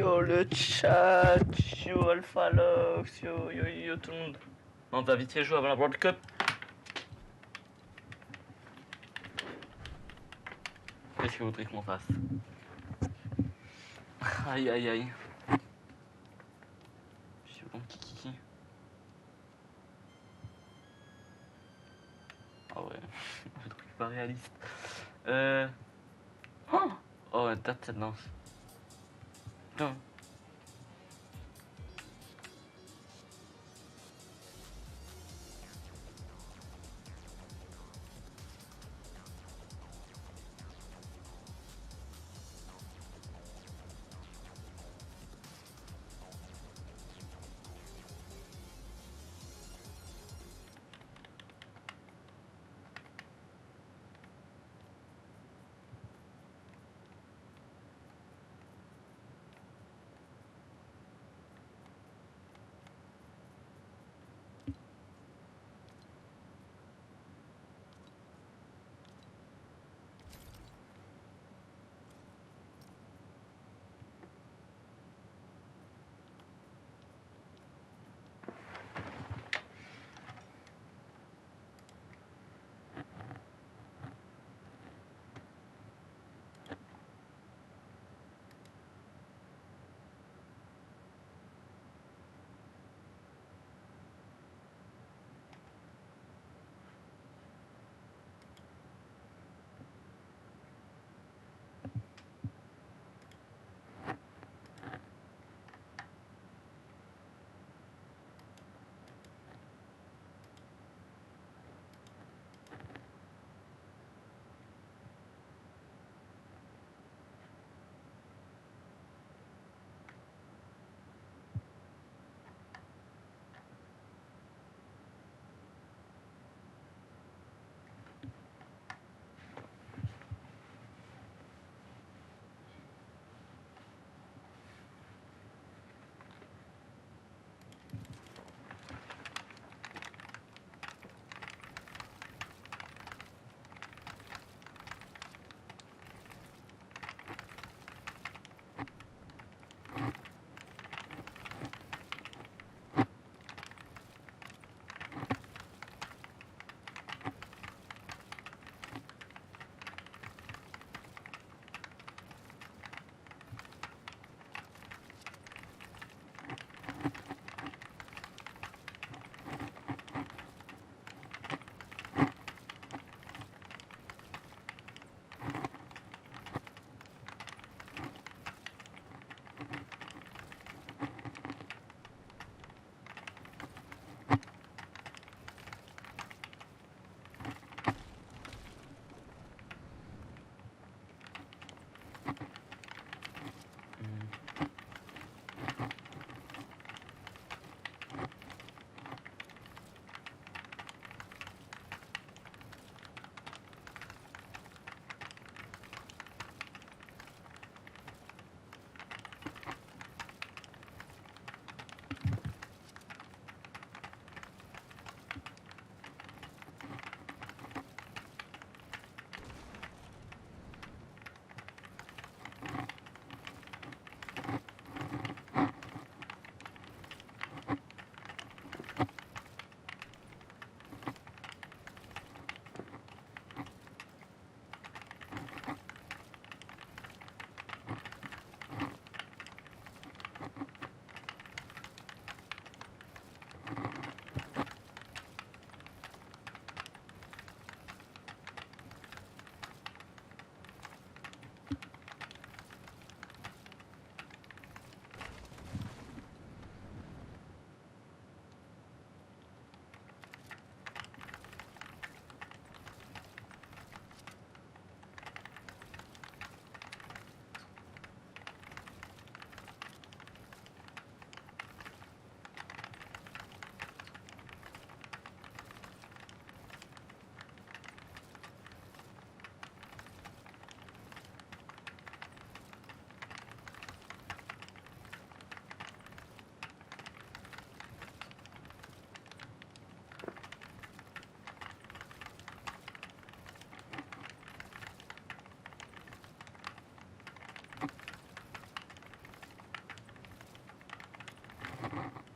Yo le chat, yo Alpha Lox, yo tout le monde. On va vite fait jouer avant la World Cup. Qu'est-ce que vous voudriez qu'on fasse? Aïe aïe aïe. Je suis bon kiki. Ah ouais, un truc pas réaliste. Oh, date cette lance. Putain.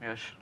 Wesh.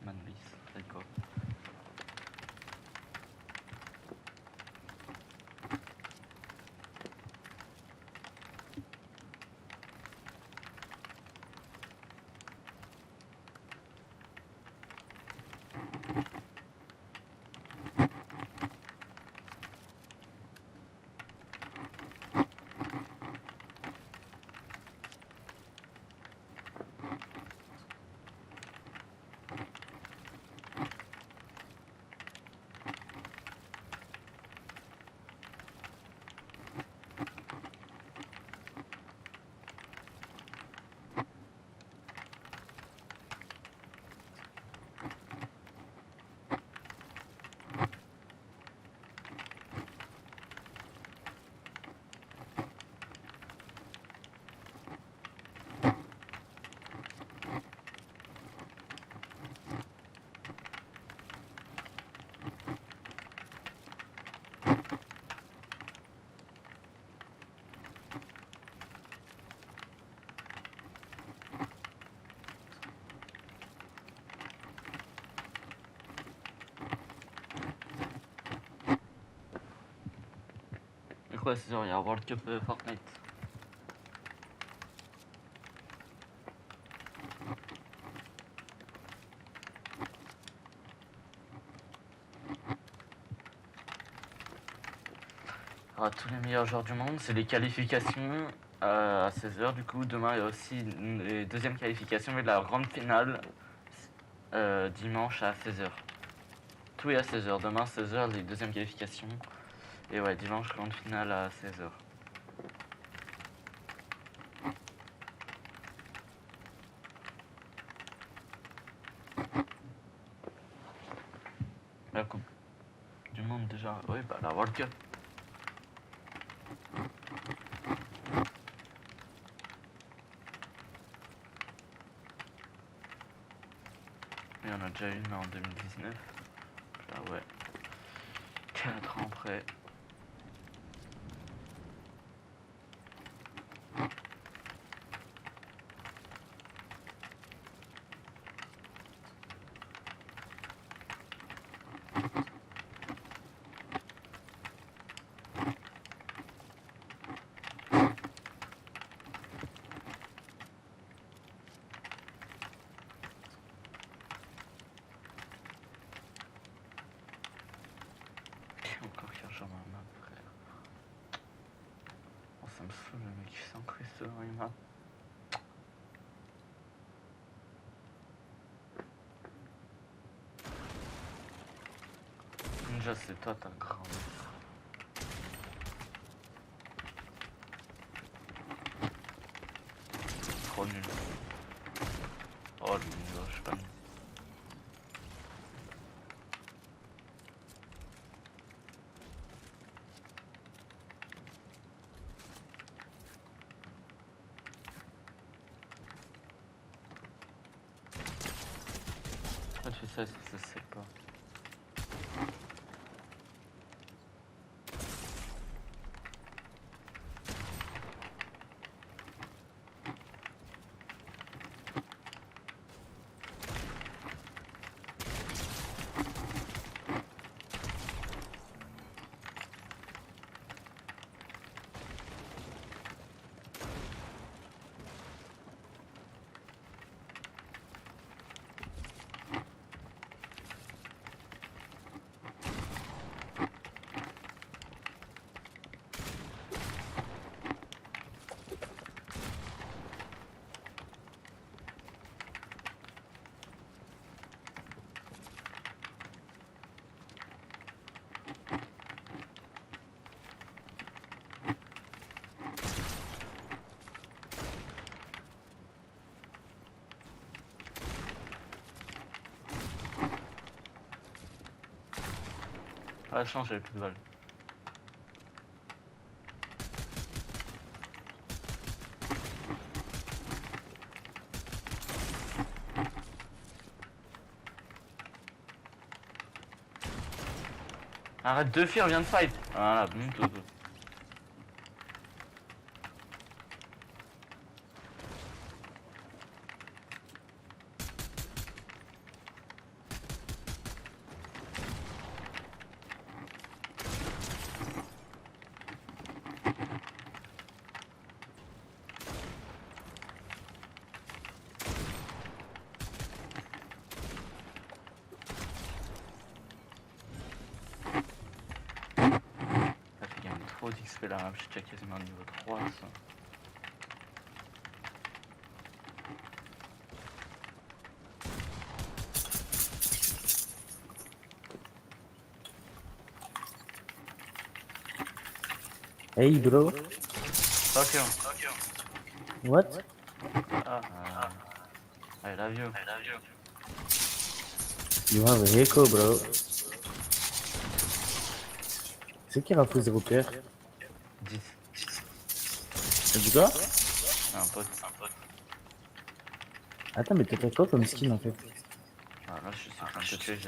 Manlis, d'accord. Quoi, c'est genre, il y a World Cup Fortnite. Il y aura tous les meilleurs joueurs du monde, c'est les qualifications à 16h du coup. Demain il y a aussi les deuxièmes qualifications et la grande finale dimanche à 16h. Tout est à 16h, demain 16h les deuxièmes qualifications. Et ouais, dimanche grande finale à 16h. La coupe du monde déjà, oui bah la World Cup. Il y en a déjà une en 2019. Ah ouais. 4 ans après. Encore qui rejoint ma map, frère. Oh, ça me saoule le mec qui s'incruste dans les maps. déjà c'est toi ta grande. Trop nul. Oh le niveau, je sais pas. Pourquoi tu fais ça, ça se sait pas. Ah, change, j'avais plus de balles. Arrête de fuir, viens de fight. Voilà, boum, tout. Trop d'XP la map, je suis déjà quasiment au niveau 3 ça. Hey bro. Ok. What? I love you. You have a echo bro. C'est qui Raphou 0 pierre? 10. T'as dit quoi? Un pote. Attends mais t'as quoi comme skin en fait? Ah, là je suis en train de te tuer,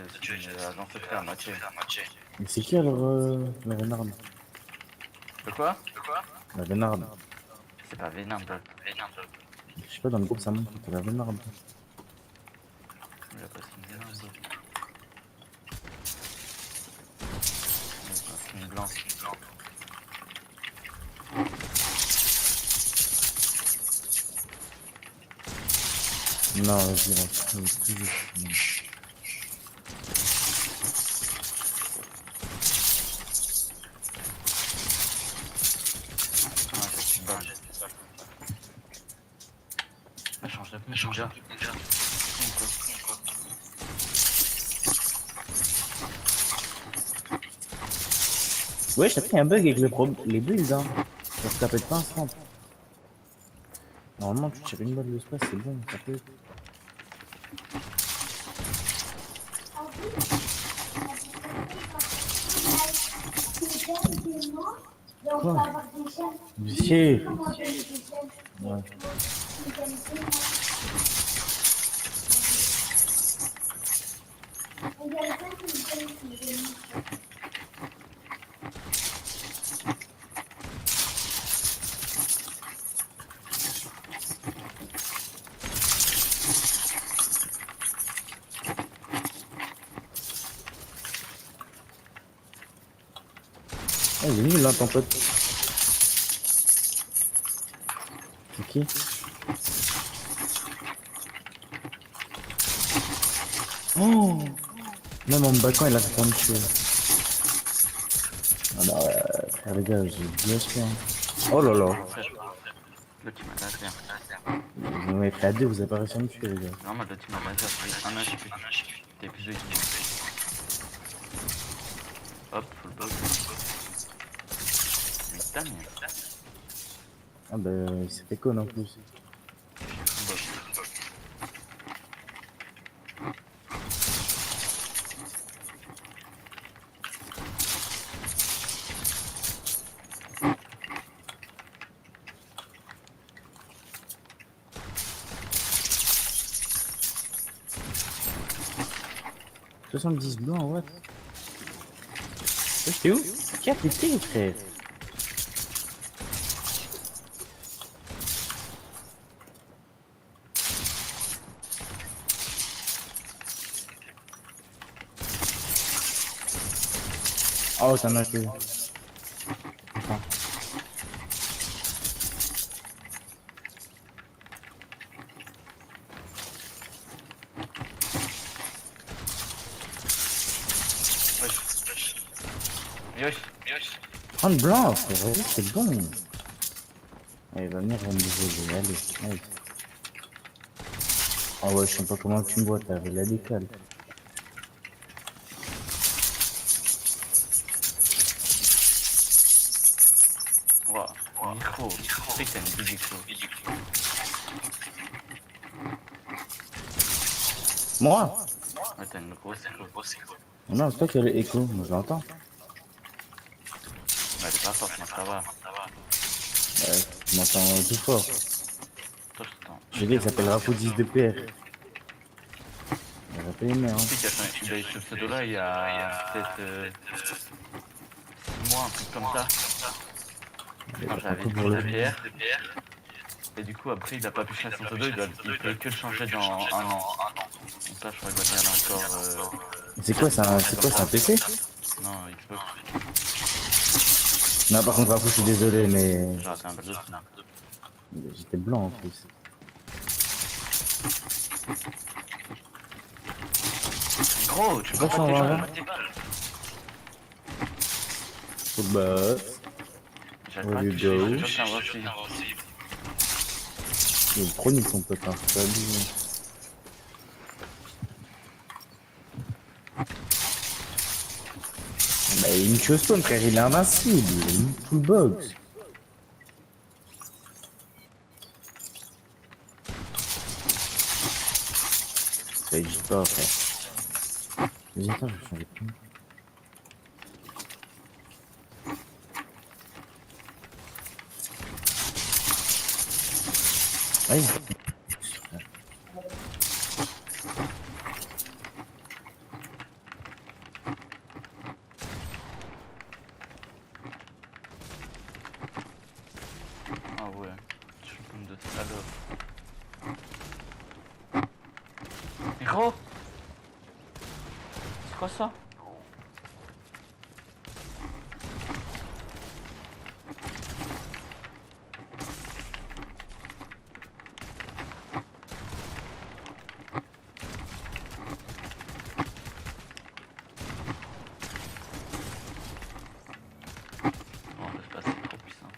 j'ai lancé à moitié. Mais c'est qui alors la vénarde? De quoi? La vénarde. C'est pas Vénard, bro. Je sais pas dans le groupe ça montre que t'as la vénarde. Il a pas une Vénard, bro. Une blanche. Non, vas-y, rentre. Change de pneu, change de Ouais, j'ai pris un bug avec les builds, hein. Ça pète pas un stamp. Normalement, tu tires une balle de space, c'est bon, ça peut. Quoi? Monsieur. Ouais. Ah, il est nul là ton pote. C'est qui? Oh! Même en me battant il a fait me tuer. Ah bah frère les gars, j'ai bien fait. Oh là là. Le team a laser. Vous m'avez fait à deux, vous avez pas réussi à me tuer les gars. Non, moi le team a laser, j'ai un HP. T'es plus de qui. Hop, full box. Mais putain, mais... Ah bah, il s'est fait con en plus. Full box. 70 blancs, what? T'es où? Qui a pété, frère? Oh, t'en as fait. Attends. Yosh. 30 blancs, frère, vas-y, c'est bon. Allez, va venir, on me dévoiler, allez. Ah ouais, je sais pas comment tu me vois, t'as la décale. Wow, micro. Tu sais que t'as une belle micro. Moi? Ouais, t'as une grosse écho. Non, c'est toi qui as l'écho, moi je l'entends. Ouais, c'est pas forcément ça va. Ouais, tu m'entends tout fort. Toi, je t'entends. Je dis, il s'appelle Raphou 10 de PR. On va pas aimer, hein. Tu sais qu'il a eu ce pseudo-là il y a peut-être 6 mois, un truc comme ça. Quand j'avais 10 de PR. Et du coup, après, il a pas pu changer son pseudo, il peut que le changer dans un an. Donc là, je crois qu'il va regarder encore. C'est quoi, c'est un PC? Non, Xbox. Non, par contre, Raphou, je suis désolé, mais J'ai raté un bel dossier. j'étais blanc en plus. Gros, tu peux Pas pas changer, hein. tes balles. Faut bah. J'avais pas There you touché, go. j'ai juste inversé. Il est chronique son pote, hein, c'est pas lui. Bah, il me chose pas, frère, il est invincible, il est une full box. Ça existe pas, frère. Vas-y, attends, je vais changer de pin. Allez. Ah ouais, je suis comme de salope. Mais gros, c'est quoi ça? Non, c'est pas, c'est trop puissant.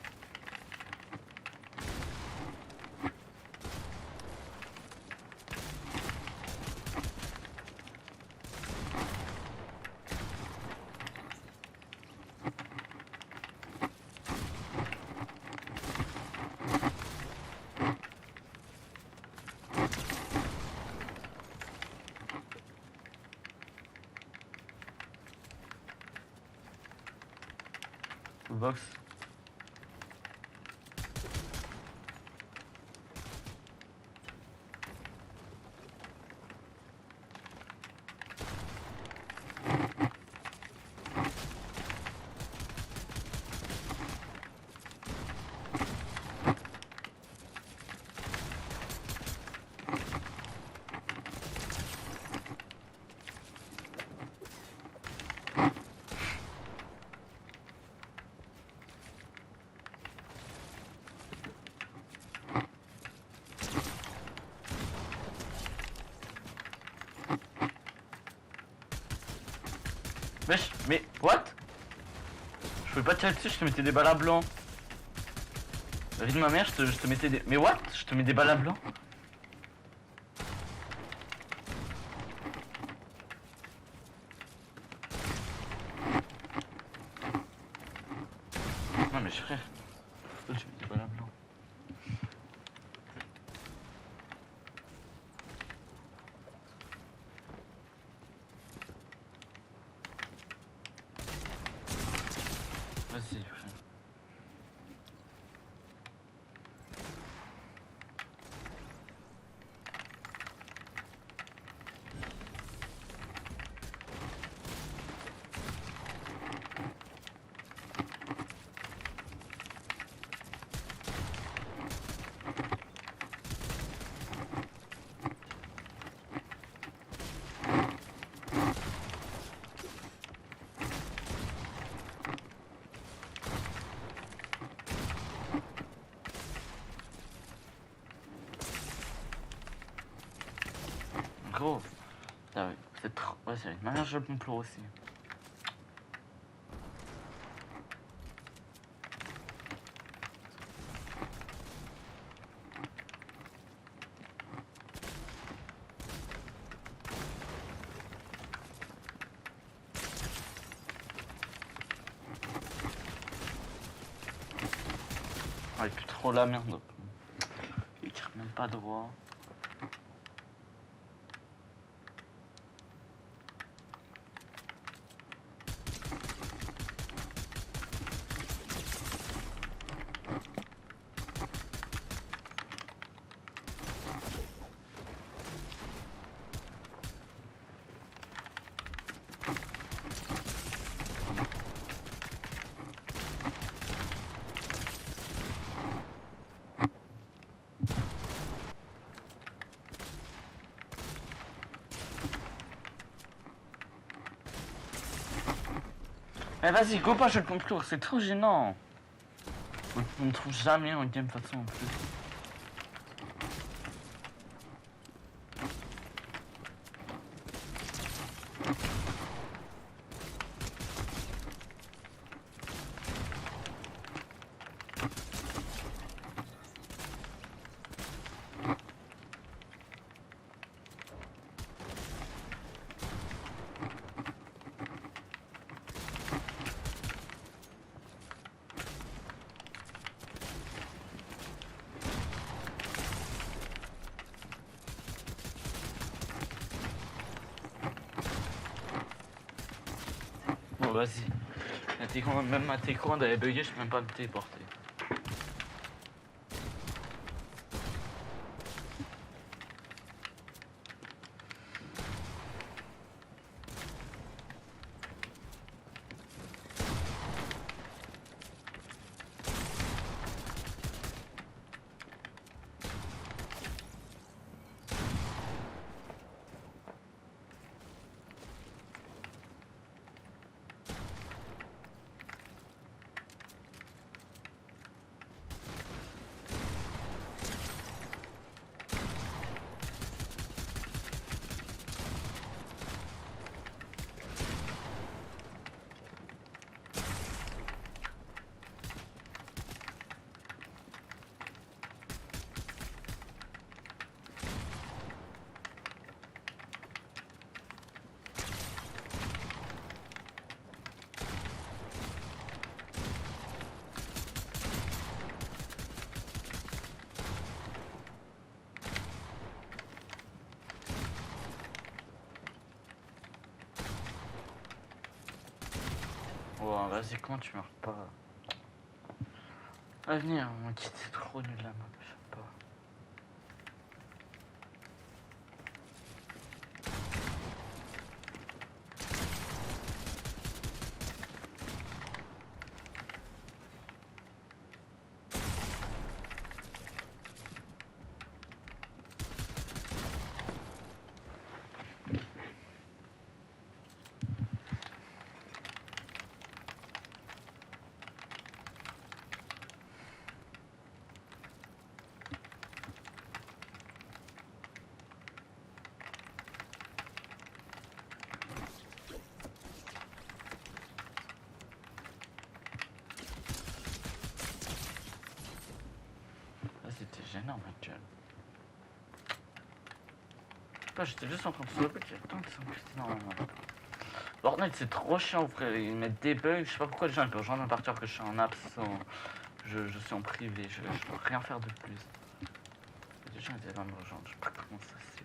Box. Wesh, mais what? Je pouvais pas tirer dessus, je te mettais des balles à blanc. La vie de ma mère, je te mettais des... Mais what? Je te mets des balles à blanc? mais frère. Pourquoi tu me dis pas là blanc? Vas-y, frère. Gros, c'est trop. Ouais, c'est une manière de complot aussi. Ouais, plus trop la merde. Il tire même pas droit. Mais vas-y, go pas, je le complot, c'est trop gênant. On ne trouve jamais en game façon en plus. Bon, vas-y. Même ma télécommande elle est buguée, je peux même pas me téléporter. Oh, vas-y, comment tu meurs pas? À venir, mon kit c'est trop nul la map, je sais pas. C'était gênant, ma gueule. Je sais pas, j'étais juste en train de sauver qu'il y a tant de sang dans la main. Fortnite c'est trop chiant, frère. Ils mettent des bugs. Je sais pas pourquoi les gens ils peuvent rejoindre à partir que je suis en apps. Je suis en privé. Je peux rien faire de plus. Les gens ils allaient me rejoindre. Je sais pas comment ça se fait.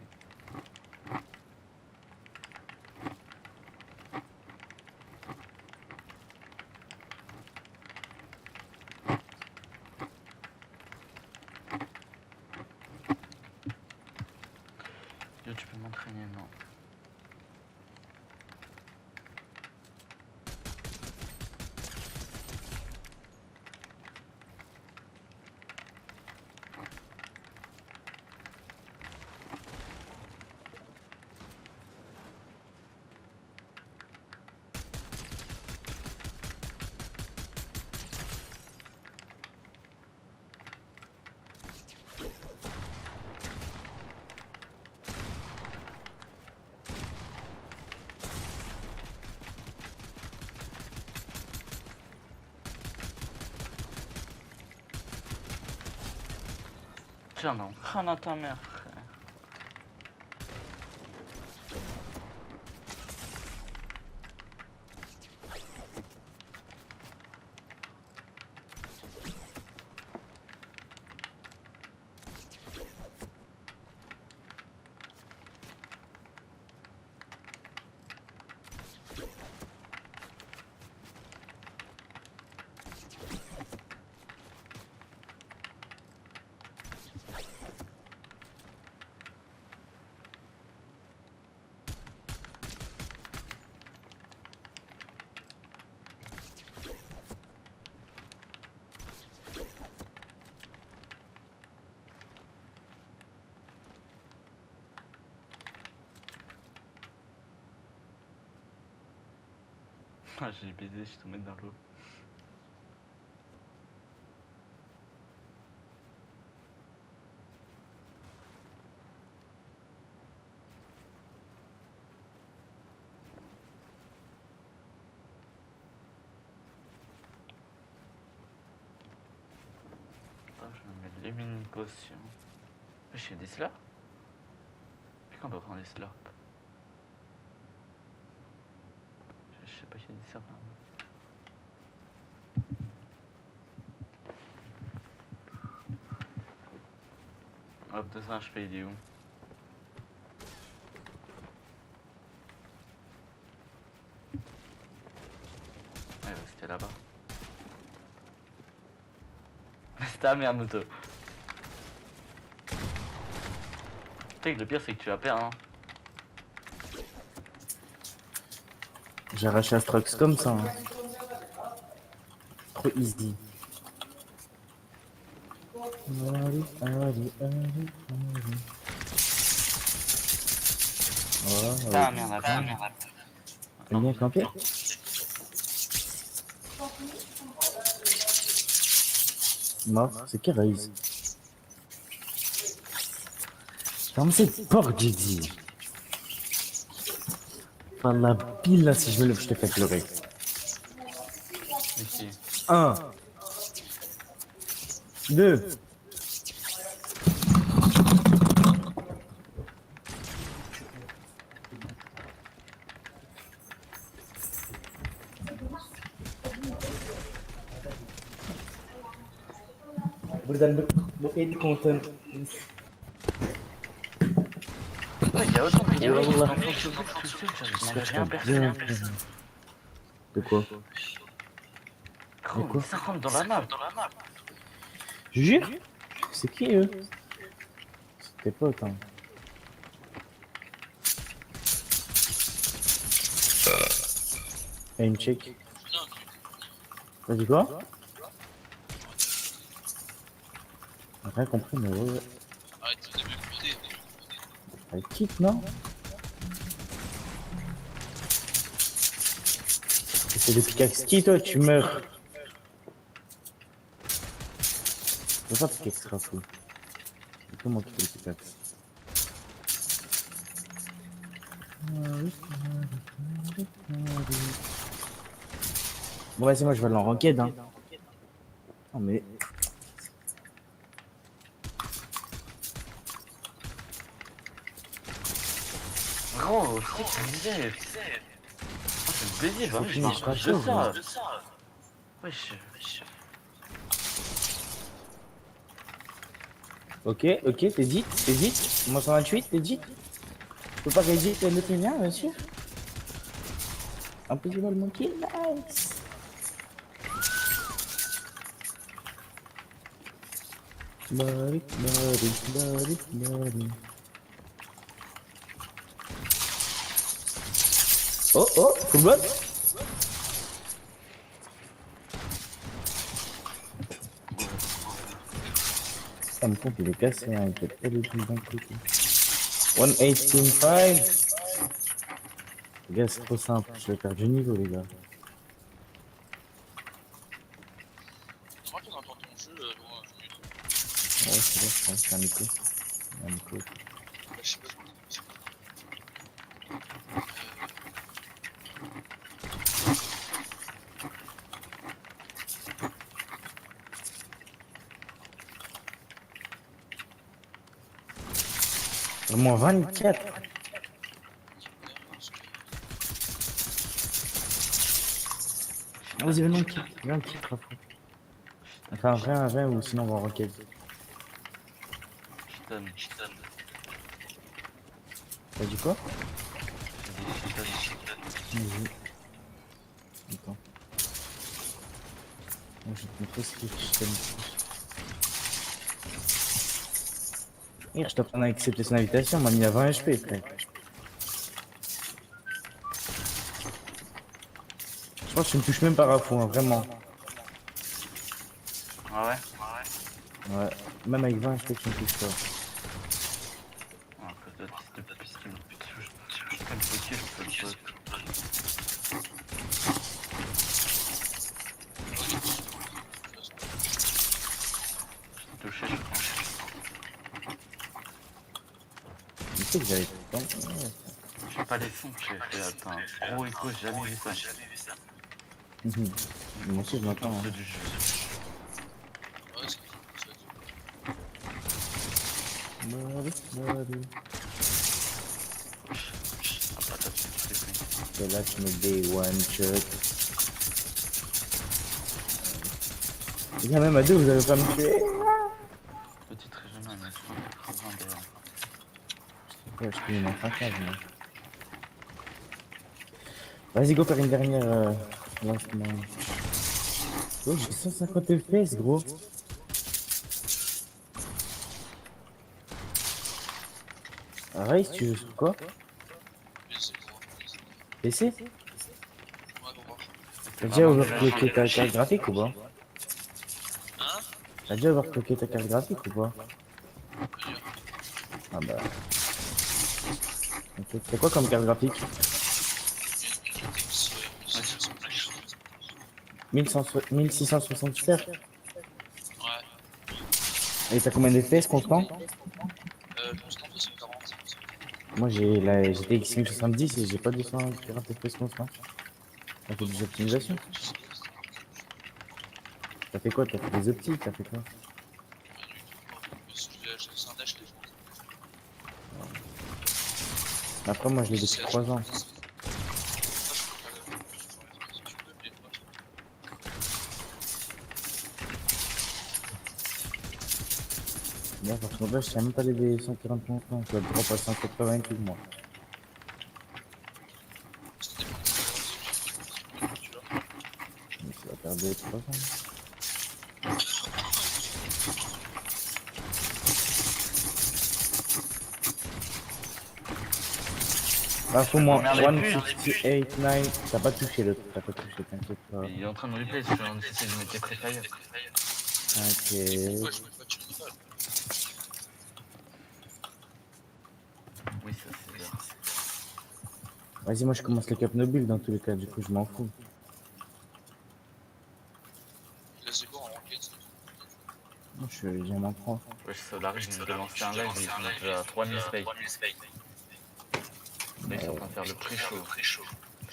Yo, tu peux m'entraîner, non? Tiens, non, crâne à ta mère, frère. Ah, j'ai baisé, je suis tombé dans l'eau. Ah, je vais mettre les mini potions. J'ai des slurps. Puis quand on peut prendre des slurps. Je sais pas qu'il y a des slurps là. Hop, 200 HP, il est où? Ouais, c'était là-bas. C'est ta merde, moto. Tu sais que le pire, c'est que tu vas perdre, hein. J'ai arraché un Strux comme ça. Hein. Trop easy. Allez, allez, allez, allez. Oh, Ta merde, ta merde. T'aimes bien camper? Mort, c'est qui Raise? Ferme cette porte, j'ai dit. Enfin, la pile là, si je me lève, je te fais pleurer. Ici. 1, 2. Buradan bu edit content. Ouais, il y a autant de vidéos. Wallah. Je rien personne. De quoi? Gros, quoi? ça rentre dans la map. Je jure? C'est qui eux? C'est tes potes, hein. Aim check. T'as dit quoi? Rien compris, mais ouais. Arrête de m'écouter. Elle quitte, non? C'est des pickaxes qui, toi, tu meurs. C'est pas pickaxe Raphou. C'est comment tu fais les pickaxes? Bon, vas-y, moi je vais aller en ranked, hein. Non, mais. Gros, c'est que ça me disait. plaisir, Faut bah oui, finir, je je parle chauffe, de moi. ça. Wesh. Ok, t'hésites. Moi 128, t'hésites. Je peux pas résister le mettre bien, bien sûr. Un petit vol mon kill, nice. Bari. Oh, full blood. Ça me compte, il est cassé, hein, il peut pas du tout d'un côté. 118.5. Les gars, c'est trop simple, je vais perdre du niveau, les gars. C'est moi qui entends ton jeu, loin, je mute. Ouais, c'est vrai, je pense, c'est un micro. Un micro. Bah, je sais pas comment c'est. Vraiment 24. Vas-y, viens un petit Raphou. Enfin, un vrai, ou sinon on va en roquette. Je donne. T'as dit quoi? Je donne. Vas-y. Attends. Moi, je vais te montrer ce que je t'aime. Hier, je t'apprends à accepter son invitation, on m'a mis à 20 HP, frère. Je pense que tu me touches même pas Raphou, hein, vraiment. Ah ouais? Ouais, même avec 20 HP, tu me touches pas. Ah, que de fils de pute, qui me touche. Je peux me bloquer, je peux le pote. Touché, je prends. Tu sais que j'avais tout le temps. Ouais. J'ai pas les sons, j'ai fait un gros écho, j'ai jamais vu ça. Moi aussi, je m'attends. C'est Hein. du jeu. Ouais, c'est Ah, patate, c'est pris. Et là, tu mets des one shot. Et bien, même à deux, vous avez pas me tuer. Petit régional, mais 180 d'ailleurs. Ouais, je peux lui mettre un câble, moi. Vas-y, go faire une dernière lancement. Oh, j'ai 150 FPS, gros. Race, tu joues sur quoi? PC? Ouais, bon, voir. T'as déjà overclocké ta carte graphique ou pas? Hein? T'as déjà overclocké ta carte graphique ou pas? Ah bah. Ok, c'est quoi comme carte graphique? 1660 Hz. Ouais. Et t'as combien de FPS constant? Constant, c'est 40. Moi j'ai la GTX 1070 et j'ai pas 240 FPS constant. T'as fait des optimisations? T'as fait quoi? T'as fait des optiques? T'as fait quoi? C'est un acheté. Après moi je l'ai depuis 3 ans. Là parce qu'en fait je sais même pas les 140 constants, je dois le drop à 180 et tout moi. Mais ça va faire 2-3 ans. Ah, faut moi, 158.9, t'as pas touché le truc, t'as pas touché, t'inquiète pas. Il est en train de replay sur un site de métier préféré. Ok. Oui, ça c'est bien. Vas-y, moi je commence le cap nobile dans tous les cas, du coup je m'en fous. Moi j'en en prends. Wesh, Solari, je viens de lancer un live, ils sont déjà à 3000 spikes. Là, ils sont en train de faire le pré-show.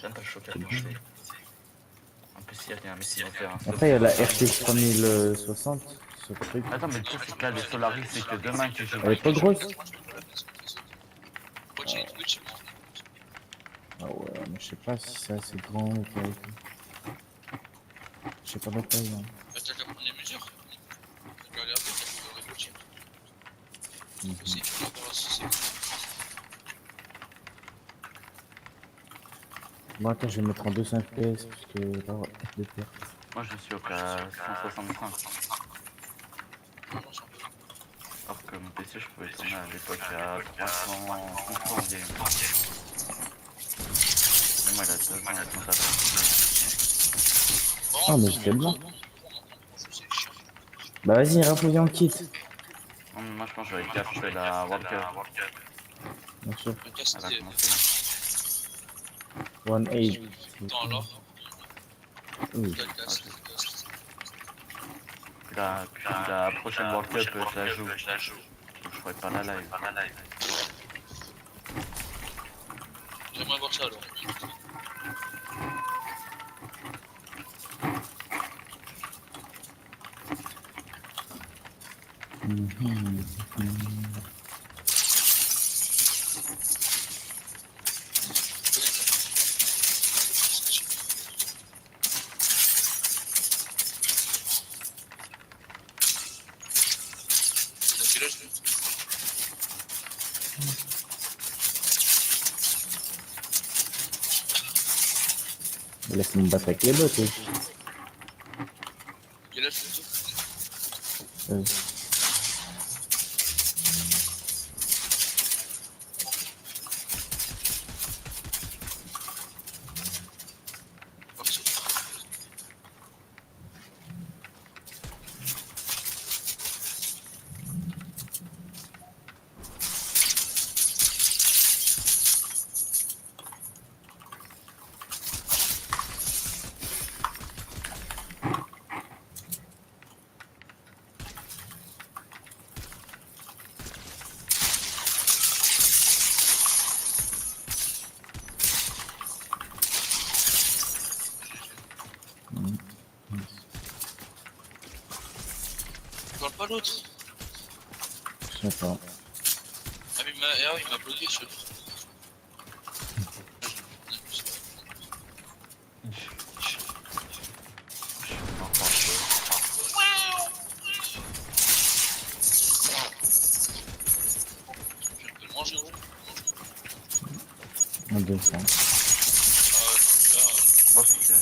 J'aime pas le show qu'à lancer. En plus, il y a un mec qui va faire un stop. Après il y a la RTX 3060, ce truc. Attends, mais le truc, c'est que là, les Solari, c'est que demain que je Elle est pas grosse. Ah ouais, Je sais pas si c'est assez grand ou pas. Je sais pas la taille. Hein. Bah, t'as qu'à prendre les mesures. T'as qu'à regarder, t'as qu'à réfléchir. Si tu regardes si c'est. Bon, attends, je vais mettre en 200 FPS parce que là, de peur. Moi je suis au cas 165. Alors que mon PC je pouvais tourner à l'époque à 300 en game. Mais moi il a 2 ans et tout ça. Ah, mais j'étais bien. Bah vas-y, Raphou, viens, on quitte. Moi je pense que j'aurais cassé la World Cup. Bien sûr. Elle a commencé. 1-8. Attends alors. Oui. Puis la prochaine World Cup je la joue. Je ferai pas la live. J'aimerais voir ça alors. Laisse-moi me battre avec les bots, oui. Quel âge c'est Oui. Tu parles pas l'autre? Je sais pas. Ah mais il m'a bloqué ce truc. Je peux le manger gros. En 200. Moi c'est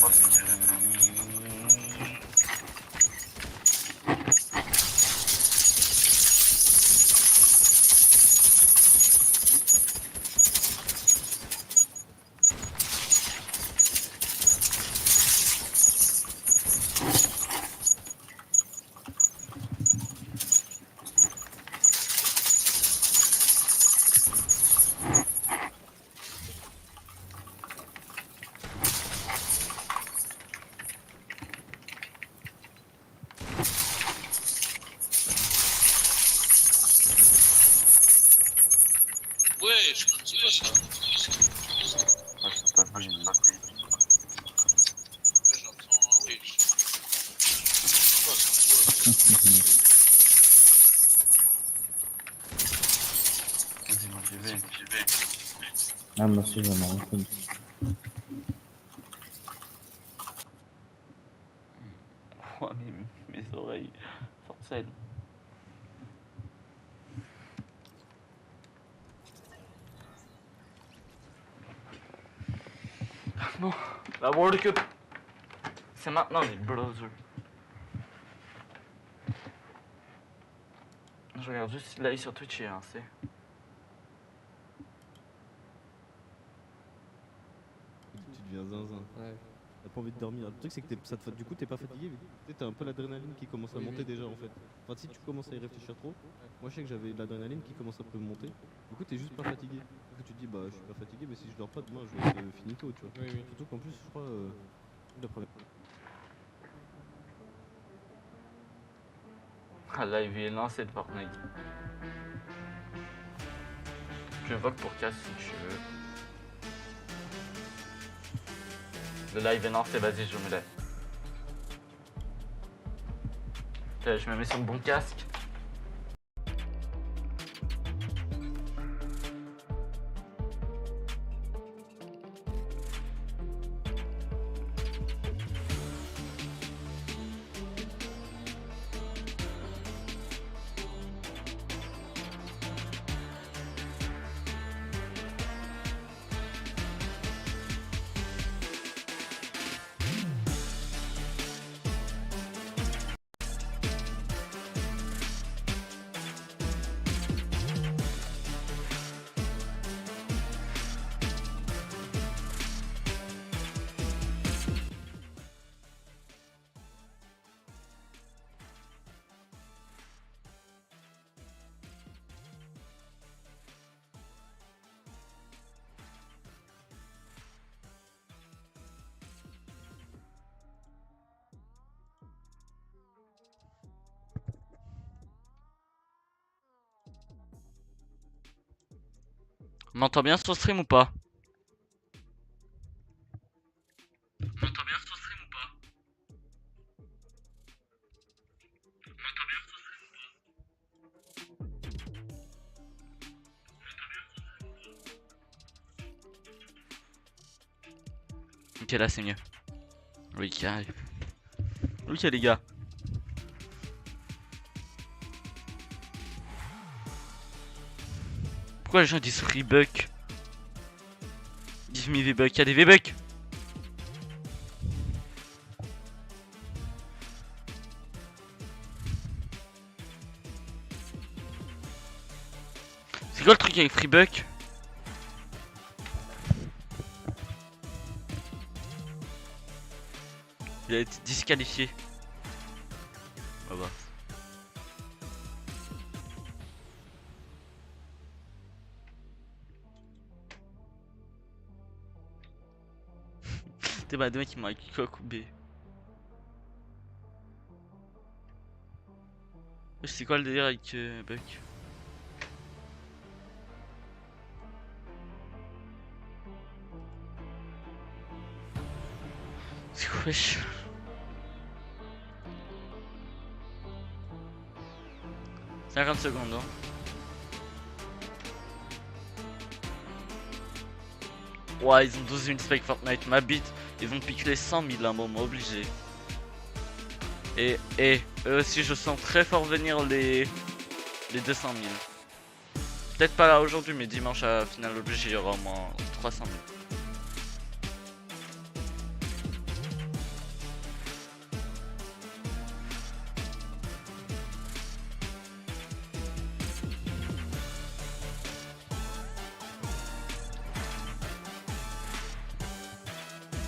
Ouais, c'est quoi ça? pas bien. Ouais, j'entends. Oui. C'est quoi ça? Vas-y, moi j'y vais. Ah, moi aussi, j'en ai un peu. Oh, mes oreilles forcelles. Non, la World Cup, c'est maintenant les browsers. Je regarde juste live sur Twitch et lancé. Tu deviens zinzin. Ouais. T'as pas envie de dormir. Le truc c'est que du coup t'es pas fatigué, mais t'as un peu l'adrénaline qui commence à monter déjà en fait. Enfin si tu commences à y réfléchir trop, moi je sais que j'avais de l'adrénaline qui commence un peu à monter. Du coup t'es juste pas fatigué. Du coup tu te dis bah je suis pas fatigué mais si je dors pas demain je vais être finito tu vois. Oui. Surtout qu'en plus je crois la première. Ah, live est lancé de Fortnite. Je vote pour casse si tu veux. Le live est lancé, vas-y, je me lève. Je me mets sur le bon casque. m'entends bien sur stream ou pas? Tu m'entends bien sur stream ou pas? Tu m'entends bien sur stream ou pas? Ok, là c'est mieux. Oui, qui arrive. Ok, les gars. Pourquoi les gens disent freebuck? Give me V-Buck, y'a des V-Buck. C'est quoi le truc avec freebuck? Il a été disqualifié. On va voir. T'es bah deux mecs qui m'ont acquis quoi couper. C'est quoi le délire avec Buck? C'est quoi wesh? « 50 secondes, hein. Ouais, ils ont 12 000 spike Fortnite, ma bite. Ils vont piquer les 100 000 à un moment, obligé. Et eux aussi, je sens très fort venir les 200 000. Peut-être pas là aujourd'hui, mais dimanche à finale obligé, il y aura au moins 300 000.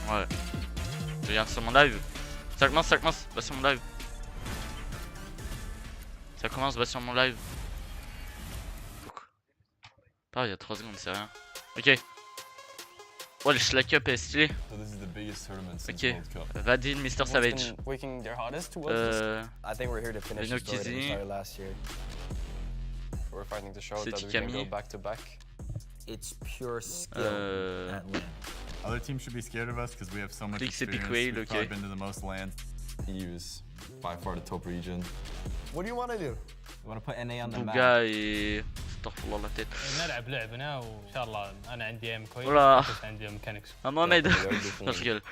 Ouais. Je regarde sur mon live. Ça commence, va sur mon live. Ça commence, va sur mon live. Pas, il y a 3 secondes, c'est rien. Ok. Oh, le Schlack Up est stylé. Ok. Vadin, Mr. Savage. Reno Kizzy. C'est Tikami. Other teams should be scared of us because we have so much experience. We've probably been to the most land. EU is by far the top region. What do you want to do? You want to put NA on the map? Bouga et... استغفر الله la tête. نلعب لعبنا وان شاء الله انا عندي ام كويس ولا. بس عندي ميكانكس. Mohamed. Non, je rigole.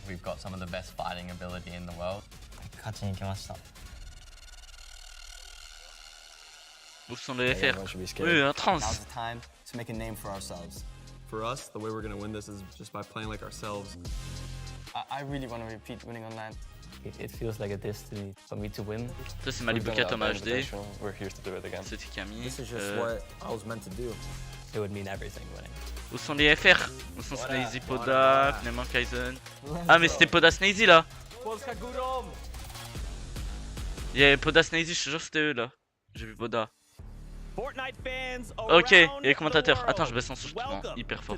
We've got some of the best fighting ability in the world. Où sont les FR? Oui, un trans. Now's the time to make a name for ourselves. For us, the way we're gonna win this is just by playing like ourselves. I really want to repeat winning on land. It feels like a destiny for me to win. Ça c'est Malibuka Thomas HD. We're here to do it again. C'est Tikami. This is just what I was meant to do. It would mean everything winning. Où sont les FR? Où sont Snazy Poda, finalement Kaizen? Ah mais c'était Poda Snazy là. Il y avait Poda Snazy, je te jure c'était eux là. J'ai vu Poda. Ok, et les commentateurs. Attends, je baisse son son, je te rends hyper fort.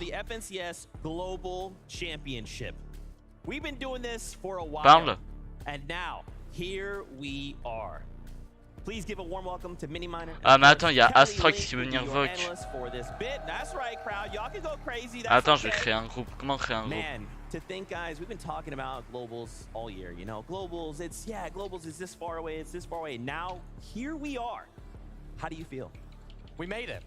Parle. Ah mais attends, il y a Astrox qui veut venir voc. Attends, je vais créer un groupe. Comment créer un groupe? To think, guys, we've been talking about globals all year. You know, globals, it's globals is this far away, it's this far away. Now, here we are. How do you feel? We made it.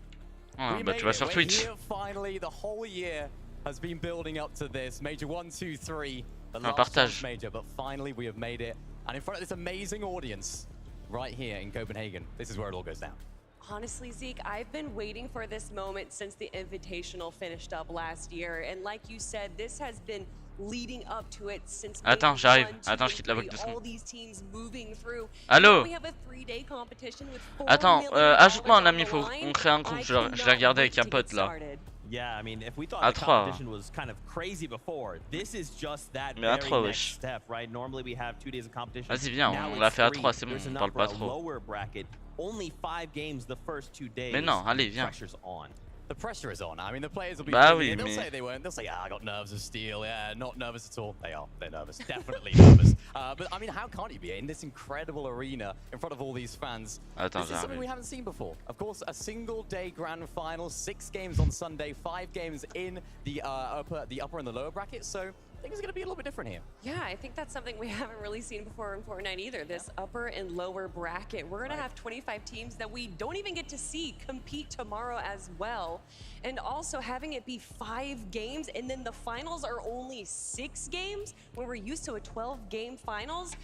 Ah, bah tu vas sur Twitch. Finally, the whole year has been building up to this major 1, 2, 3. The Un last partage. major, but finally we have made it, and in front of this amazing audience, right here in Copenhagen. This is where it all goes down. Honestly, Zeke, I've been waiting for this moment since the Invitational finished up last year, and like you said, this has been leading up to it since. Attends, j'arrive. Attends, je quitte la boîte 2 all secondes. these teams moving through. Allô? We have a 3-day competition with $4 Attends, million ajoute-moi un on ami, the faut line. qu'on crée un groupe. Je l'ai regardé avec un pote là. Yeah, I mean, if we thought À the 3. competition was kind of crazy before, this is just that Mais à very 3, next wesh. step, right? Normally we have 2 days of competition. Vas-y, viens, Now on l'a it's fait à 3. 3, c'est bon, There's on enough parle for pas a trop. lower bracket. Only 5 games the first 2 days. Mais non, allez, viens. Pressure's on. the pressure is on. I mean, the players will be. Bah oui, they'll mais... say they weren't. They'll say, I got nerves of steel. Yeah, not nervous at all. They are. They're nervous. Definitely nervous. But I mean, how can't you be in this incredible arena in front of all these fans? This is something we haven't seen before. Of course, a single-day grand final, 6 games on Sunday, 5 games in the upper and the lower bracket. So I think it's going to be a little bit different here. Yeah, I think that's something we haven't really seen before in Fortnite either, this upper and lower bracket. We're going to have 25 teams that we don't even get to see compete tomorrow as well. And also having it be 5 games and then the finals are only 6 games when we're used to a 12-game finals.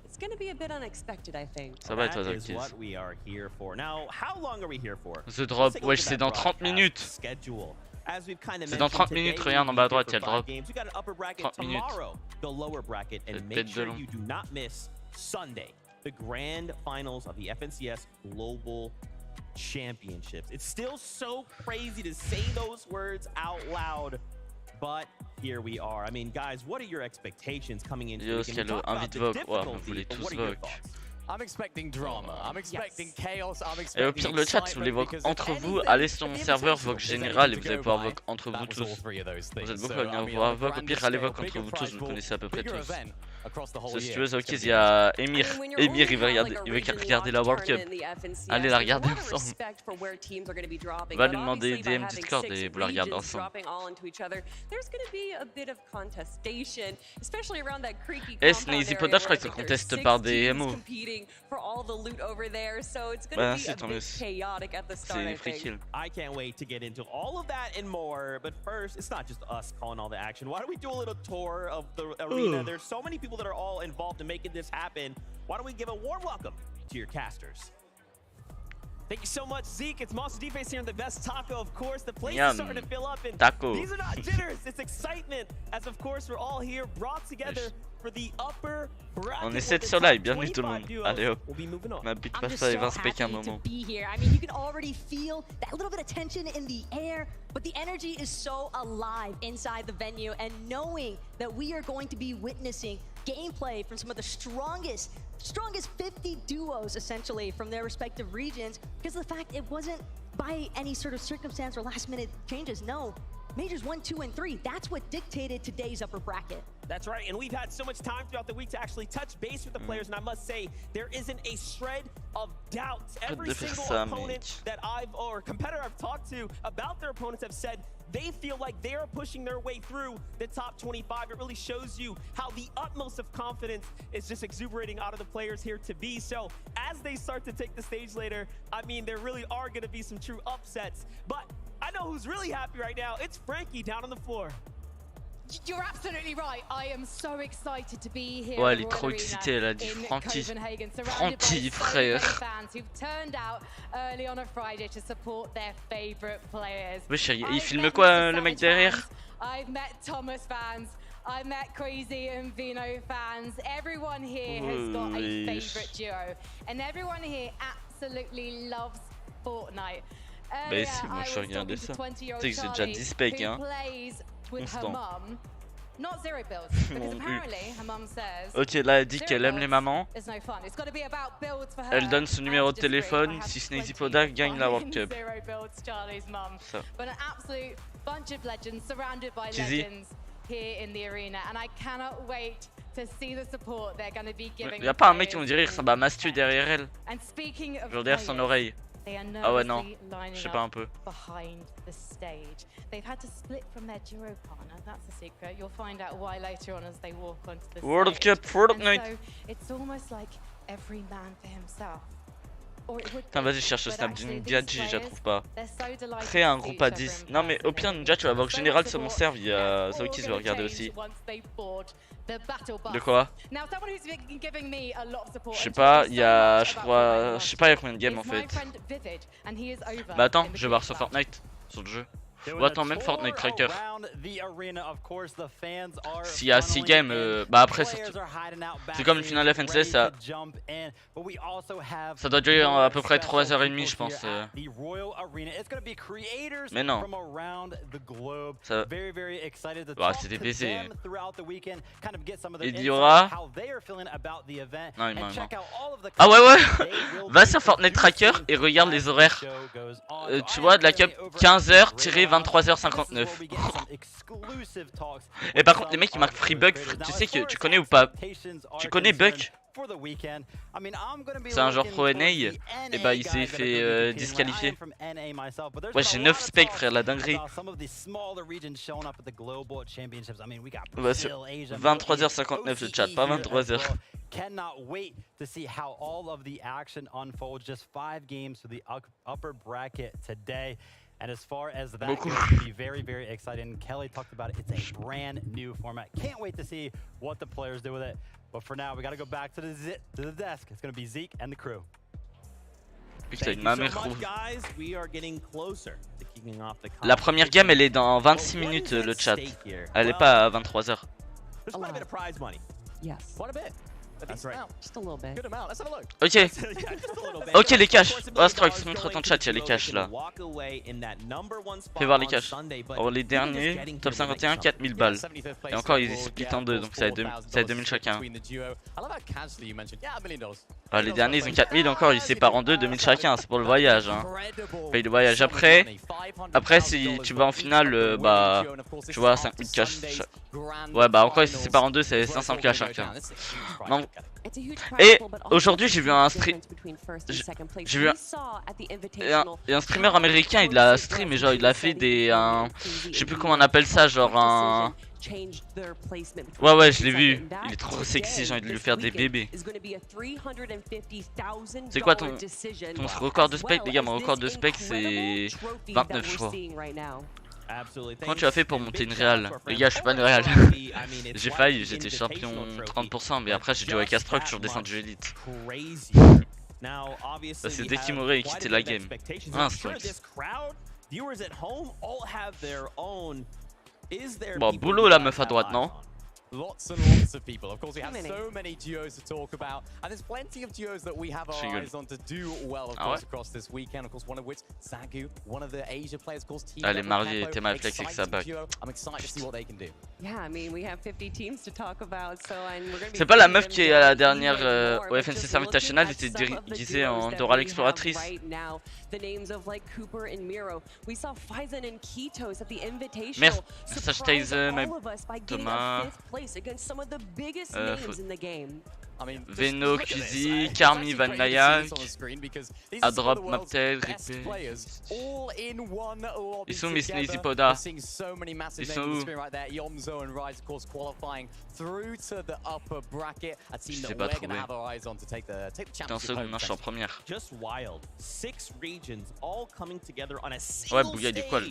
It's going to be a bit unexpected, I think. Ça va être That is what we are here for. Now, how long are we here for? The drop, wesh, c'est dans 30 minutes. Schedule. As we've kind of C'est dans 30 minutes, regarde en bas à droite, il y a le drop. We got an upper bracket 30 minutes. tomorrow, the lower bracket, and make sure you do not miss Sunday, the grand finals of the FNCS Global Championships. It's still so crazy to say those words out loud, but here we are. I mean, guys, what are your expectations coming into the weekend? We talked about the difficulty, but what are your thoughts? I'm expecting drama. I'm expecting chaos. I'm Et au expecting pire, le chat, si vous voulez vote entre vous, allez sur mon serveur vote général et vous allez pouvoir vote entre vous tous. Vous êtes beaucoup à venir voir vote. Au pire, allez vote entre vous tous, vous le connaissez à peu près tous. Si tu veux, ok, il y a Emir. Emir, il veut regarder la World Cup. Allez la regarder ensemble. On va lui demander DM Discord et vous la regardez ensemble. Et Snazy Poda, je crois que ça conteste par des MO. Bah si, tant mieux. C'est free kill. I can't wait to get into all of that and more, but first, it's not just us calling all the action. Why don't we do a little tour of the arena? There's so many people that are all involved in making this happen. Why don't we give a warm welcome to your casters? Thank you so much, Zeke. It's Monster Defense here in the best taco, of course. The place is starting to fill up, and these are not jitters. It's excitement, as of course we're all here brought together for the upper bracket. On est 7 sur live, bienvenue tout le monde. Allez hop, ma bite passe pas les 20 spec un moment. I mean, you can already feel that little bit of tension in the air, but the energy is so alive inside the venue, and knowing that we are going to be witnessing gameplay from some of the strongest 50 duos essentially from their respective regions, because of the fact it wasn't by any sort of circumstance or last minute changes. No, majors 1, 2, and 3, that's what dictated today's upper bracket. That's right, and we've had so much time throughout the week to actually touch base with the players, and I must say, there isn't a shred of doubt. Every single opponent that competitor I've talked to about their opponents have said they feel like they are pushing their way through the top 25. It really shows you how the utmost of confidence is just exuberating out of the players here to be. So as they start to take the stage later, I mean, there really are going to be some true upsets. But I know who's really happy right now. It's Frankie down on the floor. You're absolutely right. I am so excited to be here. Ouais, elle est trop excitée, elle a dit Frankie. Frankie, frère. Wesh, il filme quoi le mec derrière? I've met Thomas fans. I've met Crazy and Vino fans. Everyone here has got a favorite duo, and everyone here absolutely loves Fortnite. Bah si, moi je regardais ça. Tu sais que j'ai déjà 10 specs, hein. Constant. Ok, là elle dit qu'elle aime les mamans. Elle donne son numéro de téléphone si Snazy Poda gagne la World Cup. Ça. Cheesy. Y'a pas un mec qui on dirait il ressemble à Mastu derrière elle. Genre derrière son oreille. Ah ouais non, je sais pas un peu. World Cup Fortnite. Putain vas-y cherche le snap du Ninja G, je la trouve pas. Créer un groupe à 10. Non mais au pire Ninja tu vas voir général sur mon serve, il y a Zoe qui se veut regarder aussi. De quoi? Je sais pas, il y a je crois, je sais pas il y a combien de games en fait. Bah attends, je vais voir sur Fortnite, sur le jeu. Ou attends, même Fortnite Tracker. S'il y a 6 games, bah après c'est comme une finale FNC, ça doit durer à peu près 3h30 je pense. Mais non. Ça... Bah, c'était baisé. Il y aura... Non, il manque. Ah ouais. Va sur Fortnite Tracker et regarde les horaires. Tu vois de la Cup 15h-23h59. Et par contre les mecs ils marquent free bug. Tu sais que tu connais ou pas? Tu connais Buck? C'est un joueur pro NA et bah il s'est fait disqualifier. Ouais j'ai 9 specs frère, la dinguerie. Bah, sur 23h59 le chat, pas 23h. Cannot wait to see how all of the action unfolds. Just 5 games to the upper bracket today. And as far as that goes, to be very, very exciting. Kelly talked about it. It's a brand new format. Can't wait to see what the players do with it. But for now, we got to go back to the desk. It's going to be Zeke and the crew. La première game elle est dans 26 minutes le chat. Elle est pas à 23h. Ok. Ok les caches. Astrox, montre ton chat, il y a les caches là. Fais voir les caches. Alors les derniers, top 51, 4000 balles. Et encore ils split en deux, donc ça va 2000 chacun. Ah, les derniers ils ont 4000, encore ils séparent en deux, 2000 chacun, c'est pour le voyage. Hein. Paye le voyage après si tu vas en finale, bah tu vois 5000 cash. Ouais bah encore ils se séparent en deux, c'est 500 cash chacun. Non. Et aujourd'hui j'ai vu un stream. J'ai vu un streamer américain, il a stream et genre il a fait des je sais plus comment on appelle ça, genre un... Ouais je l'ai vu, il est trop sexy, j'ai envie de lui faire des bébés. C'est quoi ton record de spec les gars? Mon record de spec c'est 29 je crois. Comment tu as fait pour monter une réal? Les gars je suis pas une réal. J'ai failli, j'étais champion 30% mais après j'ai joué avec Astrox, je suis redescendu élite. Ça c'est dès qu'il m'aurait quitté la game. Ah Astrox. Bon boulot la meuf à droite non? Lots and lots of people. Of course, we have so many duos to talk about, and there's plenty of duos that we have our eyes on to do well, of course, across this weekend. Of course, one of which, Sagu, one of the Asia players, of course, team. Allez, marié, t'es mal flex avec sa bague. I'm excited to see what they can do. Yeah, I mean, we have 50 teams to talk about, so and we're going to be. C'est pas la meuf qui est à la dernière au FNC Invitational, elle était déguisée en Dora l'exploratrice. Merci, message Taser, Thomas. Against some of the biggest names in the game. Veno, Cusi, Carmi, Van Nayak, Adrop, Maptel, Ripé. Ils sont Miss Nazy Poda. Ils sont où? Je sais pas trouver. T'es en seconde, non je suis en première. Ouais, Bouga il est quoi?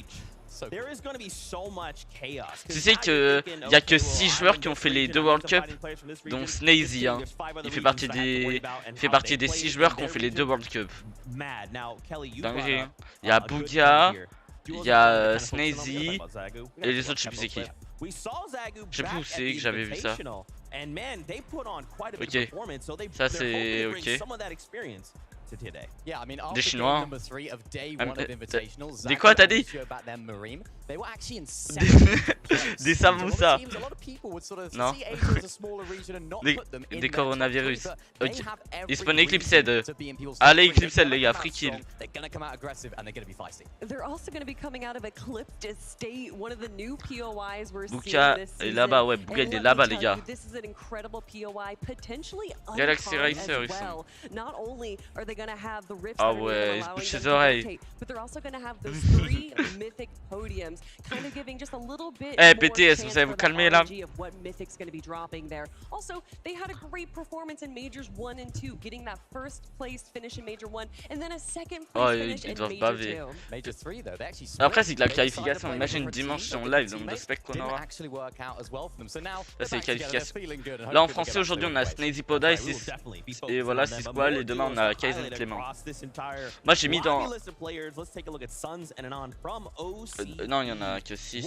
Tu sais qu'il y a que 6 joueurs qui ont fait les 2 World Cup, dont Snazy, hein. Il fait partie des 6 joueurs qui ont fait les 2 World Cup. Dinguerie. Il y a Bouga, il y a Snazy, et les autres je sais plus c'est qui. Je sais plus où c'est que j'avais vu ça. Ok, ça c'est ok. Des Chinois. Des quoi t'as dit? Des samoussas. Non. Des coronavirus. Ok. Ils spawn Eclipsed. Allez Eclipsed les gars, free kill. Bouka est là-bas, ouais, Bouka il est là-bas les gars. Galaxy Racer ils sont. Ah ouais, il se bouche les oreilles. Eh BTS, vous allez vous calmer là. Oh, ils doivent baver. Après c'est de la qualification, imagine dimanche en live, le nombre de specs qu'on aura. Là c'est les qualifications. Là en français aujourd'hui on a Snazy Poda et voilà 6 squals et demain on a Kaizen Clément. Moi j'ai mis dans... Non il y en a que 6.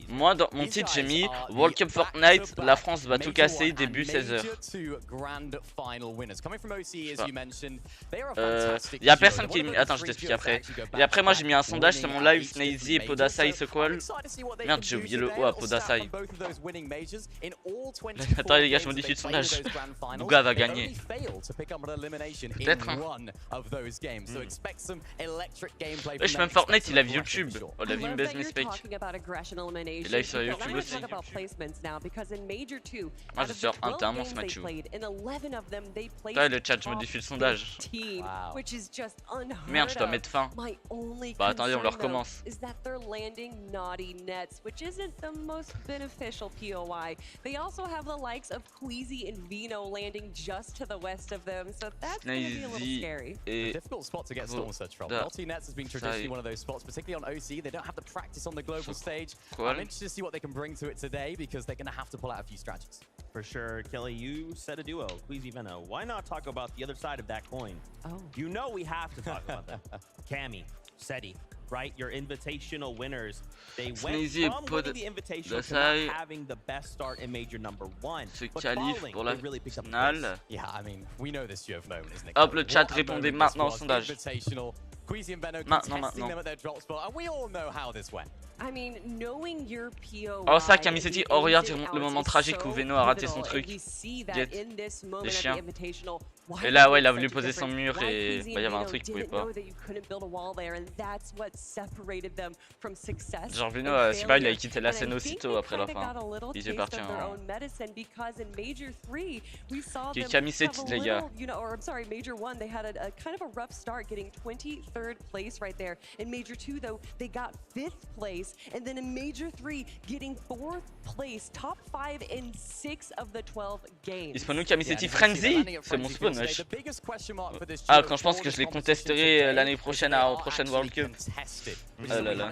Moi, dans mon titre, j'ai mis World Cup Fortnite, la France va tout casser, début 16h. Y a personne qui... Attends, je t'explique après. Et après, moi, j'ai mis un sondage sur mon live, Snazy et Podasai se call. Merde, j'ai oublié le O à Podasai. Attends les gars, je modifie le sondage. Bouga va gagner. Peut-être hein. Wesh, même Fortnite il a vu YouTube. Oh, il a vu une business spec. Et là il est sur YouTube aussi. Moi je suis sur atteint mon match. Là le chat, je modifie le sondage. Merde, je dois mettre fin. Bah attendez, on le recommence. They also have the likes of Queasy and Vino landing just to the west of them, so that's going to be a little scary. A difficult spot to get Storm Surge from. Multi-Nets has been traditionally one of those spots, particularly on OC. They don't have the practice on the global stage. I'm interested to see what they can bring to it today because they're going to have to pull out a few strategies. For sure. Kelly, you said a duo, Queasy Vino. Why not talk about the other side of that coin? Oh. You know we have to talk about that. Cammy, Seti, right? Your invitational winners. They went from winning the invitational to not having the best start in major number 1. But following, they really picked up the pace. Yeah, I mean, we know this year of moment, isn't it? Hop, le chat, répondez maintenant au sondage. Queasy and Veno contesting them at their drop spot, and we all know how this went. I mean, knowing your POI. Oh ça, Camille s'est dit, oh regarde, il remonte le moment tragique où Veno a raté son truc. Get. Les chiens. Et là, ouais, il a voulu poser son mur et bah, il y avait un truc qu'il pouvait pas. Genre Veno, je sais pas, il a quitté la scène aussitôt après la fin. Il est parti en... Ok, Camille s'est dit, les gars. Major 1, they had a kind of a rough start getting 23rd place right there. In Major 2 though, they got 5th place. And then in Major 3, getting 4th place, top 5 in 6 of the 12 games. Il spawn nous Camille Setti Frenzy. C'est mon spawn, wesh. Ah, quand je pense que je les contesterai l'année prochaine à la prochaine World Cup. Oh là là.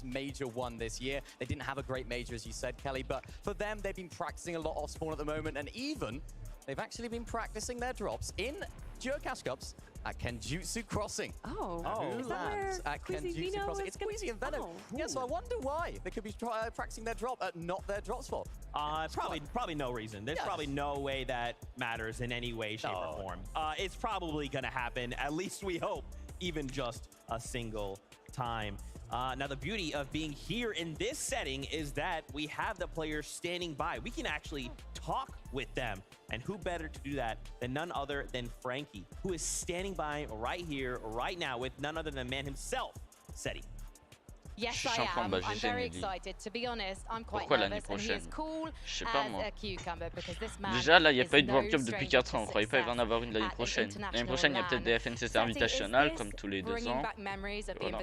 Major 1 this year. They didn't have a great major as you said, Kelly, but for them they've been practicing a lot off spawn at the moment, and even they've actually been practicing their drops in Geocache Cups at Kenjutsu Crossing. Oh, who lands at Kenjutsu Crossing? It's Queasy and Venom. Yeah, so I wonder why they could be practicing their drop at not their drop spot. Probably no reason. There's probably no way that matters in any way, shape, or form. It's probably gonna happen. At least we hope, even just a single time. Now the beauty of being here in this setting is that we have the players standing by. We can actually talk with them. And who better to do that than none other than Frankie, who is standing by right here, right now, with none other than the man himself, Seti. Yes, I am. I'm very excited. To be honest, I'm quite nervous, and he is cool as a cucumber because this man. Déjà là, il n'y a pas eu de World Cup depuis 4 ans. On croyait pas qu'il va en avoir une l'année prochaine. L'année prochaine, il y a peut-être des FNCC Invitational comme tous les 2 ans. Voilà.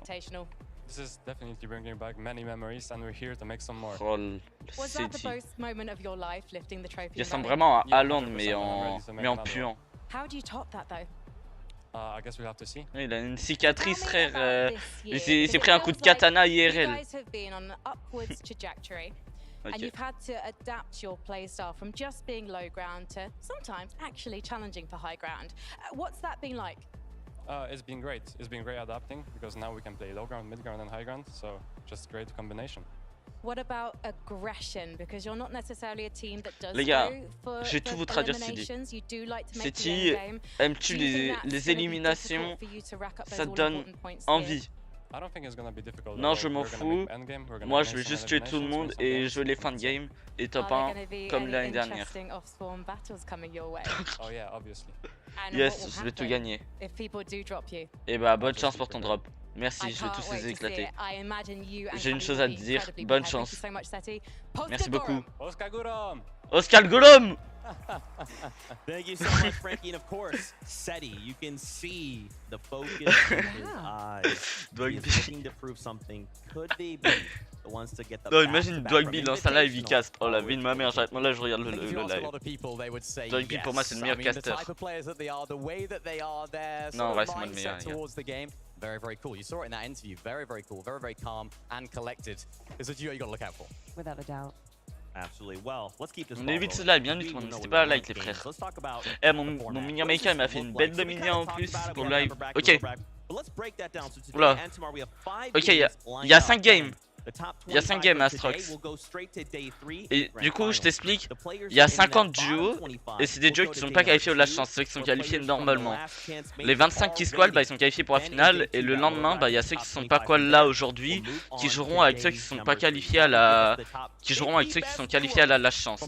This is definitely bringing back many memories, and we're here to make some more. Was that the best moment of your life, lifting the trophy? Il ressemble vraiment à Haaland, mais en puant. How do you top that though? I guess we'll have to see. Il a une cicatrice, frère. Il s'est pris un coup de katana IRL. And you've had to adapt your playstyle from just being low ground to sometimes actually challenging for high ground. What's that been like? It's been great. It's been great adapting because now we can play low ground, mid ground, and high ground. So just great combination. What about aggression? Because you're not necessarily a team that does les gars, go j'ai tout vous traduire eliminations. You do like to make the Seti end game. aime-tu les éliminations? Ça donne envie. I don't think it's gonna be difficult. Non, je m'en fous. Moi, je vais juste tuer tout le monde et jouer les fins de game et top 1 comme l'année dernière. Oh yeah, obviously. Yes, je vais tout gagner. Et bah, bonne chance pour ton drop. Merci, je vais tous les éclater. J'ai une chose à te dire, bonne chance. Merci beaucoup. Oscar Golom! Thank you so much, Frankie, and of course, Seti. You can see the focus in his eyes. He is looking to prove something. Could they be the ones to get the non, imagine Dogby dans sa live, il caste. Oh la vie de ma mère, j'arrête moi là, je regarde le live. Dogby pour moi c'est le meilleur caster. Non, ouais, c'est moi le meilleur. Very, very cool. You saw it in that interview. Very, very cool. Very, very calm and collected. It's a duo you got to look out for. Without a doubt. Absolutely. Well, let's keep this. On évite ce live, bienvenue tout le monde. N'hésitez pas à like les frères. Eh, mon mini maker il m'a fait une belle de mini en plus pour le live. Ok. Oula. Ok, il y a 5 games. Il y a 5 games Astrox. Et du coup, je t'explique, il y a 50 duos, et c'est des duos qui ne sont pas qualifiés au last chance, ceux qui sont qualifiés normalement. Les 25 qui squal, bah, ils sont qualifiés pour la finale, et le lendemain, bah, il y a ceux qui sont pas qual là aujourd'hui, qui joueront avec ceux qui sont pas qualifiés à la... qui joueront avec ceux qui sont qualifiés à la last chance.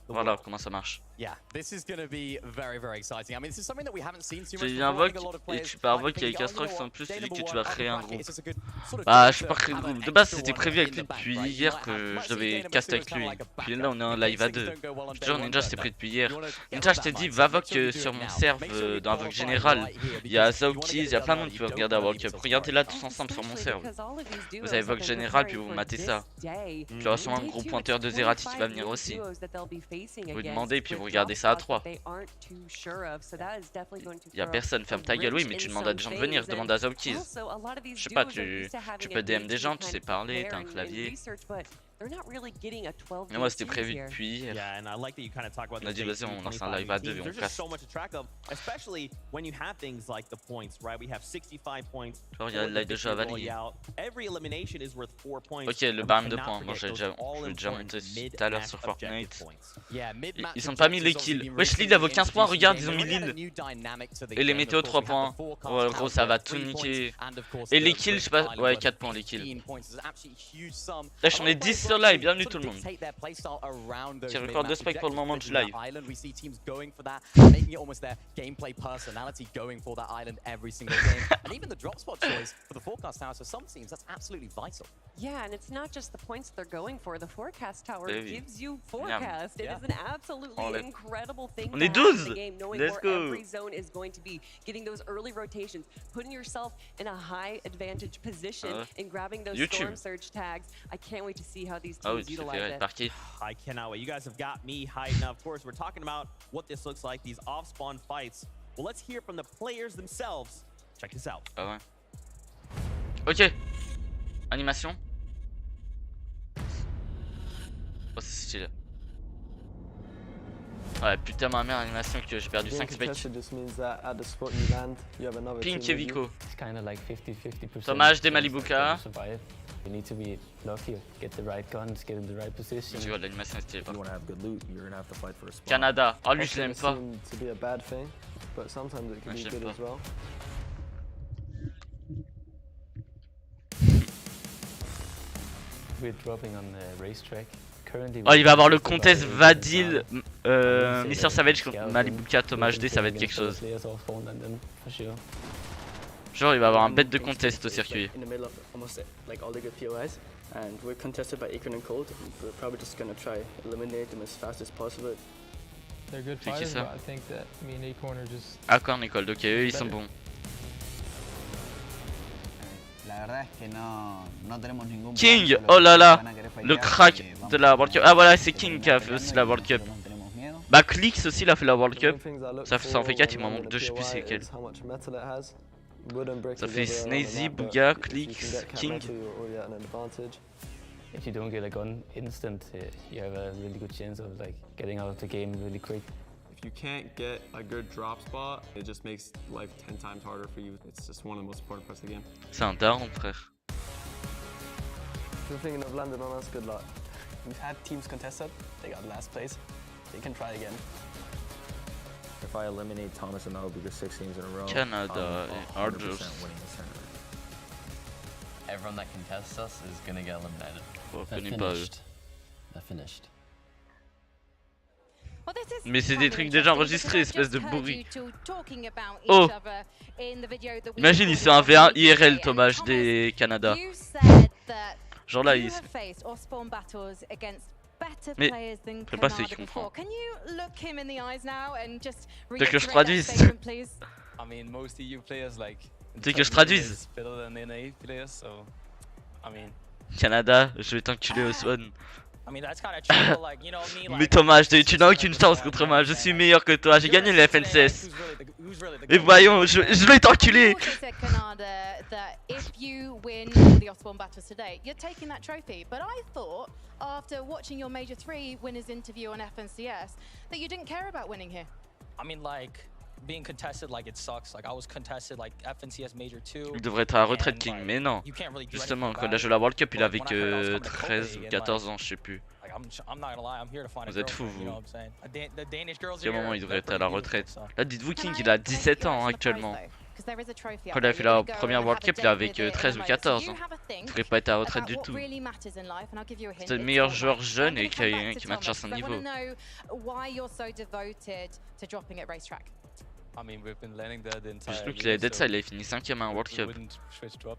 Voilà comment ça marche. Tu invoques et tu peux invoquer avec Astrox en plus, tu dis que tu vas créer un groupe. Bah, je sais pas créer un groupe. De base, c'était prévu avec lui depuis hier que je devais caster avec lui. Puis là, on est en live à 2. Genre, Ninja, c'était pris depuis hier. Ninja, je t'ai dit, va voc sur mon serve dans un voc général. Il y a Zaokis, il y a plein de monde qui veut regarder à World Cup. Regardez là tous ensemble sur mon serve. Vous avez voc général, puis vous matez ça. Puis il y aura sûrement un gros pointeur de Zerati qui va venir aussi. Vous demandez, puis vous regardez ça à 3. Il y a personne, ferme ta gueule. Oui, mais tu demandes à des gens de venir, demande à Zaokis. Je sais pas, tu peux DM des gens, tu sais parler, t'as un clavier. Mais moi c'était prévu depuis hier. On a dit vas-y on lance un live à 2 et on casse. Genre il y a le live de jeu à valider. Ok, le barème de points, moi je l'ai déjà monté tout à l'heure sur Fortnite. Ils sont pas mis les kills. Wesh Lille avait 15 points, regarde ils ont mis Lille. Et les météos 3 points. Ouais gros ça va tout niquer. Et les kills je sais pas, ouais 4 points les kills. Wesh on est 10 sur live, bienvenue tout le monde. Qui record 2 specs pour le moment du live. Yeah, and it's not just the points they're going for. The forecast tower gives you forecast. It is an absolutely incredible thing to have in the game, knowing where every zone is going to be, getting those early rotations, putting yourself in a high advantage position and grabbing those storm surge tags. I can't wait to see how these teams utilize it. I cannot wait. You guys have got me hyped. Now, of course, we're talking about what this looks like, these off-spawn fights. Well, let's hear from the players themselves. Check this out. Ah ouais. Ok. Animation. Oh c'est stylé. Ouais putain ma mère animation que j'ai perdu 5 specs. Pink et Vico. Thomas HD Malibuka. Tu vois l'animation est stylée. Canada. Oh lui je l'aime pas. Ouais, je l'aime pas. Oh il va avoir le contest Vadil Mr Savage contre Malibuka Thomas HD, ça va être quelque chose. Genre il va avoir un bête de contest au circuit. C'est qui ça? Acorn et Cold, ok eux ils sont bons. King, oh là là, le crack de la World Cup. Ah voilà c'est King qui a fait aussi la World Cup. Bah Clix aussi il a fait la World Cup. Ça en fait 4, il m'en manque 2, je sais plus c'est quel. Ça fait Snazy, Bouga, Clix, King. If you don't get a gun instant, you have a really good chance of like getting out of the game really quick. If you can't get a good drop spot, it just makes life 10 times harder for you. It's just one of the most important parts of the game. C'est un daron frère. If you're thinking of landing on us, good luck. We've had teams contested, they got last place. They can try again. If I eliminate Thomas and Mel because 6 games in a row, Canada, I'm 100% winning this tournament. Everyone that contests us is gonna get eliminated. They're finished. Mais c'est des trucs déjà enregistrés, espèce de bourri. Oh! Imagine, il fait un V1 IRL, Thomas HD Canada. Genre là, il... Mais je sais pas si tu comprends. T'as que je traduise. T'as que je traduise. Canada, je vais t'enculer au spawn. Mais Thomas, tu n'as aucune chance contre moi, je suis meilleur que toi, j'ai gagné le FNCS. Et voyons, je vais t'enculer. After watching your Major 3 winners interview on FNCS, that you didn't care about winning here. I mean, like, being contested like it sucks. Like I was contested like FNCS Major 2. Il devrait être à la retraite, King, mais non. Justement, quand il a joué la World Cup, il avait que 13 ou 14 ans, je sais plus. Vous êtes fous, vous. À quel moment il devrait être à la retraite? Là, dites-vous, King, il a 17 ans actuellement. Quand il a fait la première World Cup, il avait que 13 ou 14 ans. Il devrait pas être à la retraite du tout. C'est le meilleur joueur jeune et qui maintient son niveau. Juste nous qu'il avait d'être ça, il avait fini 5ème à un World Cup.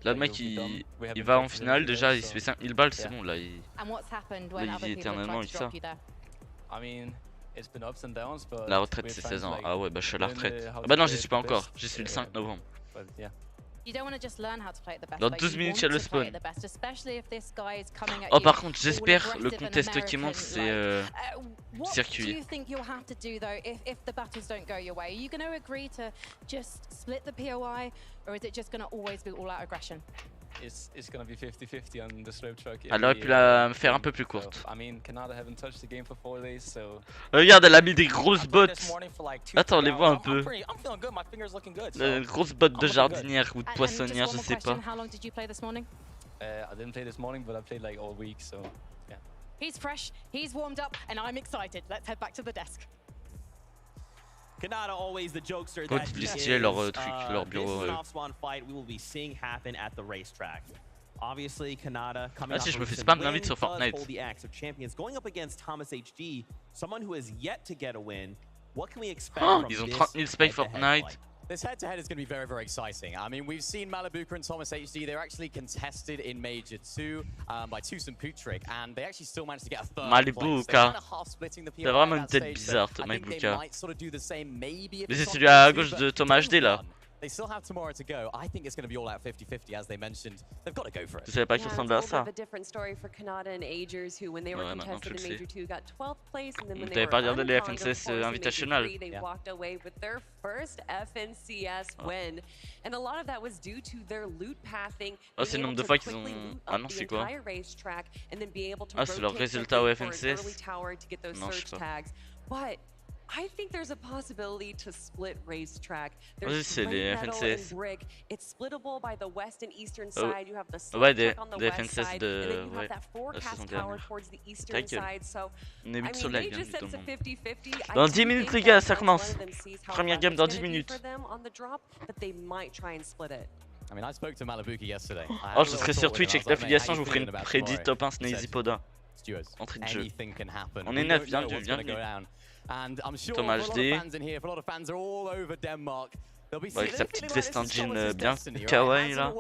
Là, le mec il va en finale, déjà il se fait 5000 balles, c'est bon, là il vit éternellement avec ça. La retraite c'est 16 ans, ah ouais, bah je suis à la retraite. Ah bah non, j'y suis pas encore, j'y suis le 5 novembre. Dans 12 minutes, il y a le spawn. Oh, par contre, j'espère le contest qui monte, c'est circuit. Elle aurait pu la faire un peu plus courte. Regarde, elle a mis des grosses bottes. Attends, on les voit un peu. Une grosse botte de jardinière ou de poissonnière, je sais pas. Canada always the jokester that he is. Leur truc, leur bureau. This is an off-spawn fight we will be seeing happen at the racetrack. Obviously, Canada coming ah si, je me fais spam d'invite sur Fortnite. Going up against Thomas HD, someone who has yet to get a win. What can we expect oh, from ils ont 30 000 spike Fortnite. This head-to-head is going to be very, very exciting. I mean, we've seen Malibuka and Thomas HD. They're actually contested in Major 2 by Tus and Putrick, and they actually still managed to get a third Malibuka. C'est vraiment une tête bizarre, Malibuka. Mais c'est celui à gauche de Thomas HD là. They still have tomorrow to go. I think it's going to be all out 50-50 as they mentioned. They've got to go for it. Je savais pas qu'il ressemblait à ça. A different story for Canada and Agers who when they were contested in Major 2 got 12th place and then when they were pas regardé les FNCS Invitational. They walked away with their first FNCS win. And a lot of that was due to their loot pathing. Oh, c'est le nombre de fois qu'ils ont ah non, c'est quoi? Ah, c'est leur résultat au FNCS. Non, je sais pas. But I think there's a possibility to split racetrack. Oui, c'est les FNCS. It's splittable by the west and eastern side. You have the ouais, track on the west FNCS side, de and then you have that forecast tower towards the eastern side. So, on est vite sur la game tout le monde. Dans Dans 10 minutes les gars, ça commence. Première game dans 10 minutes. I mean, I spoke to Malibuka yesterday. Oh, je serai sur Twitch avec l'affiliation, je vous ferai une prédit top 1 Snazy Poda. Entrée de jeu. On est 9, bienvenue. And I'm sure Thomas a lot of fans in here, a lot of fans are all over Denmark. They'll be avec sa petite veste en jean bien kawaii là.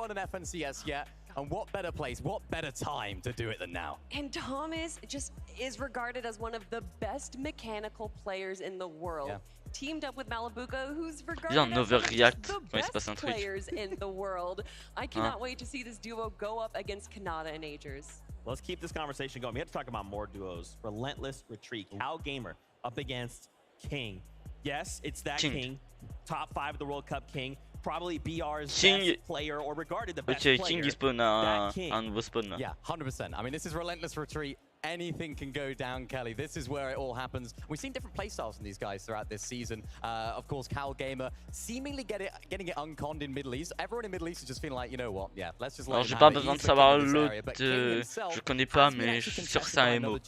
And what better place, what better time to do it than now? And Thomas just is regarded as one of the best mechanical players in the world. Yeah. Teamed up with Malibuka, who's regarded as the best players in the world. I cannot wait to see this duo go up against Canada and Agers. Let's keep this conversation going. We have to talk about more duos. Relentless Retreat, Cal Gamer up against King. Yes, it's that King. Top 5 of the World Cup King. Probably BR's best player or regarded the best player. King spawn un nouveau spawn là. Yeah, 100%. I mean, this is Relentless Retreat. Anything can go down, Kelly. This is where it all happens. We've seen different playstyles from these guys throughout this season. Of course, Cal Gamer seemingly getting it unconned in Middle East. Everyone in Middle East is just feeling like, you know what? Yeah, let's just. Alors, j'ai pas besoin de savoir l'autre. Je connais pas, mais je suis sûr que c'est un MO.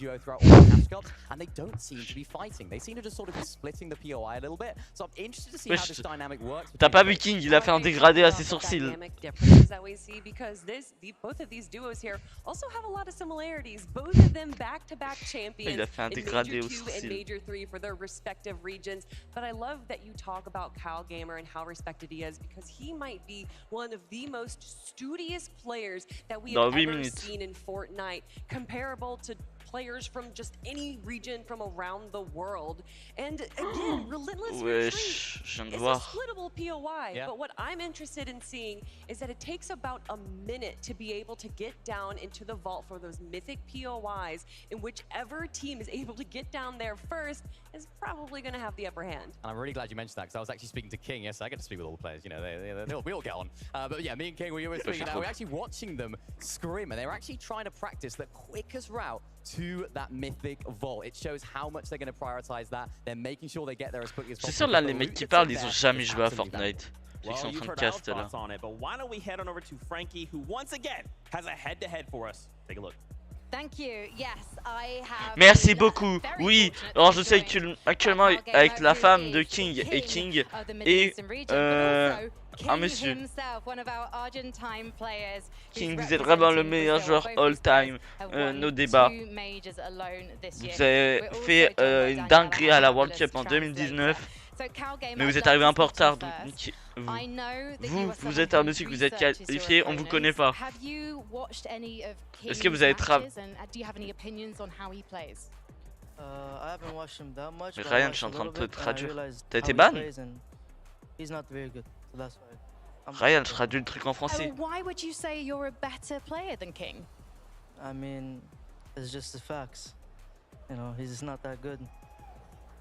And they don't seem to be fighting. They seem to just sort of be splitting the POI a little bit. So I'm interested to see how this dynamic works. T'as pas vu King? Il a fait un dégradé à ses sourcils. Both of these duos here also have a lot of similarities. Both of them back-to-back champions in Major 2 and Major 3 for their respective regions. But I love that you talk about Cal Gamer and how respected he is because he might be one of the most studious players that we have ever seen in Fortnite, comparable to players from just any region from around the world. And again, Relentless Retreat is a splittable POI. But what I'm interested in seeing is that it takes about a minute to be able to get down into the vault for those mythic POIs, and whichever team is able to get down there first is probably going to have the upper hand. And I'm really glad you mentioned that because I was actually speaking to King. Yes, I get to speak with all the players. You know, we all get on. But yeah, me and King, we were speaking now. We're actually watching them scrim, and they're actually trying to practice the quickest route to that mythic vault. It shows how much they're going to prioritize that. They're making sure they get there as quickly as possible. C'est sûr là, les mecs qui parle, ils ont jamais joué à Fortnite. Ils sont en train de caster là. But why don't we head on over to Frankie, who once again has a head-to-head for us. Take a look. Thank you. Yes, I have. Merci beaucoup. Oui, alors je sais actuellement avec la femme de King et King et un monsieur. King, vous êtes vraiment le meilleur joueur all-time. Nos débats. Vous avez fait une dinguerie à la World Cup en 2019. Mais vous êtes arrivé un peu en retard. Donc vous êtes un monsieur que vous êtes qualifié, on vous connaît pas. Est-ce que vous avez Ryan, je suis en train de te traduire. T'as été ban? Ryan, je traduis le truc en français. Why would you say you're a better player than King? I mean, it's just the facts. You know, he's not that good.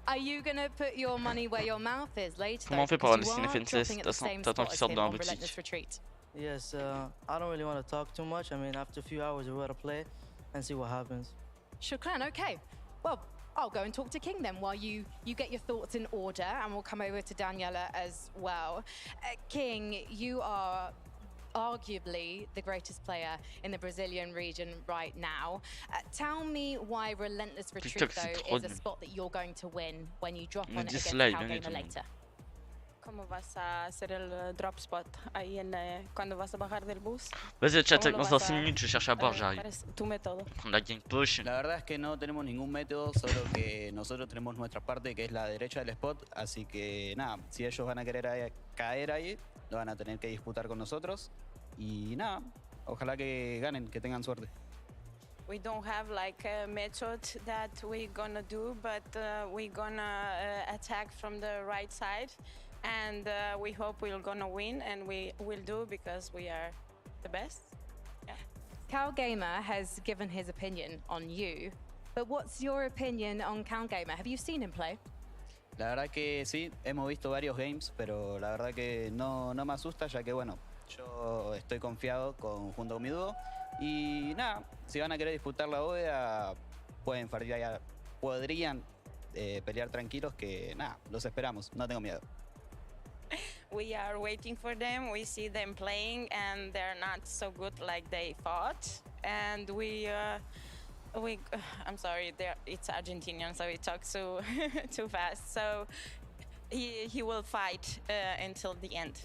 Are you gonna put your money where your mouth is later? Comment on fait pour avoir les FNCS? T'attends qu'ils sortent dans la boutique. Yes, I don't really want to talk too much. I mean, after a few hours, we're gonna play and see what happens. Shukran, okay. Well, I'll go and talk to King then while you get your thoughts in order, and we'll come over to Daniela as well. King, you are arguably the greatest player in the Brazilian region right now. Tell me why Relentless Retreat, though, is a spot that you're going to win when you drop on it against CalGamer later. ¿Cómo vas a hacer el drop spot ahí cuando vas a bajar del bus? Vas-y, chat, dans 6 minutes, je cherche à boire, j'arrive. Tu método. Prendre la gang push. La verdad es que no tenemos ningún método, solo que nosotros tenemos nuestra parte, que es la derecha del spot, así que nada, si ellos van a querer caer ahí, lo van a tener que disputar con nosotros. Y nada, ojalá que ganen, que tengan suerte. We don't have like a method that we're gonna do, but we're gonna attack from the right side, and we hope we're gonna win, and we will do because we are the best. Yeah. CalGamer has given his opinion on you, but what's your opinion on CalGamer? Have you seen him play? La verdad que sí, hemos visto varios games, pero la verdad que no me asusta, ya que bueno, yo estoy confiado junto con mi dúo y nada, si van a querer disputar la bóveda podrían pelear tranquilos, que nada, los esperamos, no tengo miedo. We are waiting for them. We see them playing and they're not so good like they thought, and I'm sorry, it's Argentinian, so he talks too fast. So he will fight until the end.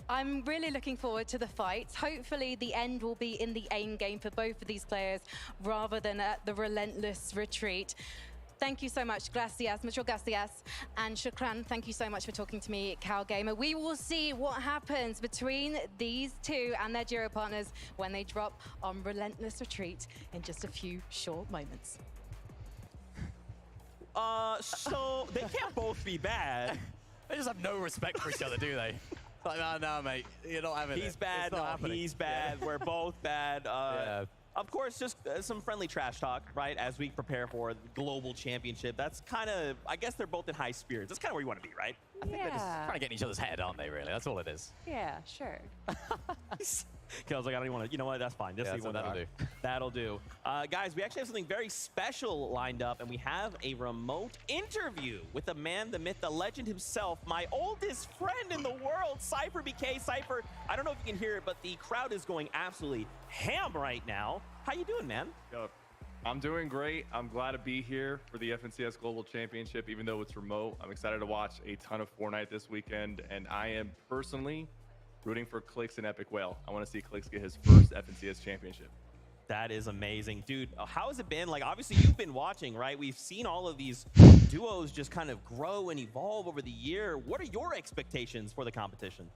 I'm really looking forward to the fight. Hopefully the end will be in the aim game for both of these players rather than at the Relentless Retreat. Thank you so much, gracias, mucho gracias. And Shukran, thank you so much for talking to me, CalGamer. We will see what happens between these two and their duo partners when they drop on Relentless Retreat in just a few short moments. So they can't both be bad. They just have no respect for each other, do they? Like, no, mate, you're not having it. He's bad, he's bad, we're both bad. Of course, just some friendly trash talk, right, as we prepare for the global championship. That's kind of, I guess they're both in high spirits. That's kind of where you want to be, right? I think they're just trying to get in each other's head, aren't they, really? That's all it is. Yeah, sure. I was like, I don't even want to, you know what, that's fine. Just that'll do. That'll do. Guys, we actually have something very special lined up, and we have a remote interview with the man, the myth, the legend himself, my oldest friend in the world, Cypher BK. Cypher, I don't know if you can hear it, but the crowd is going absolutely ham right now. How you doing, man? Yo, I'm doing great. I'm glad to be here for the FNCS Global Championship, even though it's remote. I'm excited to watch a ton of Fortnite this weekend, and I am personally rooting for Clix and Epic Whale. I want to see Clix get his first FNCS championship. That is amazing. Dude, how has it been? Like, obviously, you've been watching, right? We've seen all of these duos just kind of grow and evolve over the year. What are your expectations for the competition?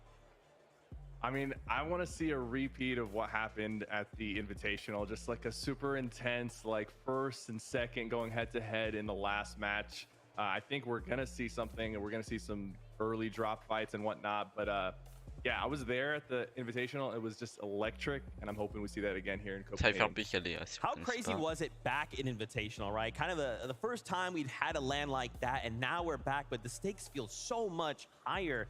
I mean, I want to see a repeat of what happened at the Invitational, just like a super intense, like first and second going head to head in the last match. I think we're going to see something, and we're going to see some early drop fights and whatnot. But yeah, I was there at the Invitational. It was just electric, and I'm hoping we see that again here in Copenhagen. How crazy was it back in Invitational, right? Kind of the first time we'd had a LAN like that, and now we're back, but the stakes feel so much higher.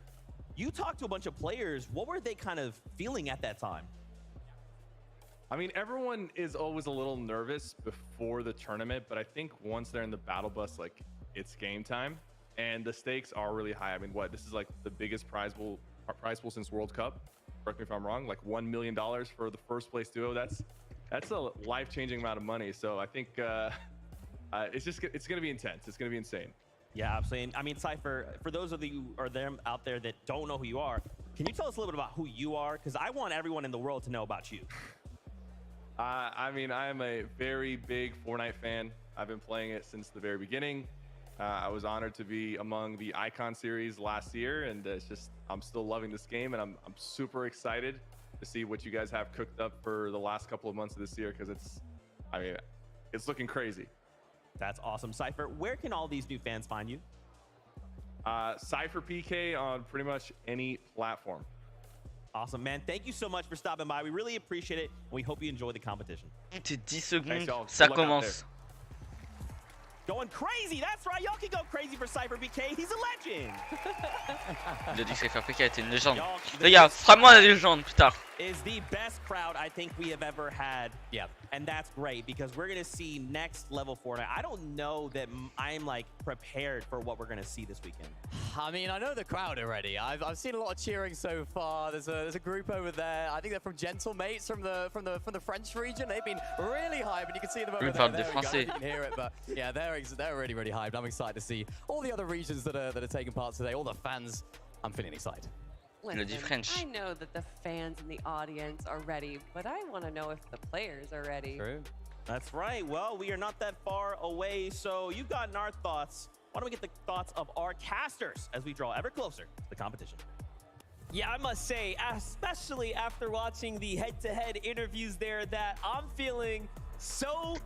You talked to a bunch of players. What were they kind of feeling at that time? I mean, everyone is always a little nervous before the tournament, but I think once they're in the battle bus, like, it's game time. and the stakes are really high. I mean, what, this is like the biggest prize pool since World Cup. Correct me if I'm wrong. Like $1 million for the first place duo. That's a life-changing amount of money. So I think it's gonna be intense. It's gonna be insane. Yeah, absolutely. I mean, Cypher, for those of you or them out there that don't know who you are, can you tell us a little bit about who you are? Because I want everyone in the world to know about you. I mean, I am a very big Fortnite fan. I've been playing it since the very beginning. I was honored to be among the Icon series last year, and it's just, I'm still loving this game, and I'm super excited to see what you guys have cooked up for the last couple of months of this year, because it's looking crazy. That's awesome. Cypher, where can all these new fans find you? Cypher PK on pretty much any platform. Awesome, man. Thank you so much for stopping by. We really appreciate it, and we hope you enjoy the competition. T'es 10 secondes, ça commence. Going crazy, that's right. Y'all can go crazy for Cypher PK. He's a legend. Il a dit que Cypher PK était une légende. Les gars, ce sera moi la légende plus tard. Is the best crowd I think we have ever had. Yeah, and that's great because we're gonna see next level Fortnite. I don't know that I'm like prepared for what we're gonna see this weekend. I mean, I know the crowd already. I've seen a lot of cheering so far. There's a group over there. I think they're from Gentle Mates from the French region. They've been really hyped, and you can see them over there. You can hear it, but yeah, they're really hyped. I'm excited to see all the other regions that are taking part today. All the fans. I'm feeling excited. Listen, I know that the fans in the audience are ready, but I want to know if the players are ready. True. That's right. Well, we are not that far away, so you've gotten our thoughts. Why don't we get the thoughts of our casters as we draw ever closer to the competition? Yeah, I must say, especially after watching the head-to-head interviews there, that I'm feeling so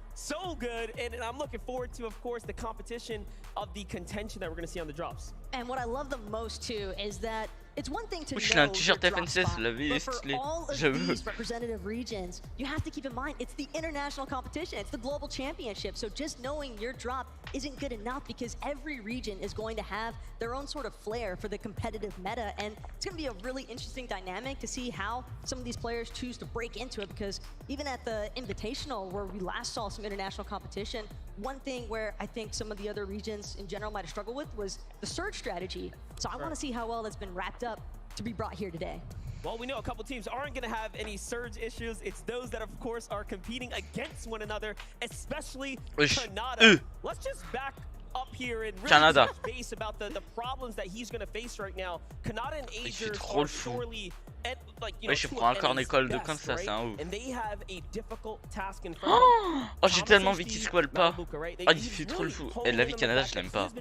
good, and I'm looking forward to, of course, the competition of the contention that we're going to see on the drops. And what I love the most too is that it's one thing to know j'ai un t-shirt your drop FNCS, spot, la vie but est for stylée. all of these representative regions, you have to keep in mind it's the international competition, it's the global championship. So just knowing your drop isn't good enough because every region is going to have their own sort of flair for the competitive meta, and it's going to be a really interesting dynamic to see how some of these players choose to break into it. Because even at the Invitational, where we last saw some international competition, one thing where I think some of the other regions in general might have struggled with was the surge strategy. So I want to see how well that's been wrapped up to be brought here today. Well, we know a couple teams aren't going to have any surge issues. It's those that, of course, are competing against one another, especially Canada. Let's just back up here and really touch base about the problems that he's going to face right now. Canada and Asia are surely at, like, you know, je prends encore une école de comme ça, c'est un ouf. And they have a difficult task in front of them. Oh, j'ai tellement envie qu'il squalle pas. Oh, il fait trop le fou. Et la vie Canada, je l'aime pas. J'ai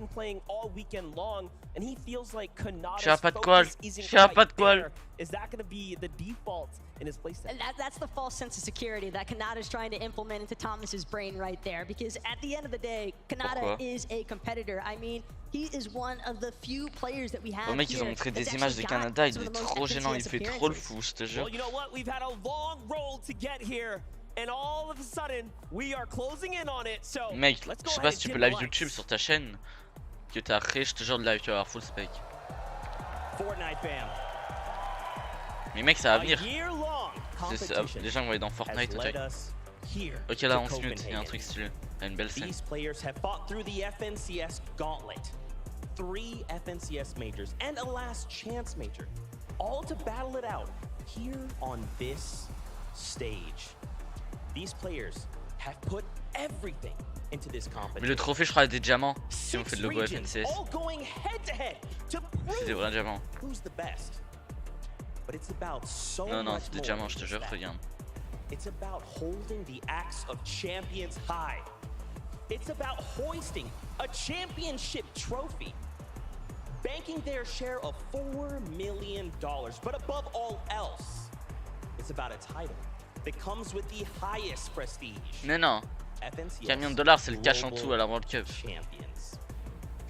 pas de poil. J'ai pas de poil. Is that going to be the default in his playset? And that's the false sense of security that Kanata is trying to implement into Thomas's brain right there. Because at the end of the day, Kanata is a competitor. I mean, he is one of the few players that we have. Le mec, ils ont montré des images de Canada, il est trop gênant, il fait trop le fou, je te jure. Well, you know what? We've had a long road to get here. And all of a sudden, we are closing in on it. So, mec, je sais pas si tu peux live YouTube sur ta chaîne que t'as créé, je te jure de live, tu vas avoir full spec. Fortnite fam. Mais mec, ça va venir. Les gens vont aller dans Fortnite, ok, là on se mute, il y a un truc stylé. Il y a une belle scène. These players have fought through the FNCS gauntlet. 3 FNCS majors and a last chance major. All to battle it out here on this stage. These players have put everything into this competition. Mais le trophée, je crois, a des diamants. Si on fait le logo FNCS. C'est des vrais diamants. But it's about so non, c'est des diamants, je te jure, regarde. It's about holding the axe of champions high. It's about hoisting a championship trophy, banking their share of $4 million. But above all else, it's about a title that comes with the highest prestige. Mais non, $1 million, c'est le cash en tout à la World Cup. Champions.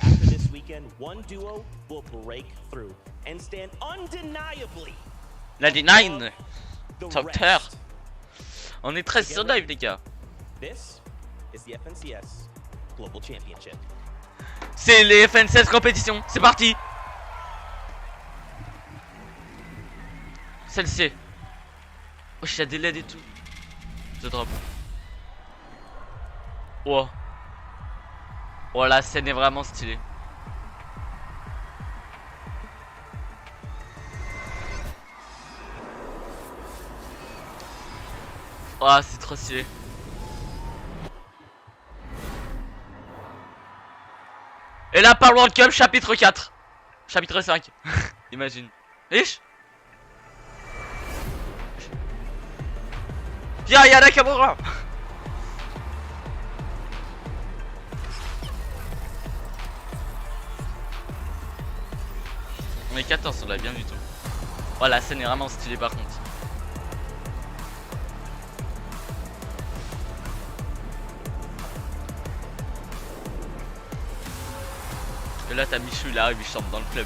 After this weekend, one duo will break through and stand undeniably. 99 top tier. On est 13 sur live, les gars. This is the FNCS Global Championship. C'est les FNCS compétition, c'est parti. Celle-ci. Oh, il y a des LED et tout. The drop. Oh. Oh, la scène est vraiment stylée. Oh, c'est trop stylé. Et là, par World Cup, chapitre 4. Chapitre 5. Imagine. Riche. Viens, Yana Kamura. On est 14 sur la bien du tout. Oh, la scène est vraiment stylée par contre. Et là t'as Michou, il arrive, il chante dans le club.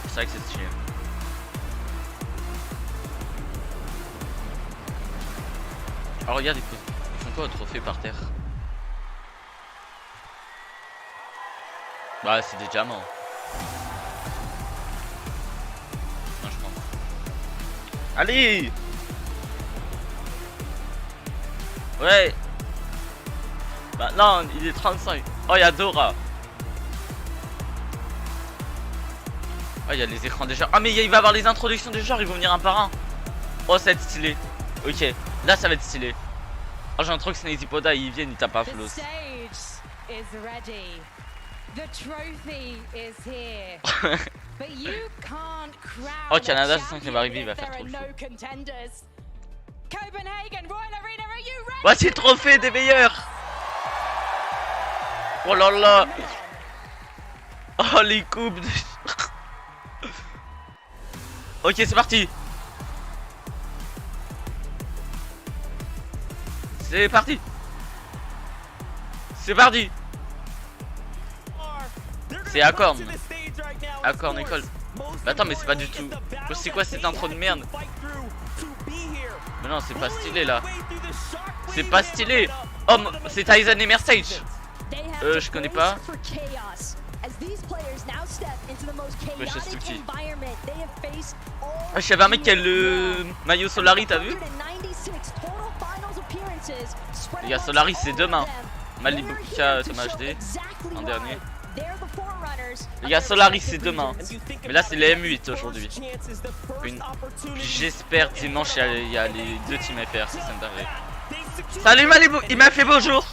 C'est vrai que c'est stylé. Alors regarde, ils font quoi au trophée par terre? Bah c'est des diamants. Non, je pense. Allez! Ouais! Bah non, il est 35. Oh, il y a Dora. Oh, il y a les écrans des genres. Ah, mais il va y avoir les introductions des genres, ils vont venir un par un. Oh, ça va être stylé. Ok, là ça va être stylé. Oh, j'ai un truc que Snazy Poda, ils viennent, ils tapent à floss. Oh, Canada, c'est ça qui va arriver, il va faire trop le fou. Voici le trophée des meilleurs. Oh là là. Oh, les coupes de... Ok, c'est parti. C'est parti. C'est parti. C'est Accorn. Accorn école. Mais attends, mais c'est pas du tout. C'est quoi cette intro de merde? Mais non, c'est pas stylé là. C'est pas stylé. Oh, c'est Tyson et Merstage. Je connais pas. Ouais, je suis petit. Ah, je savais un mec qui a le maillot Solari, t'as vu? Les gars, Solari c'est demain. Malibuka Thomas HD en dernier. Les gars, Solari c'est demain. Mais là c'est les M8 aujourd'hui. J'espère dimanche il y a les deux teams FR, c'est ça me dingue. Salut Malibu, il m'a fait bonjour.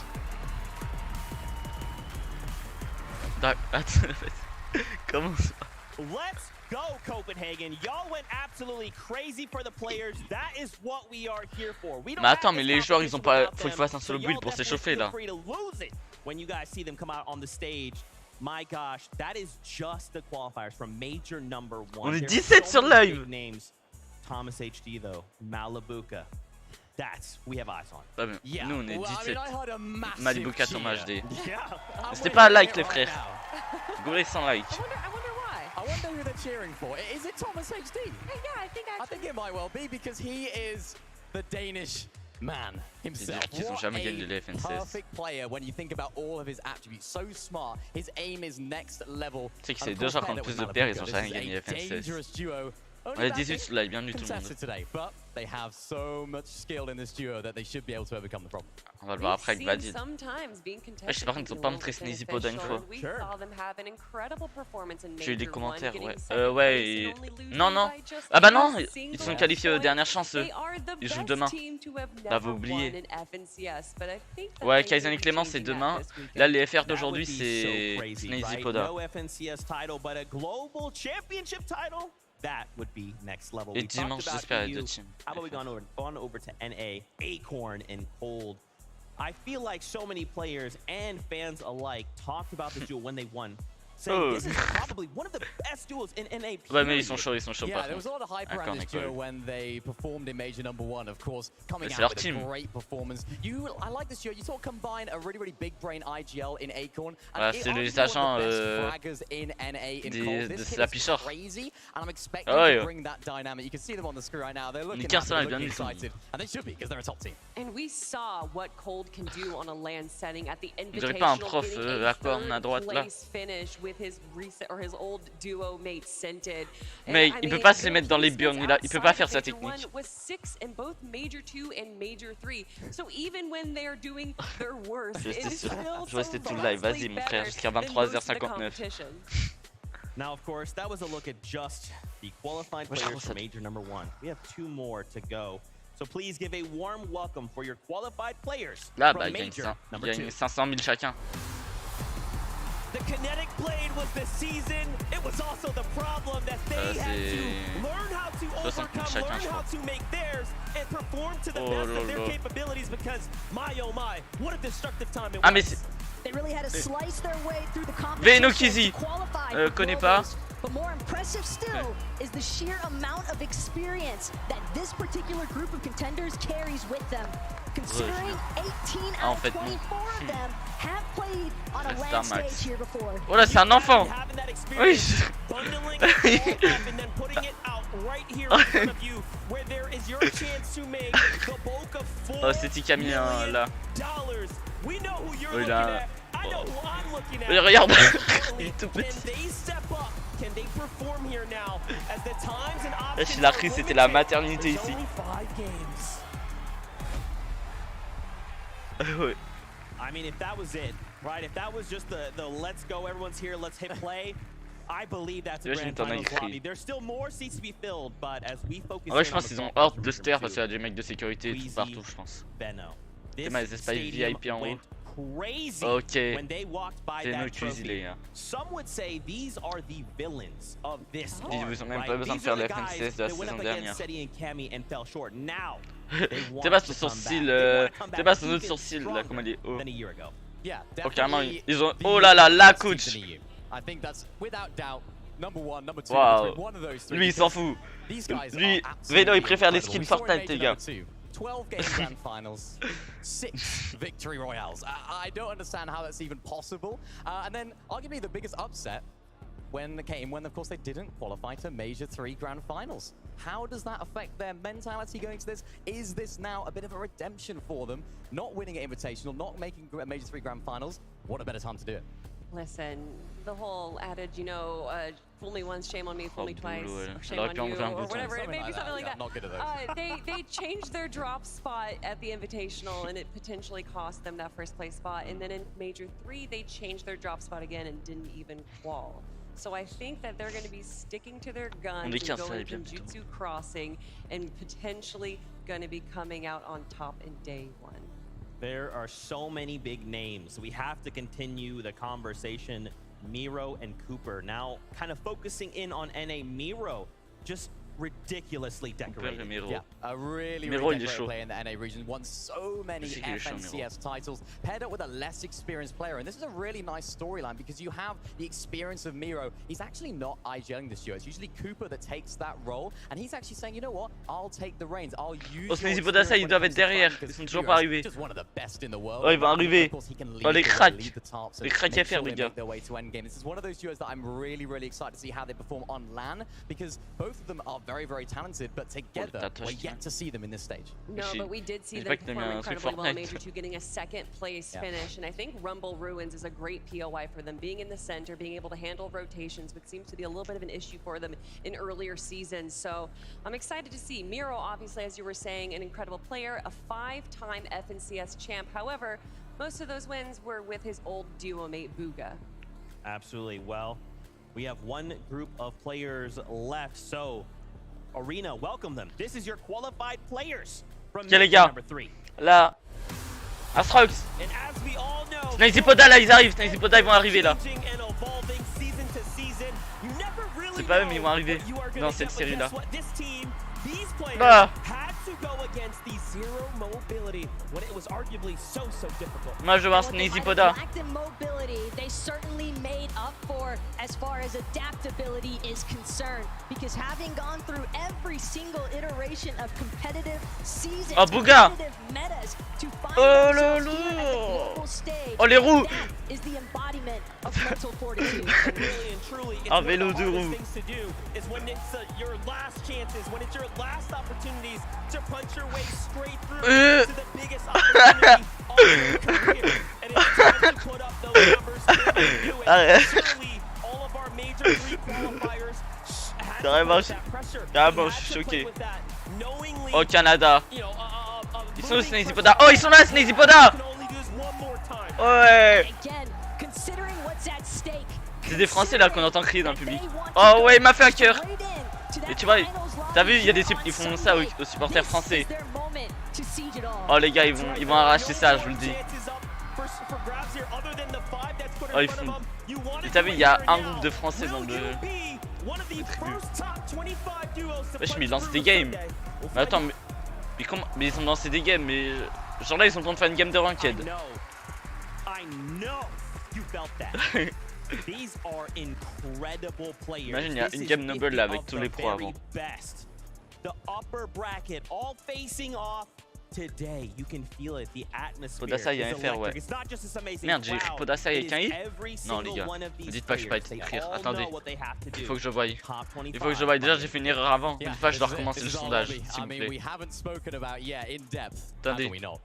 Comment ça? Let's go, Copenhagen. Y'all went absolutely crazy for the players. That is what we are here for. Mais attends, mais les joueurs ils ont pas. Faut qu'ils fassent un solo build pour s'échauffer là. When you guys see them come out on the stage, my gosh, that is just the qualifiers from major number 1. On est 17 sur live. Thomas HD though, Malibuka. That's we have eyes on. Ah, yeah. Nous on est 17. Malibuka Thomas HD. C'était pas un like les frères. Gouré sans like. I wonder who they're cheering for. Is it Thomas HD? Yeah, I think it might well be because he is the Danish man himself. What a perfect player when you think about all of his attributes. So smart. His aim is next level. Tu sais que c'est deux joueurs qui ont plus de paires, ils ont jamais gagné FNCS. On est 18 là, bien du tout le monde. They have so much skill in this duo that they should be able to overcome the problem. On va le voir après avec Vadid. Je sais par contre, ils ont pas montré Snazy Poda une fois. J'ai eu des commentaires, ouais. Ouais, non, non. Ah bah non, ils sont qualifiés aux dernières chances. Ils jouent demain. Bah vous oubliez. Ouais, Kaizen et Clément c'est demain. Là les FR d'aujourd'hui c'est Snazy Poda. That would be next level. Et dimanche, j'espère les deux teams. How about we gone over to NA, Acorn and Cold. I feel like so many players and fans alike talked about the duel when they won. Saying this is probably one of the best duels in NA. Ouais, mais ils sont chauds Yeah, there was a lot of hype around this duo when they performed in Major number 1, of course, coming out with a great performance. I like this duo. You sort of combine a really big brain IGL in Acorn. Ouais, c'est les agents de Slappy Shore. Crazy, and I'm expecting to bring that dynamic. You can see them on the screen right now. They're looking excited, and they should be because they're a top team. And we saw what Cold can do on a LAN setting at the Invitational, pas un prof Accorn à droite là. Finish with Mais il peut pas se les mettre dans les burns, il peut pas faire sa technique. Je restais tout le live, vas-y mon frère, jusqu'à 23h59. Now, of course, that was a look at just the qualified players for Major number 1. We have 2 more to go. So please give a warm welcome for your qualified players là, from Major number 2. Il gagne 500 000 chacun. The kinetic blade was the season. It was also the problem that they had to learn how to overcome, learn how to make theirs, and perform to the best of their capabilities because, my oh my, what a destructive time it was. They really had to slice their way through the competition to qualify for globals. But more impressive still is the sheer amount of experience that this particular group of contenders carries with them. Considering 18 out of 24 of them have played on a land stage here before. Oh là, c'est un enfant. Oui. Oh, c'est Tikami là. Oh, il a... Oh. Regarde. Il est tout petit. La Chilaterie, c'était la maternité ici. Ouais. I mean, if that was it, right? If that was just the let's go, everyone's here, let's hit play. I believe that's a grand finals lobby. There's still more seats to be filled, but as we focus. Ouais, je pense qu'ils ont horde de stairs parce qu'il y a des mecs de sécurité tout partout, je pense. C'est mal, les espaces VIP en haut. Ok, c'est nos cuisinés. Some would say these are the villains of this. Ils vous ont même pas besoin de faire la FNCS de la saison dernière. C'est pas son sourcil, c'est pas son autre sourcil là, comment il est haut. Oh carrément, ils ont, oh là là, la coach. Waouh, lui il s'en fout. Lui, Veno il préfère les skins Fortnite les gars. 12 game grand finals, 6 victory royales. I don't understand how that's even possible. And then arguably the biggest upset came when of course they didn't qualify to Major 3 grand finals. How does that affect their mentality going to this? Is this now a bit of a redemption for them? Not winning an invitational, not making Major 3 grand finals. What a better time to do it. Listen, the whole adage, you know, fool me once, shame on me, fool me twice, or shame on you, or whatever, it may be something like that. Not good at those. They changed their drop spot at the Invitational, and it potentially cost them that first place spot. And then in Major 3, they changed their drop spot again and didn't even qual. So I think that they're going to be sticking to their guns and going Genjutsu Crossing and potentially going to be coming out on top in day 1. There are so many big names. We have to continue the conversation. Miro and Cooper now kind of focusing in on NA. Miro just ridiculously decorated. Yeah, a really decorated player in the NA region. Won so many FNCS titles, paired up with a less experienced player. And this is a really nice storyline because you have the experience of Miro. He's actually not IGLing this year. It's usually Cooper that takes that role. And he's actually saying, you know what, I'll take the reins. I'll use ils doivent être derrière. Ils sont toujours pas arrivés. Oh, ils vont arriver. Oh, les cracks. Les cracks à faire, les gars. This is one of those duos that I'm really excited to see how they perform on LAN because both of them are very talented, but together we're yet to see them in this stage. No, but we did see them perform incredibly well in Major 2, getting a second place finish, and I think Rumble Ruins is a great POI for them, being in the center, being able to handle rotations, which seems to be a little bit of an issue for them in earlier seasons. So I'm excited to see Miro, obviously, as you were saying, an incredible player, a 5-time FNCS champ. However, most of those wins were with his old duo mate Booga. Absolutely. Well, we have one group of players left, so Arena, welcome them. This is your qualified players from number 3. Là, Astrox. Snizipoda là, ils arrivent. Snizipoda ils vont arriver là. C'est pas eux mais ils vont arriver dans cette série là. Moi je veux voir Snizipoda. They certainly made up for as far as adaptability is concerned because having gone through every single iteration of competitive seasons, competitive metas to find themselves here at the global stage, that is the embodiment of mental fortitude. Really and truly, it's one of the hardest things to do is when it's your last chances, when it's your last opportunities to punch your way straight through to the biggest opportunity of your career. And it's time to put up those numbers to do it. Surely Carrément, je suis choqué. Oh, Canada. Ils sont où, Sneezy Poda? Oh, ils sont là, Sneezy Poda. Ouais. C'est des Français là qu'on entend crier dans le public. Oh ouais, il m'a fait un cœur. Et tu vois, t'as vu, il y a ils font ça aux supporters français. Oh les gars, ils vont arracher ça, je vous le dis. Oh, ils font. Et t'as vu, il y a un groupe de Français dans le tribu. Wesh, mais ils lancent des games. Mais attends, mais comment? Mais ils ont lancé des games, mais genre là ils sont en train de faire une game de ranked. Imagine, il y a une game noble là avec tous les pros avant. Podasai avec un FR, ouais. Merde, j'ai écrit Podasai avec un I? Non, les gars, ne dites pas que je sais pas écrire. Attendez, il faut que je voie. Il faut que je voie. Déjà, j'ai fait une erreur avant. Une fois, je dois recommencer le sondage, s'il vous plaît. Attendez. Mais non,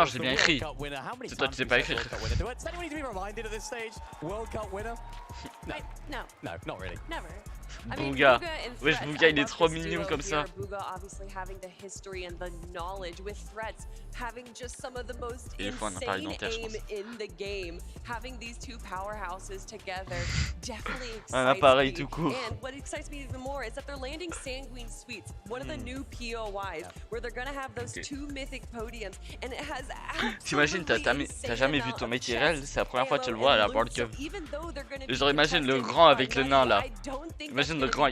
je l'ai bien écrit. C'est toi, tu sais pas écrire. Bouga. Wesh, Bouga, il est trop mignon comme ça. Il est fou, un appareil dentaire, je pense. Un appareil tout court. T'imagines, t'as jamais vu ton mec IRL, c'est la première fois que tu le vois à la World Cup. Genre, imagine le grand avec le nain là. Imagine le grand.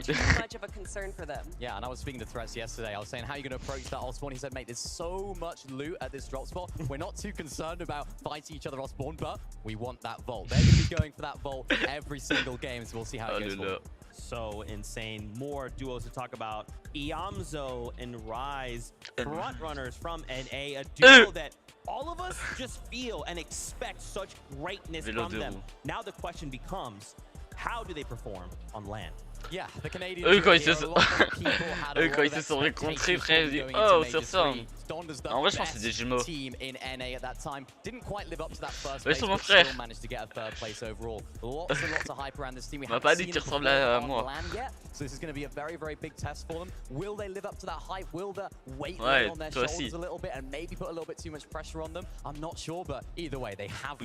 Yeah, and I was speaking to Threats yesterday. I was saying, how are you going to approach that off spawn? He said, mate, there's so much loot at this drop spot. We're not too concerned about fighting each other off spawn, but we want that vault. They're going to be going for that vault every single game, so we'll see how it goes forward. So insane. More duos to talk about. Iamzo and Rise, front runners from NA, a duo that all of us just feel and expect such greatness from them. Now the question becomes, how do they perform on LAN? Eux quand ils se sont rencontrés, frère, ils disent oh, c'est ça. En vrai, je pense que c'est des jumeaux. Ouais, c'est mon frère. On m'a pas dit que tu ressembles à moi. Ouais, toi aussi. Regarde,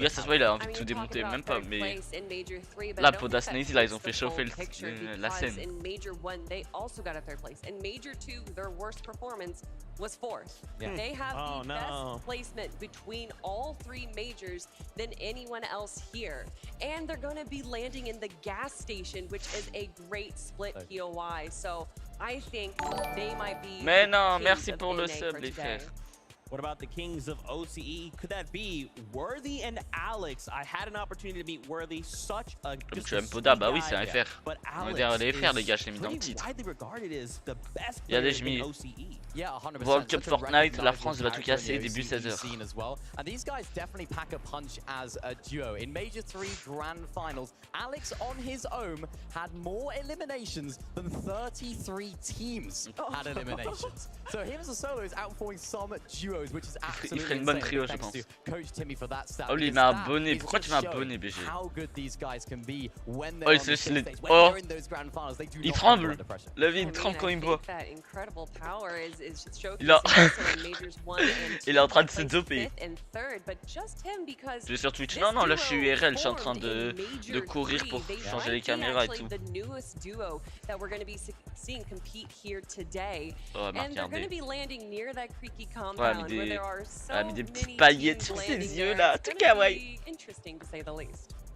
ça se voit, il a envie de tout démonter, même pas, mais là, Podas Nazy, là, ils ont fait chauffer la scène. In Major 1, they also got a third place. In Major 2, their worst performance was fourth. Yeah. They have the best placement between all three majors than anyone else here. And they're going to be landing in the gas station, which is a great split POI. So I think they might be. Mais non, merci pour le sub, les frères. What about the Kings of OCE? Could that be Worthy and Alex? I had an opportunity to meet Worthy, such a comme tu aimes Poda, bah oui, c'est un FR. On est derrière les FR, les gars, je l'ai mis dans le titre. Il y a des chemis. World Cup Fortnite la France va tout casser, début 16h. And these guys definitely pack a punch as a duo. In Major 3 Grand Finals, Alex on his own had more eliminations than 33 teams had eliminations. So him as a solo is outperforming some duos, which is absolutely il ferait une bonne trio, je pense. Coach Timmy for that stat. Oh, lui, il m'a abonné. Pourquoi tu m'as abonné, BG? How good these guys can be when oh, il se oh, il tremble. La vie, il tremble quand il me voit. Il est en train de se doper. Je vais sur Twitch. Non, non, là je suis URL, je suis en train de courir pour changer les caméras et tout. Oh, marqué un dé. Ouais, mis des petites paillettes sur ses yeux là, tout kawaii.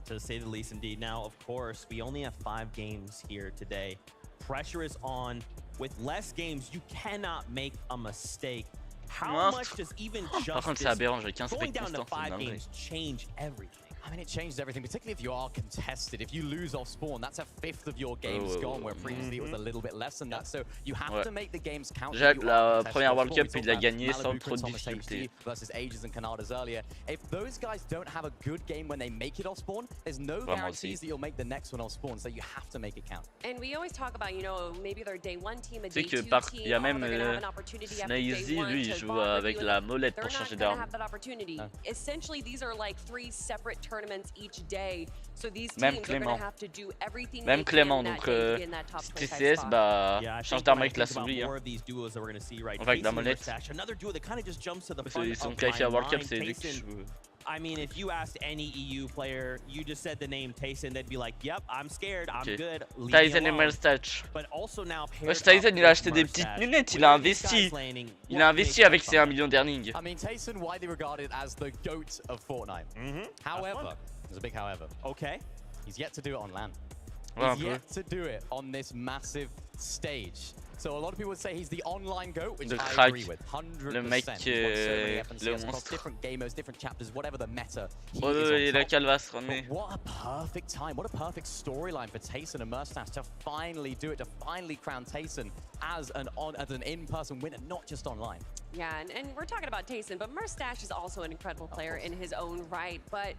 To say the least, indeed. Now, of course, we only have 5 games here today. Pressure is on. With less games, you cannot make a mistake. How much does even just going down to 5 games change everything? I mean, it changes everything, particularly if you are contested. If you lose off spawn, that's a fifth of your games gone, where previously it was a little bit less than that. So you have to make the games count. Jacques, la première World Cup, il l'a gagné sans trop de difficulté. Versus Ages and Canadas earlier. If those guys don't have a good game when they make it off spawn, there's no guarantees that you'll make the next one off spawn. So you have to make it count. And we always talk about, you know, maybe their day 1 team, a day 2 team. Il y a même Snazy, lui, il joue avec la molette pour changer d'arme. Essentially, these are like 3 separate tournaments each day. So these teams are going to have to do everything Même Clément, donc si t'es CS, bah change d'arme avec la souris. Hein. Enfin avec la manette. Ils sont qualifiés à World Cup, c'est eux qui jouent. I mean, if you asked any EU player, you just said the name Tyson, they'd be like, yep, I'm scared, I'm good. Tyson et Melstach. Wesh, Tyson, il a acheté des petites lunettes, il a investi. Il a investi avec ses 1 million d'earnings. I mean, Tyson widely regarded as the GOAT of Fortnite. However, there's a big however. Okay. He's yet to do it on LAN. He's yet to do it on this massive stage. So a lot of people would say he's the online GOAT, which I agree with. 100%. Le mec, le monstre. Different gamers, different chapters, whatever the meta. Et la calvasse remet. What a perfect time, what a perfect storyline for Tayson and Merstash to finally do it, to finally crown Tayson as an in-person winner, not just online. Yeah, and we're talking about Tayson, but Merstash is also an incredible player in his own right, but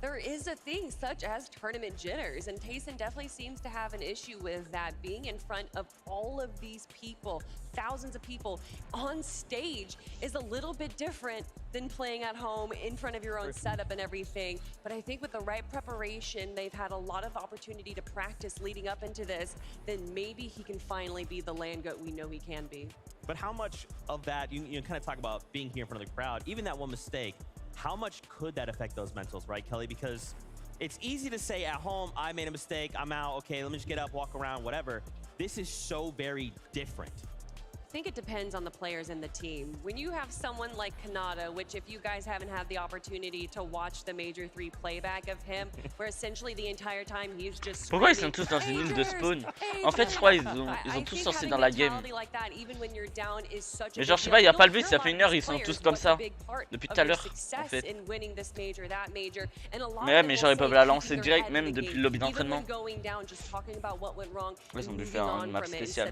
there is a thing such as tournament jitters, and Tayson definitely seems to have an issue with that, being in front of all of these people, thousands of people on stage is a little bit different than playing at home in front of your own setup and everything. But I think with the right preparation, they've had a lot of opportunity to practice leading up into this, then maybe he can finally be the LAN GOAT we know he can be. But how much of that, you kind of talk about being here in front of the crowd, even that one mistake, how much could that affect those mentals, right, Kelly? Because it's easy to say at home, I made a mistake, I'm out, okay, let me just get up, walk around, whatever. This is so very different. I think it depends on the players and the team. When you have someone like Kanata, which if you guys haven't had the opportunity to watch the Major 3 playback of him, where essentially the entire time he's just Pourquoi ils sont tous dans une île de spawn? En fait, je crois ils ont tous sorti dans la game. Mais genre, je sais pas, il y a pas le but, ça fait 1 heure, ils sont tous comme ça. Depuis tout à l'heure, en fait. Mais genre, ils peuvent la lancer direct, même depuis le lobby d'entraînement. Ils ont dû faire une map spéciale.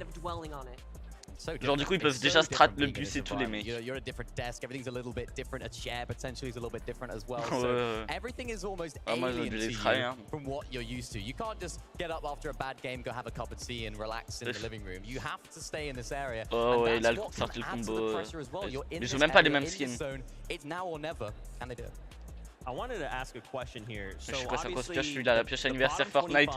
Genre du coup ils peuvent déjà strat le bus et tous les mecs. You're at a different desk, everything's a little bit different, a chair potentially is a little bit different as well. So everything is almost alien to you from what you're used to. You can't just get up after a bad game, go have a cup of tea and relax in the living room. You have to stay in this area. Oh ouais, il a sorti le combo. Ils jouent même pas les mêmes skins. It's now or never. Can they do it? I wanted to ask a question here. So je sais quoi sa grosse pioche, celui-là, la pioche anniversaire Fortnite.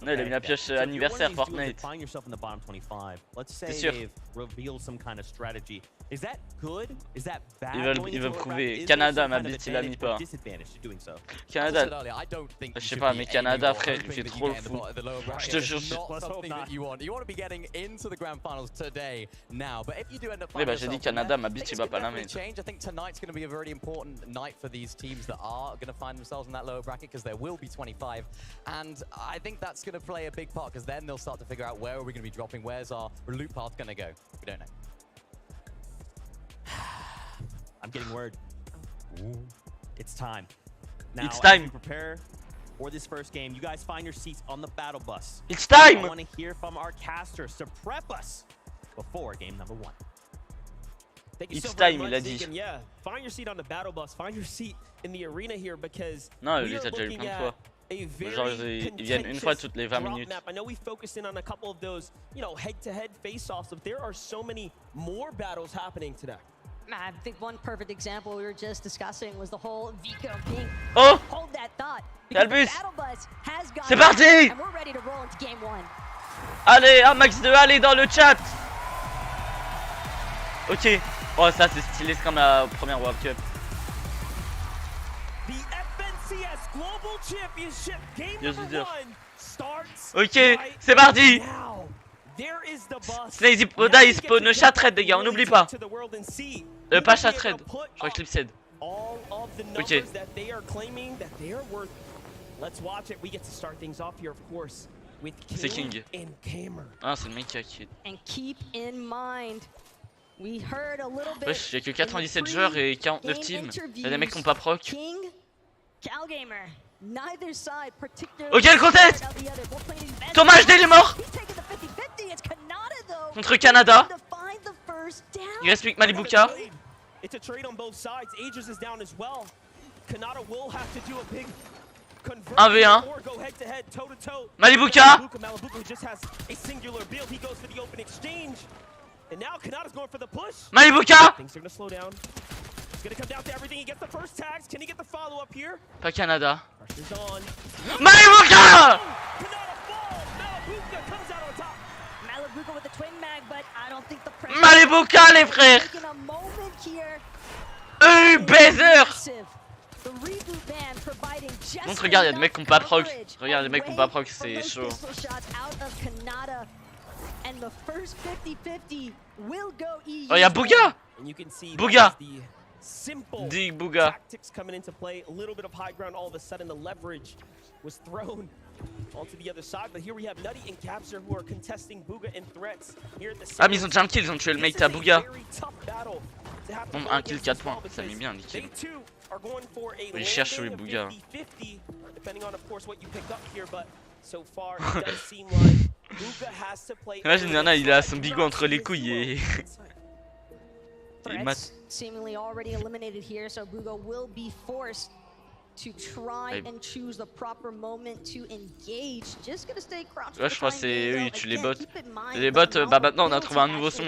Non, il a mis la pioche anniversaire Fortnite. Find yourself in the bottom 25. Let's say they've revealed some kind some strategy. Is that good? Is that bad? Ils veulent prouver. Canada, ma bite, il a mis pas. Canada, je sais pas, mais Canada, frère, il fait trop le fou. Je te jure. Oui, bah j'ai dit Canada, ma bite, il va pas la mettre. Night for these teams that are going to find themselves in that lower bracket, because there will be 25, and I think that's going to play a big part, because then they'll start to figure out where are we going to be dropping, where's our loot path going to go. We don't know. I'm getting word. It's time. Now, it's time. As we prepare for this first game, you guys find your seats on the battle bus. It's time. I want to hear from our casters to prep us before game number 1. It's time, il a dit. Yeah, find your seat on the battle bus. Find your seat in the arena here, because non, il les a déjà eu plein de fois. Genre ils viennent une fois toutes les 20 minutes. I know we focused in on a couple of those, you know, head-to-head face-offs, but there are so many more battles happening today. I think one perfect example we were just discussing was the whole Vico King. Oh! Hold that thought. Calbus! C'est parti! And we're ready to roll into game 1. Allez, un max de allez dans le chat. Ok. Oh, ça c'est stylé, c'est comme la première World Cup. The FNCS Global Championship game number 1 starts. Ok, c'est parti. Snazy Poda il spawn chatred, les gars, on n'oublie pas. Pas chatred, je crois que Clipsed. Ok. C'est King. Ah, c'est le mec qui. Wesh, y'a que 97 joueurs et 49 teams. Y'a des mecs qui ont pas proc. Ok, le contest! Thomas HD il est mort! Contre Canada. Il reste plus que Malibuka. 1v1. Malibuka. Malibuka. Pas Canada. Malibuka! Malibuka les frères! Baiser! Donc regarde, il y a des mecs qui ont pas proc. Regarde, les mecs qui ont pas proc, c'est chaud. Oh, il y a Bouga! Bouga! Dig Bouga. Ah mais ils ont déjà un kill, ils ont tué le mate à Bouga. Bon, un kill 4 points, ça met bien nickel. Ils cherchent sur les Bouga. Imagine, il y en a, il a son bigot entre les couilles et... seemingly already eliminated here, so Bouga will be forced to try and choose the proper moment to engage. Just gonna stay crouched. Ouais, je crois que c'est eux, ils tuent les bots. Les bots, bah maintenant on a trouvé un nouveau son.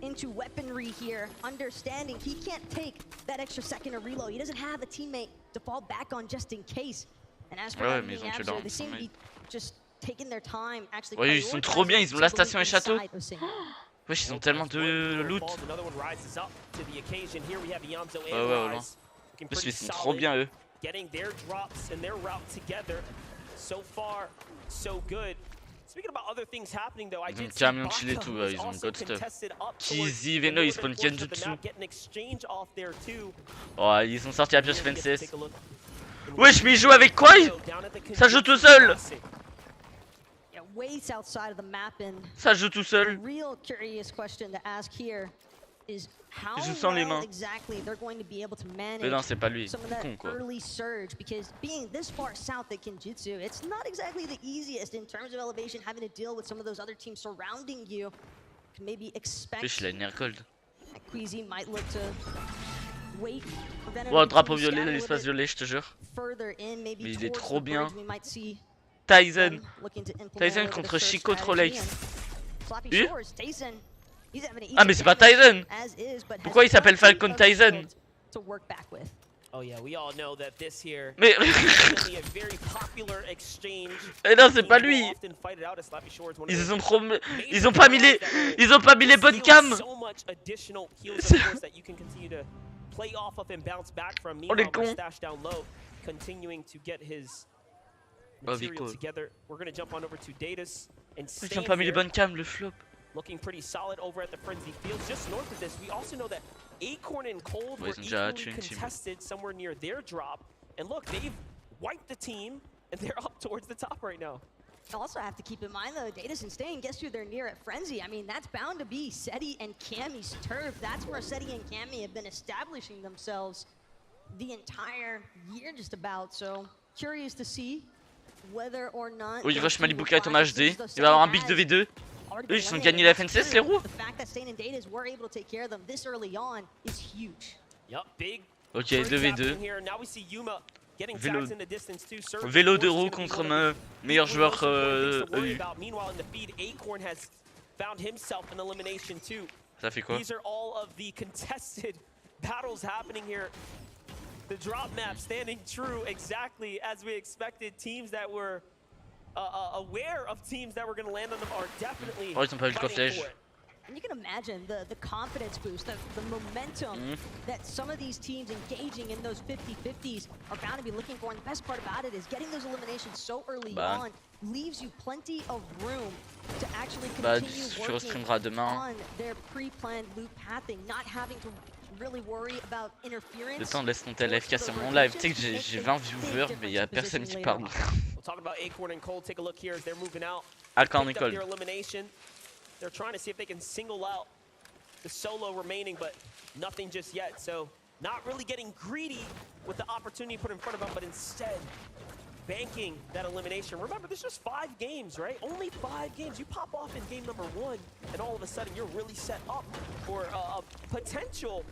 Into weaponry here, understanding he can't take that extra second to reload. He doesn't have a teammate to fall back on just in case. And as for ouais, mais ils ont tué leur they seem to be just taking their time. Actually, ouais, ils sont trop bien, ils ont la station et château. Wesh, ils ont tellement de loot. Ouais, ouais, au loin. Wesh, ils sont trop bien eux. Ils ont camion chill et tout, ils ont god stuff. Kizzy, Veno, ils spawn Kenjutsu. Oh, ils ont sorti la pioche FNCS. Wesh, mais ils jouent avec quoi? Ça joue tout seul. Ça joue tout seul. Il joue sans les mains. Mais non, c'est pas lui. Con quoi. Wesh, il a une air cold. Oh, drapeau violet, l'espace violet, je te jure. Mais il est trop bien. Tyson. Tyson contre Chico Trolex. Ah mais c'est pas Tyson. Pourquoi il s'appelle Falcon Tyson? Mais et non, c'est pas lui. Ils ont pas mis les bonnes cams. On est con. Oh, Vico. Ils ont pas mis les bonnes cams, le flop. Looking pretty solid over at the Frenzy Fields. Just north of this, we also know that Acorn and Cold were equally contested somewhere near their drop. And look, they've wiped the team, and they're up towards the top right now. Also have to keep in mind though, Datus and staying, guess who they're near at Frenzy? I mean, that's bound to be Seti and Cammy's turf. That's where Seti and Cammy have been establishing themselves the entire year just about. So, curious to see whether or not... Oui, rush Malibuka et Thomas HD. Il va avoir un big 2v2. Eux, ils ont gagné la FNCS, les roues. Ok, 2v2. Vélo de roue contre meilleur joueur EU. Ça fait quoi? The drop map standing true exactly as we expected. Teams that were aware of teams that were going to land on them are definitely ils ont pas eu le cortège. And you can imagine the confidence boost, the momentum that some of these teams engaging in those 50-50s are bound to be looking for. And the best part about it is getting those eliminations so early on leaves you plenty of room to actually continue working on their pre-planned loop pathing, not having to really worry about interference. Le temps laisse monter la FK sur mon live. Tu sais que j'ai 20 viewers, mais il y a personne qui parle. Alcan Nicole. They're trying to see if they can single out the solo remaining, but nothing just yet. So not really getting greedy with the opportunity put in front of them, but instead banking that elimination. Remember, this is just 5 games, right? Only 5 games. You pop off in game number 1, and all of a sudden you're really set up for a potential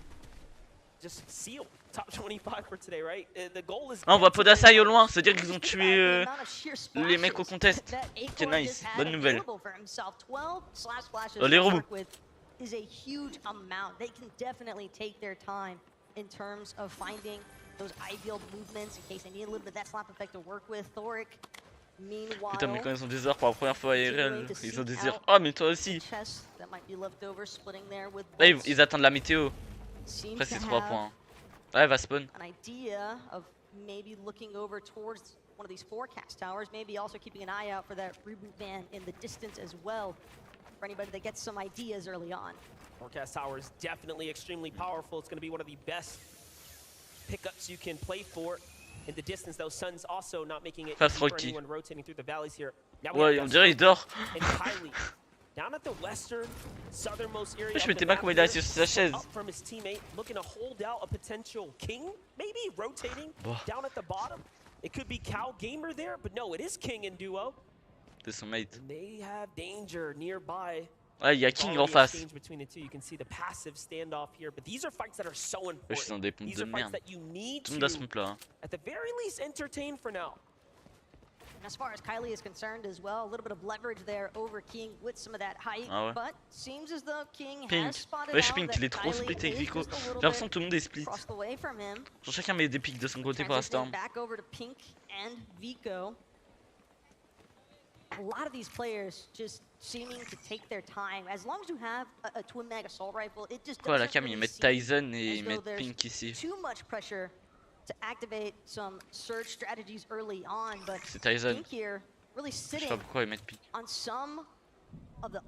just seal top 25 for today, right? The goal is. Ah, on voit Podasai au loin, c'est-à-dire qu'ils ont tué les mecs au contest. C'est nice, bonne nouvelle. Les robots. Is a huge amount. They can definitely take their time in terms of finding those ideal movements in case they need a little bit of that slap effect to work with. Thoric, meanwhile. Putain, mais quand ils ont des heures pour la première fois ARL, ils ont des heures. Oh, mais toi aussi. Là, ils attendent la météo. Après, c'est 3 points. Ouais, va spawn. An idea of maybe looking over towards one of these forecast towers, maybe also keeping an eye out for that reboot van in the distance as well. For anybody that gets some ideas early on. Forecast tower is definitely extremely powerful. It's going to be one of the best pickups you can play for in the distance. Though Sun's also not making it easy for anyone rotating through the valleys here. Ouais, on dirait il dort. And Kylie, down at the western, southernmost area. Je m'étais pas comment il est assis sur sa chaise. Up from his teammate, looking to hold out a potential king, maybe rotating down at the bottom. It could be Cal Gamer there, but no, it is King in duo. C'est son mate. They have danger nearby. Ouais, il y a King en face. You can see the passive standoff here, but these are fights that are so important. Je suis dans des pompes de merde. That you need Tout le monde a ce pompe là. At the very least, entertain for now. And as far as Kylie is concerned as well, a little bit of leverage there over King with some of that height, but seems as though King has spotted out Pink, il est trop split avec Rico. J'ai l'impression que tout le monde est split. Genre chacun met des pics de son côté pour l'instant. Back over to Pink and Vico. A lot of these players just seeming to take their time. As long as you have a twin mag assault rifle, it just doesn't. La cam, ils mettent Tyson et ils mettent Pink ici. Too much pressure to activate some surge strategies early on, but Tyson. Pink here really sitting je sais pas pourquoi ils mettent Pink. On some of the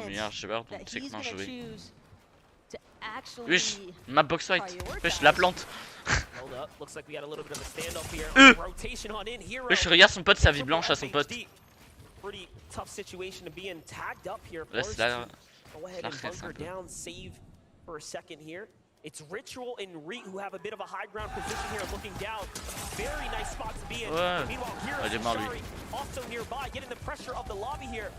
meilleur joueur, donc tu sais comment jouer. Wesh, ma box fight. Wesh, la plante. Wesh, regarde son pote, sa vie blanche à son pote. Pretty tough situation to be in, tagged up here. Laisse la. Go ahead and bunker down, save for a second here. It's Ritual and Reet who have a bit of a high ground position here, looking down. Very nice spot to be in. Meanwhile, here is Shari also nearby, getting the pressure of the lobby here.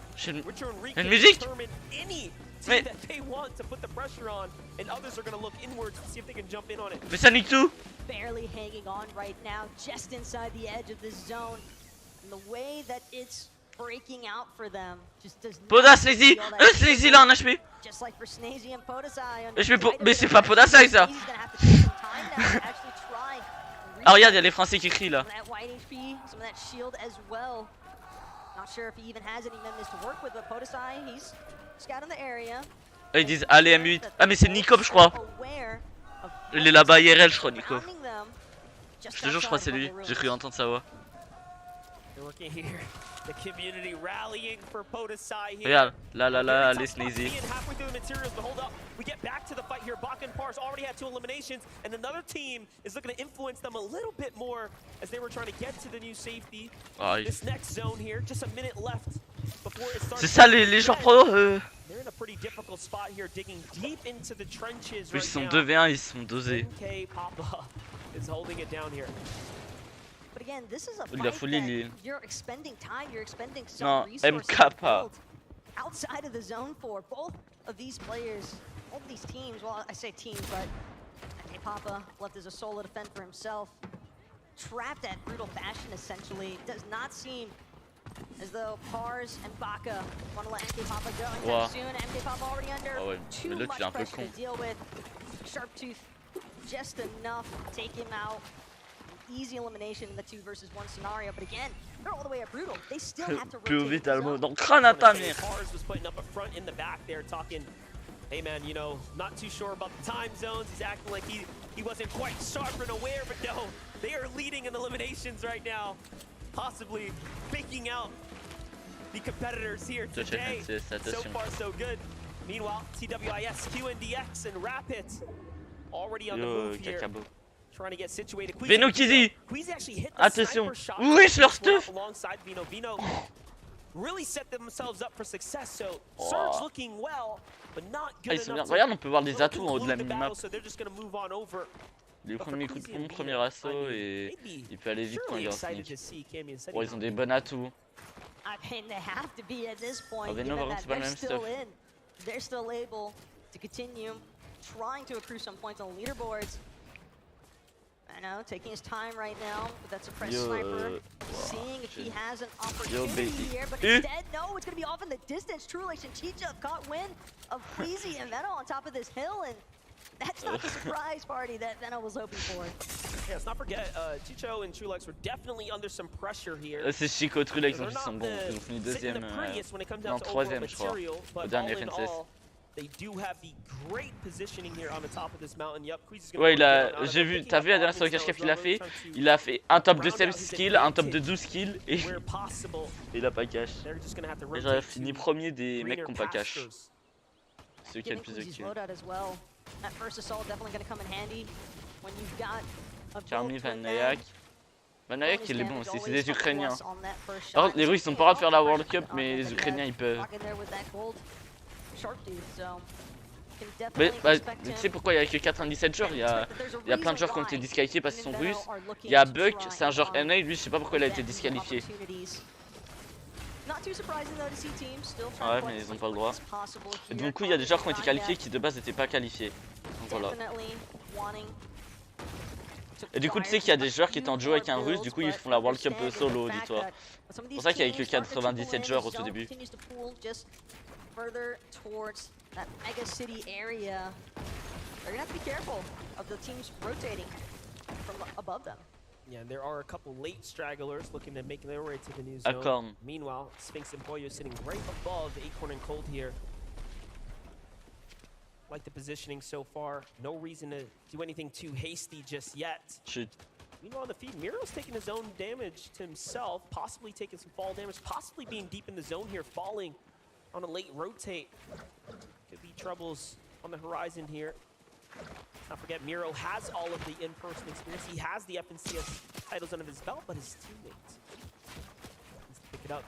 Ritual and Reet can determine any team that they want to put the pressure on, and others are going to look inwards to see if they can jump in on it. Mais ça nique tout. Barely hanging on right now, just inside the edge of this zone. And the way that it's breaking out for them just does not. Podas, lazy! Lazy là en HP! Just like for Snazy and Podasai. Mais c'est pas Podasai ça! Ah regarde, il y a les Français qui crient là. Ils disent allez M8. Ah mais c'est Nikop je crois. Il est là-bas IRL je crois Nikop. Je te jure je crois que c'est lui, j'ai cru entendre sa voix. The community rallying for Podasai here. Regarde, là, les Snazy. Halfway through the materials, but hold up. We get back to the fight here. Bach and Pars already had 2 eliminations, and another team is looking to influence them a little bit more as they were trying to get to the new safety. This next zone here, just a minute left before it starts. C'est ça les joueurs pro. They're in a pretty difficult spot here, digging deep into the trenches right now. Ils sont 2v1, ils sont dosés. NK Papa is holding it down here. But again, this is a fight that you're expending time, you're expending some resources outside of the zone for both of these players, both of these teams. Well, I say teams, but NK Papa left as a solo defend for himself. Trapped at brutal fashion, essentially. Does not seem as though Pars and Baka want to let NK Papa go anytime soon. NK Papa already under too much pressure to deal with. Sharptooth just enough to take him out. Easy elimination in the 2 versus 1 scenario, but again, they're all the way at brutal. They still have to rotate. Pars was putting up a front in the back there, talking, hey man, you know, not too sure about the time zones. He's acting like he wasn't quite sharp and aware, but no, they are leading in eliminations right now, possibly picking out the competitors here today. So far, so good. Meanwhile, TWIS, QNDX, and Rapid already on the move here. Trying to get situated. Veno Kizzy! Actually hit the attention! Wesh leur stuff! Alongside Veno. Veno really set themselves up for success, so Surge looking well, but not good enough. Regarde, on peut voir les atouts en haut de la minimap. So they're just going to move on over. Les premiers coups de pompe, premier assaut et il peut aller vite quand il est en sneak. Bon, ils ont des bons atouts. Veno par contre c'est pas le même stuff. They're still able to continue trying to accrue some points on the leaderboards. I know, taking his time right now with that suppressed sniper. Seeing if he has an opportunity here, but instead, no, it's going to be off in the distance. Trulix and Chicha caught wind of Queasy and Veno on top of this hill, and that's not the surprise party that Veno was hoping for. Yeah, let's not forget, Chicho and Trulix were definitely under some pressure here. C'est Chico Trulix qui sont bons. Ils ont fini deuxième, non troisième je crois, au dernier FNCS. They do have the great positioning here on the top of this mountain. Yep, ouais, j'ai vu, t'as vu la dernière sur le cache-cap qu'il a fait? Il a fait un top de 7 skills, un top de 12 kills et il a pas cash. Et j'aurais fini premier des mecs qui ont pas cash. Ceux qui a le plus de kills. Carmi, Van Nayak. Van Nayak il est bon aussi, c'est des Ukrainiens. Par contre les Russes ils sont pas droit de faire la World Cup mais les Ukrainiens ils peuvent. Mais bah, tu sais pourquoi il n'y a que 97 joueurs, il y a plein de joueurs qui ont été disqualifiés parce qu'ils sont russes. Il y a Buck, c'est un joueur NA, lui je sais pas pourquoi il a été disqualifié. Ouais mais ils ont pas le droit. Et du coup il y a des joueurs qui ont été qualifiés qui de base n'étaient pas qualifiés. Donc voilà. Et du coup tu sais qu'il y a des joueurs qui étaient en duo avec un russe, du coup ils font la World Cup solo, dis-toi. C'est pour ça qu'il n'y avait que 97 joueurs au tout début. Further towards that mega city area, they're gonna have to be careful of the teams rotating from above them. Yeah, there are a couple late stragglers looking to make their way to the new zone. Meanwhile, Sphinx and Pollo sitting right above Acorn and Cold here. Like the positioning so far, no reason to do anything too hasty just yet. Meanwhile, on the feed, Miro's taking his own damage to himself, possibly taking some fall damage, possibly being deep in the zone here, falling on a late rotate. Could be troubles on the horizon here. Let's not forget, Miro has all of the in-person experience. He has the FNCS titles under his belt, but his teammates needs to pick it up.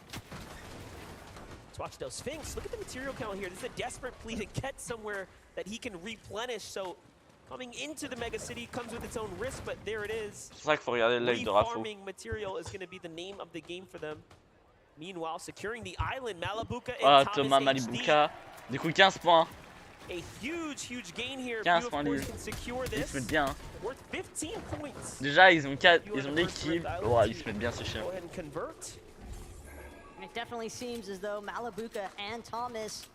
Let's watch those Sphinx. Look at the material count here. This is a desperate plea to get somewhere that he can replenish. So coming into the mega city comes with its own risk, but there it is. C'est ça qu'il faut regarder l'œil de Raphou. Farming material is going to be the name of the game for them. Meanwhile, securing the island, Malabuka and Thomas Malibuka. Du coup 15 points. A huge gain here. 15 points lui. Ils se mettent bien. Déjà ils ont des kills. Ouais, ils se mettent bien, c'est chiant. It definitely seems as though Malabuka and Thomas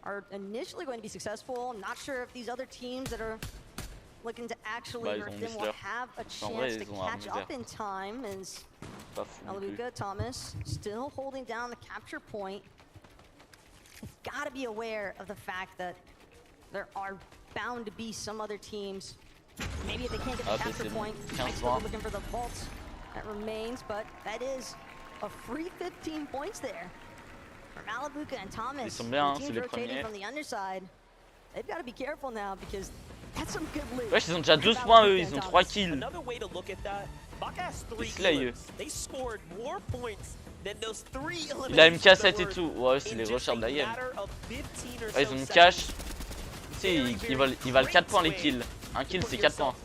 are initially going to be successful. I'm not sure if these other teams that are looking to actually hurt them will have a chance to catch up in time. As Malabuka, Thomas still holding down the capture point. You've got to be aware of the fact that there are bound to be some other teams. Maybe if they can't get the capture point, might still be looking for the vault that remains, but that is a free 15 points there for Malabuka and Thomas. Bien, teams rotating from the underside. They've got to be careful now because that's some good loot. Ouais, ils ont déjà 12 points eux, ils ont 3 kills. Another way to look at that, Baka has 3 kills. They scored more points than those 3 eliminations. Il a une cassette et tout. Ouais, c'est les rushers de la game. Ouais, ils ont une cache. Tu sais, ils valent 4 points les kills. Un kill c'est 4 points.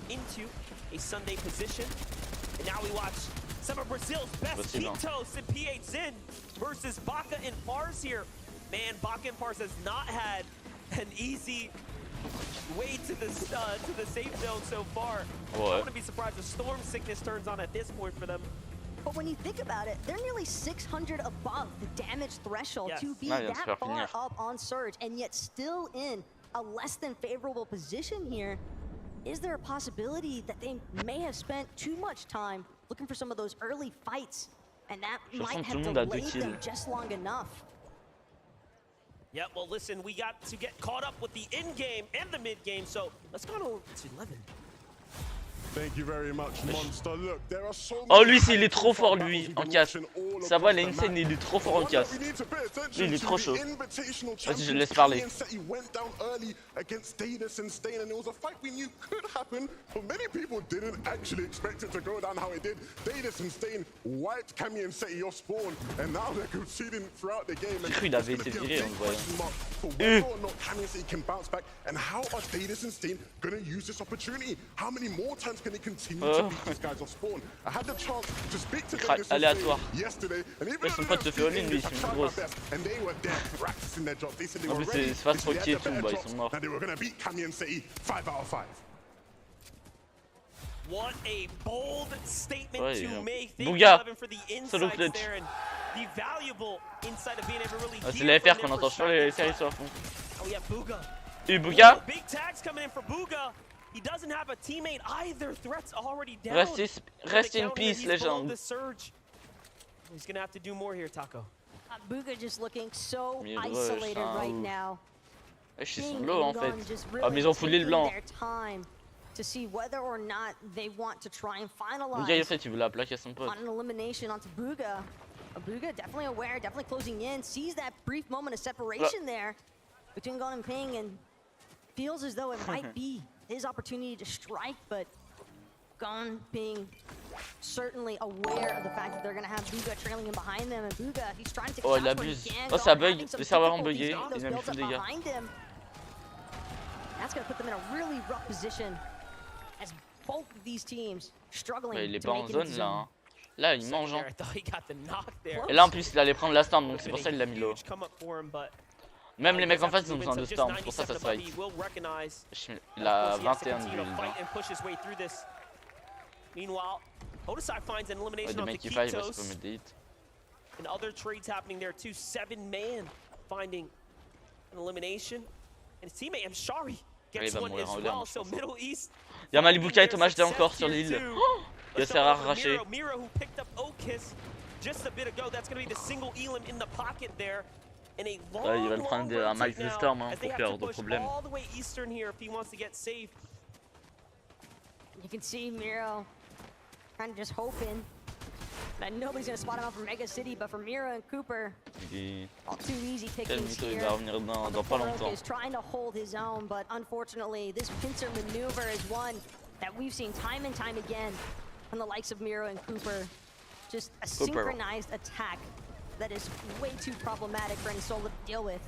Some of Brazil's best Cheetos and P8 Zin versus Baka and Pars here. Man, Baka and Pars has not had an easy way to the safe zone so far. I wouldn't be surprised if storm sickness turns on at this point for them. But when you think about it, they're nearly 600 above the damage threshold to be that far up on Surge and yet still in a less than favorable position here. Is there a possibility that they may have spent too much time looking for some of those early fights, and that might have delayed them just long enough? Yeah, well, listen, we got to get caught up with the in-game and the mid-game, so let's go to 11. Thank you very much, Monster. Look, there are so oh, lui, il est trop fort, lui, en casse. Ça va, il est insane, il est trop fort en casse. Lui, il est trop chaud. Vas-y, je le laisse parler. J'ai cru qu'il avait été viré en vrai. Can they continue to beat these guys off spawn? I had the chance to speak to them yesterday, and even son pote se fait all-in, lui, c'est une grosse. And they were there practicing their job. They said they were ready. C'est face Rocky et tout, bah ils sont morts. And they were going to beat Kami and City 5 out of 5. What a bold statement ouais, to make. Bouga, solo clutch. C'est les FR qu'on entend sur les séries sur fond. Et Bouga. Rest in peace, legend. He's gonna have to do more here, Taco. Bouga just looking so isolated right now. Ils sont low en fait. Ah mais ils ont foulé le blanc. To see whether or not they want to try and finalize. Bouga en fait il veut la plaquer à son pote. On an elimination onto Bouga. Bouga definitely aware, definitely closing in, sees that brief moment of separation there between Gon and Ping and feels as though it might be his opportunity to strike, but Gon, Ping certainly aware of the fact that they're going to have Bouga trailing in behind them, and Bouga, he's trying to take il abuse. Oh, ça bug, le serveur ont bugué, il a mis full dégâts. That's going to put them in a really rough position as both of these teams struggling il est to pas make en it zone into là. zone. Hein. Là, il mange. Hein. Et là en plus, il allait prendre la storm, donc c'est pour ça qu'il l'a mis low. Même les mecs en face ils ont besoin de storm, c'est pour ça que ça se fight. Il a 21 de build. Meanwhile, Hodesai finds an elimination on Taquitos. And other trades happening there too. 7-man finding an elimination. And his teammate Mshari gets one as well. So Middle East. Il y a Malibuka et Thomas encore sur l'île. Il s'est arraché. Miro who picked up Okis just a bit ago. That's going to be the single Elam in the pocket there. And a long, il va le prendre un max de storm hein, pour faire de problème. All the way eastern here if he wants to get safe. You can see Miro kind of just hoping that nobody's going to spot him out from Mega City, but for Miro and Cooper, all too easy pickings here. Is trying to hold his own, but unfortunately, this pincer maneuver is one that we've seen time and time again from the likes of Miro and Cooper. Just a synchronized attack that is way too problematic for Insola to deal with.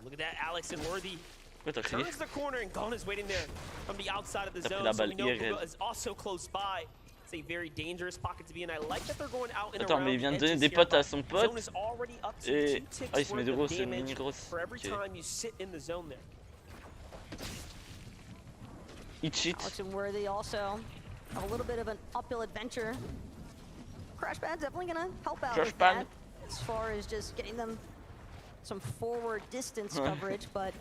Look at that, Alex and Worthy. Turns the corner and Gon is waiting there from the outside of the zone. So we know Bouga is also close by. It's a very dangerous pocket to be in. I like that they're going out and around. Mais il vient de donner des potes à son pote. Et il se met de gros, c'est une mini grosse. Il cheat. Alex and Worthy also have a little bit of an uphill adventure. Crash Pad's definitely gonna help out with that as far as just getting them some forward distance coverage, but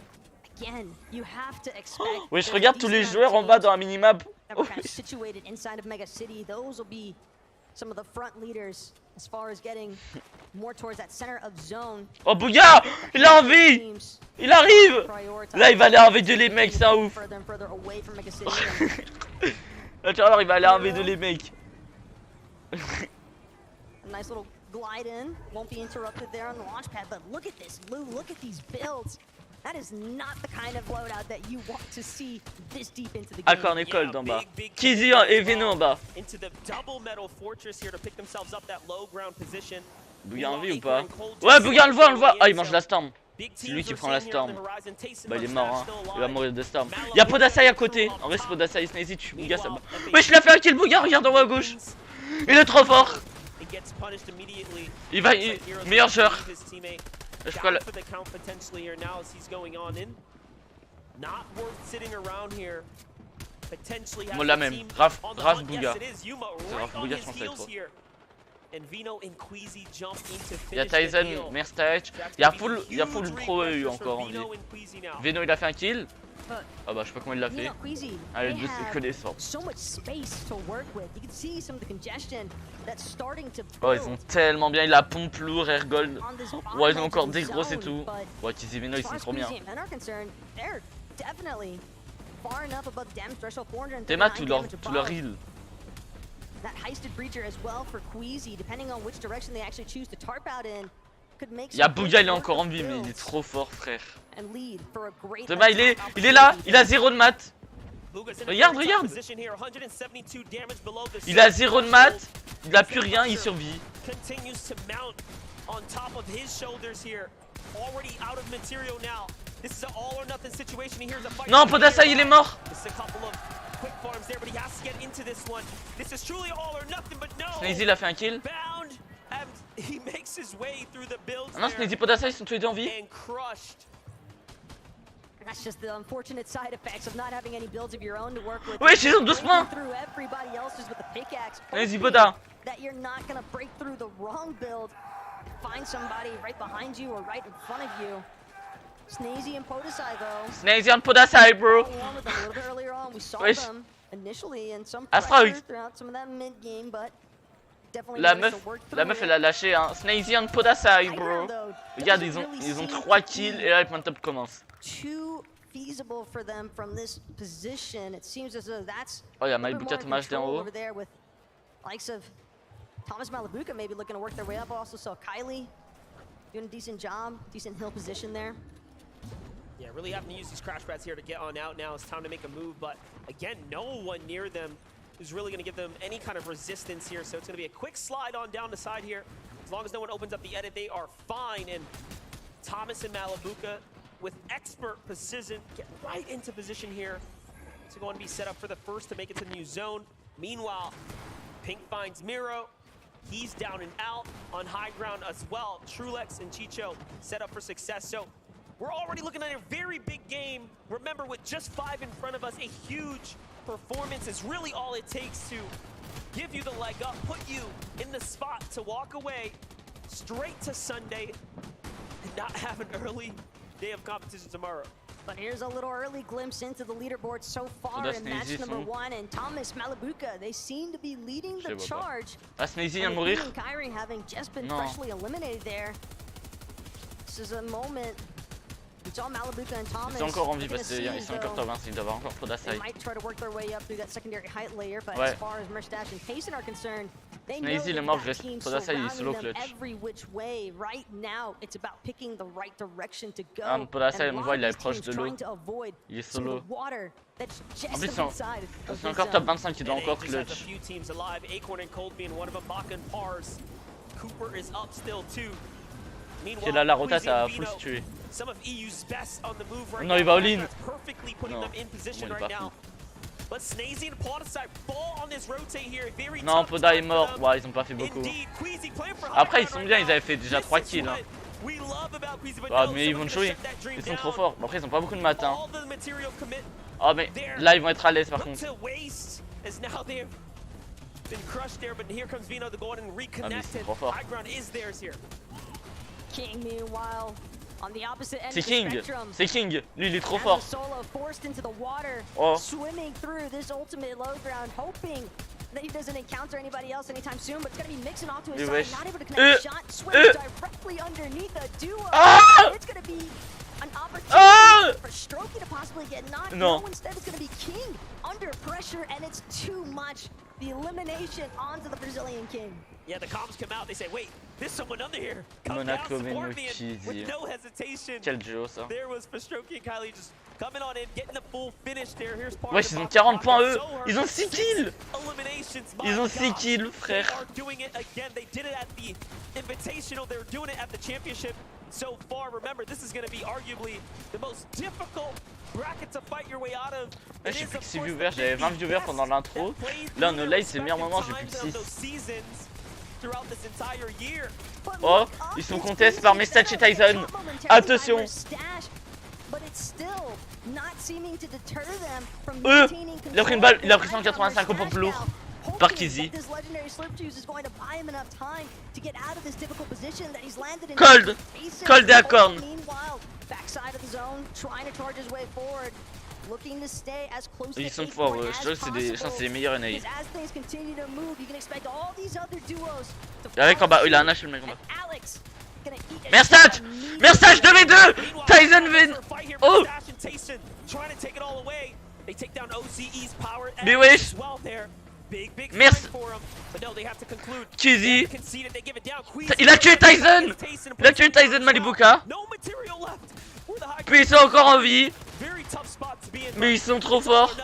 again, you have to expect. Oui, je regarde tous les joueurs en bas dans la minimap. Situated inside of Mega City, those will be some of the front leaders as far as getting more towards that center of zone. Oh Bouga, il a envie. Il arrive. Là, il va aller RV2 les mecs, c'est un ouf. Là, tu vas voir, il aller RV2 les mecs. Nice little glide in, won't be interrupted there on the launch pad, but look at this, Lou, look at these builds. That is not the kind of loadout that you want to see this deep into the game. Encore Nicole d'en bas. Kizzy et Veno en bas. Into the double metal fortress here to pick themselves up that low ground position. Bouga en vie ou pas? Ouais, Bouga, on le voit. Ah, il mange la storm. C'est lui qui prend la storm. Bah, il est mort, hein. Il va mourir de storm. Il y a Podasai à côté. En vrai, c'est Podasai, Snazy, tu Bouga, ça va. Ouais, je l'ai fait un kill, Bouga, regarde en haut à gauche. Il est trop fort. Il va. Meilleur joueur. Je crois le... Moi la même, Raph Bouga. C'est Raph Bouga, je pense que c'est trop. Il y a Tyson, Merstage, il y a full pro EU encore en vie. Veno il a fait un kill. Ah bah je sais pas comment il l'a fait. Allez, deux c'est que des sorts. Oh ils ont tellement bien, il a pompe lourd, air gold. Ouais ils ont encore des grosses et tout. Ouais Kizzy Veno ils sont trop bien. Théma tout leur heal. Il y a Bouga, il est encore en vie, mais il est trop fort, frère. Thomas, il est là, il a 0 de mat. Regarde. Il a 0 de mat, il a plus rien, il survit. Non, Podasai, il est mort. Snazy, il a fait un kill. Ah non, Snazy Podasai, ils sont tous les deux en vie. That's just the unfortunate side effects of not having any builds of your own to work with. Ouais, ils ont 12 points. Vas-y, Boda. That you're not gonna break through the wrong build. Find somebody right behind you or right in front of you. Snazy and Podasai though. Snazy and Podasai, bro. A little bit earlier on, we saw them initially in some pressure throughout some of that mid game, but definitely la meuf elle a lâché un Snazy and Podasai, bro. Regarde, ils ont 3 kills et là le point top commence. Too feasible for them from this position. It seems as though that's oh, il y a Malibuka Thomas d'en haut. Over there with likes of Thomas Malibuka maybe looking to work their way up. Also saw Kylie doing a decent job, decent hill position there. Yeah, really having to use these crash pads here to get on out now. It's time to make a move, but again, no one near them who's really going to give them any kind of resistance here. So it's going to be a quick slide on down the side here. As long as no one opens up the edit, they are fine. And Thomas and Malibuka with expert precision get right into position here. It's going to be set up for the first to make it to the new zone. Meanwhile, Pink finds Miro. He's down and out on high ground as well. Trulex and Chicho set up for success. So we're already looking at a very big game. Remember, with just 5 in front of us, a huge performance is really all it takes to give you the leg up, put you in the spot to walk away straight to Sunday and not have an early day of competition tomorrow. But here's a little early glimpse into the leaderboard so far in match number 1, and Thomas Malibuka, they seem to be leading the charge. Snazy vient de mourir. And Kyrie having just been freshly eliminated there. This is a moment. It's all Malibuka and Thomas. Ils sont encore en vie parce qu'ils sont encore top 1, ils doivent avoir encore Podasai. They might try to work their way up through that secondary height layer, but as far as Merstash and Payson are concerned, they know that team surrounding them every which way. Right now, it's about picking the right direction to go. Podasai, on voit, il est proche de l'eau. Il est solo. En plus, c'est encore top 25, il doit encore clutch. C'est là la rota, ça a full se tuer. Non, il va all-in. Non, il est pas fou. Non, Poda est mort. Ouais, ils ont pas fait beaucoup. Après, ils sont bien, ils avaient fait déjà 3 kills. Hein. Ah, mais ils vont jouer. Ils sont trop forts. Bon, après, ils ont pas beaucoup de matin. Oh, mais là, ils vont être à l'aise par contre. Ah, mais ils sont trop forts. King, meanwhile, on the opposite end c'est King, c'est King. Lui, il est trop fort. Oh. Swimming through this ultimate low ground, hoping that he doesn't encounter anybody else anytime soon, but it's gonna be mixing off to his side, not able to connect the shot, swims directly underneath a duo. It's gonna be an opportunity for Strokey to possibly get knocked. No, instead it's gonna be King under pressure, and it's too much. The elimination onto the Brazilian King. Yeah, the comms come out. They say, "Wait, there's someone under here." Come down, support me, and with no hesitation. Quel duo ça. There was for Strokey and Kylie just coming on in, getting the full finish there. Here's part. Ouais, ils ont 40 points eux. Ils ont 6 kills. Ils ont 6 kills, frère. They are doing it again. They did it at the Invitational. They're doing it at the championship. So far, remember, this is going to be arguably the most difficult bracket to fight your way out of. Ouais, j'ai plus que 6 viewers, j'avais 20 viewers pendant l'intro. Là, en no-live, c'est le meilleur moment, j'ai plus que 6. Oh, ils sont contestés par Mestach et Tyson. Attention. Il a pris une balle, il a pris 185 au pompe lourd. Par Kizzy. Cold. Cold et Acorn. Ils sont forts, je trouve que c'est les meilleurs NA. Avec en bas, il a un H le mec en bas. Merstach 2v2. Tyson vient. Oh. Mais wesh. Merci. Kizzy. Il a tué Tyson. Il a tué Tyson Malibuka. Puis ils sont encore en vie. Mais ils sont trop forts.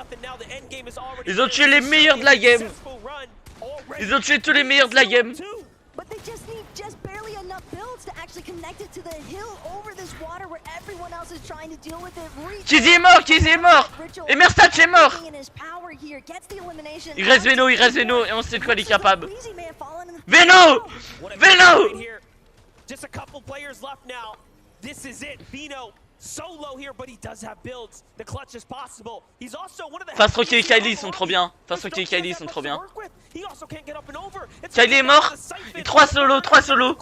Ils ont tué les meilleurs de la game. Ils ont tué tous les meilleurs de la game. Kizzy est mort, Kizzy est mort. Et Merstach est mort. Il reste Veno et on sait de quoi il est capable. Veno. so low here, but he does have builds. The clutch is possible. He's also one of the Face Rocky et Kylie, ils sont trop bien. Face Rocky et Kylie, ils sont trop bien. Kylie est mort. 3 solos, 3 solos.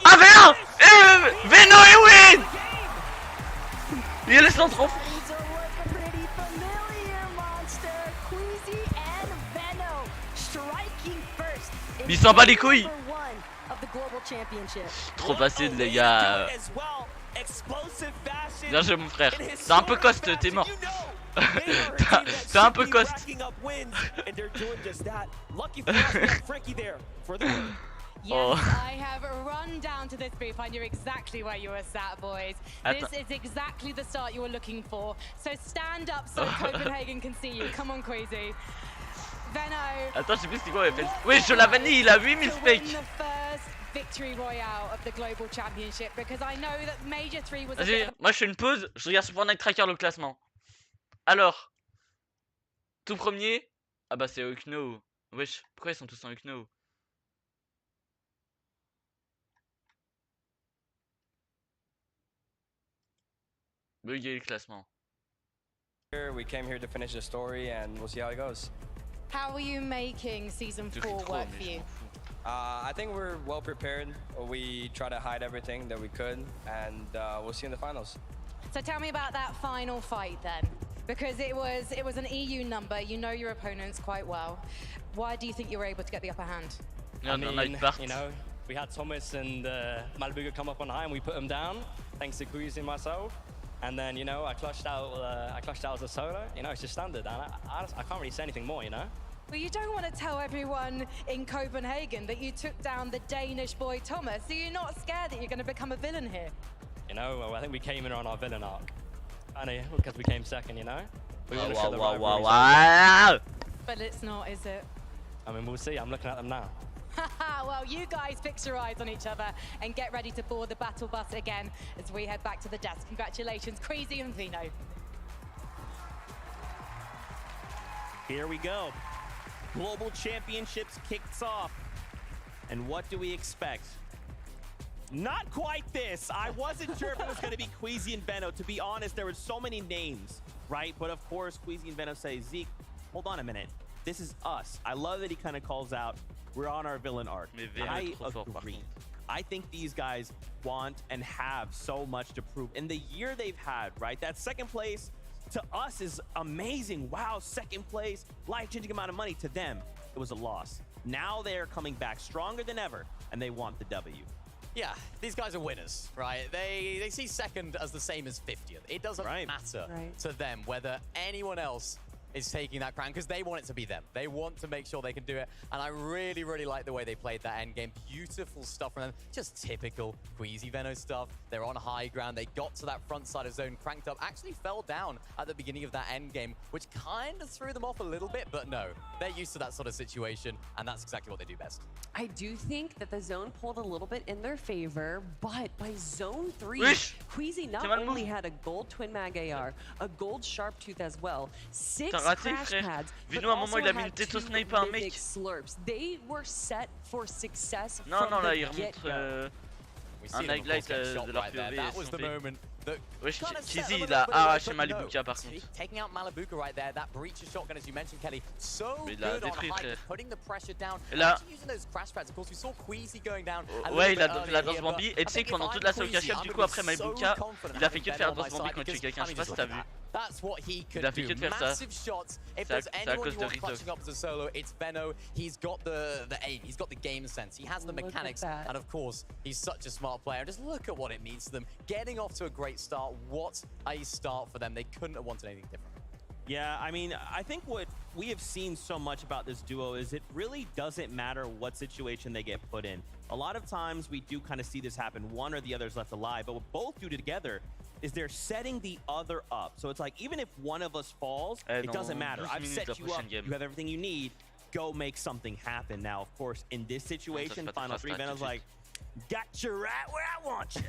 Ah, V1 Veno et win. Il est centre. Il s'en bat les couilles. Trop facile les gars. Bien joué mon frère. T'es un peu coste, t'es mort. T'es un peu coste. Yes, I have run down to this brief. I knew exactly where you were sat, boys. This is exactly the start you were looking for. So stand up so Copenhagen can see you. Come on, Queasy. Veno. Attends, je sais plus c'est quoi. Oui, je la vanille, il a 8000 specs. Victory royale of the global championship because I know that Major 3 was. Vas-y, moi je fais une pause. Je regarde sur Fortnite Tracker le classement. Alors, tout premier. Ah bah c'est Ukno. Wesh, pourquoi ils sont tous en Ukno? Buguer le classement. We came here to finish the story and we'll see how it goes. How are you making season 4 work for you? I think we're well prepared. We try to hide everything that we could, and we'll see in the finals. So tell me about that final fight then, because it was an EU number. You know your opponents quite well. Why do you think you were able to get the upper hand? I mean, you know, we had Thomas and Malibuga come up on high, and we put them down thanks to Queasy and myself. And then, you know, I clutched out as a solo. You know, it's just standard, and I can't really say anything more, you know. Well, you don't want to tell everyone in Copenhagen that you took down the Danish boy Thomas, so you're not scared that you're going to become a villain here? You know, well, I think we came in on our villain arc. Because we came second, you know? We want to show the rivalry. But it's not, is it? I mean, we'll see. I'm looking at them now. Well, you guys fix your eyes on each other and get ready to board the battle bus again as we head back to the desk. Congratulations, Queasy and Veno. Here we go. Global Championships kicks off. And what do we expect? Not quite this. I wasn't sure if it was going to be Queasy and Veno. To be honest, there were so many names, right? But of course, Queasy and Veno say, Zeke, hold on a minute. This is us. I love that he kind of calls out, we're on our villain arc. I agree. I think these guys want and have so much to prove. In the year they've had, right? That second place to us is amazing. Wow, second place, life-changing amount of money. To them, it was a loss. Now they're coming back stronger than ever, and they want the W. Yeah, these guys are winners, right? They see second as the same as 50th. It doesn't matter to them whether anyone else is taking that crown because they want it to be them. They want to make sure they can do it. And I really, really like the way they played that end game. Beautiful stuff from them. Just typical Queasy Veno stuff. They're on high ground. They got to that front side of zone, cranked up, actually fell down at the beginning of that end game, which kind of threw them off a little bit, but no, they're used to that sort of situation, and that's exactly what they do best. I do think that the zone pulled a little bit in their favor, but by zone 3, Queasy not only had a gold twin mag AR, a gold sharp tooth as well, 6 crash pads, but also had 2 mythic slurps. They were set for success from the get-go. Un highlight de leur POV. That was the moment that Cheesy, il a arraché Malibuka par contre. Taking out Malibuka right there, that breacher shotgun, as you mentioned, Kelly, so good on height, putting the pressure down, actually using those crash pads. Of course, we saw Queasy going down. Ouais, il a danse Bambi, et tu sais que pendant toute la solo cache-up, du coup, après Malibuka, il a fait que de faire danse Bambi quand tu tues quelqu'un. Je sais pas si t'as vu. That's what he could Il a fait que de faire ça. Massive shots. If there's anyone you want clutching up as a solo, it's Veno. He's got the aim, he's got the game sense, he has the mechanics, and of course, he's such a smart player. Just look at what it means to them. Getting off to a great start, what a start for them. They couldn't have wanted anything different. Yeah, I mean, I think what we have seen so much about this duo is it really doesn't matter what situation they get put in. A lot of times we do kind of see this happen, one or the other is left alive, but what both do together is they're setting the other up. So it's like, even if one of us falls, it doesn't matter. I've set you up, you have everything you need, go make something happen. Now, of course, in this situation, Final 3, Veno's like, got you right where I want you.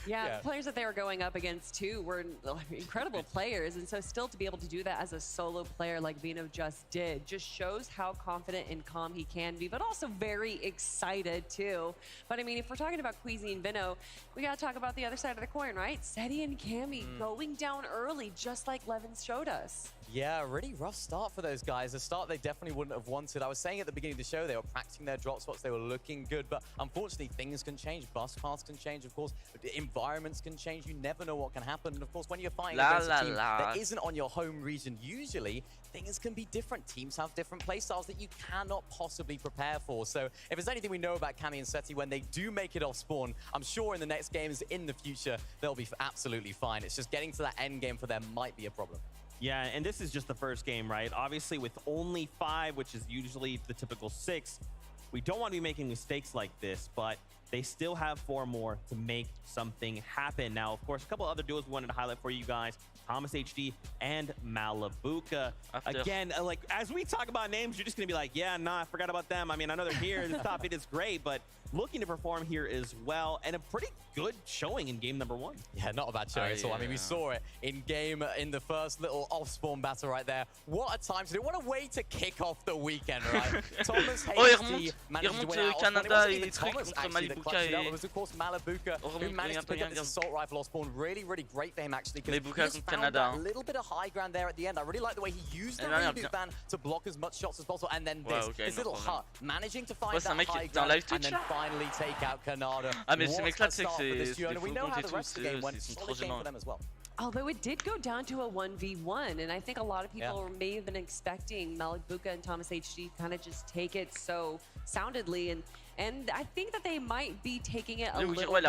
Yeah, the players that they were going up against too were incredible players, and so still to be able to do that as a solo player like Vino just did just shows how confident and calm he can be, but also very excited too. But I mean, if we're talking about Queasy and Vino, we got to talk about the other side of the coin, right? Seti and Cammy going down early, just like Levin showed us. Yeah, really rough start for those guys. A start they definitely wouldn't have wanted. I was saying at the beginning of the show, they were practicing their drop spots, they were looking good, but unfortunately things can change. Bus paths can change, of course. Environments can change. You never know what can happen. And of course, when you're fighting against a team that isn't on your home region, usually things can be different. Teams have different playstyles that you cannot possibly prepare for. So if there's anything we know about Cammy and Seti, when they do make it off spawn, I'm sure in the next games in the future, they'll be absolutely fine. It's just getting to that end game for them might be a problem. Yeah, and this is just the first game, right? Obviously, with only 5, which is usually the typical 6, we don't want to be making mistakes like this, but they still have 4 more to make something happen. Now, of course, a couple other duos we wanted to highlight for you guys. Thomas HD and Malabuka. Again, like, as we talk about names, you're just going to be like, yeah, nah, I forgot about them. I mean, I know they're here. The top 8 is great, but looking to perform here as well, and a pretty good showing in game number 1. Yeah, not a bad showing at all. I mean, we saw it in game in the first little off-spawn battle right there. What a time to do it. What a way to kick off the weekend, right? Thomas HD managed to win out. Canada It wasn't even Thomas actually that clutched it up. It was, of course, Malabuka who managed to pick up this assault rifle off spawn. Really, really great for him, actually, because he just found that little bit of high ground there at the end. I really like the way he used the reboot ban to block as much shots as possible. And then this little hut, managing to find that high ground and then finally take out Canada. Ah mais ces mecs-là, tu sais que c'est we know how the rest of the game went. Solid game for them as well. Although it did go down to a 1v1, and I think a lot of people may have been expecting Malabuka and Thomas HD kind of just take it so soundedly, and I think that they might be taking it a little bit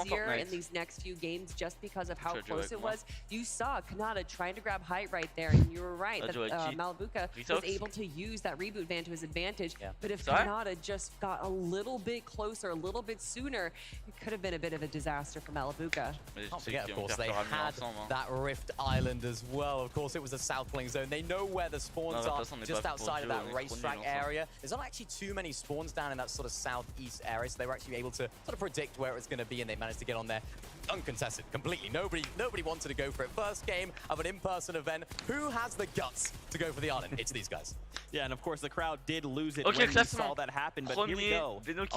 easier in these next few games just because of how close it was. You saw Kanata trying to grab height right there, and you were right that Malabuka was able to use that reboot van to his advantage. But if Kanata just got a little bit closer, a little bit sooner, it could have been a bit of a disaster for Malabuka. Can't forget, of course, they had that Rift Island as well. Of course, it was a south playing zone. They know where the spawns are, just outside of that racetrack area. There's not actually too many spawns down in that sort of southeast area, so they were actually able to sort of predict where it was going to be, and they managed to get on there uncontested completely. Nobody wanted to go for it. First game of an in-person event. Who has the guts to go for the island? It's these guys. Yeah, and of course the crowd did lose it when we saw that happen, but here we go. A look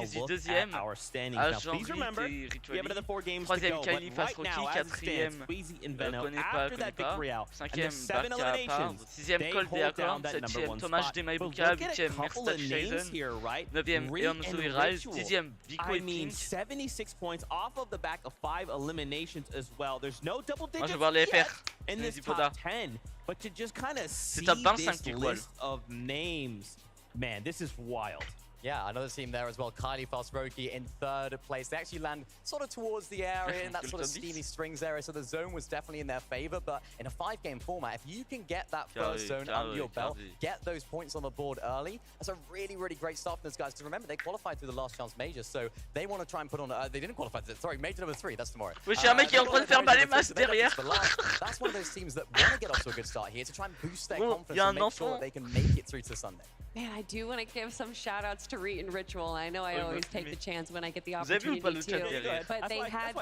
at our standings. Now, please remember, we have another 4 games to go, but right now, as it stands, Queasy and Veno, after that victory out, and the 7 eliminations, they hold down that number 1 spot. But look at a couple of names here, right? Reet and Ritual. I mean, 76 points off of the back of 5 eliminations as well. There's no double digits yet in this top 10, but to just kind of see this list of names, man, this is wild. Yeah, another team there as well. Kylie Fast-Roki in 3rd place. They actually land sort of towards the area in that sort of steamy strings area, so the zone was definitely in their favor. But in a 5-game format, if you can get that first zone under your belt, get those points on the board early, that's a really, really great start for those guys. Because remember, they qualified through the last chance major, so they want to try and put on. They didn't qualify. Sorry, major number 3. That's tomorrow. Oui, j'ai un mec qui est en train de faire baler masse derrière. That's one of those teams that want to get off to a good start here to try and boost their confidence and make sure that they can make it through to Sunday. Man, I do want to give some shout-outs to Reet and Ritual. I know I always take the chance when I get the opportunity to, but they had,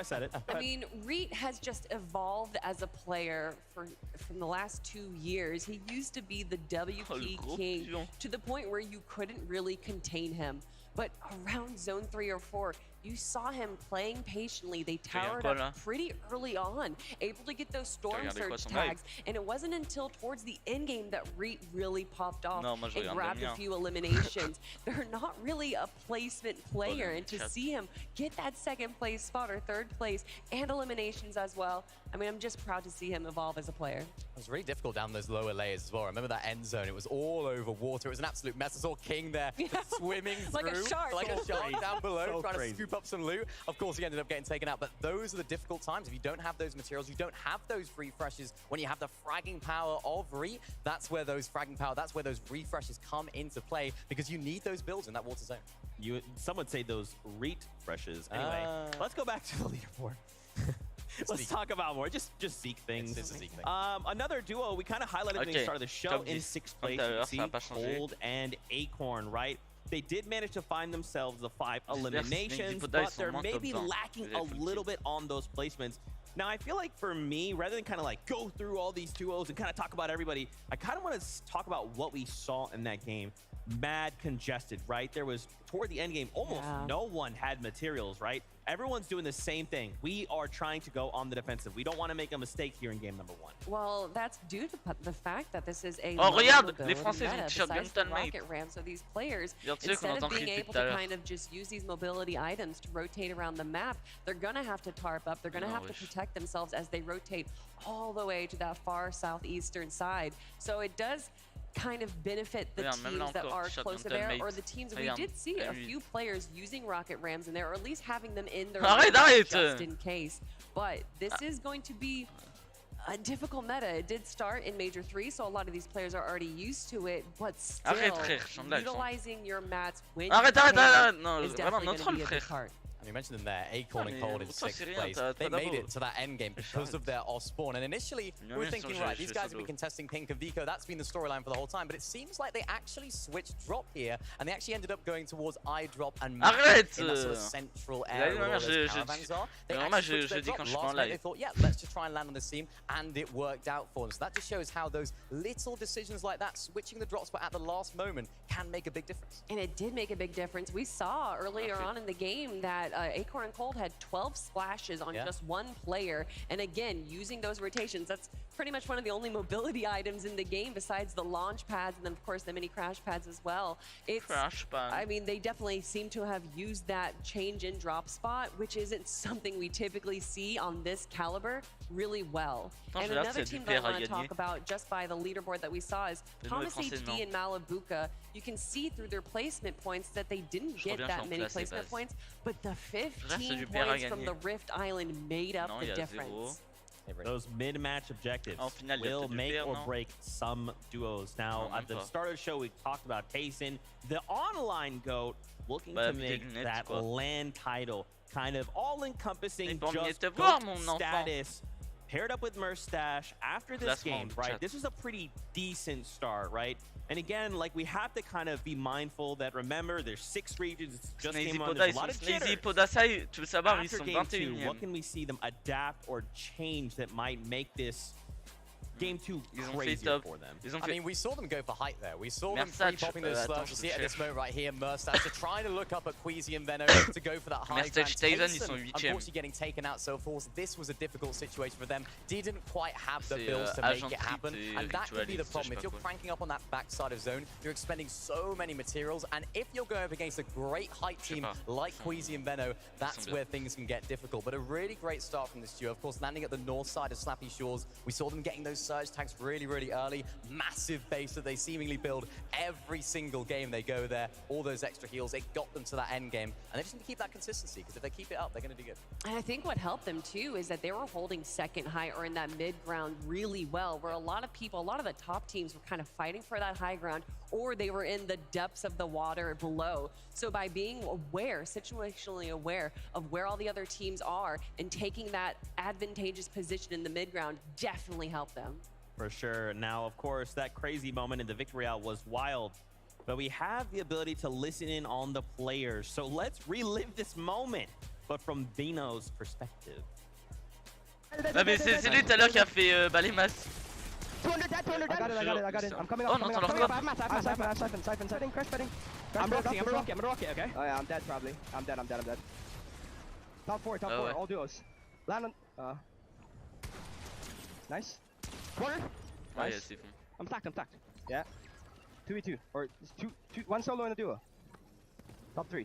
I mean, Reet has just evolved as a player from the last 2 years. He used to be the WP king to the point where you couldn't really contain him. But around zone 3 or 4, you saw him playing patiently. They towered up pretty early on, able to get those storm surge tags. And it wasn't until towards the end game that Reet really popped off and grabbed a few eliminations. They're not really a placement player, and to see him get that 2nd place spot or 3rd place and eliminations as well, I mean, I'm just proud to see him evolve as a player. It was really difficult down those lower layers as well. Remember that end zone? It was all over water. It was an absolute mess. I saw King there swimming through like a shark down below, trying to scoop up some loot. Of course, he ended up getting taken out, but those are the difficult times. If you don't have those materials, you don't have those refreshes. When you have the fragging power of Reet, that's where those refreshes come into play, because you need those builds in that water zone. Some would say those Reet freshes. Anyway, let's go back to the leaderboard. Let's talk about more. Just Zeke things. It's a Zeke thing. Another duo we kind of highlighted at the start of the show in 6th place. You see Cold and Acorn, right? They did manage to find themselves the 5 eliminations, but they're maybe lacking a little bit on those placements. Now, I feel like for me, rather than kind of like go through all these duos and kind of talk about everybody, I kind of want to talk about what we saw in that game. Mad congested, right? There was, toward the end game, almost no one had materials, right? Everyone's doing the same thing. We are trying to go on the defensive. We don't want to make a mistake here in game number 1. Well, that's due to the fact that this is a regarde, les Français ont t-shirt Gunton rocket ram, so these players, instead of being able to kind of just use these mobility items to rotate around the map, they're gonna have to tarp up. They're gonna have to protect themselves as they rotate all the way to that far southeastern side. So it does kind of benefit the teams that are closer there, or the teams we did see a few players using rocket rams in there, or at least having them in their just in case. But this is going to be a difficult meta. It did start in Major 3, so a lot of these players are already used to it, but still, utilizing your mats when you can is definitely going to be a big part. You mentioned them there, Acorn and Cold in 6th place. They made it to that end game because of their off spawn. And initially, we were thinking, right, these guys will be contesting Pink and Vico. That's been the storyline for the whole time. But it seems like they actually switched drop here, and they actually ended up going towards eye drop and map in that sort of central area where all those caravans are. They actually switched their drop. Last minute, they thought, yeah, let's just try and land on this team, and it worked out for them. So that just shows how those little decisions like that, switching the drop spot at the last moment, can make a big difference. And it did make a big difference. We saw earlier on in the game that Acorn and Cold had 12 splashes on just one player. And again, using those rotations, that's pretty much one of the only mobility items in the game besides the launch pads and then, of course, the mini crash pads as well. I mean, they definitely seem to have used that change in drop spot, which isn't something we typically see on this caliber, really well. And another team that I want to talk about just by the leaderboard that we saw is Thomas HD and Malabuka. You can see through their placement points that they didn't get that many placement points, but the 15 points from the Rift Island made up the difference. Those mid-match objectives will make or break some duos. Now, at the start of the show, we talked about Kaysen, the online GOAT, looking to make that LAN title kind of all-encompassing just GOAT status. Paired up with Mustache after this game, right? This was a pretty decent start, right? And again, like, we have to kind of be mindful that, remember, there's 6 regions, it's just came on, there's a lot of jitters. After game 2, what can we see them adapt or change that might make this game 2 crazier for them? I mean, we saw them go for height there. We saw them popping those slurs. You see it at this moment right here, Mustache are trying to look up at Queasy and Venno to go for that high ground. Unfortunately getting taken out so forth. This was a difficult situation for them. Didn't quite have the builds to make it happen. And that could be the problem. If you're cranking up on that backside of zone, you're expending so many materials. And if you're going up against a great height team like Queasy and Venno, that's where things can get difficult. But a really great start from this duo. Of course, landing at the north side of Slappy Shores. We saw them getting those surge tags really early. Massive base that they seemingly build every single game they go there. All those extra heals, it got them to that end game. And they just need to keep that consistency, because if they keep it up, they're going to do good. And I think what helped them too is that they were holding second high or in that mid ground really well, where a lot of people, a lot of the top teams were kind of fighting for that high ground, or they were in the depths of the water below. So by being aware, situationally aware of where all the other teams are and taking that advantageous position in the mid ground definitely helped them. For sure. Now, of course, that crazy moment in the victory royale was wild, but we have the ability to listen in on the players. So let's relive this moment, but from Vino's perspective. Ah mais c'est lui tout à l'heure qui a fait les masses. 200 dead, 200 dead. I got it. I'm coming up. I have siphon. Crash betting. I'm rocket, okay? Oh yeah, I'm dead probably. I'm dead. Top 4, all duos. Land on, nice. Corner. Nice. I'm stacked. Yeah. 2v2. Or one solo and a duo. Top 3.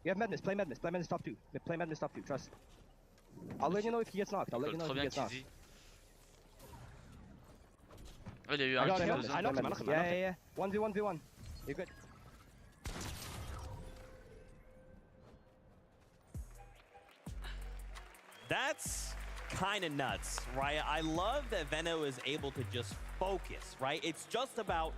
You have Madness. Play Madness top 2. Play Madness top 2. Trust. I'll let you know if he gets knocked. Oh, il y a eu un kill. I knocked him. Yeah. 1v1. You're good. That's kind of nuts, right? I love that Venno is able to just focus, right? It's just about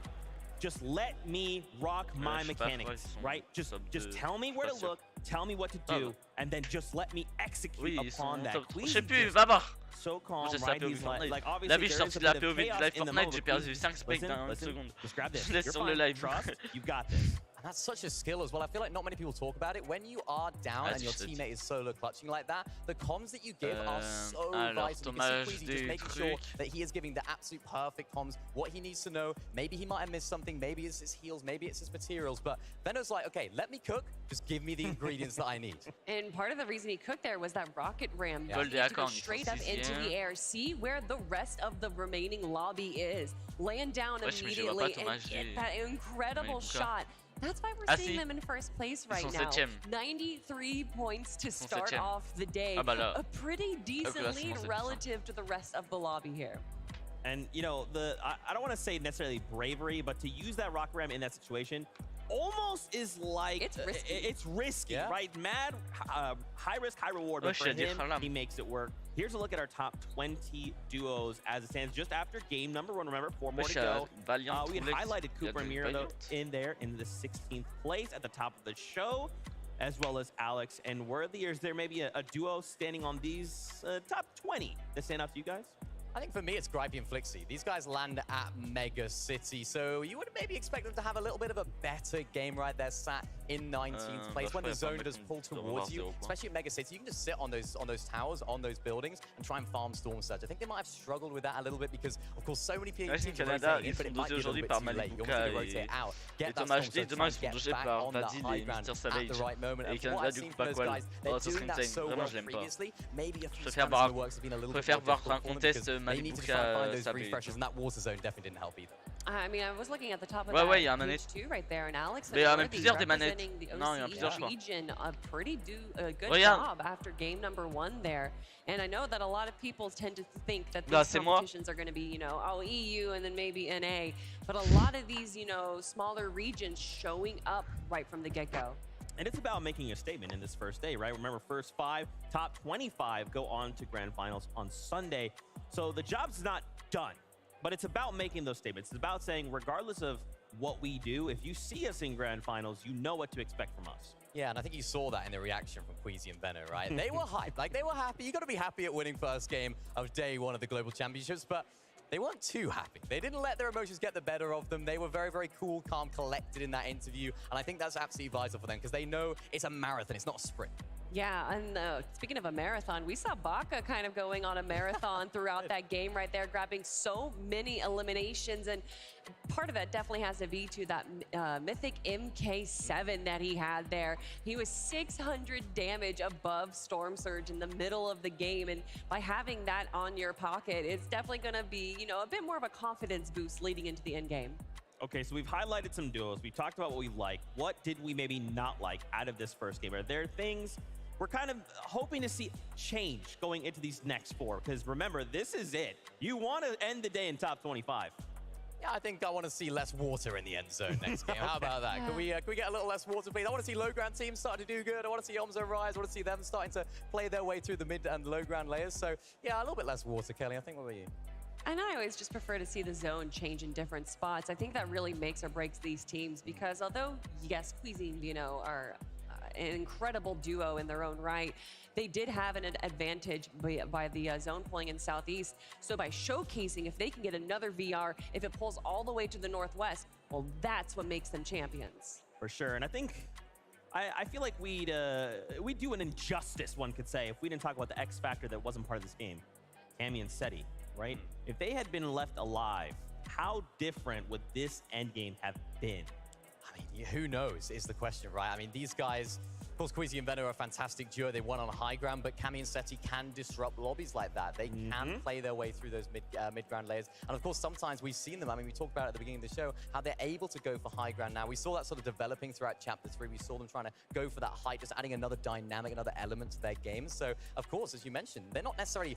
just let me rock my mechanics, right? Just tell me where to look, tell me what to do, and then just let me execute upon that. Je sais plus, va voir. So calm, J'ai right? POV He's Fortnite. like, obviously, La vie, je suis sorti de la POV de live Fortnite, j'ai perdu 5 specs dans une seconde. Just grab this. Je laisse sur le live. Trust, you've got this. That's such a skill as well. I feel like not many people talk about it. When you are down and your teammate is solo clutching like that, the comms that you give are so vital. You can see Queasy just making sure that he is giving the absolute perfect comms, what he needs to know. Maybe he might have missed something. Maybe it's his heals. Maybe it's his materials. But Veno's like, okay, let me cook. Just give me the ingredients that I need. And part of the reason he cooked there was that rocket ram. Yeah. To go straight up into the air. See where the rest of the remaining lobby is. Land down immediately and get that incredible shot. That's why we're seeing them in first place right now. 93 points to start off the day. A pretty decent lead relative to the rest of the lobby here. And, you know, I don't want to say necessarily bravery, but to use that rocket ram in that situation almost is like... It's risky, right? Mad, high risk, high reward. But for him, he makes it work. Here's a look at our top 20 duos as it stands just after game number 1. Remember, 4 more to go. We had highlighted Cooper and Mira, though, in there in the 16th place at the top of the show, as well as Alex and Worthy. Is there maybe a duo standing on these top 20 that stand out to you guys? I think for me, it's Gripey and Flixie. These guys land at Mega City, so you would maybe expect them to have a little bit of a better game right there, sat in 19th place. When the zone does pull towards you, especially at Mega City, you can just sit on those towers, on those buildings, and try and farm Storm Surge. I think they might have struggled with that a little bit because, of course, so many teams are rotating in, but it might be a little bit too late. You obviously rotate out, get that Storm Surge, try and get back on that high ground at the right moment. And from what I've seen from those guys, they're doing that so well previously. Maybe a few times in the works have been a little bit more difficult for them because they need to try and find those refreshers, and that water zone definitely didn't help either. I mean, I was looking at the top of that page too right there, and Alex and Worthy representing the OCE region a pretty good job after game number 1 there. And I know that a lot of people tend to think that these competitions are going to be, you know, oh, EU and then maybe NA. But a lot of these, you know, smaller regions showing up right from the get-go. And it's about making a statement in this first day, right? Remember, first 5, top 25 go on to grand finals on Sunday. So the job's not done, but it's about making those statements. It's about saying, regardless of what we do, if you see us in grand finals, you know what to expect from us. Yeah, and I think you saw that in the reaction from Queasy and Veno, right? They were hyped, like they were happy. You got to be happy at winning first game of day 1 of the Global Championships, but they weren't too happy. They didn't let their emotions get the better of them. They were very, very cool, calm, collected in that interview, and I think that's absolutely vital for them because they know it's a marathon, it's not a sprint. Yeah, and speaking of a marathon, we saw Baka kind of going on a marathon throughout that game right there, grabbing so many eliminations, and part of that definitely has to be to that mythic MK7 that he had there. He was 600 damage above Storm Surge in the middle of the game, and by having that on your pocket, it's definitely going to be, you know, a bit more of a confidence boost leading into the end game. Okay, so we've highlighted some duos. We talked about what we like. What did we maybe not like out of this first game? Are there things we're kind of hoping to see change going into these next 4? Because remember, this is it. You want to end the day in top 25. Yeah, I think I want to see less water in the end zone next game. How about that? Yeah. Can we get a little less water, please? I want to see low ground teams starting to do good. I want to see Omzo rise. I want to see them starting to play their way through the mid and low ground layers. So, yeah, a little bit less water, Kelly. I think, what about you? And I always just prefer to see the zone change in different spots. I think that really makes or breaks these teams because although, yes, Queasy, you know, are an incredible duo in their own right, they did have an advantage by the zone pulling in Southeast. So by showcasing, if they can get another VR, if it pulls all the way to the Northwest, well, that's what makes them champions. For sure. And I think, I feel like we'd do an injustice, one could say, if we didn't talk about the X factor that wasn't part of this game. Cammy and Seti, right? If they had been left alive, how different would this endgame have been? I mean, who knows is the question, right? I mean, these guys, of course, Queasy and Veno are a fantastic duo. They won on high ground, but Cammy and Seti can disrupt lobbies like that. They can play their way through those mid-ground layers. And of course, sometimes we've seen them. I mean, we talked about it at the beginning of the show, how they're able to go for high ground now. We saw that sort of developing throughout Chapter 3. We saw them trying to go for that height, just adding another dynamic, another element to their game. So, of course, as you mentioned, they're not necessarily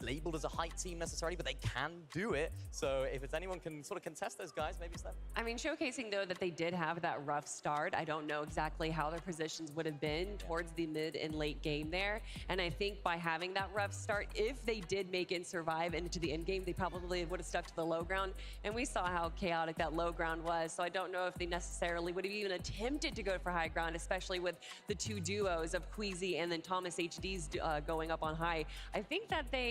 labeled as a height team necessarily, but they can do it. So if it's anyone can sort of contest those guys, maybe it's them. I mean, showcasing, though, that they did have that rough start. I don't know exactly how their positions would have been towards the mid and late game there. And I think by having that rough start, if they did make it and survive into the end game, they probably would have stuck to the low ground. And we saw how chaotic that low ground was. So I don't know if they necessarily would have even attempted to go for high ground, especially with the two duos of Queasy and then Thomas HD's going up on high. I think that they,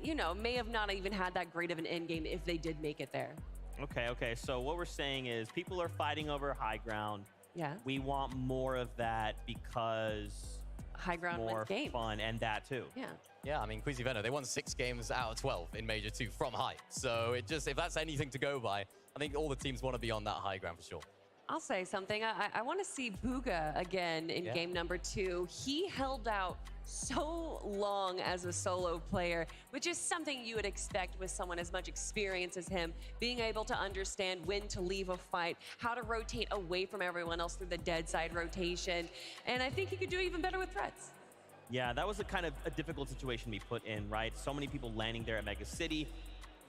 you know, may have not even had that great of an end game if they did make it there. Okay. So what we're saying is people are fighting over high ground. Yeah. We want more of that because high ground more wins games. fun and that too. Yeah. Yeah, I mean, Queasy Venom, they won 6 games out of 12 in Major 2 from high. So it just, if that's anything to go by, I think all the teams want to be on that high ground for sure. I'll say something. I want to see Booga again in game number 2. He held out so long as a solo player, which is something you would expect with someone as much experience as him, being able to understand when to leave a fight, how to rotate away from everyone else through the dead side rotation. And I think he could do even better with threats. Yeah, that was a kind of a difficult situation to be put in, right? So many people landing there at Mega City,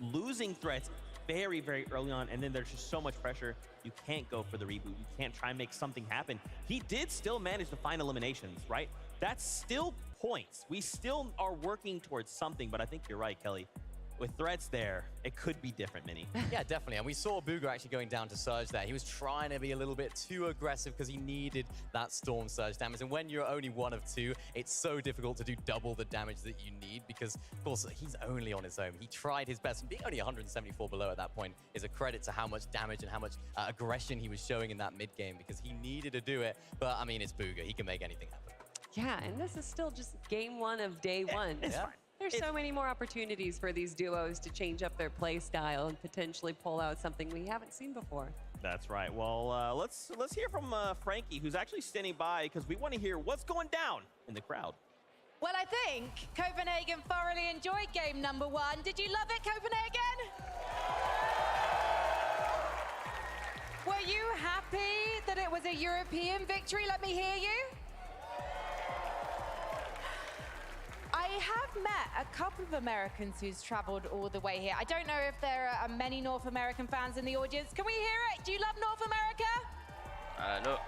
losing threats very, very early on, and then there's just so much pressure. You can't go for the reboot. You can't try and make something happen. He did still manage to find eliminations, right? That's still points. We still are working towards something, but I think you're right, Kelly. With threats there, it could be different, Mini. Yeah, definitely. And we saw Booga actually going down to Surge there. He was trying to be a little bit too aggressive because he needed that Storm Surge damage. And when you're only 1 of 2, it's so difficult to do double the damage that you need because, of course, he's only on his own. He tried his best, and being only 174 below at that point is a credit to how much damage and how much aggression he was showing in that mid-game because he needed to do it. But, I mean, it's Booga. He can make anything happen. Yeah, and this is still just game 1 of day 1. It's fine. There's so many more opportunities for these duos to change up their play style and potentially pull out something we haven't seen before. That's right. Well, let's hear from Frankie, who's actually standing by because we want to hear what's going down in the crowd. Well, I think Copenhagen thoroughly enjoyed game number 1. Did you love it, Copenhagen? Were you happy that it was a European victory? Let me hear you. I have met a couple of Americans who's traveled all the way here. I don't know if there are many North American fans in the audience. Can we hear it? Do you love North America? No.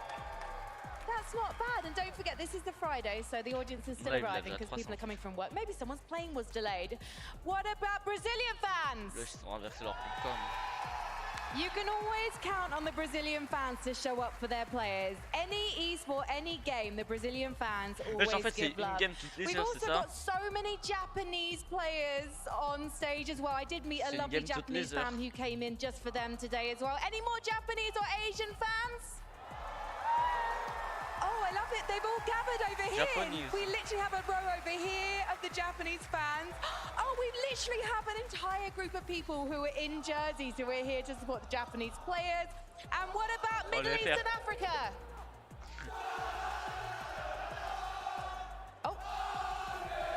That's not bad. And don't forget, this is the Friday, so the audience is still arriving because people are coming from work. Maybe someone's plane was delayed. What about Brazilian fans? You can always count on the Brazilian fans to show up for their players. Any esport, any game, the Brazilian fans always give love. We've also got so many Japanese players on stage as well. I did meet a lovely Japanese fan who came in just for them today as well. Any more Japanese or Asian fans? Oh, I love it. They've all gathered over here. Japanese. We literally have a row over here of the Japanese fans. Oh, we literally have an entire group of people who are in jerseys who are here to support the Japanese players. And what about Middle East and Africa? Oh,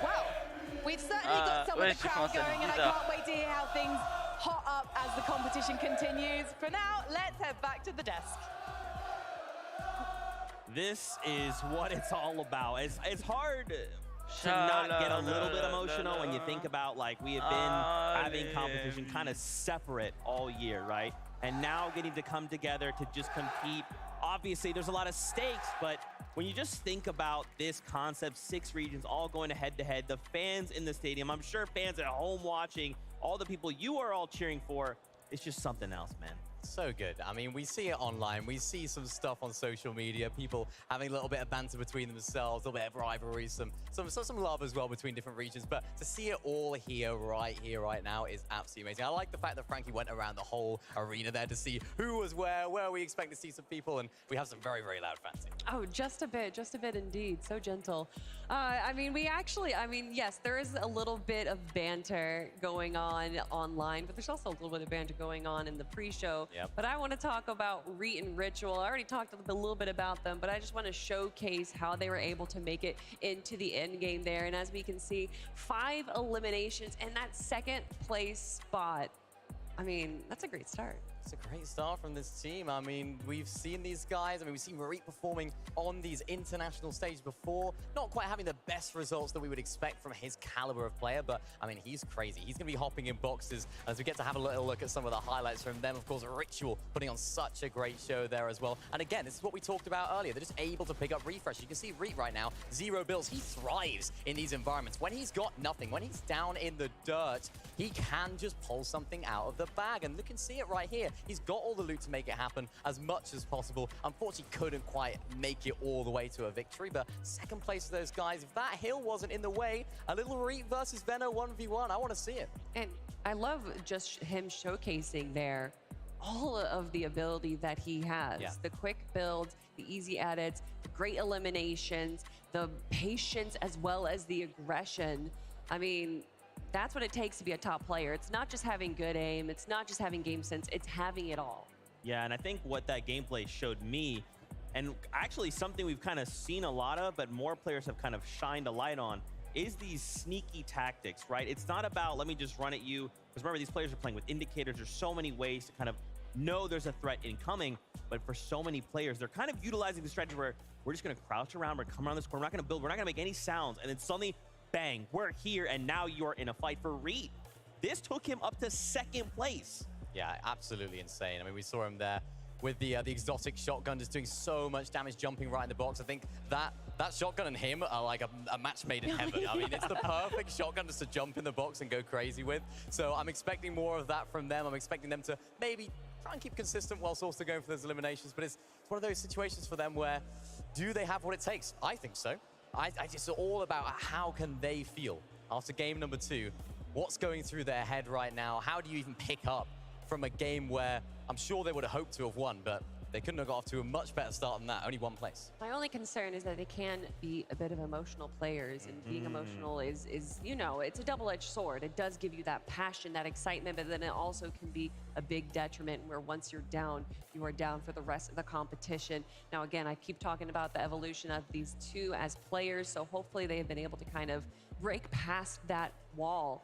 well, we've certainly got some of the crowd going, and I can't wait to hear how things hot up as the competition continues. For now, let's head back to the desk. This is what it's all about. It's hard to not get a little bit emotional when you think about, like, we have been having competition kind of separate all year, right? And now getting to come together to just compete. Obviously, there's a lot of stakes, but when you just think about this concept, 6 regions all going head-to-head, the fans in the stadium, I'm sure fans at home watching, all the people you are all cheering for, it's just something else, man. So good. I mean, we see it online. We see some stuff on social media, people having a little bit of banter between themselves, a little bit of rivalry, some love as well between different regions. But to see it all here, right now is absolutely amazing. I like the fact that Frankie went around the whole arena there to see who was where we expect to see some people, and we have some very, very loud fans here. Oh, just a bit indeed. So gentle. I mean, yes, there is a little bit of banter going on online, but there's also a little bit of banter going on in the pre-show. Yep. But I want to talk about Reet and Ritual. I already talked a little bit about them, but I just want to showcase how they were able to make it into the end game there. And as we can see, 5 eliminations and that 2nd place spot. I mean, that's a great start. It's a great start from this team. I mean, we've seen these guys. I mean, we've seen Marit performing on these international stages before. Not quite having the best results that we would expect from his caliber of player, but I mean, he's crazy. He's going to be hopping in boxes as we get to have a little look at some of the highlights from them. Of course, Ritual putting on such a great show there as well. And again, this is what we talked about earlier. They're just able to pick up refresh. You can see Reet right now, 0 builds. He thrives in these environments. When he's got nothing, when he's down in the dirt, he can just pull something out of the bag. And you can see it right here. He's got all the loot to make it happen as much as possible. Unfortunately, couldn't quite make it all the way to a victory, but 2nd place for those guys. If that hill wasn't in the way, a little Reet versus Veno 1v1, I want to see it. And I love just him showcasing there all of the ability that he has. Yeah. The quick builds, the easy edits, the great eliminations, the patience as well as the aggression. I mean, that's what it takes to be a top player. It's not just having good aim, it's not just having game sense, it's having it all. Yeah, and I think what that gameplay showed me, and actually something we've kind of seen a lot of, but more players have kind of shined a light on, is these sneaky tactics, right? It's not about, let me just run at you, because remember, these players are playing with indicators. There's so many ways to kind of know there's a threat incoming, but for so many players, they're kind of utilizing the strategy where we're just gonna crouch around, we're gonna come around this corner, we're not gonna build, we're not gonna make any sounds, and then suddenly, bang, we're here, and now you're in a fight for Reed. This took him up to 2nd place. Yeah, absolutely insane. I mean, we saw him there with the exotic shotgun just doing so much damage, jumping right in the box. I think that shotgun and him are like a match made in heaven. I mean, it's the perfect shotgun just to jump in the box and go crazy with. So I'm expecting more of that from them. I'm expecting them to maybe try and keep consistent whilst also going for those eliminations. But it's one of those situations for them where, do they have what it takes? I think so. It's all about how can they feel after game number 2. What's going through their head right now? How do you even pick up from a game where I'm sure they would have hoped to have won, but they couldn't have got off to a much better start than that, only 1 place. My only concern is that they can be a bit of emotional players, and being emotional is, you know, it's a double-edged sword. It does give you that passion, that excitement, but then it also can be a big detriment where once you're down, you are down for the rest of the competition. Now, again, I keep talking about the evolution of these two as players, so hopefully they have been able to kind of break past that wall.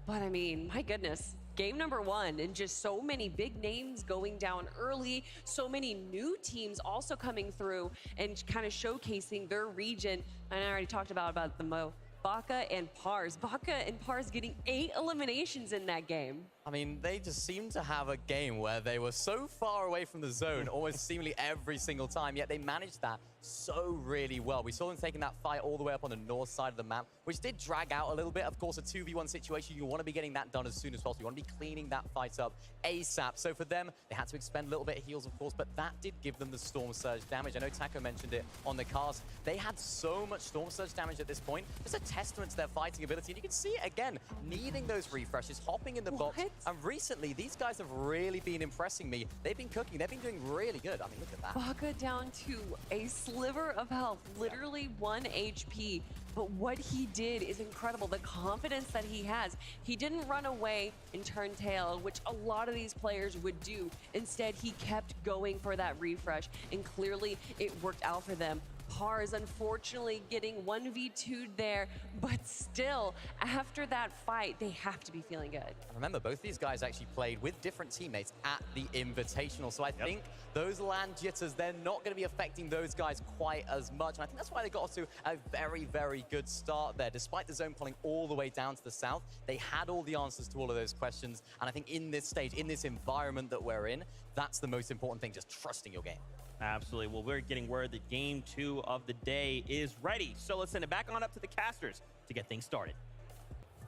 But I mean, my goodness. Game number 1, and just so many big names going down early, so many new teams also coming through and kind of showcasing their region. And I already talked about the Mo. Baka and Pars. Baka and Pars getting 8 eliminations in that game. I mean, they just seemed to have a game where they were so far away from the zone almost seemingly every single time, yet they managed that so really well. We saw them taking that fight all the way up on the north side of the map, which did drag out a little bit. Of course, a 2v1 situation, you want to be getting that done as soon as possible. You want to be cleaning that fight up ASAP. So for them, they had to expend a little bit of heals, of course, but that did give them the Storm Surge damage. I know Taco mentioned it on the cast. They had so much Storm Surge damage at this point. It's a testament to their fighting ability, and you can see it again, needing those refreshes, hopping in the box. And recently, these guys have really been impressing me. They've been cooking. They've been doing really good. I mean, look at that. Baka down to a sliver of health, literally 1 HP. But what he did is incredible. The confidence that he has. He didn't run away and turn tail, which a lot of these players would do. Instead, he kept going for that refresh, and clearly it worked out for them. Pars unfortunately getting 1v2'd there, but still, after that fight, they have to be feeling good. And remember, both these guys actually played with different teammates at the Invitational, so I think those land jitters, they're not going to be affecting those guys quite as much, and I think that's why they got off to a very, very good start there. Despite the zone pulling all the way down to the south, they had all the answers to all of those questions, and I think in this stage, in this environment that we're in, that's the most important thing, just trusting your game. Absolutely. Well, we're getting word that game 2 of the day is ready. So let's send it back on up to the casters to get things started.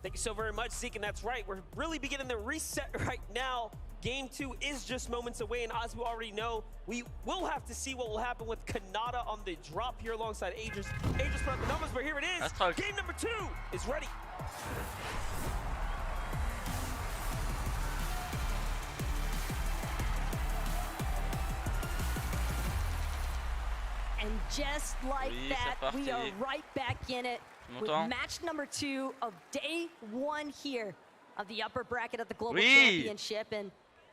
Thank you so very much, Zeke. And that's right. We're really beginning the reset right now. Game 2 is just moments away. And as we already know, we will have to see what will happen with Kanata on the drop here alongside Aegis. Aegis put up the numbers, but here it is. Game number 2 is ready. And just like that, we are right back in it with match number 2 of day 1 here of the upper bracket of the Global Championship. And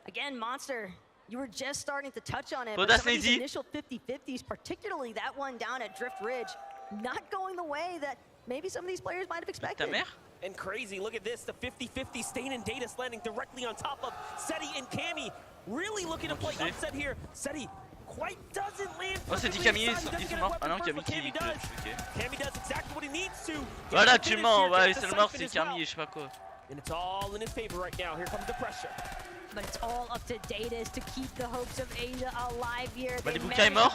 again, Monster, you were just starting to touch on it, but some of these initial 50-50s, particularly that one down at Drift Ridge, not going the way that maybe some of these players might have expected. And crazy, look at this, the 50-50 Stain and Datus landing directly on top of Seti and Cammy. Really looking to play upset here. Seti quite doesn't land. Oh, c'est dit Camille, ils sont morts. Ah non, Camille qui Cammy does exactly what he needs to. Voilà, tu mens, ouais, c'est le mort, c'est Camille, je sais pas quoi. And it's all in his favor right now. Here comes the pressure. But it's all up to Datus to keep the hopes of Asia alive here. Malibuka est mort.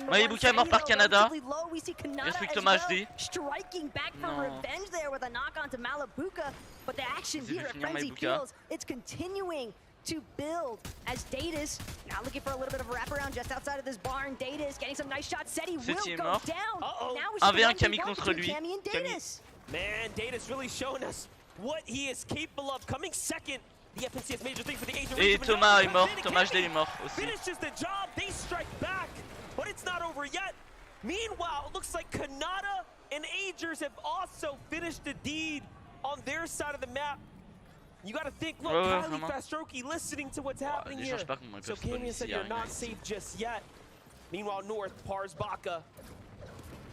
Malibuka est mort par Canada. Respecte hommage D. Striking back from revenge there with a knock on to Malibuka. But the action here at Frenzy Kills, it's continuing to build as Datus now looking for a little bit of a wraparound just outside of this barn. Datus getting some nice shots. Seti will go down. Now it's 1v1 Camille contre lui. Cammy and Datus. Man, Datus really showing us what he is capable of. Coming second, The FNCS major thing for the Asian Et region, Thomas but est now mort, comes in Thomas Academy. est mort aussi. Finishes the job, they strike back, but it's not over yet. Meanwhile, it looks like Kanata and Agers have also finished the deed on their side of the map. You got to think, look, Kylie Fastroki listening to what's happening here. So Camien said you're not safe just yet. Meanwhile, North, Pars, Baka.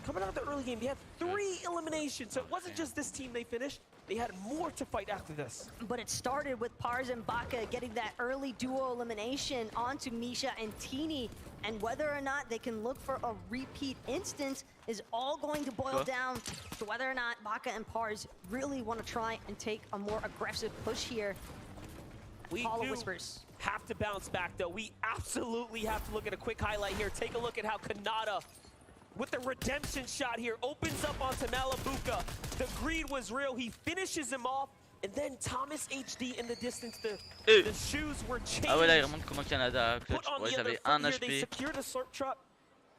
Coming out of the early game, they had 3 eliminations. So it wasn't just this team they finished. They had more to fight after this. But it started with Pars and Baka getting that early duo elimination onto Misha and Teeny. And whether or not they can look for a repeat instance is all going to boil down to whether or not Baka and Pars really want to try and take a more aggressive push here. We have to bounce back, though. We absolutely have to look at a quick highlight here. Take a look at how Kanata, with the redemption shot here, opens up onto Malabuka. The greed was real. He finishes him off. And then Thomas HD in the distance. The shoes were changed. Ah ouais, là, il remonte comme un Canada. Ouais, j'avais 1 They HP. secure the slurp trap,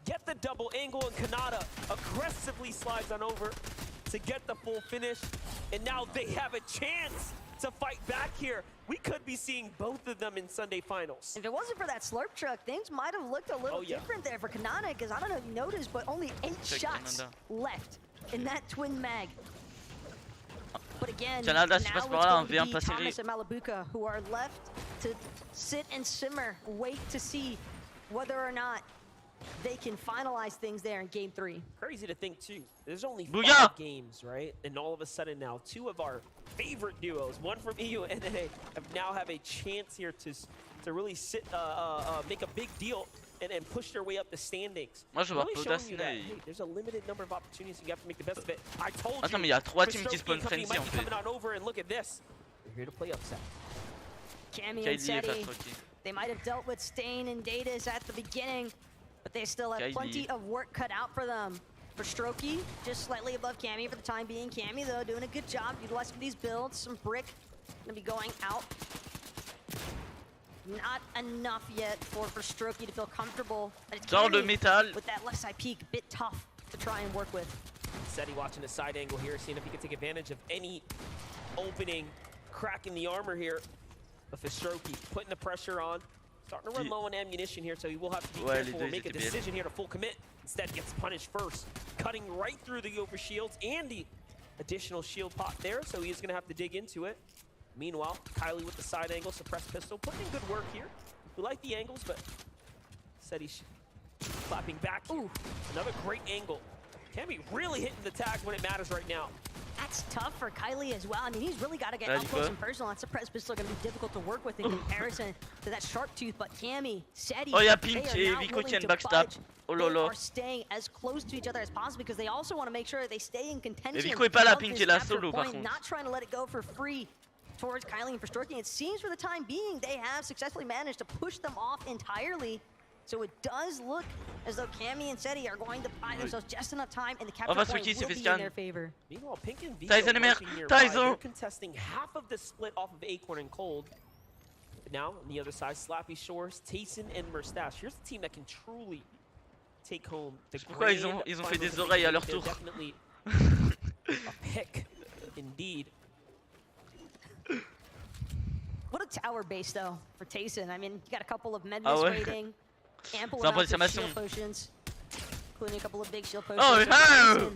get the double angle, and Kanata aggressively slides on over to get the full finish. And now they have a chance to fight back here. We could be seeing both of them in Sunday finals. If it wasn't for that slurp truck, things might have looked a little different there for Kanata, because I don't know if you noticed, but only 8 shots left in that twin mag. But again, Canada, now it's going to be Thomas and Malabuka who are left to sit and simmer, wait to see whether or not they can finalize things there in game 3. Crazy to think too. There's only 5 games, right? And all of a sudden now, 2 of our favorite duos, one from EU and NA, have a chance here to really sit, make a big deal and push their way up the standings. Moi, je vois really pas showing you that, hey, there's a limited number of opportunities, and you have to make the best of it. I told Attends, you. mais il y a 3 teams qui spawn frenzy en fait. Coming on over, and look at this. They're here to play upset. Cammy and Seti, they might have dealt with Stain and Datus at the beginning, but they still have plenty of work cut out for them. For Strokey, just slightly above Cammy for the time being. Cammy, though, doing a good job utilizing these builds. Some brick gonna be going out. Not enough yet for Strokey to feel comfortable. With that left side peek, a bit tough to try and work with. Seti watching the side angle here, seeing if he can take advantage of any opening, cracking the armor here. But for Strokey, putting the pressure on. Starting to run low on ammunition here, so he will have to be careful and make a decision here to full commit. Instead, gets punished first, cutting right through the overshields and the additional shield pot there, so he is going to have to dig into it. Meanwhile, Kylie with the side angle, suppressed pistol, putting in good work here. We like the angles, but said he's clapping back. Ooh, another great angle. Cammy really hitting the tags when it matters right now. That's tough for Kylie as well. I mean, he's really got to get up close and personal. That suppressed pistol are going to be difficult to work with in comparison to that sharp tooth. But Cammy, Seti, oh, yeah, Pink et Vico tiennent backstab. Oh là là. They are staying as close to each other as possible because they also want to make sure that they stay in contention. Et Vico est pas là, Pink est là solo par contre. Not trying to let it go for free towards Kylie and for Strokey. It seems for the time being they have successfully managed to push them off entirely. So it does look as though Cammy and Seti are going to buy themselves just enough time, and the capture point will be in their favor. Meanwhile, Pink and Vico they're contesting half of the split off of Acorn and Cold. But now, on the other side, Slappy Shores, Tayson, and Merstache. Here's a team that can truly take home the Pourquoi ils ont fait des oreilles à leur tour? Definitely a pick, indeed. What a tower base, though, for Tayson. I mean, you got a couple of Medness waiting. Ample amounts of shield potions, including a couple of big shield potions. Oh,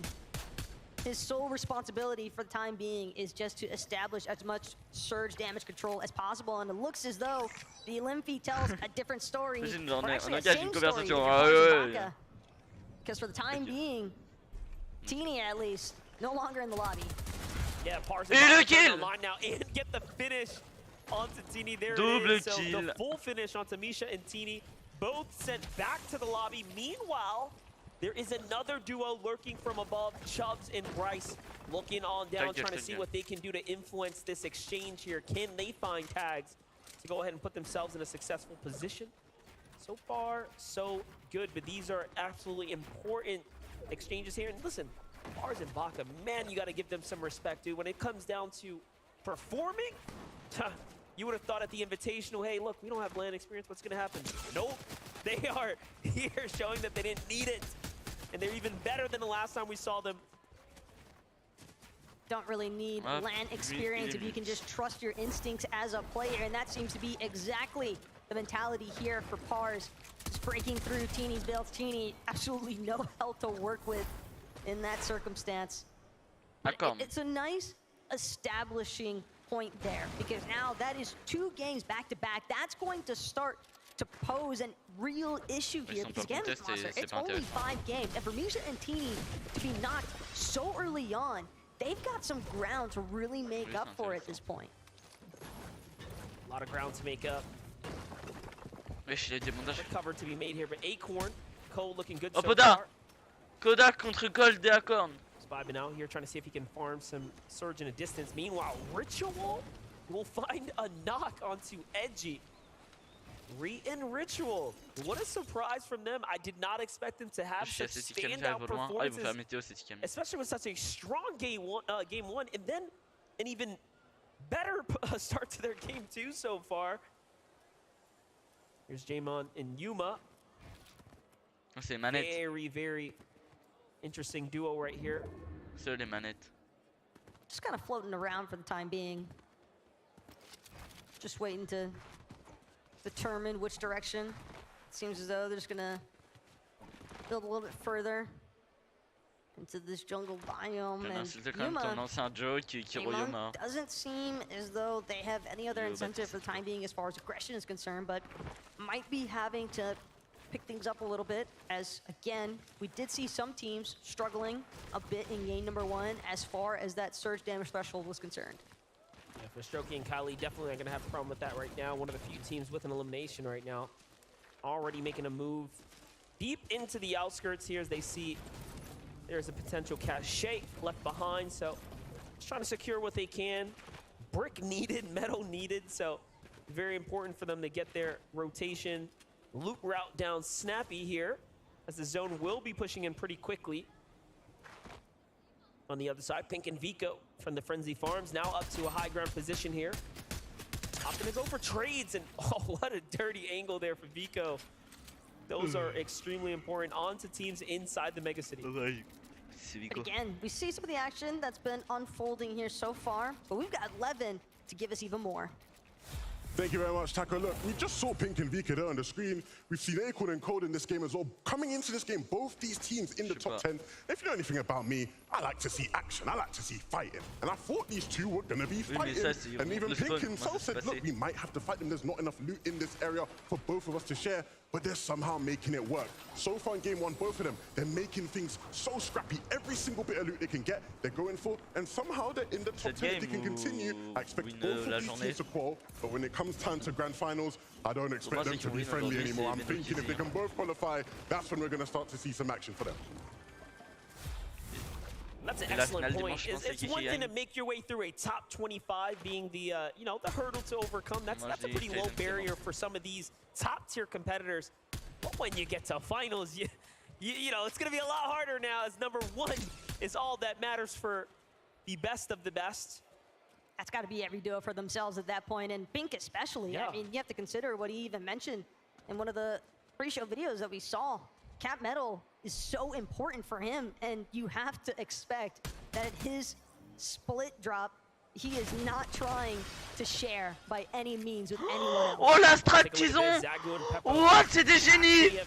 his sole responsibility for the time being is just to establish as much surge damage control as possible, and it looks as though the Limpy tells a different story, or actually a same story because for the time being, Teeny at least, no longer in the lobby. Yeah, Pars on line now and get the finish onto Teeny. There it is. So the full finish onto Misha and Teeny. Both sent back to the lobby. Meanwhile, there is another duo lurking from above. Chubbs and Bryce looking on down, trying to see what they can do to influence this exchange here. Can they find tags to go ahead and put themselves in a successful position? So far, so good, but these are absolutely important exchanges here. And listen, Pars and Baka, man, you got to give them some respect, dude. When it comes down to performing, you would have thought at the Invitational, hey, look, we don't have LAN experience. What's going to happen? Nope. They are here showing that they didn't need it. And they're even better than the last time we saw them. don't really need LAN experience if you can just trust your instincts as a player, and that seems to be exactly the mentality here for Pars. Just breaking through Teeny's build. Teeny, absolutely no health to work with in that circumstance. It's a nice establishing point there, because now that is 2 games back-to-back. That's going to start to pose a real issue here, because again, Monster, it's only 5 games, and for Misha and Teeny to be knocked so early on, they've got some ground to really make up for at this point. A lot of ground to make up. Cover to be made here, but Acorn, Cole looking good so far. Kodak contre Gold et Acorn. Spybin out here trying to see if he can farm some Surge in a distance. Meanwhile, Ritual will find a knock onto Edgy. And Ritual. What a surprise from them. I did not expect them to have such standout performances, especially with such a strong game one, and then an even better start to their game 2 so far. Here's Jamon and Yuma. Very, very interesting duo right here. C'est les manettes. Just kind of floating around for the time being. Just waiting to determine which direction. It seems as though they're just gonna build a little bit further into this jungle biome. And Yuma doesn't seem as though they have any other incentive for the time being as far as aggression is concerned, but might be having to pick things up a little bit, as again, we did see some teams struggling a bit in game number 1 as far as that surge damage threshold was concerned. Yeah, for Strokey and Kylie, definitely not gonna have a problem with that right now. One of the few teams with an elimination right now. Already making a move deep into the outskirts here as they see there's a potential cassé left behind, so just trying to secure what they can. Brick needed, metal needed, so very important for them to get their rotation loop route down snappy here, as the zone will be pushing in pretty quickly. On the other side, Pink and Vico from the Frenzy Farms now up to a high ground position here. Opting to go for trades, and oh, what a dirty angle there for Vico. Those are extremely important onto teams inside the mega city. But again, we see some of the action that's been unfolding here so far, but we've got Levin to give us even more. Thank you very much, Taco. Look, we just saw Pink and Vika there on the screen. We've seen Acorn and Code in this game as well. Coming into this game, both these teams in the top 10. If you know anything about me, I like to see action. I like to see fighting. And I thought these two were going to be fighting. And even Pink himself said, look, we might have to fight them. There's not enough loot in this area for both of us to share. But they're somehow making it work. So far in game 1, both of them, they're making things so scrappy. Every single bit of loot they can get, they're going for. And somehow they're in the top 10. If they can continue, I expect both of these teams to quarrel. But when it comes time to grand finals, I don't expect them to be friendly anymore. I'm thinking if they can both qualify, that's when we're going to start to see some action for them. That's an excellent point. It's one thing to make your way through a top 25 being the you know, the hurdle to overcome. That's a pretty low barrier for some of these top tier competitors. But when you get to finals, you know, it's going to be a lot harder now, as number 1 is all that matters for the best of the best. That's got to be every duo for themselves at that point, and Pink especially. Yeah. I mean, you have to consider what he even mentioned in one of the pre-show videos that we saw. Cap Metal is so important for him, and you have to expect that at his split drop, he is not trying to share by any means with anyone else. Oh la strat qu'ils ont! What, c'est des génies!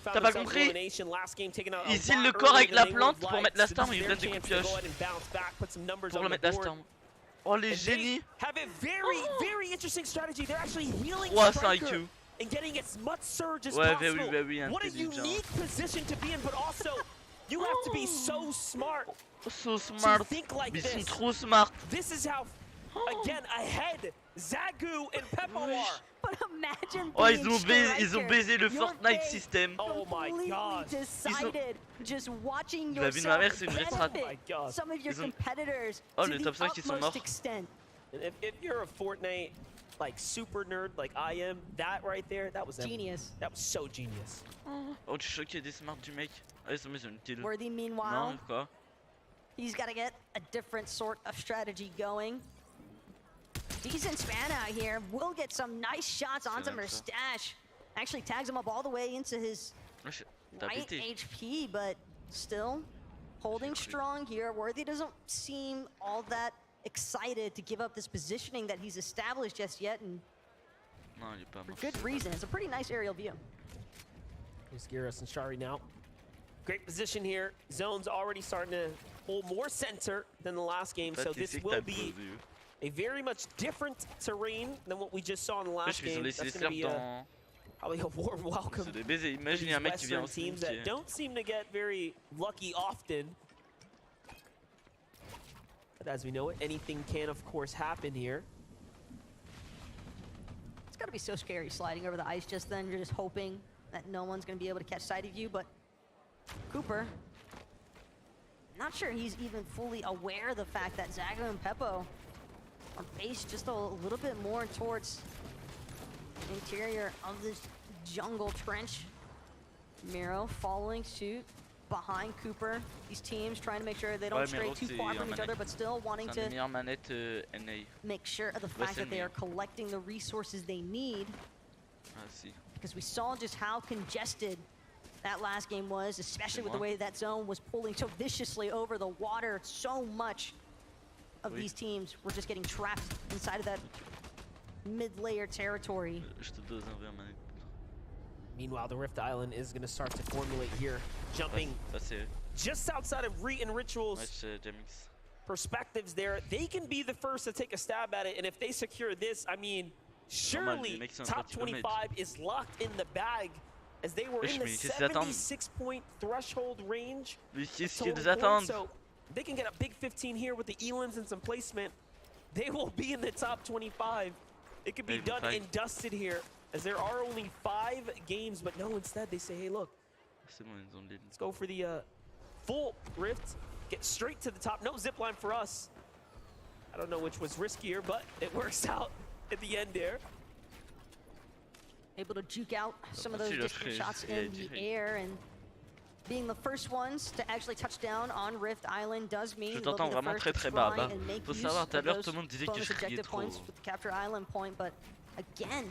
T'as pas compris? Ils healent le corps avec la plante pour mettre la storm, ils donnent des coups de pioche pour le mettre la storm. Oh les génies! Have a very interesting strategy. They're actually healing IQ. And getting as much surge as possible. What a unique position to be in, but also you have to be so smart. So smart. To think like Ils this. sont trop smart. This is how, again, ahead, Zagu and Pepawar. But imagine oh, ils ont baisé le Fortnite système. Oh my god. Decided, just watching la vie de ma mère, c'est une vraie strat. Some of your competitors oh, to le the top 5 qui sont morts. Extent. If you're a Fortnite like super nerd like I am, that right there, that was genius. That was so genius. Oh, tu es choqué des smarts du mec. Ah, ils sont mis sur une kill. Worthy, meanwhile, non, quoi? He's got to get a different sort of strategy going. Decent span out here. Will get some nice shots onto Mustache. Actually tags him up all the way into his right HP, but still holding strong here. Worthy doesn't seem all that excited to give up this positioning that he's established just yet, and for good reason. It's a pretty nice aerial view. Here's Gyros and Shari now. Great position here. Zone's already starting to hold more center than the last game, so this will be a very much different terrain than what we just saw in the last game. That's going to be probably a warm welcome for these Western teams that don't seem to get very lucky often. But as we know it, anything can, of course, happen here. It's got to be so scary sliding over the ice just then. You're just hoping that no one's going to be able to catch sight of you, but Cooper, not sure he's even fully aware of the fact that Zago and Peppo are based just a little bit more towards the interior of this jungle trench. Miro following suit behind Cooper. These teams trying to make sure they don't stray too far from each other, but still wanting to make sure of the fact that they are collecting the resources they need. Because we saw just how congested that last game was, especially with the way that zone was pulling so viciously over the water. So much of these teams were just getting trapped inside of that mid-layer territory. Meanwhile, the Rift Island is going to start to formulate here, jumping just outside of Reet and Ritual's perspectives there. They can be the first to take a stab at it, and if they secure this, I mean, surely top 25 is locked in the bag, as they were in the 76-point threshold range. So they can get a big 15 here with the Elans and some placement. They will be in the top 25. It could be done and dusted here, as there are only 5 games, but no, instead they say, hey, look, let's go for the full Rift, get straight to the top. No zipline for us. I don't know which was riskier, but it works out at the end there. Able to juke out some of those distant shots in the air, and being the first ones to actually touch down on Rift Island does mean they'll be the first to try and make use of those bonus objective points with the Capture Island point. But again,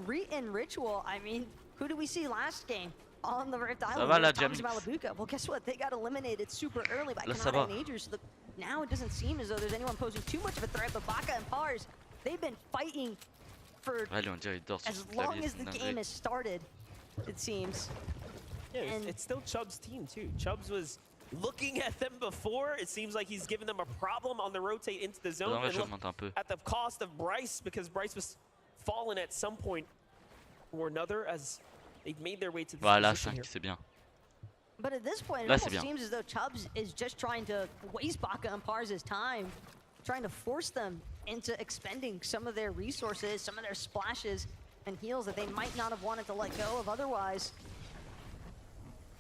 Reet and Ritual, I mean, who do we see last game on the Rift Island? Thomas Malabuka. Well, guess what? They got eliminated super early by Kanata and Agers. So now it doesn't seem as though there's anyone posing too much of a threat, but Baka and Pars, they've been fighting for as long as the game has started, it seems. Yeah, it's still Chubb's team too. Chubbs was looking at them before. It seems like he's given them a problem on the rotate into the zone. And look, at the cost of Bryce, because Bryce was fallen at some point or another as they've made their way to this position here. C'est bien. But at this point, it almost seems as though Chubbs is just trying to waste Baka and Pars' time, trying to force them into expending some of their resources, some of their splashes and heals that they might not have wanted to let go of otherwise.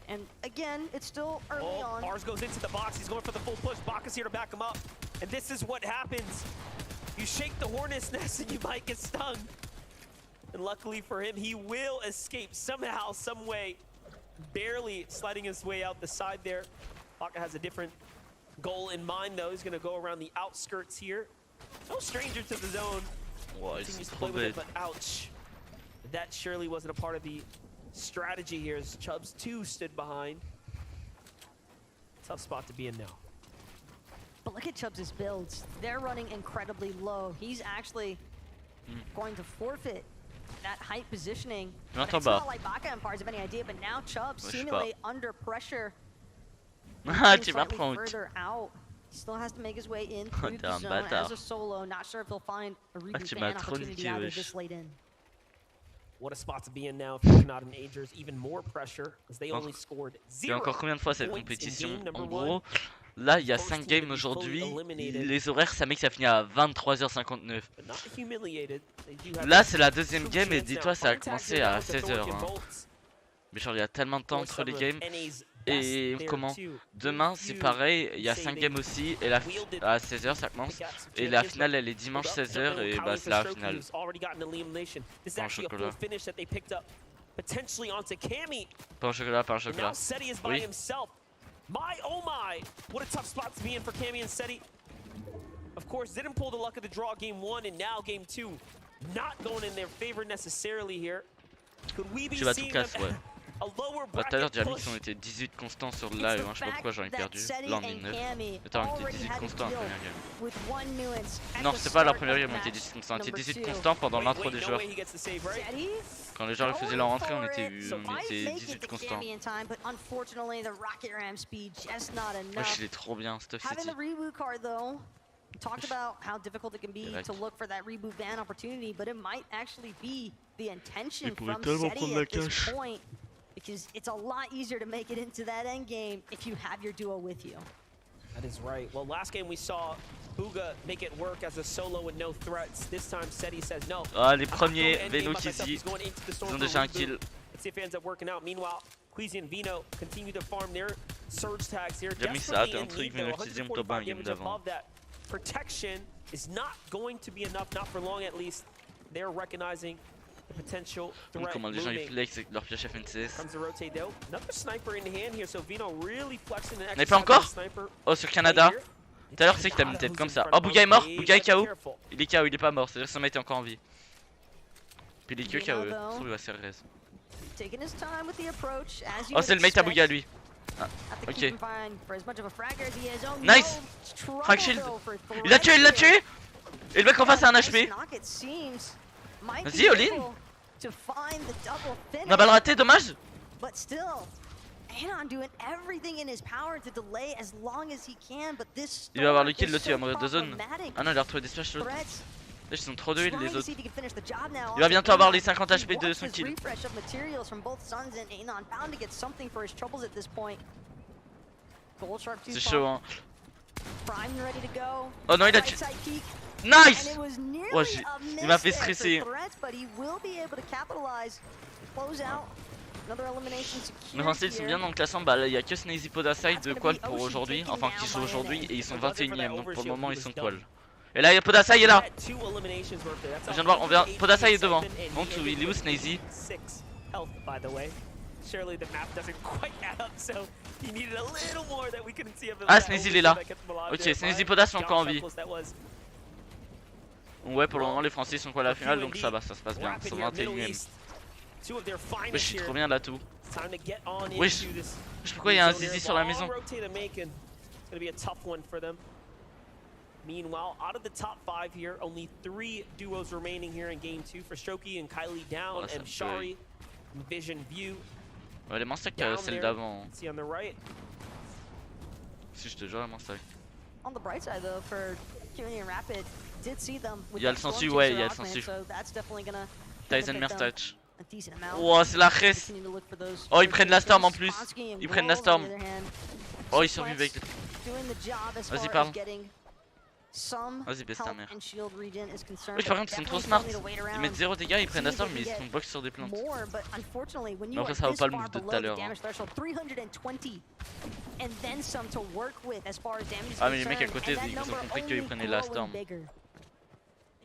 And again, it's still early on. Pars goes into the box. He's going for the full push. Baka's here to back him up. And this is what happens. You shake the hornet's nest and you might get stung. And luckily for him, he will escape somehow, some way, barely sliding his way out the side there. Baka has a different goal in mind, though. He's going to go around the outskirts here. No stranger to the zone. Continues to play with it, but ouch. That surely wasn't a part of the strategy here, as Chubbs 2 stood behind. Tough spot to be in now. But look at Chubbs' builds. They're running incredibly low. He's actually going to forfeit that height positioning. It's not like Baka and Pars have any idea, but now Chubbs seemingly under pressure. Slightly further out. He still has to make his way in through the zone as a solo. Not sure if he'll find a reboot ban opportunity either this late in. What a spot to be in now if you're not an Agers. Even more pressure, as they only scored 0 encore combien de fois cette compétition? En gros, là, il y a 5 games aujourd'hui. Les horaires, ça met que ça finit à 23h59. Là, c'est la deuxième game et dis-toi, ça a commencé à 16h. Hein. Mais genre, il y a tellement de temps entre les games. Et comment? Demain, c'est pareil, il y a 5 games aussi. Et la à 16h, ça commence. Et la finale, elle est dimanche 16h. Et bah, c'est la finale. Pain au chocolat. Pain au chocolat, pain au chocolat. Oui. My, oh my, what a tough spot to be in for Cammy and Seti. Of course, didn't pull the luck of the draw game 1, and now game 2 not going in their favor necessarily here. Could we be seeing them Bah, tout à l'heure, Diamix, on était 18 constants sur le live, hein, je sais pas pourquoi j'en ai perdu. Là, on est 9. Attends, on était 18 constants en première game. Non, c'était pas la première game, on était 18 constants. On était 18 constants pendant l'intro des joueurs. Quand les joueurs faisaient leur entrée, on était 18 constants. Wesh, il est trop bien, Stuff City. Talked about how difficult it can be to look for that reboot ban opportunity, but it might actually be the intention from SETI at this point, because it's a lot easier to make it into that end game if you have your duo with you. That is right. Well, last game we saw Booga make it work as a solo with no threats. This time SETI says no. Ah, les premiers Veno qui ils ont déjà un kill. Let's see if it ends up working out. Meanwhile, Queasy and Vino continue to farm their surge tags here. Diamix a hâte un truc, Veno qui on top 1 game d'avant. Protection is not going to be enough, not for long at least. They're recognizing the potential threat. Comment les gens ils flex avec leur piège FNCS. Comes to rotate though. Another sniper in hand here, so Vino really flexing the Sniper encore? Oh, sur Canada. Tout à l'heure, c'est que t'as mis une tête comme ça. Oh, Bouga est mort. Bouga est KO. Il est KO, il est pas mort. C'est-à-dire que son mate est encore en vie. Puis il est que KO. Il va se faire res. Oh, c'est le mate à Bouga lui. Ah, ok. Nice. Frag shield. Il l'a tué, il l'a tué. Et le mec en face a un HP. Vas-y, all-in. On a balle ratée, dommage. Il va avoir le kill, l'autre il va mourir de zone. Ah non, il a retrouvé des splash l'autre. Ils sont trop de heal les autres. Il va bientôt avoir les 50 HP de son kill. C'est chaud hein. Oh non, il a tué. Nice. Oh, il m'a fait stresser. Mais Français ils sont bien dans le classement, bah il y a que Snazy Podaside de Qual pour aujourd'hui, enfin qui sont aujourd'hui et ils sont 21ème donc pour le moment ils sont Qual. Et là il y a Podaside est là. Je viens de voir, on vient, Podaside est devant. Donc il est où Snazy? Ah Snazy il est là. Ok, Snazy Podas sont encore en vie. Ouais pour le moment les Français sont quoi à la finale donc ça va, ça se passe bien, ils sont 21ème. Wesh, je suis trop bien là tout. Wesh, je sais pourquoi il y a un zizi sur la maison. Meanwhile, out of the top 5 here, only 3 duos remaining here in game 2 for Stroky and Kylie down and Shari, Vision View. Ouais, les Manstack celle d'avant. Si je te jure, les Manstack. Il y a le sensu, ouais, il y a le sensu. Tyson Merstach. Oh, c'est la res. Oh, ils prennent la storm en plus. Ils prennent la storm. Oh, ils survivent avec. Vas-y, parle. Vas-y, baisse ta mère. Oui, par contre, ils sont trop smart. Ils mettent 0 dégâts, ils prennent la storm, mais ils sont box sur des plantes. Mais après, ça vaut pas le move de tout à l'heure. Hein. Ah, mais les mecs à côté, ils ont compris qu'ils prenaient la storm.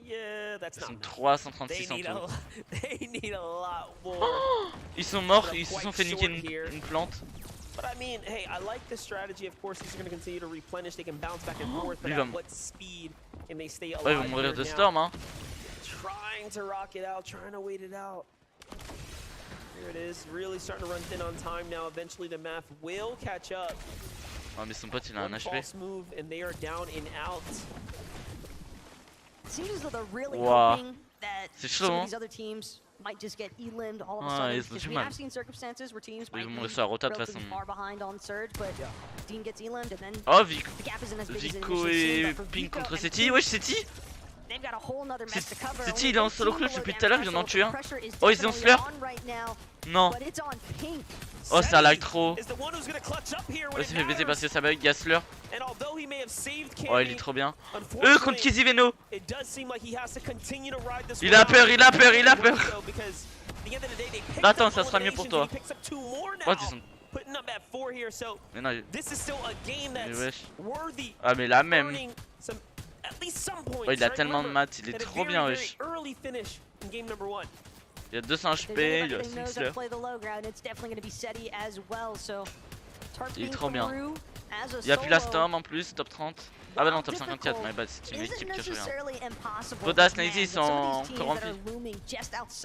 Ils sont 336 en tout. Oh, ils sont morts, ils se sont fait niquer une plante. But I mean, hey, I like the strategy. Of course, these are going to continue to replenish. They can bounce back and forth. But at what speed can they stay alive? Ouais, ils vont mourir de storm, hein. Trying to rock it out, trying to wait it out. Here it is, really starting to run thin on time now. Eventually, the math will catch up. Oh, mais son pote, il a un HP. False move, and they are down and out. Wow. C'est chaud, hein. Might just get e-limbed all of a Ah, sudden. We have seen circumstances where teams might be relatively far behind on surge, but Dean gets e-limbed and then oh, the gap isn't as big as it Vico initially et Pink contre Seti. Wesh, Seti. Seti, il est en solo clutch depuis tout à l'heure, il vient d'en tuer un. Oh, ils ont slur. Non. Oh, ça lag trop. Oh, il s'est fait baiser parce que ça bug, il y a slur. Oh, il est trop bien. Contre Kizzy Veno. Il a peur, il a peur, il a peur. Attends, ça sera mieux pour toi. Oh, ils sont... Mais non, mais wesh. Ah, mais la même. Oh, il a tellement de maths, il est trop bien, wesh. Il y a 200 HP, il a 5 slurs. Il est trop bien. Il y a plus la storm en plus, top 30. Ah bah non, top 54, my bad, c'est une équipe que je regarde. Bodas, Nazy, ils sont encore en vie.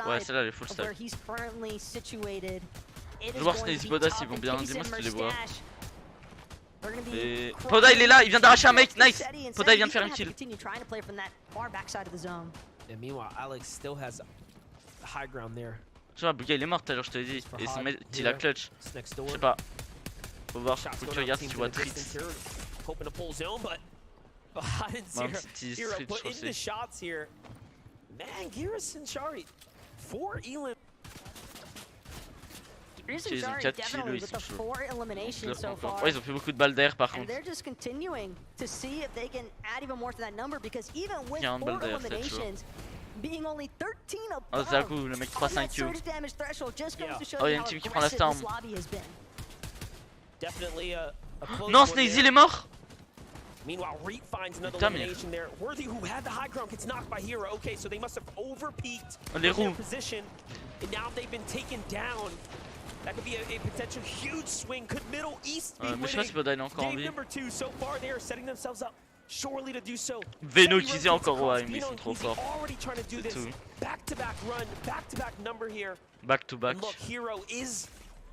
Ouais, celle-là, elle est full stack. it is Joueur, going to Sneezy, be Podas, tough. ils vont And bien. Kitty Dis-moi si tu les and vois. Mustache, they're gonna be Et crawling Poda, il est là, il vient d'arracher un mec. towards Nice. Seti, and Poda, il vient Seti, de faire un he's gonna have to kill. continue trying to play from that far backside of the zone. And meanwhile, Alex still has the high ground there. Tu vois, Bouga il est mort tout à l'heure, je te l'ai dit. Et son mec, il a clutch. Je sais pas. Faut voir, faut que tu regardes si tu vois Tritz. Hoping to pull zone, but Même petit Hero Tritz, put je into sais. shots here. Man, Geras and Shari, 4 Elam. Ils ont 4 kills, ils sont chauds. Ouais, ils ont fait beaucoup de balles d'air par And contre. they're just continuing to see if they can add even more to that number because even with 40 4 balles d'air, c'est chaud. eliminations, being only 13 Oh, above Zaku, le mec on that 3-5 surge kills. damage threshold just goes to show Oh, you y'a une how team qui prend la aggressive storm. this lobby has been. Definitely a close Non, one Sneezy there. il est mort. Meanwhile, Reap finds another Putain, mais- elimination there. Worthy, who had the high ground, gets knocked by Hero. Okay, so they must have over-peaked Les their roues. position, and now they've been taken down. That could be a potential huge swing. Could Middle East be Mais je sais pas si winning? Poda il est encore en Game vie. number 2, so far they are setting themselves up surely to do so. Veno Seti qui disait rotates encore ouais, across. mais ils Veno sont and trop Queasy forts. already trying to do C'est this tout. back-to-back run, back-to-back number here. Back to back. And look, Hero is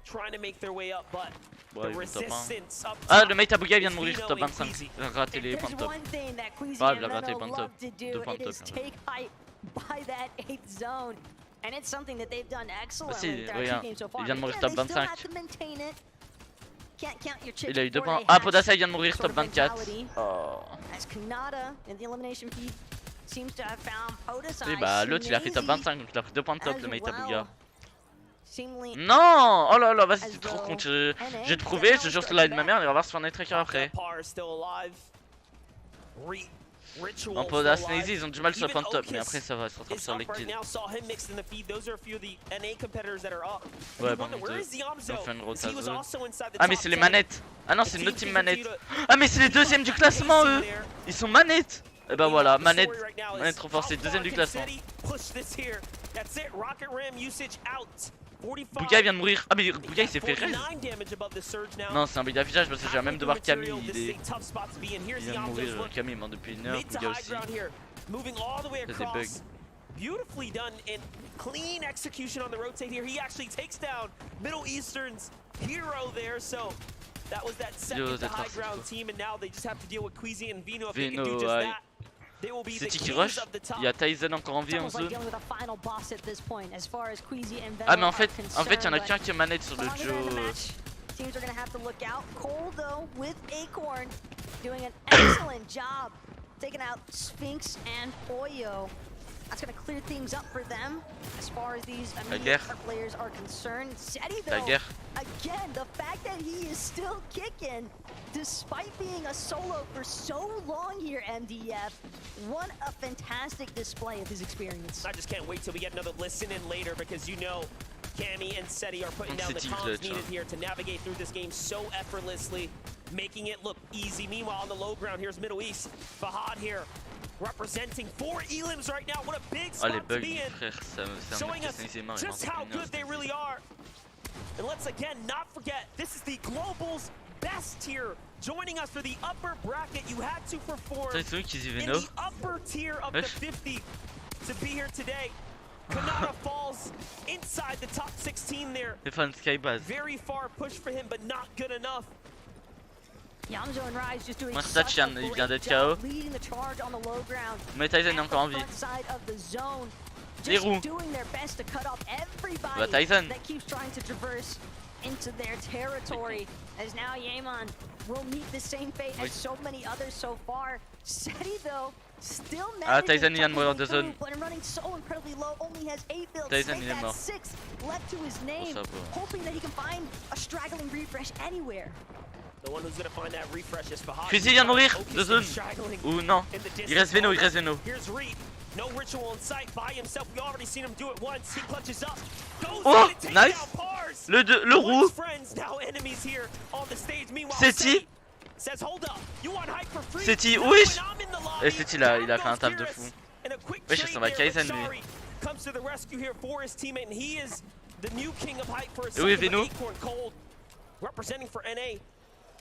trying to make their way up, but Ouais, the il est top 1. resistance up Ah, top le mate à Bouga vient de is mourir Veno top and 25. Queasy. Il a raté les points There's de top. one thing that Queasy Ah, and il a raté les Veno points de love top. to do, 2 points it de is top. take height by that 8th zone. And it's something that they've done excellently si, throughout regarde, two games so far. il vient de But mourir again, top they still 25. have to maintain it. Can't count your chips Il a eu 2 before points. they Ah, hatch Podasa il vient de mourir sort top of 24. mentality. Oh. As Kanata in the elimination feed seems to have found Podasa. Oui, bah l'autre il a fait top 25 donc il a pris 2 points de top as le mate à well. Bouga. Seemingly Non! Oh là là, vas-y, as c'est trop though con. Je NA vais te prouver, je jure sur la de ma mère, on va voir si on est tracker après. Par is still alive. Ritual En still Poda alive. Sneezy, ils ont du mal sur le Even point de top, mais Ocus après ça va se rattraper is sur up les right kills. now. Saw him mixed in the feed. Those are a few of the NA competitors that are up. Ouais, You bon, wonder, where is the ils ont fait une Amzo? He was rotation. also inside the Ah, mais top c'est les 10. manettes. Ah non, c'est notre team manette. Ah, mais c'est les deuxièmes du classement, eux. Ils sont manettes. Et bah voilà, manette. Manette trop fort, c'est deuxième du classement. Push this here. That's it. Rocket Ram usage out. 45. Bouga il vient de mourir. Ah, mais Bouga il s'est fait raise. 49 damage above the surge now. Non, c'est un bug d'affichage parce que j'ai même devoir Camille. This is a tough spot to be in. Il Here's the vient de Amzo's mourir. look. Camille est mort depuis une heure. Mid to Bouga high aussi. ground here. Moving all the way C'est des bugs. across. Beautifully done and clean execution on the rotate here. He actually takes down Middle Eastern's hero there. So that was that second to high ground team, and now they just have to deal with Queasy and Veno. If they can do just ouais. that, they will be the C'est qui kings rush? of the top. Il y a Tyson encore en vie en almost like zone. dealing with a final boss at this point as far as Queasy and Veno Ah, mais en are fait, il y en a concerned, qu'un qui est manette sur but le longer than the Joe. match, teams are going to have to look out. Cole, though, with Acorn, doing an excellent job taking out Sphinx and Oyo. That's going to clear things up for them as far as these immediate players are concerned. Seti, though, again, the fact that he is still kicking, despite being a solo for so long here, MDF, what a fantastic display of his experience. I just can't wait till we get another listen in later because you know Cammy and Seti are putting down the comms needed here to navigate through this game so effortlessly, making it look easy. Meanwhile, on the low ground, here's Middle East. Fahad here, representing 4 Elims right now. What a big spot to be in. Showing us just how good they really are. And let's again not forget, this is the Global's best tier. Joining us for the upper bracket, you had to perform in the upper tier of the 50 to be here today. Kanata falls inside the top 16 there. Very far push for him, but not good enough. Yamzo and Rise just doing Moi, such Stat a il vient great d'être job KO. leading the charge on the low ground. Mais Tyson est encore en vie. Front side of the zone, Les just roues. doing their best to cut off everybody Bah, Tyson. that keeps trying to traverse into their territory. As now Yaman will meet the same fate as so many others so far. Seti, though, still Tyson vient de mourir de zone. but running so incredibly low, only has 8 builds. Tyson il est mort. 6 left to his name, hoping that he can find a straggling refresh anywhere. The one who's gonna find that refresh is Fahad. Cuisy vient de mourir de zone. Ou non. Il reste Veno, il reste Veno. Here's Reed. No ritual in sight by himself. We already seen him do it once. He clutches up. Oh, nice. Le roux. Seti. Seti, oui. Et Seti là, il a fait un taf de fou. Wesh, ça va Kaizen lui. Et oui, Veno. Representing for NA.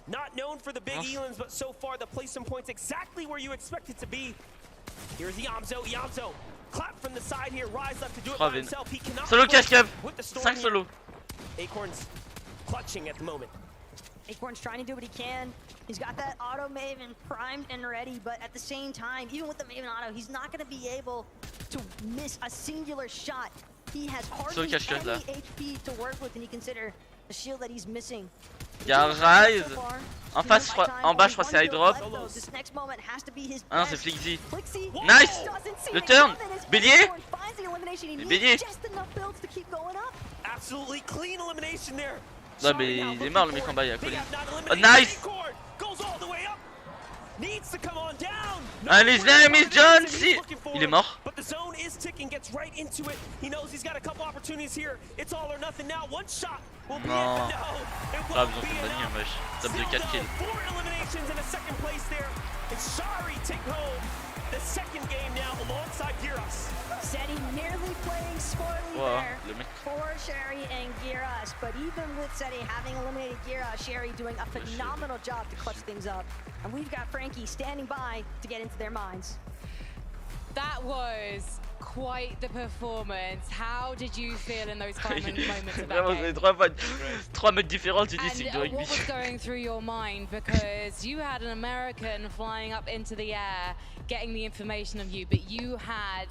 Not known for the big Elans, but so far the placement points exactly where you expect it to be. Here's the Yamzo. Clap from the side here. Rise left to do it by himself. He cannot Solo cash cab. with the storm 5 solo. Acorn's clutching at the moment. Acorn's trying to do what he can. He's got that auto Maven primed and ready, but at the same time, even with the Maven auto, he's not going to be able to miss a singular shot. He has hardly any HP to work with, and you consider the shield that he's missing. Il y a un Rise. En face, en bas, je crois c'est High Drop. Ah non, c'est Flixie. Nice. Le turn. Bélier. Bélier. Absolutely clean elimination there. Non mais il est mort le mec en bas, il a collé. Oh, nice. And his name is John C. Il est mort. But the zone is ticking, gets right into it. He knows he's got a couple opportunities here. It's all or nothing now. One shot will be it. No, it won't be enough. Top de 4 kills. 4 eliminations in a second place there. And Shari take home the second game now alongside Giras. Seti nearly playing smartly there for Sherry and Giras, but even with Seti having eliminated Giras, Sherry doing a phenomenal job to clutch things up. And we've got Frankie standing by to get into their minds. That was quite the performance. How did you feel in those final moments of that game? Trois modes différents, tu dis c'est And what was going through your mind, because you had an American flying up into the air, getting the information of you, but you had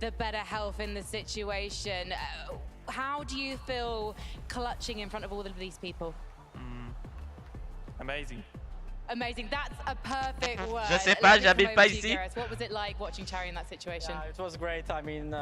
the better health in the situation. How do you feel clutching in front of all of these people? Amazing. Amazing. That's a perfect word. Je sais pas, j'habite pas ici. What was it like watching Cherry in that situation? Yeah, it was great. I mean,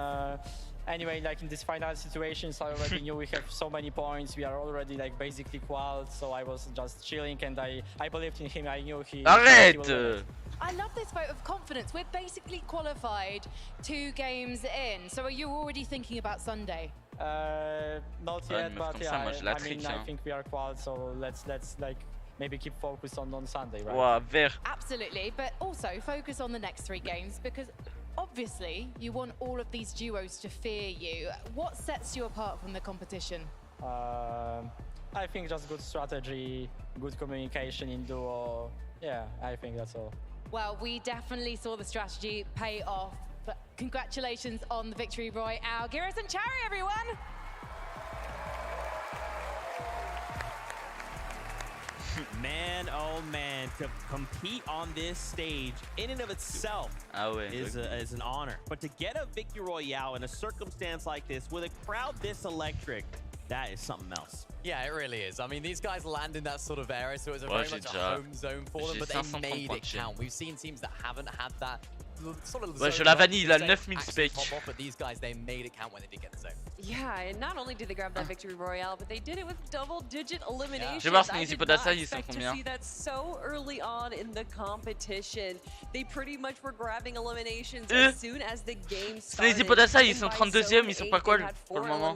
anyway, like in this final situations, I already knew we have so many points. We are already like basically qualified, so I was just chilling and I believed in him. I knew he. Arrête! I love this vote of confidence. We're basically qualified 2 games in. So are you already thinking about Sunday? Not yet, but yeah. I mean, I think we are qualified, so let's like. Maybe keep focused on Sunday, right? Wow, vert. Absolutely, but also focus on the next 3 games, because obviously you want all of these duos to fear you. What sets you apart from the competition? I think just good strategy, good communication in duo. Yeah, I think that's all. Well, we definitely saw the strategy pay off, but congratulations on the victory, Roy. Giras and Cherry, everyone! Man, oh man, to compete on this stage in and of itself is an honor. But to get a victory royale in a circumstance like this with a crowd this electric, that is something else. Yeah, it really is. I mean, these guys land in that sort of area, so it was a very much a home zone for them, but they made it count. We've seen teams that haven't had that sort of ouais, je la vanille, il a 9000 spec. But these guys, they made it count when they did get the zone. Yeah, and not only did they grab that victory royale, but they did it with double-digit eliminations. Je vais voir si I did not expect to see that so early on in the competition. They pretty much were grabbing eliminations as soon as the game started. Les Podassa, ils sont 32e, ils sont pas quoi pour le moment.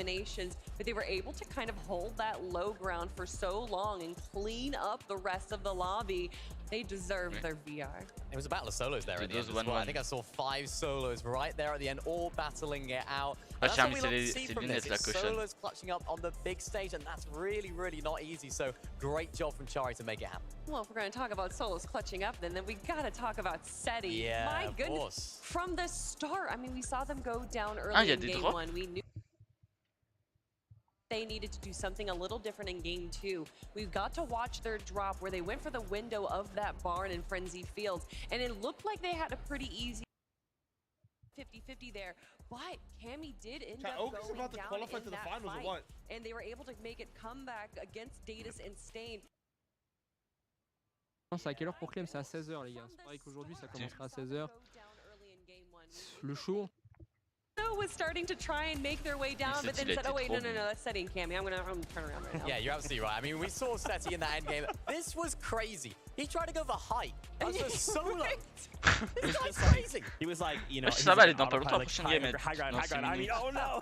But they were able to kind of hold that low ground for so long and clean up the rest of the lobby. They deserve their VR. It was a battle of solos there at the end as well. I think I saw 5 solos right there at the end, all battling it out. And that's what we love to see from this. It's solos clutching up on the big stage, and that's really, really not easy. So great job from Chari to make it happen. Well, if we're going to talk about solos clutching up, then we got to talk about Seti. Yeah, my goodness. From the start, I mean, we saw them go down early in game 1. We knew they needed to do something a little different in game 2. We've got to watch their drop where they went for the window of that barn in Frenzy Fields, and it looked like they had a pretty easy 50-50 there. But Cammy did end up going about to down qualify in to the that finals fight, or what? and they were able to make it come back against Datus and Stain. C'est à quelle heure pour Clem? C'est à 16h les gars. C'est pareil qu'aujourd'hui ça commencera à 16h. Le show. Was starting to try and make their way down, but then said, oh wait, no, that's Seti and Cammy. I'm gonna turn around right now. Yeah, you're absolutely right. I mean, we saw Seti in that end game. This was crazy. He tried to go for height. That was a solo. This guy's crazy. He was like, you know, ça va aller dans pas longtemps, prochaine game. I mean, oh no.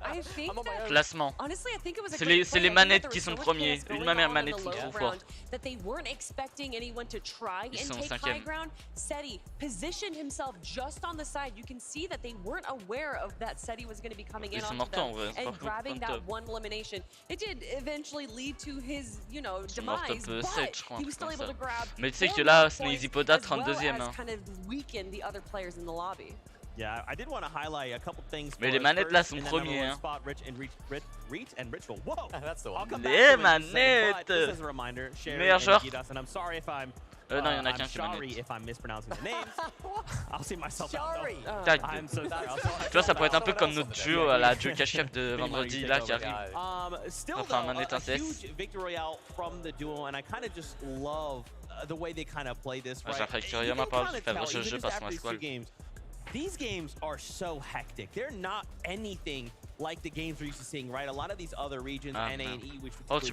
I think that, classement. honestly, I think it was a c'est les manettes qui sont premiers. Une manière manette qui sont forts. That they weren't expecting anyone to try and take high ground. Seti positioned himself just on the side. You can see that they weren't aware of that Seti was going to be coming in onto them and grabbing that one elimination. It did eventually lead to his, you know, demise, but he was still able to grab. Mais tu sais que là, Sneezy Poda 32e. Kind of weaken the other players in the lobby. Yeah, I did want to highlight a couple things. Mais les manettes là sont premiers. Hein. Whoa, that's the one. Les manettes. Meilleur joueur. Non, il y en a qu'un qui manette. Tu vois, ça pourrait être un peu comme notre duo à la duo cash-cap de vendredi là qui arrive. Enfin, manette un CS. J'ai ma parole qui fait le jeu par son squad. These games are so hectic. They're not anything like the games we're used to seeing, right? A lot of these other regions, NA and E, which we see,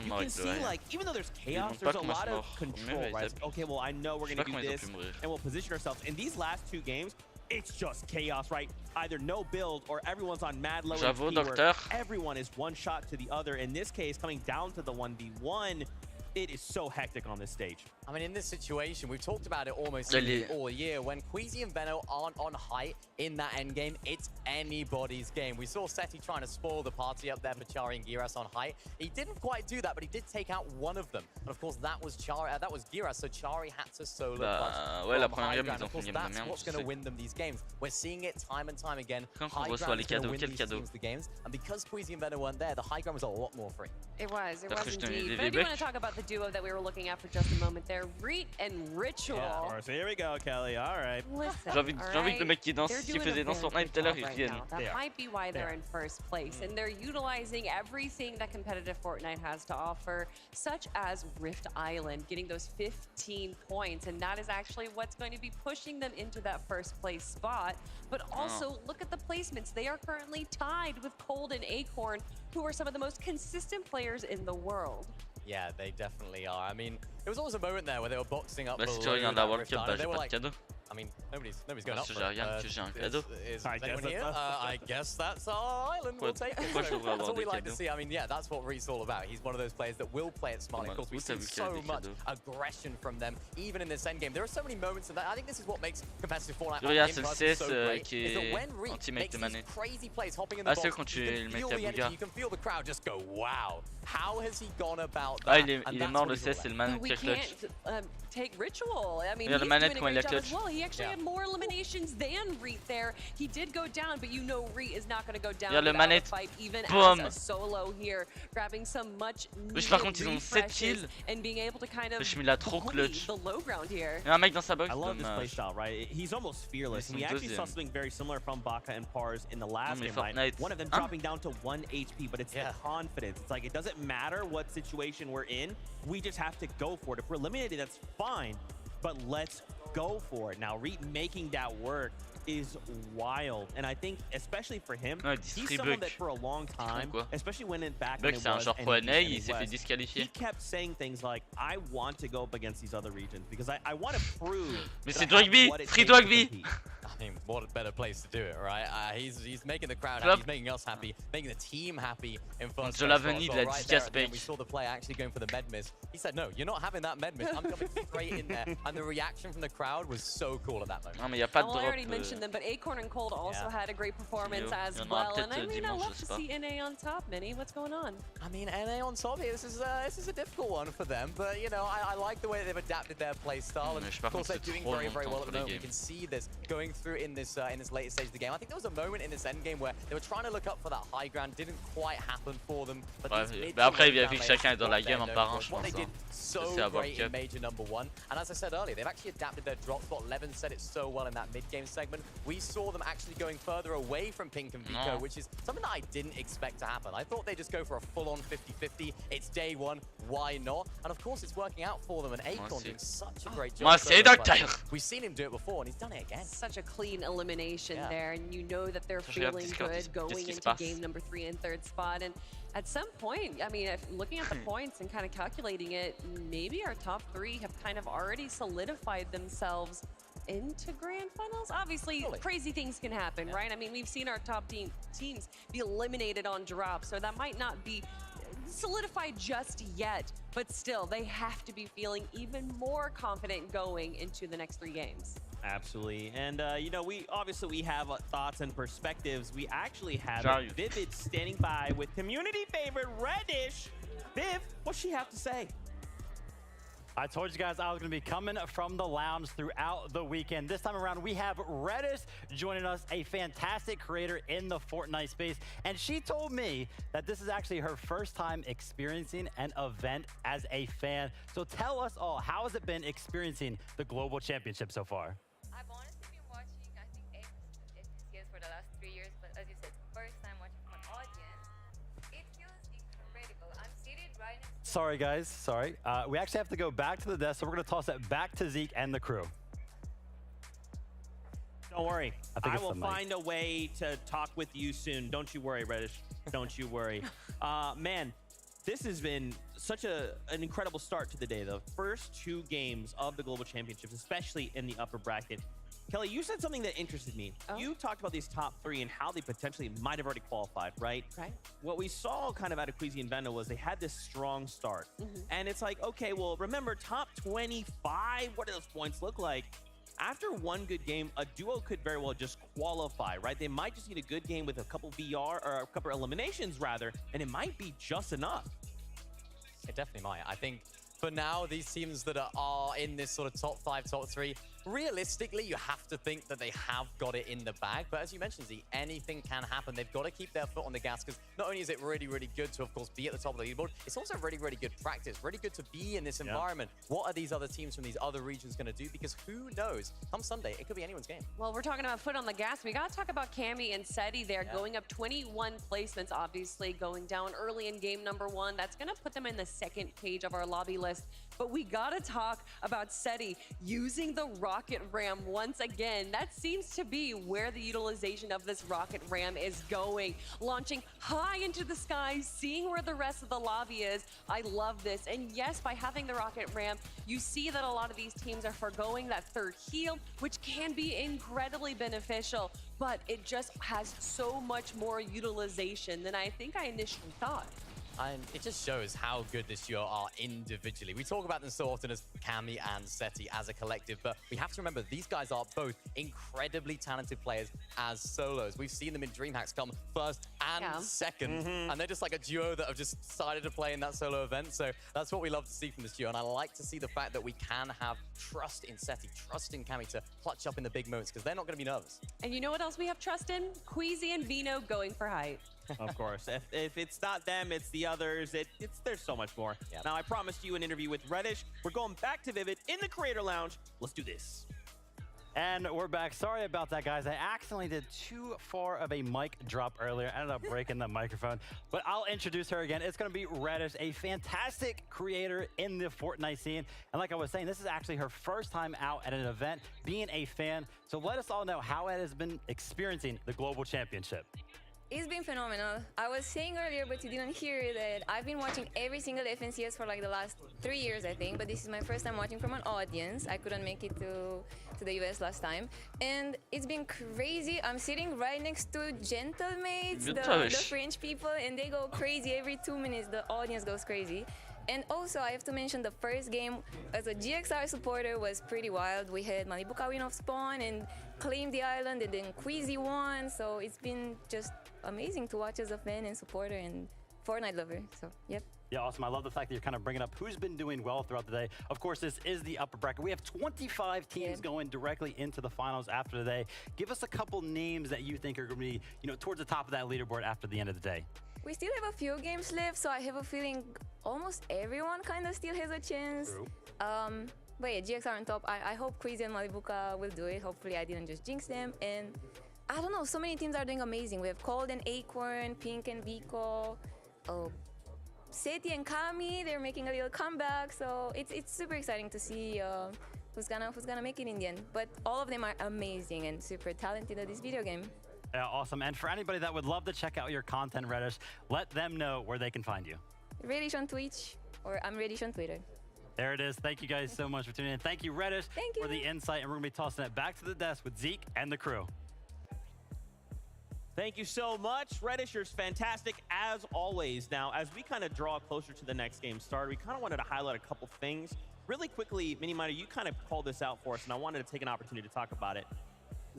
you can see, like, even though there's chaos, there's a lot of control, right? It's like, okay, well, I know we're going to do this, and we'll position ourselves. In these last two games, it's just chaos, right? Either no build or everyone's on mad low HP where everyone is one shot to the other. In this case, coming down to the 1v1, it is so hectic on this stage. I mean, in this situation, we've talked about it almost all year. When Queasy and Veno aren't on height in that endgame, it's anybody's game. We saw Seti trying to spoil the party up there for Chari and Giras on height. He didn't quite do that, but he did take out one of them. And of course, that was Giras, so Chari had to solo clutch from high ground. Of course, that's what's going to win them these games. We're seeing it time and time again. High ground is going to win these teams the games. And because Queasy and Veno weren't there, the high ground was a lot more free. It was indeed. But I do want to talk about the duo that we were looking at for just a moment there. Reet and Ritual. Yeah, of course. Here we go, Kelly. All right. J'ai envie que le mec qui danse, qui faisait danse Fortnite tout à l'heure, il vienne. That might be why they're in first place, and they're utilizing everything that competitive Fortnite has to offer, such as Rift Island, getting those 15 points, and that is actually what's going to be pushing them into that first place spot. But also, look at the placements. They are currently tied with Cold and Acorn, who are some of the most consistent players in the world. Yeah, they definitely are. I mean, there was always a moment there where they were boxing up. Bah, si tu regardes la World Cup, bah, j'ai pas de cadeau. I mean, nobody's going up for j'ai un cadeau. I guess that's our island. We'll take it. That's what we like to see. I mean, yeah, that's what Reet's all about. He's one of those players that will play it smartly. Of course, we've seen so much aggression from them, even in this endgame. There are so many moments in that. I think this is what makes competitive Fortnite c'est le CS qui est anti-make de manette. Ah, c'est quand tu le mets à Bouga. You can feel the crowd just go, wow. How has he gone about that? Ah, il est mort le CS, c'est le manette qui clutch. Take Ritual. I mean, he's doing a great job as well. He actually had more eliminations than Reet there. He did go down, but you know Reet is not going to go down without a fight, even as a solo here, grabbing some much needed and being able to kind of bully the low ground here. Il y a un mec dans sa box. I love this playstyle, right? He's almost fearless. We actually saw something very similar from Baka and Pars in the last game, right? One of them dropping down to 1 HP, but it's the confidence. It's like, it doesn't matter what situation we're in, we just have to go for it. If we're eliminated, that's fine, but let's go for it. Now, Reet making that work is wild, and I think especially for him, he's someone that for a long time, especially when back when it was, he kept saying things like, I want to go up against these other regions because I want to prove. Mais c'est Dogby, free Dogby. I mean, what a better place to do it, right? He's making the crowd happy, he's making us happy, making the team happy in first. Right we saw the player actually going for the med miss. He said, no, you're not having that med miss. I'm coming straight in there. And the reaction from the crowd was so cool at that moment. I already mentioned them, but Acorn and Cold also had a great performance as well. And I mean, I love to see NA on top. Minnie, what's going on? I mean, NA on top here, this is a difficult one for them. But, you know, I like the way they've adapted their play style. And of course, they're doing very, very well at the moment. We can see this going through in this later stage of the game. I think there was a moment in this end game where they were trying to look up for that high ground. Didn't quite happen for them. But après, il vérifie que chacun est dans la game en parent, je pense. They did so great in Major #1. And as I said earlier, they've actually adapted their drop spot. Levin said it so well in that mid-game segment. We saw them actually going further away from Pink and Vico, which is something that I didn't expect to happen. I thought they'd just go for a full-on 50-50. It's day one, why not? And of course, it's working out for them. And Acorn doing such a great job. We've seen him do it before, and he's done it again. Such a clean elimination there, and you know that they're feeling good going into game number 3 and 3rd spot. And at some point, I mean, if looking at the points and kind of calculating it, maybe our top 3 have kind of already solidified themselves into grand finals. Obviously, crazy things can happen, right? I mean, we've seen our top teams be eliminated on drop, so that might not be solidified just yet, but still, they have to be feeling even more confident going into the next 3 games. Absolutely. And, you know, we have thoughts and perspectives. We actually have Vivid standing by with community favorite Reddish. Viv, what's she have to say? I told you guys I was going to be coming from the lounge throughout the weekend. This time around, we have Reddish joining us, a fantastic creator in the Fortnite space. And she told me that this is actually her first time experiencing an event as a fan. So tell us all, how has it been experiencing the Global Championship so far? I've honestly been watching, I think, FCS for the last 3 years, but as you said, first time watching from an audience. It feels incredible. I'm seated right next to... Sorry, guys. Sorry. We actually have to go back to the desk, so we're going to toss it back to Zeke and the crew. Don't worry. I will find a way to talk with you soon. Don't you worry, Reddish. Don't you worry. Man, this has been such an incredible start to the day. The first 2 games of the Global Championships, especially in the upper bracket. Kelly, you said something that interested me. Oh. You talked about these top 3 and how they potentially might have already qualified, right? Right. What we saw kind of out of Queasy and Venda was they had this strong start. And it's like, okay, well, remember, top 25, what do those points look like? After one good game, a duo could very well just qualify, right? They might just need a good game with a couple VR, or a couple eliminations rather, and it might be just enough. It definitely might. I think for now, these teams that are in this sort of top 5, top 3, realistically, you have to think that they have got it in the bag. But as you mentioned, Z, anything can happen. They've got to keep their foot on the gas, because not only is it really, really good to, of course, be at the top of the leaderboard, it's also really, really good practice, really good to be in this environment. What are these other teams from these other regions going to do? Because who knows? Come Sunday, it could be anyone's game. Well, we're talking about foot on the gas. We got to talk about Cammy and Seti there, going up 21 placements, obviously, going down early in game number 1. That's going to put them in the 2nd page of our lobby list. But we got to talk about Seti using the rocket ram once again. That seems to be where the utilization of this rocket ram is going. Launching high into the sky, seeing where the rest of the lobby is. I love this. And yes, by having the rocket ram, you see that a lot of these teams are forgoing that 3rd heal, which can be incredibly beneficial. But it just has so much more utilization than I think I initially thought. And it just shows how good this duo are individually. We talk about them so often as Cammy and Seti as a collective, but we have to remember these guys are both incredibly talented players as solos. We've seen them in DreamHacks come 1st and 2nd, and they're just like a duo that have just decided to play in that solo event. So that's what we love to see from this duo, and I like to see the fact that we can have trust in Seti, trust in Cammy to clutch up in the big moments, because they're not going to be nervous. And you know what else we have trust in? Queasy and Vino going for height. Of course. If it's not them, it's the others. There's so much more. Yep. Now, I promised you an interview with Reddish. We're going back to Vivid in the Creator Lounge. Let's do this. And we're back. Sorry about that, guys. I accidentally did too far of a mic drop earlier. I ended up breaking the microphone. But I'll introduce her again. It's going to be Reddish, a fantastic creator in the Fortnite scene. And like I was saying, this is actually her first time out at an event, being a fan. So let us all know how it has been experiencing the Global Championship. It's been phenomenal. I was saying earlier, but you didn't hear it, that I've been watching every single FNCS for like the last 3 years, I think, but this is my first time watching from an audience. I couldn't make it to the US last time. And it's been crazy. I'm sitting right next to Gentlemates, the French people, and they go crazy every 2 minutes. The audience goes crazy. And also, I have to mention the first game as a GXR supporter was pretty wild. We had Malibuka win off spawn and claim the island, and then Queasy won. So it's been just amazing to watch as a fan and supporter and Fortnite lover. So, yep. Yeah, awesome. I love the fact that you're kind of bringing up who's been doing well throughout the day. Of course, this is the upper bracket. We have 25 teams going directly into the finals after the day. Give us a couple names that you think are going to be, towards the top of that leaderboard after the end of the day. We still have a few games left, so I have a feeling almost everyone kind of still has a chance. True. But yeah, GXR on top. I hope Queasy and Malibuka will do it. Hopefully I didn't just jinx them. And I don't know, so many teams are doing amazing. We have Cold and Acorn, Pink and Vico, Seti and Kami, they're making a little comeback. So it's super exciting to see who's gonna make it in the end. But all of them are amazing and super talented at this video game. Yeah, awesome. And for anybody that would love to check out your content, Reddish, let them know where they can find you. Reddish on Twitch, or I'm Reddish on Twitter. There it is. Thank you guys so much for tuning in. Thank you, Reddish, for the insight. And we're going to be tossing it back to the desk with Zeke and the crew. Thank you so much. Reddish, you're fantastic as always. Now, as we kind of draw closer to the next game start, we kind of wanted to highlight a couple things. Really quickly, Minimiter, you kind of called this out for us, and I wanted to take an opportunity to talk about it.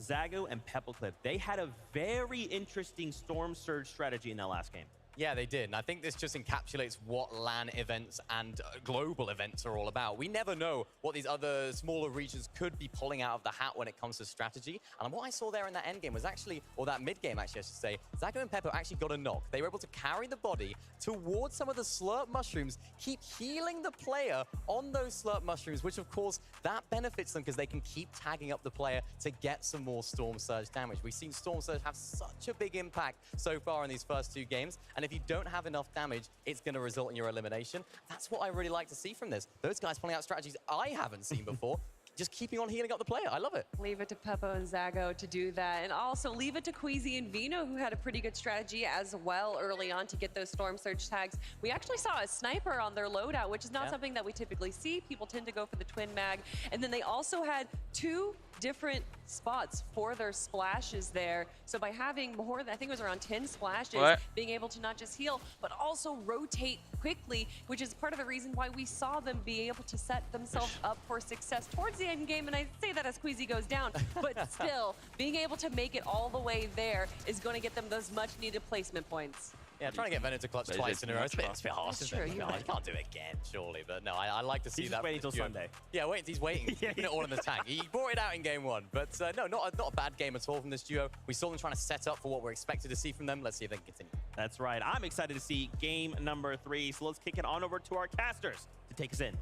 Zago and Peppleclip, they had a very interesting Storm Surge strategy in that last game. Yeah, they did. And I think this just encapsulates what LAN events and global events are all about. We never know what these other smaller regions could be pulling out of the hat when it comes to strategy. And what I saw there in that end game was actually, or that mid game actually, I should say, Zago and Peppo actually got a knock. They were able to carry the body towards some of the slurp mushrooms, keep healing the player on those slurp mushrooms, which of course that benefits them because they can keep tagging up the player to get some more Storm Surge damage. We've seen Storm Surge have such a big impact so far in these first 2 games. And if you don't have enough damage, it's going to result in your elimination. That's what I really like to see from this. Those guys pulling out strategies I haven't seen before. Just keeping on healing up the player. I love it. Leave it to Peppo and Zago to do that. And also leave it to Queasy and Vino, who had a pretty good strategy as well early on to get those Storm Surge tags. We actually saw a sniper on their loadout, which is not something that we typically see. People tend to go for the twin mag. And then they also had 2 different spots for their splashes there. So by having more than, I think it was around 10 splashes, being able to not just heal, but also rotate quickly, which is part of the reason why we saw them be able to set themselves up for success towards the end game. And I say that as Queasy goes down, but still, being able to make it all the way there is going to get them those much needed placement points. Yeah, trying to get Venom to clutch twice in a row. It's a bit harsh, isn't it? You can't do it again, surely. But no, I like to see that. He's waiting until Sunday. Yeah, he's waiting. He's keeping it all in the tank. He brought it out in game 1. But no, not a bad game at all from this duo. We saw them trying to set up for what we're expected to see from them. Let's see if they can continue. That's right. I'm excited to see game number 3. So let's kick it on over to our casters to take us in.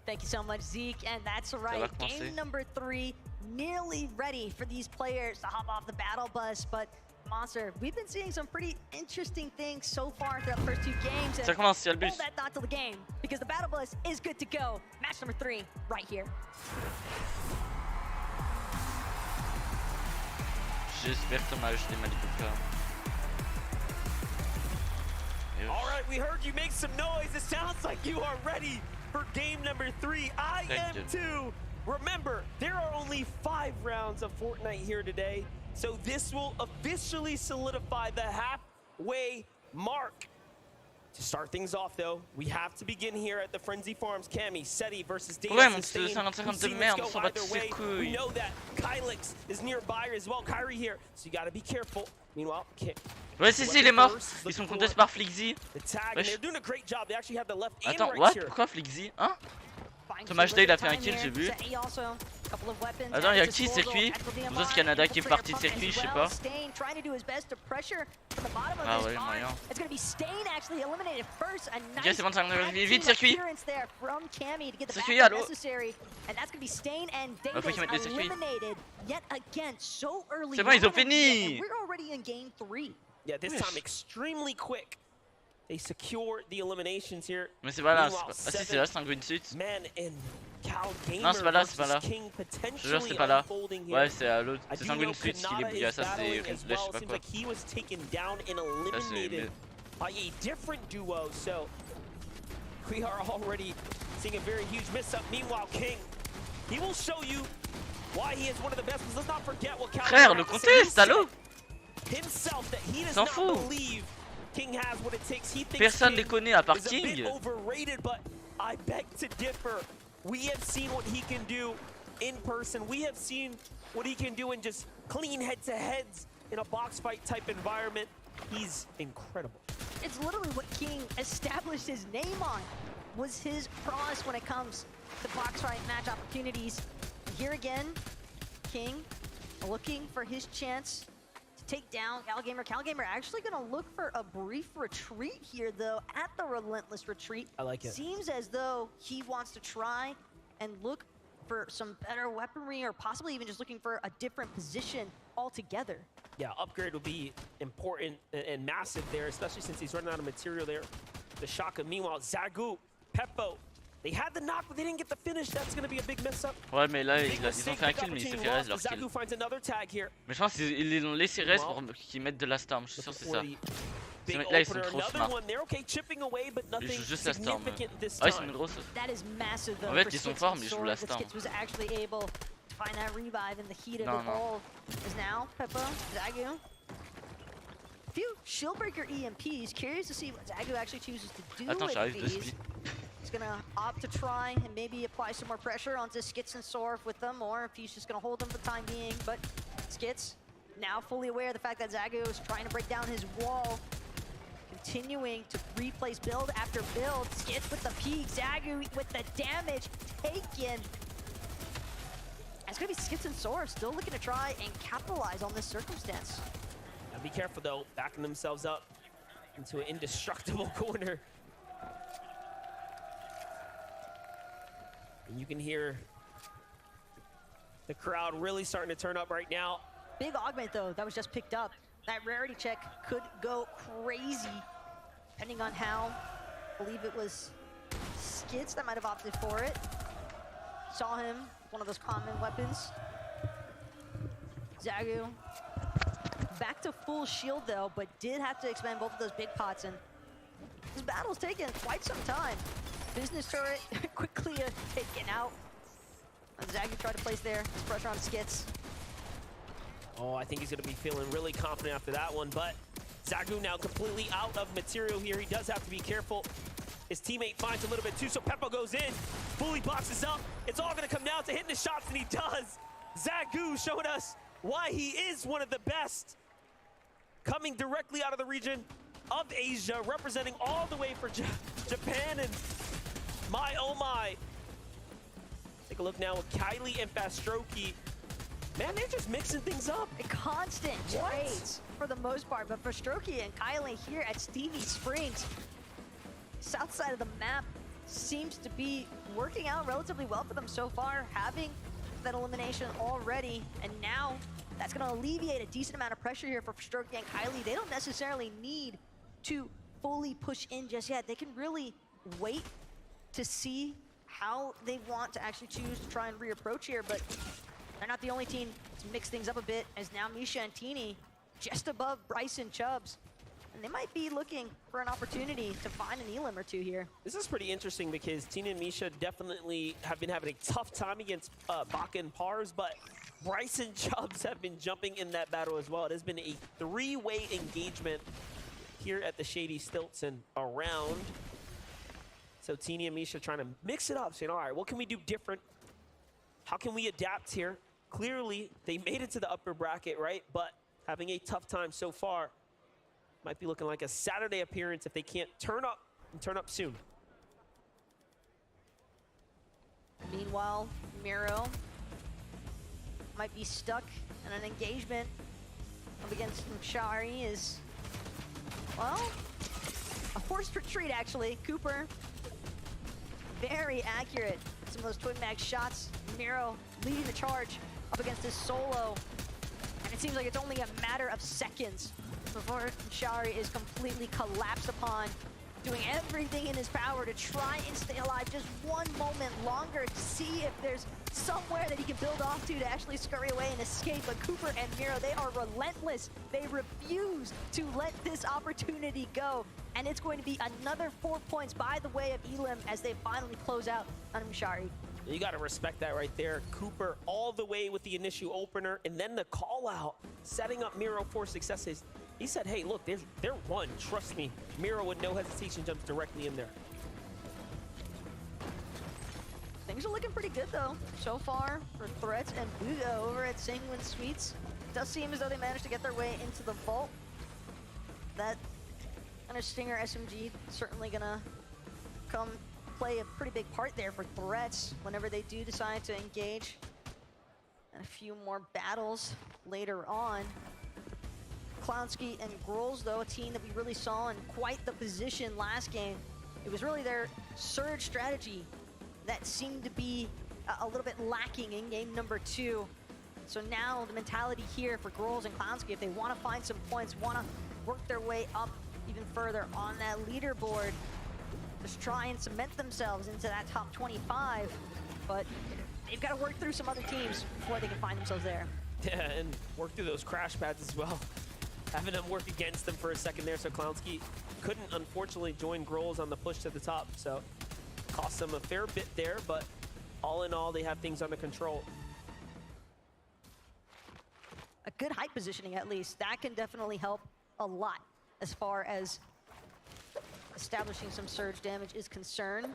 Thank you so much, Zeke. And that's right. Game number 3, nearly ready for these players to hop off the battle bus. But Monster, we've been seeing some pretty interesting things so far throughout the first 2 games. And hold that thought till the game, because the battle bus is good to go. Match number 3, right here. J'espère Thomas des Malikoka. All right, we heard you make some noise. It sounds like you are ready for game number 3. I am too. Remember, there are only 5 rounds of Fortnite here today. So this will officially solidify the halfway mark. To start things off, though, we have to begin here at the Frenzy Farms. Cammy, Seti versus Data. Ouais, mon 50-50 de merde, on s'en bat tous les couilles. We know that Kylix is nearby as well. Kyrie here, so you gotta be careful. Meanwhile, ouais, si, il est mort. Ils sont contestés par Flixzy. They're doing a great job. They actually have the left and Attends, right what? here. Pourquoi Flixzy? Hein? Thomas Day, il a fait un kill, j'ai vu. Attends, il y a qui circuit? Je pense Canada qui est parti de circuit, je sais pas. Ah ouais, moyen. Ok, c'est bon, ça vite circuit. Circuit, allô? Il faut qu'ils mettent les circuits. C'est bon, ils ont fini. Yeah, this time extremely quick. They secure the eliminations here. Mais c'est pas là, ah si c'est là, c'est un green suit. Non, c'est pas là, c'est pas là. Je jure, c'est pas là. Ouais, c'est à l'autre. C'est un green suit qui est bouillé, ça c'est Red Flash, je sais pas quoi. Ça c'est by a different duo, so we are already seeing a very huge miss up. Meanwhile, King, he will show you why he is one of the best. Let's not forget what Frère, le conteste, allô? Himself that he does not believe King has what it takes. He thinks personne les connaît à part is a bit King. overrated, but I beg to differ. We have seen what he can do in person. We have seen what he can do in just clean head-to-heads in a box fight type environment. He's incredible. It's literally what King established his name on, was his prowess when it comes to box fight match opportunities. Here again, King looking for his chance to take down Calgamer. Calgamer actually gonna look for a brief retreat here though, at the Relentless Retreat. I like it. Seems as though he wants to try and look for some better weaponry, or possibly even just looking for a different position altogether. Yeah, upgrade will be important and massive there, especially since he's running out of material there. The shotgun. Meanwhile, Zagu, Peppo, they had the knock, but they didn't get the finish. That's going to be a big mess up. Ouais, mais là, ils ont fait un kill, mais il s'est fait raise leur kill. Mais je pense qu'ils les ont laissé raise pour qu'ils mettent de la storm. Je suis sûr que c'est ça. Ces mecs-là, ils sont trop smart. Ils jouent juste la storm. Ah, ils sont une grosse. En fait, ils sont forts, mais ils jouent la storm. Find that revive in the heat of it all is now Peppo, Zagu. Few Shieldbreaker EMPs. Curious to see what Zagu actually chooses to do with these. He's gonna opt to try and maybe apply some more pressure onto Skits and Sorf with them, or if he's just gonna hold them for the time being. But Skits, now fully aware of the fact that Zagu is trying to break down his wall, continuing to replace build after build. Skits with the peak, Zagu with the damage taken. It's gonna be Skits and Sora still looking to try and capitalize on this circumstance. Now be careful though, backing themselves up into an indestructible corner. And you can hear the crowd really starting to turn up right now. Big augment though, that was just picked up. That rarity check could go crazy, depending on how. I believe it was Skits that might have opted for it. Saw him, one of those common weapons. Zagu, back to full shield though, but did have to expend both of those big pots, and this battle's taken quite some time. Business turret quickly taken out. Zagu tried to place there, his pressure on Skits. Oh, I think he's gonna be feeling really confident after that one, but Zagu now completely out of material here. He does have to be careful. His teammate finds a little bit too, so Peppo goes in, fully boxes up. It's all gonna come down to hitting the shots, and he does. Zagu showing us why he is one of the best. Coming directly out of the region of Asia, representing all the way for Japan, and my oh my. Take a look now with Kylie and Fastroki. Man, they're just mixing things up. Constant trades for the most part, but for Strokey and Kylie here at Stevie Springs, south side of the map seems to be working out relatively well for them so far, having that elimination already, and now that's going to alleviate a decent amount of pressure here for Strokey and Kylie. They don't necessarily need to fully push in just yet. They can really wait to see how they want to actually choose to try and reapproach here, but they're not the only team to mix things up a bit, as now Misha and Teeny just above Bryce and Chubbs. And they might be looking for an opportunity to find an elim or two here. This is pretty interesting because Teeny and Misha definitely have been having a tough time against Baka and Pars, but Bryce and Chubbs have been jumping in that battle as well. It has been a three-way engagement here at the Shady Stilts and around. So Teeny and Misha trying to mix it up, saying, all right, what can we do different? How can we adapt here? Clearly, they made it to the upper bracket, right? But having a tough time so far. Might be looking like a Saturday appearance if they can't turn up and turn up soon. Meanwhile, Miro might be stuck in an engagement up against Mshari is, well, a forced retreat actually. Cooper, very accurate. Some of those twin mag shots. Miro leading the charge up against his solo. And it seems like it's only a matter of seconds before Shari is completely collapsed upon, doing everything in his power to try and stay alive just one moment longer to see if there's somewhere that he can build off to actually scurry away and escape. But Cooper and Miro, they are relentless. They refuse to let this opportunity go. And it's going to be another 4 points by the way of Elim as they finally close out on Mshari. You got to respect that right there. Cooper all the way with the initial opener, and then the call out, setting up Miro for successes. He said, hey, look, they're one. Trust me. Miro with no hesitation jumps directly in there. Things are looking pretty good, though, so far for Threats and Buga over at Sanguine Suites. It does seem as though they managed to get their way into the vault. That kind of Stinger SMG certainly going to come play a pretty big part there for Threats whenever they do decide to engage. And a few more battles later on. Clownsky and Grolls, though, a team that we really saw in quite the position last game. It was really their surge strategy that seemed to be a little bit lacking in game number 2. So now the mentality here for Grolls and Clownsky, if they want to find some points, want to work their way up even further on that leaderboard, just try and cement themselves into that top 25. But they've got to work through some other teams before they can find themselves there. Yeah, and work through those crash pads as well. Having them work against them for a second there, so Clownsky couldn't unfortunately join Grolls on the push to the top, so cost them a fair bit there, but all in all, they have things under control. A good height positioning, at least. That can definitely help a lot as far as establishing some surge damage is concerned.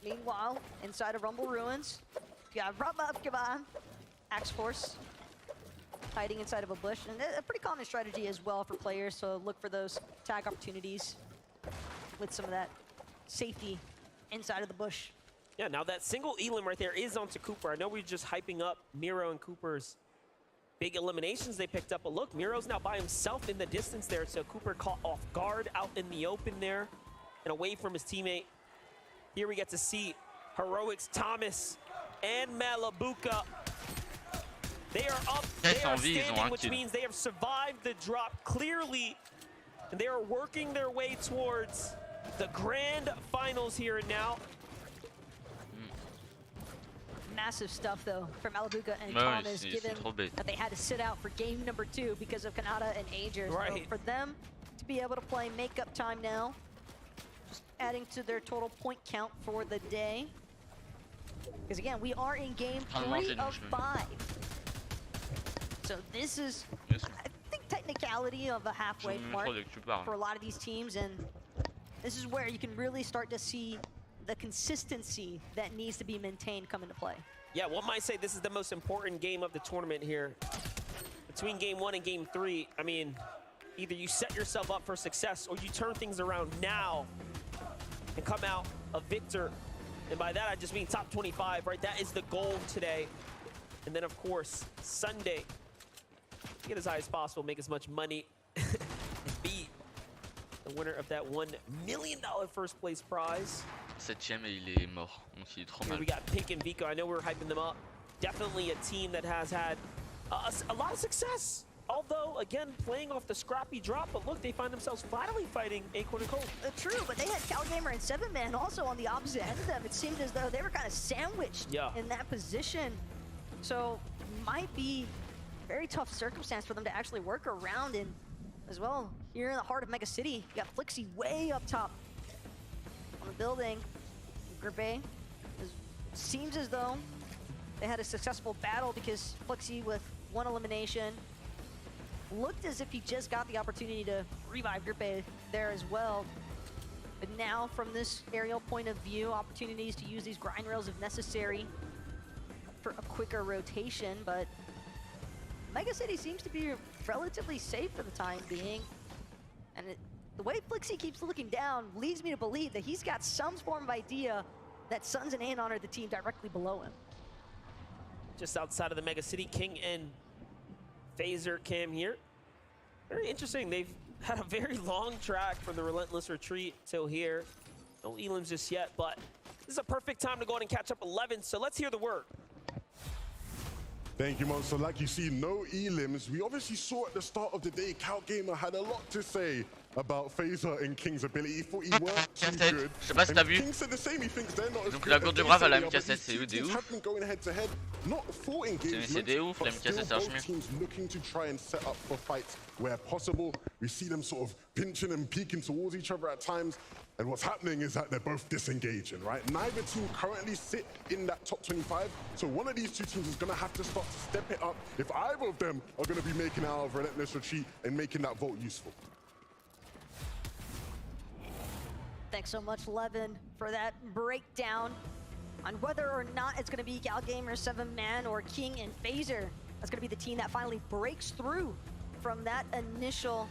Meanwhile, inside of Rumble Ruins, you got Rabba Axe Force hiding inside of a bush, and a pretty common strategy as well for players, so look for those tag opportunities with some of that safety inside of the bush. Yeah, now that single elim right there is onto Cooper. I know we're just hyping up Miro and Cooper's big eliminations they picked up, but look, Miro's now by himself in the distance there, so Cooper caught off guard out in the open there and away from his teammate. Here we get to see Heroics Thomas and Malabuka. They are up, they are standing, which means they have survived the drop clearly, and they are working their way towards the grand finals here and now. Massive stuff, though, from Malabuka and Thomas, given that they had to sit out for game number 2 because of Kanata and Ager. Right. So for them to be able to play makeup time now, just adding to their total point count for the day. Because again, we are in game 3 of 5. So this is, I think, technicality of a halfway mark for a lot of these teams, and this is where you can really start to see the consistency that needs to be maintained come into play. Yeah, one might say this is the most important game of the tournament here. Between game 1 and game 3, I mean, either you set yourself up for success or you turn things around now and come out a victor. And by that, I just mean top 25, right? That is the goal today. And then, of course, Sunday, get as high as possible, make as much money, and be the winner of that $1 million first place prize. 7ème et il est mort, donc il est trop mal. We got Pink and Vico. I know we're hyping them up. Definitely a team that has had a lot of success. Although, again, playing off the scrappy drop, but look, they find themselves finally fighting Acorn and Cold. True, but they had CalGamer and 7-Man also on the opposite end of them. It seemed as though they were kind of sandwiched in that position. So, might be a very tough circumstance for them to actually work around in as well. Here in the heart of Mega City, you got Flixie way up top on the building. Grippe seems as though they had a successful battle because Flixie, with 1 elimination, looked as if he just got the opportunity to revive Grippe there as well. But now, from this aerial point of view, opportunities to use these grind rails if necessary for a quicker rotation, but Mega City seems to be relatively safe for the time being. And the way Flixie keeps looking down leads me to believe that he's got some form of idea that Suns and Anon are the team directly below him. Just outside of the Mega City, King and Phaser Cam here. Very interesting. They've had a very long track from the relentless retreat till here. No elims just yet, but this is a perfect time to go ahead and catch up 11. So let's hear the word. Thank you, Mon. So like you see, no elims. We obviously saw at the start of the day, CalGamer had a lot to say about Phaser and King's ability. He thought he weren't too good. Je sais pas si t'as vu. King said the same. He thinks they're not as Donc good la courte de Brave, elle a une cassette, c'est des ouf. C'est des ouf, la cassette, ça marche mieux. Teams looking to try and set up for fights where possible. We see them sort of pinching and peeking towards each other at times. And what's happening is that they're both disengaging, right? Neither team currently sit in that top 25. So one of these two teams is going to have to start to step it up if either of them are going to be making out of relentless retreat and making that vote useful. Thanks so much, Levin, for that breakdown on whether or not it's going to be CalGamer, 7-Man, or King and Phaser. That's going to be the team that finally breaks through from that initial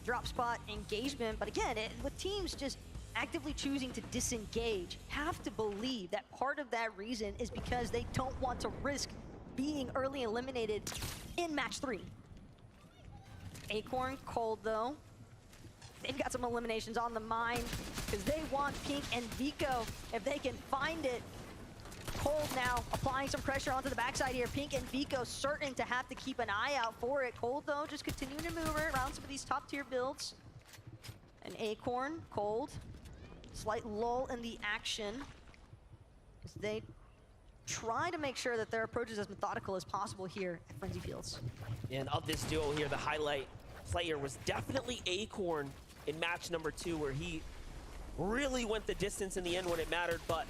drop spot engagement. But again, with teams just actively choosing to disengage, have to believe that part of that reason is because they don't want to risk being early eliminated in match 3. Acorn, Cold, though, they've got some eliminations on the mind because they want Pink and Vico if they can find it. Cold now applying some pressure onto the backside here. Pink and Vico certain to have to keep an eye out for it. Cold, though, just continuing to move around some of these top tier builds. And Acorn, Cold, slight lull in the action as they try to make sure that their approach is as methodical as possible here at Frenzy Fields. And of this duo here, the highlight player was definitely Acorn in match number 2, where he really went the distance in the end when it mattered. But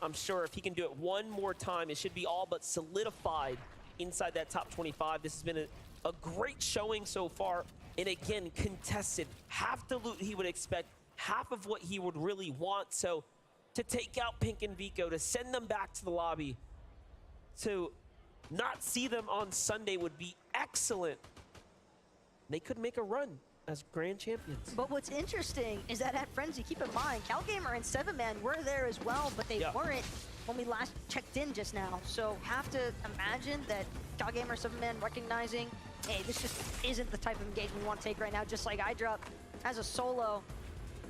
I'm sure if he can do it one more time, it should be all but solidified inside that top 25. This has been a great showing so far. And again, contested. Half the loot he would expect, half of what he would really want. So to take out Pink and Vico, to send them back to the lobby, to not see them on Sunday would be excellent. They could make a run as grand champions. But what's interesting is that at Frenzy, keep in mind, CalGamer and 7man were there as well, but they weren't when we last checked in just now. So have to imagine that CalGamer 7man recognizing, hey, this just isn't the type of engagement we want to take right now, just like iDrop as a solo,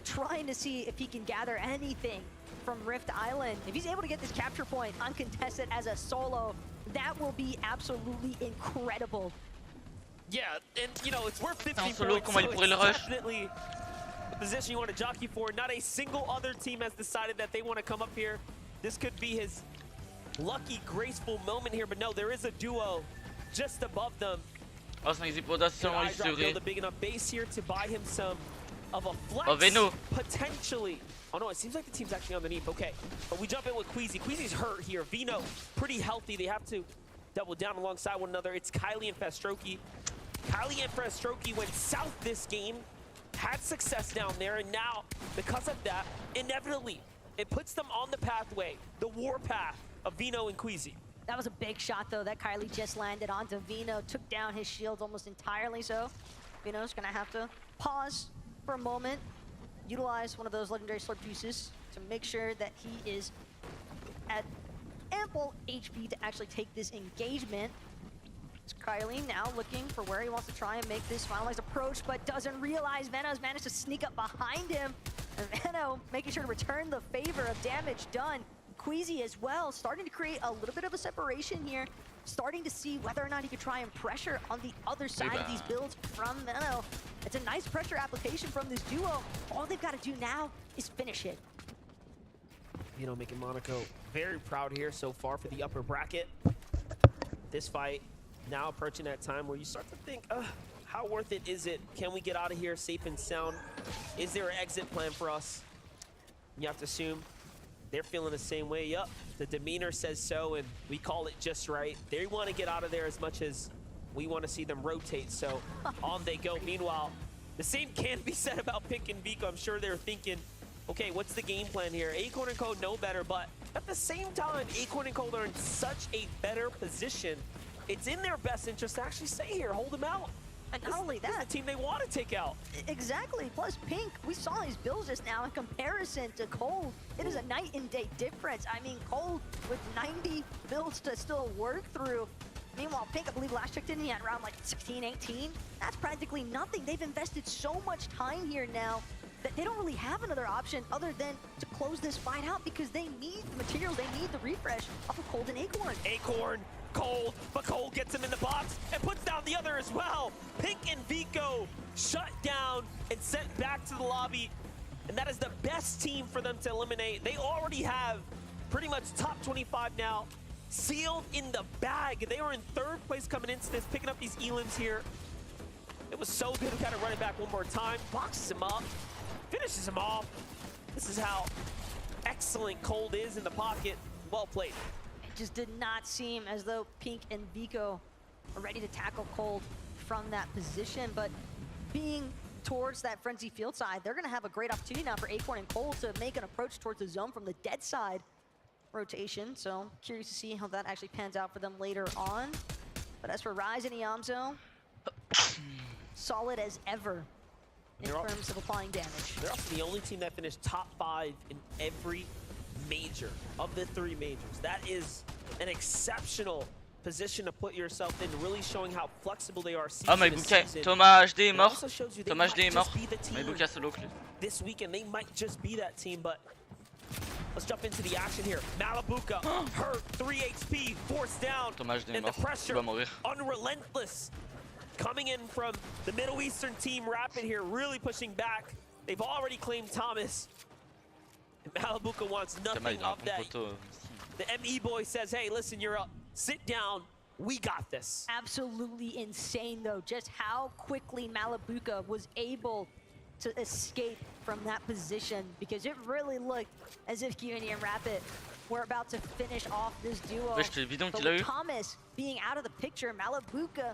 trying to see if he can gather anything from Rift Island. If he's able to get this capture point uncontested as a solo, that will be absolutely incredible. Yeah, and you know, it's worth 15 points, so it's definitely the position you want to jockey for. Not a single other team has decided that they want to come up here. This could be his lucky, graceful moment here, but no, there is a duo just above them. Build a big enough base here to buy him some of a flex, potentially. Oh no, it seems like the team's actually underneath. Okay, but we jump in with Queasy. Queasy's hurt here. Vino, pretty healthy. They have to double down alongside one another. It's Kylie and Fastroki. Kylie and Fastroki went south this game, had success down there, and now, because of that, inevitably, it puts them on the pathway, the war path of Vino and Queasy. That was a big shot, though, that Kylie just landed onto Vino, took down his shield almost entirely, so Vino's gonna have to pause for a moment, utilize one of those legendary slurp juices to make sure that he is at ample HP to actually take this engagement. It's Kylie now looking for where he wants to try and make this finalized approach, but doesn't realize Veno's managed to sneak up behind him. And Veno making sure to return the favor of damage done. Queasy as well, starting to create a little bit of a separation here, starting to see whether or not he could try and pressure on the other side of these builds from Veno. It's a nice pressure application from this duo. All they've got to do now is finish it. Vino making Monaco very proud here so far for the upper bracket. This fight now approaching that time where you start to think, how worth it is it? Can we get out of here safe and sound? Is there an exit plan for us? You have to assume they're feeling the same way. Yup, the demeanor says so, and we call it just right. They want to get out of there as much as we want to see them rotate, so on they go. Meanwhile, the same can be said about Pink and Vico. I'm sure they're thinking, okay, what's the game plan here? Acorn and Code know better, but at the same time, Acorn and Code are in such a better position. It's in their best interest to actually stay here, hold them out. And not only that, this is the team they want to take out. Exactly. Plus, Pink, we saw his builds just now in comparison to Cold. It is a night and day difference. I mean, Cold with 90 builds to still work through. Meanwhile, Pink, I believe last checked in, he had around like 16, 18. That's practically nothing. They've invested so much time here now that they don't really have another option other than to close this fight out because they need the materials, they need the refresh off of Cold and Acorn. Acorn, Cold, but Cold gets him in the box and puts down the other as well. Pink and Vico shut down and sent back to the lobby. And that is the best team for them to eliminate. They already have pretty much top 25 now sealed in the bag. They were in third place coming into this, picking up these elims here. It was so good to kind of run it back one more time. Boxes him up, finishes him off. This is how excellent Cold is in the pocket. Well played. It just did not seem as though Pink and Vico are ready to tackle Cold from that position, but being towards that Frenzy field side, they're gonna have a great opportunity now for Acorn and Cold to make an approach towards the zone from the dead side rotation. So curious to see how that actually pans out for them later on. But as for Rise and Iamzo, solid as ever in terms of applying damage. They're also the only team that finished top 5 in every major of the 3 majors. That is an exceptional position to put yourself in, really showing how flexible they are. Ah, Maibuka, Thomas HD est mort. Thomas HD est mort. Maibuka solo clear. This weekend, they might just be that team, but let's jump into the action here. Malibuka, hurt, 3 HP, forced down, and the pressure unrelentless. Coming in from the Middle Eastern team, Rapid here, really pushing back. They've already claimed Thomas. And Malibuka wants nothing of that. The ME boy says, hey, listen, you're up. Sit down. We got this. Absolutely insane, though, just how quickly Malibuka was able to escape from that position, because it really looked as if QNE and Rapid were about to finish off this duo. But with Thomas being out of the picture, Malibuka,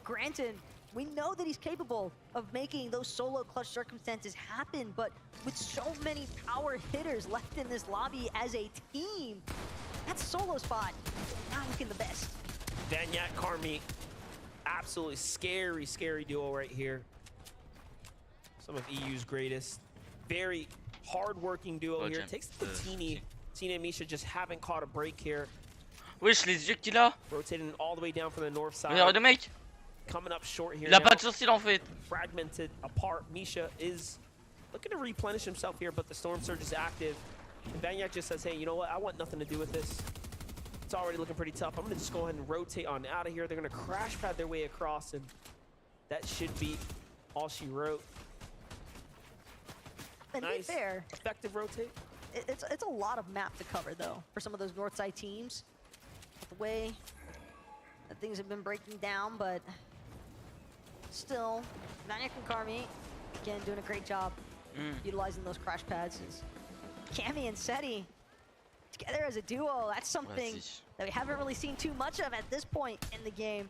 granted, we know that he's capable of making those solo clutch circumstances happen, but with so many power hitters left in this lobby as a team, that solo spot not looking the best. Vanyat, Carmi, absolutely scary, scary duo right here. Some of EU's greatest. Very hard-working duo here. Takes the Tina and Misha just haven't caught a break here. Wesh, les yeux qu'il a. Rotating all the way down from the north side. Regarde le mec. Coming up short here. Il a pas de sourcil en fait. Fragmented apart. Misha is looking to replenish himself here, but the Storm Surge is active. And Banyak just says, hey, you know what? I want nothing to do with this. It's already looking pretty tough. I'm going to just go ahead and rotate on out of here. They're going to crash pad their way across, and that should be all she wrote. And nice. to be fair, effective rotate. It's a lot of map to cover though for some of those north side teams. The way that things have been breaking down, but still, Banyak and Carmi again doing a great job utilizing those crash pads. Cammy and Seti together as a duo. That's something that we haven't really seen too much of at this point in the game.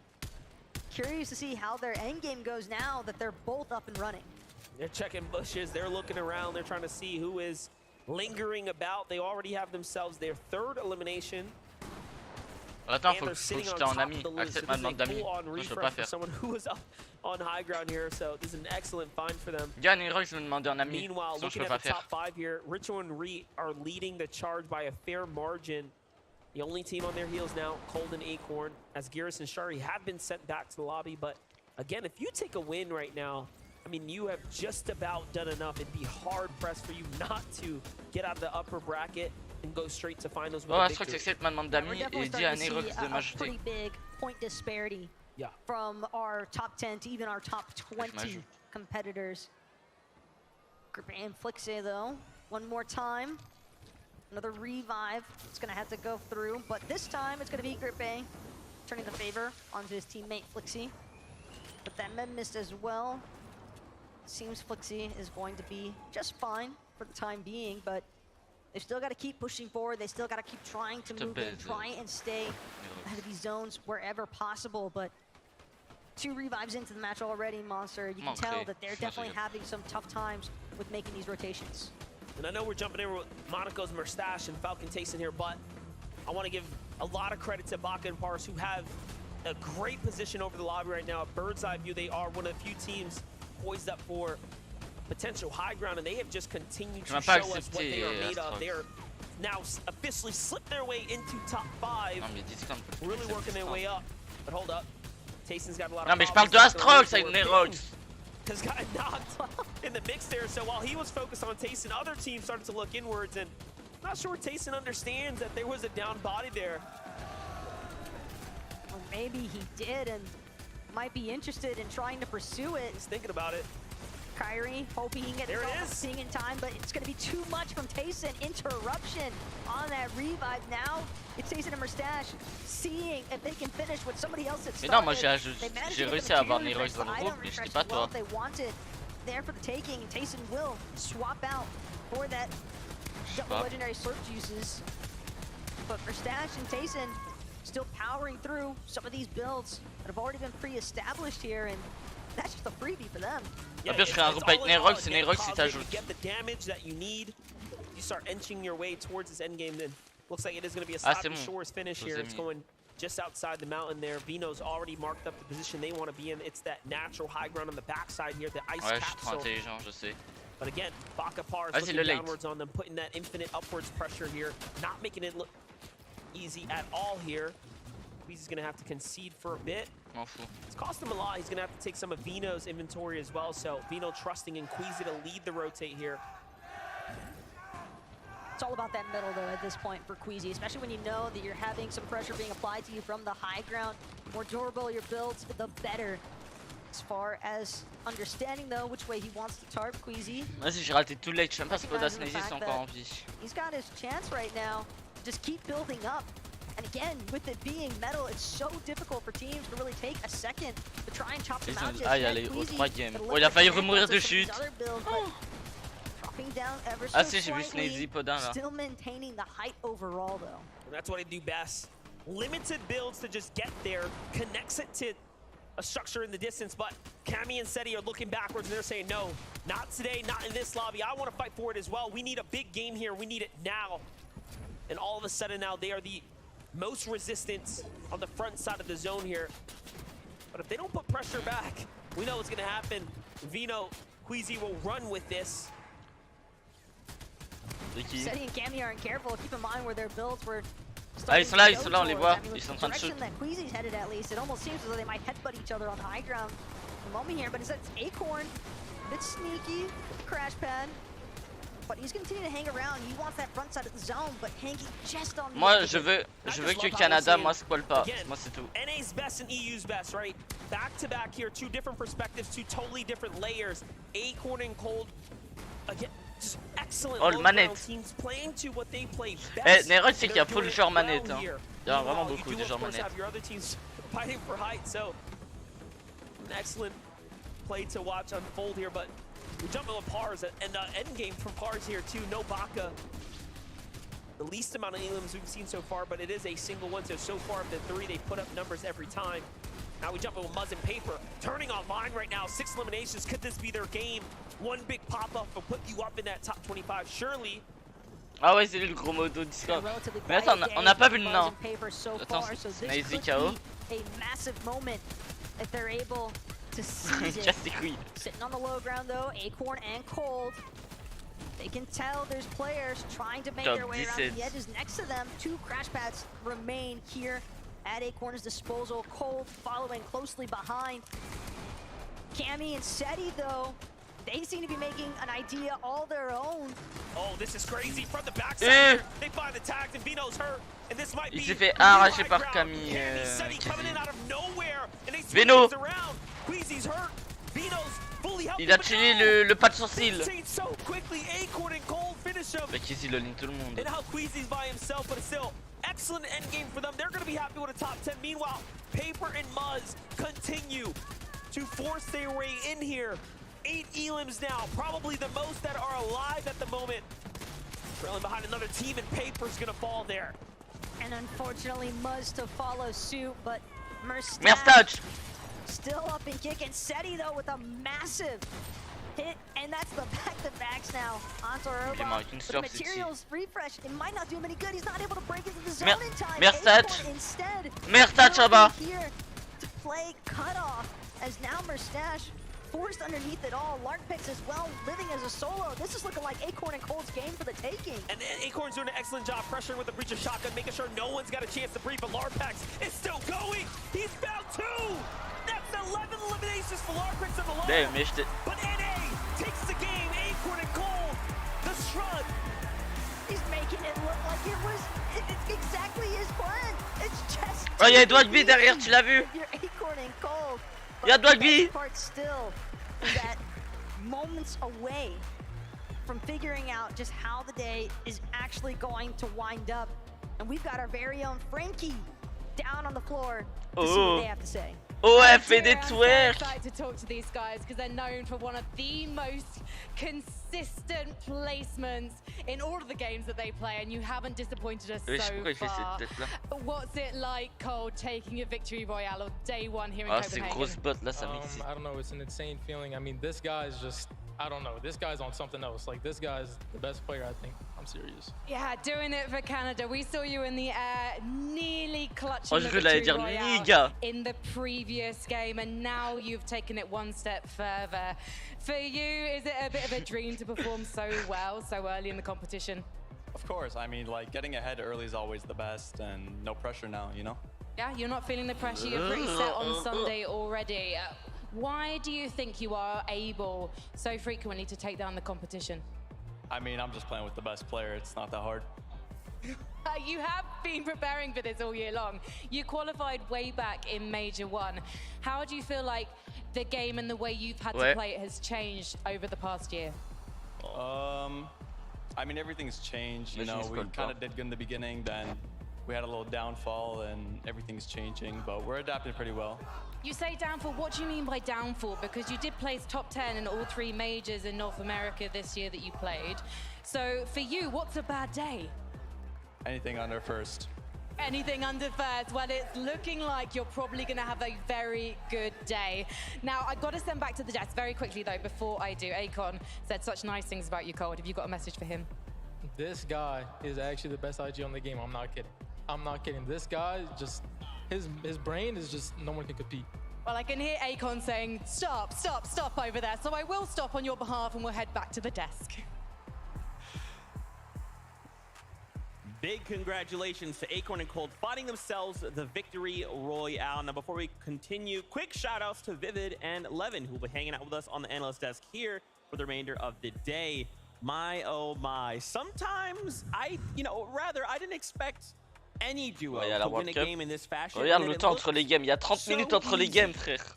Curious to see how their end game goes now that they're both up and running. They're checking bushes. They're looking around. They're trying to see who is lingering about. They already have themselves their third elimination. Attends, faut que je t'ai en ami. Accepte ma demande d'ami. Je peux pas faire. Someone who was up on high ground here, so this is an excellent find for them. Yann et Roy, je me demandais en ami. Meanwhile, looking at the top 5 here, Ritual and Reet are leading the charge by a fair margin. The only team on their heels now, Cold and Acorn, as Geras and Shari have been sent back to the lobby. But again, if you take a win right now, I mean, you have just about done enough. It'd be hard pressed for you not to get out of the upper bracket and go straight to finals with a victory. Accepte ma demande d'ami et dis à Nerox de m'ajouter. Pretty big point disparity from our top 10 to even our top 20 competitors. Grippe and Flixe though, one more time. Another revive. It's gonna have to go through, but this time it's gonna be Grippe turning the favor onto his teammate Flixe. But that med missed as well. Seems Flixe is going to be just fine for the time being, but they've still got to keep pushing forward. They still got to keep trying to move in, try and stay ahead of these zones wherever possible. But 2 revives into the match already, Monster. You can tell that they're definitely having some tough times with making these rotations. And I know we're jumping in with Monaco's Mustache and Falcon Tayson here, but I want to give a lot of credit to Baka and Pars, who have a great position over the lobby right now. A bird's eye view, they are one of the few teams poised up for potential high ground, and they have just continued to show us what they are made of. They are now officially slipped their way into top 5, really working their way up. But hold up, Tayson's got a lot of mais je parle de Astrox avec Nerox. Has got knocked in the mix there, so while he was focused on Tayson, other teams started to look inwards, and I'm not sure Tayson understands that there was a down body there. Or maybe he did and might be interested in trying to pursue it. He's thinking about it. Kyrie hoping he can get this thing in time, but it's going to be too much from Tayson. Interruption on that revive. Now it's Tayson and Mustache seeing if they can finish what somebody else had started. Mais non, moi j'ai réussi à avoir Nerox dans le groupe, mais je dis pas toi. They wanted there for the taking, and Tayson will swap out for that double legendary slurp juices. But Mustache and Tayson still powering through some of these builds that have already been pre-established here, and that's just a freebie for them. Yeah, je ferai un groupe avec Nerox et Nerox il t'ajoute. You get the damage that you need. You start inching your way towards this end game, then looks like it is going to be a Sloppy Shores finish here. It's going just outside the mountain there. Vino's already marked up the position they want to be in. It's that natural high ground on the backside here, the ice capsule. Je sais. But again, Baka Pars looking downwards on them, putting that infinite upwards pressure here, not making it look easy at all here. He's going to have to concede for a bit. It's cost him a lot. He's going to have to take some of Vino's inventory as well. So Vino trusting in Queasy to lead the rotate here. It's all about that middle, though, at this point for Queasy, especially when you know that you're having some pressure being applied to you from the high ground. The more durable your builds, the better. As far as understanding, though, which way he wants to tarp Queasy. Vas-y, j'ai raté tout late. Je sais même pas si Podas Nezy sont encore en vie. He's got his chance right now. Just keep building up. And again, with it being metal, it's so difficult for teams to really take a second to try and chop them out. Ah, il y a les 3 games. Oh, il a failli remourir de chute. Ah si, j'ai vu Sneezy Podin là. Still maintaining the height overall though. And that's what I do best. Limited builds to just get there, connects it to a structure in the distance, but Cammy and Seti are looking backwards and they're saying, no, not today, not in this lobby. I want to fight for it as well. We need a big game here. We need it now. And all of a sudden now they are the most resistance on the front side of the zone here. But if they don't put pressure back, we know what's going to happen. Vino Queasy will run with this. Seti and Cammy aren't careful. Keep in mind where their builds were. Ah, ils sont là, on les voit. Ils sont en train de shoot. That Queasy's headed at least. It almost seems as though they might headbutt each other on high ground. The moment here, but it's Acorn. A bit sneaky, crash pad. But he's continuing to hang around. He wants that front side of the zone, but hanging just on the Moi, je veux que Canada, moi, spoil pas. Moi, c'est tout. NA's best and EU's best, right? Back to back here, two different perspectives, two totally different layers. Acorn and Cold, again, just excellent teams playing to what they play best. Nero, c'est qu'il y a full joueur manette. Hein. Il y a vraiment beaucoup de joueurs manette. Your other teams fighting for height, so an excellent play to watch unfold here, but we jump into Pars and end game from Pars here too. No Baka. The least amount of elims we've seen so far, but it is a single one. So far of the three, they put up numbers every time. Now we jump into Muzz and Paper. Turning online right now, 6 eliminations. Could this be their game? One big pop-up will put you up in that top 25, surely. Ah ouais, c'est lui le gros modo Discord. Mais attends, on n'a pas vu le nom. Attends, c'est un easy KO. A massive moment if they're able to seize it. Sitting on the low ground though, Acorn and Cold. They can tell there's players trying to make their way around the edges next to them. 2 crash pads remain here at Acorn's disposal. Cold following closely behind. Cammy and Seti though, they seem to be making an idea all their own. Oh, this is crazy from the backside. They find the tags and Vino's hurt. And this might be il s'est fait arracher par Cammy. Vino. Il a tué le pas de sourcil. Mais Queasy le ligne tout le monde. Excellent end game for them. They're going to be happy with a top 10. Meanwhile, Paper and Muzz continue to force their way in here. 8 elims now, probably the most that are alive at the moment. Trailing behind another team, and Paper's going to fall there. And unfortunately, Muzz to follow suit, but Merstouch still up and kicking. Seti though with a massive hit, and that's the back-to-backs now onto Robot. The materials refresh, it might not do him any good. He's not able to break into the zone in time. Merstouch là-bas. Here to play cutoff as now Merstache forced underneath it all. Lark picks as well, living as a solo. This is looking like Acorn and Cold's game for the taking. And Acorn's doing an excellent job pressuring with the breach of shotgun, making sure no one's got a chance to breathe. But Larpex is still going. He's found 2. That's 11 eliminations for Larpex on the line. They missed it. But NA takes the game. Acorn and Cold, the shrug. He's making it look like it's exactly his plan. It's just. Oh, il y a Edward B derrière, tu l'as vu? Acorn and Cold. Il y a Dogby. Part still is that moments away from figuring out just how the day is actually going to wind up, and we've got our very own Frankie down on the floor to see what they have to say. Oh, elle fait des twerks. I'm excited to talk to these guys because they're known for one of the most consistent placements in all of the games that they play, and you haven't disappointed us so far. What's it like, Cole, taking a victory royale or day one here in Copenhagen? I don't know, it's an insane feeling. I mean, this guy's just, I don't know, this guy's on something else. Like, this guy's the best player, I think. I'm serious. Yeah, doing it for Canada. We saw you in the air, nearly clutching the victory royale in the previous game, and now you've taken it one step further. For you, is it a bit of a dream to perform so well so early in the competition? Of course. I mean, like, getting ahead early is always the best, and no pressure now, you know? Yeah, you're not feeling the pressure. You're pretty set on Sunday already. Why do you think you are able so frequently to take down the competition? I mean, I'm just playing with the best player. It's not that hard. You have been preparing for this all year long. You qualified way back in Major 1. How do you feel like the game and the way you've had to play it has changed over the past year? I mean, everything's changed. You know, we kind of did good in the beginning, then we had a little downfall, and everything's changing, but we're adapting pretty well. You say downfall, what do you mean by downfall? Because you did place top 10 in all 3 majors in North America this year that you played. So for you, what's a bad day? Anything under first. Anything under first. Well, it's looking like you're probably going to have a very good day. Now, I've got to send back to the desk very quickly, though, before I do. Akon said such nice things about you, Cold. Have you got a message for him? This guy is actually the best IG on the game. I'm not kidding. I'm not kidding. This guy just... His brain is just, no one can compete. Well, I can hear Akon saying, stop, stop, stop over there. So I will stop on your behalf and we'll head back to the desk. Big congratulations to Acorn and Cold finding themselves the victory royale. Now, before we continue, quick shout outs to Vivid and Levin, who will be hanging out with us on the analyst desk here for the remainder of the day. My, oh my. Sometimes I didn't expect any duo to win a game in this fashion. Regarde le temps entre les games. Il y a 30 minutes entre les games, frère.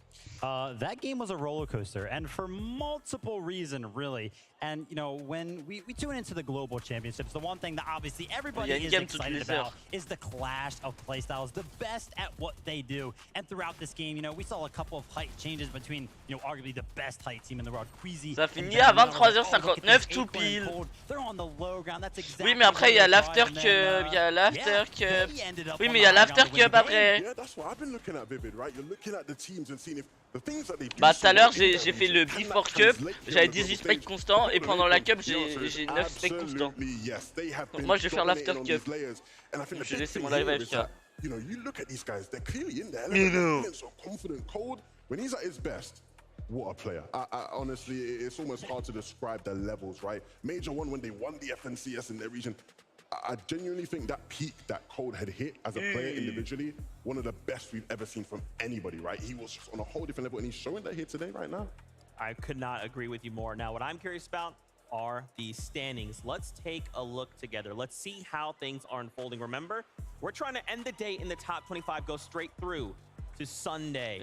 That game was a roller coaster, and for multiple reasons, really. And, you know, when we tune into the global championships, the one thing that obviously everybody is excited about is the clash of playstyles, the best at what they do. And throughout this game, you know, we saw a couple of height changes between, you know, arguably the best height team in the world, Queasy. Ça finit à 23h59 tout pile. They're on the low ground. That's exactly. Oui, mais après il y a l'after cup, il y a l'after cup. Oui, mais il y a l'after cup après. Yeah, that's what I've been looking at, Vivid, right? You're looking at the teams and seeing if the things that they do. Bah tout à l'heure j'ai fait le before cup, j'avais 18 specs constants et pendant la cup j'ai 9 specs constants. Donc moi je vais faire l'after cup. J'ai laissé mon live AFK. You know, you look at these guys, they're clearly in there. They're so confident. Cold, when he's at his best, what a player. I honestly, it's almost hard to describe the levels, right? Major one when they won the FNCS in their region. I genuinely think that peak that Cold had hit as a player individually, one of the best we've ever seen from anybody, right? He was just on a whole different level, and he's showing that here today, right now. I could not agree with you more. Now, what I'm curious about are the standings. Let's take a look together. Let's see how things are unfolding. Remember, we're trying to end the day in the top 25, go straight through to Sunday.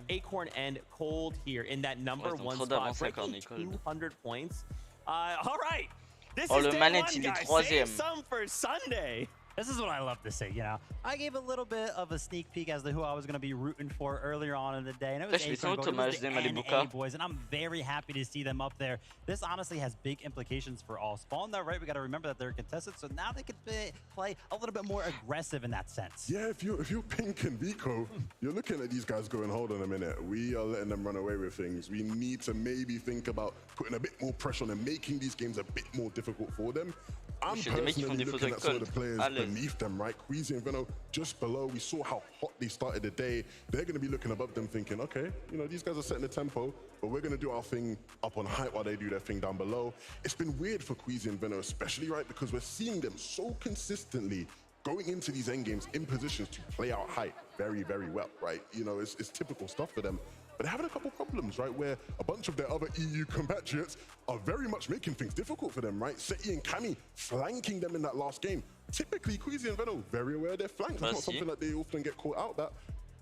Acorn and Cold here in that number one spot, breaking 200 points. All right. This is day one, guys. Save some for Sunday. This is what I love to see, you know. I gave a little bit of a sneak peek as to who I was going to be rooting for earlier on in the day, and it was the NA boys, and I'm very happy to see them up there. This honestly has big implications for all Spawn, though, right? We got to remember that they're contested, so now they can play a little bit more aggressive in that sense. Yeah, if you're Pink and Vico, you're looking at these guys going, hold on a minute, we are letting them run away with things. We need to maybe think about putting a bit more pressure on them, making these games a bit more difficult for them. I'm personally looking at some of the players beneath them, right? Queasy and Veno just below. We saw how hot they started the day. They're going to be looking above them thinking, okay, you know, these guys are setting the tempo, but we're going to do our thing up on height while they do their thing down below. It's been weird for Queasy and Veno, especially, right? Because we're seeing them so consistently going into these end games in positions to play out height very, very well, right? You know, it's typical stuff for them. But they're having a couple problems, right, where a bunch of their other EU compatriots are very much making things difficult for them, right? Seti and Cammy flanking them in that last game. Typically, Queasy and Veno, very aware of their flanks. That's not something that they often get caught out at.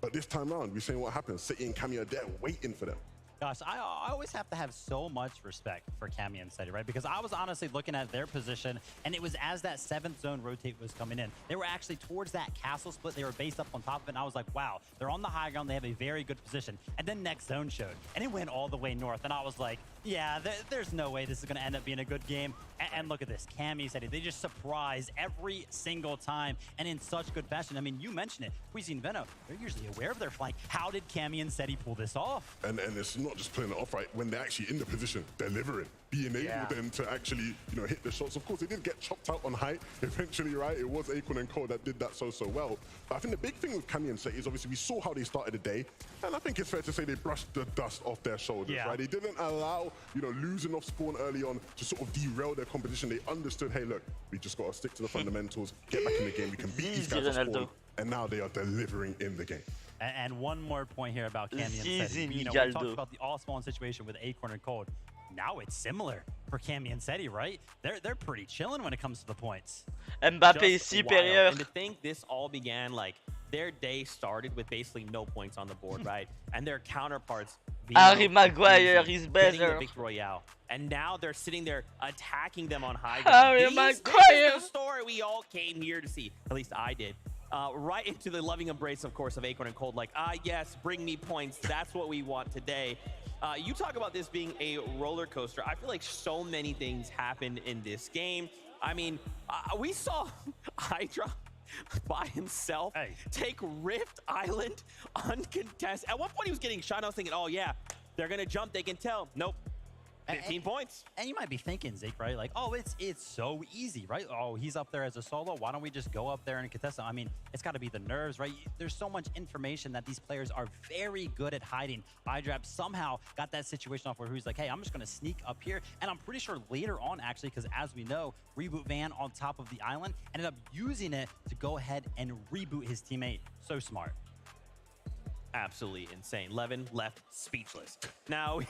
But this time around, we're saying what happens. Seti and Cammy are there waiting for them. Gosh, I always have to have so much respect for Cammy and Seti, right? Because I was honestly looking at their position, and it was as that 7th zone rotate was coming in. They were actually towards that castle split. They were based up on top of it, and I was like, wow, they're on the high ground. They have a very good position. And then next zone showed, and it went all the way north. And I was like, yeah, there's no way this is going to end up being a good game. And look at this, Cammy, Seti, they just surprise every single time, and in such good fashion. I mean, you mentioned it, Queasy and Veno, they're usually aware of their flank. How did Cammy and Seti pull this off? And it's not just playing it off, right? When they're actually in the position, delivering, being able then to actually, you know, hit the shots. Of course, they did get chopped out on height eventually, right? It was Acorn and Cold that did that so well. But I think the big thing with Cammy and Seti is obviously we saw how they started the day, and I think it's fair to say they brushed the dust off their shoulders, right? They didn't allow, you know, losing off Spawn early on to sort of derail their competition. They understood, hey, look, we just got to stick to the fundamentals, get back in the game, we can beat these guys at Spawn, and now they are delivering in the game. And one more point here about Cammy and Seti. You know, we talked about the all-spawn situation with Acorn and Cold. Now it's similar for Cammy and Seti, right? They're pretty chilling when it comes to the points. Mbappé supérieur. And to think this all began, like, their day started with basically no points on the board, right? And their counterparts, Harry Maguire is better. The Royale. And now they're sitting there attacking them on high Harry ground. Maguire. This is the story we all came here to see. At least I did. Right into the loving embrace, of course, of Acorn and Cold. Like, yes, bring me points. That's what we want today. You talk about this being a roller coaster. I feel like so many things happened in this game. I mean, we saw Hydra by himself take Rift Island uncontested. At one point, he was getting shot. I was thinking, oh, yeah, they're going to jump. They can tell. Nope. 15 points. And you might be thinking, Zeke, right? Like, oh, it's so easy, right? Oh, he's up there as a solo. Why don't we just go up there and contest him? I mean, it's got to be the nerves, right? There's so much information that these players are very good at hiding. iDrap somehow got that situation off where he's like, hey, I'm just going to sneak up here. And I'm pretty sure later on, actually, because as we know, Reboot Van on top of the island ended up using it to go ahead and reboot his teammate. So smart. Absolutely insane. Levin left speechless. Now,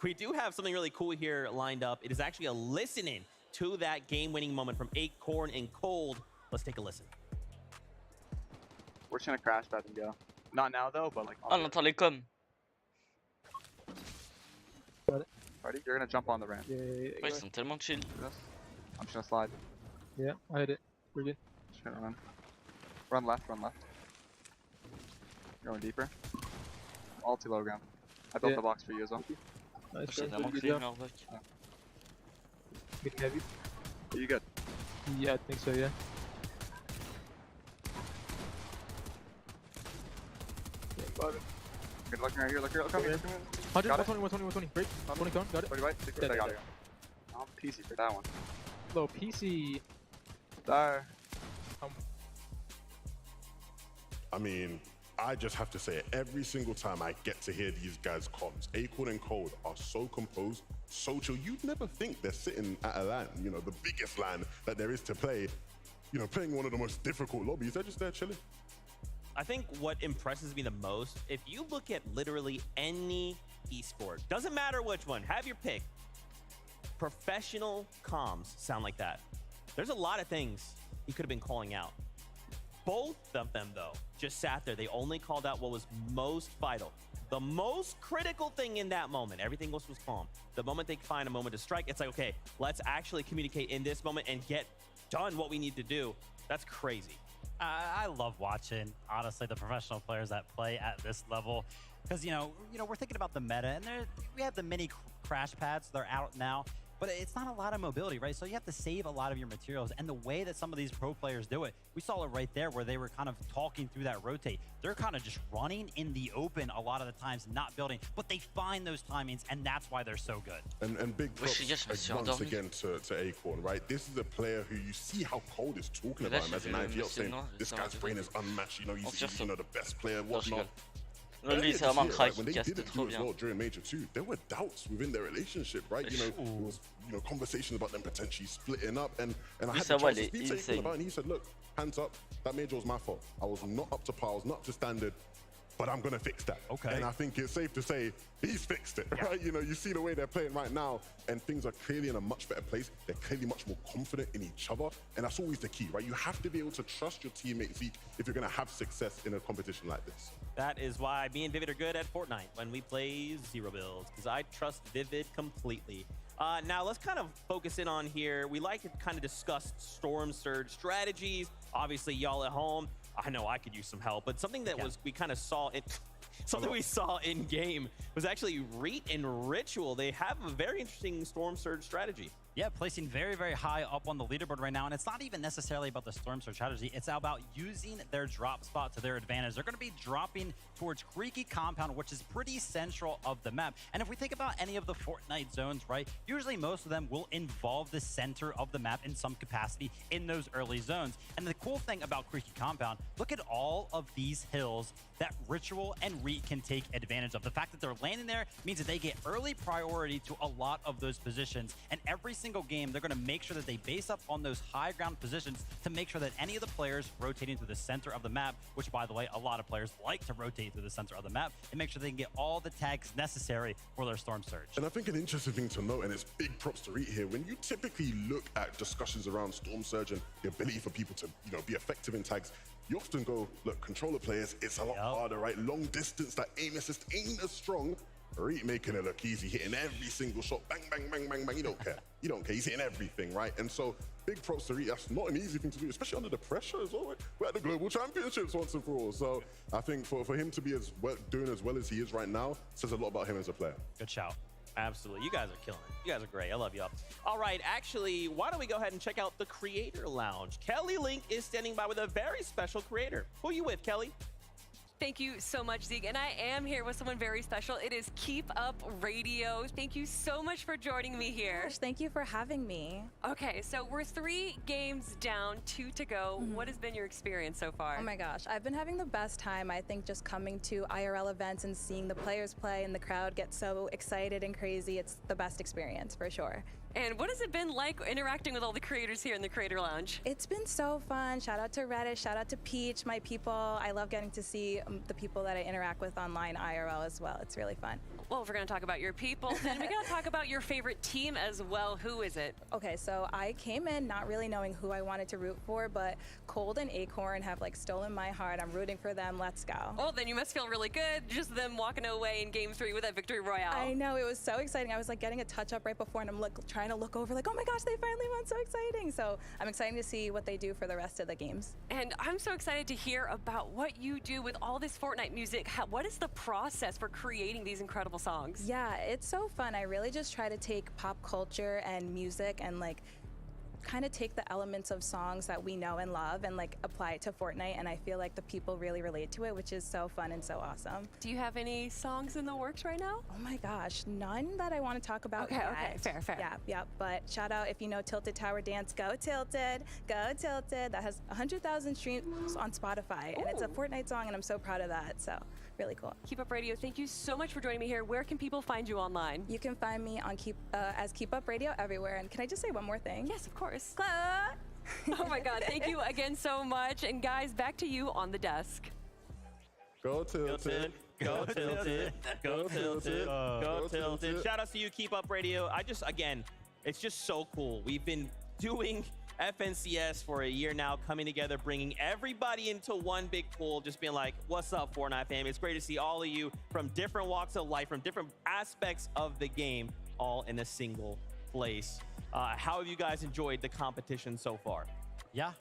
we do have something really cool here lined up. It is actually a listening to that game-winning moment from Acorn and Cold. Let's take a listen. We're just gonna crash pad and go. Not now though, but like. On entend les coms. Ready? You're gonna jump on the ramp. Ouais, ils sont tellement chill. I'm just gonna slide. Yeah, I hit it. We're good. Just gonna run. Run left, run left. Going deeper. All too low ground. I built the box for you as well. Nice. J'ai vraiment clean leur back. Getting heavy. Are you good? Yeah, I think so, yeah. Got it. Good looking right here, look here, look at me. 100, 120, 120, 120. Break. 20 cone, got it. 20 right, I got it. I'm PC for that one. Low PC. There. I mean, I just have to say, every single time I get to hear these guys' comms, Acorn and Cold are so composed, so chill. You'd never think they're sitting at a LAN, you know, the biggest LAN that there is to play, you know, playing one of the most difficult lobbies. They're just there chilling. I think what impresses me the most, if you look at literally any esport, doesn't matter which one, have your pick. Professional comms sound like that. There's a lot of things he could have been calling out. Both of them, though, just sat there. They only called out what was most vital. The most critical thing in that moment. Everything else was calm. The moment they find a moment to strike, it's like, okay, let's actually communicate in this moment and get done what we need to do. That's crazy. I love watching, honestly, the professional players that play at this level. Because, you know, we're thinking about the meta, and we have the mini crash pads. They're out now. But it's not a lot of mobility, right? So you have to save a lot of your materials. And the way that some of these pro players do it, we saw it right there where they were kind of talking through that rotate. They're kind of just running in the open a lot of the times, not building. But they find those timings, and that's why they're so good. And big props once again to Acorn, right? This is a player who you see how Cold is talking about him as an IVL, saying this guy's brain is unmatched. You know, he's the best player, whatnot. Lui, c'est vraiment un crack, when they did it too as well during Major 2, there were doubts within their relationship, right? You know, there was, you know, conversations about them potentially splitting up, and I had the chance to speak to him about it, and he said, look, hands up, that Major was my fault. I was not up to par, I was not up to standard, but I'm gonna fix that. Okay. And I think it's safe to say he's fixed it, right? You know, you see the way they're playing right now, and things are clearly in a much better place. They're clearly much more confident in each other, and that's always the key, right? You have to be able to trust your teammates if you're gonna have success in a competition like this. That is why me and Vivid are good at Fortnite when we play zero builds, because I trust Vivid completely. Now let's kind of focus in on here. We like to kind of discuss Storm Surge strategies. Obviously, y'all at home, I know I could use some help, but something that we kind of saw in something we saw in game was actually Reet and Ritual. They have a very interesting Storm Surge strategy. Yeah, placing very, very high up on the leaderboard right now. And it's not even necessarily about the Storm Surge strategy. It's about using their drop spot to their advantage. They're going to be dropping towards Creaky Compound, which is pretty central of the map. And if we think about any of the Fortnite zones, right, usually most of them will involve the center of the map in some capacity in those early zones. And the cool thing about Creaky Compound, look at all of these hills that Ritual and Reet can take advantage of. The fact that they're landing there means that they get early priority to a lot of those positions. And every single game, they're going to make sure that they base up on those high ground positions to make sure that any of the players rotating to the center of the map, which, by the way, a lot of players like to rotate to the center of the map, and make sure they can get all the tags necessary for their Storm Surge. And I think an interesting thing to note, and it's big props to Reet here, when you typically look at discussions around Storm Surge and the ability for people to, you know, be effective in tags, you often go, look, controller players, it's a lot harder, right? Long distance, that aim assist ain't as strong. Reet making it look easy, hitting every single shot, bang, bang, bang, bang, bang. You don't care. You don't care. He's hitting everything, right? And so, big props to Reet. That's not an easy thing to do, especially under the pressure as well. Right? We're at the Global Championships once and for all. So, I think for him to be doing as well as he is right now says a lot about him as a player. Good shout. Absolutely. You guys are killing it. You guys are great. I love you all. All right. Actually, why don't we go ahead and check out the Creator Lounge? Kelly Link is standing by with a very special creator. Who are you with, Kelly? Thank you so much, Zeke. And I am here with someone very special. It is Keep Up Radio. Thank you so much for joining me here. Gosh, thank you for having me. Okay, so we're 3 games down, 2 to go. What has been your experience so far? Oh my gosh, I've been having the best time. I think just coming to IRL events and seeing the players play and the crowd get so excited and crazy, it's the best experience for sure. And what has it been like interacting with all the creators here in the Creator Lounge? It's been so fun. Shout out to Reddit, shout out to Peach, my people. I love getting to see the people that I interact with online IRL as well. It's really fun. Well, if we're going to talk about your people, then we got to talk about your favorite team as well. Who is it? Okay, so I came in not really knowing who I wanted to root for, but Cold and Acorn have like stolen my heart. I'm rooting for them. Let's go. Oh, then you must feel really good. Just them walking away in Game 3 with that victory royale. I know, it was so exciting. I was like getting a touch up right before, and I'm trying to look over like, oh my gosh, they finally won. So exciting. So I'm excited to see what they do for the rest of the games. And I'm so excited to hear about what you do with all this Fortnite music. What is the process for creating these incredible songs? Yeah, it's so fun. I really just try to take pop culture and music and like kind of take the elements of songs that we know and love and like apply it to Fortnite, and I feel like the people really relate to it, which is so fun and so awesome. Do you have any songs in the works right now? Oh my gosh, none that I want to talk about yet. Okay, fair. Yeah, but shout out if you know Tilted Tower Dance, go Tilted, go Tilted. That has 100,000 streams on Spotify. Ooh. And it's a Fortnite song, and I'm so proud of that, so really cool. Keep Up Radio, thank you so much for joining me here. Where can people find you online? You can find me on as Keep Up Radio everywhere. And can I just say one more thing? Yes, of course. Oh my God, thank you again so much. And guys, back to you on the desk. Go Tilted. Go Tilted. Go Tilted. Go Tilted. Shout out to you, Keep Up Radio. Again, it's just so cool. We've been doing FNCS for a year now, coming together, bringing everybody into one big pool, just being like, what's up, Fortnite fam? It's great to see all of you from different walks of life, from different aspects of the game, all in a single place. How have you guys enjoyed the competition so far? Yeah,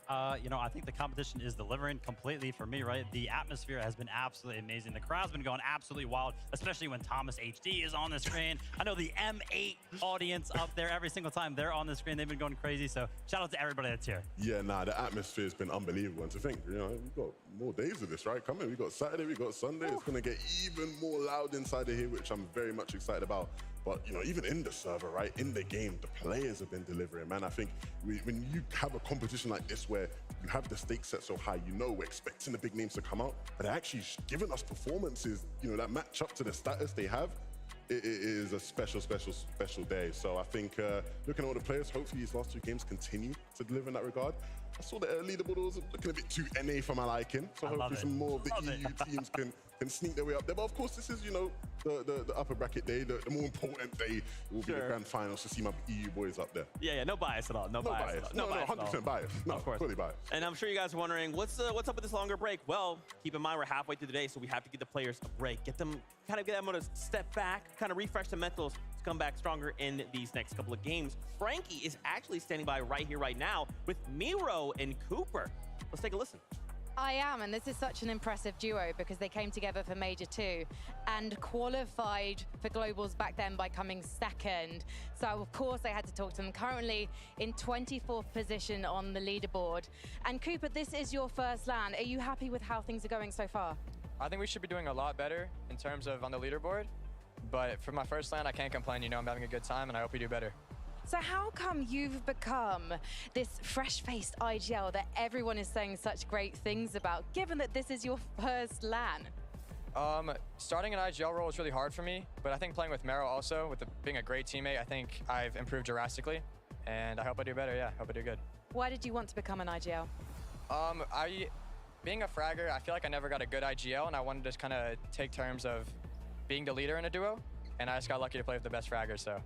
you know, I think the competition is delivering completely for me, right? The atmosphere has been absolutely amazing. The crowd's been going absolutely wild, especially when Thomas HD is on the screen. I know the M8 audience up there, every single time they're on the screen, they've been going crazy. So shout out to everybody that's here. Yeah, the atmosphere's been unbelievable. And to think, you know, we've got more days of this, right? Coming. We've got Saturday, we've got Sunday. It's going to get even more loud inside of here, which I'm very much excited about. But, you know, even in the server, right, in the game, the players have been delivering, man. I think when you have a competition like this where you have the stakes set so high, you know we're expecting the big names to come out, but they're actually giving us performances, you know, that match up to the status they have. It is a special day. So I think looking at all the players, hopefully these last 2 games continue to deliver in that regard. I saw the leaderboard was looking a bit too NA for my liking, so hopefully some more of the EU teams can sneak their way up there. But of course, this is, you know, the upper bracket day, the more important day will be the grand finals to see my EU boys up there. Yeah, no bias at all. No bias. No, 100% bias. No, of course. Fully biased. And I'm sure you guys are wondering, what's up with this longer break? Well, keep in mind we're halfway through the day, so we have to give the players a break, get them to step back, kind of refresh the mentals to come back stronger in these next couple of games. Frankie is actually standing by right here, right now with Miro and Cooper. Let's take a listen. I am, and this is such an impressive duo because they came together for Major 2 and qualified for Globals back then by coming second. So, of course, I had to talk to them. Currently in 24th position on the leaderboard. And Cooper, this is your first LAN. Are you happy with how things are going so far? I think we should be doing a lot better in terms of on the leaderboard. But for my first LAN, I can't complain. You know, I'm having a good time, and I hope we do better. So how come you've become this fresh-faced IGL that everyone is saying such great things about, given that this is your first LAN? Starting an IGL role was really hard for me, but I think playing with Mero also, being a great teammate, I think I've improved drastically, and I hope I do better, yeah, hope I do good. Why did you want to become an IGL? Being a fragger, I feel like I never got a good IGL, and I wanted to just kind of take terms of being the leader in a duo, and I just got lucky to play with the best fragger, so.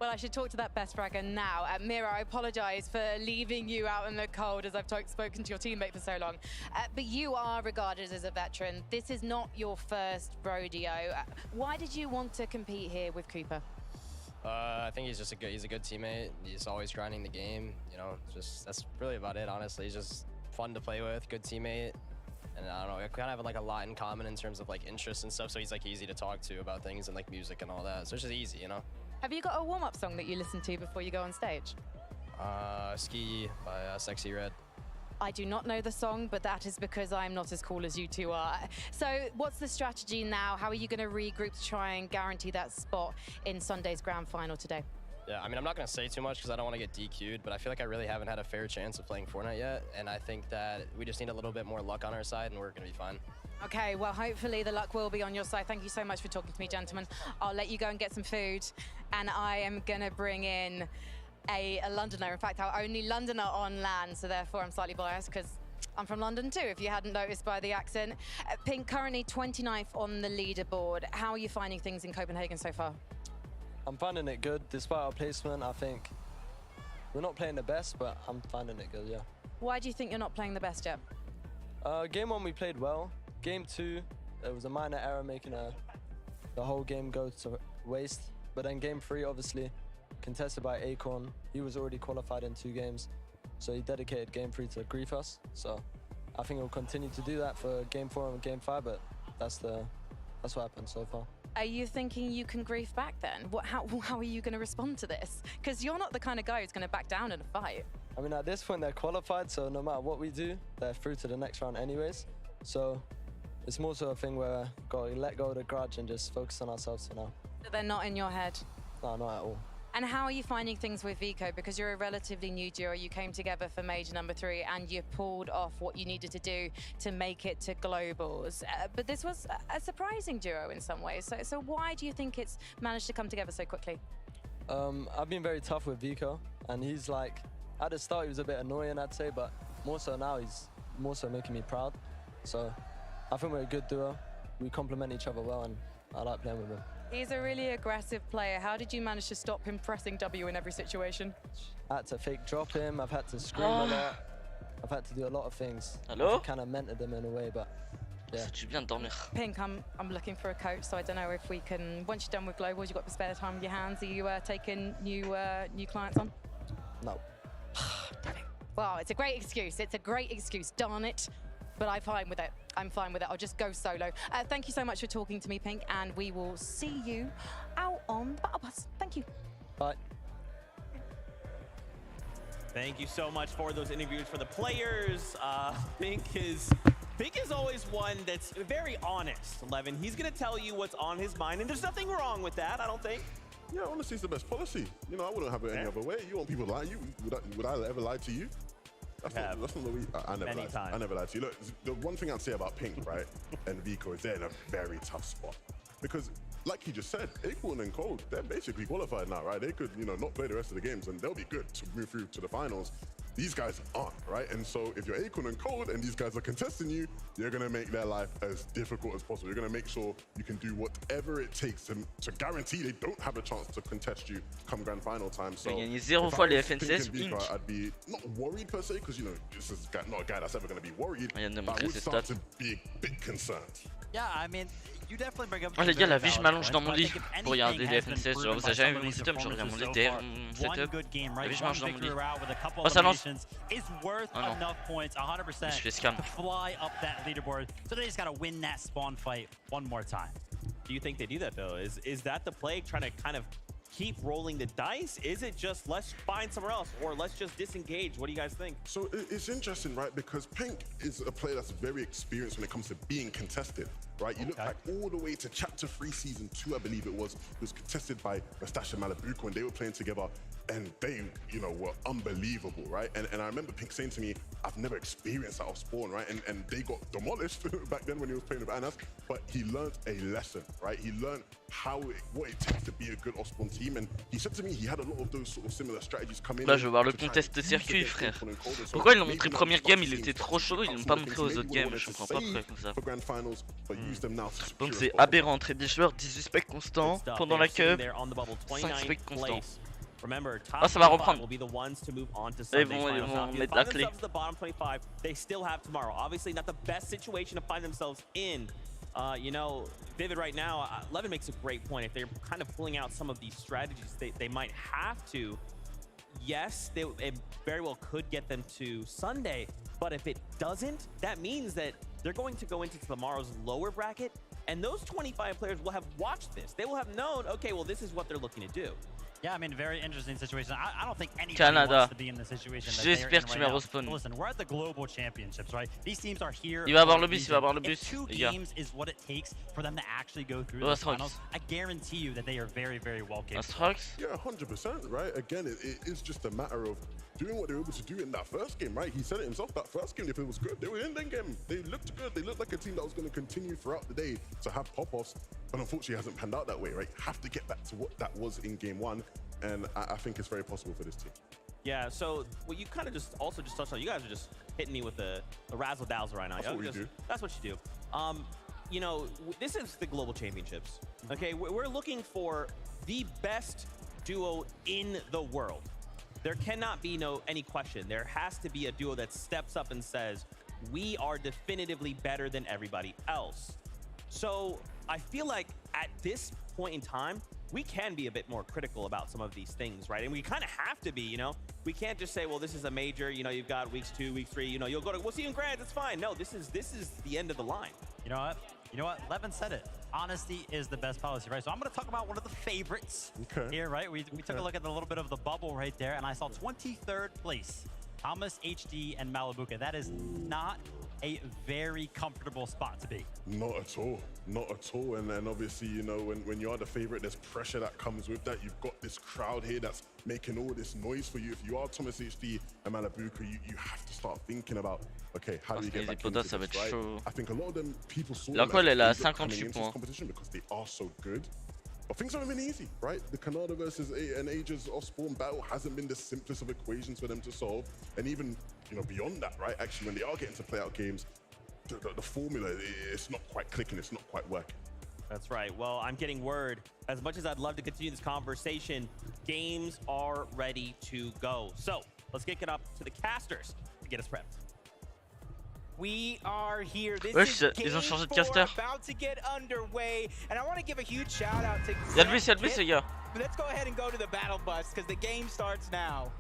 Well, I should talk to that best fragger now. Mira, I apologize for leaving you out in the cold as I've spoken to your teammate for so long. But you are regarded as a veteran. This is not your first rodeo. Why did you want to compete here with Cooper? I think he's a good teammate. He's always grinding the game. You know, that's really about it, honestly. He's just fun to play with, good teammate. And I don't know, we kind of have like a lot in common in terms of like interests and stuff. So he's like easy to talk to about things and like music and all that. So it's just easy, you know? Have you got a warm-up song that you listen to before you go on stage? Ski by Sexy Red. I do not know the song, but that is because I'm not as cool as you two are. So what's the strategy now? How are you going to regroup to try and guarantee that spot in Sunday's grand final today? Yeah, I mean, I'm not going to say too much because I don't want to get DQ'd, but I feel like I really haven't had a fair chance of playing Fortnite yet, and I think that we just need a little bit more luck on our side, and we're going to be fine. Okay, well, hopefully the luck will be on your side. Thank you so much for talking to me, gentlemen. I'll let you go and get some food, and I am going to bring in a Londoner. In fact, our only Londoner on land, so therefore I'm slightly biased because I'm from London too, if you hadn't noticed by the accent. Pink, currently 29th on the leaderboard. How are you finding things in Copenhagen so far? I'm finding it good. Despite our placement, I think we're not playing the best, but I'm finding it good, yeah. Why do you think you're not playing the best yet? Game 1, we played well. Game 2, there was a minor error making the whole game go to waste. But then Game 3, obviously, contested by Acorn. He was already qualified in 2 games, so he dedicated Game 3 to grief us. So I think he'll continue to do that for Game 4 and Game 5, but that's what happened so far. Are you thinking you can grief back then? How are you going to respond to this? Because you're not the kind of guy who's going to back down in a fight. I mean, at this point, they're qualified, so no matter what we do, they're through to the next round anyways. So it's more so a thing where we've got to let go of the grudge and just focus on ourselves for now. But they're not in your head? No, not at all. And how are you finding things with Vico? Because you're a relatively new duo, you came together for Major number 3 and you pulled off what you needed to do to make it to Globals. But this was a surprising duo in some ways. So why do you think it's managed to come together so quickly? I've been very tough with Vico, and he's like, at the start he was a bit annoying, I'd say, but more so now he's more so making me proud. So I think we're a good duo. We complement each other well, and I like playing with him. He's a really aggressive player. How did you manage to stop him pressing W in every situation? I had to fake drop him, I've had to scream a lot, I've had to do a lot of things. Hello? I've kind of mentored him in a way, but yeah. Pink, I'm looking for a coach, so I don't know if we can, once you're done with Globals, you've got the spare time with your hands, are you taking new clients on? No. Well, it's a great excuse, darn it. But I'm fine with it. I'll just go solo. Thank you so much for talking to me, Pink, and we will see you out on the Battle Bus. Thank you. Bye. Thank you so much for those interviews for the players. Pink is always one that's very honest, Levin. He's going to tell you what's on his mind, and there's nothing wrong with that, I don't think. Yeah, honestly, it's the best policy. You know, I wouldn't have it any other way. You want people to lie to you? Would I ever lie to you? That's not the way. I never lied. I never lied to you. Look, the one thing I'd say about Pink, right, and Vico is they're in a very tough spot. Because, like he just said, Acorn and Cold, they're basically qualified now, right? They could, not play the rest of the games, and they'll be good to move through to the finals. These guys aren't, right? And so if you're Acorn and Cold and these guys are contesting you, you're going to make their life as difficult as possible. You're going to make sure you can do whatever it takes to guarantee they don't have a chance to contest you come grand final time. So I'd be not worried per se, because, this is not a guy that's ever going to be worried, but I would start to be a bit concerned. Yeah, I mean, you definitely bring up. Oh les gars, la vie, je m'allonge dans mon lit pour regarder les FNCS. Genre, vous avez jamais vu mon setup, je regarde mon lit derrière mon setup. La vie, je mange dans mon lit. Oh, ça lance. Oh non. Je fais scam. Fly up that leaderboard, so they just gotta win that spawn fight one more time. Do you think they do that though? Is that the play, trying to kind of keep rolling the dice? Is it just let's find somewhere else, or let's just disengage? What do you guys think? So it's interesting, right? Because Pink is a player that's very experienced when it comes to being contested, right? You look back all the way to Chapter 3 Season 2, I believe it was contested by Mustache and Malabuko, and they were playing together, and they, were unbelievable, right? And I remember Pink saying to me, I've never experienced that off spawn, right? And they got demolished back then when he was playing with Anas, but he learned a lesson, right? He learned what it takes to be a good off spawn team, and he said to me he had a lot of those sort of similar strategies come in. Là, je veux voir le contest circuit, frère. Pourquoi ils l'ont montré première game, il était trop chaud, ils l'ont pas montré aux autres games, je comprends pas pourquoi comme ça. Donc c'est aberrant, très des joueurs, 18 specs constants pendant la cup, 5 specs constants. Ah, ça va reprendre. Ils vont mettre la clé. They still have tomorrow. Obviously not the best situation to find themselves in. Vivid right now, Levin makes a great point. If they're kind of pulling out some of these strategies, they might have to. Yes, it very well could get them to Sunday, but if it doesn't, that means that they're going to go into tomorrow's lower bracket, and those 25 players will have watched this. They will have known, okay, well, this is what they're looking to do. Yeah, I mean, very interesting situation. I don't think anybody Canada. wants to be in the situation that they're in J'espère que tu vas right now. respawn. Listen, we're at the global championships, right? These teams are here. Il va avoir for le a bus, il reason. va avoir le bus, If 2 les gars. games is what it takes for them to actually go through Oh, the Astrox. finals, I guarantee you that they are very, very well capable. Astrox? Yeah, 100%, right? Again, it is just a matter of doing what they were able to do in that first game, right? He said it himself, that first game, if it was good, they were in that game. They looked good. They looked like a team that was going to continue throughout the day to have pop-offs, but unfortunately it hasn't panned out that way, right? Have to get back to what that was in game 1, and I think it's very possible for this team. Yeah, so what you kind of just touched on, you guys are just hitting me with the razzle dazzle right now. That's what we do. That's what you do. You know, this is the global championships. Okay, we're looking for the best duo in the world. There cannot be any question. There has to be a duo that steps up and says, we are definitively better than everybody else. So I feel like at this point in time, we can be a bit more critical about some of these things, right? And we kind of have to be, you know? We can't just say, well, this is a major, you know, you've got weeks 2, week 3, you know, you'll go to, we'll see you in grands, it's fine. No, this is the end of the line. You know what? You know what? Levin said it. Honesty is the best policy, right? So I'm going to talk about one of the favorites here, right? We took a look at a little bit of the bubble right there, and I saw 23rd place, Thomas, HD, and Malabuka. That is not a very comfortable spot to be. Not at all. Not at all. And then obviously, you know, when you are the favorite, there's pressure that comes with that. You've got this crowd here that's making all this noise for you. If you are Thomas HD and Malabuka, you have to start thinking about, okay, how do you get back into this, right? I think a lot of them people saw them coming into this competition because they are so good. But things haven't been easy, right? The Canada versus an Ages off-spawn battle hasn't been the simplest of equations for them to solve. And even, you know, beyond that, right? Actually, when they are getting to play out games, the formula, it's not quite clicking, it's not quite working. That's right. Well, I'm getting word. As much as I'd love to continue this conversation, games are ready to go. So let's get it up to the casters to get us prepped. We are here. This Wesh, is ils ont changé de game caster. 4 about to get underway, and I want to give a huge shout out to. Y'a le bus, les gars. Let's go ahead and go to the battle bus because the game starts now.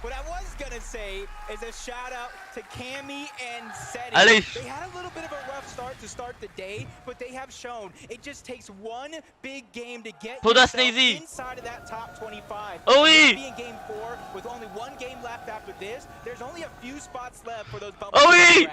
What I was gonna say is a shout out to Cammy and Seti. Allez. They had a little bit of a rough start to start the day, but they have shown it just takes one big game to get yourself inside of that top 25. Oh oui. Be in game 4 with only one game left after this. There's only a few spots left for those bubbles. Oh oui.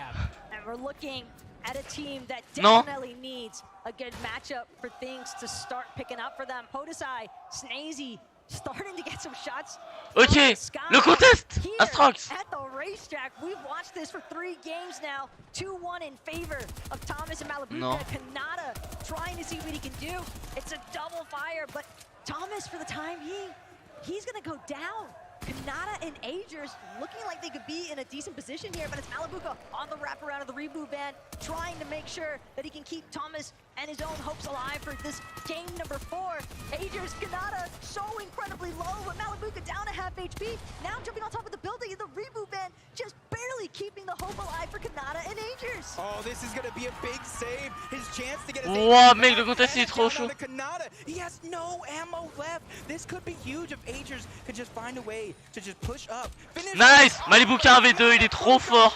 And we're looking at a team that definitely needs a good matchup for things to start picking up for them. Podesai, Snazy, starting to get some shots. Ok, le contest, Astrox. At the racetrack, we've watched this for 3 games now. 2-1 in favor of Thomas and Malabuka. Kanata trying to see what he can do. It's a double fire, but Thomas, for the time being, he's gonna go down. Kanata and Agers looking like they could be in a decent position here, but it's Malabuka on the wraparound of the reboot van, trying to make sure that he can keep Thomas and his own hopes alive for this game number 4. Agers, Kanata so incredibly low, but Malabuka down to half HP. Now jumping on top of the building, and the reboot van just barely keeping the hope alive for Kanata and Agers. Oh, this is gonna be a big save. His chance to get his Wow, mec, le contest il est trop chaud. Kanata. He has no ammo left. This could be huge if Agers could just find a way to just push up. Nice. Malabuka 1v2, il est trop fort.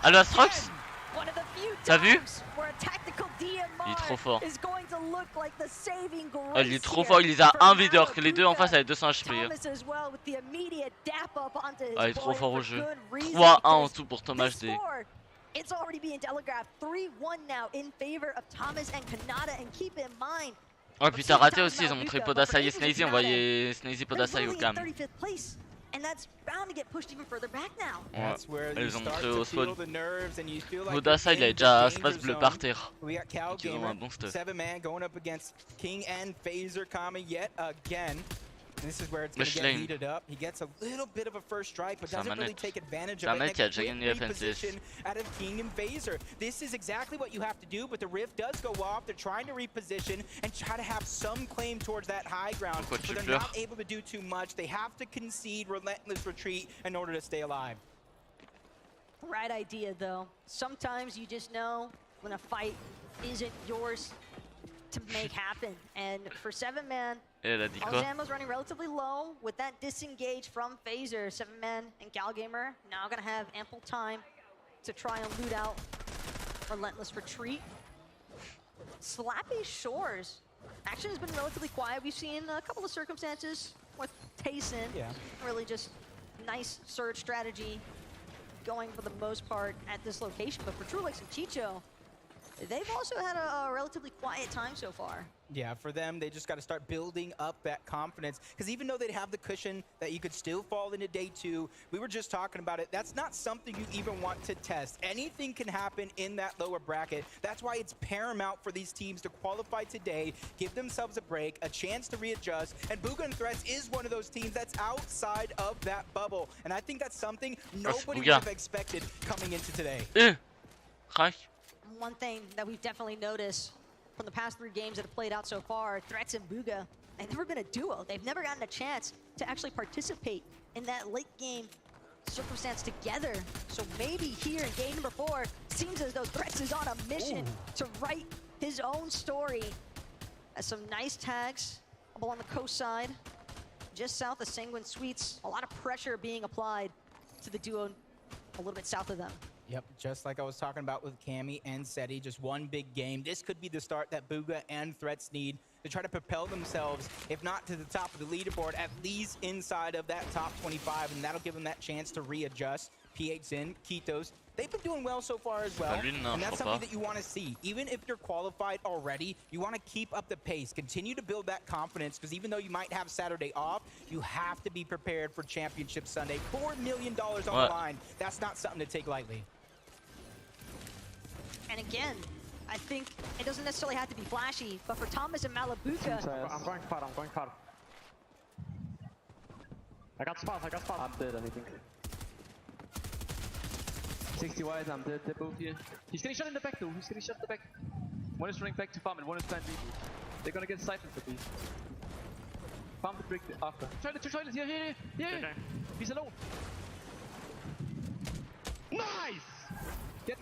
Allo Astrox. T'as vu? Il est trop fort. Ah, il est trop fort, il les a 1v2 alors que les deux en face avaient 200 HP. Ah, il est trop fort au jeu. 3-1 en tout pour Thomas HD. It's already being telegraphed 3-1 now in favor of Thomas and Kanata, and keep in mind. Oh puis t'as raté aussi, ils ont montré Podesai et Snazy, on voyait Snazy Podesai au cam. And that's bound to get pushed even further back now. Ouais, ils ont montré au spawn. Podesai il a déjà space bleu par terre. Ils ont un bon stuff. 7-man going up against King and Phaser coming yet again. This is where it's going to get heated up. He gets a little bit of a first strike, but doesn't really take advantage of it. Reposition out of King and Phaser. This is exactly what you have to do, but the rift does go off. They're trying to reposition and try to have some claim towards that high ground, but they're not able to do too much. They have to concede relentless retreat in order to stay alive. Right idea, though. Sometimes you just know when a fight isn't yours to make happen. And for 7-man, Et elle a dit quoi? Alzammo's running relatively low with that disengage from Phaser. 7-man and Galgamer now gonna have ample time to try and loot out Relentless Retreat. Slappy Shores. Action has been relatively quiet. We've seen a couple of circumstances with Tayson. Really just nice surge strategy going for the most part at this location. But for Trulix and Chicho, they've also had a relatively quiet time so far. Yeah, for them, they just got to start building up that confidence. Because even though they have the cushion that you could still fall into day 2, we were just talking about it, that's not something you even want to test. Anything can happen in that lower bracket. That's why it's paramount for these teams to qualify today, give themselves a break, a chance to readjust. And Bugha and Threats is one of those teams that's outside of that bubble. And I think that's something nobody would have expected coming into today. One thing that we've definitely noticed from the past 3 games that have played out so far, Threats and Bugha, they've never been a duo. They've never gotten a chance to actually participate in that late game circumstance together. So maybe here in game number 4, seems as though Threats is on a mission to write his own story. Some nice tags up along the coast side, just south of Sanguine Suites. A lot of pressure being applied to the duo a little bit south of them. Yep, just like I was talking about with Cammy and Seti, just one big game. This could be the start that Bugha and Threats need to try to propel themselves, if not to the top of the leaderboard, at least inside of that top 25, and that'll give them that chance to readjust. P8's in, Kitos, they've been doing well so far as well, and that's something that you want to see. Even if you're qualified already, you want to keep up the pace, continue to build that confidence, because even though you might have Saturday off, you have to be prepared for Championship Sunday. $4 million on the line, that's not something to take lightly. And again, I think it doesn't necessarily have to be flashy, but for Thomas and Malabuka... I'm going far, I'm going far. I got spot. I'm dead, I think. 60 wide, I'm dead, they're both here. He's getting shot in the back though, One is running back to farm and one is playing reboot. They're gonna get siphoned for these. Farm the brick after. Toilet, here. Okay. He's alone. Nice! Get.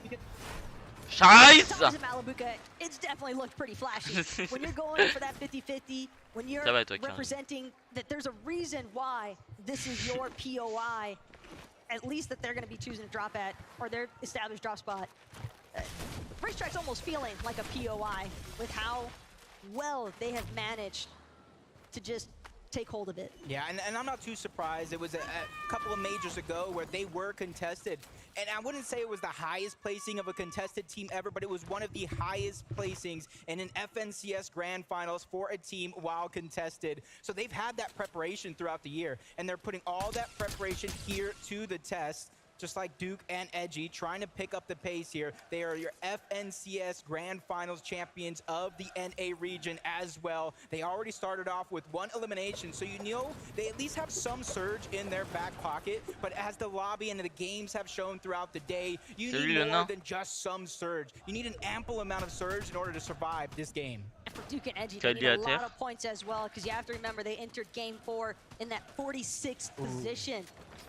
Scheiße! It's definitely looked pretty flashy. When you're going for that 50-50, when you're representing that there's a reason why this is your POI, at least that they're going to be choosing to drop at, or their established drop spot. Racetrack's almost feeling like a POI with how well they have managed to just take hold of it. Yeah, and I'm not too surprised. It was a couple of majors ago where they were contested. And I wouldn't say it was the highest placing of a contested team ever, but it was one of the highest placings in an FNCS Grand Finals for a team while contested. So they've had that preparation throughout the year, and they're putting all that preparation here to the test. Just like Duke and Edgy, trying to pick up the pace here. They are your FNCS Grand Finals champions of the NA region as well. They already started off with 1 elimination, so you know they at least have some surge in their back pocket. But as the lobby and the games have shown throughout the day, you need more than just some surge. You need an ample amount of surge in order to survive this game. And for Duke and Edgy, they need a lot of points as well, because you have to remember they entered game 4 in that 46th position.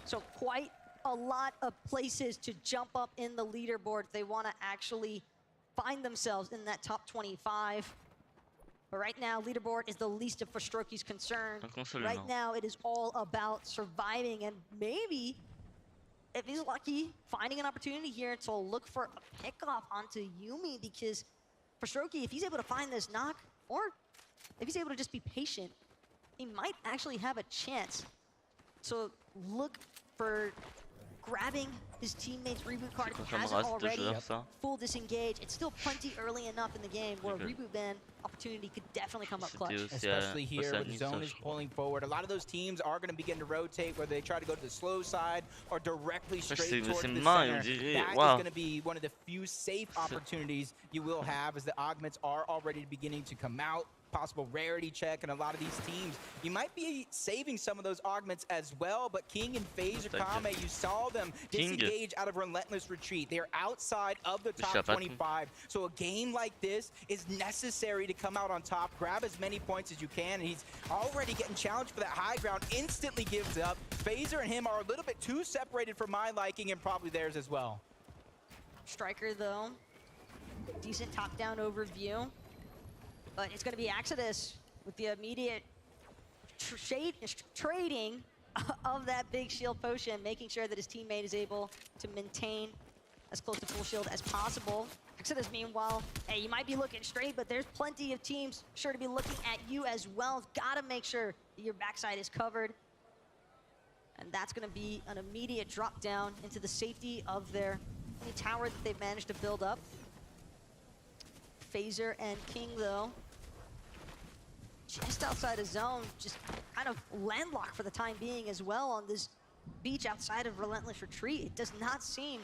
So quite a lot of places to jump up in the leaderboard. They want to actually find themselves in that top 25. But right now, leaderboard is the least of Frostroki's concern. Right now, it is all about surviving and maybe, if he's lucky, finding an opportunity here to look for a pickoff onto Yuumi, because Frostroki, if he's able to find this knock, or if he's able to just be patient, he might actually have a chance. So look for grabbing his teammate's reboot card. He has it already. Full disengage. It's still plenty early enough in the game where a reboot ban opportunity could definitely come up clutch. Especially here where the zone is pulling forward. A lot of those teams are going to begin to rotate, whether they try to go to the slow side or directly straight towards the center. That is going to be one of the few safe opportunities you will have, as the augments are already beginning to come out. Possible rarity check, and a lot of these teams, you might be saving some of those augments as well, but King and Phaser Kame, you saw them disengage out of Relentless Retreat. They're outside of the top 25. So a game like this is necessary to come out on top, grab as many points as you can, and he's already getting challenged for that high ground, instantly gives up. Phaser and him are a little bit too separated for my liking, and probably theirs as well. Striker, though, decent top-down overview. But it's going to be Exodus with the immediate trading of that big shield potion, making sure that his teammate is able to maintain as close to full shield as possible. Exodus, meanwhile, hey, you might be looking straight, but there's plenty of teams sure to be looking at you as well. Gotta make sure that your backside is covered. And that's gonna be an immediate drop down into the safety of their tower that they've managed to build up. Phaser and King, though, just outside of zone, just kind of landlocked for the time being as well on this beach outside of Relentless Retreat. It does not seem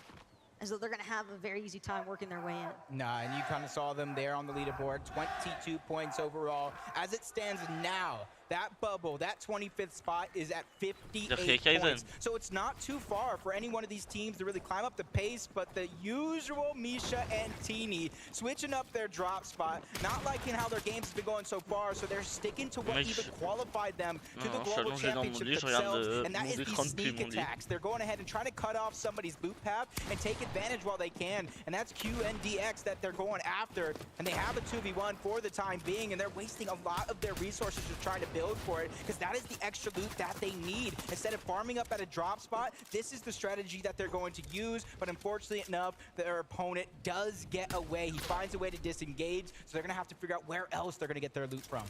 as though they're going to have a very easy time working their way in. Nah, and you kind of saw them there on the leaderboard, 22 points overall. As it stands now, that bubble, that 25th spot is at 58 points. So it's not too far for any one of these teams to really climb up the pace, but the usual Misha and Teeny switching up their drop spot, not liking how their games have been going so far, so they're sticking to what even qualified them to the global championship themselves, and that is these sneak attacks. They're going ahead and trying to cut off somebody's boot path and take advantage while they can, and that's QNDX that they're going after, and they have a 2v1 for the time being, and they're wasting a lot of their resources just trying to build for it, because that is the extra loot that they need. Instead of farming up at a drop spot, this is the strategy that they're going to use, but unfortunately enough, their opponent does get away. He finds a way to disengage, so they're gonna have to figure out where else they're gonna get their loot from.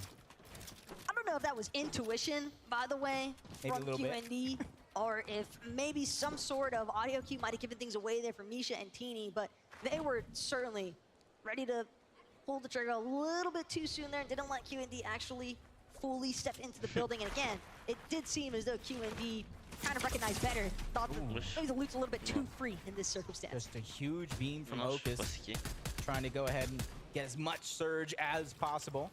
I don't know if that was intuition, by the way, maybe from QND, or if maybe some sort of audio cue might have given things away there for Misha and Teeny, but they were certainly ready to pull the trigger a little bit too soon there and didn't let QND actually fully step into the building. And again, it did seem as though QND kind of recognized better, thought that maybe the loot's a little bit too free in this circumstance. Just a huge beam from Opus, trying to go ahead and get as much surge as possible.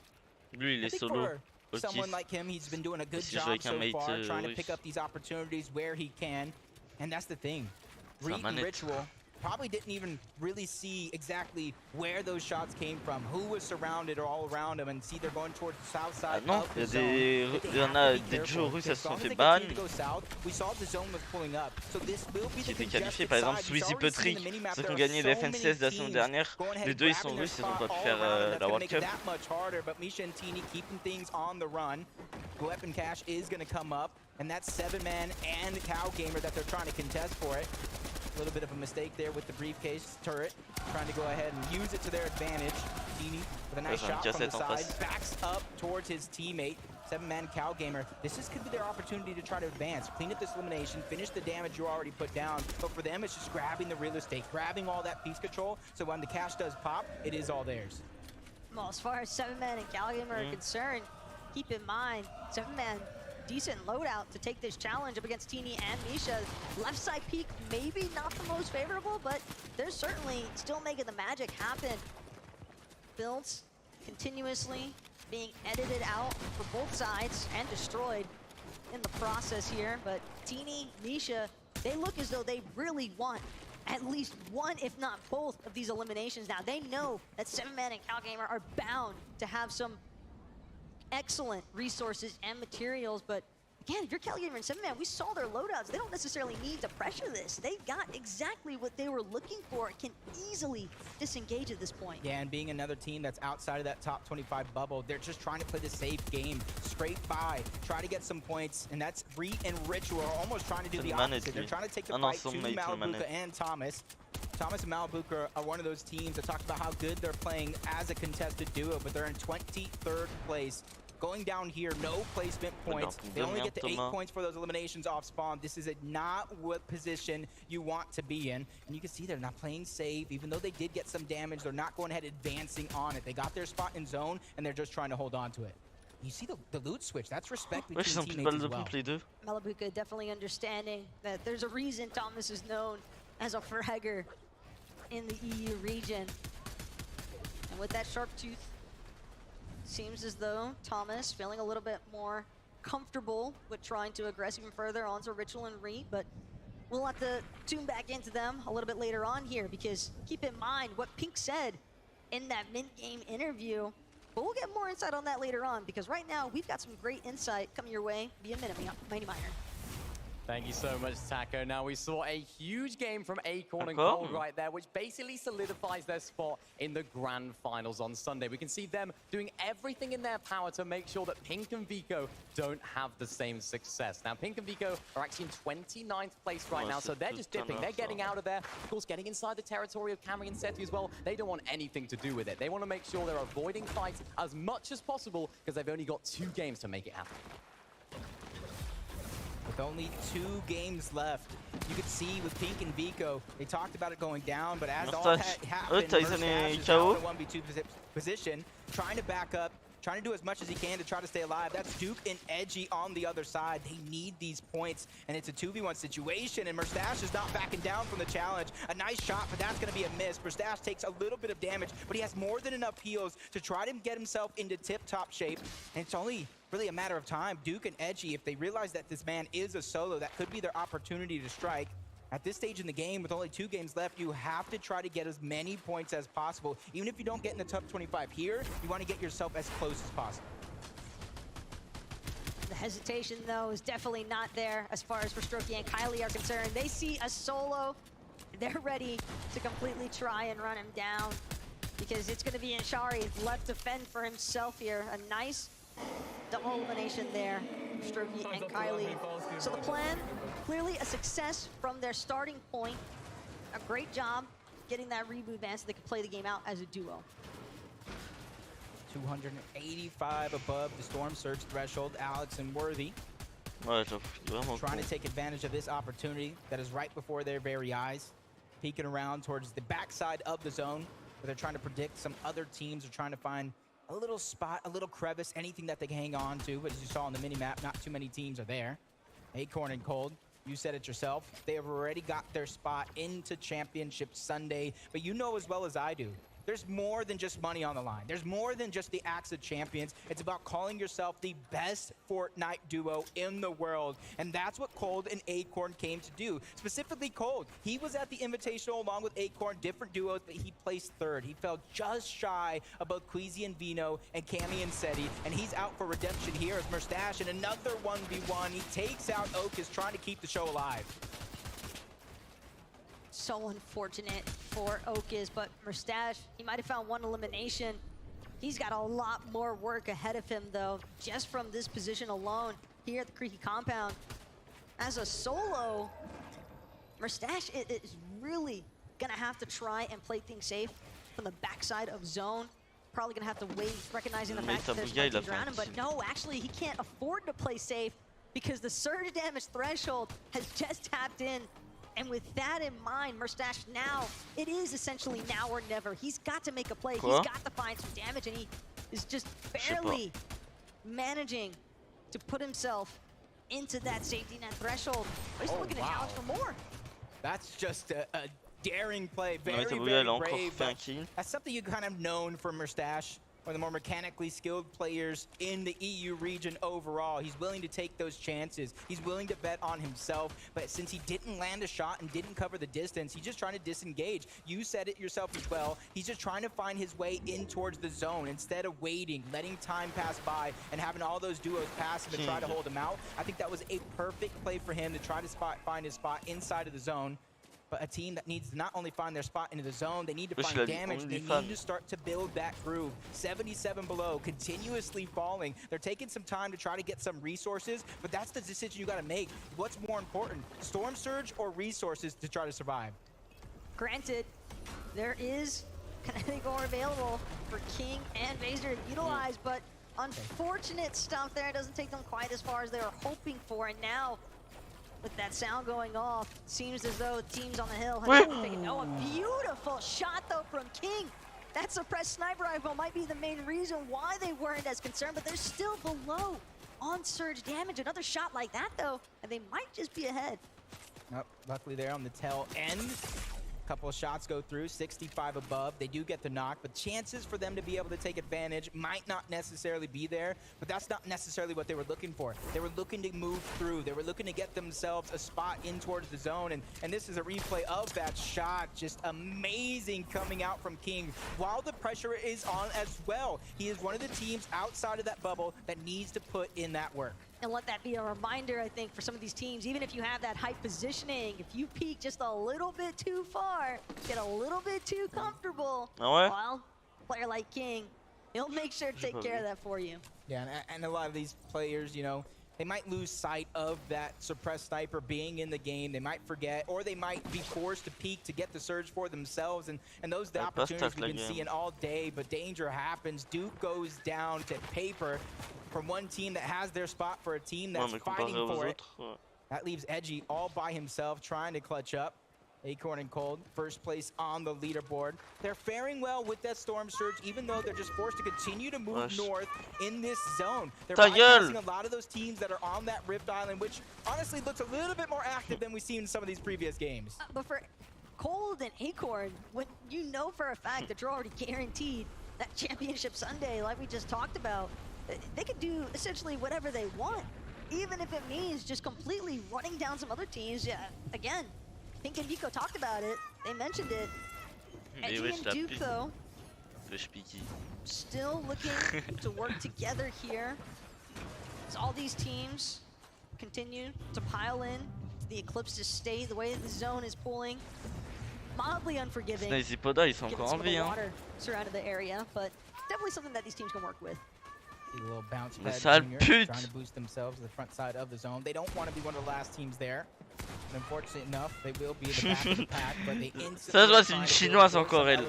Lui, il est solo. Someone like him, he's been doing a good job so far, trying to pick up these opportunities where he can. And that's the thing. Reed and Ritual probably didn't even really see exactly where those shots came from, who was surrounded or all around him, and see they're going towards the south side. Non, il y en a des joueurs russes qui se sont fait ban. Qui étaient qualifiés, par exemple Sweezy Petri, ceux qui ont gagné les FNCS de la saison dernière. Les deux ils sont russes, ils n'ont pas pu faire la World Cup. Weapon Cash is going to come up, and that's 7-man and Cow Gamer that they're trying to contest for it. A little bit of a mistake there with the briefcase turret, trying to go ahead and use it to their advantage. Teeny with a nice shot from the side, backs up towards his teammate. 7-man Cow Gamer. This could be their opportunity to try to advance, clean up this elimination, finish the damage you already put down. But for them, it's just grabbing the real estate, grabbing all that piece control, so when the cash does pop, it is all theirs. Well, as far as 7-man and Cow Gamer are concerned, keep in mind, 7-man, decent loadout to take this challenge up against Teeny and Misha. Left side peek, maybe not the most favorable, but they're certainly still making the magic happen. Builds continuously being edited out for both sides and destroyed in the process here. But Teeny, Misha, they look as though they really want at least one, if not both, of these eliminations now. They know that 7-man and Cow Gamer are bound to have some excellent resources and materials, but again, if you're Cow Gamer and 7-man, we saw their loadouts. They don't necessarily need to pressure this. They've got exactly what they were looking for and can easily disengage at this point. Yeah, and being another team that's outside of that top 25 bubble, they're just trying to play the safe game, scrape by, try to get some points, and that's Reed and Ritual are almost trying to do the opposite. They're trying to take the fight to Malabuka and Thomas. Thomas and Malabuka are one of those teams that talked about how good they're playing as a contested duo, but they're in 23rd place. Going down here, no placement points. They only get the 8 points for those eliminations off spawn. This is not what position you want to be in. And you can see they're not playing safe. Even though they did get some damage, they're not going ahead advancing on it. They got their spot in zone, and they're just trying to hold on to it. You see the loot switch. That's respect between teammates as well. Malabuka definitely understanding that there's a reason Thomas is known as a fragger in the EU region. And with that sharp tooth, seems as though Thomas feeling a little bit more comfortable with trying to aggress even further onto Ritual and Reed, but we'll have to tune back into them a little bit later on here, because keep in mind what Pink said in that mid-game interview, but we'll get more insight on that later on, because right now we've got some great insight coming your way via Mighty Miner. Thank you so much, Taco. Now, we saw a huge game from Acorn and Cold right there, which basically solidifies their spot in the grand finals on Sunday. We can see them doing everything in their power to make sure that Pink and Vico don't have the same success. Now, Pink and Vico are actually in 29th place right now, so they're just dipping. They're getting out of there. Of course, getting inside the territory of Camry and Seti as well. They don't want anything to do with it. They want to make sure they're avoiding fights as much as possible because they've only got 2 games to make it happen. With only 2 games left, you could see with Pink and Vico, they talked about it going down, but as all that happened, Merstash is now in a 1v2 position, trying to back up, trying to do as much as he can to try to stay alive. That's Duke and Edgy on the other side. They need these points, and it's a 2v1 situation, and Merstash is not backing down from the challenge. A nice shot, but that's going to be a miss. Merstash takes a little bit of damage, but he has more than enough heals to try to get himself into tip-top shape, and it's only really a matter of time. Duke and Edgy, if they realize that this man is a solo, that could be their opportunity to strike. At this stage in the game, with only 2 games left, you have to try to get as many points as possible. Even if you don't get in the top 25 here, you want to get yourself as close as possible. The hesitation, though, is definitely not there as far as Strokey and Kylie are concerned. They see a solo. They're ready to completely try and run him down because it's going to be Inshari left to fend for himself here. A nice double elimination there, Strokey and Kylie. So the plan, clearly a success from their starting point. A great job getting that reboot ban so they can play the game out as a duo. 285 above the Storm Surge threshold. Alex and Worthy trying to take advantage of this opportunity that is right before their very eyes. Peeking around towards the backside of the zone, where they're trying to predict some other teams are trying to find a little spot, a little crevice, anything that they can hang on to. But as you saw on the mini-map, not too many teams are there. Acorn and Cold, you said it yourself. They have already got their spot into Championship Sunday. But you know as well as I do, there's more than just money on the line. There's more than just the Axe of Champions. It's about calling yourself the best Fortnite duo in the world. And that's what Cold and Acorn came to do. Specifically Cold. He was at the Invitational along with Acorn, different duos, but he placed 3rd. He fell just shy of both Queasy and Vino and Cammy and Seti. And he's out for redemption here as Merstash in another 1v1. He takes out Oak, trying to keep the show alive. So unfortunate for Oakis, but Merstash, he might have found 1 elimination. He's got a lot more work ahead of him, though, just from this position alone here at the Creaky compound. As a solo, Merstash is really gonna have to try and play things safe from the backside of zone. Probably gonna have to wait, recognizing the fact that there's no teams around him, but no, actually, he can't afford to play safe because the surge damage threshold has just tapped in. And with that in mind, Merstash now, it is essentially now or never. He's got to make a play. He's got to find some damage, and he is just barely managing to put himself into that safety net threshold. But he's looking to challenge for more. That's just a daring play. Very, very brave. That's something you kind of known from Merstash. One of the more mechanically skilled players in the EU region overall. He's willing to take those chances. He's willing to bet on himself. But since he didn't land a shot and didn't cover the distance, he's just trying to disengage. You said it yourself as well. He's just trying to find his way in towards the zone instead of waiting, letting time pass by, and having all those duos pass him and try to hold him out. I think that was a perfect play for him to try to find his spot inside of the zone. But a team that needs to not only find their spot into the zone, they need to find damage. They need to start to build that groove. 77 below, continuously falling. They're taking some time to try to get some resources, but that's the decision you got to make. What's more important, Storm Surge or resources to try to survive? Granted, there is kinetic ore available for King and Vaser to utilize, but unfortunate stuff there. It doesn't take them quite as far as they were hoping for, and now with that sound going off, seems as though teams on the hill have taken. Oh, a beautiful shot though from King. That suppressed sniper rifle might be the main reason why they weren't as concerned, but they're still below on surge damage. Another shot like that though, and they might just be ahead. Oh, luckily they're on the tail end. Couple of shots go through, 65 above. They do get the knock, but chances for them to be able to take advantage might not necessarily be there, but that's not necessarily what they were looking for. They were looking to move through. They were looking to get themselves a spot in towards the zone, and this is a replay of that shot. Just amazing coming out from King, while the pressure is on as well. He is one of the teams outside of that bubble that needs to put in that work. And let that be a reminder, I think, for some of these teams, even if you have that height positioning, if you peek just a little bit too far, get a little bit too comfortable, well, a player like King, he'll make sure to take care of that for you. Yeah, and a lot of these players, you know, they might lose sight of that suppressed sniper being in the game. They might forget, or they might be forced to peek to get the surge for themselves. And those are the opportunities we've been seeing all day, but danger happens. Duke goes down to paper from one team that has their spot for a team that's fighting for it. That leaves Edgy all by himself trying to clutch up. Acorn and Cold, first place on the leaderboard. They're faring well with that storm surge, even though they're just forced to continue to move north in this zone. They're bypassing a lot of those teams that are on that Rift Island, which honestly looks a little bit more active than we've seen in some of these previous games. But for Cold and Acorn, when you know for a fact that you're already guaranteed that championship Sunday, like we just talked about, they could do essentially whatever they want, even if it means just completely running down some other teams. Yeah, again, Pink and Vico talked about it. They mentioned it. Edgy and Duke, though, still looking to work together here. As all these teams continue to pile in. The Eclipse's state, the way the zone is pulling. Mildly unforgiving. Ils sont encore en vie, hein. Water surrounded the area, but definitely something that these teams can work with. A little bounce pad junior, trying to boost themselves to the front side of the zone. They don't want to be one of the last teams there. And unfortunately enough, they will be in the back of the pack, but they instantly c'est une chinoise encore elle.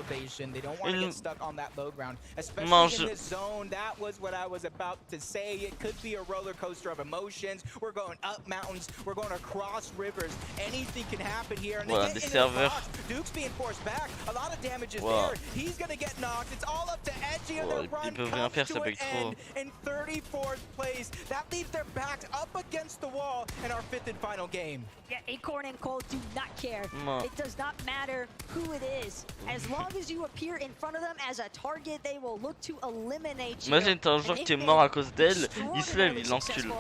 They don't want to get stuck on that low ground, especially in this zone. That was what I was about to say. It could be a roller coaster of emotions. We're going up mountains, we're going across rivers. Anything can happen here. And Voilà, des serveurs. Duke's being forced back. A lot of damage is there. He's gonna get knocked. It's all up to Edgy, and their run comes to an end in 34th place. That leaves their backs up against the wall in our 5th and final game. Yeah, Acorn and Cold do not care. It does not matter who it is. As long as you appear in front of them as a target, they will look to eliminate you. Imagine t'as un joueur qui est mort à cause d'elle, il se lève, il l'encule.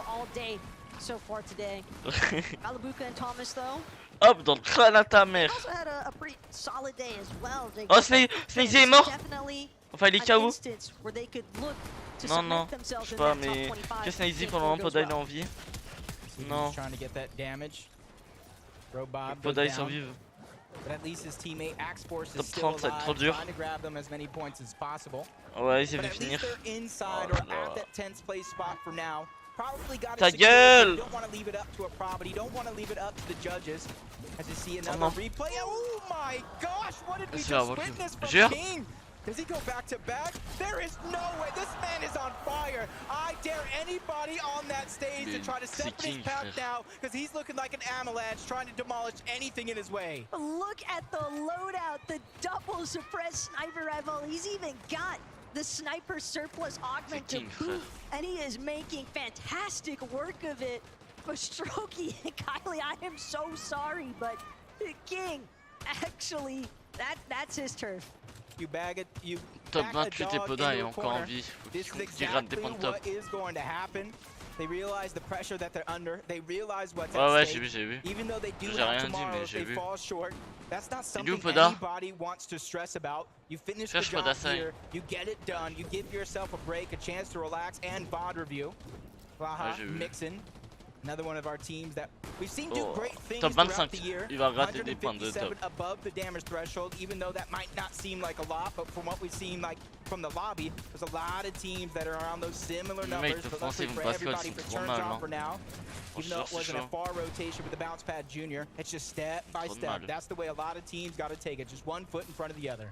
So far today. Malabuka and Thomas, though. Hop, dans le crâne à ta mère. Also had a pretty solid day as well. Oh, Sneezy est mort. Enfin, il est KO. Non, non, je sais pas, mais que Sneezy pendant Podai est en vie. Non. Podai sont vivants. But at least his teammate Axforce Top is still 30, ça va être alive, trop dur. trying to grab them as many points as possible. Ouais, il But s'est at fait least finir. they're inside or at that 10th place spot for now. Probably got Ta it secured. gueule! You don't want to leave it up to a prob, you don't want to leave it up to the judges. As you see another replay. Oh my gosh, what did we just witness from King? Does he go back to back? There is no way. This man is on fire. I dare anybody on that stage to try to step in his path now, because he's looking like an avalanche trying to demolish anything in his way. Look at the loadout, the double suppressed sniper rifle. He's even got the sniper surplus augment to boot, and he is making fantastic work of it. But Strokey and Kylie, I am so sorry, but King, actually, that's his turf. You bag it, you Top 28 et Podai est encore en vie. Faut qu'il rate des points de top. What is going to happen? They realize the pressure that they're under. They realize what's at stake. J'ai vu. Even though they do J'ai have rien dit, tomorrow, mais j'ai they vu. fall short. That's not something Poda? anybody wants to stress about. You finish the job here, you get it done, you give yourself a break, a chance to relax and bond review. Blaha, Mixon, another one of our teams that we've seen do great things throughout the year. Il va rater des points de top. Above the damage threshold, even though that might not seem like a lot, but from what we've seen, like from the lobby, there's a lot of teams that are around those similar numbers. But luckily for everybody, for turns on for now. Even though it wasn't a far rotation with the bounce pad junior, it's just step by step. That's the way a lot of teams got to take it, just one foot in front of the other.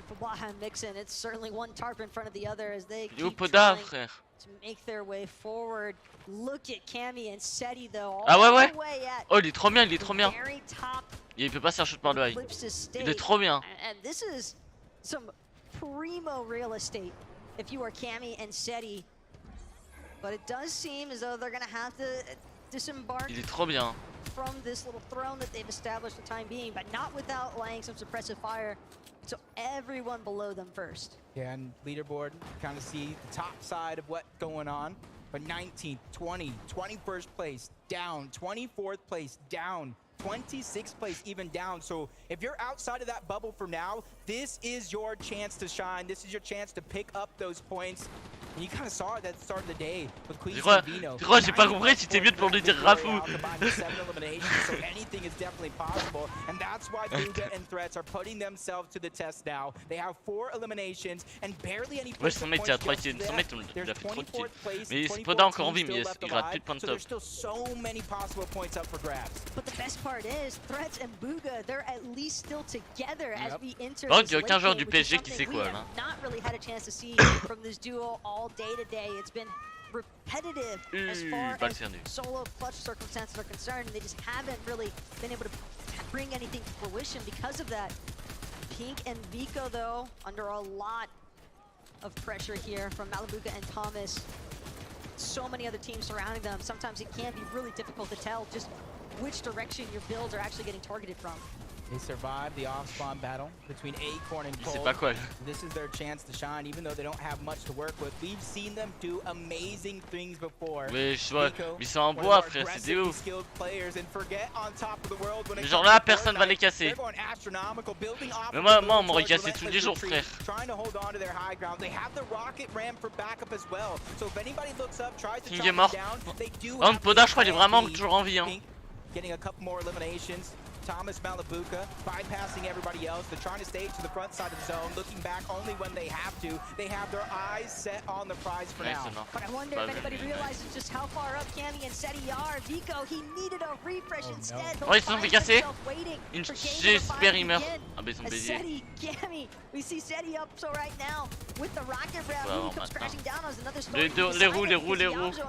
For Blaha and Mixon, it's certainly one tarp in front of the other as they keep Poda, trying to make their way forward. Look at Cammy and Seti though. Ah ouais. Oh, il est trop bien, il est trop bien. Il peut pas se faire shoot par le high. Il est trop bien. And this is some primo real estate if you are Cammy and Seti. But it does seem as though they're gonna have to disembark. Il est trop bien. From this little throne that they've established for the time being, but not without laying some suppressive fire. So everyone below them first. Yeah, and leaderboard, kind of see the top side of what's going on. But 19th, 20, 21st place, down. 24th place, down. 26th place, even down. So if you're outside of that bubble for now, this is your chance to shine. This is your chance to pick up those points. And you kind of saw it at the start of the day with Queasy crois, and Vino. tu crois, j'ai pas compris, c'était mieux pour lui dire Raphou. So anything is definitely possible, and that's why Booga and Threats are putting themselves to the test now. They have 4 eliminations and barely any Ouais, 100 mètres, il a 3 kills. 100 mètres, il a fait trop de kills. Mais Spoda encore en vie, mais il rate plus de points de top. There's still so many possible points up for grabs. But the best part is, Threats and Booga, they're at least still together as we enter Par this contre, il y a aucun late joueur game, du which is PSG qui sait something we quoi have là. not really had a chance to see from this duo all day today. It's been repetitive as far as solo clutch circumstances are concerned, and they just haven't really been able to bring anything to fruition because of that. Pink and Vico, though, under a lot of pressure here from Malabuka and Thomas. So many other teams surrounding them. Sometimes it can be really difficult to tell just which direction your builds are actually getting targeted from. They survived the off-spawn battle between Acorn and Cole. This is their chance to shine, even though they don't have much to work with. We've seen them do amazing things before. Mais ils sont en bois, frère, c'est des ouf. Mais genre là, personne va les casser. Mais moi, on m'aurait cassé tous les jours, frère. King est mort. Oh, Poda, je crois, il est vraiment toujours en vie. Hein. Getting a couple more eliminations. Thomas Malabuka bypassing everybody else. They're trying to stay to the front side of the zone, looking back only when they have to. They have their eyes set on the prize for now. But I wonder if anybody realizes just how far up Cammy and Seti are. Vico, he needed a refresh instead. Oh, ils se sont fait casser. J'espère ils meurent. Ah bah ils sont baisés. Seti, Cammy, we see Seti up so right now with the rocket grab. He comes crashing down as another story. Les roues.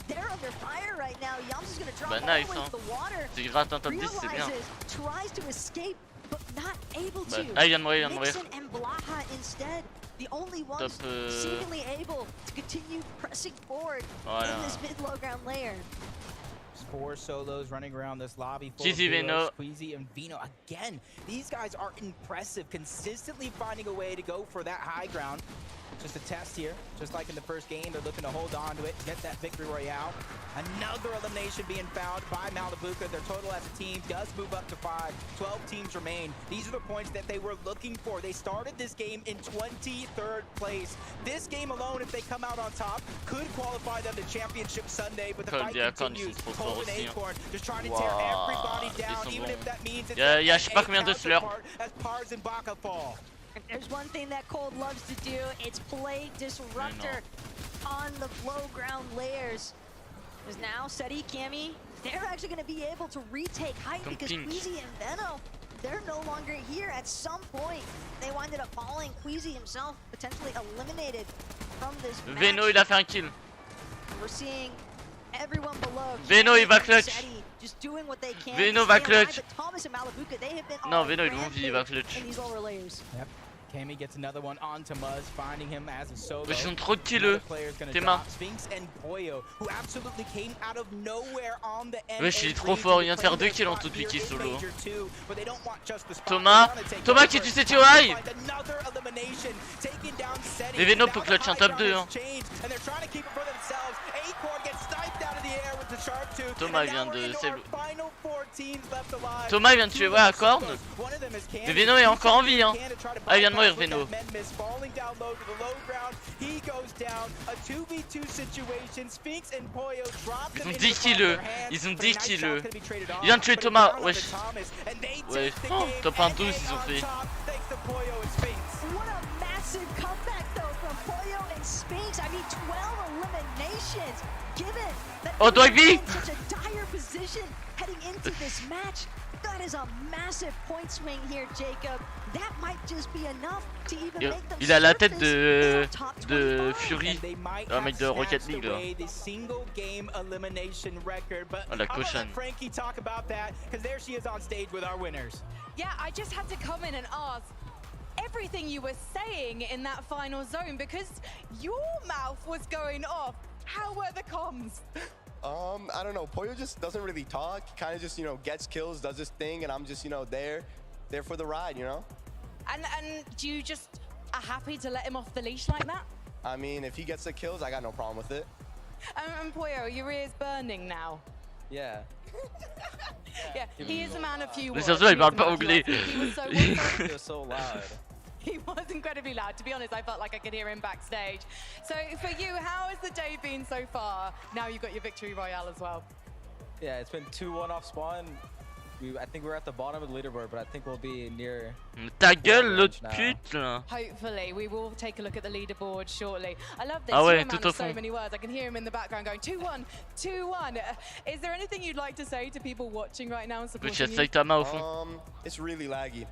They're under fire right now. Yams is going to drop bah, all nice, the way to the water. Tu grattes un top 10, c'est bien. Tries to escape, but not able to. Ah, il vient de mourir, Nixon and Blaha instead, the only ones seemingly able to continue pressing forward in this mid-low ground layer. 4 solos running around this lobby. Squeezy and Vino again. These guys are impressive, consistently finding a way to go for that high ground. Just a test here, just like in the first game, they're looking to hold on to it, get that victory royale. Another elimination being found by Malabuka. Their total as a team does move up to 5. 12 teams remain. These are the points that they were looking for. They started this game in 23rd place. This game alone, if they come out on top, could qualify them to Championship Sunday, but the fight continues. Cole and Acorn just trying to tear everybody down, even if that means it's je sais pas combien de slurs. as Pars and Baka fall. There's one thing that Cold loves to do, it's play disruptor on the low ground layers. Because now Seti, Cammy, they're actually going to be able to retake height because Queasy and Veno, they're no longer here. At some point, they winded up falling. Queasy himself potentially eliminated from this match. Veno, il a fait un kill. We're seeing everyone below. Veno, il va clutch. Just doing what they can. Veno va clutch. Thomas and Malabuka, they have been non, Veno, il vont il va clutch. in these lower layers. Yep. Cammy gets another one onto Muzz, finding him as a solo. Ils sont trop de killeux. T'es main. Sphinx and Poyo, who absolutely came out of nowhere on the end. Wesh, il est trop fort, il vient de faire 2 kills en tout depuis qu'il est solo. Thomas qui tu sais TOI. Mais Veno peut clutch un top 2 hein. Thomas vient de Thomas vient de tuer à corne. Mais Veno est encore en vie hein. Ah il vient de mourir Veno. Ils ont 10 kills. Ils ont 10 kills. Il vient de tuer Thomas. Wesh. Ouais. Oh, top 1 12 ils ont fait. Oh Dogby! Heading into this match, that is a massive point swing here, Jacob. That might just be enough to even make them. Il a la tête de Fury, un mec de Rocket League là. Oh la cochonne. Frankie talk about that because there she is on stage with our winners. Yeah, I just had to come in and ask everything you were saying in that final zone because your mouth was going off. How were the comms? I don't know. Poyo just doesn't really talk. He kind of just, you know, gets kills, does his thing, and I'm just, you know, there for the ride, you know? And do you just are happy to let him off the leash like that? I mean, if he gets the kills, I got no problem with it. And Poyo, your ear's burning now. Yeah. Yeah, he is a man of few words. Mais surtout, il parle pas anglais. You're so loud. He was incredibly loud. To be honest, I felt like I could hear him backstage. So for you, how has the day been so far? Now you've got your victory royale as well. Yeah, it's been 2-1 off spawn. I think we're at the bottom of the leaderboard, but I think we'll be near. Ta gueule, l'autre pute là. Hopefully, we will take a look at the leaderboard shortly. I love this. Ah ouais, man tout au of so fond. many words. I can hear him in the background going 2-1, 2-1. Is there anything you'd like to say to people watching right now and supporting you? Ta main au fond. It's really laggy.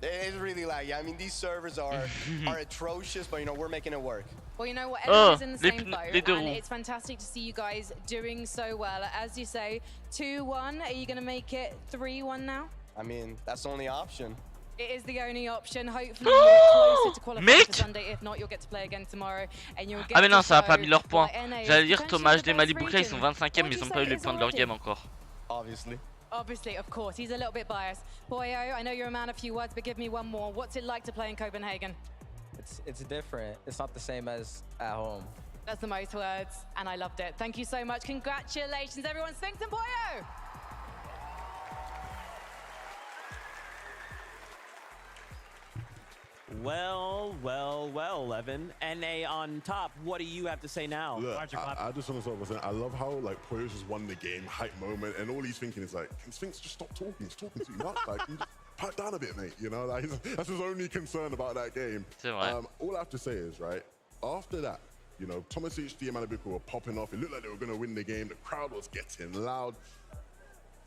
It's really laggy. I mean, these servers are atrocious, but you know we're making it work. Well, you know what, everyone's in the same boat, les deux and ronds. it's fantastic to see you guys doing so well. As you say, 2-1. Are you going to make it 3-1 now? I mean, that's the only option. It is the only option. Hopefully, you'll get closer to qualifying for Sunday. If not, you'll get to play again tomorrow, and you'll get Ah mais non, ça a pas mis leurs points. NA J'allais is dire Thomas potentially des the Mali best Boucla, ils sont region. 25e, mais ils ont pas eu les What points de do leur you say game is encore. Obviously. Obviously, of course. He's a little bit biased. Boyo, I know you're a man of few words, but give me one more. What's it like to play in Copenhagen? It's different. It's not the same as at home. That's the most words, and I loved it. Thank you so much. Congratulations, everyone. Sphinx and Boyo! Well, Evan. NA on top. What do you have to say now? Look, I just want to start by saying I love how like Poyo's just won the game, hype moment, and all he's thinking is like, can Sphinx just stop talking? He's talking too much. Like, can you just pipe down a bit, mate. You know, like, that's his only concern about that game. All I have to say is, right, after that, you know, Thomas HD and Malibuku were popping off. It looked like they were going to win the game. The crowd was getting loud.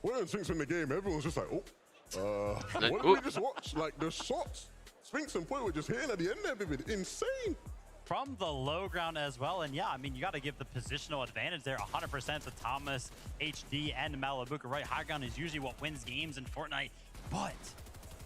When Sphinx win the game, everyone was just like, what did we just watch? Like, the shots Sphinx and Poyo were just hitting at the end of it. Insane. From the low ground as well, and yeah, I mean, you got to give the positional advantage there 100% to Thomas, HD, and Malibuku, right? High ground is usually what wins games in Fortnite, but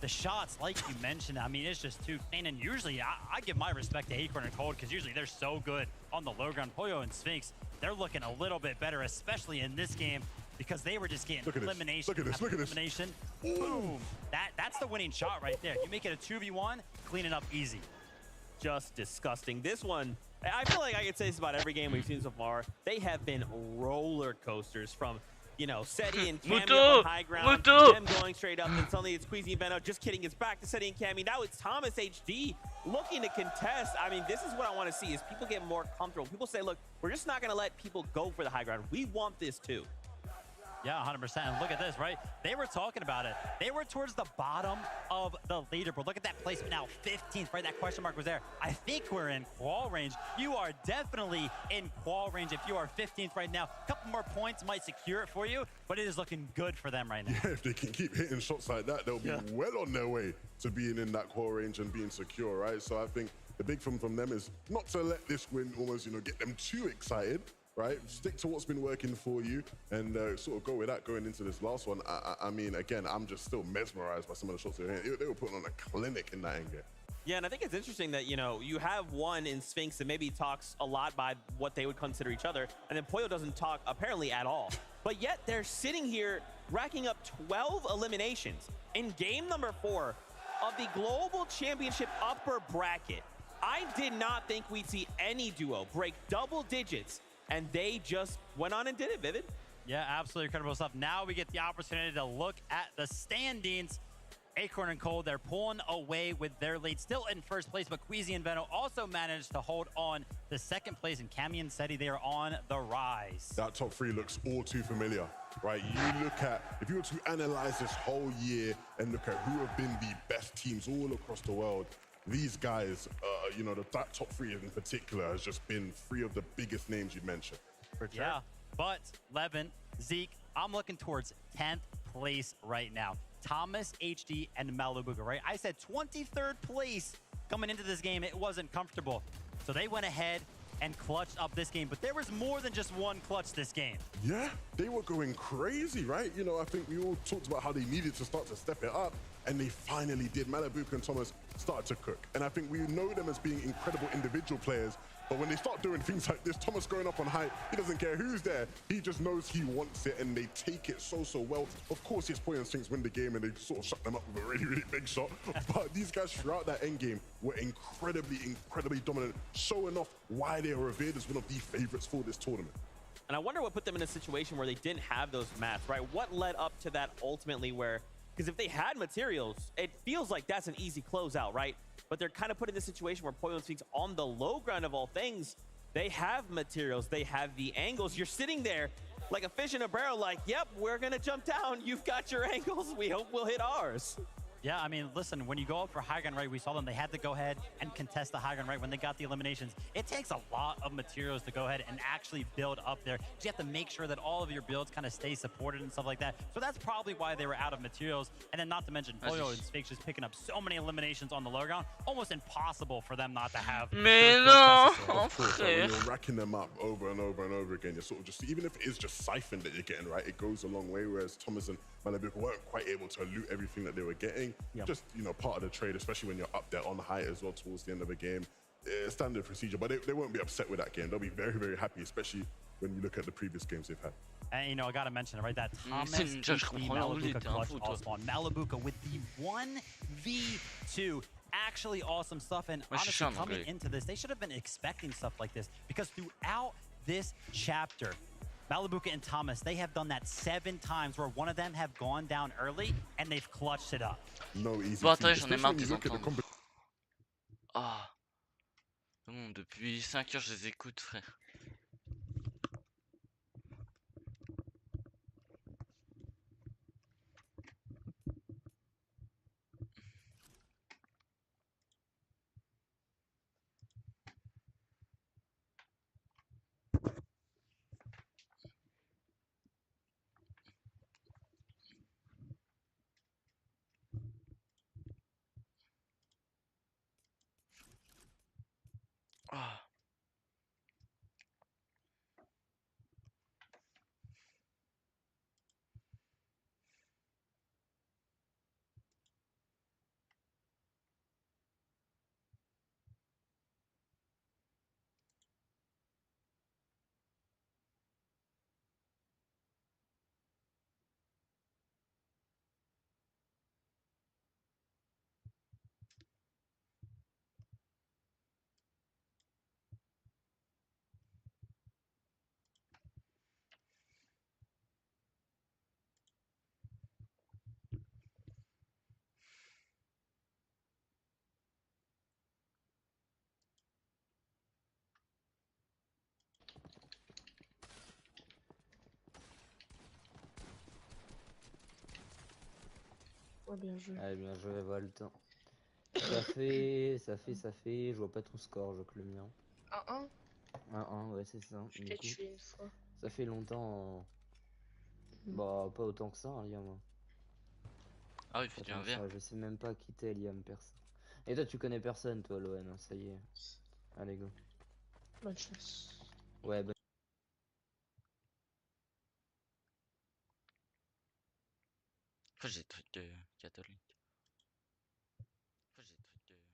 the shots, like you mentioned, I mean, it's just too clean, and usually I give my respect to Acorn and Cold, because usually they're so good on the low ground. Poyo and Sphinx, they're looking a little bit better, especially in this game, because they were just getting elimination after elimination. Boom! That's the winning shot right there. You make it a 2v1, clean it up easy. Just disgusting. This one, I feel like I could say this about every game we've seen so far. They have been roller coasters from, you know, Seti and Cammy up on high ground, them going straight up, and suddenly it's Queasy and Benno just kidding. It's back to Seti and Cammy. Now it's Thomas HD looking to contest. I mean, this is what I want to see, is people get more comfortable. People say, look, we're just not going to let people go for the high ground. We want this too. Yeah, 100%. And look at this, right? They were talking about it. They were towards the bottom of the leaderboard. Look at that placement now, 15th, right? That question mark was there. I think we're in qual range. You are definitely in qual range if you are 15th right now. A couple more points might secure it for you, but it is looking good for them right now. Yeah, if they can keep hitting shots like that, they'll be well on their way to being in that qual range and being secure, right? So I think the big thing from them is not to let this win almost, you know, get them too excited. Right, stick to what's been working for you and sort of go with that going into this last one. I mean, again, I'm just still mesmerized by some of the shots they were hitting. They were putting on a clinic in that end game. Yeah, and I think it's interesting that, you know, you have one in Sphinx that maybe talks a lot by what they would consider each other, and then Poyo doesn't talk apparently at all. But yet they're sitting here racking up 12 eliminations in game number 4 of the Global Championship upper bracket. I did not think we'd see any duo break double digits, and they just went on and did it, Vivid. Yeah, absolutely incredible stuff. Now we get the opportunity to look at the standings. Acorn and Cold, they're pulling away with their lead, still in first place, but Queasy and Benno also managed to hold on to second place, and Cammy and Seti, they are on the rise. That top 3 looks all too familiar, right? You look at, if you were to analyze this whole year and look at who have been the best teams all across the world, these guys, you know, that top 3 in particular has just been 3 of the biggest names you mentioned. For sure. Yeah, but Levin, Zeke, I'm looking towards 10th place right now. Thomas, HD, and Malibuku, right? I said 23rd place coming into this game. It wasn't comfortable. So they went ahead and clutched up this game. But there was more than just one clutch this game. Yeah, they were going crazy, right? You know, I think we all talked about how they needed to start to step it up, and they finally did. Malibuku and Thomas started to cook. And I think we know them as being incredible individual players, but when they start doing things like this, Thomas going up on height, he doesn't care who's there. He just knows he wants it, and they take it so well. Of course, his Poyo and Sphinx win the game, and they sort of shut them up with a really big shot. But these guys throughout that end game were incredibly dominant, showing off why they are revered as one of the favorites for this tournament. And I wonder what put them in a situation where they didn't have those mats, right? What led up to that ultimately where Because if they had materials, it feels like that's an easy closeout, right? But they're kind of put in this situation where Pollo speaks on the low ground of all things. They have materials, they have the angles. You're sitting there like a fish in a barrel, like, yep, we're gonna jump down. You've got your angles. We hope we'll hit ours. Yeah, I mean, listen, when you go up for high ground right, we saw them, they had to go ahead and contest the high ground right when they got the eliminations. It takes a lot of materials to go ahead and actually build up there. You have to make sure that all of your builds kind of stay supported and stuff like that. So that's probably why they were out of materials. And then not to mention, Pollo and Spake just picking up so many eliminations on the low ground. Almost impossible for them not to have. Mais non, when you're racking them up over and over and over again, you're sort of just, even if it is just siphon that you're getting, right, it goes a long way, whereas Thomas and Malibu weren't quite able to loot everything that they were getting. Yep. Just, you know, part of the trade, especially when you're up there on height as well towards the end of the game. Standard procedure, but they won't be upset with that game. They'll be very, very happy, especially when you look at the previous games they've had. And, you know, I got to mention it, right? That Thomas Malibuka clutch also on Malibuka with the 1v2. Actually awesome stuff. And honestly, coming into this, they should have been expecting stuff like this, because throughout this chapter, Malibuka and Thomas, they have done that 7 times where one of them have gone down early and they've clutched it up. No easy. Bon, attendez, j'en ai marre de les entendre. Ah. Bon, depuis 5 heures, je les écoute, frère. Ah. Oh, bien joué. Allez, bien joué, Volt. Ça fait, je vois pas ton score, je vois que le mien. 1-1. 1-1, ouais, c'est ça. Je t'ai tué une fois. Ça fait longtemps. Bah, pas autant que ça, hein, Liam. Ah oui, il fait du 1v1. Je sais même pas qui t'es, Liam, personne. Et toi, tu connais personne, toi, Loen, hein, ça y est. Allez, go. Bonne chance. Ouais, bonne. Après, j'ai des trucs de catholique. Après, j'ai des trucs de catholique.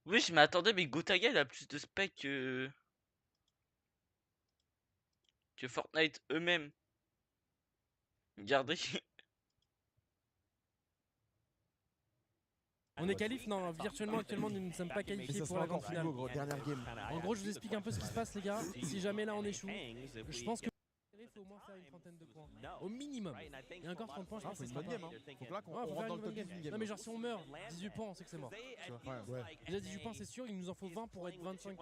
Oui, je m'attendais, mais Gotaga il a plus de specs que Fortnite eux-mêmes. Regardez. On est qualif? Non, virtuellement actuellement nous ne sommes pas qualifiés pour la grande finale. En gros, je vous explique un peu ce qui se passe, les gars. Si jamais là on échoue, je pense que il faut au moins faire une trentaine de points. Au minimum. Et encore 30 points, je pense que c'est une bonne game. Faut que là qu'on rentre dans le top 10 d'une game. Non mais genre si on meurt, 18 points, on sait que c'est mort. Déjà 18 points c'est sûr, il nous en faut 20 pour être 25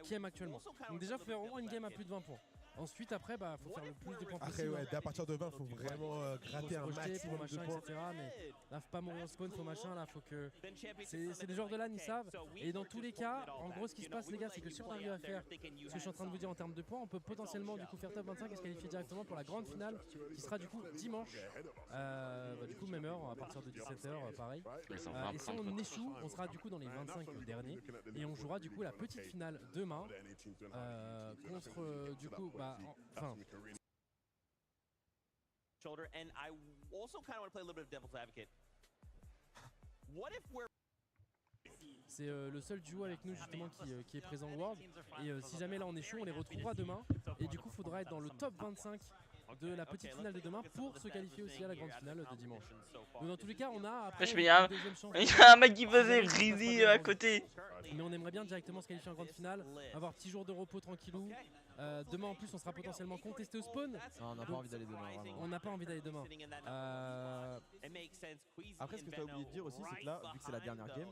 qui aime actuellement. Donc déjà faut faire au moins une game à plus de 20 points. Ensuite après bah faut faire le plus de points possible. Après ouais, à partir de 20 faut vraiment gratter un maximum de points. Etc. Mais là faut pas mourir au spawn, faut machin, là faut que... C'est des joueurs de LAN, ils savent. Et dans tous les cas, en gros ce qui se passe les gars, c'est que si on arrive à faire ce que je suis en train de vous dire en termes de points, on peut potentiellement du coup faire top 25 et se qualifier directement pour la grande finale qui sera du coup dimanche. Du coup même heure à partir de 17h pareil. Et si on échoue, on sera du coup dans les 25 derniers et on jouera du coup la petite finale demain contre du coup enfin shoulder, and I also kind of want to play a little bit of devil's advocate. What if we're C'est le seul duo avec nous justement qui est présent au World. Et si jamais là on échoue, on les retrouvera demain. Et du coup, il faudra être dans le top 25 de la petite finale de demain pour se qualifier aussi à la grande finale de dimanche. Donc dans tous les cas, on a après il y a un mec qui faisait Rizzy à côté. Mais on aimerait bien directement se qualifier en grande finale, avoir petit jour de repos tranquillou. Demain en plus, on sera potentiellement contesté au spawn. Non, on n'a pas envie d'aller demain. Vraiment. On n'a pas envie d'aller demain. Après, ce que tu as oublié de dire aussi, c'est que là, vu que c'est la dernière game,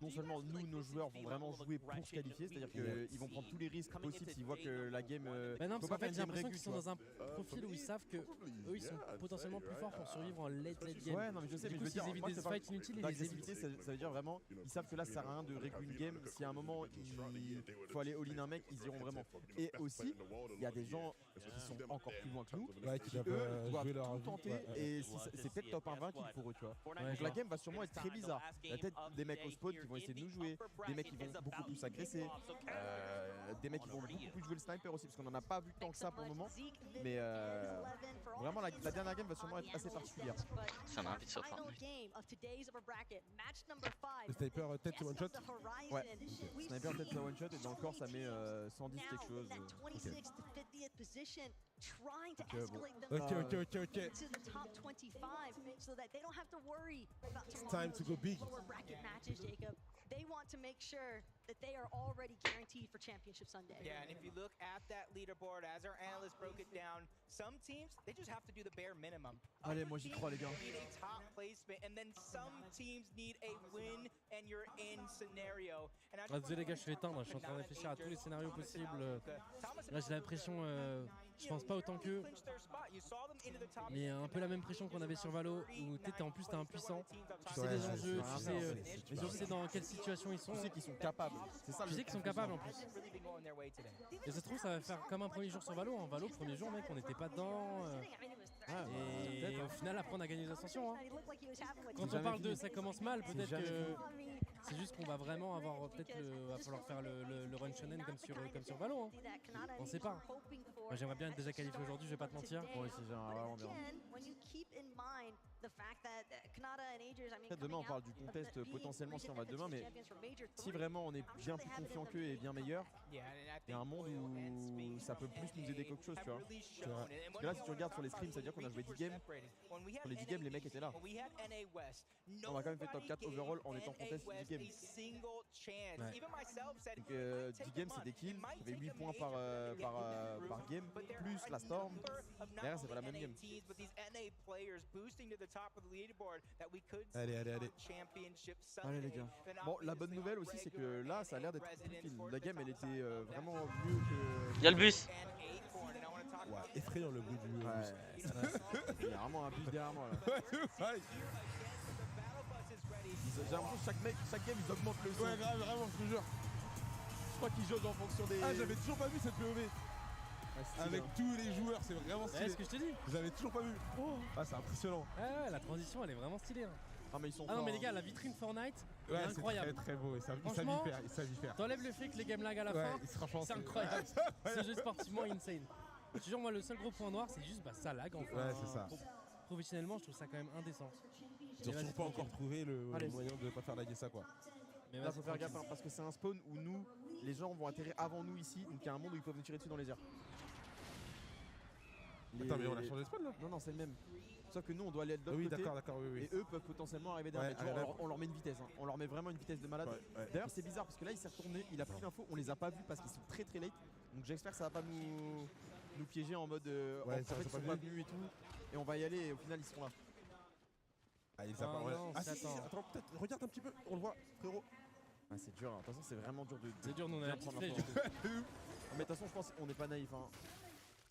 non seulement nous, nos joueurs vont vraiment jouer pour se qualifier, c'est-à-dire qu'ils vont prendre tous les risques possibles s'ils voient que la game. Bah non, parce qu'en fait, j'ai l'impression qu'ils sont dans un profil où ils savent que eux ils sont potentiellement plus forts pour survivre en late game. Ouais, non, mais je sais, mais je veux dire, s'ils évitent des fights inutiles, ils les évitent. Ça veut dire vraiment, ils savent que là, ça sert à rien de régler une game. Si à un moment il faut aller all-in un mec, ils iront vraiment. Et aussi, il y a des gens qui sont encore plus loin que nous, qui eux doivent tout tenter. Et c'est peut-être top 1-20 qu'il faut eux, tu vois. Donc la game va sûrement être très bizarre. Il y a peut-être des mecs au spawn qui vont essayer de nous jouer, des mecs qui vont beaucoup plus agresser, des mecs qui vont beaucoup plus jouer le sniper aussi, parce qu'on n'en a pas vu tant que ça pour le moment. Mais vraiment, la dernière game va sûrement être assez particulière. Ça m'a invité sur Fortnite. Le sniper tête one shot. Ouais, okay. Sniper tête one shot et dans le corps ça met 110 quelque chose. Ok. It's time to go big. They want to make sure that they are already guaranteed for Championship Sunday. Yeah, and if you look at that leaderboard, as our analyst broke it down, some teams, they just have to do the bare minimum. Allez, moi j'y crois les gars. Need a top placement, and then some teams need a win and you're in scenario. Désolé les gars, je suis éteindre, je suis en train de réfléchir à tous les scénarios possibles. Là j'ai l'impression, je pense pas autant qu'eux, mais un peu la même pression qu'on avait sur Valo, où t'es en plus t'es impuissant, tu sais les enjeux, tu sais dans quelle situation ils sont. Tu sais qu'ils sont capables. C'est ça. Tu sais qu'ils sont capables en plus. Et ça se trouve ça va faire comme un premier jour sur Valo. En Valo, premier jour mec, on n'était pas dedans. Et au final après on a gagné les ascensions. Hein. Quand on parle de ça commence mal, peut-être que c'est juste qu'on va vraiment avoir va falloir faire le run shonen comme sur Valo. Hein. On sait pas. Moi j'aimerais bien être déjà qualifié aujourd'hui, je vais pas te mentir. Moi aussi j'aimerais vraiment bien. Après, demain on parle du contest potentiellement si on va demain, mais si vraiment on est bien plus confiant qu'eux et bien meilleur, il y a un monde où ça peut plus nous aider qu'autre chose, tu vois. Parce que là si tu regardes sur les streams, ça veut dire qu'on a joué 10 games. Sur les 10 games les mecs étaient là. On a quand même fait top 4 overall en étant contest 10 games. Ouais. Donc 10 games c'est des kills, ça fait 8 points par game, plus la storm. Derrière c'est pas la même game. Allez. Allez les gars. Bon, la bonne nouvelle aussi c'est que là ça a l'air d'être plus clean. La game elle était vraiment mieux que... Il y a le bus. Ouais, effrayant le bruit du bus. Il y a vraiment un bus derrière moi là. J'ai l'impression que chaque game ils augmentent le son. Ouais grave, vraiment je te jure. Je crois qu'ils jaugent en fonction des... Ah j'avais toujours pas vu cette POV. Avec tous les joueurs, c'est vraiment stylé. C'est ce que je te dis. J'avais toujours pas vu. Ah c'est impressionnant. Ouais, la transition elle est vraiment stylée. Hein. Ah mais ils sont non mais les gars, la vitrine Fortnite, ouais, est incroyable. C'est très beau, il savent y faire. T'enlèves le fait que les game lag à la fin, c'est incroyable. Ce jeu sportivement insane. Je te jure, moi le seul gros point noir c'est juste ça lag en fait. Ouais c'est ça. Professionnellement je trouve ça quand même indécent. J'ai toujours pas encore trouvé le moyen de pas faire laguer ça quoi. Mais là faut faire gaffe parce que c'est un spawn où nous, les gens vont atterrir avant nous ici, donc il y a un monde où ils peuvent nous tirer dessus dans les airs. Attends mais on a changé de spawn là? Non c'est le même. Sauf que nous on doit aller de l'autre côté. D'accord, oui. Et eux peuvent potentiellement arriver derrière. On leur met une vitesse, hein. On leur met vraiment une vitesse de malade. Ouais. D'ailleurs c'est bizarre parce que là il s'est retourné, il a pris l'info, on les a pas vus parce qu'ils sont très late. Donc j'espère que ça va pas nous piéger en mode en fait ils sont pas venus et tout. Et on va y aller et au final ils seront là. Ah ils apparaissent. Ah si, attends peut-être, regarde un petit peu, on le voit frérot. Ah c'est dur, de toute façon c'est vraiment dur de... C'est dur, nous on a la petite flèche. Mais de toute façon je pense qu'on n'est pas naïf. Hein.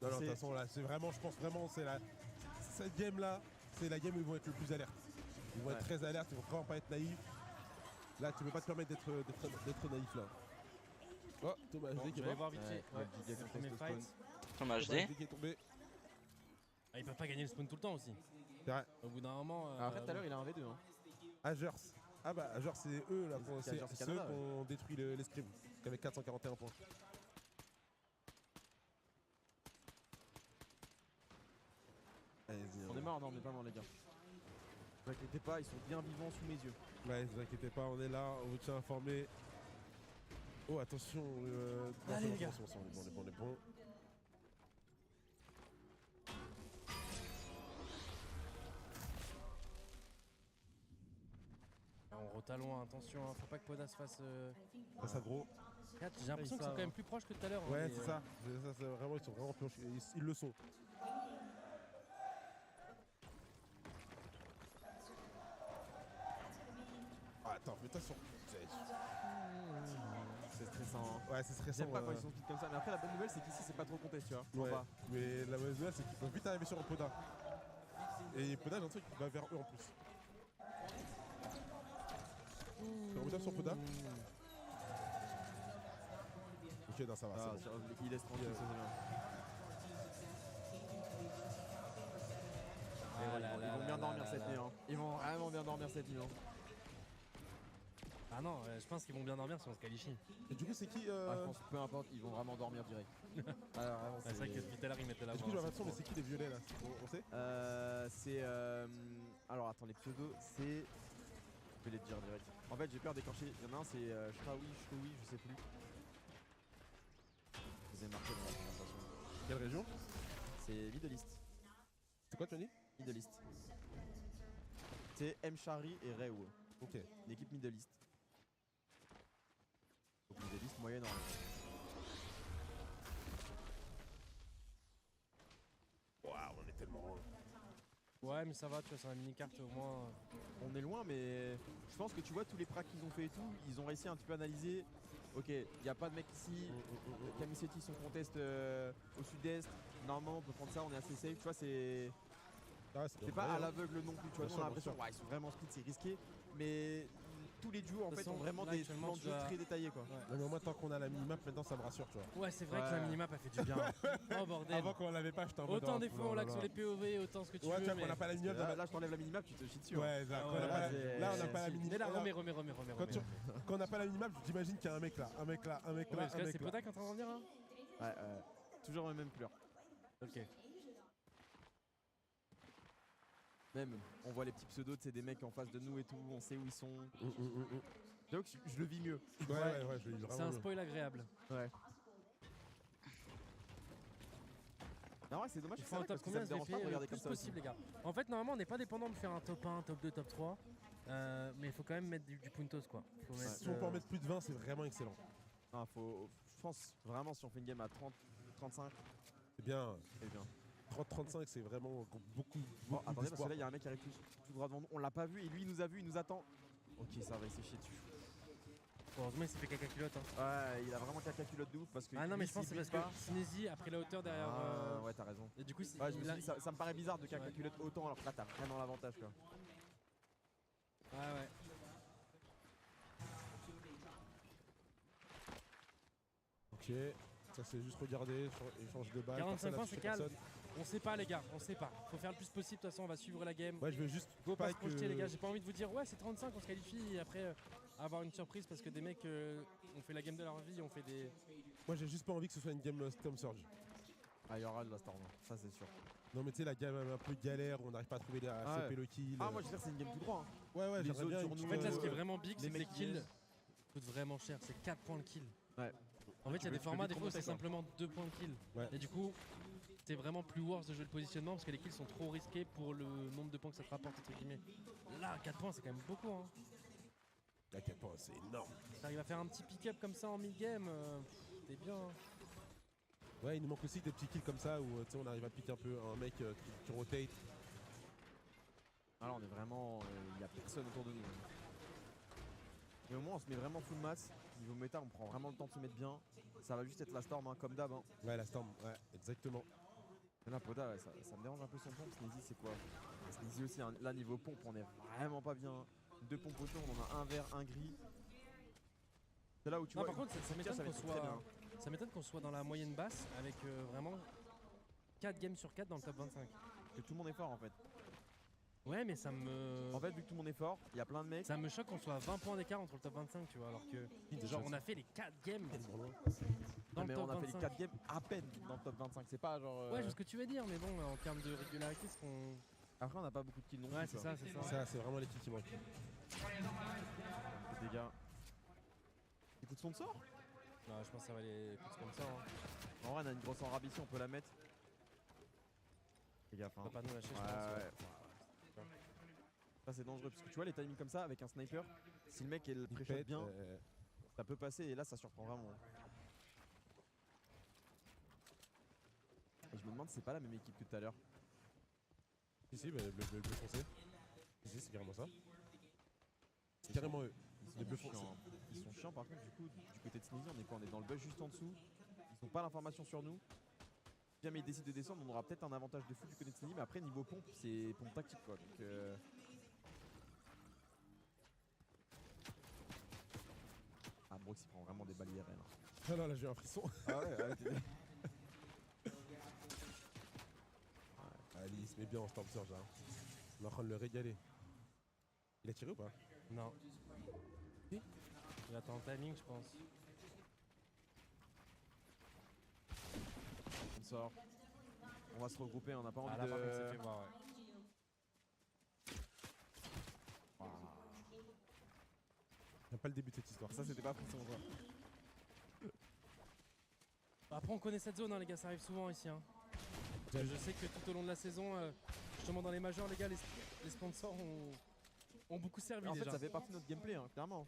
Non, de toute façon là c'est vraiment, je pense vraiment cette game là, c'est la game où ils vont être le plus alertes. Ils vont être très alertes, ils vont vraiment pas être naïfs. Là tu peux pas te permettre d'être naïf là. Oh Thomas HD qui est mort. voir vite fait. Thomas HD. Ah, ils peuvent pas gagner le spawn tout le temps aussi. C'est vrai. Au bout d'un moment. Après tout à l'heure il a un V2 hein. Agers. Ah bah Agers c'est eux là, c'est ceux qui ont détruit l'escrime avec 441 points. On est mort, non, on est pas mort, les gars. Ne vous inquiétez pas, ils sont bien vivants sous mes yeux. Ouais, ne vous inquiétez pas, on est là, on vous tient informé. Oh, attention. Allez, les gars. On est bon. On rota loin, attention, hein, faut pas que Poda se fasse. Ça gros. J'ai l'impression qu'ils sont quand même plus proches que tout à l'heure. Ouais, c'est ça. C'est vraiment, ils sont vraiment plus. Ils le sont. Attends, mais attention. C'est stressant. Ouais, c'est stressant. J'aime pas quand ils sont speed comme ça. Mais après, la bonne nouvelle, c'est qu'ici, c'est pas trop contest, tu vois. Ouais. Mais la bonne nouvelle, c'est qu'ils peuvent vite arriver sur un Poda. Et Poda, j'ai un truc qui va vers eux en plus. On remonte sur Poda. Ok, non, ça va. Ah, c'est bon. il laisse tranquille, ça c'est bien. Et voilà, ils vont bien dormir cette nuit. Ils vont vraiment bien dormir cette nuit. Ah non, je pense qu'ils vont bien dormir si on se qualifie. Et du coup, c'est qui Je pense peu importe, ils vont vraiment dormir direct. C'est vrai que depuis tout à l'heure, ils mettaient la Du coup, j'ai l'impression, mais c'est qui les violets là? On sait C'est. Alors attends, les pseudos, c'est. Je vais les dire direct. En fait, j'ai peur d'écorcher. Il y en a un, c'est Shraoui, je sais plus. Je les ai marqués dans la présentation. Quelle région? C'est Middle East. C'est quoi, tu as dit? Middle East. C'est Mchari et Raphou. Ok. L'équipe Middle East. Donc Middle East, Moyen-Orient. Waouh, on est tellement loin. Ouais, mais ça va, tu vois, sur la mini-carte au moins. On est loin, mais je pense que tu vois tous les pracs qu'ils ont fait et tout, ils ont réussi un petit peu à analyser. Ok, il n'y a pas de mec ici. Camissetti, son contest au sud-est. Normalement, on peut prendre ça, on est assez safe. Tu vois, c'est. C'est pas à l'aveugle non plus. Tu vois, on a l'impression, ouais, ils sont vraiment speed, c'est risqué. Mais tous les duos en fait ont vraiment des plans de jeu très détaillés quoi. Ouais. Mais moi tant qu'on a la minimap maintenant ça me rassure tu vois. Ouais c'est vrai que la minimap a fait du bien. Oh bordel. Avant qu'on l'avait pas je t'en autant des fois on l'a que sur les POV, autant ce que tu veux. Ouais tu vois qu'on n'a pas la minimap. Là je t'enlève la minimap, tu te chies dessus. Ouais là on n'a pas la minimap. Mais là remets. Quand on n'a pas la minimap j'imagine qu'il y a un mec là, un mec là. Parce que là c'est Poda qui est en train de revenir hein. Ouais toujours les mêmes couleurs. Ok. Même, on voit les petits pseudos, c'est des mecs en face de nous et tout, on sait où ils sont. J'avoue que je le vis mieux. Ouais, je le vis vraiment. C'est un spoil agréable. Ouais. Non, ouais, c'est dommage Il faut un top combien de VP le plus ça possible, les gars. En fait, normalement, on n'est pas dépendant de faire un top 1, top 2, top 3. Mais il faut quand même mettre du puntos, quoi. Si on peut en mettre plus de 20, c'est vraiment excellent. Non, je pense vraiment, si on fait une game à 30, 35, c'est bien. C'est bien. 30-35 c'est vraiment beaucoup. Bon, attendez parce que là il y a un mec qui arrive tout droit devant nous, on l'a pas vu et lui il nous a vu, il nous attend. Ok ça va il s'est chié dessus. Heureusement il s'est fait caca culotte hein. Ouais il a vraiment caca culotte de ouf parce que. Ah non mais je pense que c'est parce que Sinési a pris la hauteur derrière. Ouais t'as raison. Et du coup ouais, je me suis dit, ça me paraît bizarre de caca culotte autant alors que là t'as vraiment l'avantage quoi. Ouais. Ok. Ça c'est juste regarder, échange de balles. 45 points c'est calme. On sait pas les gars, on sait pas. Faut faire le plus possible, de toute façon on va suivre la game. Ouais je veux juste pas se projeter les gars, j'ai pas envie de vous dire ouais c'est 35 on se qualifie et après avoir une surprise parce que des mecs ont fait la game de leur vie, ont fait des... Moi j'ai juste pas envie que ce soit une game Storm Surge. Ah il y aura de la Storm, ça c'est sûr. Non mais tu sais la game un peu galère où on n'arrive pas à trouver à choper le kill. Ah moi je veux dire c'est une game tout droit. Ouais j'aimerais bien. En fait là ce qui est vraiment big c'est que les kills coûtent vraiment cher, c'est 4 points de kill. Ouais. En fait, il y a des formats, des fois, c'est simplement 2 points de kill. Ouais. Et du coup, c'est vraiment plus worse de jouer le positionnement parce que les kills sont trop risqués pour le nombre de points que ça te rapporte, entre guillemets. Là, 4 points, c'est quand même beaucoup. Hein. Là, 4 points, c'est énorme. T'arrives à faire un petit pick-up comme ça en mid-game, t'es bien. Hein. Ouais, il nous manque aussi des petits kills comme ça où on arrive à piquer un peu un mec qui rotate. Alors, on est vraiment. Il n'y a personne autour de nous. Mais au moins on se met vraiment full masse. Niveau méta on prend vraiment le temps de se mettre bien. Ça va juste être la Storm hein, comme d'hab. Hein. Ouais la Storm, ouais exactement. Et là Poda ouais, ça me dérange un peu son pompe. Sneezy c'est quoi? Sneezy aussi hein. Là niveau pompe on est vraiment pas bien. 2 pompes auto, on en a un vert, un gris. C'est là où tu vois. Par contre ça m'étonne qu'on soit dans la moyenne basse avec vraiment 4 games sur 4 dans le top 25. Que tout le monde est fort en fait. Ouais mais ça me... En fait vu que tout le monde est fort, il y a plein de mecs. Ça me choque qu'on soit à 20 points d'écart entre le top 25 tu vois alors que genre on a fait les 4 games. Non, mais on a fait les 4 games à peine dans le top 25, c'est pas genre. Ouais, je vois ce que tu veux dire, mais bon, en termes de régularité, ce qu'on. Après, on n'a pas beaucoup de kills non plus. Ouais, c'est ça, c'est ça. Ça, c'est vraiment les kills qui manquent. Les dégâts. Les coups de sponsor? Non, je pense que ça va les coups de sponsor. Hein. En vrai, on a une grosse enrab ici, on peut la mettre. Fais gaffe, hein. On va pas nous lâcher, je pense. Ouais. Ça, c'est dangereux parce que tu vois, les timings comme ça avec un sniper, si le mec il pré-shot bien, ça peut passer et là, ça surprend vraiment. Et je me demande si c'est pas la même équipe que tout à l'heure. Si, bah, le bleu foncé. Si, c'est carrément ça. C'est carrément eux. Les bleus foncés. Ils sont chiants par contre, du coup, du côté de Sneezy, on est quoi? On est dans le bus juste en dessous. Ils n'ont pas l'information sur nous. Si jamais ils décident de descendre, on aura peut-être un avantage de fou du côté de Sneezy, mais après, niveau pompe, c'est pompe tactique quoi. Donc, Ah, Brox il prend vraiment des balles IRL. Hein. Ah non, là j'ai eu un frisson. Ah ouais, ouais, Allez, il se met bien en Storm Surge. Hein. On est en train de le régaler. Il a tiré ou pas? Non. Si. Il attend le timing, je pense. On sort. On va se regrouper, on n'a pas envie là, de. Par contre, c'est fait voir, ouais. J'aime pas le début de cette histoire. Ça, c'était pas frisson, quoi. Après, on connaît cette zone, hein, les gars, ça arrive souvent ici. Hein. Je sais que tout au long de la saison, justement dans les majors, les gars, les sponsors ont beaucoup servi. En déjà. fait, ça fait partie de notre gameplay, hein, clairement.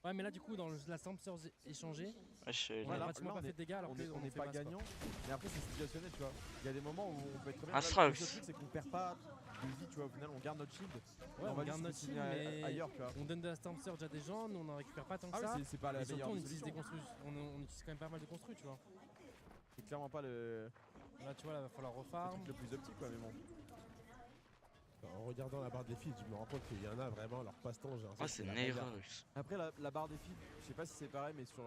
Ouais, mais là, du coup, dans la sponsor échangée, on a pratiquement pas fait de dégâts alors on n'est pas gagnant. Mais après, c'est situationnel, tu vois. Il y a des moments où on peut être très bien. Astral. Le truc, c'est qu'on perd pas de vie, tu vois. Au final, on garde notre shield. Ouais, on garde notre shield, mais ailleurs, tu vois. on donne de la storm surge à des gens, nous on en récupère pas tant que ah ça. Oui, c'est pas la et surtout, meilleure on utilise solution. des construits, on utilise quand même pas mal de construits, tu vois. C'est clairement pas le. Là, tu vois, là, va falloir refarm. Le plus optique, quoi, mais bon. En regardant la barre des feeds, je me rends compte qu'il y en a vraiment leur passe-temps. Ah, c'est Neurus. Après, la barre des feeds, je sais pas si c'est pareil, mais sur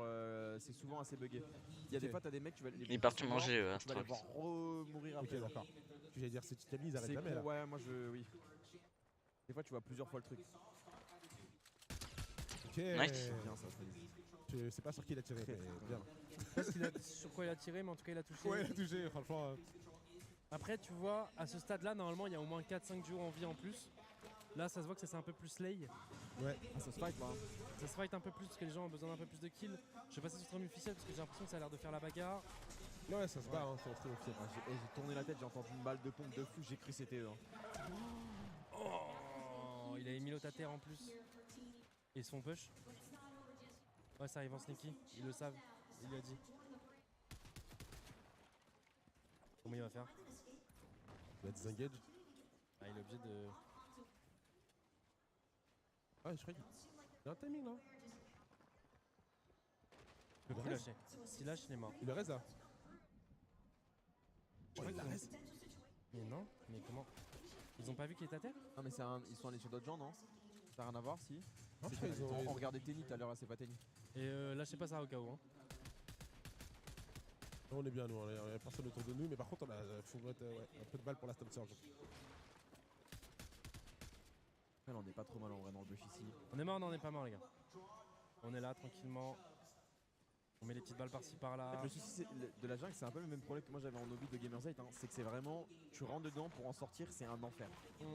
c'est souvent assez buggé. Il y a des fois, t'as des mecs, tu vas les. Ils partent manger, tu vas les voir remourir après. Ok, d'accord. Tu vas dire, c'est Camille, ils arrêtent jamais là. Ouais, moi oui. Des fois, tu vois plusieurs fois le truc. Ok. Nice. Bien ça, je sais pas sur qui il a tiré, mais bien. Je sais pas sur quoi il a tiré, mais en tout cas, il a touché. Ouais, il a touché, franchement. Après, tu vois, à ce stade-là, normalement, il y a au moins 4-5 jours en vie en plus. Là, ça se voit que c'est un peu plus slay. Ouais, ça se fight là. Ça se fight un peu plus parce que les gens ont besoin d'un peu plus de kills. Je vais passer sur stream officiel parce que j'ai l'impression que ça a l'air de faire la bagarre. Ouais, ça se bat, hein, sur stream officiel. J'ai tourné la tête, j'ai entendu une balle de pompe de fou, j'ai cru que c'était eux. Oh, il a mis l'autre à terre en plus. Ils se font push. Ouais, ça arrive en sneaky, ils le savent, il lui a dit. Comment il va faire? Il va disengage. Ah, il est obligé de... Ah, je crois qu'il y a un timing là. Il peut plus lâcher. S'il lâche, il est mort. Il le reste là. Je crois qu'il reste. Mais non, mais comment? Ils ont pas vu qu'il était à terre? Non mais ils sont allés sur d'autres gens, non? Ça n'a rien à voir si? Non, on regardait Tenny tout à l'heure, là c'est pas Tenny. Et lâchez pas ça au cas où. Hein. On est bien nous, il n'y a personne autour de nous, mais par contre on a un peu de balles pour la Storm Surge. On est pas trop mal en vrai dans le bush ici. On est mort, non on est pas mort les gars. On est là tranquillement. On met les petites balles par-ci par-là. Le souci de la jungle, c'est un peu le même problème que moi j'avais en hobby de Gamersite, hein. C'est que c'est vraiment, tu rentres dedans pour en sortir, c'est un enfer.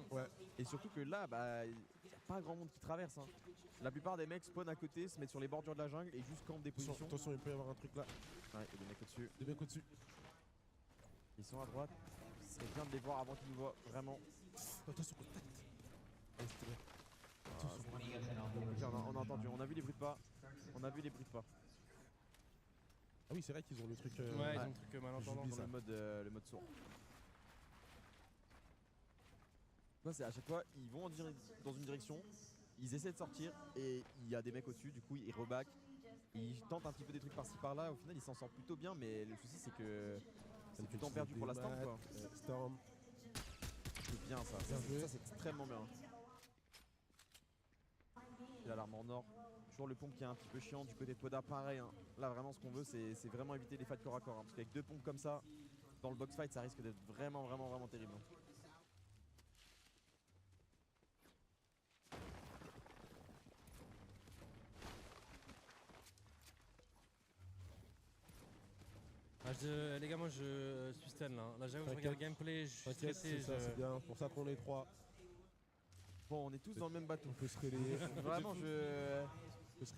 Ouais. Et surtout que là, bah, y a pas grand monde qui traverse. Hein. La plupart des mecs spawnent à côté, se mettent sur les bordures de la jungle et juste campent des positions. Attention, il peut y avoir un truc là. Ouais, il y a des mecs au-dessus. Des mecs au-dessus. Ils sont à droite. C'est bien de les voir avant qu'ils nous voient, vraiment. Attention, contact. Allez, c'était bien. On a entendu, on a vu les bruits de pas. On a vu les bruits de pas. Ah oui, c'est vrai qu'ils ont le truc. Ouais, ils ont le truc malentendant dans le mode sourd. C'est à chaque fois, ils vont dans une direction, ils essaient de sortir et il y a des mecs au-dessus, du coup ils reback, ils tentent un petit peu des trucs par-ci par-là, au final ils s'en sortent plutôt bien, mais le souci c'est que c'est du temps perdu pour la Storm quoi. Storm. C'est bien ça, ça c'est extrêmement bien. Il a l'arme en or, toujours le pompe qui est un petit peu chiant du côté de Poda, pareil. Hein. Là vraiment ce qu'on veut c'est vraiment éviter les fights corps à corps, hein, parce qu'avec deux pompes comme ça, dans le box fight ça risque d'être vraiment terrible. Les gars, moi je suis stun là. Là, j'avoue, je regarde le gameplay, je suis stressé. C'est bien, pour ça qu'on est 3. Bon, on est tous dans le même bateau. On peut se relayer. Vraiment, on peut se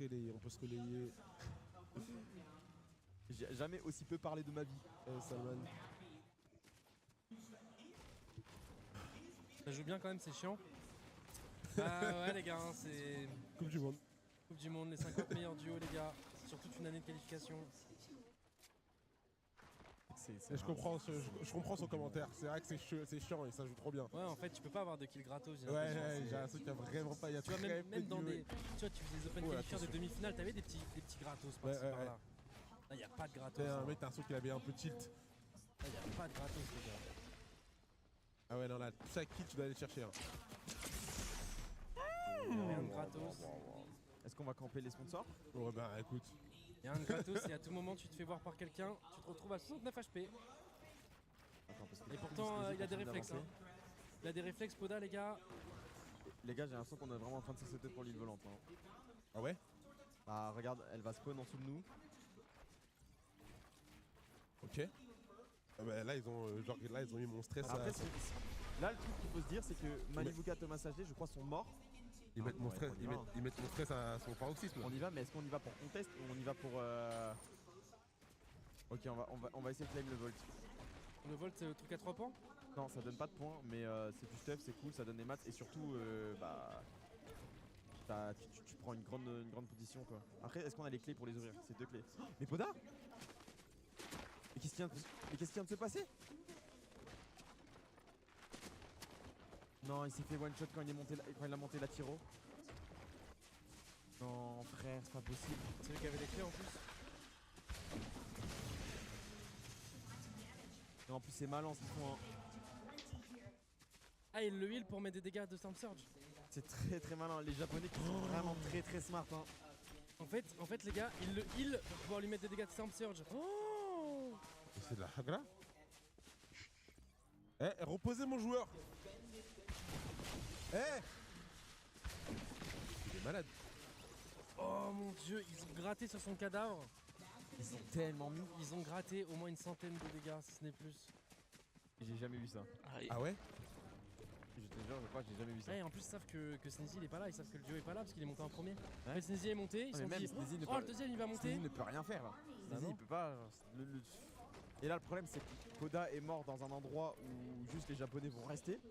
relayer. J'ai jamais aussi peu parlé de ma vie, Salman. Ça joue bien quand même, c'est chiant. Ouais les gars, c'est... Coupe du monde. Coupe du monde, les 50 meilleurs duos les gars, sur toute une année de qualification. Je comprends son commentaire, c'est vrai que c'est chiant et ça joue trop bien. Ouais, en fait tu peux pas avoir de kill gratos. Ouais, j'ai un truc qui a vraiment pas... Tu vois, même dans des... Tu vois, tu faisais des open qualifiers de demi-finale, t'avais des petits gratos par-ci par-là. Là, y'a pas de gratos. Un mec, t'as un truc qui avait un peu tilt. Là, y'a pas de gratos les gars. Ah ouais, non, là, chaque kill, tu dois aller le chercher. Rien de gratos. Est-ce qu'on va camper les sponsors? Ouais, bah écoute. Y'a un gratos et à tout moment tu te fais voir par quelqu'un, tu te retrouves à 69 HP. Et pourtant il a des réflexes. Hein. Il a des réflexes Poda les gars. Les gars, j'ai l'impression qu'on est vraiment en train de s'accepter pour l'île volante. Hein. Ah ouais? Bah regarde, elle va spawn en dessous de nous. Ok. Ah bah, là ils ont mis mon stress. Après, là le truc qu'il faut se dire c'est que Malibuka, Thomas HD je crois sont morts. Ils mettent mon stress, ils mettent mon stress à son paroxysme. On y va, mais est-ce qu'on y va pour contest ou on y va pour Ok, on va essayer de claim le Volt. Le Volt c'est le truc à 3 points? Non, ça donne pas de points, mais c'est du stuff, c'est cool, ça donne des maths et surtout tu prends une grande position quoi. Après, est-ce qu'on a les clés pour les ouvrir? C'est 2 clés. Oh, mais Poda! Mais qu'est-ce qui vient de se passer? Non, il s'est fait one shot quand il a monté la tiro. Non, frère, c'est pas possible. C'est lui qui avait les clés en plus. Non, en plus, c'est malin ce qu'ils font. Hein. Ah, il le heal pour mettre des dégâts de Storm Surge. C'est très très malin. Les Japonais qui sont vraiment très smart. Hein. En fait, les gars, il le heal pour pouvoir lui mettre des dégâts de Storm Surge. Oh! C'est de la hagra. Eh, reposez mon joueur. Eh, il est malade. Oh mon dieu, ils ont gratté sur son cadavre. Ils ont tellement mis. Ils ont gratté au moins une centaine de dégâts, si ce n'est plus. J'ai jamais vu ça. Ah ouais? Je te jure, je crois que j'ai jamais vu ça. Et en plus, ils savent que Sneezy il est pas là, ils savent que le duo est pas là parce qu'il est monté en premier. En fait, Sneezy est monté, ils se sont dit oh, le deuxième il va monter. Sneezy ne peut rien faire là. Sneezy il peut pas. Et là, le problème, c'est que Poda est mort dans un endroit où juste les Japonais vont rester.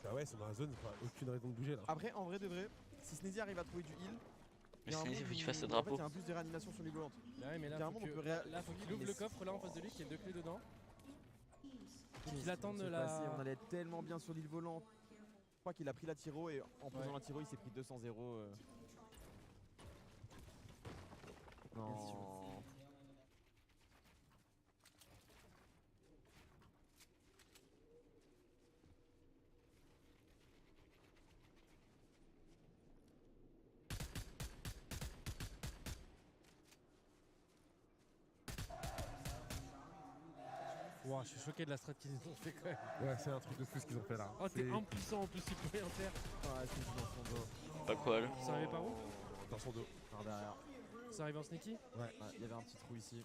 Bah ouais, c'est dans la zone, pas aucune raison de bouger là. Après, en vrai de vrai, si Sneezy arrive à trouver du heal. Mais Sneezy, il faut qu'il fasse le En drapeau. fait, il y a un plus de réanimation sur les volantes. Ouais, mais là, faut qu'il ouvre le coffre là en face de lui, qu'il y ait 2 clés dedans. Ils attendent la. On allait être tellement bien sur l'île volante. Je crois qu'il a pris la tiro et en posant la tiro, il s'est pris 200-0. Non. Wow, je suis choqué de la strat qu'ils ont fait quand même. Ouais, c'est un truc de fou ce qu'ils ont fait là. Oh, t'es impuissant en plus, il peut rien faire. Ah, c'est dans son dos. Pas quoi là. Ça arrivait par où? Dans son dos. Par derrière. Ça arrive en sneaky? Ouais, il y avait un petit trou ici.